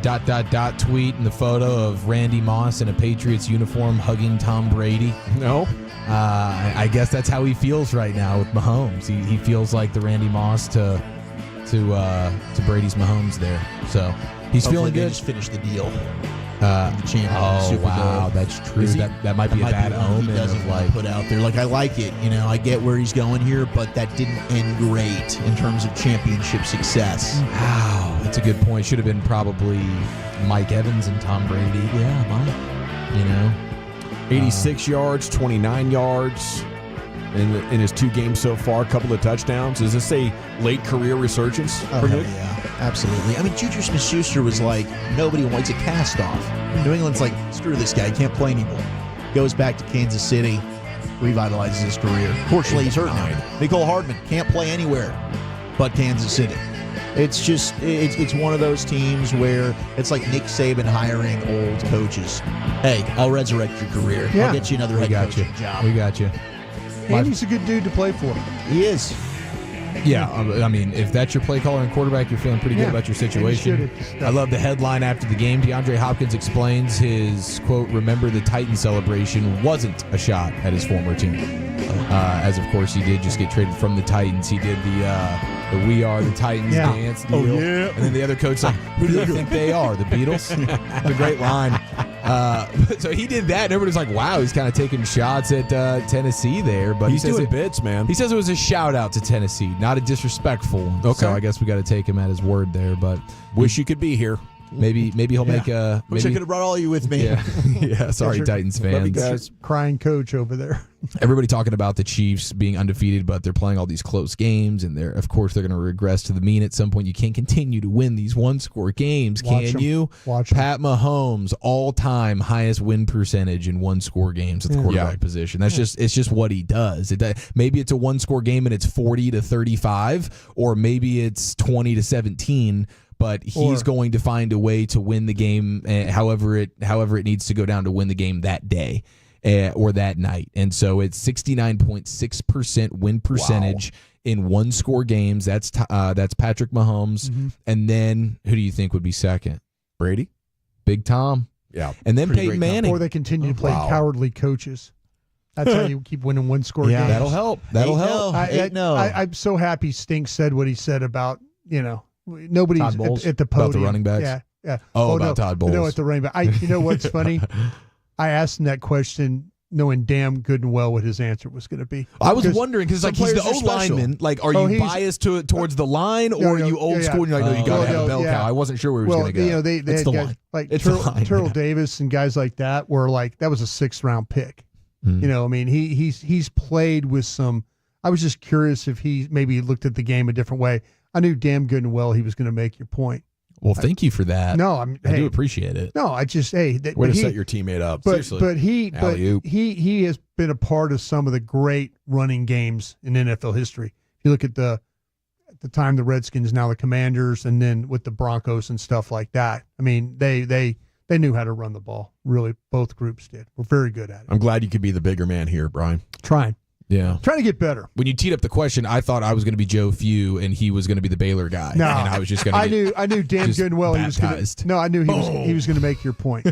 tweet and the photo of Randy Moss in a Patriots uniform hugging Tom Brady? No. I guess that's how he feels right now with Mahomes. He feels like the Randy Moss to Brady's Mahomes there. So he's feeling good. They just finished the deal. The champion Super Bowl. That's true. That might be a bad omen. He doesn't want to put out there. Like, I like it. I get where he's going here, but that didn't end great in terms of championship success. Wow, that's a good point. Should have been probably Mike Evans and Tom Brady. Yeah, Mike. 86 yards, 29 yards in his 2 games so far. A couple of touchdowns. Is this a late career resurgence for Nick? Yeah. Absolutely. I mean, Juju Smith-Schuster was like, nobody wants a cast-off. New England's like, screw this guy, can't play anymore. Goes back to Kansas City, revitalizes his career. Fortunately, he's hurt now. Nicole Hardman can't play anywhere but Kansas City. It's just, it's one of those teams where it's like Nick Saban hiring old coaches. Hey, I'll resurrect your career. Yeah. I'll get you another head coaching job. We got you. And he's a good dude to play for. He is. Yeah, I mean, if that's your play caller and quarterback, you're feeling pretty good about your situation. I love the headline after the game. DeAndre Hopkins explains his, quote, remember the Titan celebration wasn't a shot at his former team. As, of course, he did just get traded from the Titans. He did the We Are the Titans dance deal. Oh, yeah. And then the other coach like, who do they think they are, the Beatles? It's a great line. So he did that, and everybody's like, wow, he's kind of taking shots at Tennessee there. But he's doing bits, man. He says it was a shout-out to Tennessee, not a disrespectful one. Okay. So I guess we got to take him at his word there. But wish you could be here. Maybe he'll make a. Wish I could have brought all you with me. Yeah. Sorry, Titans fans. Love you guys. Crying coach over there. Everybody talking about the Chiefs being undefeated, but they're playing all these close games, and of course they're going to regress to the mean at some point. You can't continue to win these one-score games, can you? Watch 'em. Pat Mahomes, all-time highest win percentage in one-score games at the quarterback position. It's just what he does. Maybe it's a one-score game and it's 40-35, or maybe it's 20-17. But he's going to find a way to win the game, however it needs to go down to win the game that day or that night. And so it's 69.6% win percentage in one-score games. That's Patrick Mahomes. Mm-hmm. And then who do you think would be second? Brady? Big Tom. Yeah. And then Peyton Manning. Or they continue to play cowardly coaches. That's how you keep winning one-score games. That'll help. I'm so happy Stink said what he said about, nobody's at the podium. About the running backs? Yeah. About Todd Bowles. No, at the running back. You know what's funny? I asked him that question knowing damn good and well what his answer was going to be. I was wondering because he's the O-lineman. Like, are you biased towards the line, or are you old school and you're like, no, you got to have a bell cow? I wasn't sure where he was going to go. They it's had the guys line. Like Terrell Davis and guys like that were like, that was a 6th-round pick. Mm. He's played with some. I was just curious if he maybe looked at the game a different way. I knew damn good and well he was going to make your point. Well, thank you for that. No, I do appreciate it. No, I just way to set your teammate up. Seriously. But he has been a part of some of the great running games in NFL history. If you look at the time the Redskins, now the Commanders, and then with the Broncos and stuff like that. I mean, they knew how to run the ball. Really, both groups did. We're very good at it. I'm glad you could be the bigger man here, Brian. Trying. Yeah. Trying to get better. When you teed up the question, I thought I was going to be Joe Few and he was going to be the Baylor guy. No, and I was just going to I knew damn good and well he was going to. No, I knew he was going to make your point.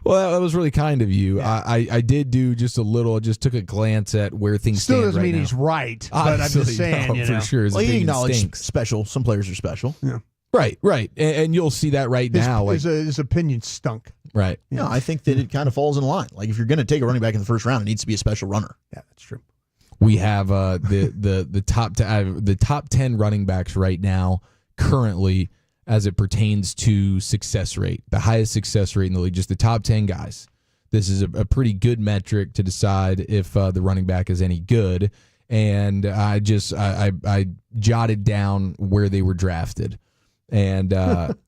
Well, that was really kind of you. Yeah. I did do just a little, just took a glance at where things still stand doesn't mean now. He's right, but I'm just saying, for sure. Well, he acknowledged special. Some players are special. Yeah. Right. And you'll see that now. His opinion stunk. Right. Yeah, I think that it kind of falls in line. Like, if you're going to take a running back in the first round, it needs to be a special runner. Yeah, that's true. We have the top 10 running backs right now currently. as it pertains to success rate, the highest success rate in the league, just the top 10 guys. This is a pretty good metric to decide if the running back is any good. And I jotted down where they were drafted. And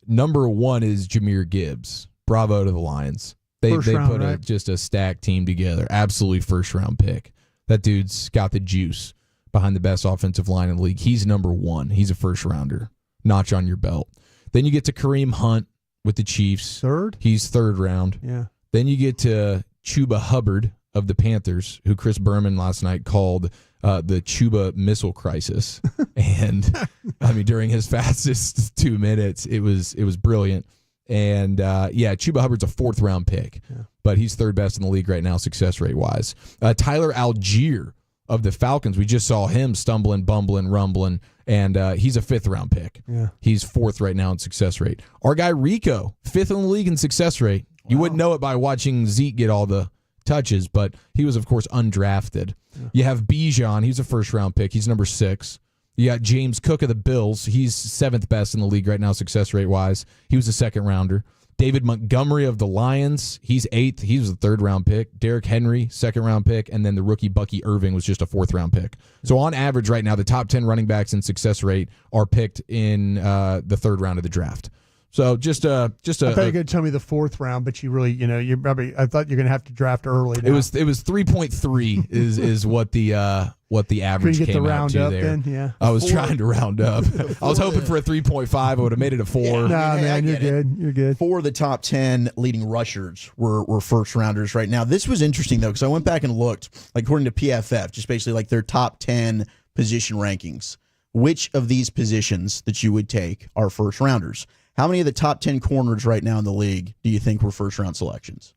number 1 is Jahmyr Gibbs. Bravo to the Lions. They put just a stacked team together. Absolutely first-round pick. That dude's got the juice behind the best offensive line in the league. He's number 1. He's a first-rounder. Notch on your belt. Then you get to Kareem Hunt with the Chiefs. Third? He's third round. Yeah. Then you get to Chuba Hubbard of the Panthers, who Chris Berman last night called the Chuba missile crisis. And I mean, during his fastest 2 minutes, it was brilliant. And Chuba Hubbard's a 4th round pick, but he's third best in the league right now, success rate wise. Tyler Algier of the Falcons, we just saw him stumbling, bumbling, rumbling, and he's a 5th round pick. Yeah. He's 4th right now in success rate. Our guy Rico, 5th in the league in success rate. Wow. You wouldn't know it by watching Zeke get all the touches, but he was, of course, undrafted. Yeah. You have Bijan. He's a 1st round pick. He's number 6. You got James Cook of the Bills. He's 7th best in the league right now, success rate wise. He was a 2nd rounder. David Montgomery of the Lions. He's 8th. He was a 3rd round pick. Derrick Henry, 2nd round pick. And then the rookie Bucky Irving was just a 4th round pick. So on average right now, the top 10 running backs in success rate are picked in the 3rd round of the draft. So just I thought you were going to tell me the 4th round, but you really, you're probably. I thought you're going to have to draft early. Now. It was 3.3 is what the average Couldn't get came the out round to up there. Then? Yeah. I was trying to round up. I was hoping for a 3.5. I would have made it a 4. Yeah, man, you're good. You're good. 4 of the top 10 leading rushers were first rounders right now. This was interesting though, because I went back and looked, like according to PFF, just basically like their top 10 position rankings. Which of these positions that you would take are first rounders? How many of the top 10 corners right now in the league do you think were first round selections?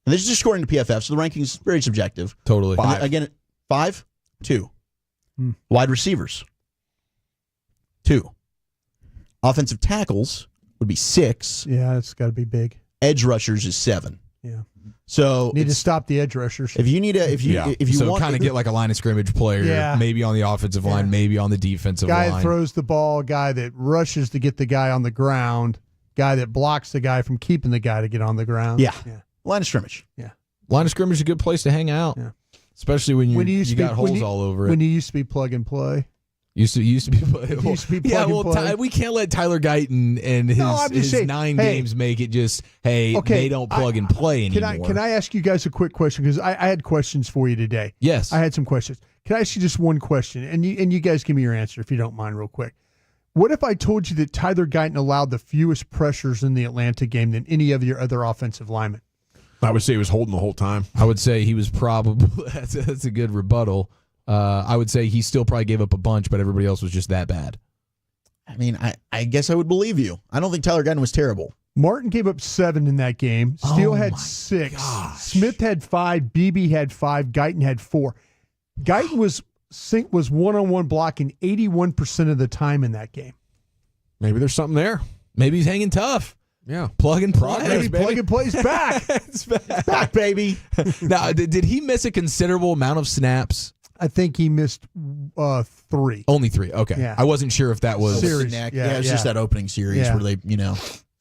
And this is just according to PFF, so the rankings is very subjective. Totally. 5. Again, 5, 2. Wide receivers, 2. Offensive tackles would be 6. Yeah, it's got to be big. Edge rushers is 7. Yeah. So need to stop the edge rushers. If you need a, if you so want kind of get like a line of scrimmage player, maybe on the offensive line, maybe on the defensive guy line. Guy that throws the ball, guy that rushes to get the guy on the ground, guy that blocks the guy from keeping the guy to get on the ground. Yeah. Line of scrimmage. Yeah. Line of scrimmage is a good place to hang out. Yeah. Especially when you got holes all over it. When you used to be plug and play. Used to be plug and play. We can't let Tyler Guyton and his 9 games make it just, they don't plug and play anymore. Can I ask you guys a quick question? Because I had questions for you today. Yes. I had some questions. Can I ask you just one question? And you guys give me your answer if you don't mind real quick. What if I told you that Tyler Guyton allowed the fewest pressures in the Atlanta game than any of your other offensive linemen? I would say he was holding the whole time. I would say he was probably that's a good rebuttal. I would say he still probably gave up a bunch, but everybody else was just that bad. I mean, I guess I would believe you. I don't think Tyler Guyton was terrible. Martin gave up 7 in that game. Steele had 6. Gosh. Smith had 5. Beebe had 5. Guyton had 4. Guyton was one-on-one blocking 81% of the time in that game. Maybe there's something there. Maybe he's hanging tough. Yeah. Plug and play. Maybe plug and play's back. It's back. Back, baby. Now, did he miss a considerable amount of snaps? I think he missed 3. Only 3. Okay. Yeah. I wasn't sure if that was series. Yeah, it was just that opening series where they,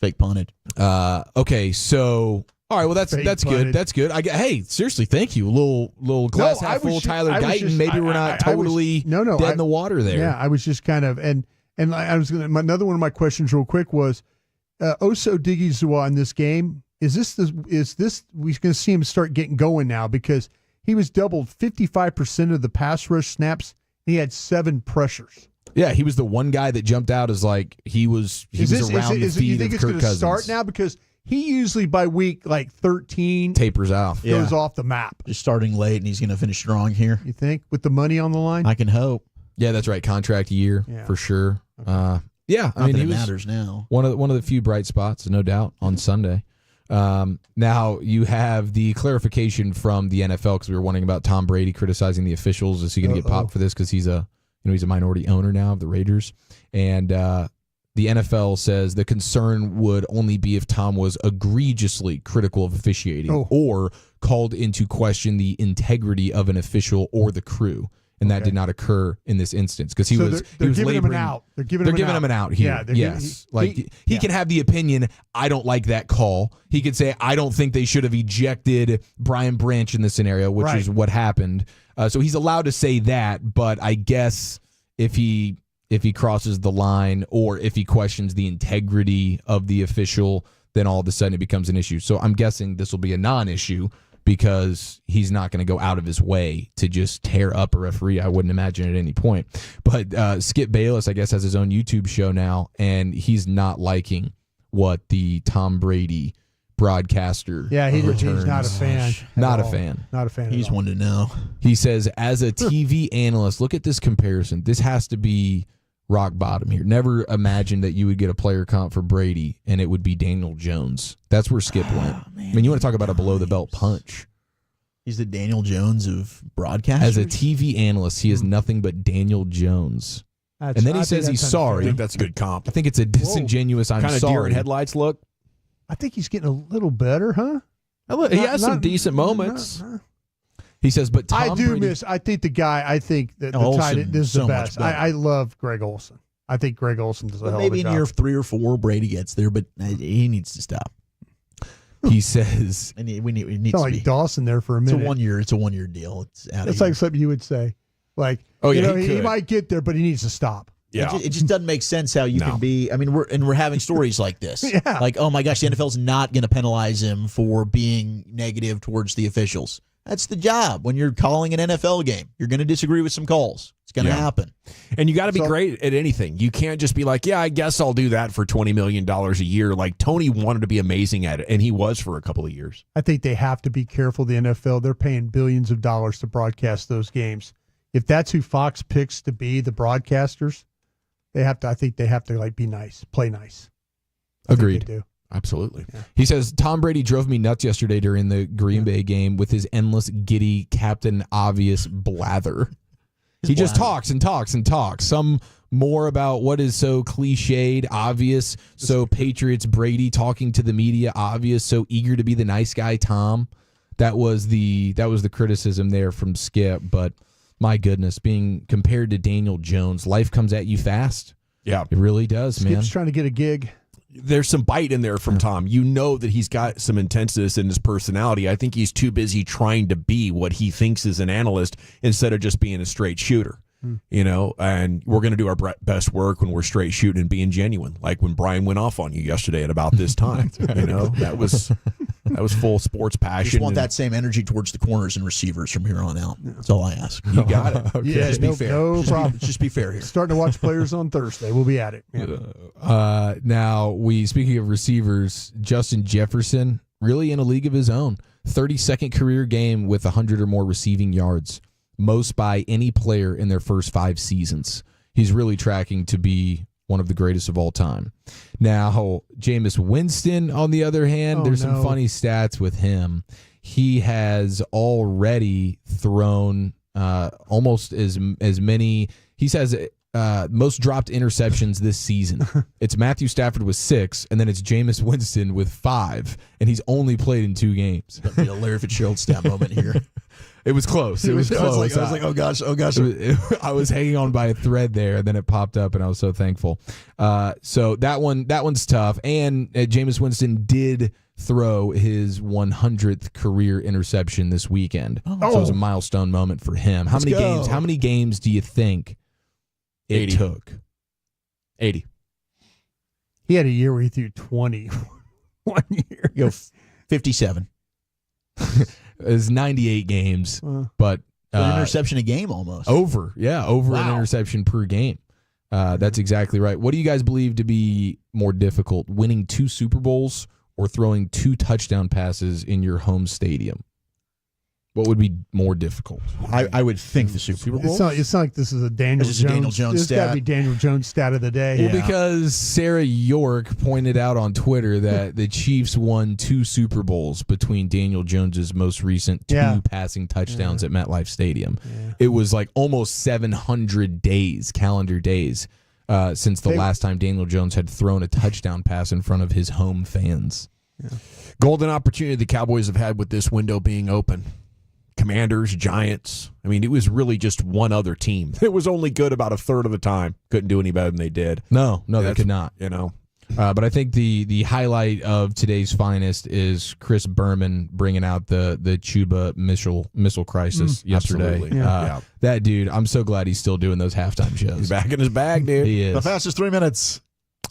fake punted. Okay, so all right, well that's good. That's good. Hey, seriously, thank you. A little glass half full Tyler Guyton. Maybe we're not totally dead in the water there. Yeah, I was just kind of and I was going to another one of my questions real quick was Oso Odighizuwa in this game. Is this we're going to see him start getting going now because he was doubled 55% of the pass rush snaps. He had 7 pressures. Yeah, he was the one guy that jumped out as like he was around the feet you think of it's Kirk going to Cousins. start now because he usually by week like 13 tapers off, goes off the map. Just starting late, and he's going to finish strong here. You think with the money on the line? I can hope. Yeah, that's right. Contract year for sure. Okay. Yeah, I mean, he matters now. One of the few bright spots, no doubt, on Sunday. Now you have the clarification from the NFL because we were wondering about Tom Brady criticizing the officials. Is he going to get popped for this because he's a minority owner now of the Raiders? And the NFL says the concern would only be if Tom was egregiously critical of officiating or called into question the integrity of an official or the crew. and that did not occur in this instance because he was giving him an laboring. out. They're giving him an out here. Yeah, yes, he can have the opinion. I don't like that call. He could say I don't think they should have ejected Brian Branch in this scenario, which is what happened. So he's allowed to say that, but I guess if he crosses the line or if he questions the integrity of the official, then all of a sudden it becomes an issue. So I'm guessing this will be a non-issue because he's not going to go out of his way to just tear up a referee, I wouldn't imagine at any point. But Skip Bayless, I guess, has his own YouTube show now, and he's not liking what the Tom Brady broadcaster he's not a fan. Not a fan. Not a fan. He's one to know. He says, as a TV analyst, look at this comparison. This has to be rock bottom here. Never imagined that you would get a player comp for Brady and it would be Daniel Jones. That's where Skip went. Man, I mean, you want to talk about a below the belt punch. He's the Daniel Jones of broadcasters. As a TV analyst, he is nothing but Daniel Jones. And then he says he's sorry. I think that's a good comp. I think it's a disingenuous I'm kind of sorry. deer in headlights look. I think he's getting a little better, huh? He has some decent moments. He says, but Tom Brady, I think the guy, the tight end is the best. I love Greg Olsen. I think Greg Olsen does a hell of a job. Maybe in year 3 or 4, Brady gets there, but he needs to stop. He says, we need it's not like Dawson there for a minute. It's a 1 year deal. It's like something you would say. Like, he might get there, but he needs to stop. Yeah. It just doesn't make sense how you can be. I mean, we're having stories like this. Like, oh my gosh, the NFL's not going to penalize him for being negative towards the officials. That's the job. When you're calling an NFL game, you're going to disagree with some calls. It's going to happen. And you got to be great at anything. You can't just be like, yeah, I guess I'll do that for $20 million a year. Like Tony wanted to be amazing at it, and he was for a couple of years. I think they have to be careful. The NFL, they're paying billions of dollars to broadcast those games. If that's who Fox picks to be the broadcasters, I think they have to like be nice, play nice. Agreed. They do. Absolutely. Yeah. He says, Tom Brady drove me nuts yesterday during the Green Bay game with his endless, giddy, Captain Obvious blather. He just talks and talks and talks. Some more about what is so cliched, obvious, so Patriots, Brady talking to the media, obvious, so eager to be the nice guy, Tom. That was the criticism there from Skip, but my goodness, being compared to Daniel Jones, life comes at you fast. Yeah. It really does, man. Skip's trying to get a gig. There's some bite in there from Tom. You know that he's got some intenseness in his personality. I think he's too busy trying to be what he thinks is an analyst instead of just being a straight shooter. You know, and we're going to do our best work when we're straight shooting and being genuine. Like when Brian went off on you yesterday at about this time. You know, that was full sports passion. Just want that same energy towards the corners and receivers from here on out. That's all I ask. You got it. Okay. Yeah, just be fair. No problem. Just be fair here. Starting to watch players on Thursday. We'll be at it. Yeah. Now, speaking of receivers, Justin Jefferson, really in a league of his own. 32nd career game with 100 or more receiving yards. Most by any player in their first 5 seasons. He's really tracking to be one of the greatest of all time. Now, Jameis Winston, on the other hand, there's some funny stats with him. He has already thrown almost as many. He says most dropped interceptions this season. It's Matthew Stafford with 6, and then it's Jameis Winston with 5, and he's only played in 2 games. That'd be a Larry Fitzgerald stat moment here. It was close. It was close. I was like, oh gosh. I was hanging on by a thread there, and then it popped up, and I was so thankful. So that one's tough. And Jameis Winston did throw his 100th career interception this weekend. So it was a milestone moment for him. How many games do you think it took? 80. He had a year where he threw 20. 1 year. Go 57. It was 98 games, but an interception a game almost. Over an interception per game. That's exactly right. What do you guys believe to be more difficult, winning 2 Super Bowls or throwing 2 touchdown passes in your home stadium? What would be more difficult? I would think the Super Bowl. It's not like this is a Daniel Jones. It's got to be Daniel Jones stat of the day. Well, because Sarah York pointed out on Twitter that the Chiefs won 2 Super Bowls between Daniel Jones's most recent 2 passing touchdowns at MetLife Stadium. Yeah. It was like almost 700 calendar days, since the last time Daniel Jones had thrown a touchdown pass in front of his home fans. Yeah. Golden opportunity the Cowboys have had with this window being open. Commanders, Giants. I mean, it was really just one other team. It was only good about a third of the time. Couldn't do any better than they did. No, they could not. You know. But I think the highlight of today's finest is Chris Berman bringing out the Chuba missile crisis yesterday. Absolutely. Yeah. That dude, I'm so glad he's still doing those halftime shows. He's back in his bag, dude. He is. The fastest 3 minutes.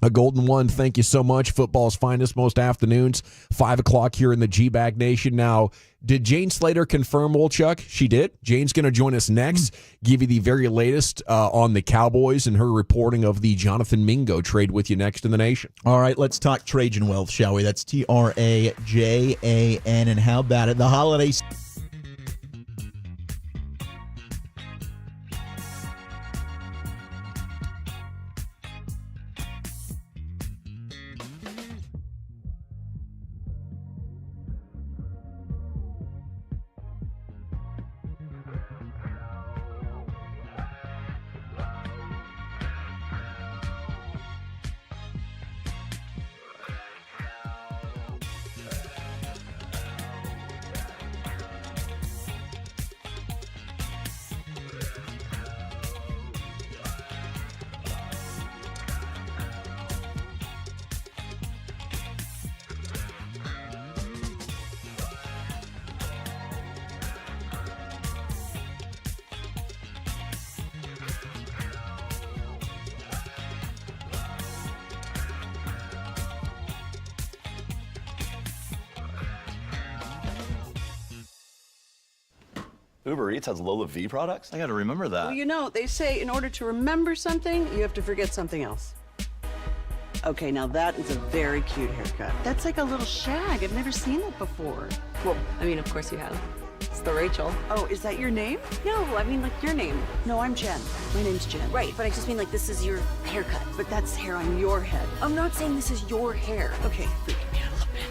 A golden one. Thank you so much. Football's finest most afternoons, 5 o'clock here in the G-Bag Nation. Now, did Jane Slater confirm, Wolchuk? She did. Jane's going to join us next, give you the very latest on the Cowboys and her reporting of the Jonathan Mingo trade with you next in the nation. All right, let's talk Trajan wealth, shall we? That's Trajan. And how about it? The holidays. Uber Eats has Lola V products? I got to remember that. Well, you know, they say in order to remember something, you have to forget something else. Okay, now that is a very cute haircut. That's like a little shag. I've never seen that before. Well, I mean, of course you have. It's the Rachel. Oh, is that your name? No, I mean like your name. No, I'm Jen. My name's Jen. Right, but I just mean like this is your haircut. But that's hair on your head. I'm not saying this is your hair. Okay, freaking me out a little bit.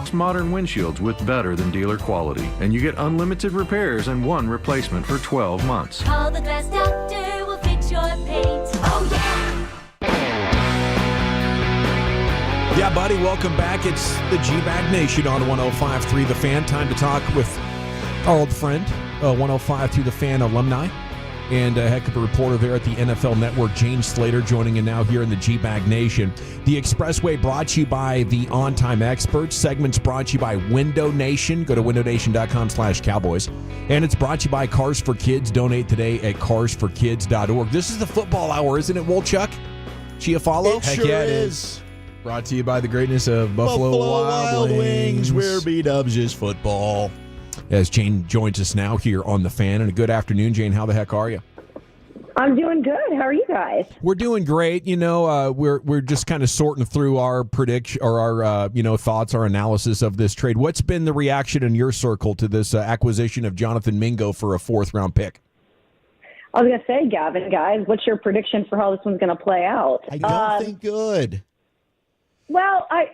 Boss modern windshields with better than dealer quality. And you get unlimited repairs and 1 replacement for 12 months. Call the Glass Doctor, we'll fix your paint. Oh, yeah! Yeah, buddy, welcome back. It's the G-Bag Nation on 105.3 The Fan. Time to talk with our old friend, 105.3 The Fan alumni, and a heck of a reporter there at the NFL Network, Jane Slater, joining in now here in the G-Bag Nation. The Expressway brought to you by the On Time Experts. Segments brought to you by Window Nation. Go to windownation.com/Cowboys. And it's brought to you by Cars for Kids. Donate today at carsforkids.org. This is the football hour, isn't it, Wolchuk? Chiafalo? It sure is. Brought to you by the greatness of Buffalo Wild Wings, where B-dubs is football. As Jane joins us now here on The Fan. And a good afternoon, Jane. How the heck are you? I'm doing good. How are you guys? We're doing great. You know, we're just kind of sorting through our prediction or our thoughts, our analysis of this trade. What's been the reaction in your circle to this acquisition of Jonathan Mingo for a 4th-round pick? I was going to say, Gavin, guys, what's your prediction for how this one's going to play out? I don't think good. Well, I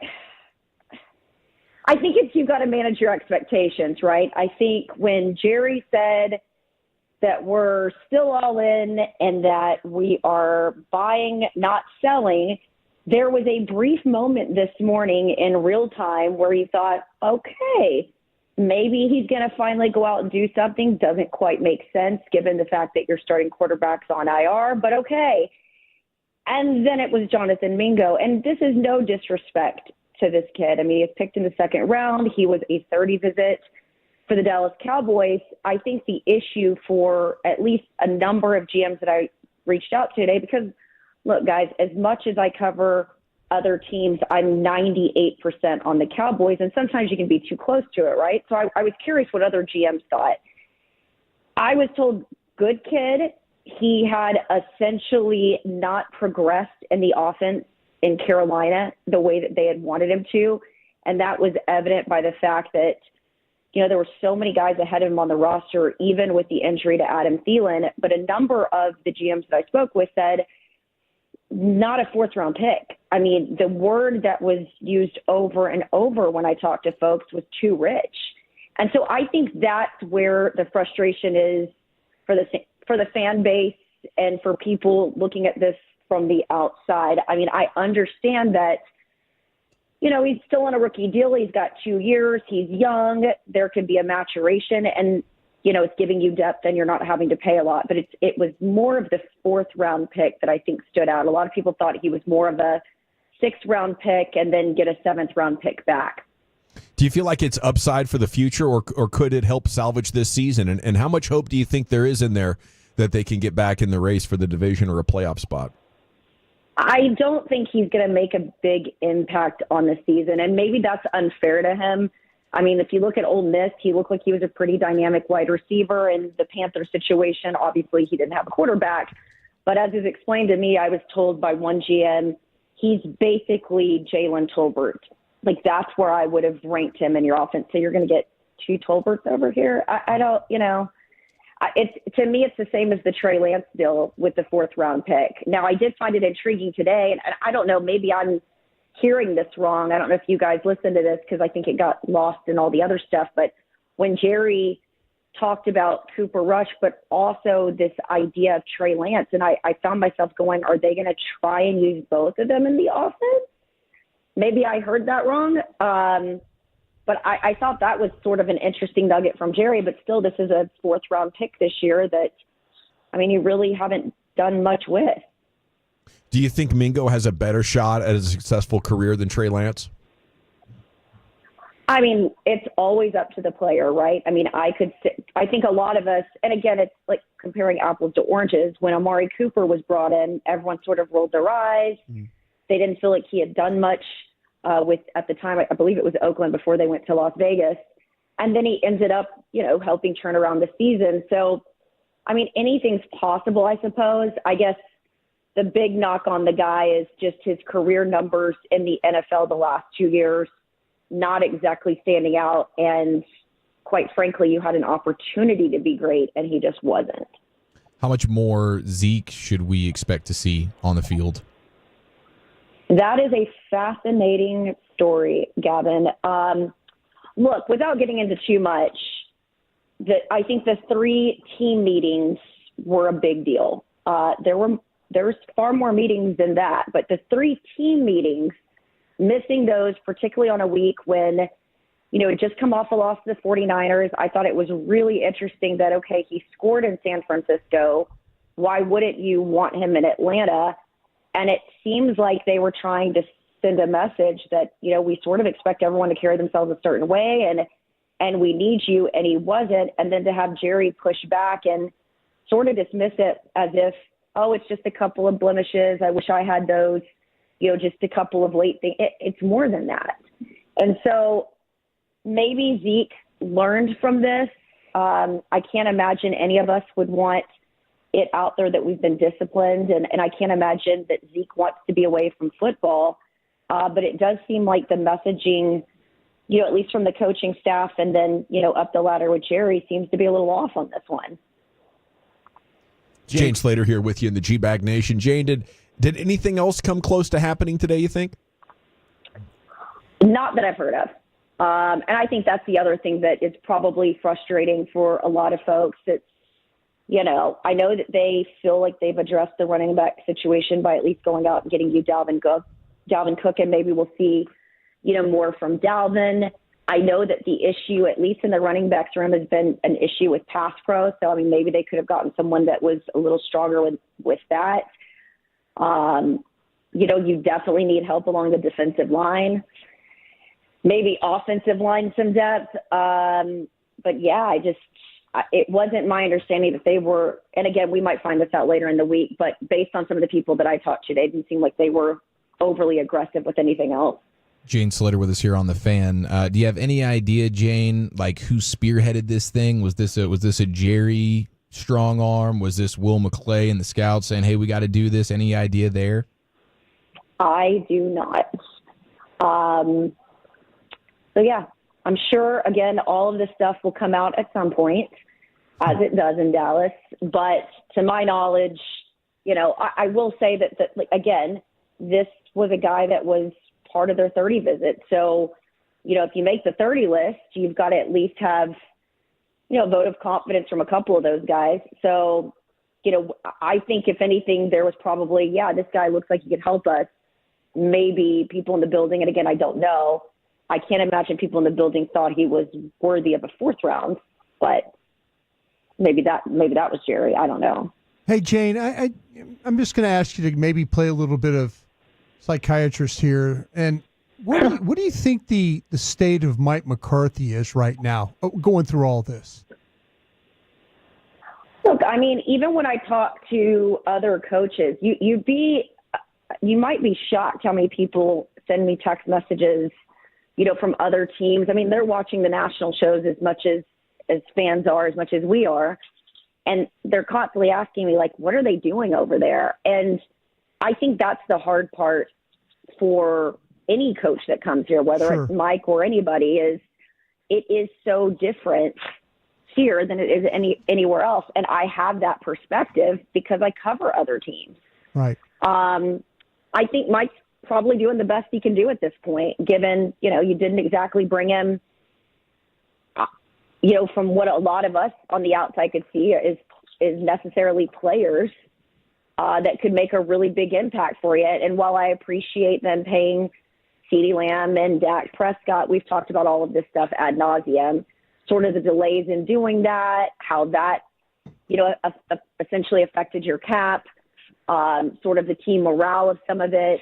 think you've got to manage your expectations, right? I think when Jerry said that we're still all in and that we are buying, not selling, there was a brief moment this morning in real time where you thought, okay, maybe he's going to finally go out and do something. Doesn't quite make sense given the fact that you're starting quarterbacks on IR, but okay. And then it was Jonathan Mingo. And this is no disrespect to this kid. I mean, he was picked in the 2nd round. He was a 30 visit for the Dallas Cowboys. I think the issue for at least a number of GMs that I reached out to today, because, look, guys, as much as I cover other teams, I'm 98% on the Cowboys, and sometimes you can be too close to it, right? So I was curious what other GMs thought. I was told, good kid. He had essentially not progressed in the offense in Carolina the way that they had wanted him to. And that was evident by the fact that, there were so many guys ahead of him on the roster, even with the injury to Adam Thielen. But a number of the GMs that I spoke with said, not a 4th-round pick. I mean, the word that was used over and over when I talked to folks was too rich. And so I think that's where the frustration is for the fan base and for people looking at this from the outside. I mean, I understand that, he's still on a rookie deal. He's got 2 years. He's young. There could be a maturation and, it's giving you depth and you're not having to pay a lot. But it was more of the 4th-round pick that I think stood out. A lot of people thought he was more of a 6th-round pick and then get a 7th-round pick back. Do you feel like it's upside for the future or could it help salvage this season? And how much hope do you think there is in there that they can get back in the race for the division or a playoff spot? I don't think he's going to make a big impact on the season, and maybe that's unfair to him. I mean, if you look at Ole Miss, he looked like he was a pretty dynamic wide receiver. In the Panther situation, obviously he didn't have a quarterback. But as is explained to me, I was told by one GM, he's basically Jalen Tolbert. Like, that's where I would have ranked him in your offense. So you're going to get 2 Tolberts over here? I don't, to me, it's the same as the Trey Lance deal with the 4th-round pick. Now, I did find it intriguing today, and I don't know, maybe I'm hearing this wrong. I don't know if you guys listened to this because I think it got lost in all the other stuff. But when Jerry talked about Cooper Rush, but also this idea of Trey Lance, and I found myself going, are they going to try and use both of them in the offense? Maybe I heard that wrong. But I thought that was sort of an interesting nugget from Jerry, but still this is a 4th-round pick this year that, you really haven't done much with. Do you think Mingo has a better shot at a successful career than Trey Lance? It's always up to the player, right? I think a lot of us, and again, it's like comparing apples to oranges. When Amari Cooper was brought in, everyone sort of rolled their eyes. They didn't feel like he had done much at the time, I believe it was Oakland before they went to Las Vegas. And then he ended up, helping turn around the season. So, anything's possible, I suppose. I guess the big knock on the guy is just his career numbers in the NFL the last 2 years, not exactly standing out. And quite frankly, you had an opportunity to be great, and he just wasn't. How much more Zeke should we expect to see on the field? That is a fascinating story, Gavin. Look, without getting into too much, I think the 3 team meetings were a big deal. There's far more meetings than that, but the 3 team meetings, missing those, particularly on a week when, it just come off a loss to the 49ers. I thought it was really interesting that, okay, he scored in San Francisco. Why wouldn't you want him in Atlanta? And it seems like they were trying to send a message that, we sort of expect everyone to carry themselves a certain way and we need you, and he wasn't. And then to have Jerry push back and sort of dismiss it as if, oh, it's just a couple of blemishes. I wish I had those, just a couple of late things. It's more than that. And so maybe Zeke learned from this. I can't imagine any of us would want it out there that we've been disciplined, and I can't imagine that Zeke wants to be away from football. But it does seem like the messaging, at least from the coaching staff and then, up the ladder with Jerry, seems to be a little off on this one. Jane Slater here with you in the G-Bag Nation. Jane, did anything else come close to happening today, you think? Not that I've heard of. And I think that's the other thing that is probably frustrating for a lot of folks. It's, I know that they feel like they've addressed the running back situation by at least going out and getting you Dalvin Cook, and maybe we'll see, more from Dalvin. I know that the issue, at least in the running backs room, has been an issue with pass pro. So, I mean, maybe they could have gotten someone that was a little stronger with that. You definitely need help along the defensive line. Maybe offensive line, some depth. But yeah, it wasn't my understanding that they were, and again, we might find this out later in the week, but based on some of the people that I talked to, they didn't seem like they were overly aggressive with anything else. Jane Slater with us here on The Fan. Do you have any idea, Jane, like who spearheaded this thing? Was this a Jerry strong arm? Was this Will McClay and the scouts saying, hey, we got to do this? Any idea there? I do not. So, yeah, I'm sure, again, all of this stuff will come out at some point, as it does in Dallas. But to my knowledge, I will say that again, this was a guy that was part of their 30 visit. So, if you make the 30 list, you've got to at least have, a vote of confidence from a couple of those guys. So, I think if anything, there was probably, this guy looks like he could help us. Maybe people in the building, and again, I don't know. I can't imagine people in the building thought he was worthy of a 4th round, but maybe that was Jerry. I don't know. Hey, Jane, I'm just going to ask you to maybe play a little bit of psychiatrist here. And what do you think the state of Mike McCarthy is right now, going through all this? Look, I mean, even when I talk to other coaches, you might be shocked how many people send me text messages, from other teams. I mean, they're watching the national shows as much as fans are, as much as we are. And they're constantly asking me, like, what are they doing over there? And I think that's the hard part for any coach that comes here, whether it's Mike or anybody, is it is so different here than it is anywhere else. And I have that perspective because I cover other teams. Right. I think Mike's probably doing the best he can do at this point, given, you didn't exactly bring him, from what a lot of us on the outside could see is necessarily players that could make a really big impact for you. And while I appreciate them paying CeeDee Lamb and Dak Prescott, we've talked about all of this stuff ad nauseum, sort of the delays in doing that, how that, essentially affected your cap, sort of the team morale of some of it.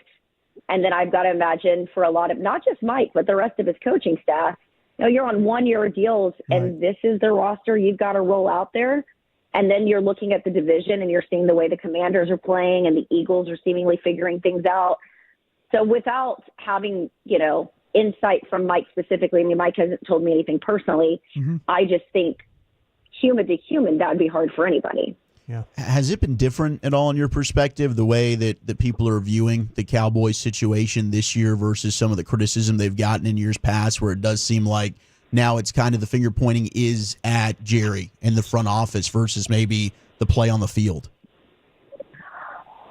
And then I've got to imagine for a lot of, not just Mike, but the rest of his coaching staff, you're on 1-year deals and this is the roster you've got to roll out there. And then you're looking at the division and you're seeing the way the Commanders are playing and the Eagles are seemingly figuring things out. So without having, insight from Mike specifically, I mean, Mike hasn't told me anything personally. Mm-hmm. I just think human to human, that would be hard for anybody. Yeah. Has it been different at all in your perspective, the way that people are viewing the Cowboys situation this year versus some of the criticism they've gotten in years past, where it does seem like now it's kind of the finger pointing is at Jerry and the front office versus maybe the play on the field?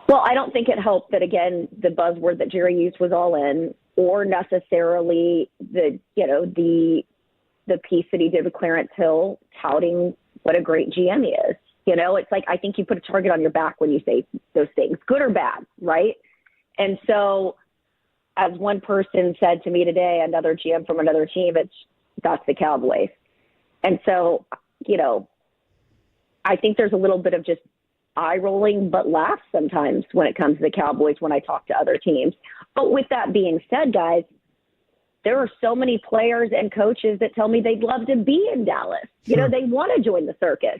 Well, I don't think it helped that, again, the buzzword that Jerry used was all in, or necessarily the the piece that he did with Clarence Hill, touting what a great GM he is. You know, it's like, I think you put a target on your back when you say those things, good or bad, right? And so, as one person said to me today, another GM from another team, that's the Cowboys. And so, you know, I think there's a little bit of just eye rolling, but laughs sometimes when it comes to the Cowboys when I talk to other teams. But with that being said, guys, there are so many players and coaches that tell me they'd love to be in Dallas. You know, they want to join the circus.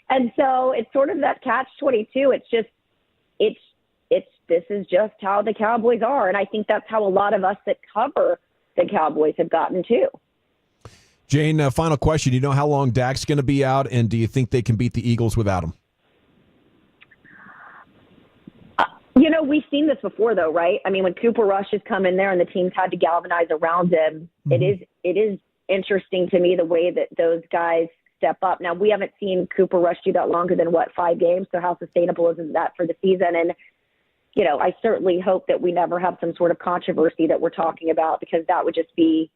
And so it's sort of that catch-22. It's just, this is just how the Cowboys are. And I think that's how a lot of us that cover the Cowboys have gotten too. Jane, final question. Do you know how long Dak's going to be out, and do you think they can beat the Eagles without him? You know, we've seen this before, though, right? I mean, when Cooper Rush has come in there and the teams had to galvanize around him, it is interesting to me the way that those guys step up. Now, we haven't seen Cooper Rush do that longer than, 5 games? So how sustainable is that for the season? And, you know, I certainly hope that we never have some sort of controversy that we're talking about, because that would just be,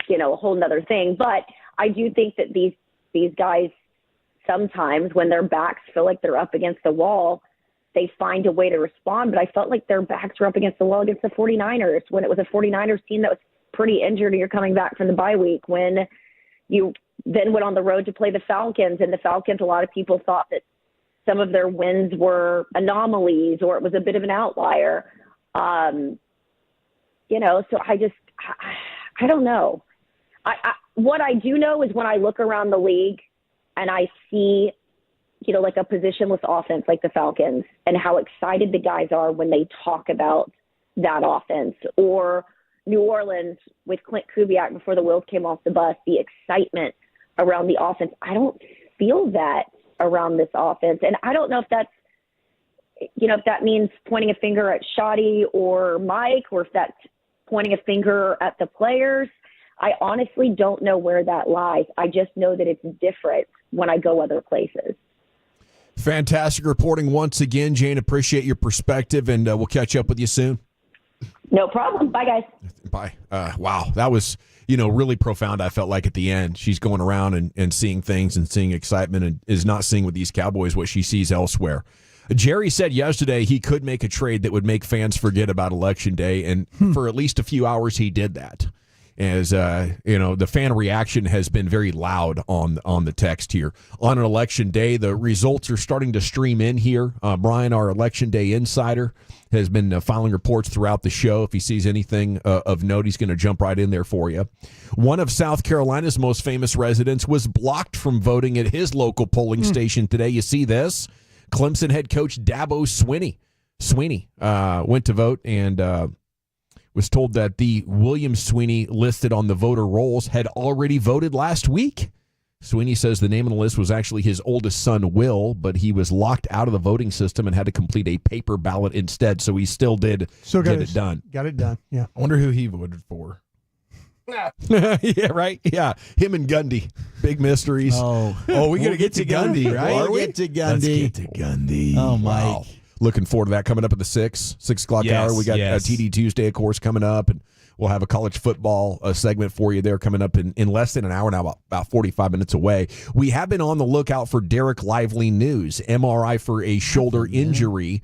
you know, a whole nother thing. But I do think that these guys, sometimes when their backs feel like they're up against the wall, they find a way to respond. But I felt like their backs were up against the wall against the 49ers, when it was a 49ers team that was pretty injured and you're coming back from the bye week, when you then went on the road to play the Falcons. And the Falcons, a lot of people thought that some of their wins were anomalies or it was a bit of an outlier. You know, so I don't know. What I do know is when I look around the league and I see, you know, like a positionless offense like the Falcons, and how excited the guys are when they talk about that offense, or New Orleans with Clint Kubiak before the wheels came off the bus, the excitement around the offense. I don't feel that around this offense. And I don't know if that's, you know, if that means pointing a finger at Shoddy or Mike, or if that's pointing a finger at the players. I honestly don't know where that lies. I just know that it's different when I go other places. Fantastic reporting once again, Jane. Appreciate your perspective, and we'll catch up with you soon. No problem. Bye, guys. Bye. Wow, that was, you know, really profound, I felt like, at the end. She's going around and seeing things and seeing excitement, and is not seeing with these Cowboys what she sees elsewhere. Jerry said yesterday he could make a trade that would make fans forget about Election Day, and for at least a few hours he did that. As you know, the fan reaction has been very loud on the text here. On an Election Day, the results are starting to stream in here. Brian, our Election Day insider, has been filing reports throughout the show. If he sees anything of note, he's going to jump right in there for you. One of South Carolina's most famous residents was blocked from voting at his local polling station today. You see this? Clemson head coach Dabo Swinney went to vote and was told that the William Swinney listed on the voter rolls had already voted last week. Swinney says the name on the list was actually his oldest son, Will, but he was locked out of the voting system and had to complete a paper ballot instead, so he still did it done. Got it done, yeah. I wonder who he voted for. Yeah, right? Yeah, him and Gundy. Big mysteries. Oh, we got to get to Gundy, right? We'll get to Gundy. Let's get to Gundy. Oh, Mike. Wow. Looking forward to that coming up at the 6 o'clock hour. We got TD Tuesday, of course, coming up, and we'll have a college football segment for you there coming up in less than an hour now, about 45 minutes away. We have been on the lookout for Derek Lively news, MRI for a shoulder injury,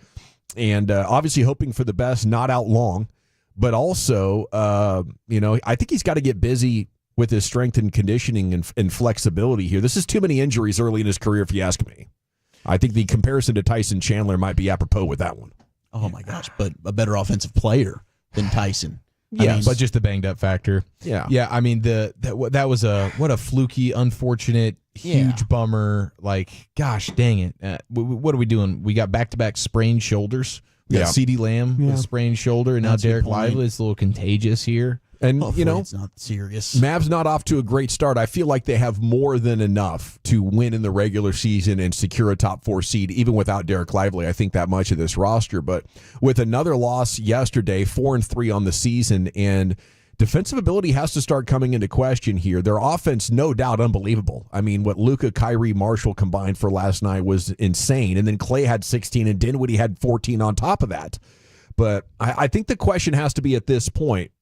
and obviously hoping for the best, not out long, but also, you know, I think he's got to get busy with his strength and conditioning and flexibility here. This is too many injuries early in his career, if you ask me. I think the comparison to Tyson Chandler might be apropos with that one. Oh, my gosh, but a better offensive player than Tyson. Yeah, but just the banged up factor. Yeah. Yeah, I mean, that was what a fluky, unfortunate, huge bummer. Like, gosh, dang it. What are we doing? We got back-to-back sprained shoulders. We got CeeDee Lamb with a sprained shoulder, and now Derek Lively is a little contagious here. And, hopefully you know, it's not serious. Mavs not off to a great start. I feel like they have more than enough to win in the regular season and secure a top 4 seed, even without Derek Lively. I think that much of this roster. But with another loss yesterday, 4-3 on the season, and defensive ability has to start coming into question here. Their offense, no doubt, unbelievable. I mean, what Luka, Kyrie, Marshall combined for last night was insane. And then Clay had 16 and Dinwiddie had 14 on top of that. But I think the question has to be at this point,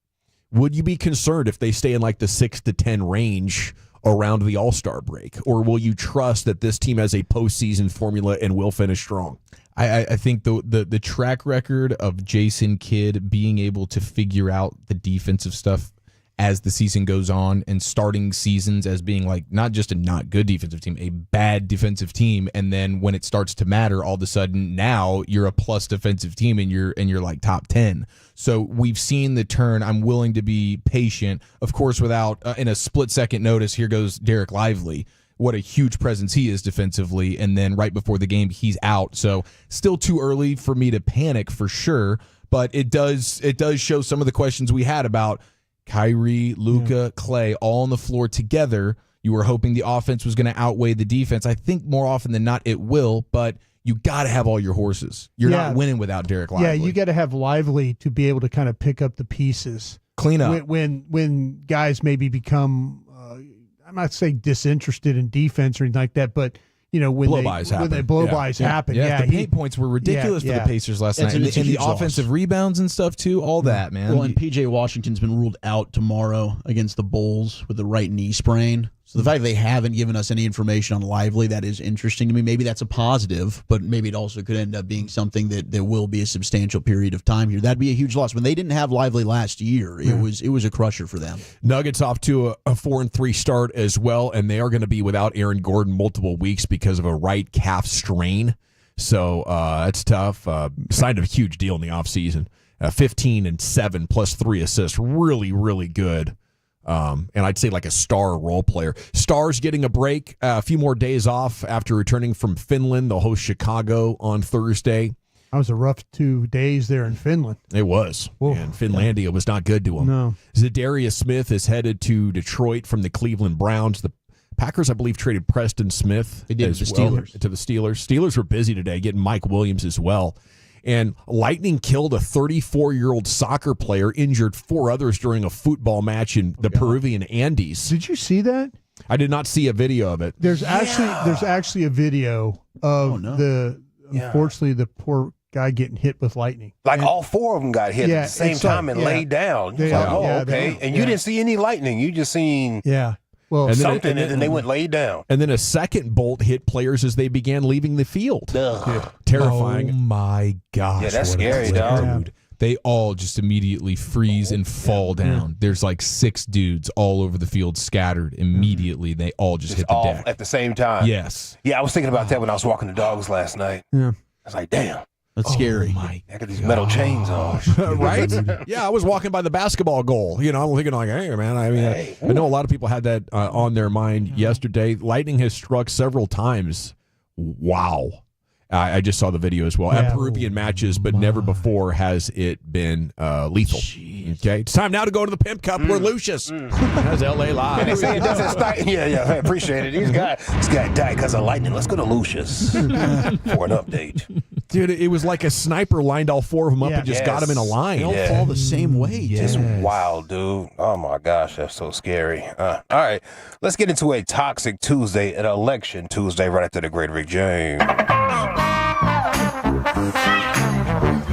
would you be concerned if they stay in like the 6 to 10 range around the All-Star break? Or will you trust that this team has a postseason formula and will finish strong? I think the track record of Jason Kidd being able to figure out the defensive stuff as the season goes on and starting seasons as being like not just a not good defensive team, a bad defensive team, and then when it starts to matter, all of a sudden now you're a plus defensive team and you're like top 10. So we've seen the turn. I'm willing to be patient, of course, without in a split second notice. Here goes Derek Lively. What a huge presence he is defensively, and then right before the game he's out. So still too early for me to panic for sure, but it does show some of the questions we had about Kyrie, Luka, Clay, all on the floor together. You were hoping the offense was going to outweigh the defense. I think more often than not it will, but you got to have all your horses. You're not winning without Derek Lively. Yeah, you got to have Lively to be able to kind of pick up the pieces. Clean up. When guys maybe become, I'm not saying disinterested in defense or anything like that, but when blow-bys happen. Yeah, the paint points were ridiculous for the Pacers last night. And the offensive rebounds and stuff, too, all that, man. Well, and P.J. Washington's been ruled out tomorrow against the Bulls with the right knee sprain. So the fact that they haven't given us any information on Lively, that is interesting to me. Maybe that's a positive, but maybe it also could end up being something that there will be a substantial period of time here. That'd be a huge loss. When they didn't have Lively last year, it was a crusher for them. Nuggets off to a 4-3 start as well, and they are going to be without Aaron Gordon multiple weeks because of a right calf strain. So that's tough. Signed a huge deal in the offseason. 15-7 plus 3 assists. Really, really good. And I'd say like a star role player. Stars getting a break, a few more days off after returning from Finland. They'll host Chicago on Thursday. That was a rough 2 days there in Finland. It was. Whoa. And Finlandia was not good to them. No. Zadarius Smith is headed to Detroit from the Cleveland Browns. The Packers, I believe, traded Preston Smith to the Steelers. Steelers were busy today getting Mike Williams as well. And lightning killed a 34-year-old soccer player, injured 4 others during a football match in the Peruvian Andes. Did you see that? I did not see a video of it. There's actually a video of unfortunately, the poor guy getting hit with lightning. Like all 4 of them got hit at the same time and laid down. Okay. And you didn't see any lightning. You just seen well, and they went laid down. And then a second bolt hit players as they began leaving the field. Terrifying. Oh, my gosh. Yeah, that's scary, dog. They all just immediately freeze and fall down. There's like 6 dudes all over the field scattered immediately. They all just hit the all deck. At the same time. Yes. Yeah, I was thinking about that when I was walking the dogs last night. Yeah. I was like, damn. That's scary. I got these metal chains on. Right? Yeah, I was walking by the basketball goal. I'm thinking like, hey, man, I know a lot of people had that on their mind yesterday. Lightning has struck several times. Wow. I just saw the video as well. At Peruvian matches, but never before has it been lethal. Jeez. Okay, it's time now to go to the Pimp Cup where Lucius has LA Live. And they say it doesn't start. Yeah, I appreciate it. This guy died because of lightning. Let's go to Lucius for an update. Dude, it was like a sniper lined all 4 of them up and just got them in a line. They all fall the same way. Just wild, dude. Oh, my gosh, that's so scary. All right, let's get into a toxic Tuesday, an election Tuesday right after the great Rick James.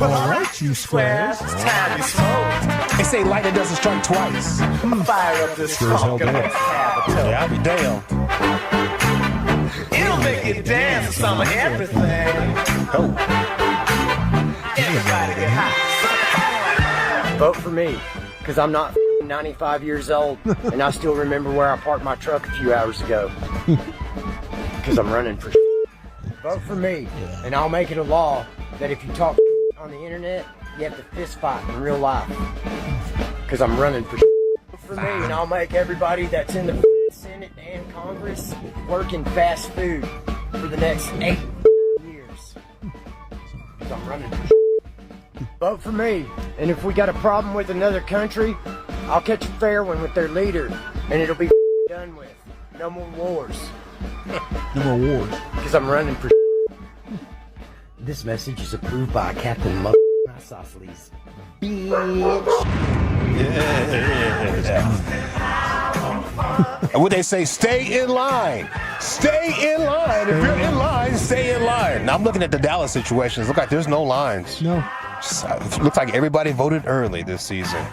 All right, you squares, it's time to smoke. They say lightning doesn't strike twice. Fire up this funk and let's have a toast. Yeah, I'll be damned. It'll make you dance to some of everything. Oh. Everybody get high. Vote for me, because I'm not 95 years old, and I still remember where I parked my truck a few hours ago. Because I'm running for Vote for me, and I'll make it a law that if you talk on the internet, you have to fist fight in real life. Because I'm running for Vote for me, and I'll make everybody that's in the Senate and Congress work in fast food for the next 8 years. Because I'm running for Vote for me, and if we got a problem with another country, I'll catch a fair one with their leader, and it'll be done with. No more wars. No more wars. Because I'm running for This message is approved by Captain Isosceles. Bitch. And what they say, stay in line. Stay in line. If you're in line, stay in line. Now I'm looking at the Dallas situation. It looks like there's no lines. No. It looks like everybody voted early this season.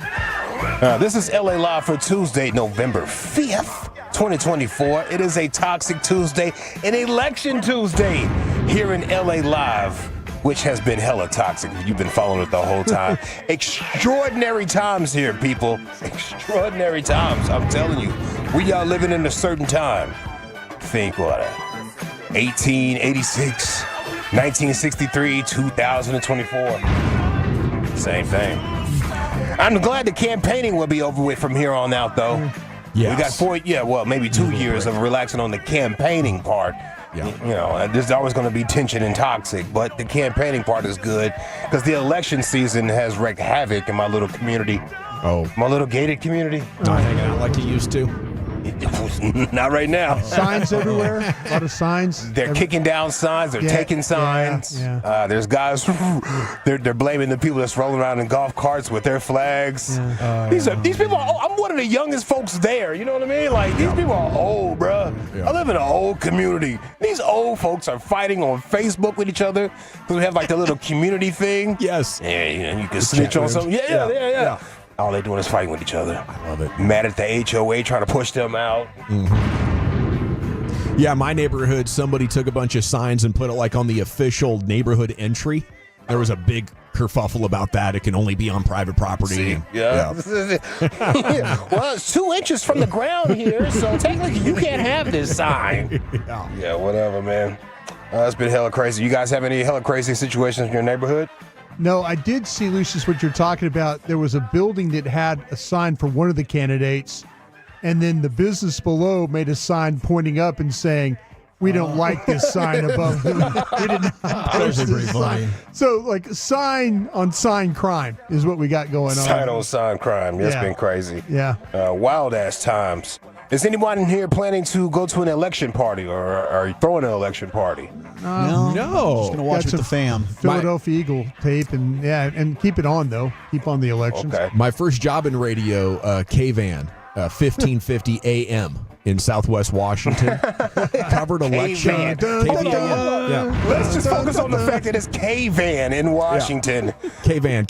This is LA Live for Tuesday, November 5th, 2024. It is a Toxic Tuesday, an Election Tuesday here in LA Live, which has been hella toxic. You've been following it the whole time. Extraordinary times here, people. Extraordinary times. I'm telling you, we are living in a certain time. Think what? 1886, 1963, 2024. Same thing. I'm glad the campaigning will be over with from here on out, though. Yes. We got maybe 2 years of relaxing on the campaigning part. Yeah. You know, there's always going to be tension and toxic, but the campaigning part is good because the election season has wreaked havoc in my little community. Oh. My little gated community. Not hanging out like you used to. Not right now. Signs everywhere. A lot of signs. They're kicking down signs. They're taking signs. Yeah. There's guys. They're blaming the people that's rolling around in golf carts with their flags. These people. I'm one of the youngest folks there. You know what I mean? Like these people are old, bro. I live in an old community. These old folks are fighting on Facebook with each other because we have like the little community thing. Yes. Yeah. You can snitch on something. Yeah. All they're doing is fighting with each other. I love it. Mad at the HOA trying to push them out. Yeah, my neighborhood, somebody took a bunch of signs and put it like on the official neighborhood entry. There was a big kerfuffle about that. It can only be on private property. See? Yeah. Well, it's 2 inches from the ground here, so technically you can't have this sign. Yeah, whatever, man. It's been hella crazy. You guys have any hella crazy situations in your neighborhood? No, I did see, Lucius, what you're talking about. There was a building that had a sign for one of the candidates, and then the business below made a sign pointing up and saying, "We don't like this sign above them." We did not post this sign. So, like, sign on sign crime is what we got going on. Sign on sign crime. That's been crazy. Yeah. Wild-ass times. Is anyone in here planning to go to an election party or are you throwing an election party? No. Just going to watch with the fam. Philadelphia Eagle tape and keep it on, though. Keep on the elections. Okay. My first job in radio, K-Van, 1550 AM in Southwest Washington. Covered election. Let's just focus on the fact that it's K-Van in Washington. K-Van.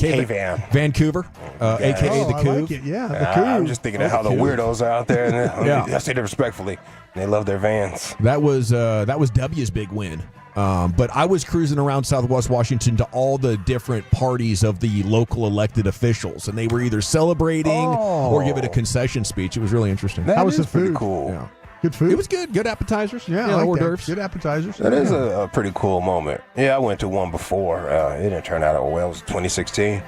Vancouver, a.k.a. the Couve. Like it. Yeah, the Couve. I'm just thinking of how the weirdos are out there. And I say that respectfully. They love their vans. That was W's big win. But I was cruising around Southwest Washington to all the different parties of the local elected officials, and they were either celebrating or giving a concession speech. It was really interesting. That was is the food? pretty cool. Yeah. Good food. It was good. Good appetizers. Yeah, I like hors that. d'oeuvres. Good appetizers. That is a pretty cool moment. Yeah, I went to one before. It didn't turn out well. It was 2016.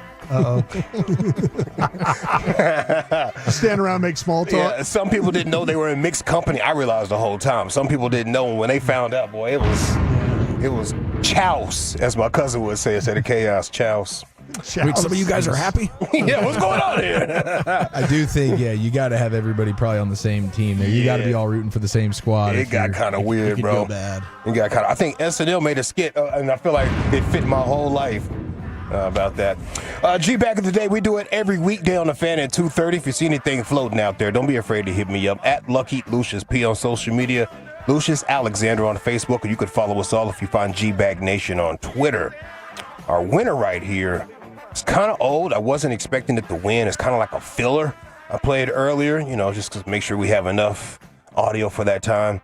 Stand around, make small talk. Yeah, some people didn't know they were in mixed company. I realized the whole time. Some people didn't know. When they found out, boy, it was chouse, as my cousin would say instead of chaos. Chouse. Wait, some of you guys are happy? Yeah, what's going on here? I do think, you got to have everybody probably on the same team there. You got to be all rooting for the same squad. It got kind of weird, bro. Bad. It got kind of. I think SNL made a skit, and I feel like it fit my whole life. About that. G, back in the day, we do it every weekday on the Fan at 2:30. If you see anything floating out there, don't be afraid to hit me up at Lucky Lucius P on social media, Lucius Alexander on Facebook, or you could follow us all if you find G-Bag Nation on Twitter. Our winner right here, it's kind of old. I wasn't expecting it to win. It's kind of like a filler. I played earlier, just to make sure we have enough audio for that time.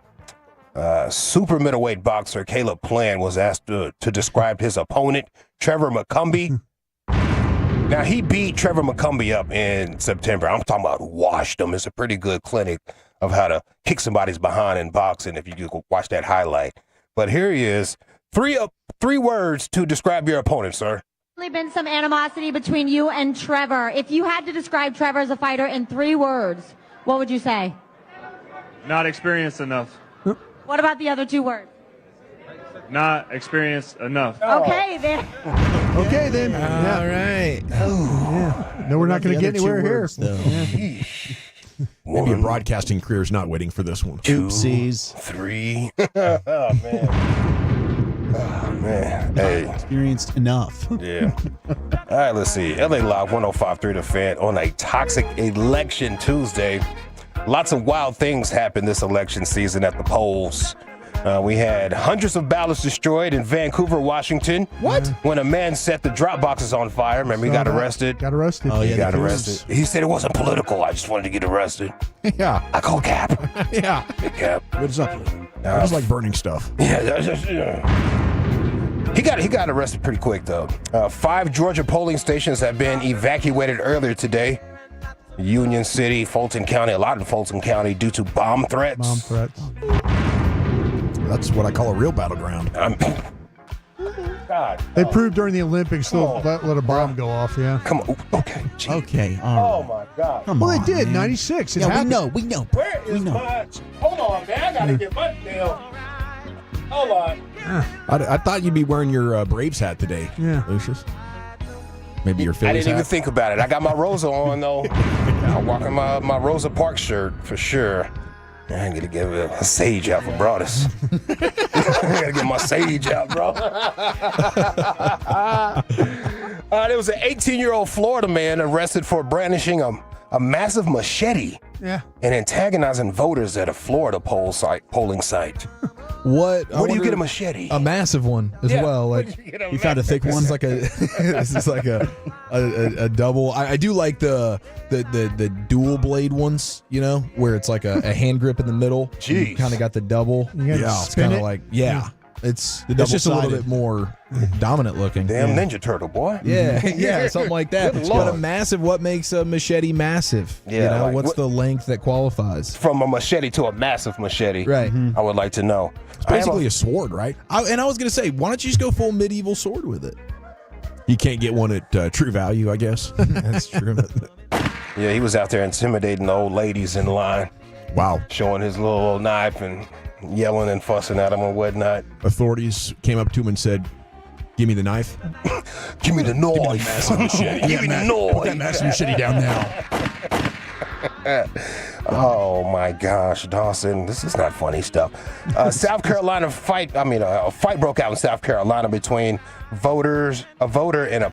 Super middleweight boxer Caleb Plant was asked to describe his opponent, Trevor McCumbee. Now, he beat Trevor McCumbee up in September. I'm talking about washed him. It's a pretty good clinic of how to kick somebody's behind in boxing if you go watch that highlight. But here he is. Three words to describe your opponent, sir. There's been some animosity between you and Trevor. If you had to describe Trevor as a fighter in 3 words, what would you say? Not experienced enough. What about the other 2 words? Not experienced enough. Okay, then. Okay, then. Yeah. All right. Yeah. No, we're not going to get anywhere here. Maybe a broadcasting career is not waiting for this one. Oopsies. 3. Oh, man. Oh, man. Hey. Experienced enough. Yeah. All right, let's see. LA Live 105.3 The Fan on a toxic election Tuesday. Lots of wild things happened this election season at the polls. We had hundreds of ballots destroyed in Vancouver, Washington. What? When a man set the drop boxes on fire. Remember, he got arrested. Got arrested. Oh, yeah, He got the arrested. He said it wasn't political. I just wanted to get arrested. Yeah. I call Cap. Yeah. Big Cap. What is up? I just like burning stuff. Yeah. He got arrested pretty quick, though. 5 Georgia polling stations have been evacuated earlier today. Union City, Fulton County, a lot in Fulton County due to bomb threats. Bomb threats. That's what I call a real battleground. God. They proved during the Olympics they'll let a bomb go off, yeah. Come on. Okay. Gee. Okay. All right. Oh, my God. Come Well, on, they did, man. 96. It Yeah, happened. we know. Where is my... Hold on, man. I got to get my deal. Hold on. I thought you'd be wearing your Braves hat today, Lucius. Maybe your Phillies I didn't even hat. think about it. I got my Rosa on, though. I'm walking my Rosa Parks shirt for sure. I got to give a sage out for Broadus. I got to get my sage out, bro. There was an 18-year-old Florida man arrested for brandishing a massive machete and antagonizing voters at a Florida polling site. What? Where do you get a machete? A massive one as well. Like You found a thick one. It's like a this is like a double. I do like the dual blade ones, you know, where it's like a hand grip in the middle. Jeez. Kind of got the double. It's kind of like it's just a little bit more dominant looking. Damn Ninja Turtle, boy. Yeah, something like that. Good But a Lord. massive. What makes a machete massive? Yeah, you know, like, what's what- the length that qualifies? From a machete to a massive machete. Right. I would like to know. It's basically a sword, right? I was gonna say, why don't you just go full medieval sword with it? You can't get one at True Value, I guess. That's true. Yeah, he was out there intimidating the old ladies in line. Wow. Showing his little knife and yelling and fussing at them and whatnot. Authorities came up to him and said, "Give me the knife." Give me the knife. Give me the massive machete. Give me the knife. Put that massive machete down now. Oh my gosh, Dawson, this is not funny stuff. South Carolina a fight broke out in South Carolina between a voter and a